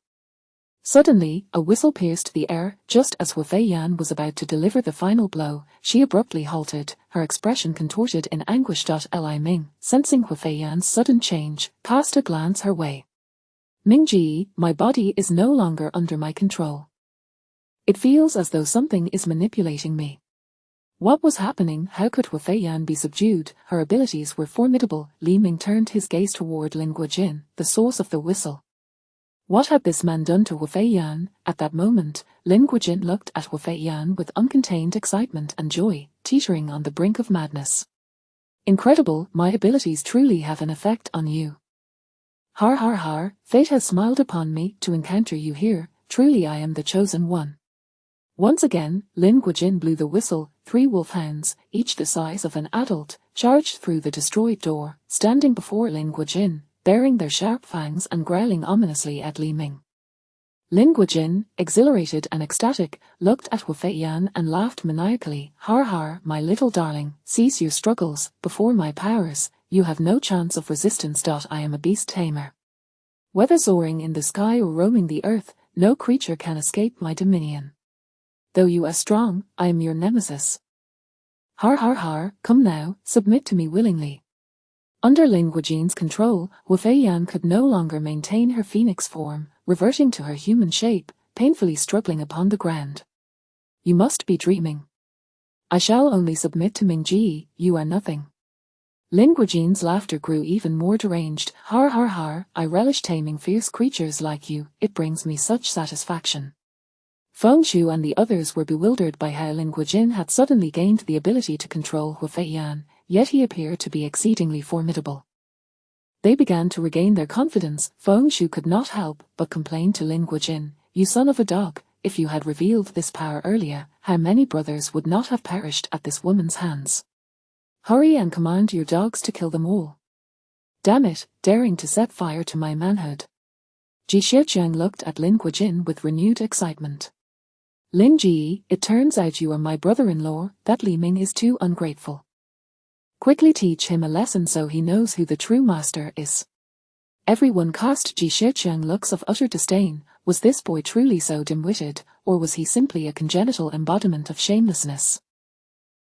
Suddenly, a whistle pierced the air. Just as Wu Feiyan was about to deliver the final blow, she abruptly halted, her expression contorted in anguish. Li Ming, sensing Wu Feiyan's sudden change, cast a glance her way. Mingji, my body is no longer under my control. It feels as though something is manipulating me. What was happening? How could Wu Feiyan be subdued? Her abilities were formidable. Li Ming turned his gaze toward Lin Guojin, the source of the whistle. What had this man done to Wu Feiyan? At that moment, Lin Guojin looked at Wu Feiyan with uncontained excitement and joy, teetering on the brink of madness. Incredible, my abilities truly have an effect on you. Har har har, fate has smiled upon me to encounter you here. Truly I am the chosen one. Once again, Lin Guojin blew the whistle. 3 wolfhounds, each the size of an adult, charged through the destroyed door, standing before Lin Guojin, baring their sharp fangs and growling ominously at Li Ming. Lin Guojin, exhilarated and ecstatic, looked at Wu Feiyan and laughed maniacally. Har har, my little darling, cease your struggles before my powers. You have no chance of resistance. I am a beast tamer. Whether soaring in the sky or roaming the earth, no creature can escape my dominion. Though you are strong, I am your nemesis. Har har har, come now, submit to me willingly. Under Lin Guojin's control, Wu Feiyan could no longer maintain her phoenix form, reverting to her human shape, painfully struggling upon the ground. You must be dreaming. I shall only submit to Mingji, you are nothing. Lin Guojin's laughter grew even more deranged. Har har har, I relish taming fierce creatures like you, it brings me such satisfaction. Feng Shu and the others were bewildered by how Lin Guojin had suddenly gained the ability to control Wu Feiyan, yet he appeared to be exceedingly formidable. They began to regain their confidence. Feng Shu could not help but complain to Lin Guojin, you son of a dog, if you had revealed this power earlier, how many brothers would not have perished at this woman's hands? Hurry and command your dogs to kill them all. Damn it, daring to set fire to my manhood. Ji Xiaoqiang looked at Lin Guojin with renewed excitement. Lin Ji, it turns out you are my brother-in-law. That Li Ming is too ungrateful. Quickly teach him a lesson so he knows who the true master is. Everyone cast Ji Xiaoqiang looks of utter disdain. Was this boy truly so dim-witted, or was he simply a congenital embodiment of shamelessness?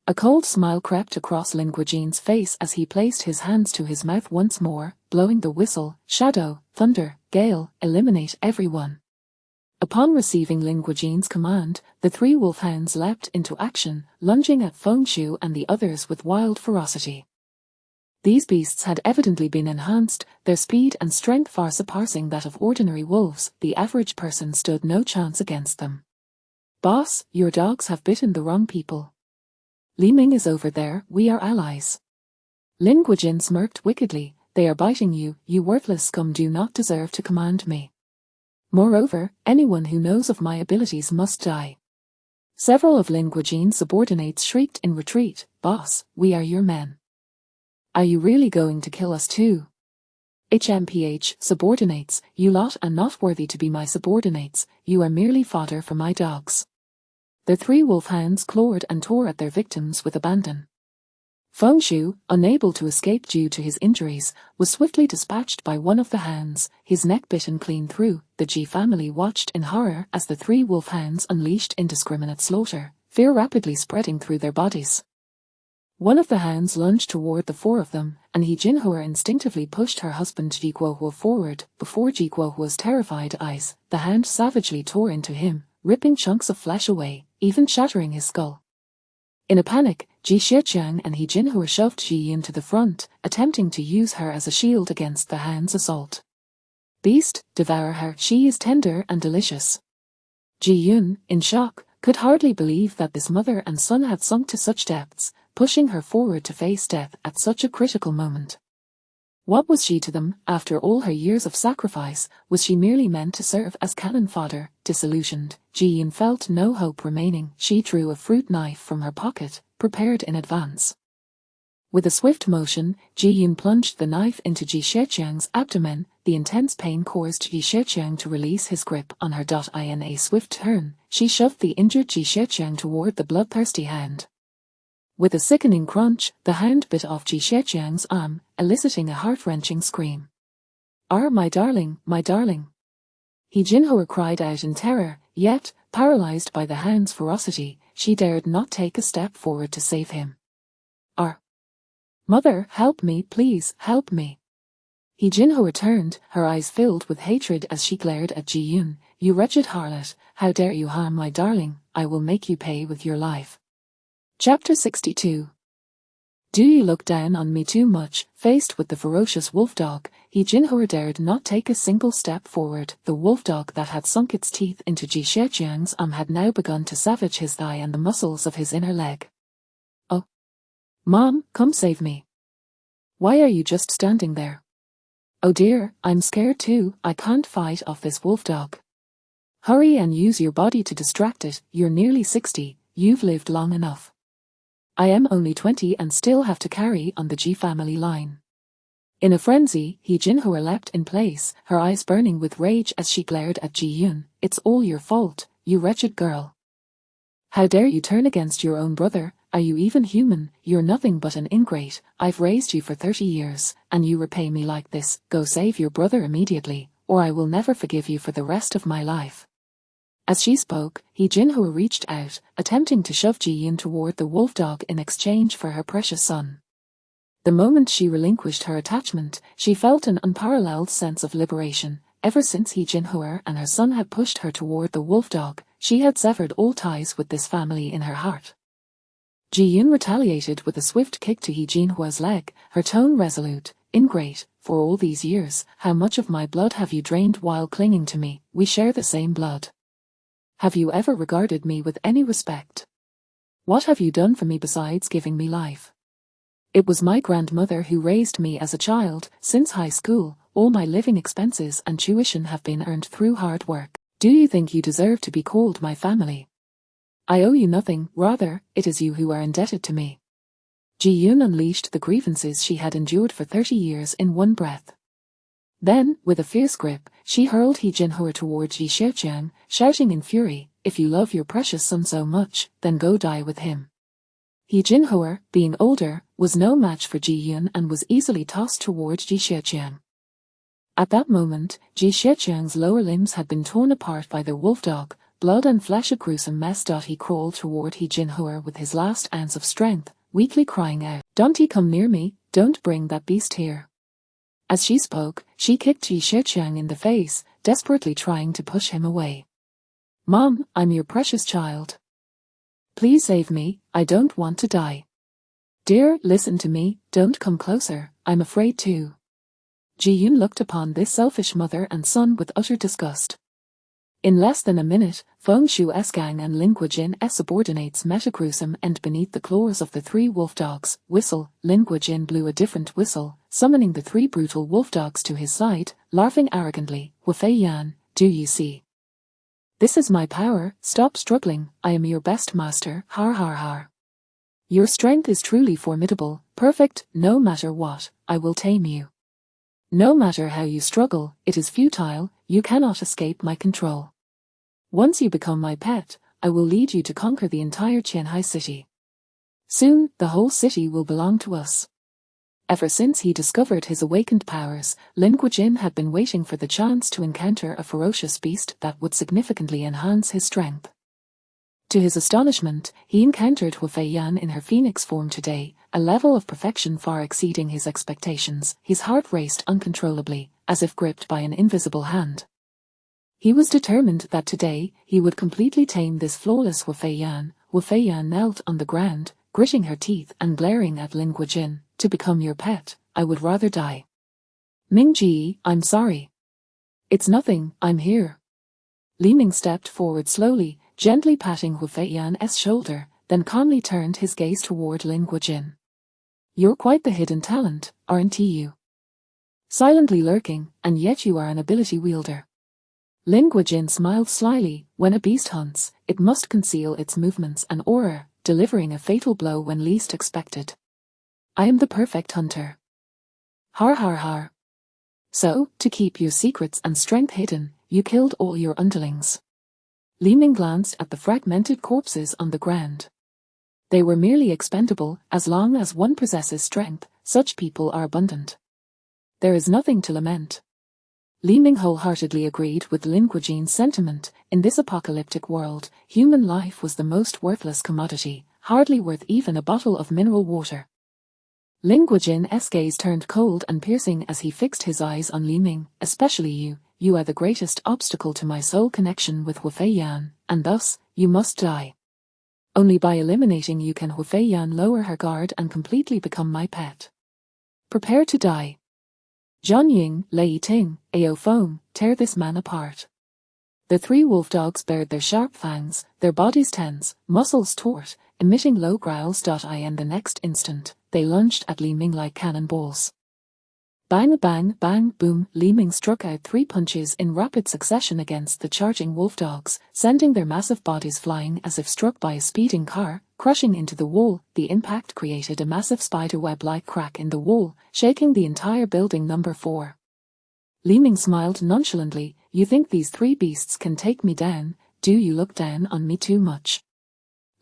A cold smile crept across Lin Guojin's face as he placed his hands to his mouth once more, blowing the whistle. Shadow, thunder, gale, eliminate everyone. Upon receiving Lin Guojin's command, the three wolfhounds leapt into action, lunging at Feng Shu and the others with wild ferocity. These beasts had evidently been enhanced, their speed and strength far surpassing that of ordinary wolves. The average person stood no chance against them. "Boss, your dogs have bitten the wrong people. Li Ming is over there, we are allies." Lin Guojin smirked wickedly. "They are biting you, you worthless scum do not deserve to command me. Moreover, anyone who knows of my abilities must die." Several of Lin Guojin's subordinates shrieked in retreat, "Boss, we are your men. Are you really going to kill us too?" "HMPH, subordinates, you lot are not worthy to be my subordinates, you are merely fodder for my dogs." The three wolfhounds clawed and tore at their victims with abandon. Feng Shu, unable to escape due to his injuries, was swiftly dispatched by one of the hounds, his neck bitten clean through. The Ji family watched in horror as the three wolfhounds unleashed indiscriminate slaughter, fear rapidly spreading through their bodies. One of the hounds lunged toward the four of them, and He Jinhua instinctively pushed her husband Ji Guohua forward. Before Ji Guohua's terrified eyes, the hound savagely tore into him, ripping chunks of flesh away, even shattering his skull. In a panic, Ji Shiqiang and He Jinhua shoved Ji Yun to the front, attempting to use her as a shield against the hound's assault. "Beast, devour her, she is tender and delicious." Ji Yun, in shock, could hardly believe that this mother and son had sunk to such depths, pushing her forward to face death at such a critical moment. What was she to them, after all her years of sacrifice? Was she merely meant to serve as cannon fodder? Disillusioned, Ji Yun felt no hope remaining. She drew a fruit knife from her pocket, prepared in advance. With a swift motion, Ji Yun plunged the knife into Ji Shiqiang's abdomen. The intense pain caused Ji Shiqiang to release his grip on her. In a swift turn, she shoved the injured Ji Shiqiang toward the bloodthirsty hound. With a sickening crunch, the hound bit off Ji Shiqiang's arm, eliciting a heart-wrenching scream. My darling, my darling." He Jinhua cried out in terror, yet, paralyzed by the hound's ferocity, she dared not take a step forward to save him. "Mother, help me, please, help me." He Jinhua turned, her eyes filled with hatred as she glared at Ji Yun. "You wretched harlot, how dare you harm my darling? I will make you pay with your life." Chapter 62. Do you look down on me too much? Faced with the ferocious wolf dog, He Jinhua dared not take a single step forward. The wolf dog that had sunk its teeth into Ji Shiqiang's arm had now begun to savage his thigh and the muscles of his inner leg. "Oh, Mom, come save me. Why are you just standing there?" "Oh dear, I'm scared too, I can't fight off this wolf dog." "Hurry and use your body to distract it, you're nearly 60, you've lived long enough. I am only 20 and still have to carry on the Ji family line." In a frenzy, He Jinhua leapt in place, her eyes burning with rage as she glared at Ji Yun. "It's all your fault, you wretched girl. How dare you turn against your own brother? Are you even human? You're nothing but an ingrate. I've raised you for 30 years, and you repay me like this. Go save your brother immediately, or I will never forgive you for the rest of my life." As she spoke, He Jinhua reached out, attempting to shove Ji Yun toward the wolf dog in exchange for her precious son. The moment she relinquished her attachment, she felt an unparalleled sense of liberation. Ever since He Jinhua and her son had pushed her toward the wolf dog, she had severed all ties with this family in her heart. Ji Yun retaliated with a swift kick to He Jinhua's leg, her tone resolute. "Ingrate, for all these years, how much of my blood have you drained while clinging to me? We share the same blood. Have you ever regarded me with any respect? What have you done for me besides giving me life? It was my grandmother who raised me as a child. Since high school, all my living expenses and tuition have been earned through hard work. Do you think you deserve to be called my family? I owe you nothing, rather, it is you who are indebted to me." Ji Yun unleashed the grievances she had endured for 30 years in one breath. Then, with a fierce grip, she hurled He Jinhua toward Ji Shiqiang, shouting in fury, "If you love your precious son so much, then go die with him." He Jinhua, being older, was no match for Ji Yun and was easily tossed toward Ji Shiqiang. At that moment, Ji Shiqiang's lower limbs had been torn apart by the wolf dog, blood and flesh a gruesome mess. He crawled toward He Jinhua with his last ounce of strength, weakly crying out, "Don't he come near me, don't bring that beast here." As she spoke, she kicked Ji Shiqiang in the face, desperately trying to push him away. Mom, I'm your precious child. Please save me, I don't want to die. Dear, listen to me, don't come closer, I'm afraid to. Ji-yoon looked upon this selfish mother and son with utter disgust. In less than a minute, Feng Shu's gang and Lin Guojin's subordinates met a gruesome end beneath the claws of the three wolf dogs. Whistle, Lin Guojin blew a different whistle, summoning the three brutal wolf dogs to his side, laughing arrogantly. Wu Fei Yan, do you see? This is my power, stop struggling, I am your best master, har har har. Your strength is truly formidable, perfect, no matter what, I will tame you. No matter how you struggle, it is futile, you cannot escape my control. Once you become my pet, I will lead you to conquer the entire Qianhai city. Soon, the whole city will belong to us. Ever since he discovered his awakened powers, Lin Guojin had been waiting for the chance to encounter a ferocious beast that would significantly enhance his strength. To his astonishment, he encountered Wu Fei Yan in her phoenix form today, a level of perfection far exceeding his expectations. His heart raced uncontrollably, as if gripped by an invisible hand. He was determined that today, he would completely tame this flawless Wu Fei Yan. Wu Fei Yan knelt on the ground, gritting her teeth and glaring at Lin Guojin. To become your pet, I would rather die. Ming Ji, I'm sorry. It's nothing, I'm here. Li Ming stepped forward slowly, gently patting Wu Fei Yan's shoulder, then calmly turned his gaze toward Lin Guojin. You're quite the hidden talent, aren't you? Silently lurking, and yet you are an ability wielder. Lin Guojin smiled slyly. When a beast hunts, it must conceal its movements and aura, delivering a fatal blow when least expected. I am the perfect hunter. Har har har. So, to keep your secrets and strength hidden, you killed all your underlings. Li Ming glanced at the fragmented corpses on the ground. They were merely expendable. As long as one possesses strength, such people are abundant. There is nothing to lament. Li Ming wholeheartedly agreed with Lin Guojin's sentiment. In this apocalyptic world, human life was the most worthless commodity, hardly worth even a bottle of mineral water. Lin Guojin's gaze turned cold and piercing as he fixed his eyes on Li Ming. Especially you are the greatest obstacle to my soul connection with Wu Fei Yan, and thus, you must die. Only by eliminating you can Wu Fei Yan lower her guard and completely become my pet. Prepare to die. Zhang Ying, Lei Ting, Ao Feng, tear this man apart. The three wolf dogs bared their sharp fangs, their bodies tense, muscles taut, emitting low growls. And the next instant, they lunged at Li Ming like cannonballs. Bang bang bang boom, Li Ming struck out 3 punches in rapid succession against the charging wolf dogs, sending their massive bodies flying as if struck by a speeding car, crushing into the wall. The impact created a massive spiderweb-like crack in the wall, shaking the entire building number 4. Li Ming smiled nonchalantly. You think these 3 beasts can take me down? Do you look down on me too much?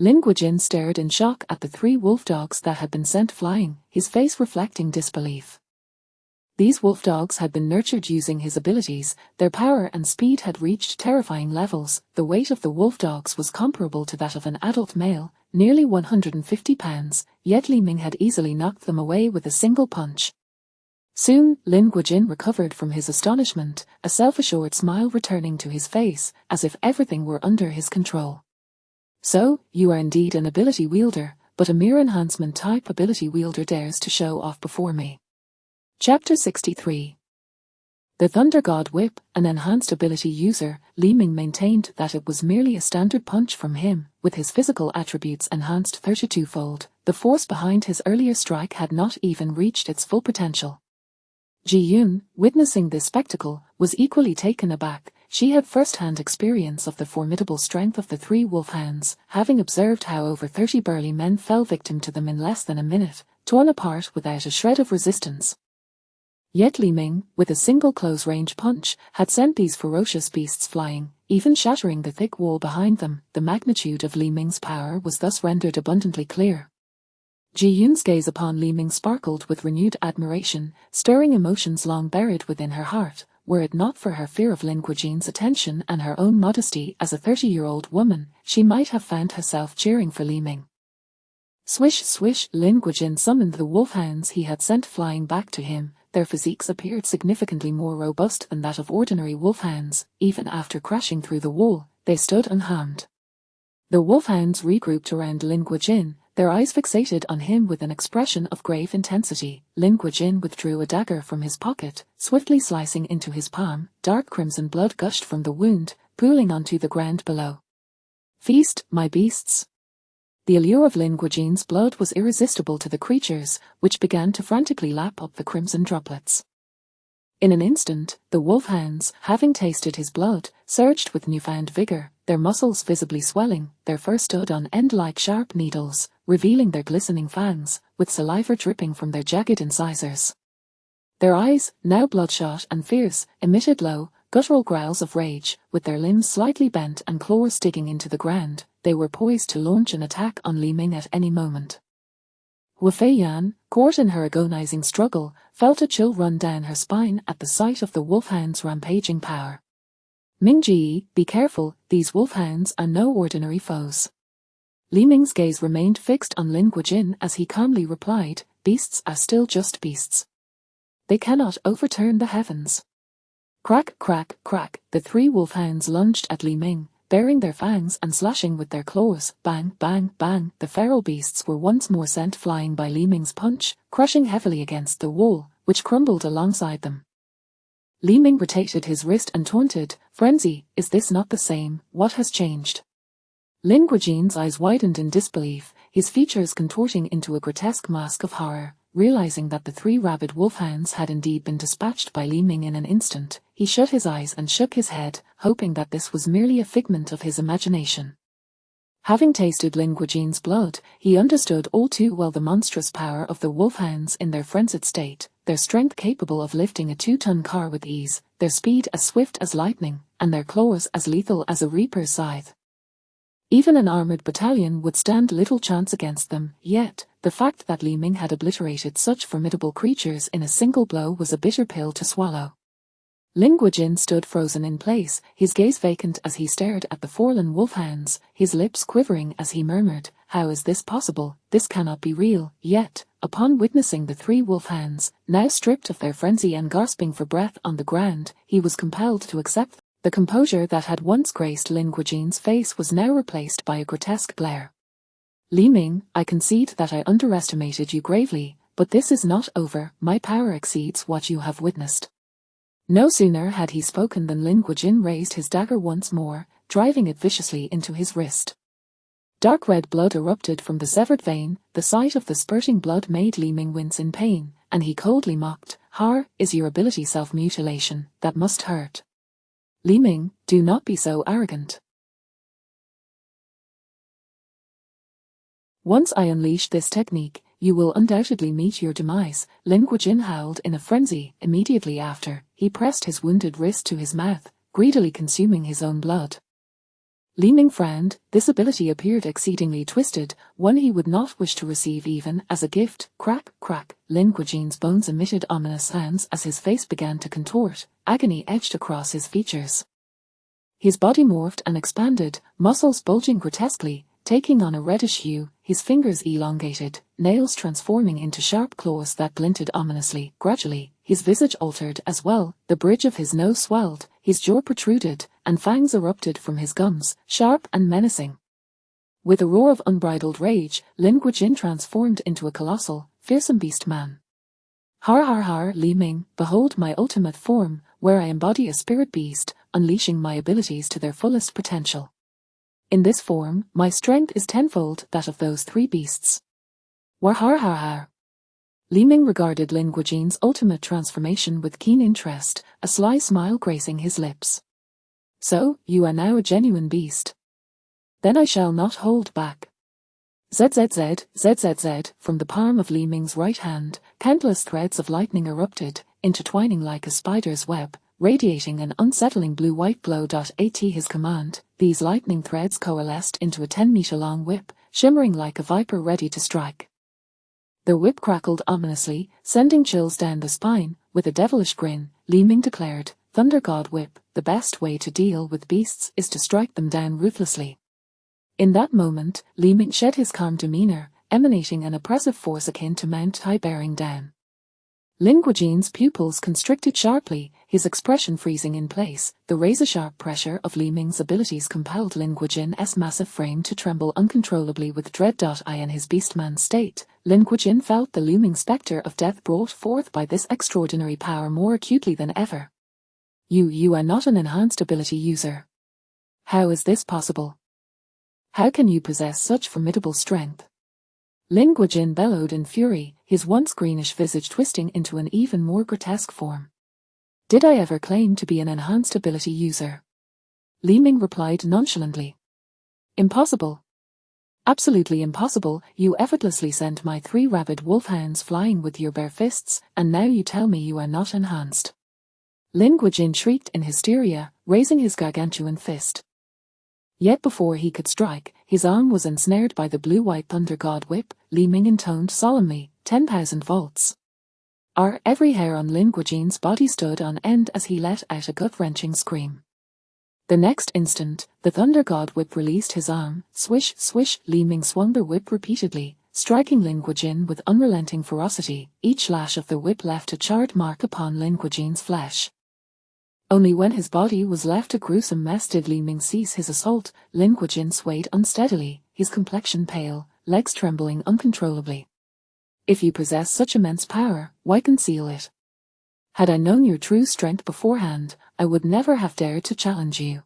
Lin Guojin stared in shock at the 3 wolf dogs that had been sent flying, his face reflecting disbelief. These wolf dogs had been nurtured using his abilities, their power and speed had reached terrifying levels. The weight of the wolf dogs was comparable to that of an adult male, nearly 150 pounds, yet Li Ming had easily knocked them away with a single punch. Soon, Lin Guojin recovered from his astonishment, a self-assured smile returning to his face, as if everything were under his control. So, you are indeed an ability wielder, but a mere enhancement type ability wielder dares to show off before me. Chapter 63. The Thunder God Whip, an enhanced ability user, Li Ming maintained that it was merely a standard punch from him, with his physical attributes enhanced 32-fold. The force behind his earlier strike had not even reached its full potential. Ji-yoon, witnessing this spectacle, was equally taken aback. She had first-hand experience of the formidable strength of the 3 wolfhounds, having observed how over 30 burly men fell victim to them in less than a minute, torn apart without a shred of resistance. Yet Li Ming, with a single close-range punch, had sent these ferocious beasts flying, even shattering the thick wall behind them. The magnitude of Li Ming's power was thus rendered abundantly clear. Ji-yoon's gaze upon Li Ming sparkled with renewed admiration, stirring emotions long buried within her heart. Were it not for her fear of Lin Guojin's attention and her own modesty as a 30-year-old woman, she might have found herself cheering for Li Ming. Swish swish, Lin Guojin summoned the wolfhounds he had sent flying back to him. Their physiques appeared significantly more robust than that of ordinary wolfhounds. Even after crashing through the wall, they stood unharmed. The wolfhounds regrouped around Lin Guojin, their eyes fixated on him with an expression of grave intensity. Lin Guojin withdrew a dagger from his pocket, swiftly slicing into his palm. Dark crimson blood gushed from the wound, pooling onto the ground below. "Feast, my beasts." The allure of Lin Guojin's blood was irresistible to the creatures, which began to frantically lap up the crimson droplets. In an instant, the wolfhounds, having tasted his blood, surged with newfound vigor, their muscles visibly swelling, their fur stood on end like sharp needles, revealing their glistening fangs, with saliva dripping from their jagged incisors. Their eyes, now bloodshot and fierce, emitted low, guttural growls of rage. With their limbs slightly bent and claws digging into the ground, they were poised to launch an attack on Li Ming at any moment. Wu Feiyan, caught in her agonizing struggle, felt a chill run down her spine at the sight of the wolfhound's rampaging power. "Mingji, be careful, these wolfhounds are no ordinary foes." Li Ming's gaze remained fixed on Lin Guojin as he calmly replied, "Beasts are still just beasts. They cannot overturn the heavens." Crack, crack, crack, the three wolfhounds lunged at Li Ming, baring their fangs and slashing with their claws. Bang, bang, bang, the feral beasts were once more sent flying by Li Ming's punch, crushing heavily against the wall, which crumbled alongside them. Li Ming rotated his wrist and taunted, "Frenzy, is this not the same? What has changed?" Lin Guojin's eyes widened in disbelief, his features contorting into a grotesque mask of horror. Realizing that the three rabid wolfhounds had indeed been dispatched by Li Ming in an instant, he shut his eyes and shook his head, hoping that this was merely a figment of his imagination. Having tasted Lin Guojin's blood, he understood all too well the monstrous power of the wolfhounds in their frenzied state, their strength capable of lifting a 2-ton car with ease, their speed as swift as lightning, and their claws as lethal as a reaper's scythe. Even an armored battalion would stand little chance against them, yet, the fact that Li Ming had obliterated such formidable creatures in a single blow was a bitter pill to swallow. Lin Guojin stood frozen in place, his gaze vacant as he stared at the fallen wolfhounds, his lips quivering as he murmured, "How is this possible? This cannot be real." Yet, upon witnessing the three wolfhounds, now stripped of their frenzy and gasping for breath on the ground, he was compelled to accept. The composure that had once graced Lin Guojin's face was now replaced by a grotesque glare. "Li Ming, I concede that I underestimated you gravely, but this is not over. My power exceeds what you have witnessed." No sooner had he spoken than Lin Guojin raised his dagger once more, driving it viciously into his wrist. Dark red blood erupted from the severed vein. The sight of the spurting blood made Li Ming wince in pain, and he coldly mocked, "Har, is your ability self-mutilation? That must hurt. Li Ming, do not be so arrogant. Once I unleash this technique, you will undoubtedly meet your demise." Lin Guojin howled in a frenzy. Immediately after, he pressed his wounded wrist to his mouth, greedily consuming his own blood. Li Ming frowned. This ability appeared exceedingly twisted, one he would not wish to receive even as a gift. Crack, crack, Lin Guojin's bones emitted ominous sounds as his face began to contort, agony etched across his features. His body morphed and expanded, muscles bulging grotesquely, taking on a reddish hue, his fingers elongated, nails transforming into sharp claws that glinted ominously. Gradually, his visage altered as well, the bridge of his nose swelled, his jaw protruded, and fangs erupted from his gums, sharp and menacing. With a roar of unbridled rage, Lin Guojin transformed into a colossal, fearsome beast man. "Har har har, Li Ming, behold my ultimate form, where I embody a spirit beast, unleashing my abilities to their fullest potential. In this form, my strength is tenfold that of those three beasts." War har har har. Li Ming regarded Lin Guojin's ultimate transformation with keen interest, a sly smile gracing his lips. "So, you are now a genuine beast. Then I shall not hold back." ZZZ, ZZZ, from the palm of Li Ming's right hand, countless threads of lightning erupted, intertwining like a spider's web, radiating an unsettling blue-white glow. At his command, these lightning threads coalesced into a 10-meter-long whip, shimmering like a viper ready to strike. The whip crackled ominously, sending chills down the spine. With a devilish grin, Li Ming declared, "Thunder God Whip, the best way to deal with beasts is to strike them down ruthlessly." In that moment, Li Ming shed his calm demeanor, emanating an oppressive force akin to Mount Tai bearing down. Lin Guojin's pupils constricted sharply, his expression freezing in place. The razor-sharp pressure of Li Ming's abilities compelled Lin Guojin's massive frame to tremble uncontrollably with dread. In his beastman state, Lin Guojin felt the looming spectre of death brought forth by this extraordinary power more acutely than ever. You are not an enhanced ability user. How is this possible? How can you possess such formidable strength? Lin Guojin bellowed in fury, his once greenish visage twisting into an even more grotesque form. Did I ever claim to be an enhanced ability user? Li Ming replied nonchalantly. Impossible. Absolutely impossible. You effortlessly sent my 3 rabid wolfhounds flying with your bare fists, and now you tell me you are not enhanced. Lin Guojin shrieked in hysteria, raising his gargantuan fist. Yet before he could strike, his arm was ensnared by the blue-white thunder god whip. Li Ming intoned solemnly, 10,000 volts. Every hair on Lin Guojin's body stood on end as he let out a gut-wrenching scream. The next instant, the thunder god whip released his arm. Swish, swish, Li Ming swung the whip repeatedly, striking Lin Guojin with unrelenting ferocity. Each lash of the whip left a charred mark upon Lin Guojin's flesh. Only when his body was left a gruesome mess did Li Ming cease his assault. Lin Guojin swayed unsteadily, his complexion pale, legs trembling uncontrollably. If you possess such immense power, why conceal it? Had I known your true strength beforehand, I would never have dared to challenge you.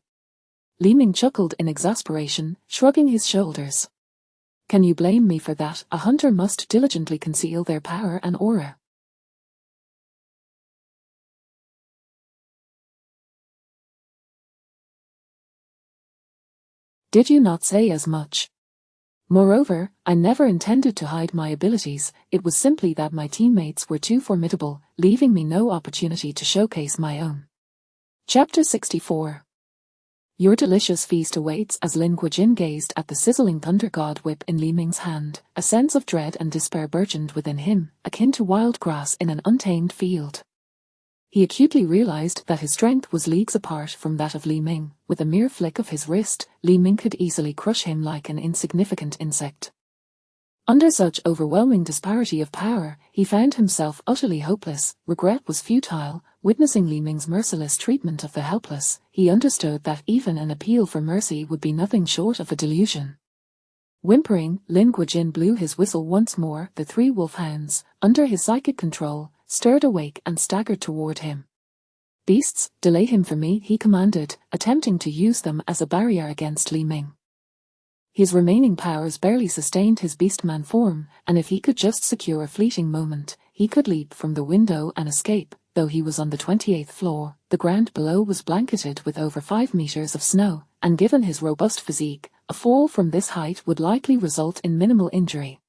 Li Ming chuckled in exasperation, shrugging his shoulders. Can you blame me for that? A hunter must diligently conceal their power and aura. Did you not say as much? Moreover, I never intended to hide my abilities, it was simply that my teammates were too formidable, leaving me no opportunity to showcase my own. Chapter 64. Your delicious feast awaits. As Lin Guojin gazed at the sizzling thunder god whip in Li Ming's hand, a sense of dread and despair burgeoned within him, akin to wild grass in an untamed field. He acutely realized that his strength was leagues apart from that of Li Ming. With a mere flick of his wrist, Li Ming could easily crush him like an insignificant insect. Under such overwhelming disparity of power, he found himself utterly hopeless. Regret was futile. Witnessing Li Ming's merciless treatment of the helpless, he understood that even an appeal for mercy would be nothing short of a delusion. Whimpering, Lin Guojin blew his whistle once more. The 3 wolfhounds, under his psychic control, stirred awake and staggered toward him. Beasts, delay him for me, he commanded, attempting to use them as a barrier against Li Ming. His remaining powers barely sustained his beastman form, and if he could just secure a fleeting moment, he could leap from the window and escape. Though he was on the 28th floor, the ground below was blanketed with over 5 meters of snow, and given his robust physique, a fall from this height would likely result in minimal injury.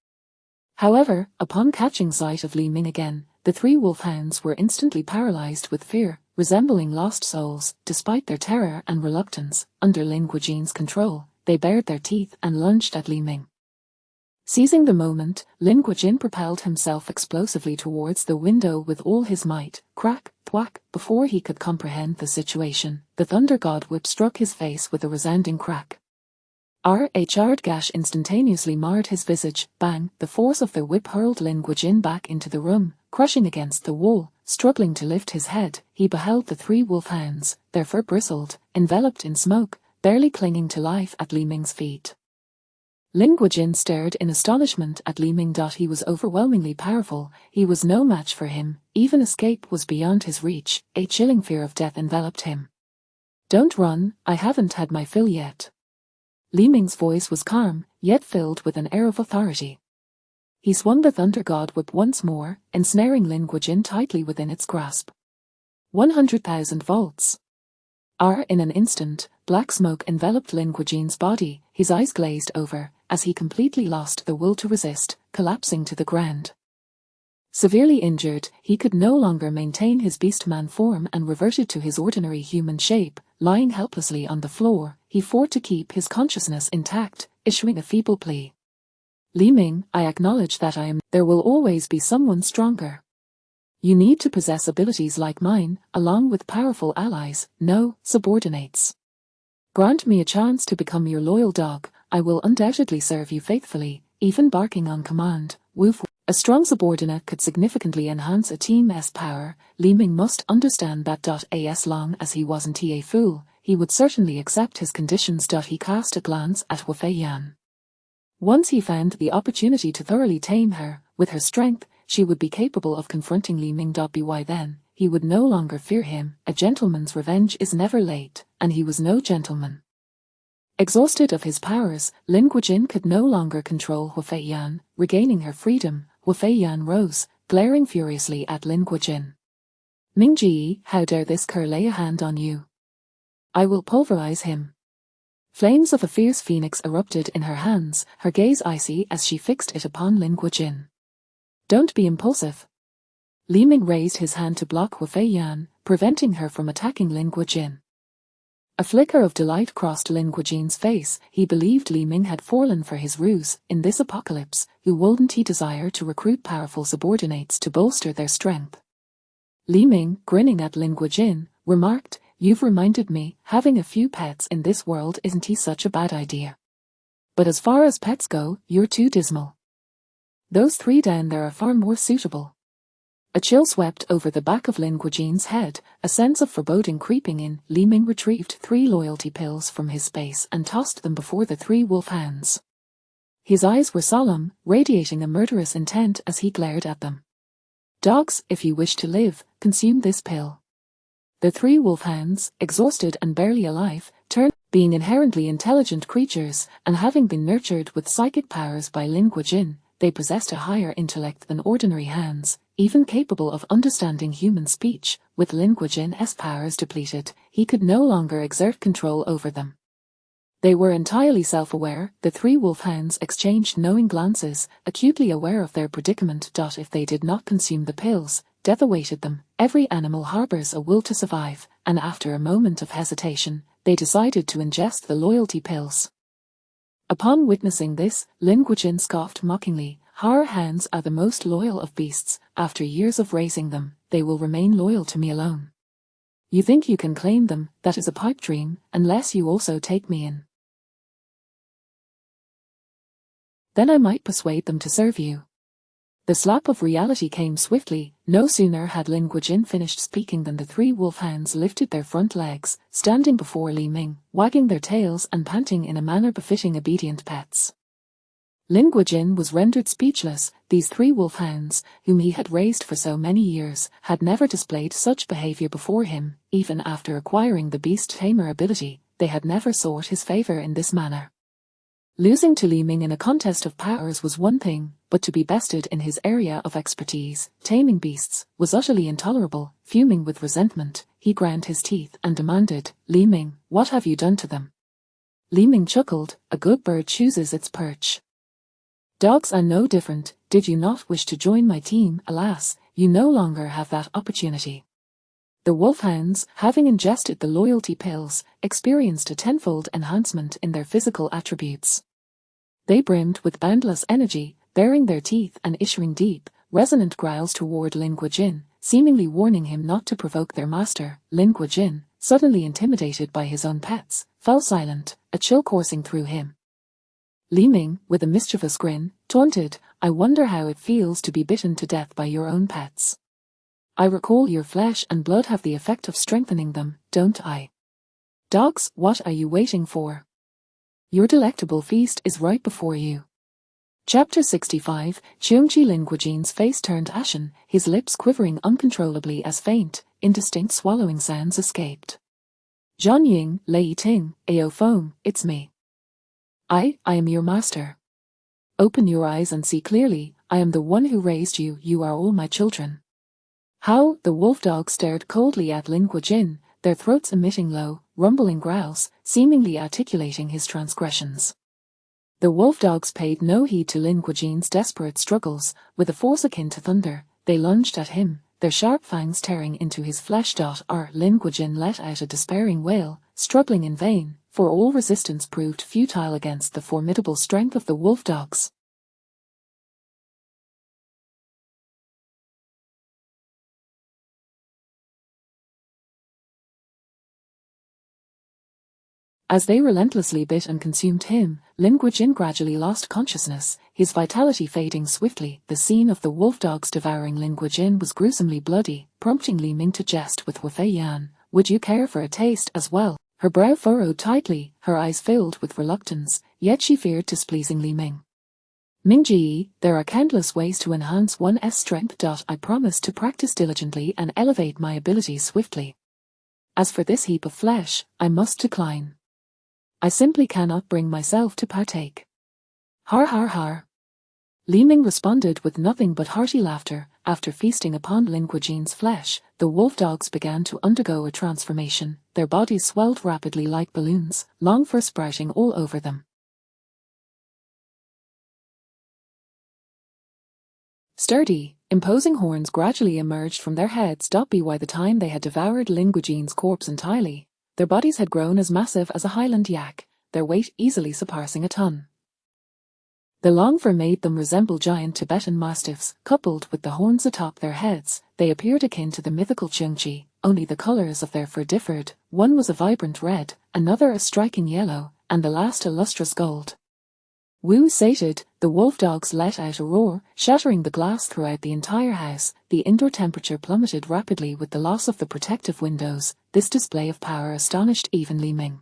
However, upon catching sight of Li Ming again, the 3 wolfhounds were instantly paralyzed with fear, resembling lost souls. Despite their terror and reluctance, under Lin Guojin's control, they bared their teeth and lunged at Li Ming. Seizing the moment, Lin Guojin propelled himself explosively towards the window with all his might. Crack, thwack, before he could comprehend the situation, the thunder god whip struck his face with a resounding crack. A charred gash instantaneously marred his visage. Bang, the force of the whip hurled Lin Guojin back into the room. Crushing against the wall, struggling to lift his head, he beheld the 3 wolfhounds, their fur bristled, enveloped in smoke, barely clinging to life at Li Ming's feet. Lin Guojin stared in astonishment at Li Ming. He was overwhelmingly powerful, he was no match for him, even escape was beyond his reach. A chilling fear of death enveloped him. Don't run, I haven't had my fill yet. Li Ming's voice was calm, yet filled with an air of authority. He swung the thunder god whip once more, ensnaring Lin Guojin tightly within its grasp. 100,000 volts. In an instant, black smoke enveloped Lin Guojin's body, his eyes glazed over, as he completely lost the will to resist, collapsing to the ground. Severely injured, he could no longer maintain his beastman form and reverted to his ordinary human shape. Lying helplessly on the floor, he fought to keep his consciousness intact, issuing a feeble plea. Li Ming, I acknowledge that I am. There will always be someone stronger. You need to possess abilities like mine, along with powerful allies, no subordinates. Grant me a chance to become your loyal dog, I will undoubtedly serve you faithfully, even barking on command. Woof. A strong subordinate could significantly enhance a team's power. Li Ming must understand that. As long as he wasn't a fool, he would certainly accept his conditions. He cast a glance at Wu Feiyan. Once he found the opportunity to thoroughly tame her, with her strength, she would be capable of confronting Li Ming. By then, he would no longer fear him. A gentleman's revenge is never late, and he was no gentleman. Exhausted of his powers, Lin Guojin could no longer control Wu Feiyan. Regaining her freedom, Wu Feiyan rose, glaring furiously at Lin Guojin. Ming Ji, how dare this cur lay a hand on you? I will pulverize him. Flames of a fierce phoenix erupted in her hands, her gaze icy as she fixed it upon Lin Guojin. Don't be impulsive. Li Ming raised his hand to block Wu Feiyan, preventing her from attacking Lin Guojin. A flicker of delight crossed Lin Guojin's face. He believed Li Ming had fallen for his ruse. In this apocalypse, who wouldn't he desire to recruit powerful subordinates to bolster their strength? Li Ming, grinning at Lin Guojin, remarked, "You've reminded me, having a few pets in this world isn't such a bad idea. But as far as pets go, you're too dismal. Those three down there are far more suitable." A chill swept over the back of Lin Guojin's head, a sense of foreboding creeping in. Li Ming retrieved 3 loyalty pills from his space and tossed them before the 3 wolfhounds. His eyes were solemn, radiating a murderous intent as he glared at them. "Dogs, if you wish to live, consume this pill." The 3 wolfhounds, exhausted and barely alive, turned, being inherently intelligent creatures, and having been nurtured with psychic powers by Lin Guojin, they possessed a higher intellect than ordinary hounds, even capable of understanding human speech. With Lin Guojin's powers depleted, he could no longer exert control over them. They were entirely self-aware. The 3 wolfhounds exchanged knowing glances, acutely aware of their predicament. If they did not consume the pills, death awaited them. Every animal harbors a will to survive, and after a moment of hesitation, they decided to ingest the loyalty pills. Upon witnessing this, Lin Guojin scoffed mockingly. "Our hounds are the most loyal of beasts. After years of raising them, they will remain loyal to me alone. You think you can claim them? That is a pipe dream, unless you also take me in. Then I might persuade them to serve you." The slap of reality came swiftly. No sooner had Lin Guojin finished speaking than the 3 wolfhounds lifted their front legs, standing before Li Ming, wagging their tails and panting in a manner befitting obedient pets. Lin Guojin was rendered speechless. These 3 wolfhounds, whom he had raised for so many years, had never displayed such behavior before him. Even after acquiring the beast tamer ability, they had never sought his favor in this manner. Losing to Li Ming in a contest of powers was one thing, but to be bested in his area of expertise, taming beasts, was utterly intolerable. Fuming with resentment, he ground his teeth and demanded, "Li Ming, what have you done to them?" Li Ming chuckled, "A good bird chooses its perch. Dogs are no different. Did you not wish to join my team? Alas, you no longer have that opportunity." The wolfhounds, having ingested the loyalty pills, experienced a tenfold enhancement in their physical attributes. They brimmed with boundless energy, baring their teeth and issuing deep, resonant growls toward Lin Guojin, seemingly warning him not to provoke their master. Lin Guojin, suddenly intimidated by his own pets, fell silent, a chill coursing through him. Li Ming, with a mischievous grin, taunted, "I wonder how it feels to be bitten to death by your own pets. I recall your flesh and blood have the effect of strengthening them, don't I? Dogs, what are you waiting for? Your delectable feast is right before you." Chapter 65. Cheongji. Lin Guojin's face turned ashen, his lips quivering uncontrollably as faint, indistinct swallowing sounds escaped. "Zhan Ying, Lei Ting, Ao Feng, it's me. I am your master. Open your eyes and see clearly. I am the one who raised you. You are all my children." How? The wolf dogs stared coldly at Lin Guojin, their throats emitting low, rumbling growls, seemingly articulating his transgressions. The wolf dogs paid no heed to Lin Guojin's desperate struggles. With a force akin to thunder, they lunged at him, their sharp fangs tearing into his flesh. Lin Guojin let out a despairing wail, struggling in vain, for all resistance proved futile against the formidable strength of the wolf dogs. As they relentlessly bit and consumed him, Lin Guojin gradually lost consciousness, his vitality fading swiftly. The scene of the wolf dogs devouring Lin Guojin was gruesomely bloody, prompting Li Ming to jest with Wu Fei Yan. Would you care for a taste as well? Her brow furrowed tightly, her eyes filled with reluctance, yet she feared displeasing Li Ming. Mingji, there are countless ways to enhance one's strength. I promise to practice diligently and elevate my abilities swiftly. As for this heap of flesh, I must decline. I simply cannot bring myself to partake. Har har har. Li Ming responded with nothing but hearty laughter. After feasting upon Lin Guojin's flesh, the wolf dogs began to undergo a transformation. Their bodies swelled rapidly like balloons, long fur sprouting all over them. Sturdy, imposing horns gradually emerged from their heads. By the time they had devoured Lin Guojin's corpse entirely, their bodies had grown as massive as a Highland yak, their weight easily surpassing a ton. The long fur made them resemble giant Tibetan mastiffs. Coupled with the horns atop their heads, they appeared akin to the mythical Chungchi, only the colors of their fur differed. One was a vibrant red, another a striking yellow, and the last a lustrous gold. Wu sated, the wolf dogs let out a roar, shattering the glass throughout the entire house. The indoor temperature plummeted rapidly with the loss of the protective windows. This display of power astonished even Li Ming.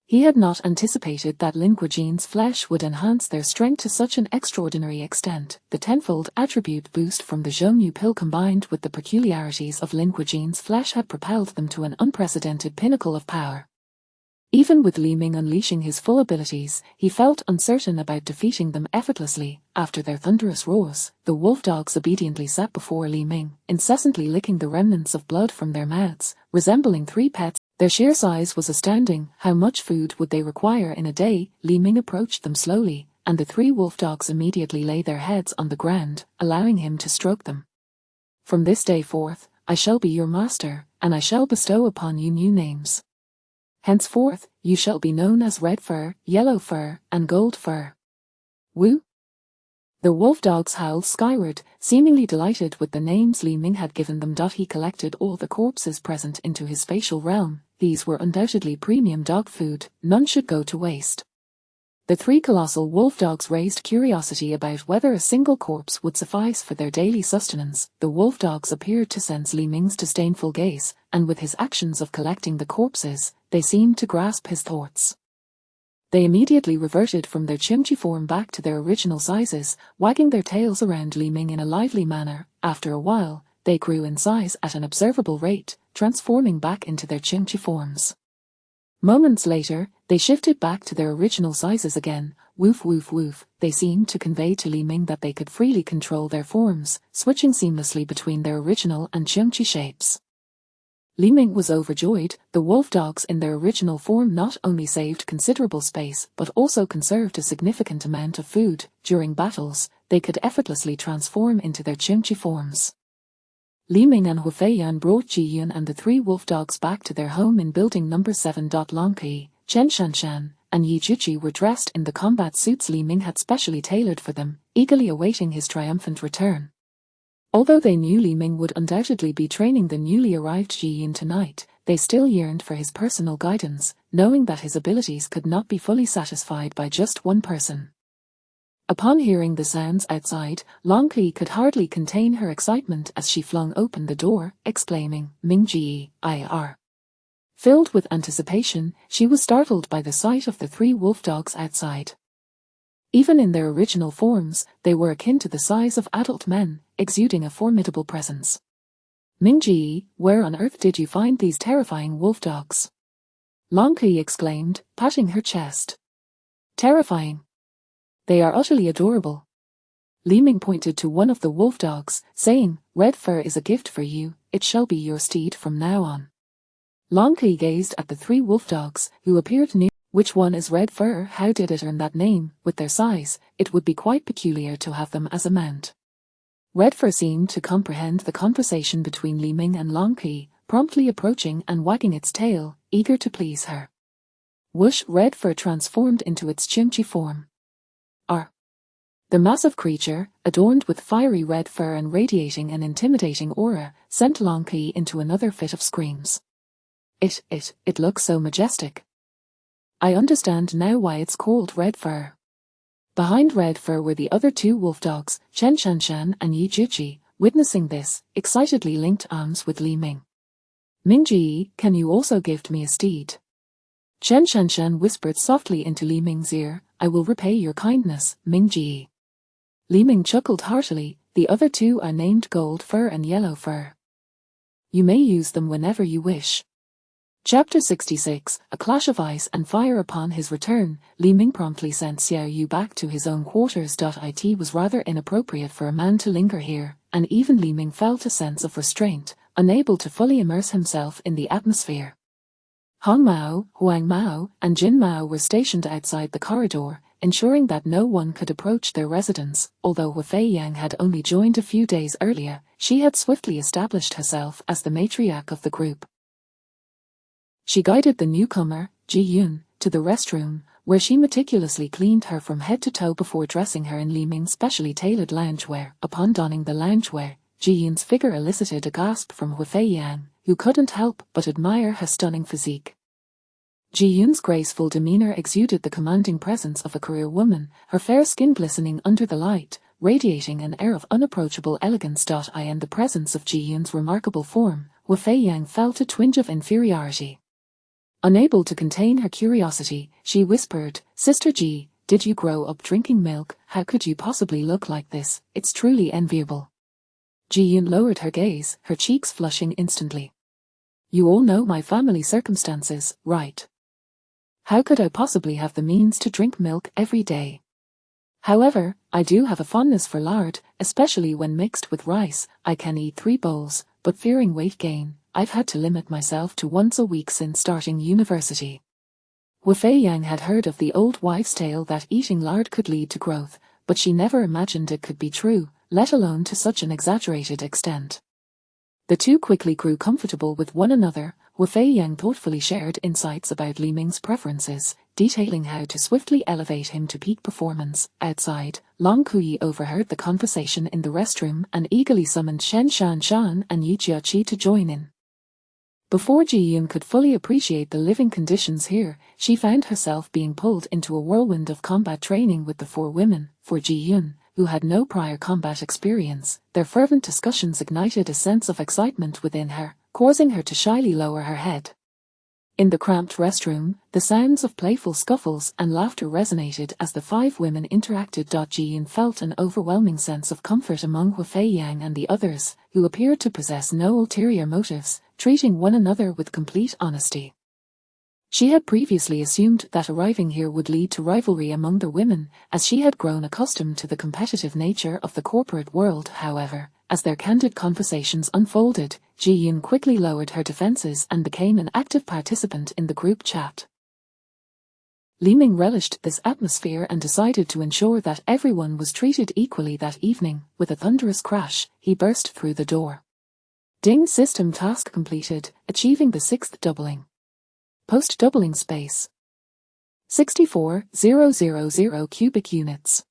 He had not anticipated that Lin Guojin's flesh would enhance their strength to such an extraordinary extent. The tenfold attribute boost from the Zhongyu pill combined with the peculiarities of Lin Guojin's flesh had propelled them to an unprecedented pinnacle of power. Even with Li Ming unleashing his full abilities, he felt uncertain about defeating them effortlessly. After their thunderous roars, the wolf dogs obediently sat before Li Ming, incessantly licking the remnants of blood from their mouths, resembling three pets. Their sheer size was astounding. How much food would they require in a day? Li Ming approached them slowly, and the three wolf dogs immediately lay their heads on the ground, allowing him to stroke them. From this day forth, I shall be your master, and I shall bestow upon you new names. Henceforth, you shall be known as Red Fur, Yellow Fur, and Gold Fur. Wu? The wolf dogs howled skyward, seemingly delighted with the names Li Ming had given them. He collected all the corpses present into his spatial realm. These were undoubtedly premium dog food, none should go to waste. The three colossal wolf dogs raised curiosity about whether a single corpse would suffice for their daily sustenance. The wolf dogs appeared to sense Li Ming's disdainful gaze, and with his actions of collecting the corpses, they seemed to grasp his thoughts. They immediately reverted from their Chungchi form back to their original sizes, wagging their tails around Li Ming in a lively manner. After a while, they grew in size at an observable rate, transforming back into their Chungchi forms. Moments later, they shifted back to their original sizes again. Woof woof woof. They seemed to convey to Li Ming that they could freely control their forms, switching seamlessly between their original and Chungchi shapes. Li Ming was overjoyed. The wolf dogs in their original form not only saved considerable space but also conserved a significant amount of food. During battles, they could effortlessly transform into their Chungchi forms. Li Ming and Wu Feiyan brought Ji Yun and the three wolf dogs back to their home in building number 7. Long Qi, Chen Shanshan, and Yi Juqi were dressed in the combat suits Li Ming had specially tailored for them, eagerly awaiting his triumphant return. Although they knew Li Ming would undoubtedly be training the newly arrived Ji Yun tonight, they still yearned for his personal guidance, knowing that his abilities could not be fully satisfied by just one person. Upon hearing the sounds outside, Long Qi could hardly contain her excitement as she flung open the door, exclaiming, "Mingji, IR." Filled with anticipation, she was startled by the sight of the three wolf dogs outside. Even in their original forms, they were akin to the size of adult men, exuding a formidable presence. "Mingji, where on earth did you find these terrifying wolf dogs?" Long Qi exclaimed, patting her chest. "Terrifying. They are utterly adorable." Li Ming pointed to one of the wolf dogs, saying, "Red Fur is a gift for you, it shall be your steed from now on." Long Qi gazed at the three wolf dogs, who appeared new. Which one is Red Fur? How did it earn that name? With their size, it would be quite peculiar to have them as a mount. Red Fur seemed to comprehend the conversation between Li Ming and Long Qi, promptly approaching and wagging its tail, eager to please her. Whoosh! Red Fur transformed into its Chungchi form. The massive creature, adorned with fiery red fur and radiating an intimidating aura, sent Long Qi into another fit of screams. It looks so majestic. I understand now why it's called Red Fur. Behind Red Fur were the other two wolf dogs, Chen Shanshan and Yi Juqi. Witnessing this, excitedly linked arms with Li Ming. Mingji, can you also gift me a steed? Chen Shanshan whispered softly into Li Ming's ear, I will repay your kindness, Mingji. Li Ming chuckled heartily, the other two are named Gold Fur and Yellow Fur. You may use them whenever you wish. Chapter 66, A Clash of Ice and Fire. Upon his return, Li Ming promptly sent Xiao Yu back to his own quarters. It was rather inappropriate for a man to linger here, and even Li Ming felt a sense of restraint, unable to fully immerse himself in the atmosphere. Hong Mao, Huang Mao, and Jin Mao were stationed outside the corridor, ensuring that no one could approach their residence. Although Wu Fei Yang had only joined a few days earlier, she had swiftly established herself as the matriarch of the group. She guided the newcomer, Ji Yun, to the restroom, where she meticulously cleaned her from head to toe before dressing her in Li Ming's specially tailored loungewear. Upon donning the loungewear, Ji Yun's figure elicited a gasp from Wu Fei Yang, who couldn't help but admire her stunning physique. Ji Yun's graceful demeanor exuded the commanding presence of a career woman, her fair skin glistening under the light, radiating an air of unapproachable elegance. In the presence of Ji Yun's remarkable form, Wu Fei Yang felt a twinge of inferiority. Unable to contain her curiosity, she whispered, Sister Ji, did you grow up drinking milk? How could you possibly look like this? It's truly enviable. Ji Yun lowered her gaze, her cheeks flushing instantly. You all know my family circumstances, right? How could I possibly have the means to drink milk every day? However, I do have a fondness for lard, especially when mixed with rice. I can eat 3 bowls, but fearing weight gain, I've had to limit myself to once a week since starting university. Wu Fei Yang had heard of the old wives' tale that eating lard could lead to growth, but she never imagined it could be true, let alone to such an exaggerated extent. The two quickly grew comfortable with one another. Wu Fei Yang thoughtfully shared insights about Li Ming's preferences, detailing how to swiftly elevate him to peak performance. Outside, Long Kuyi overheard the conversation in the restroom and eagerly summoned Shen Shanshan and Yi Jiaqi to join in. Before Ji Yun could fully appreciate the living conditions here, she found herself being pulled into a whirlwind of combat training with the 4 women. For Ji Yun, who had no prior combat experience, their fervent discussions ignited a sense of excitement within her, causing her to shyly lower her head. In the cramped restroom, the sounds of playful scuffles and laughter resonated as the 5 women interacted. Ji Yun felt an overwhelming sense of comfort among Wu Fei Yang and the others, who appeared to possess no ulterior motives, treating one another with complete honesty. She had previously assumed that arriving here would lead to rivalry among the women, as she had grown accustomed to the competitive nature of the corporate world. However, as their candid conversations unfolded, Ji Yun quickly lowered her defenses and became an active participant in the group chat. Li Ming relished this atmosphere and decided to ensure that everyone was treated equally that evening. With a thunderous crash, he burst through the door. Ding, system task completed, achieving the 6th doubling. Post-doubling space. 64,000 cubic units.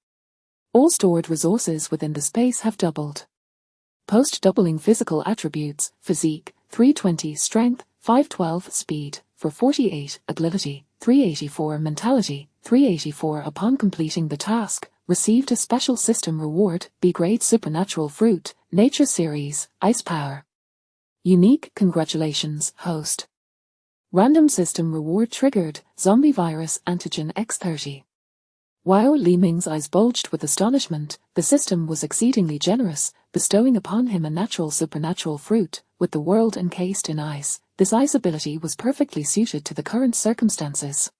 All stored resources within the space have doubled. Post-doubling physical attributes, physique, 320 strength, 512 speed, 448 agility, 384 mentality, 384 upon completing the task, received a special system reward, B-grade supernatural fruit, nature series, ice power. Unique, congratulations, host. Random system reward triggered, zombie virus antigen X30. While Li Ming's eyes bulged with astonishment, the system was exceedingly generous, bestowing upon him a natural supernatural fruit. With the world encased in ice, this ice ability was perfectly suited to the current circumstances.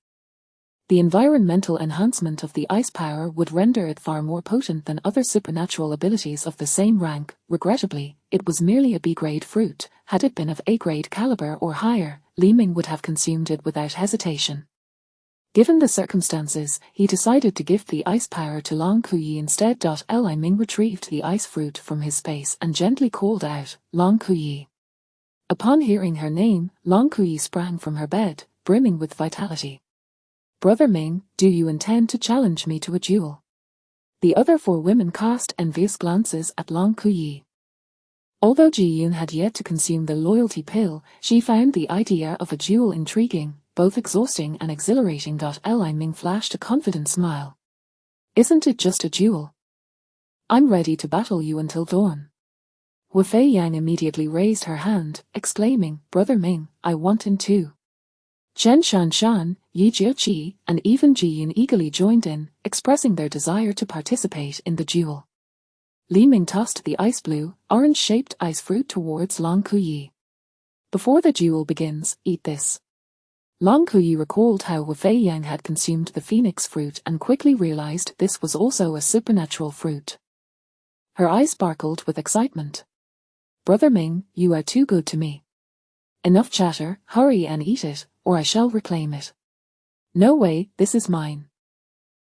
The environmental enhancement of the ice power would render it far more potent than other supernatural abilities of the same rank. Regrettably, it was merely a B-grade fruit. Had it been of A-grade caliber or higher, Li Ming would have consumed it without hesitation. Given the circumstances, he decided to gift the ice power to Long Kuyi instead. Li Ming retrieved the ice fruit from his space and gently called out, Long Kuyi. Upon hearing her name, Long Kuyi sprang from her bed, brimming with vitality. Brother Ming, do you intend to challenge me to a duel? The other 4 women cast envious glances at Long Kuyi. Although Ji Yun had yet to consume the loyalty pill, she found the idea of a duel intriguing, both exhausting and exhilarating. Li Ming flashed a confident smile. Isn't it just a duel? I'm ready to battle you until dawn. Wu Fei Yang immediately raised her hand, exclaiming, Brother Ming, I want in too. Chen Shanshan, Yi Jiuqi, and even Ji Yun eagerly joined in, expressing their desire to participate in the duel. Li Ming tossed the ice blue, orange-shaped ice fruit towards Long Kuyi. Before the duel begins, eat this. Long Kuyi recalled how Wu Fei Yang had consumed the phoenix fruit and quickly realized this was also a supernatural fruit. Her eyes sparkled with excitement. Brother Ming, you are too good to me. Enough chatter, hurry and eat it, or I shall reclaim it. No way, this is mine.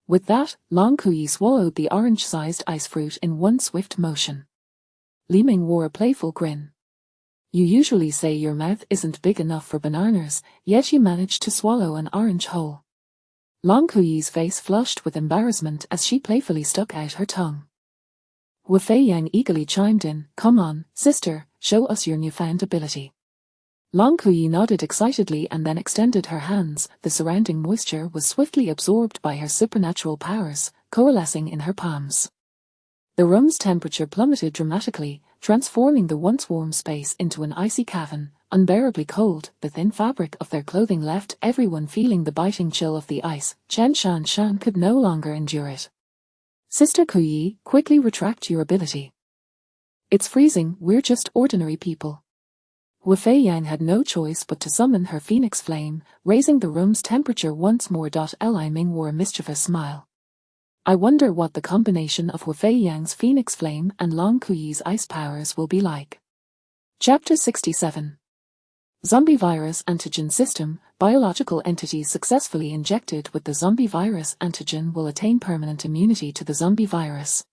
With that, Long Kuyi swallowed the orange-sized ice fruit in one swift motion. Li Ming wore a playful grin. You usually say your mouth isn't big enough for bananas, yet you managed to swallow an orange whole. Long Kuyi's face flushed with embarrassment as she playfully stuck out her tongue. Wu Fei Yang eagerly chimed in, Come on, sister, show us your newfound ability. Long Kuyi nodded excitedly and then extended her hands. The surrounding moisture was swiftly absorbed by her supernatural powers, coalescing in her palms. The room's temperature plummeted dramatically, transforming the once warm space into an icy cavern, unbearably cold. The thin fabric of their clothing left everyone feeling the biting chill of the ice. Chen Shanshan could no longer endure it. Sister Kuyi, quickly retract your ability. It's freezing, we're just ordinary people. Wu Fei Yang had no choice but to summon her phoenix flame, raising the room's temperature once more. Li Ming wore a mischievous smile. I wonder what the combination of Wu Fei Yang's phoenix flame and Long Kuyi's ice powers will be like. Chapter 67. Zombie Virus Antigen System. Biological entities successfully injected with the zombie virus antigen will attain permanent immunity to the zombie virus.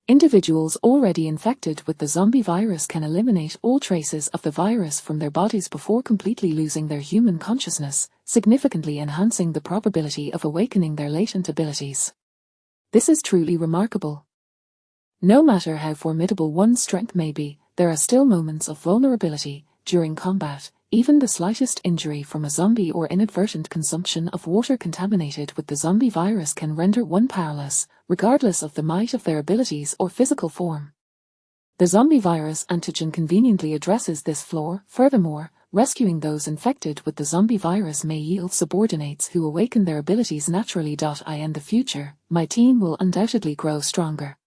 Individuals already infected with the zombie virus can eliminate all traces of the virus from their bodies before completely losing their human consciousness, significantly enhancing the probability of awakening their latent abilities. This is truly remarkable. No matter how formidable one's strength may be, there are still moments of vulnerability. During combat, even the slightest injury from a zombie or inadvertent consumption of water contaminated with the zombie virus can render one powerless, regardless of the might of their abilities or physical form. The zombie virus antigen conveniently addresses this flaw. Furthermore, rescuing those infected with the zombie virus may yield subordinates who awaken their abilities naturally. In the future, my team will undoubtedly grow stronger.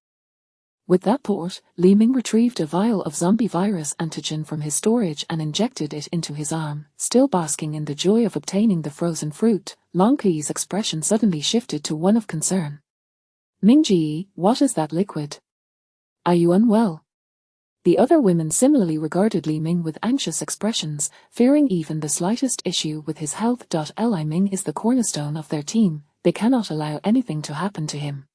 With that thought, Li Ming retrieved a vial of zombie virus antigen from his storage and injected it into his arm. Still basking in the joy of obtaining the frozen fruit, Long Kuyi's expression suddenly shifted to one of concern. Mingji, what is that liquid? Are you unwell? The other women similarly regarded Li Ming with anxious expressions, fearing even the slightest issue with his health. Li Ming is the cornerstone of their team, they cannot allow anything to happen to him.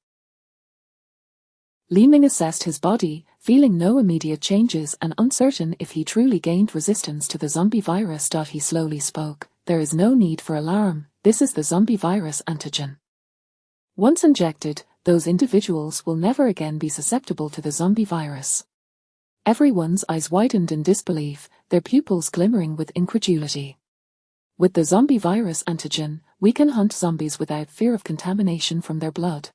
Li Ming assessed his body, feeling no immediate changes and uncertain if he truly gained resistance to the zombie virus. He slowly spoke, there is no need for alarm, this is the zombie virus antigen. Once injected, those individuals will never again be susceptible to the zombie virus. Everyone's eyes widened in disbelief, their pupils glimmering with incredulity. With the zombie virus antigen, we can hunt zombies without fear of contamination from their blood.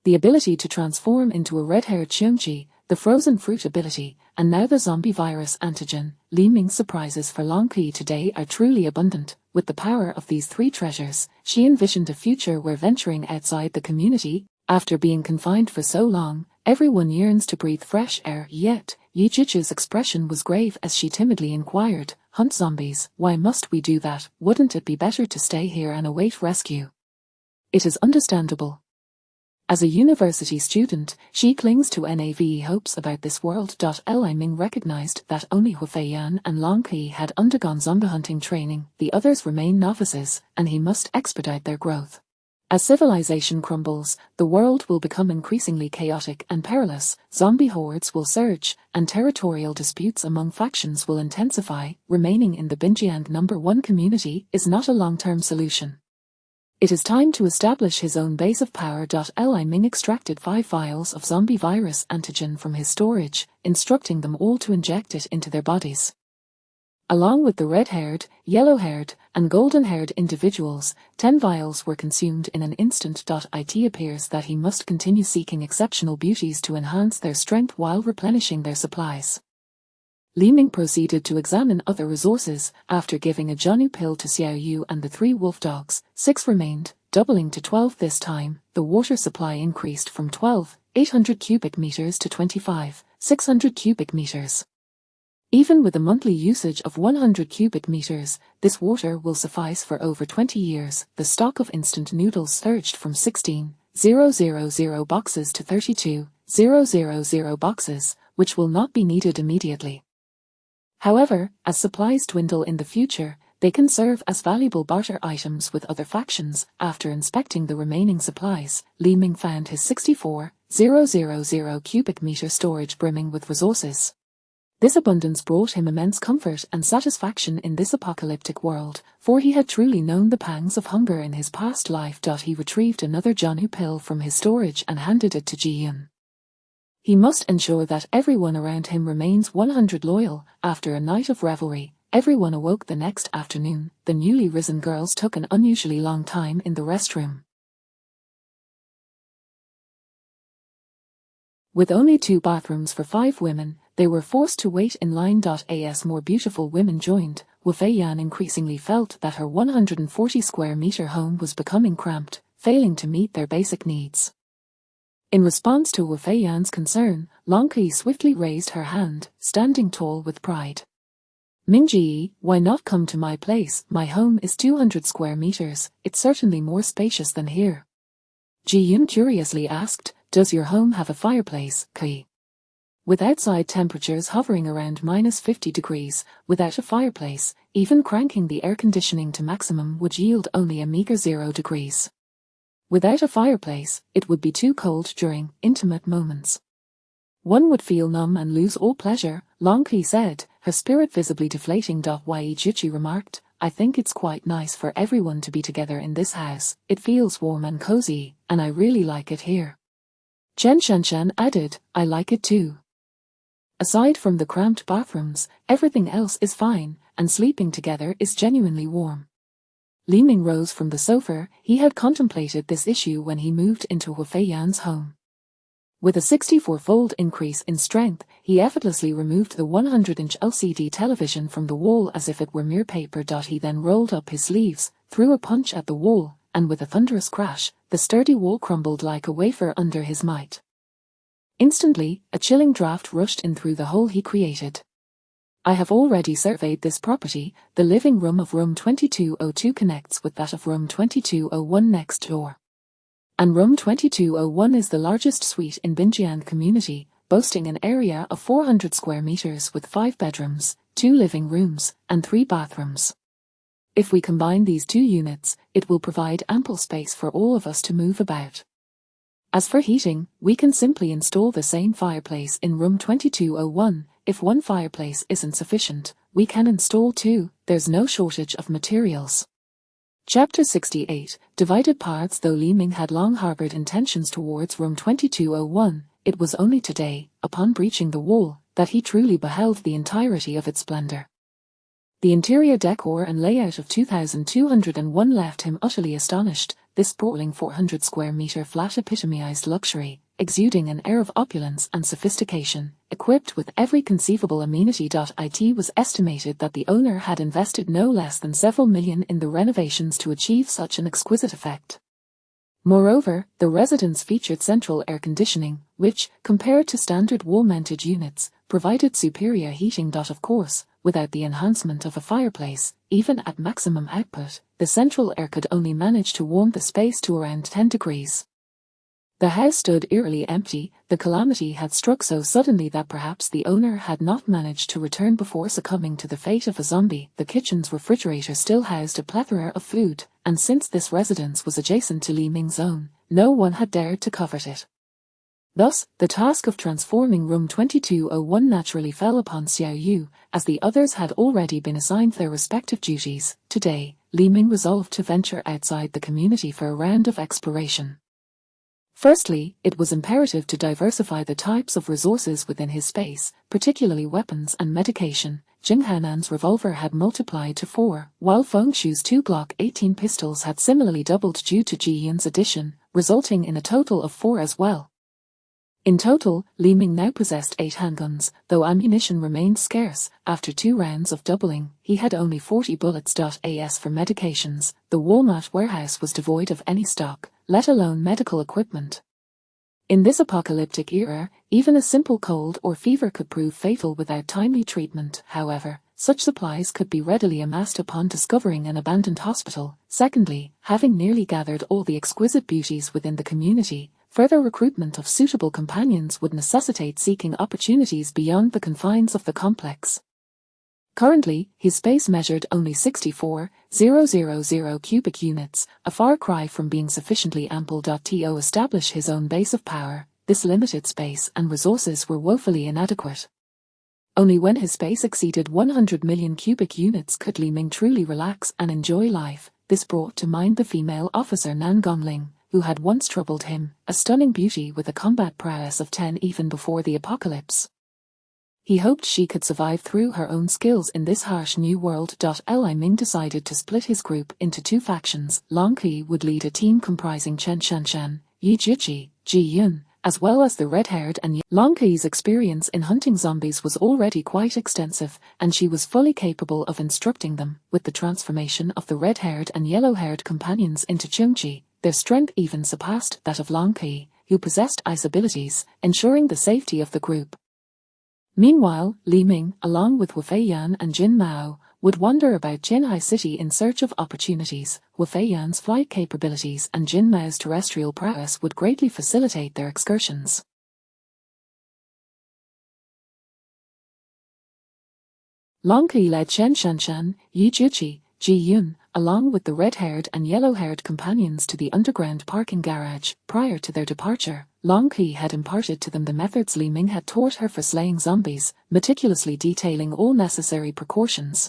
The ability to transform into a red-haired Xiongji, the frozen fruit ability, and now the zombie virus antigen. Li Ming's surprises for Long Kuyi today are truly abundant. With the power of these three treasures, she envisioned a future where venturing outside the community, after being confined for so long, everyone yearns to breathe fresh air. Yet, Yi Jiuqi's expression was grave as she timidly inquired, hunt zombies, why must we do that? Wouldn't it be better to stay here and await rescue? It is understandable. As a university student, she clings to naive hopes about this world. Li Ming recognized that only Wu Fei Yan and Long Kuyi had undergone zombie hunting training, the others remain novices, and he must expedite their growth. As civilization crumbles, the world will become increasingly chaotic and perilous, zombie hordes will surge, and territorial disputes among factions will intensify. Remaining in the Binjiang #1 community is not a long-term solution. It is time to establish his own base of power. Li Ming extracted 5 vials of zombie virus antigen from his storage, instructing them all to inject it into their bodies. Along with the red-haired, yellow-haired, and golden-haired individuals. 10 vials were consumed in an instant. It appears that he must continue seeking exceptional beauties to enhance their strength while replenishing their supplies. Li Ming proceeded to examine other resources. After giving a Jianu pill to Xiao Yu and the 3 wolf dogs, 6 remained, doubling to 12 this time. The water supply increased from 12,800 cubic meters to 25,600 cubic meters. Even with a monthly usage of 100 cubic meters, this water will suffice for over 20 years. The stock of instant noodles surged from 16,000 boxes to 32,000 boxes, which will not be needed immediately. However, as supplies dwindle in the future, they can serve as valuable barter items with other factions. After inspecting the remaining supplies, Li Ming found his 64,000 cubic meter storage brimming with resources. This abundance brought him immense comfort and satisfaction in this apocalyptic world, for he had truly known the pangs of hunger in his past life. He retrieved another Jianu pill from his storage and handed it to Ji Yun. He must ensure that everyone around him remains 100 loyal. After a night of revelry, everyone awoke the next afternoon. The newly risen girls took an unusually long time in the restroom. With only 2 bathrooms for 5 women, they were forced to wait in line. As more beautiful women joined, Wu Feiyan increasingly felt that her 140 square meter home was becoming cramped, failing to meet their basic needs. In response to Wu Feiyan's concern, Long Qi swiftly raised her hand, standing tall with pride. Mingji, why not come to my place? My home is 200 square meters, it's certainly more spacious than here. Ji Yun curiously asked, does your home have a fireplace, Qi? With outside temperatures hovering around -50 degrees, without a fireplace, even cranking the air conditioning to maximum would yield only a meager 0 degrees. Without a fireplace, it would be too cold during intimate moments. One would feel numb and lose all pleasure, Long Qi said, her spirit visibly deflating. Yi Juchi remarked, I think it's quite nice for everyone to be together in this house, it feels warm and cozy, and I really like it here. Chen Shanshan added, I like it too. Aside from the cramped bathrooms, everything else is fine, and sleeping together is genuinely warm. Li Ming rose from the sofa. He had contemplated this issue when he moved into Wu Feiyan's home. With a 64-fold increase in strength, he effortlessly removed the 100-inch LCD television from the wall as if it were mere paper. He then rolled up his sleeves, threw a punch at the wall, and with a thunderous crash, the sturdy wall crumbled like a wafer under his might. Instantly, a chilling draft rushed in through the hole he created. I have already surveyed this property. The living room of room 2202 connects with that of room 2201 next door. And room 2201 is the largest suite in Binjian community, boasting an area of 400 square meters with 5 bedrooms, 2 living rooms, and 3 bathrooms. If we combine these 2 units, it will provide ample space for all of us to move about. As for heating, we can simply install the same fireplace in room 2201. If one fireplace isn't sufficient, we can install 2, there's no shortage of materials. Chapter 68, Divided Paths. Though Li Ming had long harbored intentions towards room 2201, it was only today, upon breaching the wall, that he truly beheld the entirety of its splendor. The interior decor and layout of 2201 left him utterly astonished. This sprawling 400 square meter flat epitomized luxury, exuding an air of opulence and sophistication, equipped with every conceivable amenity. It was estimated that the owner had invested no less than several million in the renovations to achieve such an exquisite effect. Moreover, the residence featured central air conditioning, which, compared to standard wall-mounted units, provided superior heating. Of course, without the enhancement of a fireplace, even at maximum output, the central air could only manage to warm the space to around 10 degrees. The house stood eerily empty. The calamity had struck so suddenly that perhaps the owner had not managed to return before succumbing to the fate of a zombie. The kitchen's refrigerator still housed a plethora of food, and since this residence was adjacent to Li Ming's own, no one had dared to covet it. Thus, the task of transforming room 2201 naturally fell upon Xiao Yu, as the others had already been assigned their respective duties. Today, Li Ming resolved to venture outside the community for a round of exploration. Firstly, it was imperative to diversify the types of resources within his space, particularly weapons and medication. Jing Hanan's revolver had multiplied to 4, while Feng Shu's 2 Glock 18 pistols had similarly doubled due to Ji Yun's addition, resulting in a total of 4 as well. In total, Li Ming now possessed 8 handguns, though ammunition remained scarce. After 2 rounds of doubling, he had only 40 bullets. As for medications, the Walmart warehouse was devoid of any stock, let alone medical equipment. In this apocalyptic era, even a simple cold or fever could prove fatal without timely treatment. However, such supplies could be readily amassed upon discovering an abandoned hospital. Secondly, having nearly gathered all the exquisite beauties within the community, further recruitment of suitable companions would necessitate seeking opportunities beyond the confines of the complex. Currently, his space measured only 64,000 cubic units, a far cry from being sufficiently ample. To establish his own base of power, this limited space and resources were woefully inadequate. Only when his space exceeded 100 million cubic units could Li Ming truly relax and enjoy life. This brought to mind the female officer Nan Gongling, who had once troubled him, a stunning beauty with a combat prowess of 10 even before the apocalypse. He hoped she could survive through her own skills in this harsh new world. Li Ming decided to split his group into 2 factions. Long Qi would lead a team comprising Chen Shanshan, Yi Jiqi, Ji Yun, as well as the red-haired and Long Qi's experience in hunting zombies was already quite extensive, and she was fully capable of instructing them. With the transformation of the red-haired and yellow-haired companions into Chungji, their strength even surpassed that of Long Qi, who possessed ice abilities, ensuring the safety of the group. Meanwhile, Li Ming, along with Wu Feiyan and Jin Mao, would wander about Jinhai City in search of opportunities. Wu Feiyan's flight capabilities and Jin Mao's terrestrial prowess would greatly facilitate their excursions. Long Qi led Chen Shanshan, Yi Jiqi, Ji Yun, along with the red-haired and yellow-haired companions to the underground parking garage. Prior to their departure, Long Qi had imparted to them the methods Li Ming had taught her for slaying zombies, meticulously detailing all necessary precautions.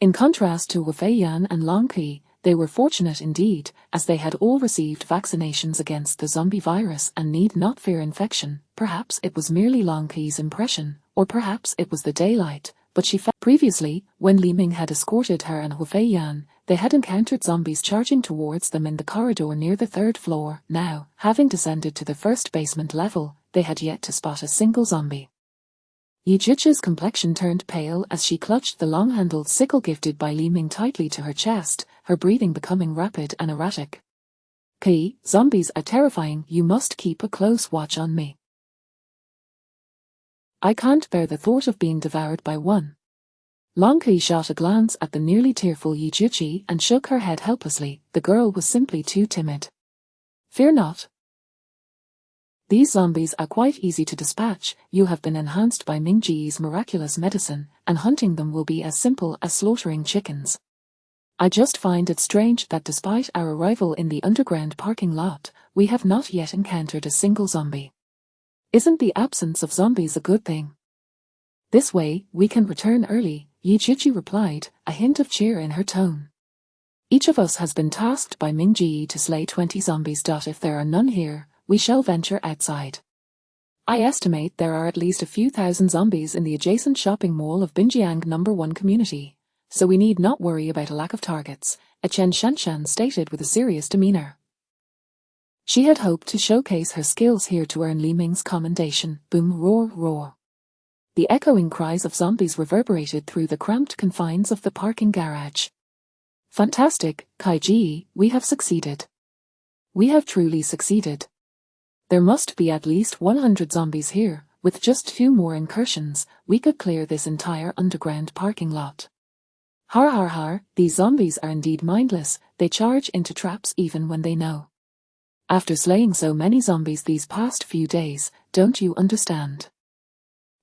In contrast to Wu Feiyan and Long Qi, they were fortunate indeed, as they had all received vaccinations against the zombie virus and need not fear infection. Perhaps it was merely Long Qi's impression, or perhaps it was the daylight, but she felt previously, when Li Ming had escorted her and Wu Feiyan, they had encountered zombies charging towards them in the corridor near the 3rd floor. Now, having descended to the 1st basement level, they had yet to spot a single zombie. Yi Jiqi's complexion turned pale as she clutched the long-handled sickle gifted by Li Ming tightly to her chest, her breathing becoming rapid and erratic. "Qi, zombies are terrifying. You must keep a close watch on me. I can't bear the thought of being devoured by one." Long Qi shot a glance at the nearly tearful Yi Jiqi and shook her head helplessly. The girl was simply too timid. "Fear not. These zombies are quite easy to dispatch. You have been enhanced by Ming Ji's miraculous medicine, and hunting them will be as simple as slaughtering chickens. I just find it strange that despite our arrival in the underground parking lot, we have not yet encountered a single zombie. Isn't the absence of zombies a good thing? This way, we can return early," Yi Jiqi replied, a hint of cheer in her tone. "Each of us has been tasked by Ming Ji to slay 20 zombies. If there are none here, we shall venture outside. I estimate there are at least a few thousand zombies in the adjacent shopping mall of Binjiang No. 1 community, so we need not worry about a lack of targets," Chen Shanshan stated with a serious demeanor. She had hoped to showcase her skills here to earn Li Ming's commendation. Boom, roar, roar. The echoing cries of zombies reverberated through the cramped confines of the parking garage. "Fantastic, Kaiji, we have succeeded. We have truly succeeded. There must be at least 100 zombies here. With just 2 more incursions, we could clear this entire underground parking lot. Har har har, these zombies are indeed mindless. They charge into traps even when they know. After slaying so many zombies these past few days, don't you understand?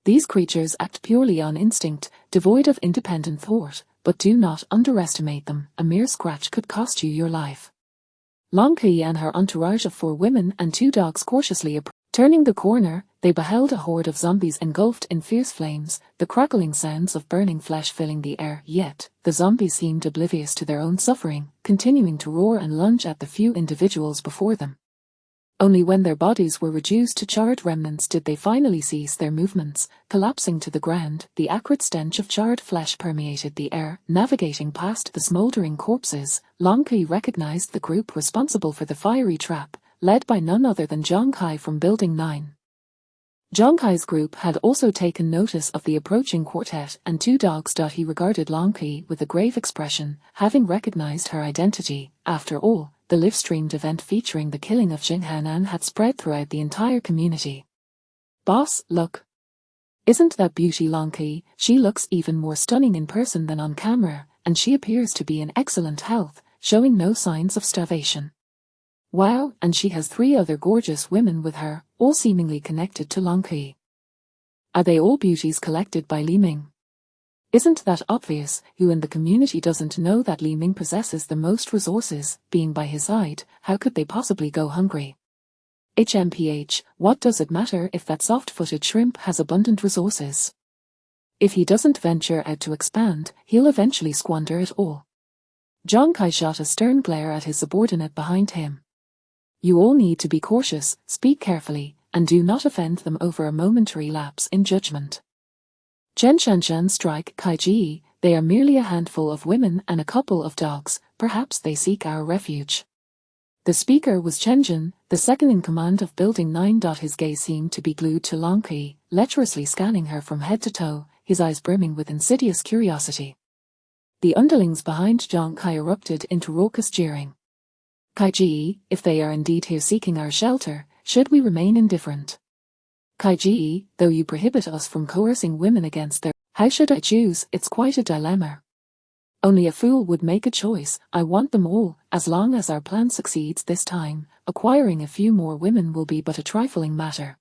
These creatures act purely on instinct, devoid of independent thought, but do not underestimate them. A mere scratch could cost you your life." Long Qi and her entourage of 4 women and 2 dogs cautiously approached. Turning the corner, they beheld a horde of zombies engulfed in fierce flames, the crackling sounds of burning flesh filling the air. Yet, the zombies seemed oblivious to their own suffering, continuing to roar and lunge at the few individuals before them. Only when their bodies were reduced to charred remnants did they finally cease their movements, collapsing to the ground. The acrid stench of charred flesh permeated the air. Navigating past the smoldering corpses, Long Kai recognized the group responsible for the fiery trap, led by none other than Zhang Kai from Building 9. Zhang Kai's group had also taken notice of the approaching quartet and two dogs. He regarded Long Kai with a grave expression, having recognized her identity. After all, the live-streamed event featuring the killing of Jing Hanan had spread throughout the entire community. "Boss, look. Isn't that beauty Long Kai? She looks even more stunning in person than on camera, and she appears to be in excellent health, showing no signs of starvation. Wow, and she has 3 other gorgeous women with her, all seemingly connected to Long Kai. Are they all beauties collected by Li Ming? Isn't that obvious? Who in the community doesn't know that Li Ming possesses the most resources? Being by his side, how could they possibly go hungry? HMPH, what does it matter if that soft-footed shrimp has abundant resources? If he doesn't venture out to expand, he'll eventually squander it all." Zhang Kai shot a stern glare at his subordinate behind him. "You all need to be cautious, speak carefully, and do not offend them over a momentary lapse in judgment. Chen Shanshan strike Kai Ji, they are merely a handful of women and a couple of dogs, perhaps they seek our refuge." The speaker was Chen Jin, the second in command of Building 9. His gaze seemed to be glued to Long Kai, lecherously scanning her from head to toe, his eyes brimming with insidious curiosity. The underlings behind Zhang Kai erupted into raucous jeering. "Kai Ji, if they are indeed here seeking our shelter, should we remain indifferent? Kai Ji, though you prohibit us from coercing women against their... How should I choose? It's quite a dilemma. Only a fool would make a choice. I want them all, as long as our plan succeeds this time. Acquiring a few more women will be but a trifling matter.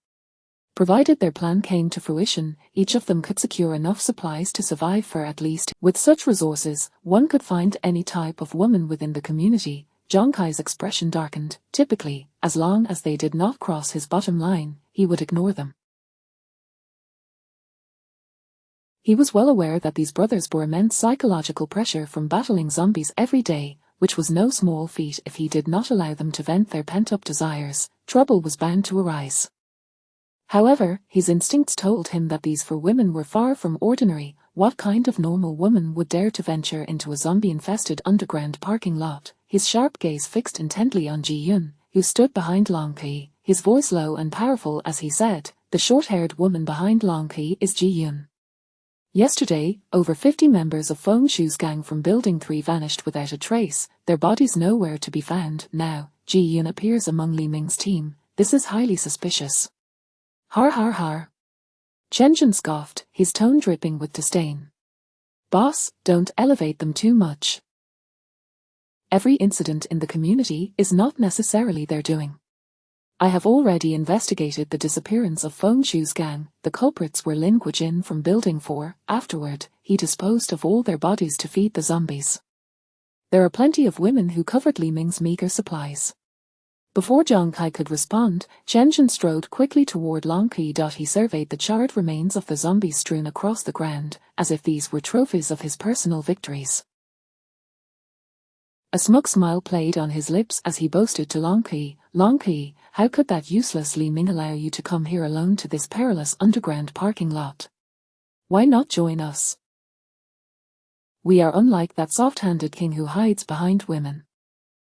Provided their plan came to fruition, each of them could secure enough supplies to survive for at least... With such resources, one could find any type of woman within the community." Zhang Kai's expression darkened. Typically, as long as they did not cross his bottom line, he would ignore them. He was well aware that these brothers bore immense psychological pressure from battling zombies every day, which was no small feat. If he did not allow them to vent their pent-up desires, trouble was bound to arise. However, his instincts told him that these 4 women were far from ordinary. What kind of normal woman would dare to venture into a zombie-infested underground parking lot? His sharp gaze fixed intently on Ji Yun, who stood behind Long Kai, his voice low and powerful as he said, "The short-haired woman behind Long Kai is Ji Yun. Yesterday, over 50 members of Feng Shu's gang from Building 3 vanished without a trace, their bodies nowhere to be found. Now, Ji Yun appears among Li Ming's team. This is highly suspicious." "Har har har." Chen Jin scoffed, his tone dripping with disdain. "Boss, don't elevate them too much. Every incident in the community is not necessarily their doing. I have already investigated the disappearance of Feng Shu's gang. The culprits were Lin Guojin from Building 4. Afterward, he disposed of all their bodies to feed the zombies. There are plenty of women who covered Li Ming's meager supplies." Before Zhang Kai could respond, Chen Jin strode quickly toward Long Kai. He surveyed the charred remains of the zombies strewn across the ground, as if these were trophies of his personal victories. A smug smile played on his lips as he boasted to Long Kai, "Long Kai, how could that useless Li Ming allow you to come here alone to this perilous underground parking lot? Why not join us? We are unlike that soft-handed king who hides behind women.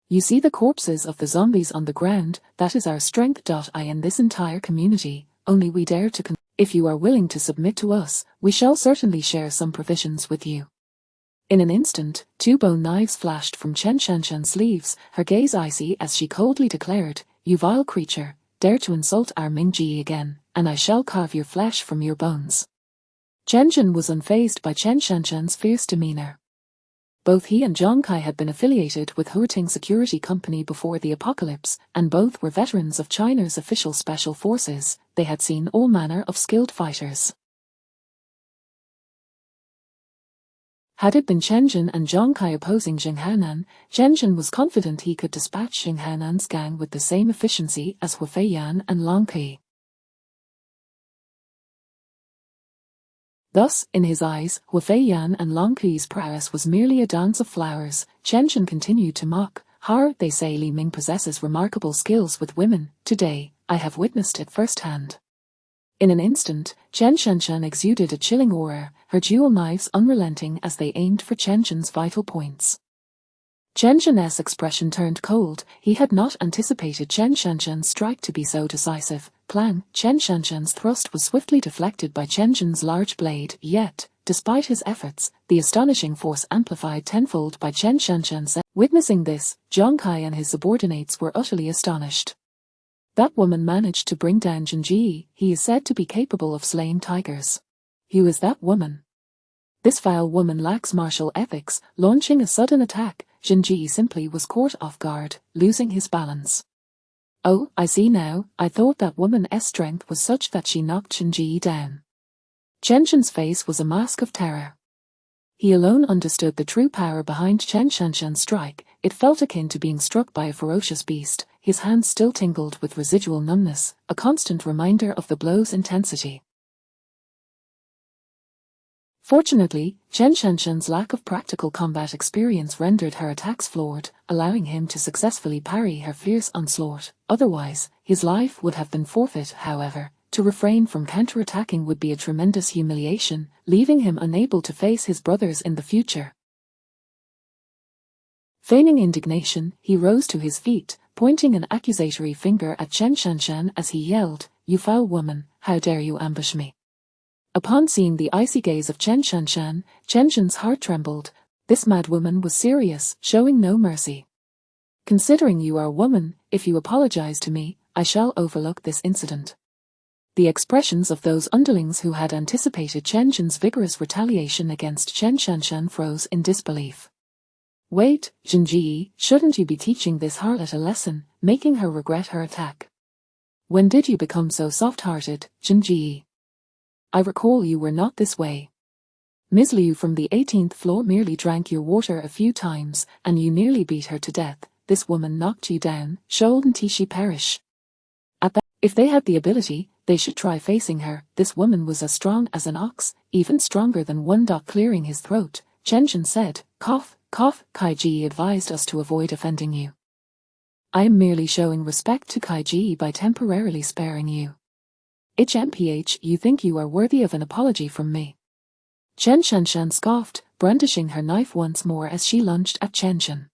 You see the corpses of the zombies on the ground, that is our strength. I in this entire community, only we dare to if you are willing to submit to us, we shall certainly share some provisions with you." In an instant, 2 bone knives flashed from Chen Shanshan's sleeves, her gaze icy as she coldly declared, "You vile creature, dare to insult our Mingji again, and I shall carve your flesh from your bones." Chen Jin was unfazed by Chen Shanshan's fierce demeanor. Both he and Zhang Kai had been affiliated with Huiting Security Company before the apocalypse, and both were veterans of China's official special forces. They had seen all manner of skilled fighters. Had it been Chen Jin and Zhang Kai opposing Jing Hanan, Chen Jin was confident he could dispatch Jing Hanan's gang with the same efficiency as Hu Feiyan and Long Kai. Thus, in his eyes, Hu Feiyan and Long Kai's prowess was merely a dance of flowers. Chen Jin continued to mock, Har, they say Li Ming possesses remarkable skills with women. Today, I have witnessed it firsthand. In an instant, Chen Shanshan exuded a chilling aura, her dual knives unrelenting as they aimed for Chen Shan's vital points. Chen Shan's expression turned cold. He had not anticipated Chen Shanshan's strike to be so decisive. Clang! Chen Shanshan's thrust was swiftly deflected by Chen Shan's large blade, yet, despite his efforts, the astonishing force amplified tenfold by Chen Shanshan's. Witnessing this, Zhang Kai and his subordinates were utterly astonished. That woman managed to bring down Zhen Ji. He is said to be capable of slaying tigers. Who is that woman? This vile woman lacks martial ethics. Launching a sudden attack, Zhen Ji simply was caught off guard, losing his balance. Oh, I see now. I thought that woman's strength was such that she knocked Zhen Ji down. Chen Shan's face was a mask of terror. He alone understood the true power behind Chen Shanshan's strike. It felt akin to being struck by a ferocious beast. His hands still tingled with residual numbness, a constant reminder of the blow's intensity. Fortunately, Chen Shanshan's lack of practical combat experience rendered her attacks flawed, allowing him to successfully parry her fierce onslaught. Otherwise, his life would have been forfeit. However, to refrain from counterattacking would be a tremendous humiliation, leaving him unable to face his brothers in the future. Feigning indignation, he rose to his feet, pointing an accusatory finger at Chen Shanshan as he yelled, "You foul woman, how dare you ambush me?" Upon seeing the icy gaze of Chen Shanshan, Chen Shan's heart trembled. This mad woman was serious, showing no mercy. "Considering you are a woman, if you apologize to me, I shall overlook this incident." The expressions of those underlings who had anticipated Chen Shan's vigorous retaliation against Chen Shanshan froze in disbelief. "Wait, Zhen Ji, shouldn't you be teaching this harlot a lesson, making her regret her attack? When did you become so soft-hearted, Zhen Ji? I recall you were not this way. Ms. Liu from the 18th floor merely drank your water a few times, and you nearly beat her to death. This woman knocked you down. Shouldn't she perish? At that, if they had the ability, they should try facing her. This woman was as strong as an ox, even stronger than one. Clearing his throat, Chen Shan said, "Cough, cough. Kai Ji advised us to avoid offending you. I am merely showing respect to Kai Ji by temporarily sparing you. HMPH, you think you are worthy of an apology from me?" Chen Shanshan scoffed, brandishing her knife once more as she lunged at Chen Shan.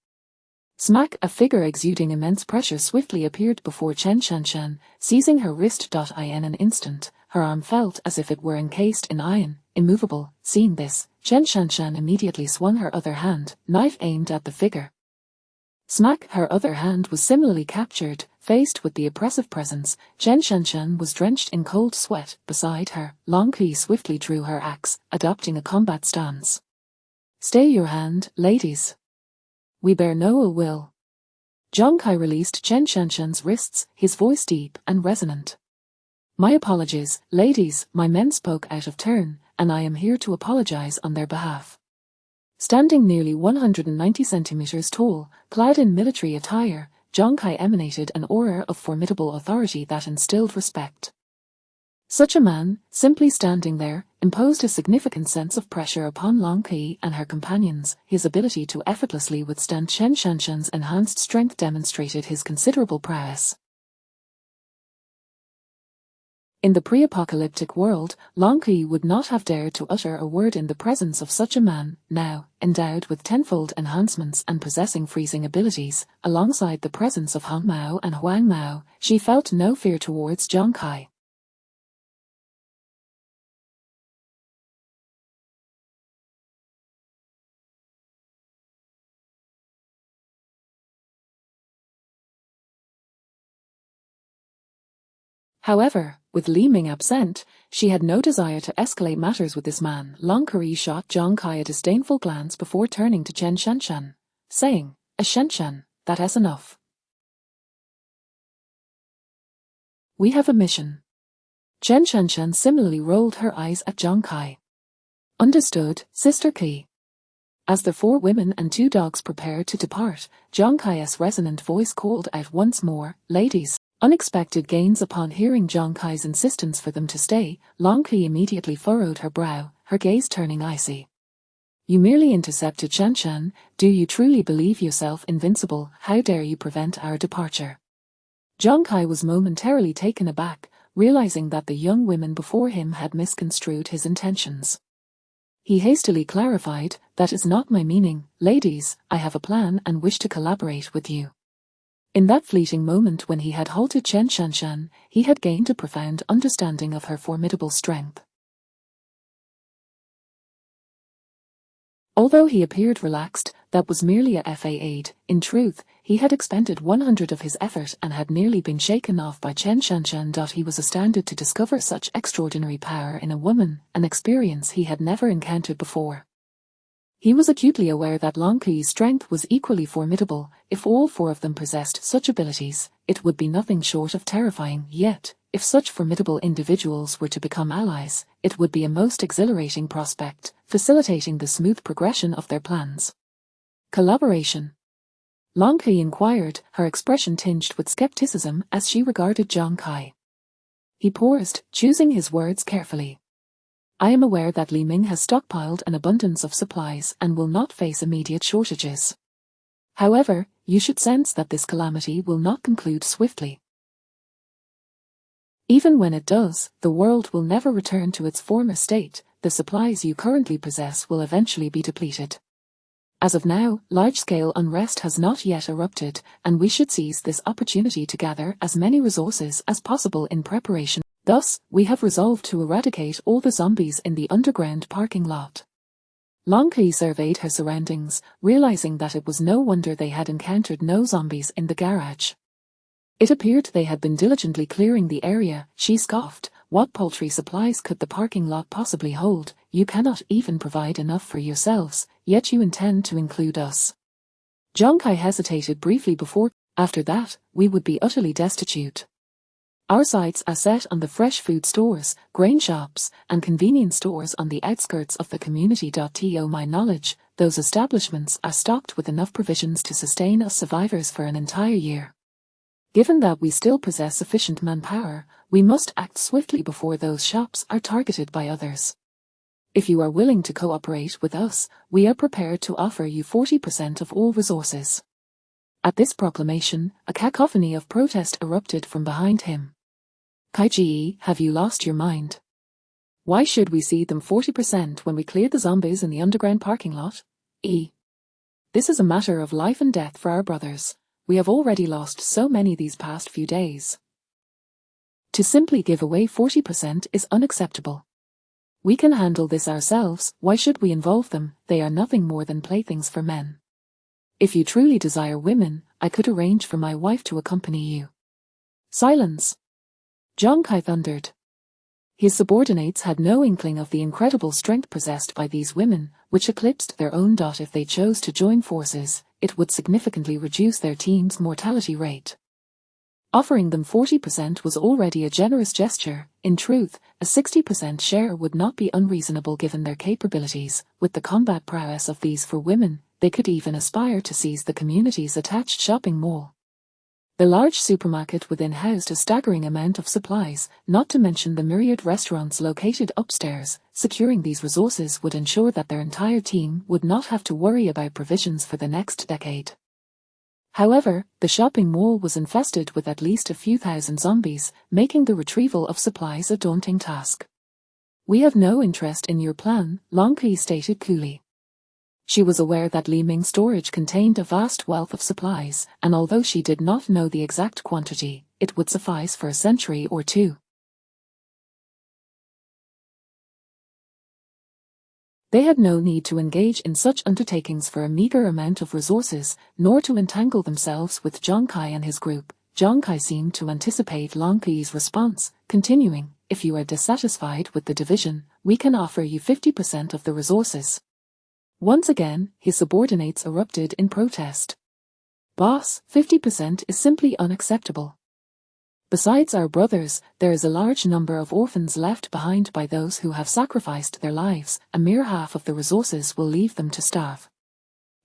Smack! A figure exuding immense pressure swiftly appeared before Chen Shanshan, seizing her wrist. In an instant, her arm felt as if it were encased in iron, immovable. Seeing this, Chen Shanshan immediately swung her other hand, knife aimed at the figure. Smack! Her other hand was similarly captured. Faced with the oppressive presence, Chen Shanshan was drenched in cold sweat. Beside her, Long Qi swiftly drew her axe, adopting a combat stance. "Stay your hand, ladies. We bear no ill will." Zhang Kai released Chen Shanshan's wrists, his voice deep and resonant. "My apologies, ladies, my men spoke out of turn, and I am here to apologize on their behalf." Standing nearly 190 centimeters tall, clad in military attire, Zhang Kai emanated an aura of formidable authority that instilled respect. Such a man, simply standing there, imposed a significant sense of pressure upon Long Qi and her companions. His ability to effortlessly withstand Chen Shanshan's enhanced strength demonstrated his considerable prowess. In the pre-apocalyptic world, Long Qi would not have dared to utter a word in the presence of such a man. Now, endowed with tenfold enhancements and possessing freezing abilities, alongside the presence of Hong Mao and Huang Mao, she felt no fear towards Zhang Kai. However, with Li Ming absent, she had no desire to escalate matters with this man. Long Qi shot Zhang Kai a disdainful glance before turning to Chen Shanshan, saying, "A Shanshan, that is enough. We have a mission." Chen Shanshan similarly rolled her eyes at Zhang Kai. "Understood, Sister Qi." As the 4 women and 2 dogs prepared to depart, Zhang Kai's resonant voice called out once more, "Ladies." Unexpected gains. Upon hearing Zhang Kai's insistence for them to stay, Long Qi immediately furrowed her brow, her gaze turning icy. You merely intercepted Shanshan. Do you truly believe yourself invincible? How dare you prevent our departure? Zhang Kai was momentarily taken aback, realizing that the young women before him had misconstrued his intentions. He hastily clarified, "That is not my meaning, ladies. I have a plan and wish to collaborate with you." In that fleeting moment when he had halted Chen Shanshan, he had gained a profound understanding of her formidable strength. Although he appeared relaxed, that was merely a facade. In truth, he had expended 100 of his effort and had nearly been shaken off by Chen Shanshan. He was astounded to discover such extraordinary power in a woman, an experience he had never encountered before. He was acutely aware that Long Kui's strength was equally formidable. If all four of them possessed such abilities, it would be nothing short of terrifying. Yet, if such formidable individuals were to become allies, it would be a most exhilarating prospect, facilitating the smooth progression of their plans. Collaboration? Long Kui inquired, her expression tinged with skepticism as she regarded Zhang Kai. He paused, choosing his words carefully. "I am aware that Li Ming has stockpiled an abundance of supplies and will not face immediate shortages. However, you should sense that this calamity will not conclude swiftly. Even when it does, the world will never return to its former state. The supplies you currently possess will eventually be depleted. As of now, large-scale unrest has not yet erupted, and we should seize this opportunity to gather as many resources as possible in preparation. Thus, we have resolved to eradicate all the zombies in the underground parking lot." Long Kui surveyed her surroundings, realizing that it was no wonder they had encountered no zombies in the garage. It appeared they had been diligently clearing the area. She scoffed, "What paltry supplies could the parking lot possibly hold? You cannot even provide enough for yourselves, yet you intend to include us." Zhang Kai hesitated briefly before, "After that, we would be utterly destitute. Our sights are set on the fresh food stores, grain shops, and convenience stores on the outskirts of the community. To my knowledge, those establishments are stocked with enough provisions to sustain us survivors for an entire year. Given that we still possess sufficient manpower, we must act swiftly before those shops are targeted by others. If you are willing to cooperate with us, we are prepared to offer you 40% of all resources." At this proclamation, a cacophony of protest erupted from behind him. "Kaiji, have you lost your mind? Why should we cede them 40% when we cleared the zombies in the underground parking lot? This is a matter of life and death for our brothers. We have already lost so many these past few days. To simply give away 40% is unacceptable. We can handle this ourselves. Why should we involve them? They are nothing more than playthings for men. If you truly desire women, I could arrange for my wife to accompany you." "Silence!" Zhang Kai thundered. His subordinates had no inkling of the incredible strength possessed by these women, which eclipsed their own. If they chose to join forces, it would significantly reduce their team's mortality rate. Offering them 40% was already a generous gesture. In truth, a 60% share would not be unreasonable given their capabilities. With the combat prowess of these four women, they could even aspire to seize the community's attached shopping mall. The large supermarket within housed a staggering amount of supplies, not to mention the myriad restaurants located upstairs. Securing these resources would ensure that their entire team would not have to worry about provisions for the next decade. However, the shopping mall was infested with at least a few thousand zombies, making the retrieval of supplies a daunting task. "We have no interest in your plan," Long Kui stated coolly. She was aware that Li Ming's storage contained a vast wealth of supplies, and although she did not know the exact quantity, it would suffice for a century or two. They had no need to engage in such undertakings for a meager amount of resources, nor to entangle themselves with Zhang Kai and his group. Zhang Kai seemed to anticipate Long Kui's response, continuing, "If you are dissatisfied with the division, we can offer you 50% of the resources." Once again, his subordinates erupted in protest. "Boss, 50% is simply unacceptable. Besides our brothers, there is a large number of orphans left behind by those who have sacrificed their lives. A mere half of the resources will leave them to starve.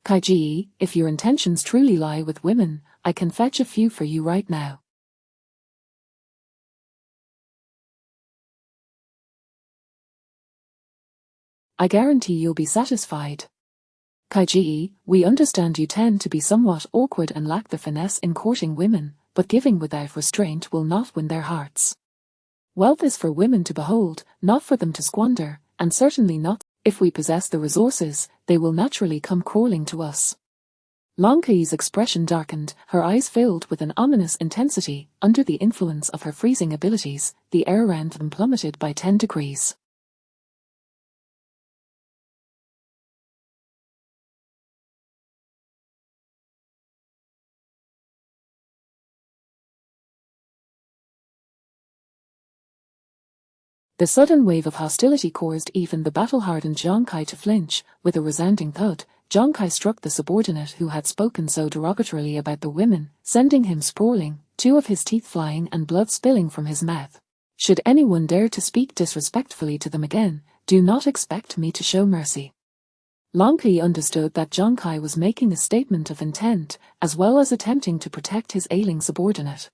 Kaiji, if your intentions truly lie with women, I can fetch a few for you right now." "I guarantee you'll be satisfied." Kaiji, we understand you tend to be somewhat awkward and lack the finesse in courting women, but giving without restraint will not win their hearts. Wealth is for women to behold, not for them to squander, and certainly not, if we possess the resources, they will naturally come crawling to us. Long Kai's expression darkened, her eyes filled with an ominous intensity. Under the influence of her freezing abilities, the air around them plummeted by 10 degrees. The sudden wave of hostility caused even the battle-hardened Zhang Kai to flinch. With a resounding thud, Zhang Kai struck the subordinate who had spoken so derogatorily about the women, sending him sprawling, 2 of his teeth flying and blood spilling from his mouth. Should anyone dare to speak disrespectfully to them again, do not expect me to show mercy. Long Kai understood that Zhang Kai was making a statement of intent, as well as attempting to protect his ailing subordinate.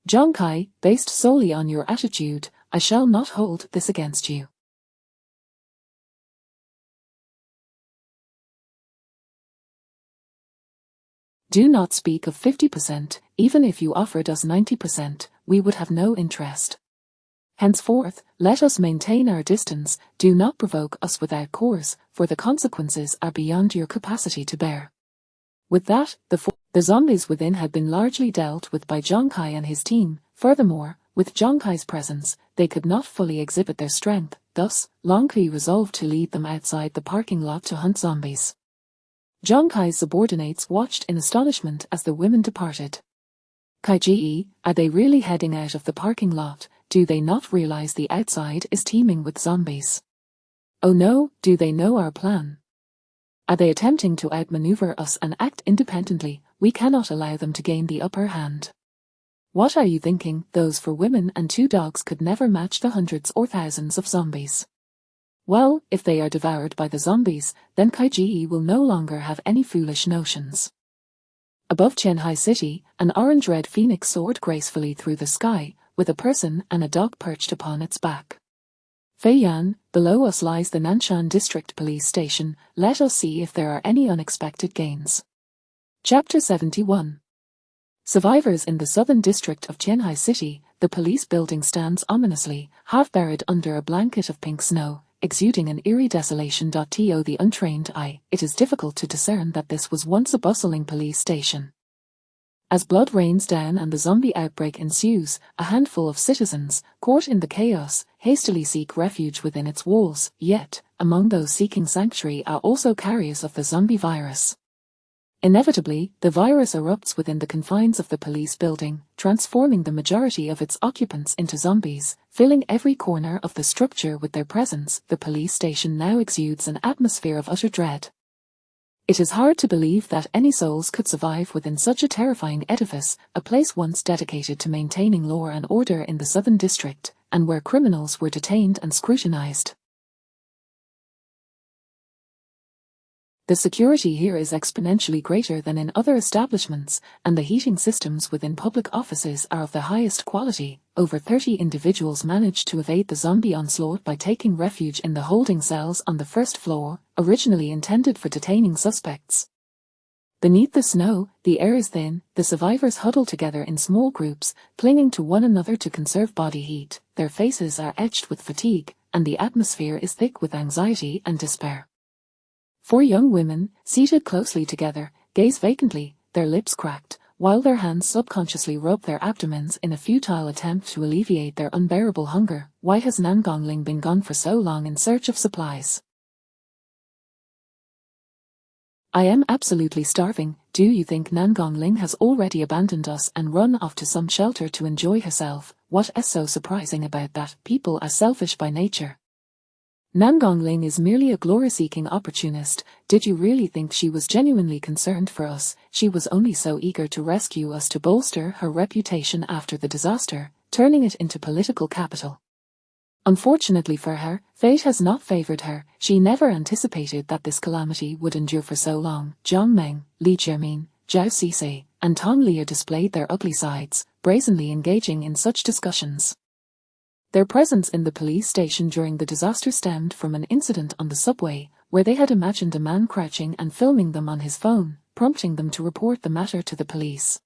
Zhang Kai, based solely on your attitude, I shall not hold this against you. Do not speak of 50%, even if you offered us 90%, we would have no interest. Henceforth, let us maintain our distance, do not provoke us without cause, for the consequences are beyond your capacity to bear. With that, the zombies within had been largely dealt with by Zhang Kai and his team. Furthermore, with Zhang Kai's presence, they could not fully exhibit their strength. Thus, Long Kai resolved to lead them outside the parking lot to hunt zombies. Zhang Kai's subordinates watched in astonishment as the women departed. Kaiji, are they really heading out of the parking lot? Do they not realize the outside is teeming with zombies? Oh no, do they know our plan? Are they attempting to outmaneuver us and act independently? We cannot allow them to gain the upper hand. What are you thinking? Those 4 women and 2 dogs could never match the hundreds or thousands of zombies. Well, if they are devoured by the zombies, then Kaiji will no longer have any foolish notions. Above Qianhai City, an orange-red phoenix soared gracefully through the sky, with a person and a dog perched upon its back. Fei Yan, below us lies the Nanshan District Police Station. Let us see if there are any unexpected gains. Chapter 71. Survivors in the southern district of Qianhai City. The police building stands ominously, half buried under a blanket of pink snow, exuding an eerie desolation. To the untrained eye, it is difficult to discern that this was once a bustling police station. As blood rains down and the zombie outbreak ensues, a handful of citizens, caught in the chaos, hastily seek refuge within its walls. Yet, among those seeking sanctuary are also carriers of the zombie virus. Inevitably, the virus erupts within the confines of the police building, transforming the majority of its occupants into zombies, filling every corner of the structure with their presence. The police station now exudes an atmosphere of utter dread. It is hard to believe that any souls could survive within such a terrifying edifice, a place once dedicated to maintaining law and order in the southern district, and where criminals were detained and scrutinized. The security here is exponentially greater than in other establishments, and the heating systems within public offices are of the highest quality. Over 30 individuals managed to evade the zombie onslaught by taking refuge in the holding cells on the first floor, originally intended for detaining suspects. Beneath the snow, the air is thin. The survivors huddle together in small groups, clinging to one another to conserve body heat. Their faces are etched with fatigue, and the atmosphere is thick with anxiety and despair. 4 young women, seated closely together, gaze vacantly, their lips cracked, while their hands subconsciously rub their abdomens in a futile attempt to alleviate their unbearable hunger. Why has Nangongling been gone for so long in search of supplies? I am absolutely starving. Do you think Nangongling has already abandoned us and run off to some shelter to enjoy herself? What is so surprising about that? People are selfish by nature. Nangongling is merely a glory-seeking opportunist. Did you really think she was genuinely concerned for us? She was only so eager to rescue us to bolster her reputation after the disaster, turning it into political capital. Unfortunately for her, fate has not favored her. She never anticipated that this calamity would endure for so long. Zhang Meng, Li Jiamin, Zhao Cixi, and Tong Liu displayed their ugly sides, brazenly engaging in such discussions. Their presence in the police station during the disaster stemmed from an incident on the subway, where they had imagined a man crouching and filming them on his phone, prompting them to report the matter to the police.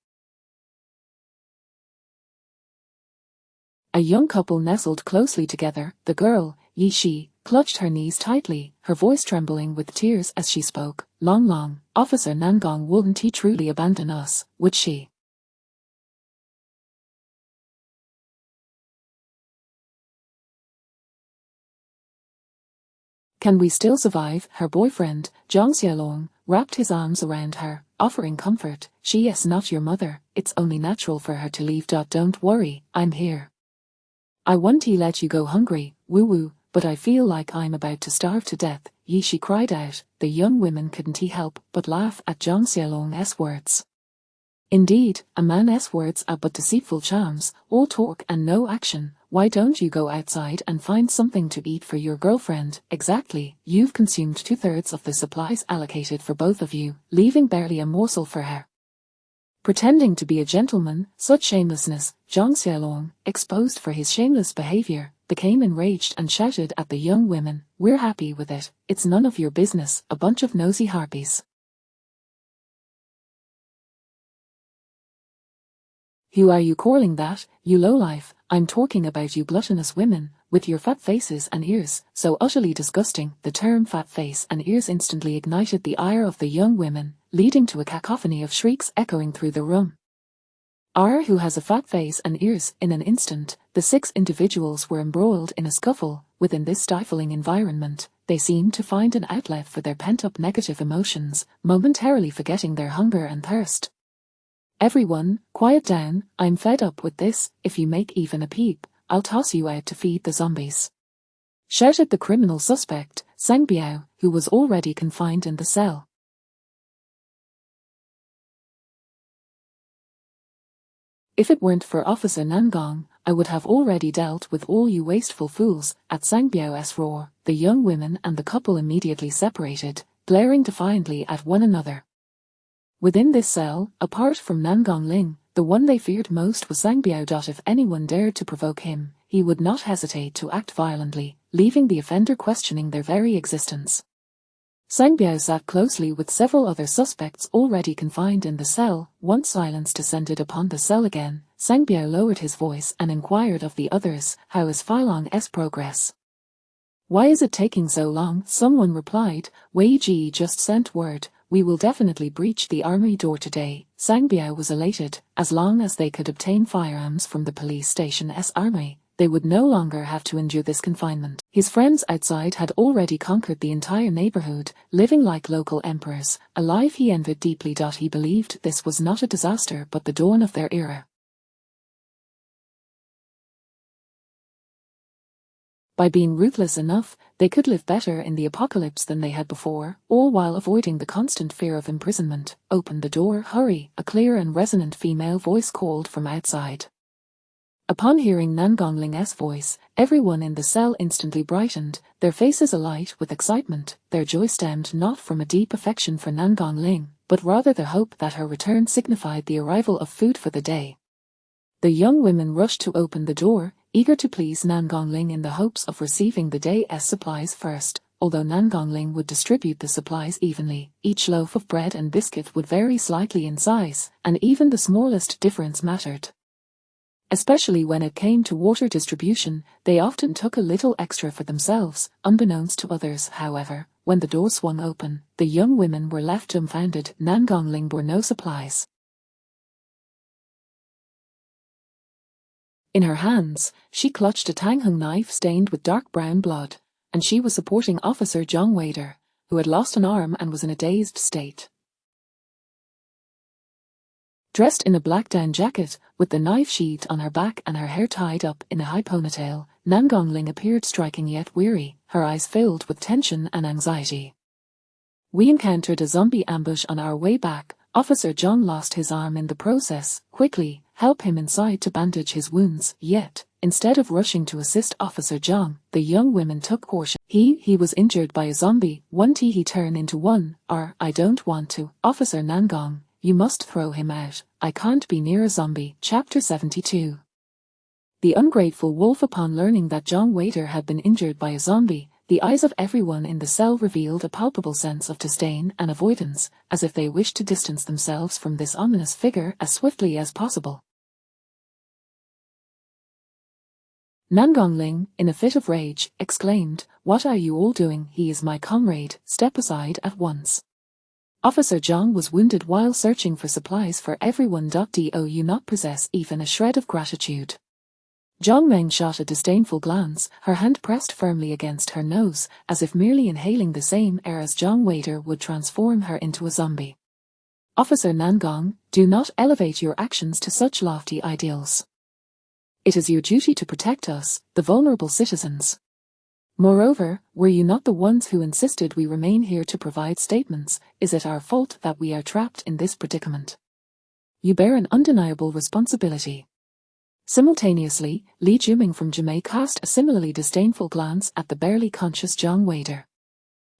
A young couple nestled closely together. The girl, Yi-Shi, clutched her knees tightly, her voice trembling with tears as she spoke. Long, Officer Nangong, wouldn't he truly abandon us, would she? Can we still survive? Her boyfriend, Zhang Xiaolong, wrapped his arms around her, offering comfort. She is not your mother, it's only natural for her to leave. Don't worry, I'm here. I won't let you go hungry, woo-woo, but I feel like I'm about to starve to death, Yi-Shi cried out. The young women couldn't help but laugh at Zhang Xiaolong's words. Indeed, a man's words are but deceitful charms, all talk and no action. Why don't you go outside and find something to eat for your girlfriend? Exactly, you've consumed 2/3 of the supplies allocated for both of you, leaving barely a morsel for her. Pretending to be a gentleman, such shamelessness. Zhang Xiaolong, exposed for his shameless behavior, became enraged and shouted at the young women, "We're happy with it, it's none of your business, a bunch of nosy harpies." Who are you calling that, you lowlife? I'm talking about you gluttonous women, with your fat faces and ears, so utterly disgusting. The term fat face and ears instantly ignited the ire of the young women, leading to a cacophony of shrieks echoing through the room. Who has a fat face and ears? In an instant, the 6 individuals were embroiled in a scuffle. Within this stifling environment, they seemed to find an outlet for their pent-up negative emotions, momentarily forgetting their hunger and thirst. Everyone, quiet down, I'm fed up with this. If you make even a peep, I'll toss you out to feed the zombies, shouted the criminal suspect, Sang Biao, who was already confined in the cell. If it weren't for Officer Nangong, I would have already dealt with all you wasteful fools. At Sang Biao's roar, the young women and the couple immediately separated, glaring defiantly at one another. Within this cell, apart from Nangong Ling, the one they feared most was Sang Biao. If anyone dared to provoke him, he would not hesitate to act violently, leaving the offender questioning their very existence. Sang Biao sat closely with several other suspects already confined in the cell. Once silence descended upon the cell again, Sang Biao lowered his voice and inquired of the others, "How is Filong's progress? Why is it taking so long?" Someone replied, "Wei Ji just sent word, we will definitely breach the army door today." Sang Biao was elated. As long as they could obtain firearms from the police station's army, they would no longer have to endure this confinement. His friends outside had already conquered the entire neighborhood, living like local emperors, a life he envied deeply. He believed this was not a disaster but the dawn of their era. By being ruthless enough, they could live better in the apocalypse than they had before, all while avoiding the constant fear of imprisonment. "Open the door, hurry," a clear and resonant female voice called from outside. Upon hearing Nangong Ling's voice, everyone in the cell instantly brightened, their faces alight with excitement. Their joy stemmed not from a deep affection for Nangong Ling, but rather the hope that her return signified the arrival of food for the day. The young women rushed to open the door, eager to please Nangong Ling in the hopes of receiving the day's supplies first. Although Nangong Ling would distribute the supplies evenly, each loaf of bread and biscuit would vary slightly in size, and even the smallest difference mattered. Especially when it came to water distribution, they often took a little extra for themselves. Unbeknownst to others, however, when the door swung open, the young women were left dumbfounded. Nangong Ling bore no supplies. In her hands, she clutched a tanghung knife stained with dark brown blood, and she was supporting Officer Zhang Wader, who had lost an arm and was in a dazed state. Dressed in a black down jacket, with the knife sheathed on her back and her hair tied up in a high ponytail, Nangong Ling appeared striking yet weary, her eyes filled with tension and anxiety. "We encountered a zombie ambush on our way back. Officer Zhang lost his arm in the process. Quickly, help him inside to bandage his wounds." Yet, instead of rushing to assist Officer Zhang, the young women took caution. He was injured by a zombie. Won't he turn into one? I don't want to. Officer Nangong, you must throw him out. I can't be near a zombie. Chapter 72. The ungrateful wolf. Upon learning that Zhang Wader had been injured by a zombie, The eyes of everyone in the cell revealed a palpable sense of disdain and avoidance, as if they wished to distance themselves from this ominous figure as swiftly as possible. Nangong Ling, in a fit of rage, exclaimed, "What are you all doing? He is my comrade, step aside at once." Officer Zhang was wounded while searching for supplies for everyone. Do you not possess even a shred of gratitude? Zhang Meng shot a disdainful glance, her hand pressed firmly against her nose, as if merely inhaling the same air as Zhang Wader would transform her into a zombie. Officer Nangong, do not elevate your actions to such lofty ideals. It is your duty to protect us, the vulnerable citizens. Moreover, were you not the ones who insisted we remain here to provide statements? Is it our fault that we are trapped in this predicament? You bear an undeniable responsibility. Simultaneously, Li Jiming from Jimei cast a similarly disdainful glance at the barely conscious Zhang Wader.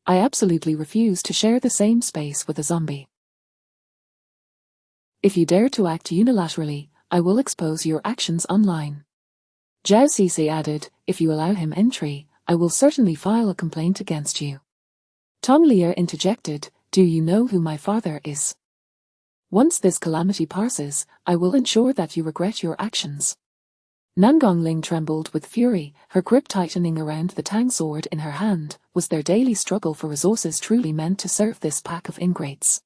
I absolutely refuse to share the same space with a zombie. If you dare to act unilaterally, I will expose your actions online. Zhao Cixi added, if you allow him entry, I will certainly file a complaint against you. Tong Lier interjected, do you know who my father is? Once this calamity passes, I will ensure that you regret your actions. Nangong Ling trembled with fury, her grip tightening around the tang sword in her hand. Was their daily struggle for resources truly meant to serve this pack of ingrates?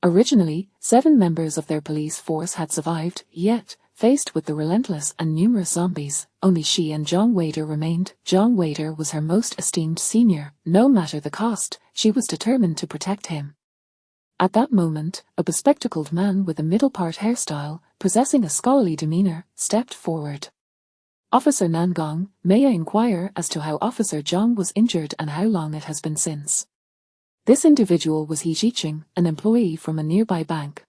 Originally, 7 members of their police force had survived, yet, faced with the relentless and numerous zombies, only she and Zhang Wader remained. Zhang Wader was her most esteemed senior. No matter the cost, she was determined to protect him. At that moment, a bespectacled man with a middle-part hairstyle, possessing a scholarly demeanor, stepped forward. Officer Nangong, may I inquire as to how Officer Zhang was injured and how long it has been since? This individual was He Jiqing, an employee from a nearby bank.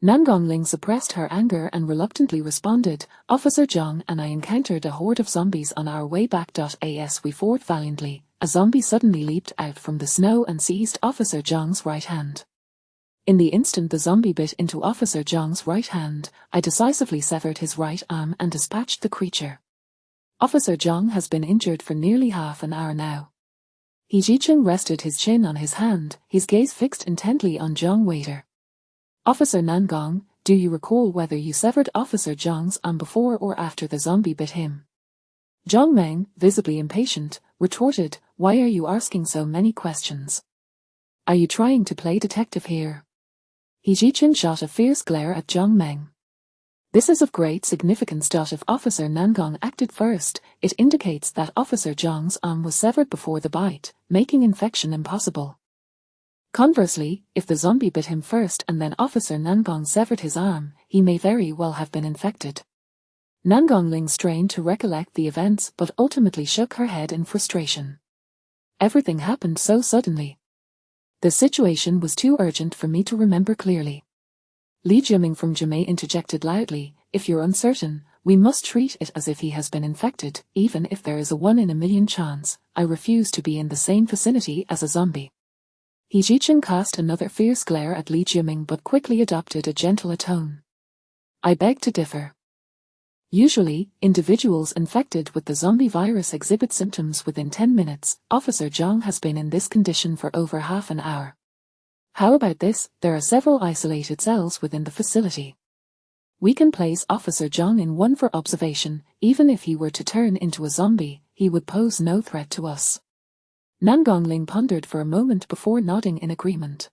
Nangong Ling suppressed her anger and reluctantly responded, Officer Zhang and I encountered a horde of zombies on our way back. As we fought valiantly, a zombie suddenly leaped out from the snow and seized Officer Zhang's right hand. In the instant the zombie bit into Officer Zhang's right hand, I decisively severed his right arm and dispatched the creature. Officer Zhang has been injured for nearly half an hour now. He Jiqing rested his chin on his hand, his gaze fixed intently on Zhang Wader. Officer Nangong, do you recall whether you severed Officer Zhang's arm before or after the zombie bit him? Zhang Meng, visibly impatient, retorted, why are you asking so many questions? Are you trying to play detective here? He Jiqing shot a fierce glare at Zhang Meng. This is of great significance. If Officer Nangong acted first, it indicates that Officer Zhang's arm was severed before the bite, making infection impossible. Conversely, if the zombie bit him first and then Officer Nangong severed his arm, he may very well have been infected. Nangong Ling strained to recollect the events but ultimately shook her head in frustration. Everything happened so suddenly. The situation was too urgent for me to remember clearly. Li Jiming from Jimei interjected loudly, if you're uncertain, we must treat it as if he has been infected, even if there is a 1 in a million chance. I refuse to be in the same vicinity as a zombie. He Jiqing cast another fierce glare at Li Jiming but quickly adopted a gentler tone. I beg to differ. Usually, individuals infected with the zombie virus exhibit symptoms within 10 minutes. Officer Zhang has been in this condition for over half an hour. How about this? There are several isolated cells within the facility. We can place Officer Zhang in one for observation. Even if he were to turn into a zombie, he would pose no threat to us. Nangong Ling pondered for a moment before nodding in agreement.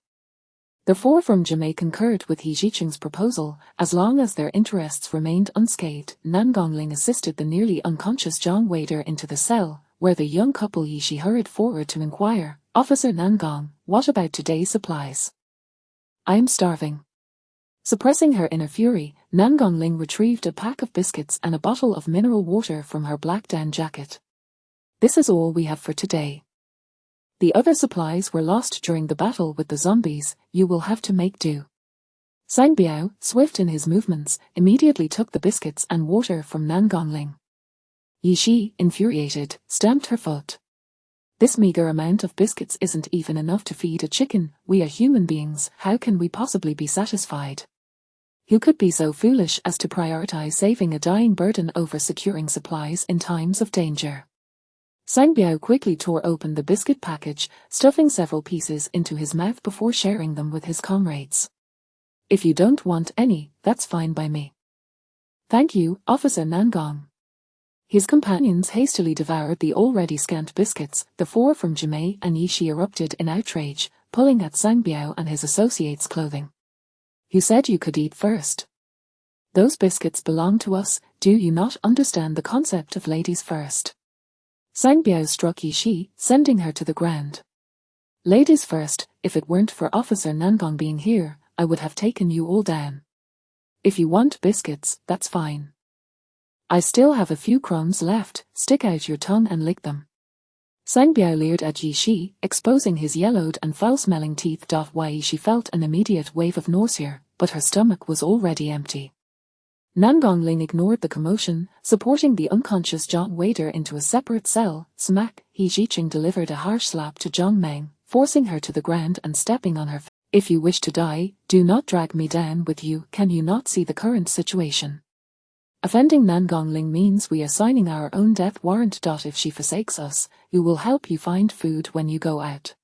The 4 from Jimei concurred with He Jiqing's proposal. As long as their interests remained unscathed, Nangong Ling assisted the nearly unconscious Zhang Wader into the cell, where the young couple Yishi hurried forward to inquire, Officer Nangong, what about today's supplies? I am starving. Suppressing her inner fury, Nangong Ling retrieved a pack of biscuits and a bottle of mineral water from her black down jacket. This is all we have for today. The other supplies were lost during the battle with the zombies. You will have to make do. Sang Biao, swift in his movements, immediately took the biscuits and water from Nangong Ling. Yi Shi, infuriated, stamped her foot. This meager amount of biscuits isn't even enough to feed a chicken. We are human beings, how can we possibly be satisfied? Who could be so foolish as to prioritize saving a dying burden over securing supplies in times of danger? Sang Biao quickly tore open the biscuit package, stuffing several pieces into his mouth before sharing them with his comrades. If you don't want any, that's fine by me. Thank you, Officer Nangong. His companions hastily devoured the already scant biscuits. The four from Jimei and Yishi erupted in outrage, pulling at Sang Biao and his associates' clothing. You said you could eat first. Those biscuits belong to us. Do you not understand the concept of ladies first? Sang Biao struck Yishi, sending her to the ground. Ladies first. If it weren't for Officer Nangong being here, I would have taken you all down. If you want biscuits, that's fine. I still have a few crumbs left. Stick out your tongue and lick them. Sang Biao leered at Yishi, exposing his yellowed and foul-smelling teeth. Yishi felt an immediate wave of nausea, but her stomach was already empty. Nangong Ling ignored the commotion, supporting the unconscious Zhang Wader into a separate cell. Smack! He Jiqing delivered a harsh slap to Zhang Meng, forcing her to the ground and stepping on her face. If you wish to die, do not drag me down with you. Can you not see the current situation? Offending Nangong Ling means we are signing our own death warrant. If she forsakes us, we will help you find food when you go out.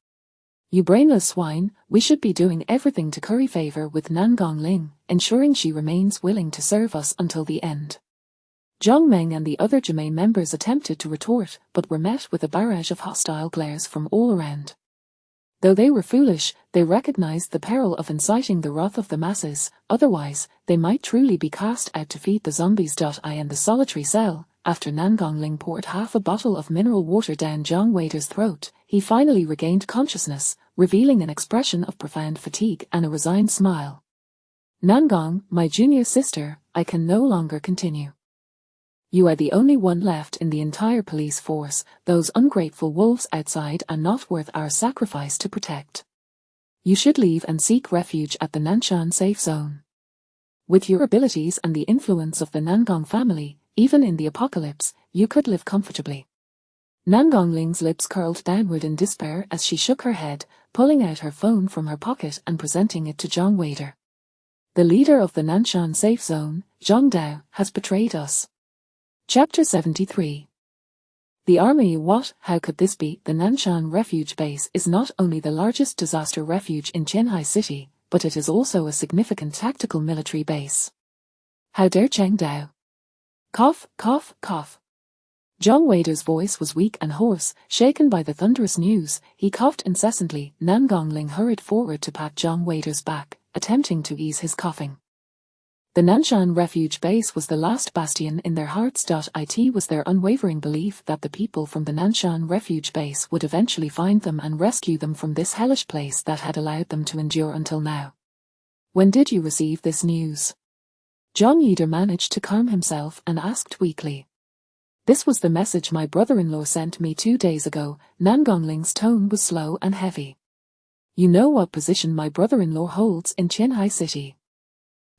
You brainless swine, we should be doing everything to curry favor with Nangong Ling, ensuring she remains willing to serve us until the end. Zhang Meng and the other Jimei members attempted to retort, but were met with a barrage of hostile glares from all around. Though they were foolish, they recognized the peril of inciting the wrath of the masses, otherwise, they might truly be cast out to feed the zombies. In the solitary cell, after Nangong Ling poured half a bottle of mineral water down Zhang Wader's throat, he finally regained consciousness, revealing an expression of profound fatigue and a resigned smile. Nangong, my junior sister, I can no longer continue. You are the only one left in the entire police force. Those ungrateful wolves outside are not worth our sacrifice to protect. You should leave and seek refuge at the Nanshan safe zone. With your abilities and the influence of the Nangong family, even in the apocalypse, you could live comfortably. Nangong Ling's lips curled downward in despair as she shook her head, pulling out her phone from her pocket and presenting it to Zhang Wader. The leader of the Nanshan safe zone, Zhang Dao, has betrayed us. Chapter 73. The army. What? How could this be? The Nanshan refuge base is not only the largest disaster refuge in Qianhai City, but it is also a significant tactical military base. How dare Cheng Dao? Cough, cough, cough. Zhang Wader's voice was weak and hoarse, shaken by the thunderous news. He coughed incessantly. Nangong Ling hurried forward to pat Zhang Wader's back, attempting to ease his coughing. The Nanshan refuge base was the last bastion in their hearts. It was their unwavering belief that the people from the Nanshan refuge base would eventually find them and rescue them from this hellish place that had allowed them to endure until now. When did you receive this news? Zhang Yider managed to calm himself and asked weakly. This was the message my brother-in-law sent me 2 days ago. Nangong Ling's tone was slow and heavy. You know what position my brother-in-law holds in Qianhai City.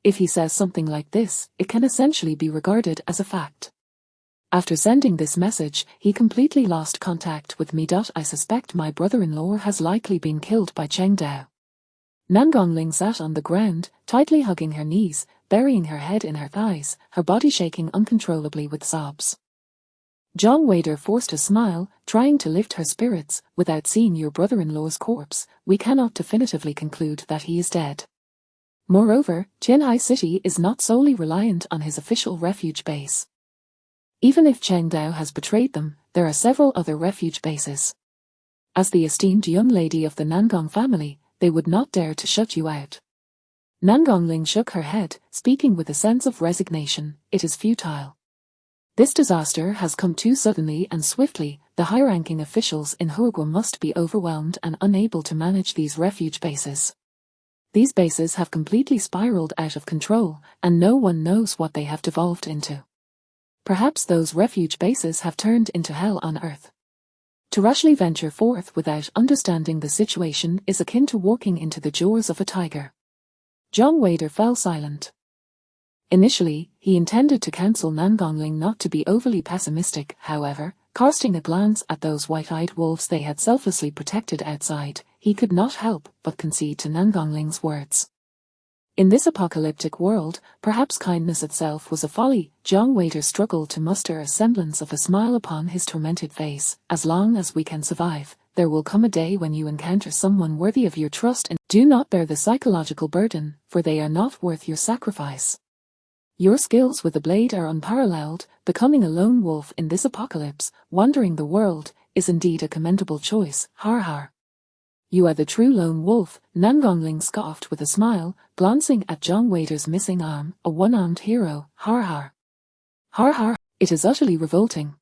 If he says something like this, it can essentially be regarded as a fact. After sending this message, he completely lost contact with me. I suspect my brother-in-law has likely been killed by Cheng Dao. Nangong Ling sat on the ground, tightly hugging her knees, burying her head in her thighs, her body shaking uncontrollably with sobs. Zhang Wader forced a smile, trying to lift her spirits. Without seeing your brother-in-law's corpse, we cannot definitively conclude that he is dead. Moreover, Qianhai City is not solely reliant on his official refuge base. Even if Cheng Dao has betrayed them, there are several other refuge bases. As the esteemed young lady of the Nangong family, they would not dare to shut you out. Nangong Ling shook her head, speaking with a sense of resignation. It is futile. This disaster has come too suddenly and swiftly. The high-ranking officials in Huogua must be overwhelmed and unable to manage these refuge bases. These bases have completely spiraled out of control, and no one knows what they have devolved into. Perhaps those refuge bases have turned into hell on earth. To rashly venture forth without understanding the situation is akin to walking into the jaws of a tiger. Zhang Wader fell silent. Initially, he intended to counsel Nangong Ling not to be overly pessimistic. However, casting a glance at those white-eyed wolves they had selflessly protected outside, he could not help but concede to Nangong Ling's words. In this apocalyptic world, perhaps kindness itself was a folly. John Waiter struggled to muster a semblance of a smile upon his tormented face. As long as we can survive, there will come a day when you encounter someone worthy of your trust, and do not bear the psychological burden, for they are not worth your sacrifice. Your skills with the blade are unparalleled. Becoming a lone wolf in this apocalypse, wandering the world, is indeed a commendable choice. Har har. You are the true lone wolf, Nangongling scoffed with a smile, glancing at John Waiter's missing arm, a one-armed hero. Har har. Har har. It is utterly revolting.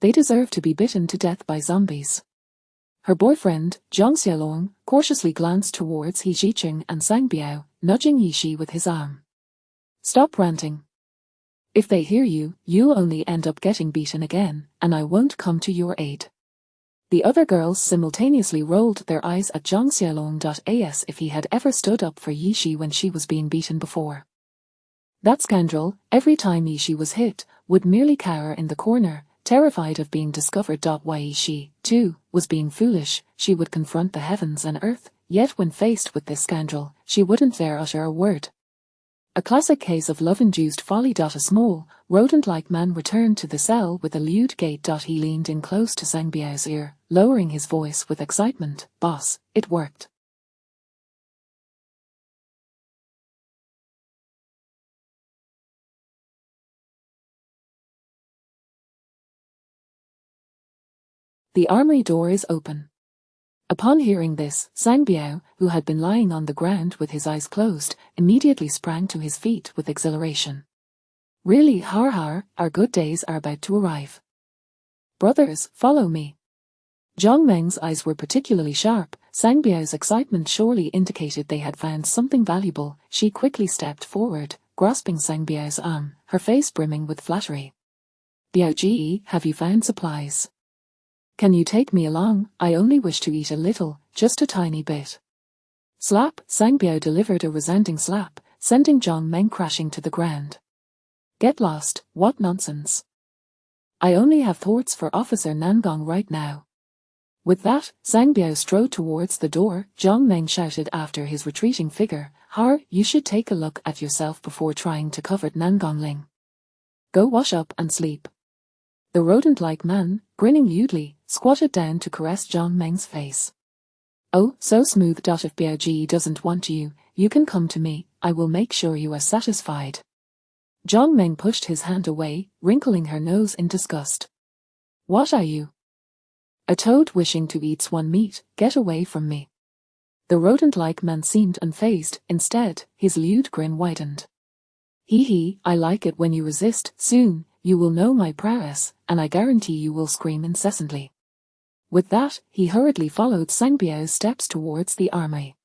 They deserve to be bitten to death by zombies. Her boyfriend, Zhang Xiaolong, cautiously glanced towards He Jiqing and Sang Biao, nudging Yishi with his arm. Stop ranting. If they hear you, you'll only end up getting beaten again, and I won't come to your aid. The other girls simultaneously rolled their eyes at Zhang Xiaolong. As if he had ever stood up for Yishi when she was being beaten before. That scoundrel, every time Yishi was hit, would merely cower in the corner, terrified of being discovered. Why Yishi, too, was being foolish. She would confront the heavens and earth, yet when faced with this scoundrel, she wouldn't dare utter a word. A classic case of love-induced folly. A small, rodent-like man returned to the cell with a lewd gait. He leaned in close to Sang Biao's ear, lowering his voice with excitement. Boss, it worked. The armory door is open. Upon hearing this, Sang Biao, who had been lying on the ground with his eyes closed, immediately sprang to his feet with exhilaration. Really, har har, our good days are about to arrive. Brothers, follow me. Zhang Meng's eyes were particularly sharp. Sang Biao's excitement surely indicated they had found something valuable. She quickly stepped forward, grasping Sang Biao's arm, her face brimming with flattery. Biao Ji, have you found supplies? Can you take me along? I only wish to eat a little, just a tiny bit. Slap! Sang Biao delivered a resounding slap, sending Zhang Meng crashing to the ground. Get lost, what nonsense. I only have thoughts for Officer Nangong right now. With that, Sang Biao strode towards the door. Zhang Meng shouted after his retreating figure, Har, you should take a look at yourself before trying to comfort Nangongling. Go wash up and sleep. The rodent-like man, grinning lewdly, squatted down to caress Zhang Meng's face. Oh, so smooth. If Biao Ji doesn't want you, you can come to me. I will make sure you are satisfied. Zhang Meng pushed his hand away, wrinkling her nose in disgust. What are you? A toad wishing to eat swan meat. Get away from me. The rodent-like man seemed unfazed. Instead, his lewd grin widened. Hee hee, I like it when you resist. Soon, you will know my prowess, and I guarantee you will scream incessantly. With that, he hurriedly followed Sang Biao's steps towards the armory.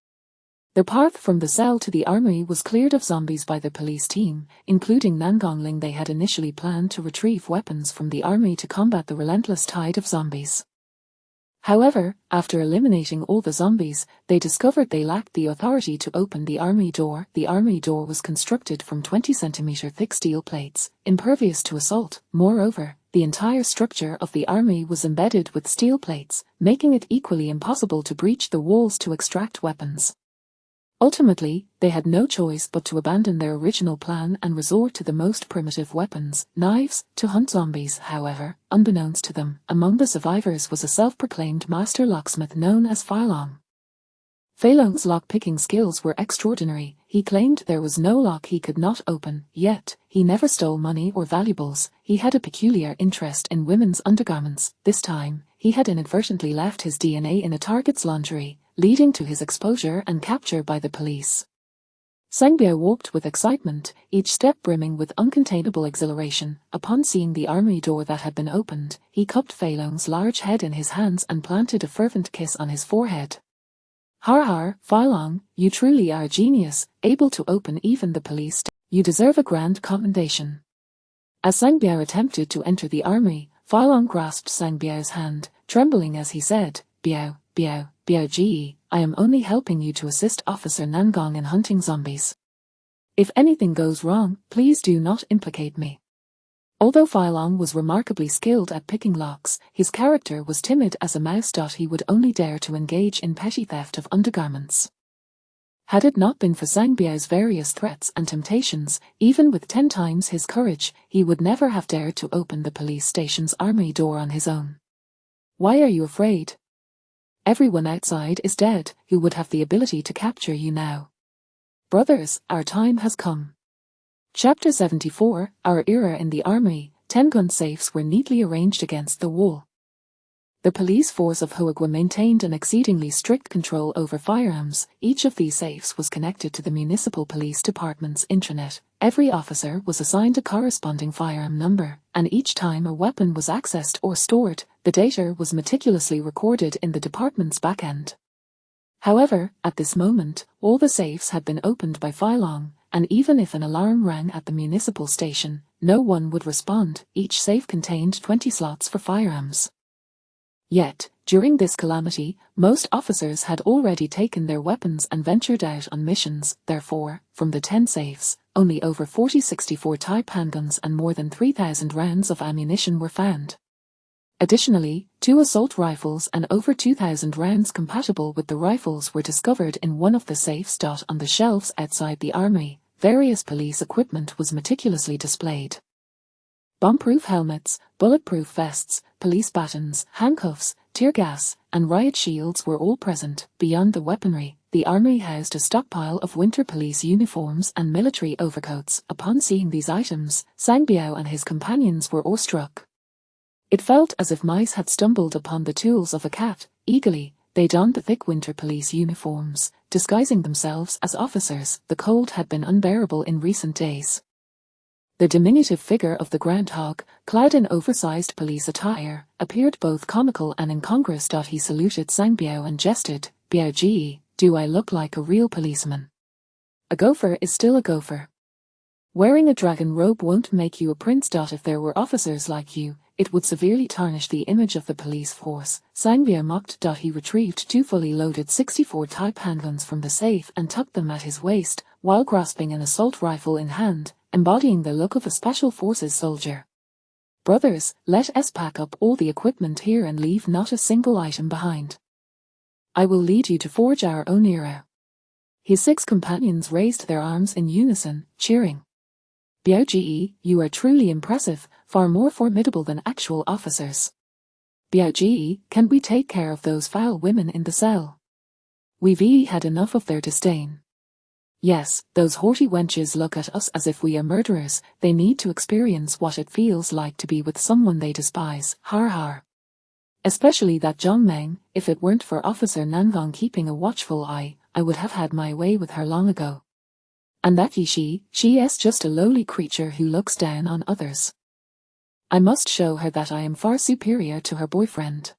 The path from the cell to the armory was cleared of zombies by the police team, including Nangongling. They had initially planned to retrieve weapons from the armory to combat the relentless tide of zombies. However, after eliminating all the zombies, they discovered they lacked the authority to open the armory door. The armory door was constructed from 20-centimeter thick steel plates, impervious to assault. Moreover, the entire structure of the armory was embedded with steel plates, making it equally impossible to breach the walls to extract weapons. Ultimately, they had no choice but to abandon their original plan and resort to the most primitive weapons, knives, to hunt zombies. However, unbeknownst to them, among the survivors was a self-proclaimed master locksmith known as Feilong. Feilong's lock-picking skills were extraordinary. He claimed there was no lock he could not open, yet, he never stole money or valuables. He had a peculiar interest in women's undergarments. This time, he had inadvertently left his DNA in a target's lingerie, leading to his exposure and capture by the police. Sang Biao walked with excitement, each step brimming with uncontainable exhilaration. Upon seeing the armory door that had been opened, he cupped Feilong's large head in his hands and planted a fervent kiss on his forehead. Har har, Feilong, you truly are a genius, able to open even the police. You deserve a grand commendation. As Sang Biao attempted to enter the armory, Feilong grasped Sang Biao's hand, trembling as he said, Biao, Biao, Biao Ji, I am only helping you to assist Officer Nangong in hunting zombies. If anything goes wrong, please do not implicate me. Although Feilong was remarkably skilled at picking locks, his character was timid as a mouse. He would only dare to engage in petty theft of undergarments. Had it not been for Sang Biao's various threats and temptations, even with 10 times his courage, he would never have dared to open the police station's armory door on his own. Why are you afraid? Everyone outside is dead who would have the ability to capture you now. Brothers, our time has come. Chapter 74, Our Era in the Armory. 10 gun safes were neatly arranged against the wall. The police force of Huagua maintained an exceedingly strict control over firearms. Each of these safes was connected to the municipal police department's intranet. Every officer was assigned a corresponding firearm number, and each time a weapon was accessed or stored, the data was meticulously recorded in the department's backend. However, at this moment, all the safes had been opened by Phylong, and even if an alarm rang at the municipal station, no one would respond. Each safe contained 20 slots for firearms. Yet, during this calamity, most officers had already taken their weapons and ventured out on missions. Therefore, from the 10 safes, only over 40-64 Type handguns and more than 3,000 rounds of ammunition were found. Additionally, 2 assault rifles and over 2,000 rounds compatible with the rifles were discovered in one of the safes. On the shelves outside the armory, various police equipment was meticulously displayed. Bomb-proof helmets, bulletproof vests, police batons, handcuffs, tear gas, and riot shields were all present. Beyond the weaponry, the armory housed a stockpile of winter police uniforms and military overcoats. Upon seeing these items, Sang Biao and his companions were awestruck. It felt as if mice had stumbled upon the tools of a cat. Eagerly, they donned the thick winter police uniforms, disguising themselves as officers. The cold had been unbearable in recent days. The diminutive figure of the groundhog, clad in oversized police attire, appeared both comical and incongruous. He saluted Sang Biao and jested, "Biao Ji, do I look like a real policeman? A gopher is still a gopher. Wearing a dragon robe won't make you a prince. If there were officers like you, it would severely tarnish the image of the police force." Sang Biao mocked. He retrieved 2 fully loaded 64 Type handguns from the safe and tucked them at his waist, while grasping an assault rifle in hand, embodying the look of a special forces soldier. "Brothers, let us pack up all the equipment here and leave not a single item behind. I will lead you to forge our own era." His 6 companions raised their arms in unison, cheering. "Biao Ji, you are truly impressive, far more formidable than actual officers. Biao Ji, can we take care of those foul women in the cell? We've had enough of their disdain. Yes, those haughty wenches look at us as if we are murderers. They need to experience what it feels like to be with someone they despise. Har har. Especially that Zhang Meng. If it weren't for Officer Nangong keeping a watchful eye, I would have had my way with her long ago. And that she is just a lowly creature who looks down on others. I must show her that I am far superior to her boyfriend."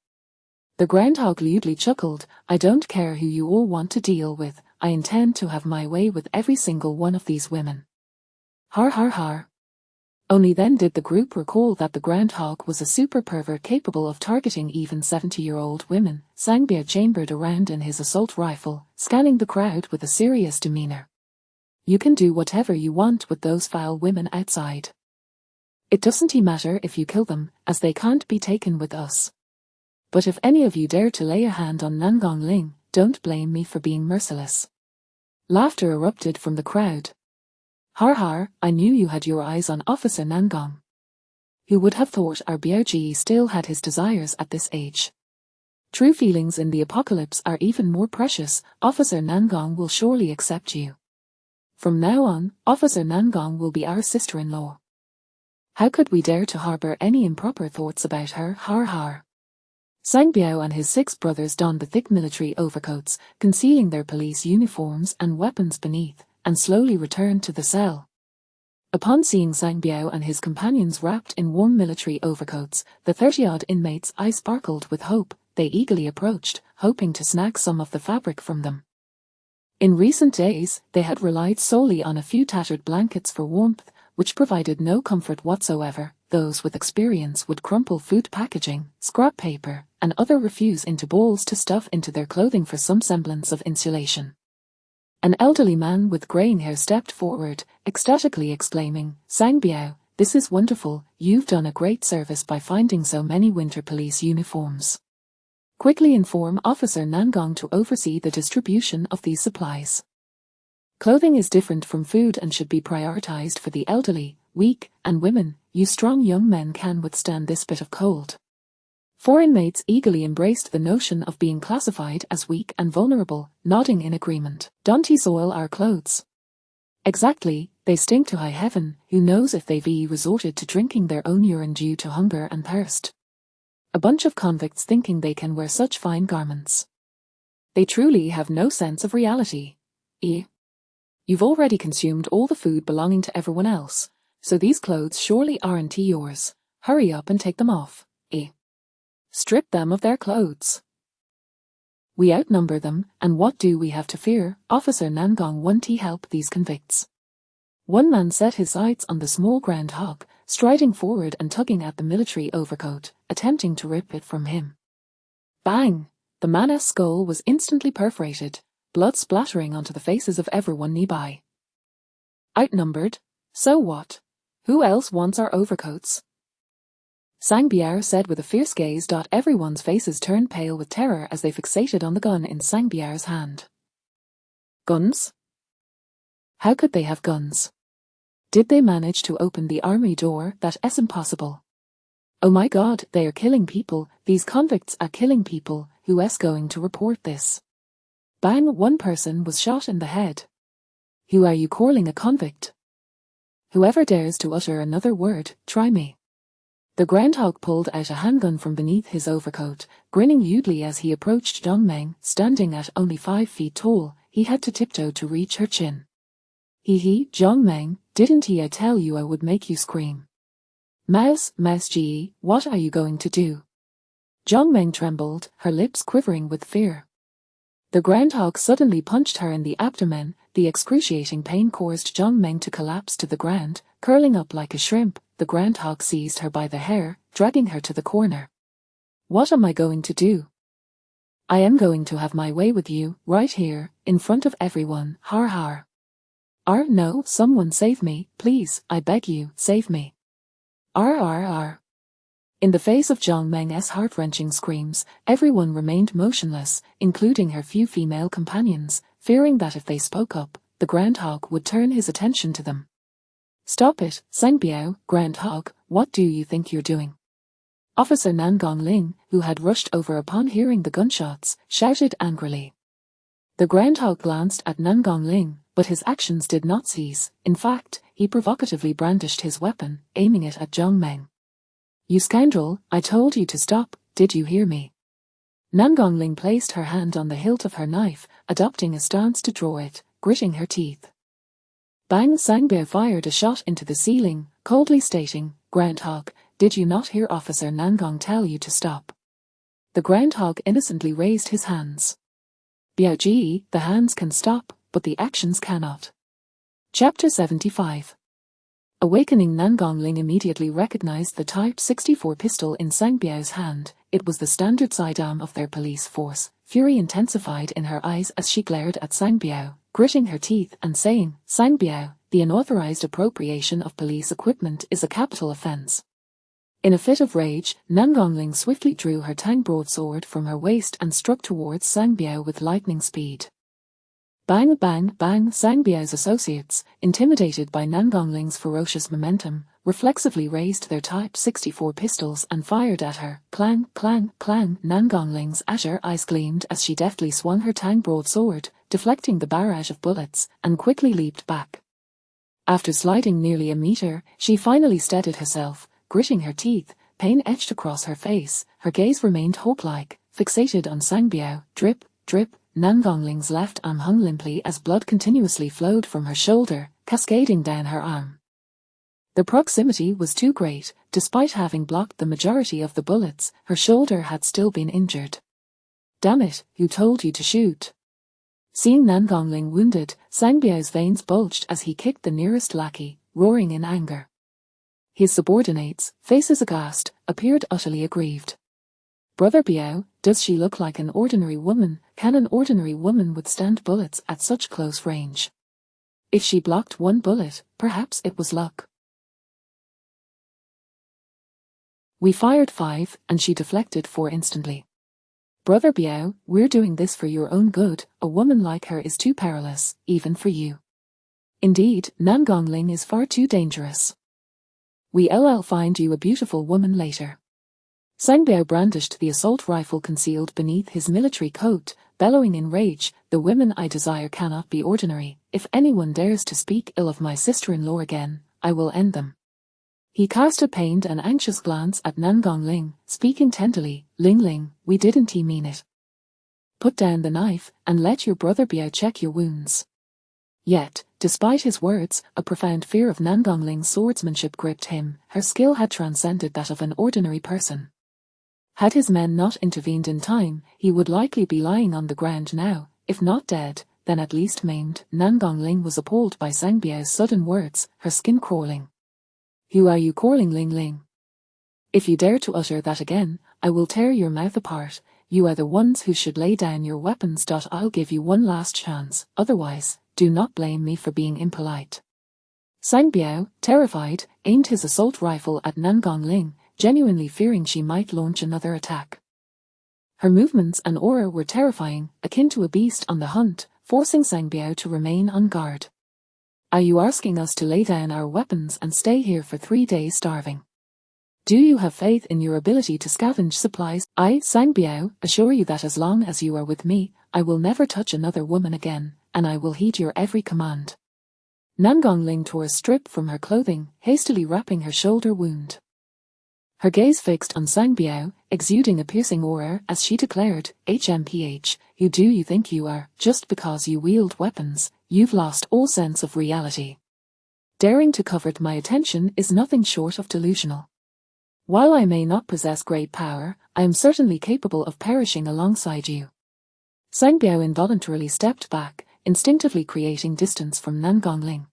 The groundhog lewdly chuckled. "I don't care who you all want to deal with, I intend to have my way with every single one of these women." Har har har. Only then did the group recall that the groundhog was a super pervert capable of targeting even 70-year-old women. Sang Biao chambered around in his assault rifle, scanning the crowd with a serious demeanor. "You can do whatever you want with those foul women outside. It doesn't matter if you kill them, as they can't be taken with us. But if any of you dare to lay a hand on Nangong Ling, don't blame me for being merciless." Laughter erupted from the crowd. "Har har, I knew you had your eyes on Officer Nangong. Who would have thought our Biao Ji still had his desires at this age? True feelings in the apocalypse are even more precious. Officer Nangong will surely accept you. From now on, Officer Nangong will be our sister-in-law. How could we dare to harbor any improper thoughts about her? Har har." Sang Biao and his 6 brothers donned the thick military overcoats, concealing their police uniforms and weapons beneath, and slowly returned to the cell. Upon seeing Sang Biao and his companions wrapped in warm military overcoats, the 30-odd inmates' eyes sparkled with hope. They eagerly approached, hoping to snag some of the fabric from them. In recent days, they had relied solely on a few tattered blankets for warmth, which provided no comfort whatsoever. Those with experience would crumple food packaging, scrap paper, and other refuse into balls to stuff into their clothing for some semblance of insulation. An elderly man with graying hair stepped forward, ecstatically exclaiming, "Sang Biao, this is wonderful. You've done a great service by finding so many winter police uniforms. Quickly inform Officer Nangong to oversee the distribution of these supplies." Clothing is different from food and should be prioritized for the elderly, weak, and women. You strong young men can withstand this bit of cold. 4 inmates eagerly embraced the notion of being classified as weak and vulnerable, nodding in agreement. Don't you soil our clothes? Exactly, they stink to high heaven. Who knows if they've resorted to drinking their own urine due to hunger and thirst. A bunch of convicts thinking they can wear such fine garments. They truly have no sense of reality. You've already consumed all the food belonging to everyone else, so these clothes surely aren't yours. Hurry up and take them off. Strip them of their clothes. We outnumber them, and what do we have to fear? Officer Nangong won't he help these convicts? One man set his sights on the small groundhog, striding forward and tugging at the military overcoat, attempting to rip it from him. Bang! The man's skull was instantly perforated, blood splattering onto the faces of everyone nearby. Outnumbered? So what? Who else wants our overcoats? Sang Biao said with a fierce gaze. Everyone's faces turned pale with terror as they fixated on the gun in Sang Biao's hand. Guns? How could they have guns? Did they manage to open the army door? That's impossible. Oh my God, they are killing people. These convicts are killing people. Who's going to report this? Bang! One person was shot in the head. Who are you calling a convict? Whoever dares to utter another word, try me. The groundhog pulled out a handgun from beneath his overcoat, grinning lewdly as he approached Zhang Meng, standing at only 5 feet tall. He had to tiptoe to reach her chin. Hee, Zhang Meng, didn't I tell you I would make you scream? Mouse Gee, what are you going to do? Zhang Meng trembled, her lips quivering with fear. The groundhog suddenly punched her in the abdomen. The excruciating pain caused Zhang Meng to collapse to the ground, curling up like a shrimp. The groundhog seized her by the hair, dragging her to the corner. What am I going to do? I am going to have my way with you, right here, in front of everyone. Har har. No, someone save me, please, I beg you, save me. R. In the face of Zhang Meng's heart-wrenching screams, everyone remained motionless, including her few female companions, fearing that if they spoke up, the groundhog would turn his attention to them. Stop it, Sang Biao, groundhog, what do you think you're doing? Officer Nangong Ling, who had rushed over upon hearing the gunshots, shouted angrily. The groundhog glanced at Nangong Ling, but his actions did not cease. In fact, he provocatively brandished his weapon, aiming it at Zhang Meng. You scoundrel, I told you to stop, did you hear me? Nangong Ling placed her hand on the hilt of her knife, adopting a stance to draw it, gritting her teeth. Bang! Sang Biao fired a shot into the ceiling, coldly stating, Groundhog, did you not hear Officer Nangong tell you to stop? The groundhog innocently raised his hands. Biao Ji, the hands can stop, but the actions cannot. Chapter 75. Awakening, Nangong Ling immediately recognized the Type 64 pistol in Sang Biao's hand. It was the standard sidearm of their police force. Fury intensified in her eyes as she glared at Sang Biao, gritting her teeth and saying, Sang Biao, the unauthorized appropriation of police equipment is a capital offense. In a fit of rage, Nangong Ling swiftly drew her Tang broadsword from her waist and struck towards Sang Biao with lightning speed. Bang, bang, bang! Sang Biao's associates, intimidated by Nangong Ling's ferocious momentum, reflexively raised their Type 64 pistols and fired at her. Clang, clang, clang! Nangong Ling's azure eyes gleamed as she deftly swung her Tang broadsword, deflecting the barrage of bullets, and quickly leaped back. After sliding nearly a meter, she finally steadied herself, gritting her teeth, pain etched across her face. Her gaze remained hawk-like, fixated on Sang Biao. Drip, drip. Nangong Ling's left arm hung limply as blood continuously flowed from her shoulder, cascading down her arm. The proximity was too great. Despite having blocked the majority of the bullets, her shoulder had still been injured. Damn it, who told you to shoot? Seeing Nangong Ling wounded, Sang Biao's veins bulged as he kicked the nearest lackey, roaring in anger. His subordinates, faces aghast, appeared utterly aggrieved. Brother Biao, does she look like an ordinary woman? Can an ordinary woman withstand bullets at such close range? If she blocked one bullet, perhaps it was luck. We fired 5, and she deflected 4 instantly. Brother Biao, we're doing this for your own good. A woman like her is too perilous, even for you. Indeed, Nangong Ling is far too dangerous. We'll find you a beautiful woman later. Sang Biao brandished the assault rifle concealed beneath his military coat, bellowing in rage, "The women I desire cannot be ordinary. If anyone dares to speak ill of my sister-in-law again, I will end them." He cast a pained and anxious glance at Nangong Ling, speaking tenderly, "Ling Ling, we didn't mean it. Put down the knife, and let your brother Biao check your wounds." Yet, despite his words, a profound fear of Nangong Ling's swordsmanship gripped him. Her skill had transcended that of an ordinary person. Had his men not intervened in time, he would likely be lying on the ground now, if not dead, then at least maimed. Nangong Ling was appalled by Sang Biao's sudden words, her skin crawling. "Who are you calling Ling Ling? If you dare to utter that again, I will tear your mouth apart. You are the ones who should lay down your weapons. I'll give you one last chance, otherwise, do not blame me for being impolite." Sang Biao, terrified, aimed his assault rifle at Nangong Ling, genuinely fearing she might launch another attack. Her movements and aura were terrifying, akin to a beast on the hunt, forcing Sang Biao to remain on guard. "Are you asking us to lay down our weapons and stay here for 3 days starving? Do you have faith in your ability to scavenge supplies? I, Sang Biao, assure you that as long as you are with me, I will never touch another woman again, and I will heed your every command." Nangong Ling tore a strip from her clothing, hastily wrapping her shoulder wound. Her gaze fixed on Sang Biao, exuding a piercing aura as she declared, "HMPH, who do you think you are? Just because you wield weapons, you've lost all sense of reality. Daring to covet my attention is nothing short of delusional. While I may not possess great power, I am certainly capable of perishing alongside you." Sang Biao involuntarily stepped back, instinctively creating distance from Nangong Ling.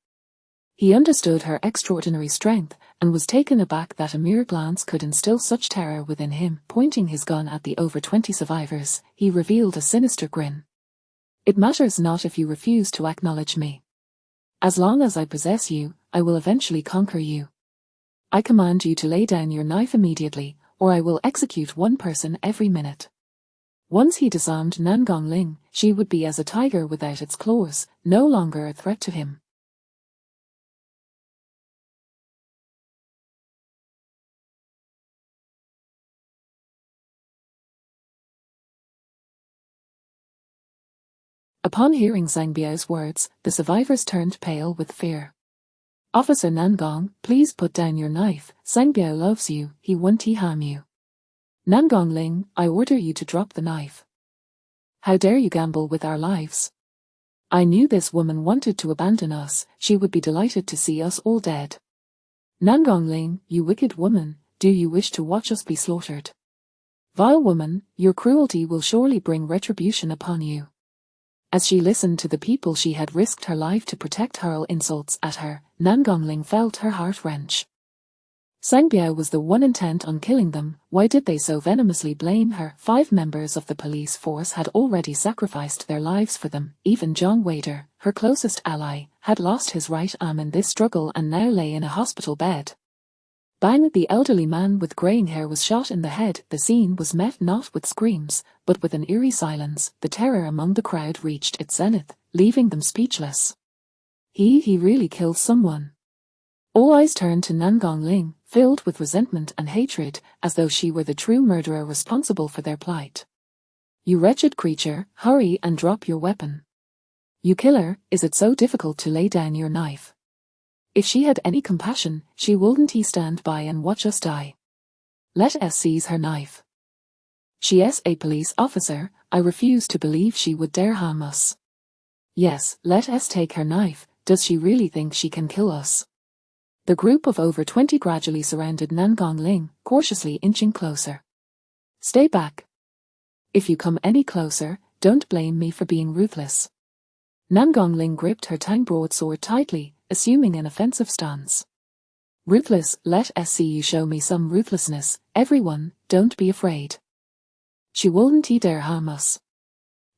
He understood her extraordinary strength, and was taken aback that a mere glance could instill such terror within him. Pointing his gun at the over 20 survivors, he revealed a sinister grin. "It matters not if you refuse to acknowledge me. As long as I possess you, I will eventually conquer you. I command you to lay down your knife immediately, or I will execute one person every minute." Once he disarmed Nangong Ling, she would be as a tiger without its claws, no longer a threat to him. Upon hearing Sang Biao's words, the survivors turned pale with fear. "Officer Nangong, please put down your knife. Sang Biao loves you, he won't harm you." "Nangong Ling, I order you to drop the knife. How dare you gamble with our lives? I knew this woman wanted to abandon us, she would be delighted to see us all dead. Nangong Ling, you wicked woman, do you wish to watch us be slaughtered? Vile woman, your cruelty will surely bring retribution upon you." As she listened to the people she had risked her life to protect hurl insults at her, Nangong Ling felt her heart wrench. Sang Biao was the one intent on killing them. Why did they so venomously blame her? 5 members of the police force had already sacrificed their lives for them. Even John Wader, her closest ally, had lost his right arm in this struggle and now lay in a hospital bed. Bang! The elderly man with greying hair was shot in the head. The scene was met not with screams, but with an eerie silence. The terror among the crowd reached its zenith, leaving them speechless. He really killed someone. All eyes turned to Nangong Ling, filled with resentment and hatred, as though she were the true murderer responsible for their plight. "You wretched creature, hurry and drop your weapon. You killer, is it so difficult to lay down your knife? If she had any compassion, she wouldn't stand by and watch us die. Let us seize her knife. She is a police officer, I refuse to believe she would dare harm us. Yes, let us take her knife, does she really think she can kill us?" The group of over 20 gradually surrounded Nangong Ling, cautiously inching closer. "Stay back. If you come any closer, don't blame me for being ruthless." Nangong Ling gripped her tang broadsword tightly, assuming an offensive stance. "Ruthless, let us see you show me some ruthlessness. Everyone, don't be afraid. She wouldn't dare harm us."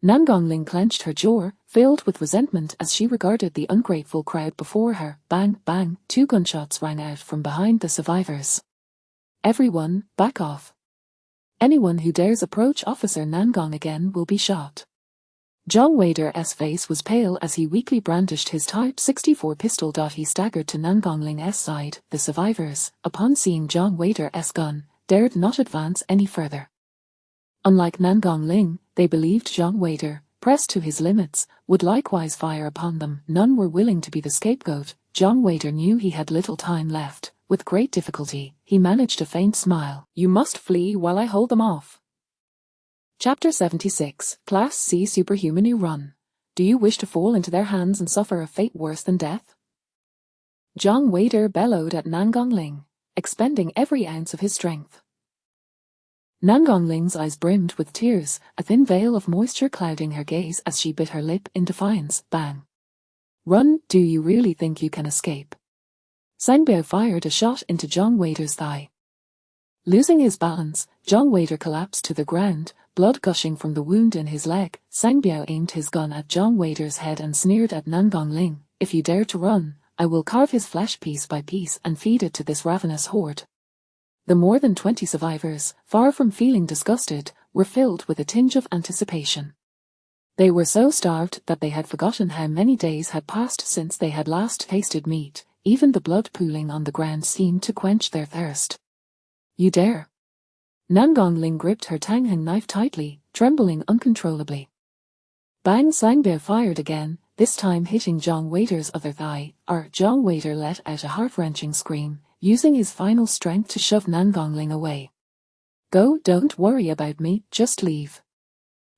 Nangong Ling clenched her jaw, filled with resentment as she regarded the ungrateful crowd before her. Bang, bang, 2 gunshots rang out from behind the survivors. "Everyone, back off. Anyone who dares approach Officer Nangong again will be shot." John Wader's face was pale as he weakly brandished his Type 64 pistol. He staggered to Nangongling's side. The survivors, upon seeing John Wader's gun, dared not advance any further. Unlike Nangongling, they believed John Wader, pressed to his limits, would likewise fire upon them. None were willing to be the scapegoat. John Wader knew he had little time left. With great difficulty, he managed a faint smile. "You must flee while I hold them off." Chapter 76, Class C Superhuman Who Run. Do you wish to fall into their hands and suffer a fate worse than death? John Wader bellowed at Nangongling, expending every ounce of his strength. Nangongling's eyes brimmed with tears, a thin veil of moisture clouding her gaze as she bit her lip in defiance. Bang. "Run, do you really think you can escape?" Sangbyo fired a shot into John Wader's thigh. Losing his balance, John Wader collapsed to the ground, blood gushing from the wound in his leg. Sangbyo aimed his gun at John Wader's head and sneered at Nangongling, "If you dare to run, I will carve his flesh piece by piece and feed it to this ravenous horde." The more than 20 survivors, far from feeling disgusted, were filled with a tinge of anticipation. They were so starved that they had forgotten how many days had passed since they had last tasted meat. Even the blood pooling on the ground seemed to quench their thirst. "You dare?" Nangongling gripped her tangheng knife tightly, trembling uncontrollably. Bang! Sangbyo fired again, this time hitting John Wader's other thigh. John Wader let out a heart-wrenching scream, using his final strength to shove Nangongling away. "Go, don't worry about me, just leave."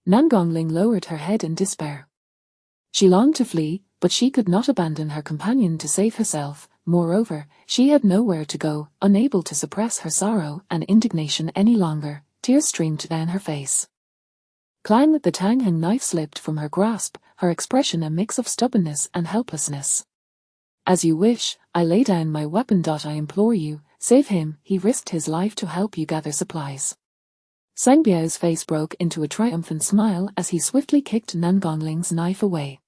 Nangongling lowered her head in despair. She longed to flee, but she could not abandon her companion to save herself. Moreover, she had nowhere to go. Unable to suppress her sorrow and indignation any longer, tears streamed down her face. Clang! The tangheng knife slipped from her grasp, her expression a mix of stubbornness and helplessness. "As you wish, I lay down my weapon. I implore you, save him. He risked his life to help you gather supplies." Sangbyo's face broke into a triumphant smile as he swiftly kicked Nangongling's knife away.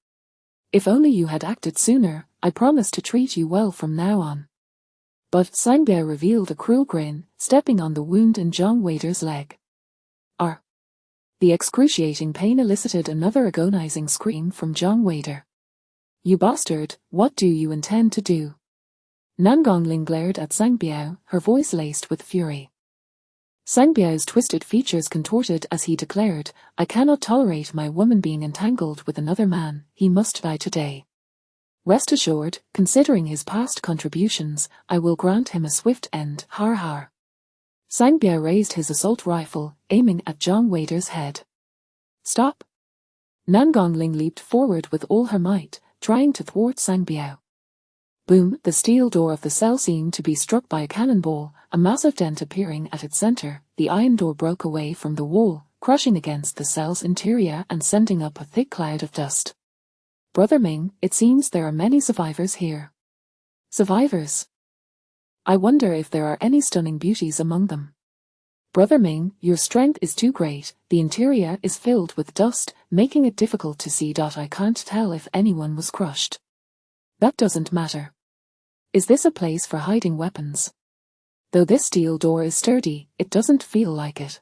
"If only you had acted sooner, I promise to treat you well from now on." But Sangbyo revealed a cruel grin, stepping on the wound in John Wader's leg. The excruciating pain elicited another agonizing scream from John Wader. "You bastard, what do you intend to do?" Nangongling glared at Sangbyo, her voice laced with fury. Sangbyo's twisted features contorted as he declared, "I cannot tolerate my woman being entangled with another man. He must die today. Rest assured, considering his past contributions, I will grant him a swift end. Har har." Sangbyo raised his assault rifle, aiming at John Wader's head. "Stop!" Nangongling leaped forward with all her might, trying to thwart Sangbyo. Boom! The steel door of the cell seemed to be struck by a cannonball, a massive dent appearing at its center. The iron door broke away from the wall, crushing against the cell's interior and sending up a thick cloud of dust. "Brother Ming, it seems there are many survivors here." "Survivors? I wonder if there are any stunning beauties among them." "Brother Ming, your strength is too great. The interior is filled with dust, making it difficult to see. I can't tell if anyone was crushed." "That doesn't matter. Is this a place for hiding weapons? Though this steel door is sturdy, it doesn't feel like it."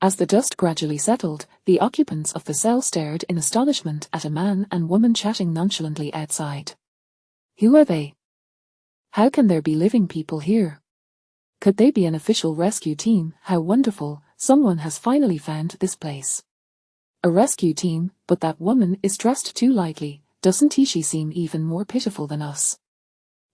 As the dust gradually settled, the occupants of the cell stared in astonishment at a man and woman chatting nonchalantly outside. Who are they? How can there be living people here? Could they be an official rescue team? How wonderful, someone has finally found this place. A rescue team, but that woman is dressed too lightly, doesn't she seem even more pitiful than us?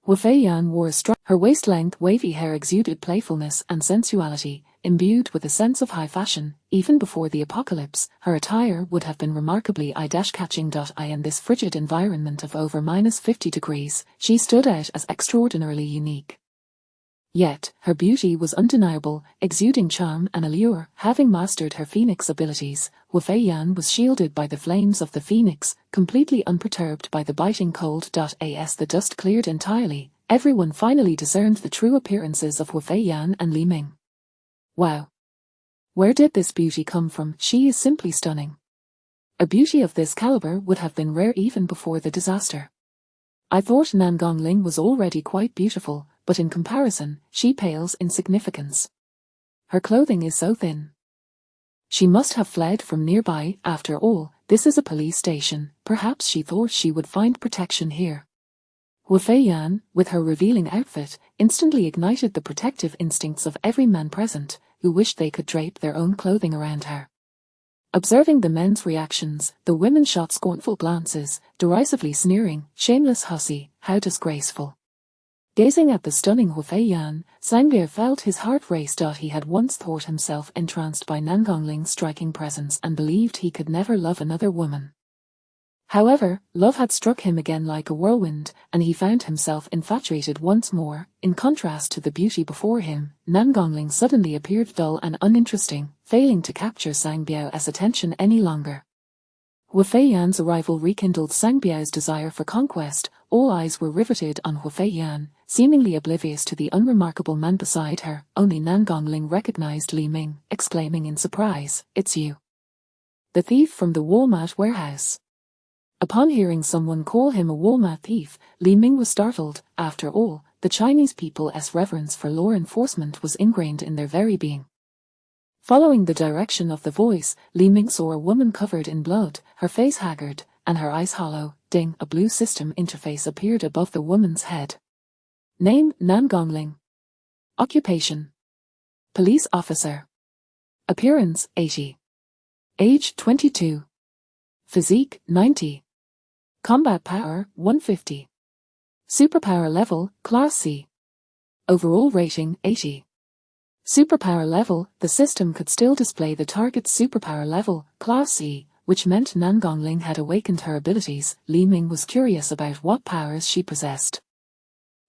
Wu Feiyan wore a strap. Her waist-length wavy hair exuded playfulness and sensuality, imbued with a sense of high fashion. Even before the apocalypse, her attire would have been remarkably eye-catching. In this frigid environment of over -50 degrees, she stood out as extraordinarily unique. Yet, her beauty was undeniable, exuding charm and allure. Having mastered her phoenix abilities, Wu Feiyan was shielded by the flames of the phoenix, completely unperturbed by the biting cold. As the dust cleared entirely, everyone finally discerned the true appearances of Wu Feiyan and Li Ming. Wow! Where did this beauty come from? She is simply stunning. A beauty of this caliber would have been rare even before the disaster. I thought Nangongling was already quite beautiful, but in comparison, she pales in significance. Her clothing is so thin. She must have fled from nearby. After all, This is a police station. Perhaps she thought she would find protection here. Hu Feiyan, with her revealing outfit, instantly ignited the protective instincts of every man present, who wished they could drape their own clothing around her. Observing the men's reactions, the women shot scornful glances, derisively sneering, "Shameless hussy, how disgraceful." Gazing at the stunning Hu Feiyan, Sangbyo felt his heart race. He had once thought himself entranced by Nangongling's striking presence and believed he could never love another woman. However, love had struck him again like a whirlwind, and he found himself infatuated once more. In contrast to the beauty before him, Nangongling suddenly appeared dull and uninteresting, failing to capture Sangbyo's attention any longer. Hu Feiyan's arrival rekindled Sangbyo's desire for conquest. All eyes were riveted on Hu Feiyan, seemingly oblivious to the unremarkable man beside her. Only Nangongling recognized Li Ming, exclaiming in surprise, "It's you. The thief from the Walmart warehouse." Upon hearing someone call him a Walmart thief, Li Ming was startled. After all, the Chinese people's reverence for law enforcement was ingrained in their very being. Following the direction of the voice, Li Ming saw a woman covered in blood, her face haggard, and her eyes hollow. Ding! A blue system interface appeared above the woman's head. Name: Nangongling. Occupation: police officer. Appearance: 80. Age: 22. Physique: 90. Combat power: 150. Superpower level: Class C. Overall rating: 80. Superpower level: the system could still display the target's superpower level, Class C, which meant Nangongling had awakened her abilities. Li Ming was curious about what powers she possessed.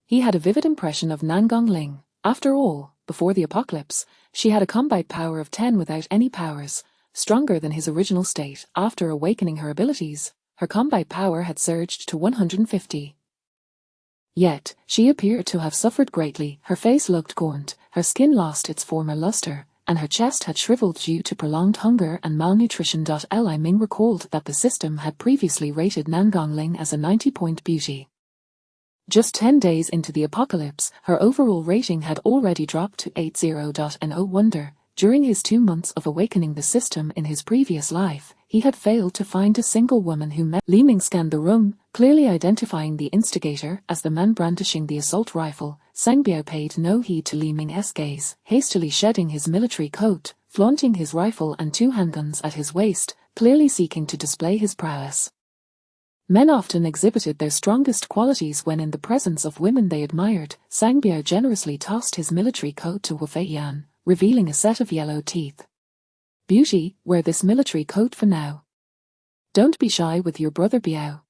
He had a vivid impression of Nangongling. After all, before the apocalypse, she had a combat power of 10 without any powers, stronger than his original state. After awakening her abilities, her combat power had surged to 150. Yet, she appeared to have suffered greatly. Her face looked gaunt, her skin lost its former luster, and her chest had shriveled due to prolonged hunger and malnutrition. Li Ming recalled that the system had previously rated Nangongling as a 90-point beauty. Just 10 days into the apocalypse, her overall rating had already dropped to 80. No wonder, during his 2 months of awakening the system in his previous life, he had failed to find a single woman who met. Li Ming scanned the room, clearly identifying the instigator as the man brandishing the assault rifle. Sangbyo paid no heed to Li Ming's gaze, hastily shedding his military coat, flaunting his rifle and 2 handguns at his waist, clearly seeking to display his prowess. Men often exhibited their strongest qualities when in the presence of women they admired. Sangbyo generously tossed his military coat to Hu Feiyan, revealing a set of yellow teeth. "Beauty, wear this military coat for now. Don't be shy with your brother Biao."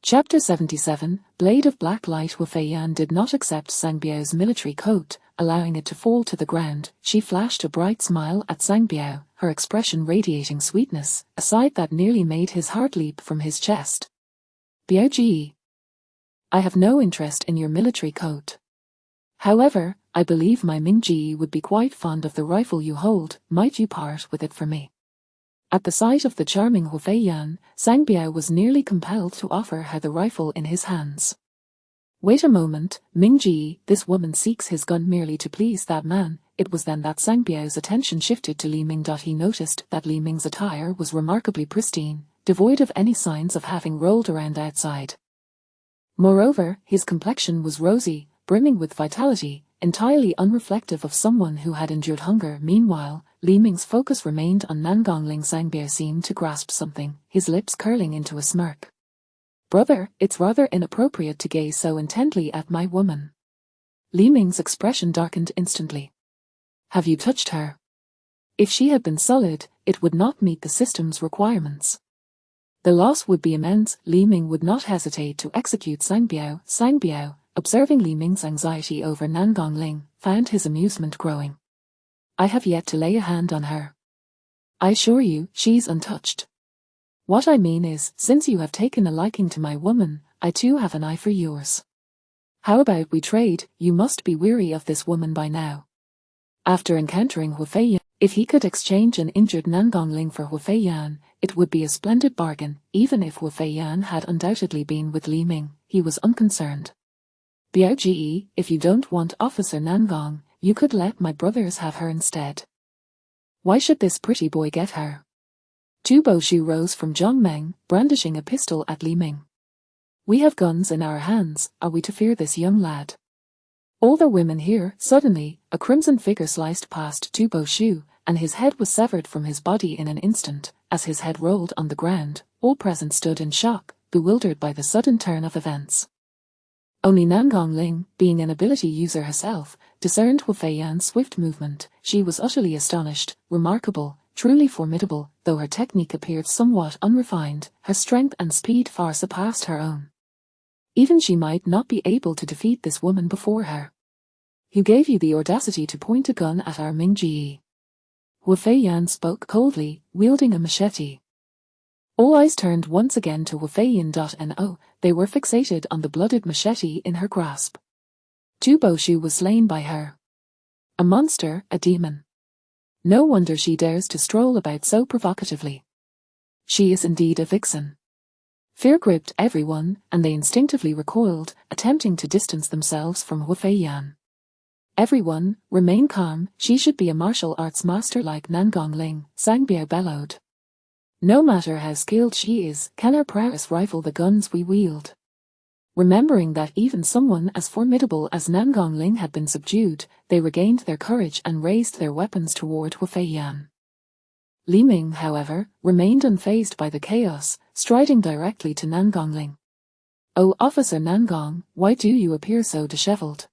Chapter 77, Blade of Black Light. Hu Feiyan did not accept Sangbyo's military coat, allowing it to fall to the ground. She flashed a bright smile at Sangbyo, her expression radiating sweetness, a sight that nearly made his heart leap from his chest. "Biao Ji, I have no interest in your military coat. However, I believe my Ming Ji would be quite fond of the rifle you hold. Might you part with it for me?" At the sight of the charming Hu Feiyan, Sangbyo was nearly compelled to offer her the rifle in his hands. "Wait a moment, Ming Ji, this woman seeks his gun merely to please that man." It was then that Sangbyo's attention shifted to Li Ming. He noticed that Li Ming's attire was remarkably pristine, devoid of any signs of having rolled around outside. Moreover, his complexion was rosy, brimming with vitality, entirely unreflective of someone who had endured hunger. Meanwhile, Li Ming's focus remained on Nangongling. Sangbyo seemed to grasp something, his lips curling into a smirk. "Brother, it's rather inappropriate to gaze so intently at my woman." Li Ming's expression darkened instantly. "Have you touched her? If she had been solid, it would not meet the system's requirements. The loss would be immense." Li Ming would not hesitate to execute Sangbyo. Sangbyo, observing Li Ming's anxiety over Nangongling, found his amusement growing. "I have yet to lay a hand on her. I assure you, she's untouched. What I mean is, since you have taken a liking to my woman, I too have an eye for yours. How about we trade? You must be weary of this woman by now." After encountering Hu Feiyan, if he could exchange an injured Nangongling for Hu Feiyan, it would be a splendid bargain. Even if Hu Feiyan had undoubtedly been with Li Ming, he was unconcerned. "Biao Ji, if you don't want Officer Nangong, you could let my brothers have her instead. Why should this pretty boy get her?" Tu Boxu rose from Zhang Meng, brandishing a pistol at Li Ming. We have guns in our hands, are we to fear this young lad? All the women here. Suddenly, a crimson figure sliced past Tu Boxu, and his head was severed from his body in an instant. As his head rolled on the ground, all present stood in shock, bewildered by the sudden turn of events. Only Nangong Ling, being an ability user herself, discerned Wu Feiyan's swift movement. She was utterly astonished, remarkable, truly formidable. Though her technique appeared somewhat unrefined, her strength and speed far surpassed her own. Even she might not be able to defeat this woman before her. Who gave you the audacity to point a gun at our Ming Ji? Wu Feiyan spoke coldly, wielding a machete. All eyes turned once again to Wu Feiyan. They were fixated on the blooded machete in her grasp. Tu Boxu was slain by her. A monster, a demon. No wonder she dares to stroll about so provocatively. She is indeed a vixen. Fear gripped everyone, and they instinctively recoiled, attempting to distance themselves from Wu Feiyan. Everyone, remain calm, she should be a martial arts master like Nangong Ling, Sang Biao bellowed. No matter how skilled she is, can her prowess rival the guns we wield? Remembering that even someone as formidable as Nangong Ling had been subdued, they regained their courage and raised their weapons toward Wu Feiyan. Li Ming, however, remained unfazed by the chaos, striding directly to Nangong Ling. "Oh, Officer Nangong, why do you appear so disheveled?"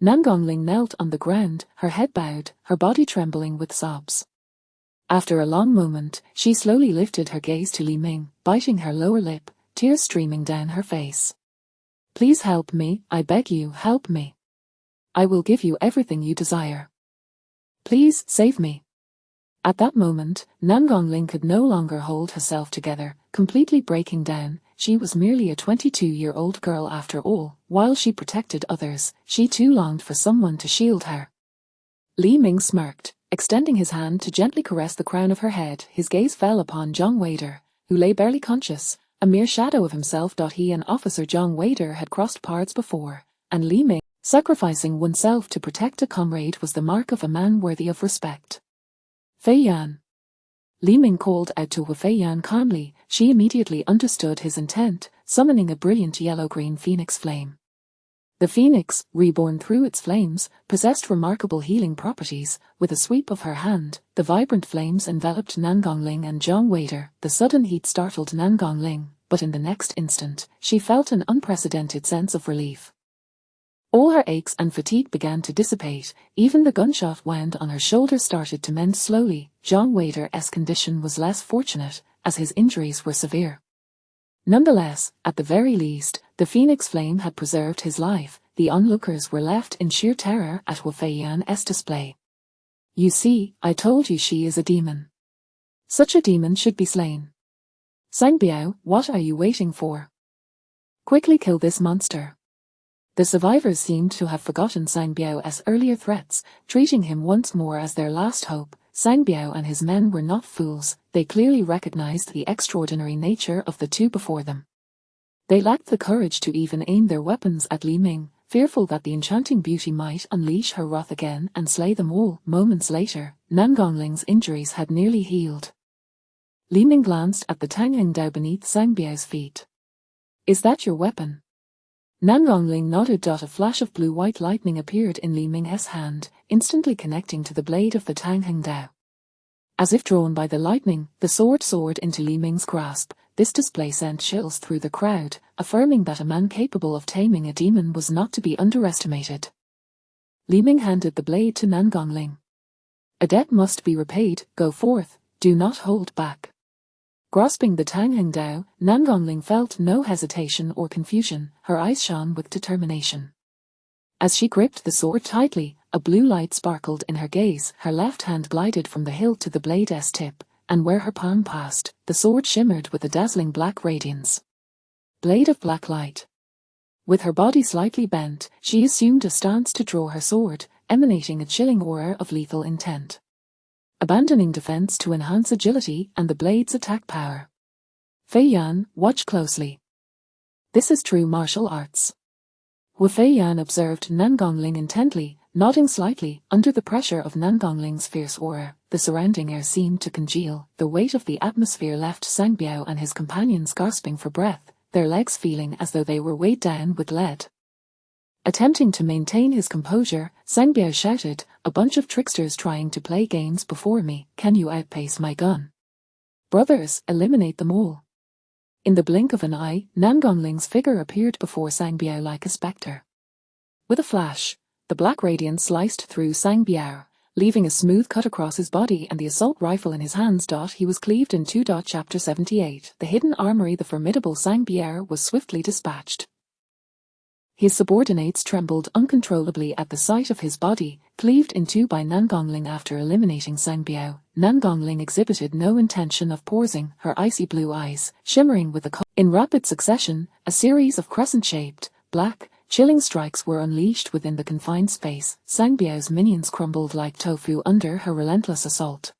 Nangong Ling knelt on the ground, her head bowed, her body trembling with sobs. After a long moment, she slowly lifted her gaze to Li Ming, biting her lower lip, tears streaming down her face. "Please help me, I beg you, help me. I will give you everything you desire. Please, save me." At that moment, Nangong Ling could no longer hold herself together, completely breaking down. She was merely a 22-year-old girl after all. While she protected others, she too longed for someone to shield her. Li Ming smirked, extending his hand to gently caress the crown of her head. His gaze fell upon Zhang Wader, who lay barely conscious, a mere shadow of himself. He and Officer Zhang Wader had crossed paths before, and Li Ming, sacrificing oneself to protect a comrade was the mark of a man worthy of respect. "Feiyan." Li Ming called out to Wu Feiyan calmly. She immediately understood his intent, summoning a brilliant yellow-green phoenix flame. The phoenix, reborn through its flames, possessed remarkable healing properties. With a sweep of her hand, the vibrant flames enveloped Nangong Ling and Zhang Wader. The sudden heat startled Nangong Ling, but in the next instant, she felt an unprecedented sense of relief. All her aches and fatigue began to dissipate. Even the gunshot wound on her shoulder started to mend slowly. Zhang Wader's condition was less fortunate, as his injuries were severe. Nonetheless, at the very least, the phoenix flame had preserved his life. The onlookers were left in sheer terror at Wu Feiyan's display. "You see, I told you she is a demon. Such a demon should be slain. Sang Biao, what are you waiting for? Quickly kill this monster." The survivors seemed to have forgotten Sang Biao's earlier threats, treating him once more as their last hope. Sang Biao and his men were not fools. They clearly recognized the extraordinary nature of the two before them. They lacked the courage to even aim their weapons at Li Ming, fearful that the enchanting beauty might unleash her wrath again and slay them all. Moments later, Nangong Ling's injuries had nearly healed. Li Ming glanced at the Tangheng Dao beneath Sang Biao's feet. "Is that your weapon?" Nangong Ling nodded. A flash of blue-white lightning appeared in Li Ming's hand, instantly connecting to the blade of the Tangheng Dao. As if drawn by the lightning, the sword soared into Li Ming's grasp. This display sent chills through the crowd, affirming that a man capable of taming a demon was not to be underestimated. Li Ming handed the blade to Nangong Ling. "A debt must be repaid, go forth, do not hold back." Grasping the Tangheng Dao, Nangong Ling felt no hesitation or confusion. Her eyes shone with determination. As she gripped the sword tightly, a blue light sparkled in her gaze. Her left hand glided from the hilt to the blade's tip, and where her palm passed, the sword shimmered with a dazzling black radiance. Blade of black light. With her body slightly bent, she assumed a stance to draw her sword, emanating a chilling aura of lethal intent. Abandoning defense to enhance agility and the blade's attack power. "Feiyan, watch closely. This is true martial arts." Wu Feiyan observed Nangong Ling intently, nodding slightly. Under the pressure of Nangongling's fierce aura, the surrounding air seemed to congeal. The weight of the atmosphere left Sangbiao and his companions gasping for breath, their legs feeling as though they were weighed down with lead. Attempting to maintain his composure, Sangbiao shouted, "A bunch of tricksters trying to play games before me. Can you outpace my gun? Brothers, eliminate them all." In the blink of an eye, Nangongling's figure appeared before Sangbiao like a spectre. With a flash, the black radiance sliced through Sangbiao, leaving a smooth cut across his body and the assault rifle in his hands. He was cleaved in two. Chapter 78. The hidden armory. The formidable Sangbiao was swiftly dispatched. His subordinates trembled uncontrollably at the sight of his body, cleaved in two by Nangongling. After eliminating Sangbiao, Nangongling exhibited no intention of pausing, her icy blue eyes shimmering with a In rapid succession, a series of crescent-shaped, black, chilling strikes were unleashed within the confined space. Sangbiao's minions crumbled like tofu under her relentless assault.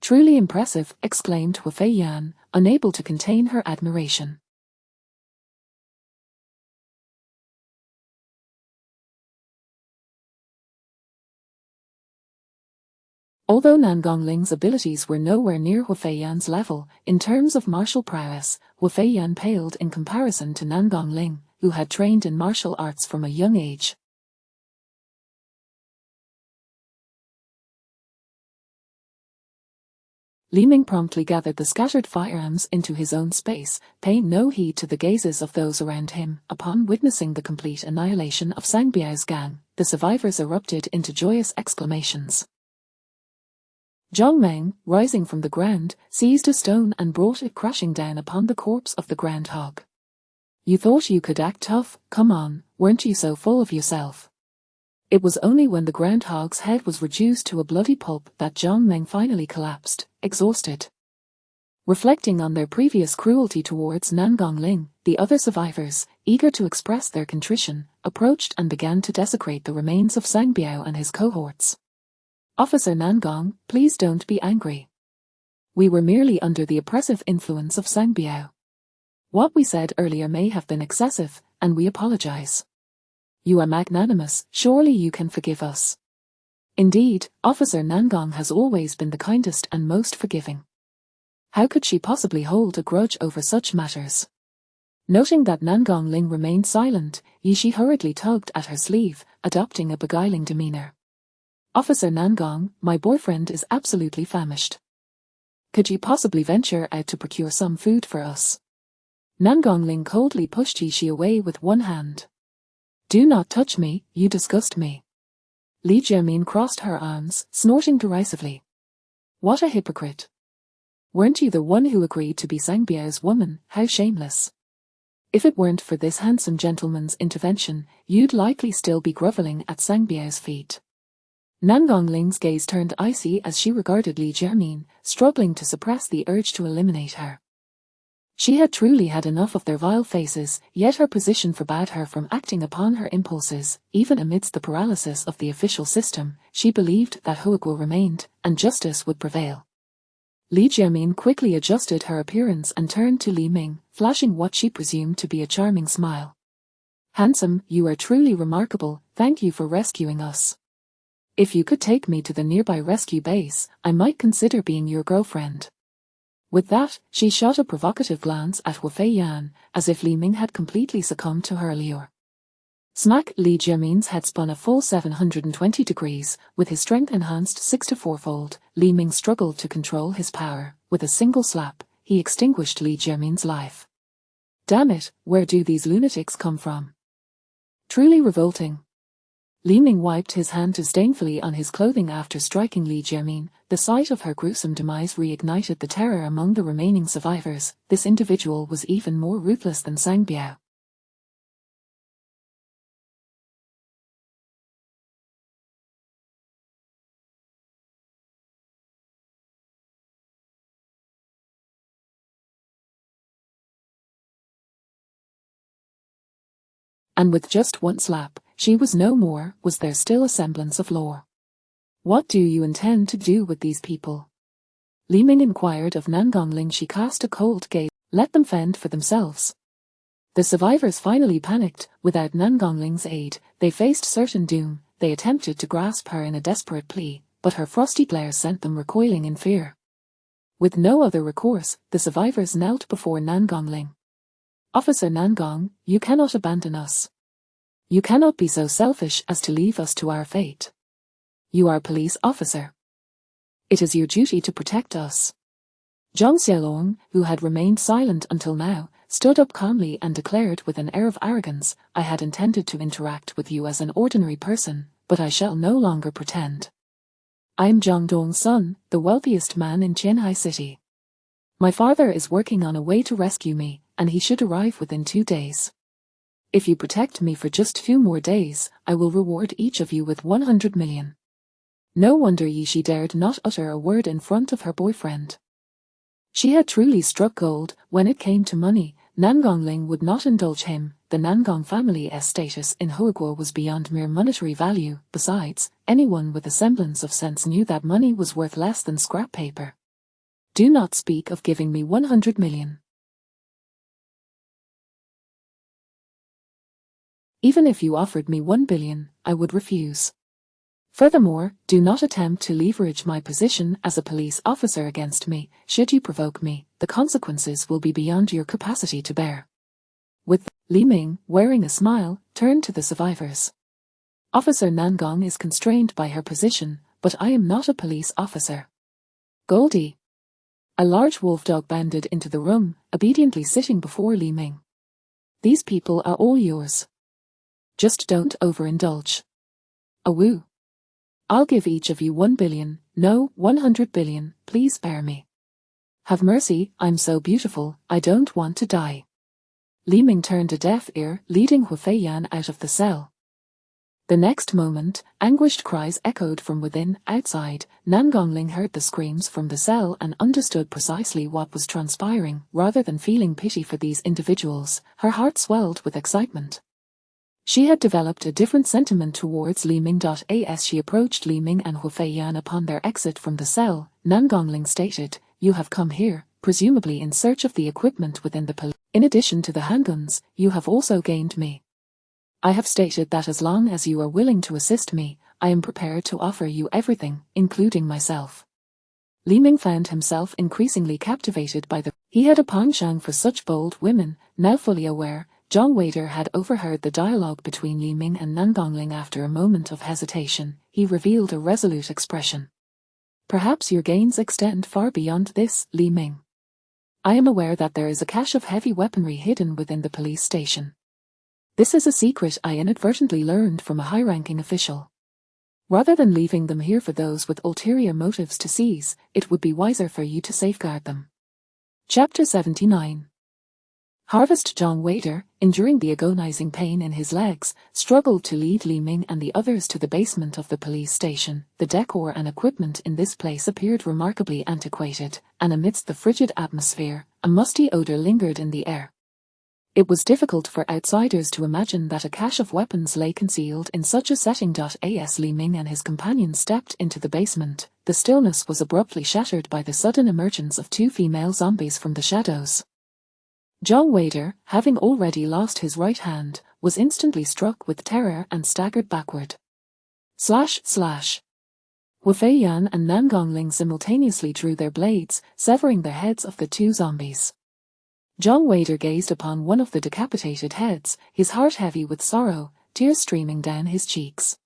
"Truly impressive," exclaimed Huafei Yan, unable to contain her admiration. Although Nangongling's abilities were nowhere near Huafei Yan's level, in terms of martial prowess, Huafei Yan paled in comparison to Nangongling, who had trained in martial arts from a young age. Li Ming promptly gathered the scattered firearms into his own space, paying no heed to the gazes of those around him. Upon witnessing the complete annihilation of Sangbiao's gang, the survivors erupted into joyous exclamations. Zhang Meng, rising from the ground, seized a stone and brought it crashing down upon the corpse of the groundhog. "You thought you could act tough, come on, weren't you so full of yourself?" It was only when the groundhog's head was reduced to a bloody pulp that Zhang Meng finally collapsed, exhausted. Reflecting on their previous cruelty towards Nangongling, the other survivors, eager to express their contrition, approached and began to desecrate the remains of Sangbiao and his cohorts. "Officer Nangong, please don't be angry. We were merely under the oppressive influence of Sangbiao. What we said earlier may have been excessive, and we apologize. You are magnanimous, surely you can forgive us." Indeed, Officer Nangong has always been the kindest and most forgiving. How could she possibly hold a grudge over such matters? Noting that Nangongling remained silent, Yishi hurriedly tugged at her sleeve, adopting a beguiling demeanor. "Officer Nangong, my boyfriend is absolutely famished. Could you possibly venture out to procure some food for us?" Nangongling coldly pushed Yishi away with one hand. "Do not touch me, you disgust me." Li Jiamin crossed her arms, snorting derisively. "What a hypocrite. Weren't you the one who agreed to be Sangbiao's woman? How shameless. If it weren't for this handsome gentleman's intervention, you'd likely still be groveling at Sangbiao's feet." Nangongling's gaze turned icy as she regarded Li Jiamin, struggling to suppress the urge to eliminate her. She had truly had enough of their vile faces, yet her position forbade her from acting upon her impulses. Even amidst the paralysis of the official system, she believed that Huiguo remained, and justice would prevail. Li Jiamin quickly adjusted her appearance and turned to Li Ming, flashing what she presumed to be a charming smile. "Handsome, you are truly remarkable, thank you for rescuing us. If you could take me to the nearby rescue base, I might consider being your girlfriend." With that, she shot a provocative glance at Huafei Yan, as if Li Ming had completely succumbed to her allure. Smack! Li Jiamin's head spun a full 720 degrees, with his strength enhanced 6 to 4-fold. Li Ming struggled to control his power. With a single slap, he extinguished Li Jiamin's life. Damn it, where do these lunatics come from? Truly revolting. Li Ming wiped his hand disdainfully on his clothing after striking Li Jiamin. The sight of her gruesome demise reignited the terror among the remaining survivors. This individual was even more ruthless than Sangbiao. And with just one slap, she was no more. Was there still a semblance of law? "What do you intend to do with these people?" Li Ming inquired of Nangongling. She cast a cold gaze. "Let them fend for themselves." The survivors finally panicked. Without Nangongling's aid, they faced certain doom. They attempted to grasp her in a desperate plea, but her frosty glare sent them recoiling in fear. With no other recourse, the survivors knelt before Nangong Ling. "Officer Nangong, you cannot abandon us. You cannot be so selfish as to leave us to our fate. You are a police officer. It is your duty to protect us." Zhang Xiaolong, who had remained silent until now, stood up calmly and declared with an air of arrogance, "I had intended to interact with you as an ordinary person, but I shall no longer pretend. I am Zhang Dong's son, the wealthiest man in Qianhai City. My father is working on a way to rescue me, and he should arrive within 2 days. If you protect me for just 2 more days, I will reward each of you with 100 million. No wonder Yishi dared not utter a word in front of her boyfriend. She had truly struck gold. When it came to money, Nangong Ling would not indulge him. The Nangong family's status in Huiguo was beyond mere monetary value. Besides, anyone with a semblance of sense knew that money was worth less than scrap paper. "Do not speak of giving me 100 million. Even if you offered me 1 billion, I would refuse. Furthermore, do not attempt to leverage my position as a police officer against me. Should you provoke me, the consequences will be beyond your capacity to bear." With Li Ming, wearing a smile, turned to the survivors. "Officer Nangong is constrained by her position, but I am not a police officer. Goldie." A large wolf dog bounded into the room, obediently sitting before Li Ming. "These people are all yours. Just don't overindulge. Awoo. I'll give each of you 1 billion, no, 100 billion, please spare me. Have mercy, I'm so beautiful, I don't want to die." Li Ming turned a deaf ear, leading Hu Feiyan out of the cell. The next moment, anguished cries echoed from within. Outside, Nangong Ling heard the screams from the cell and understood precisely what was transpiring. Rather than feeling pity for these individuals, her heart swelled with excitement. She had developed a different sentiment towards Li Ming. As she approached Li Ming and Hu Feiyan upon their exit from the cell, Nangong Ling stated, "You have come here, presumably in search of the equipment within the police. In addition to the handguns, you have also gained me. I have stated that as long as you are willing to assist me, I am prepared to offer you everything, including myself." Li Ming found himself increasingly captivated by he had a penchant for such bold women. Now fully aware, Zhang Wader had overheard the dialogue between Li Ming and Nangong Ling. After a moment of hesitation, he revealed a resolute expression. "Perhaps your gains extend far beyond this, Li Ming. I am aware that there is a cache of heavy weaponry hidden within the police station. This is a secret I inadvertently learned from a high-ranking official. Rather than leaving them here for those with ulterior motives to seize, it would be wiser for you to safeguard them." Chapter 79. Harvest. Zhang Wader, enduring the agonizing pain in his legs, struggled to lead Li Ming and the others to the basement of the police station. The decor and equipment in this place appeared remarkably antiquated, and amidst the frigid atmosphere, a musty odor lingered in the air. It was difficult for outsiders to imagine that a cache of weapons lay concealed in such a setting. As Li Ming and his companions stepped into the basement, the stillness was abruptly shattered by the sudden emergence of 2 female zombies from the shadows. Zhang Wader, having already lost his right hand, was instantly struck with terror and staggered backward. Slash, slash. Wu Feiyan and Nangong Ling simultaneously drew their blades, severing the heads of the 2 zombies. Zhang Wader gazed upon one of the decapitated heads, his heart heavy with sorrow, tears streaming down his cheeks.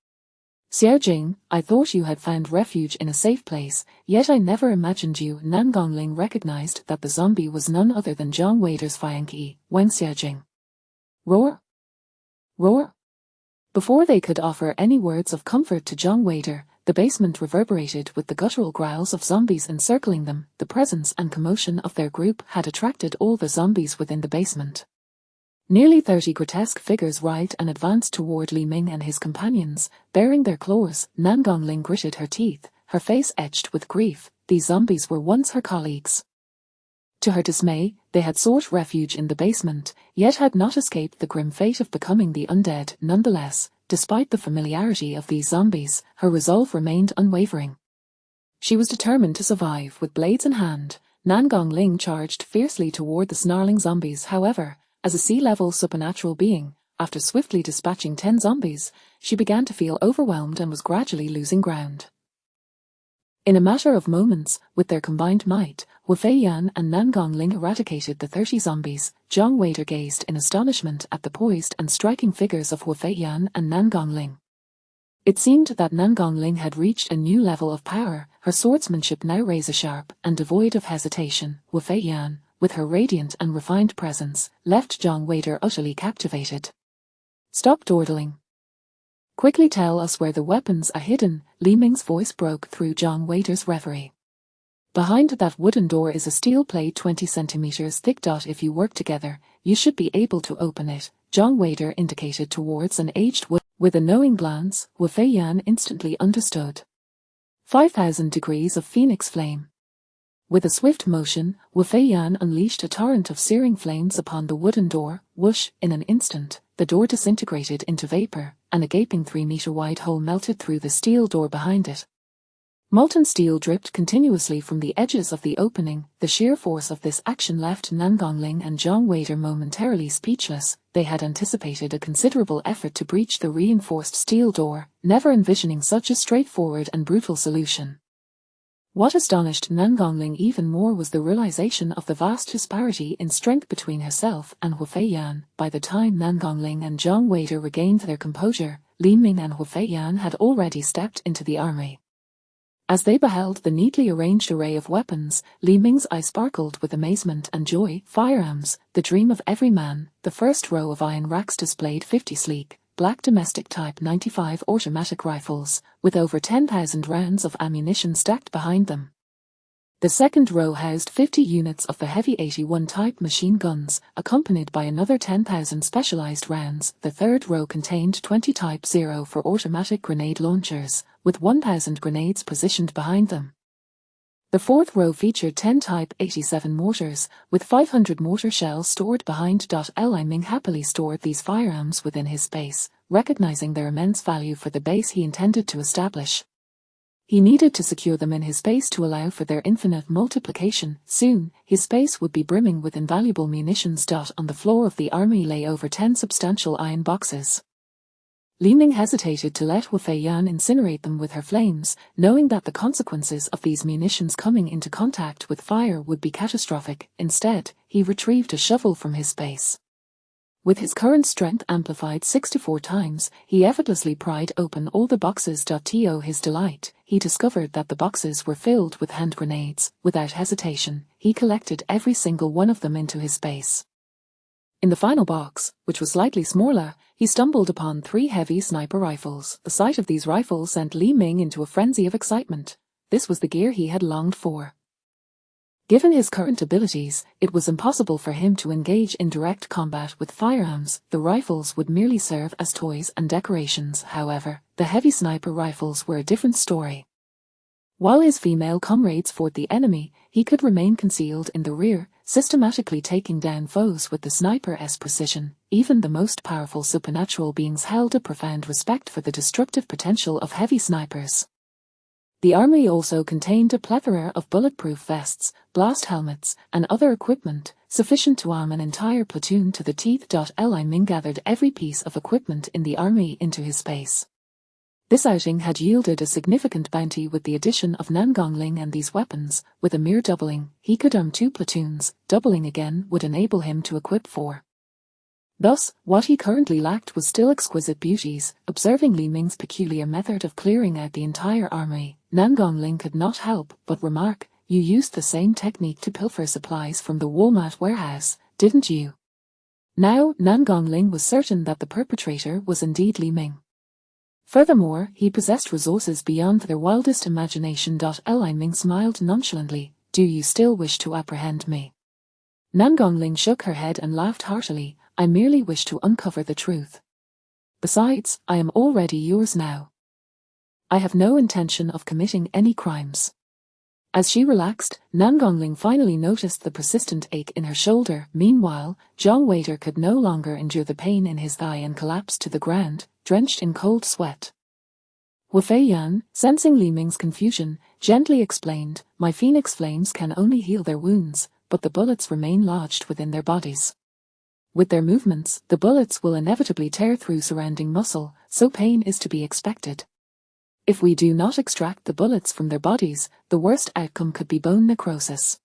"Xiaojing, I thought you had found refuge in a safe place, yet I never imagined you." Nangong Ling recognized that the zombie was none other than Zhang Wader's Fianqi, Wen Xiaojing. Roar! Roar! Before they could offer any words of comfort to Zhang Wader, the basement reverberated with the guttural growls of zombies encircling them. The presence and commotion of their group had attracted all the zombies within the basement. Nearly 30 grotesque figures writhed and advanced toward Li Ming and his companions, baring their claws. Nangong Ling gritted her teeth, her face etched with grief. These zombies were once her colleagues. To her dismay, they had sought refuge in the basement, yet had not escaped the grim fate of becoming the undead. Nonetheless, despite the familiarity of these zombies, her resolve remained unwavering. She was determined to survive. With blades in hand, Nangong Ling charged fiercely toward the snarling zombies. However, as a sea-level supernatural being, After swiftly dispatching 10 zombies, she began to feel overwhelmed and was gradually losing ground. In a matter of moments, with their combined might, Wu Feiyan and Nan Gongling eradicated the 30 zombies. Zhang Weiter gazed in astonishment at the poised and striking figures of Wu Feiyan and Nan Gongling. It seemed that Nan Gongling had reached a new level of power, her swordsmanship now razor-sharp and devoid of hesitation. Wu Feiyan, with her radiant and refined presence, left Zhang Weiter utterly captivated. "Stop dawdling. Quickly tell us where the weapons are hidden." Li Ming's voice broke through Zhang Weiter's reverie. "Behind that wooden door is a steel plate 20 centimeters thick. If you work together, you should be able to open it." Zhang Weiter indicated towards an aged wood. With a knowing glance, Wu Feiyan instantly understood. 5,000 degrees of phoenix flame. With a swift motion, Wu Feiyan unleashed a torrent of searing flames upon the wooden door. Whoosh! In an instant, the door disintegrated into vapor, and a gaping 3-meter-wide hole melted through the steel door behind it. Molten steel dripped continuously from the edges of the opening. The sheer force of this action left Nan Gongling and Zhang Weiter momentarily speechless. They had anticipated a considerable effort to breach the reinforced steel door, never envisioning such a straightforward and brutal solution. What astonished Nan Gongling even more was the realization of the vast disparity in strength between herself and Wu Feiyan. By the time Nan Gongling and Zhang Weiter regained their composure, Li Ming and Wu Feiyan had already stepped into the army. As they beheld the neatly arranged array of weapons, Li Ming's eye sparkled with amazement and joy. Firearms, the dream of every man. The first row of iron racks displayed 50 sleek, black domestic Type 95 automatic rifles, with over 10,000 rounds of ammunition stacked behind them. The second row housed 50 units of the heavy 81 type machine guns, accompanied by another 10,000 specialized rounds. The third row contained 20 Type 0 for automatic grenade launchers, with 1,000 grenades positioned behind them. The fourth row featured 10 Type 87 mortars, with 500 mortar shells stored behind. Li Ming happily stored these firearms within his base, recognizing their immense value for the base he intended to establish. He needed to secure them in his space to allow for their infinite multiplication. Soon, his space would be brimming with invaluable munitions. On the floor of the army lay over 10 substantial iron boxes. Li Ming hesitated to let Wu Feiyan incinerate them with her flames, knowing that the consequences of these munitions coming into contact with fire would be catastrophic. Instead, he retrieved a shovel from his space. With his current strength amplified 64 times, he effortlessly pried open all the boxes. To his delight, he discovered that the boxes were filled with hand grenades. Without hesitation, he collected every single one of them into his space. In the final box, which was slightly smaller, he stumbled upon 3 heavy sniper rifles. The sight of these rifles sent Li Ming into a frenzy of excitement. This was the gear he had longed for. Given his current abilities, it was impossible for him to engage in direct combat with firearms. The rifles would merely serve as toys and decorations. However, the heavy sniper rifles were a different story. While his female comrades fought the enemy, he could remain concealed in the rear, systematically taking down foes with the sniper's precision. Even the most powerful supernatural beings held a profound respect for the destructive potential of heavy snipers. The army also contained a plethora of bulletproof vests, blast helmets, and other equipment, sufficient to arm an entire platoon to the teeth. Li Ming gathered every piece of equipment in the army into his space. This outing had yielded a significant bounty. With the addition of Nan Gongling and these weapons, with a mere doubling, he could arm 2 platoons. Doubling again would enable him to equip 4. Thus, what he currently lacked was still exquisite beauties. Observing Li Ming's peculiar method of clearing out the entire army, Nan Gongling could not help but remark, "You used the same technique to pilfer supplies from the Walmart warehouse, didn't you?" Now, Nan Gongling was certain that the perpetrator was indeed Li Ming. Furthermore, he possessed resources beyond their wildest imagination. Li Ming smiled nonchalantly. "Do you still wish to apprehend me?" Nan Gongling shook her head and laughed heartily. "I merely wish to uncover the truth. Besides, I am already yours now. I have no intention of committing any crimes." As she relaxed, Nan Gongling finally noticed the persistent ache in her shoulder. Meanwhile, Zhang Weiter could no longer endure the pain in his thigh and collapsed to the ground, drenched in cold sweat. Wu Feiyan, sensing Li Ming's confusion, gently explained, "My phoenix flames can only heal their wounds, but the bullets remain lodged within their bodies." With their movements, the bullets will inevitably tear through surrounding muscle, so pain is to be expected. If we do not extract the bullets from their bodies, the worst outcome could be bone necrosis.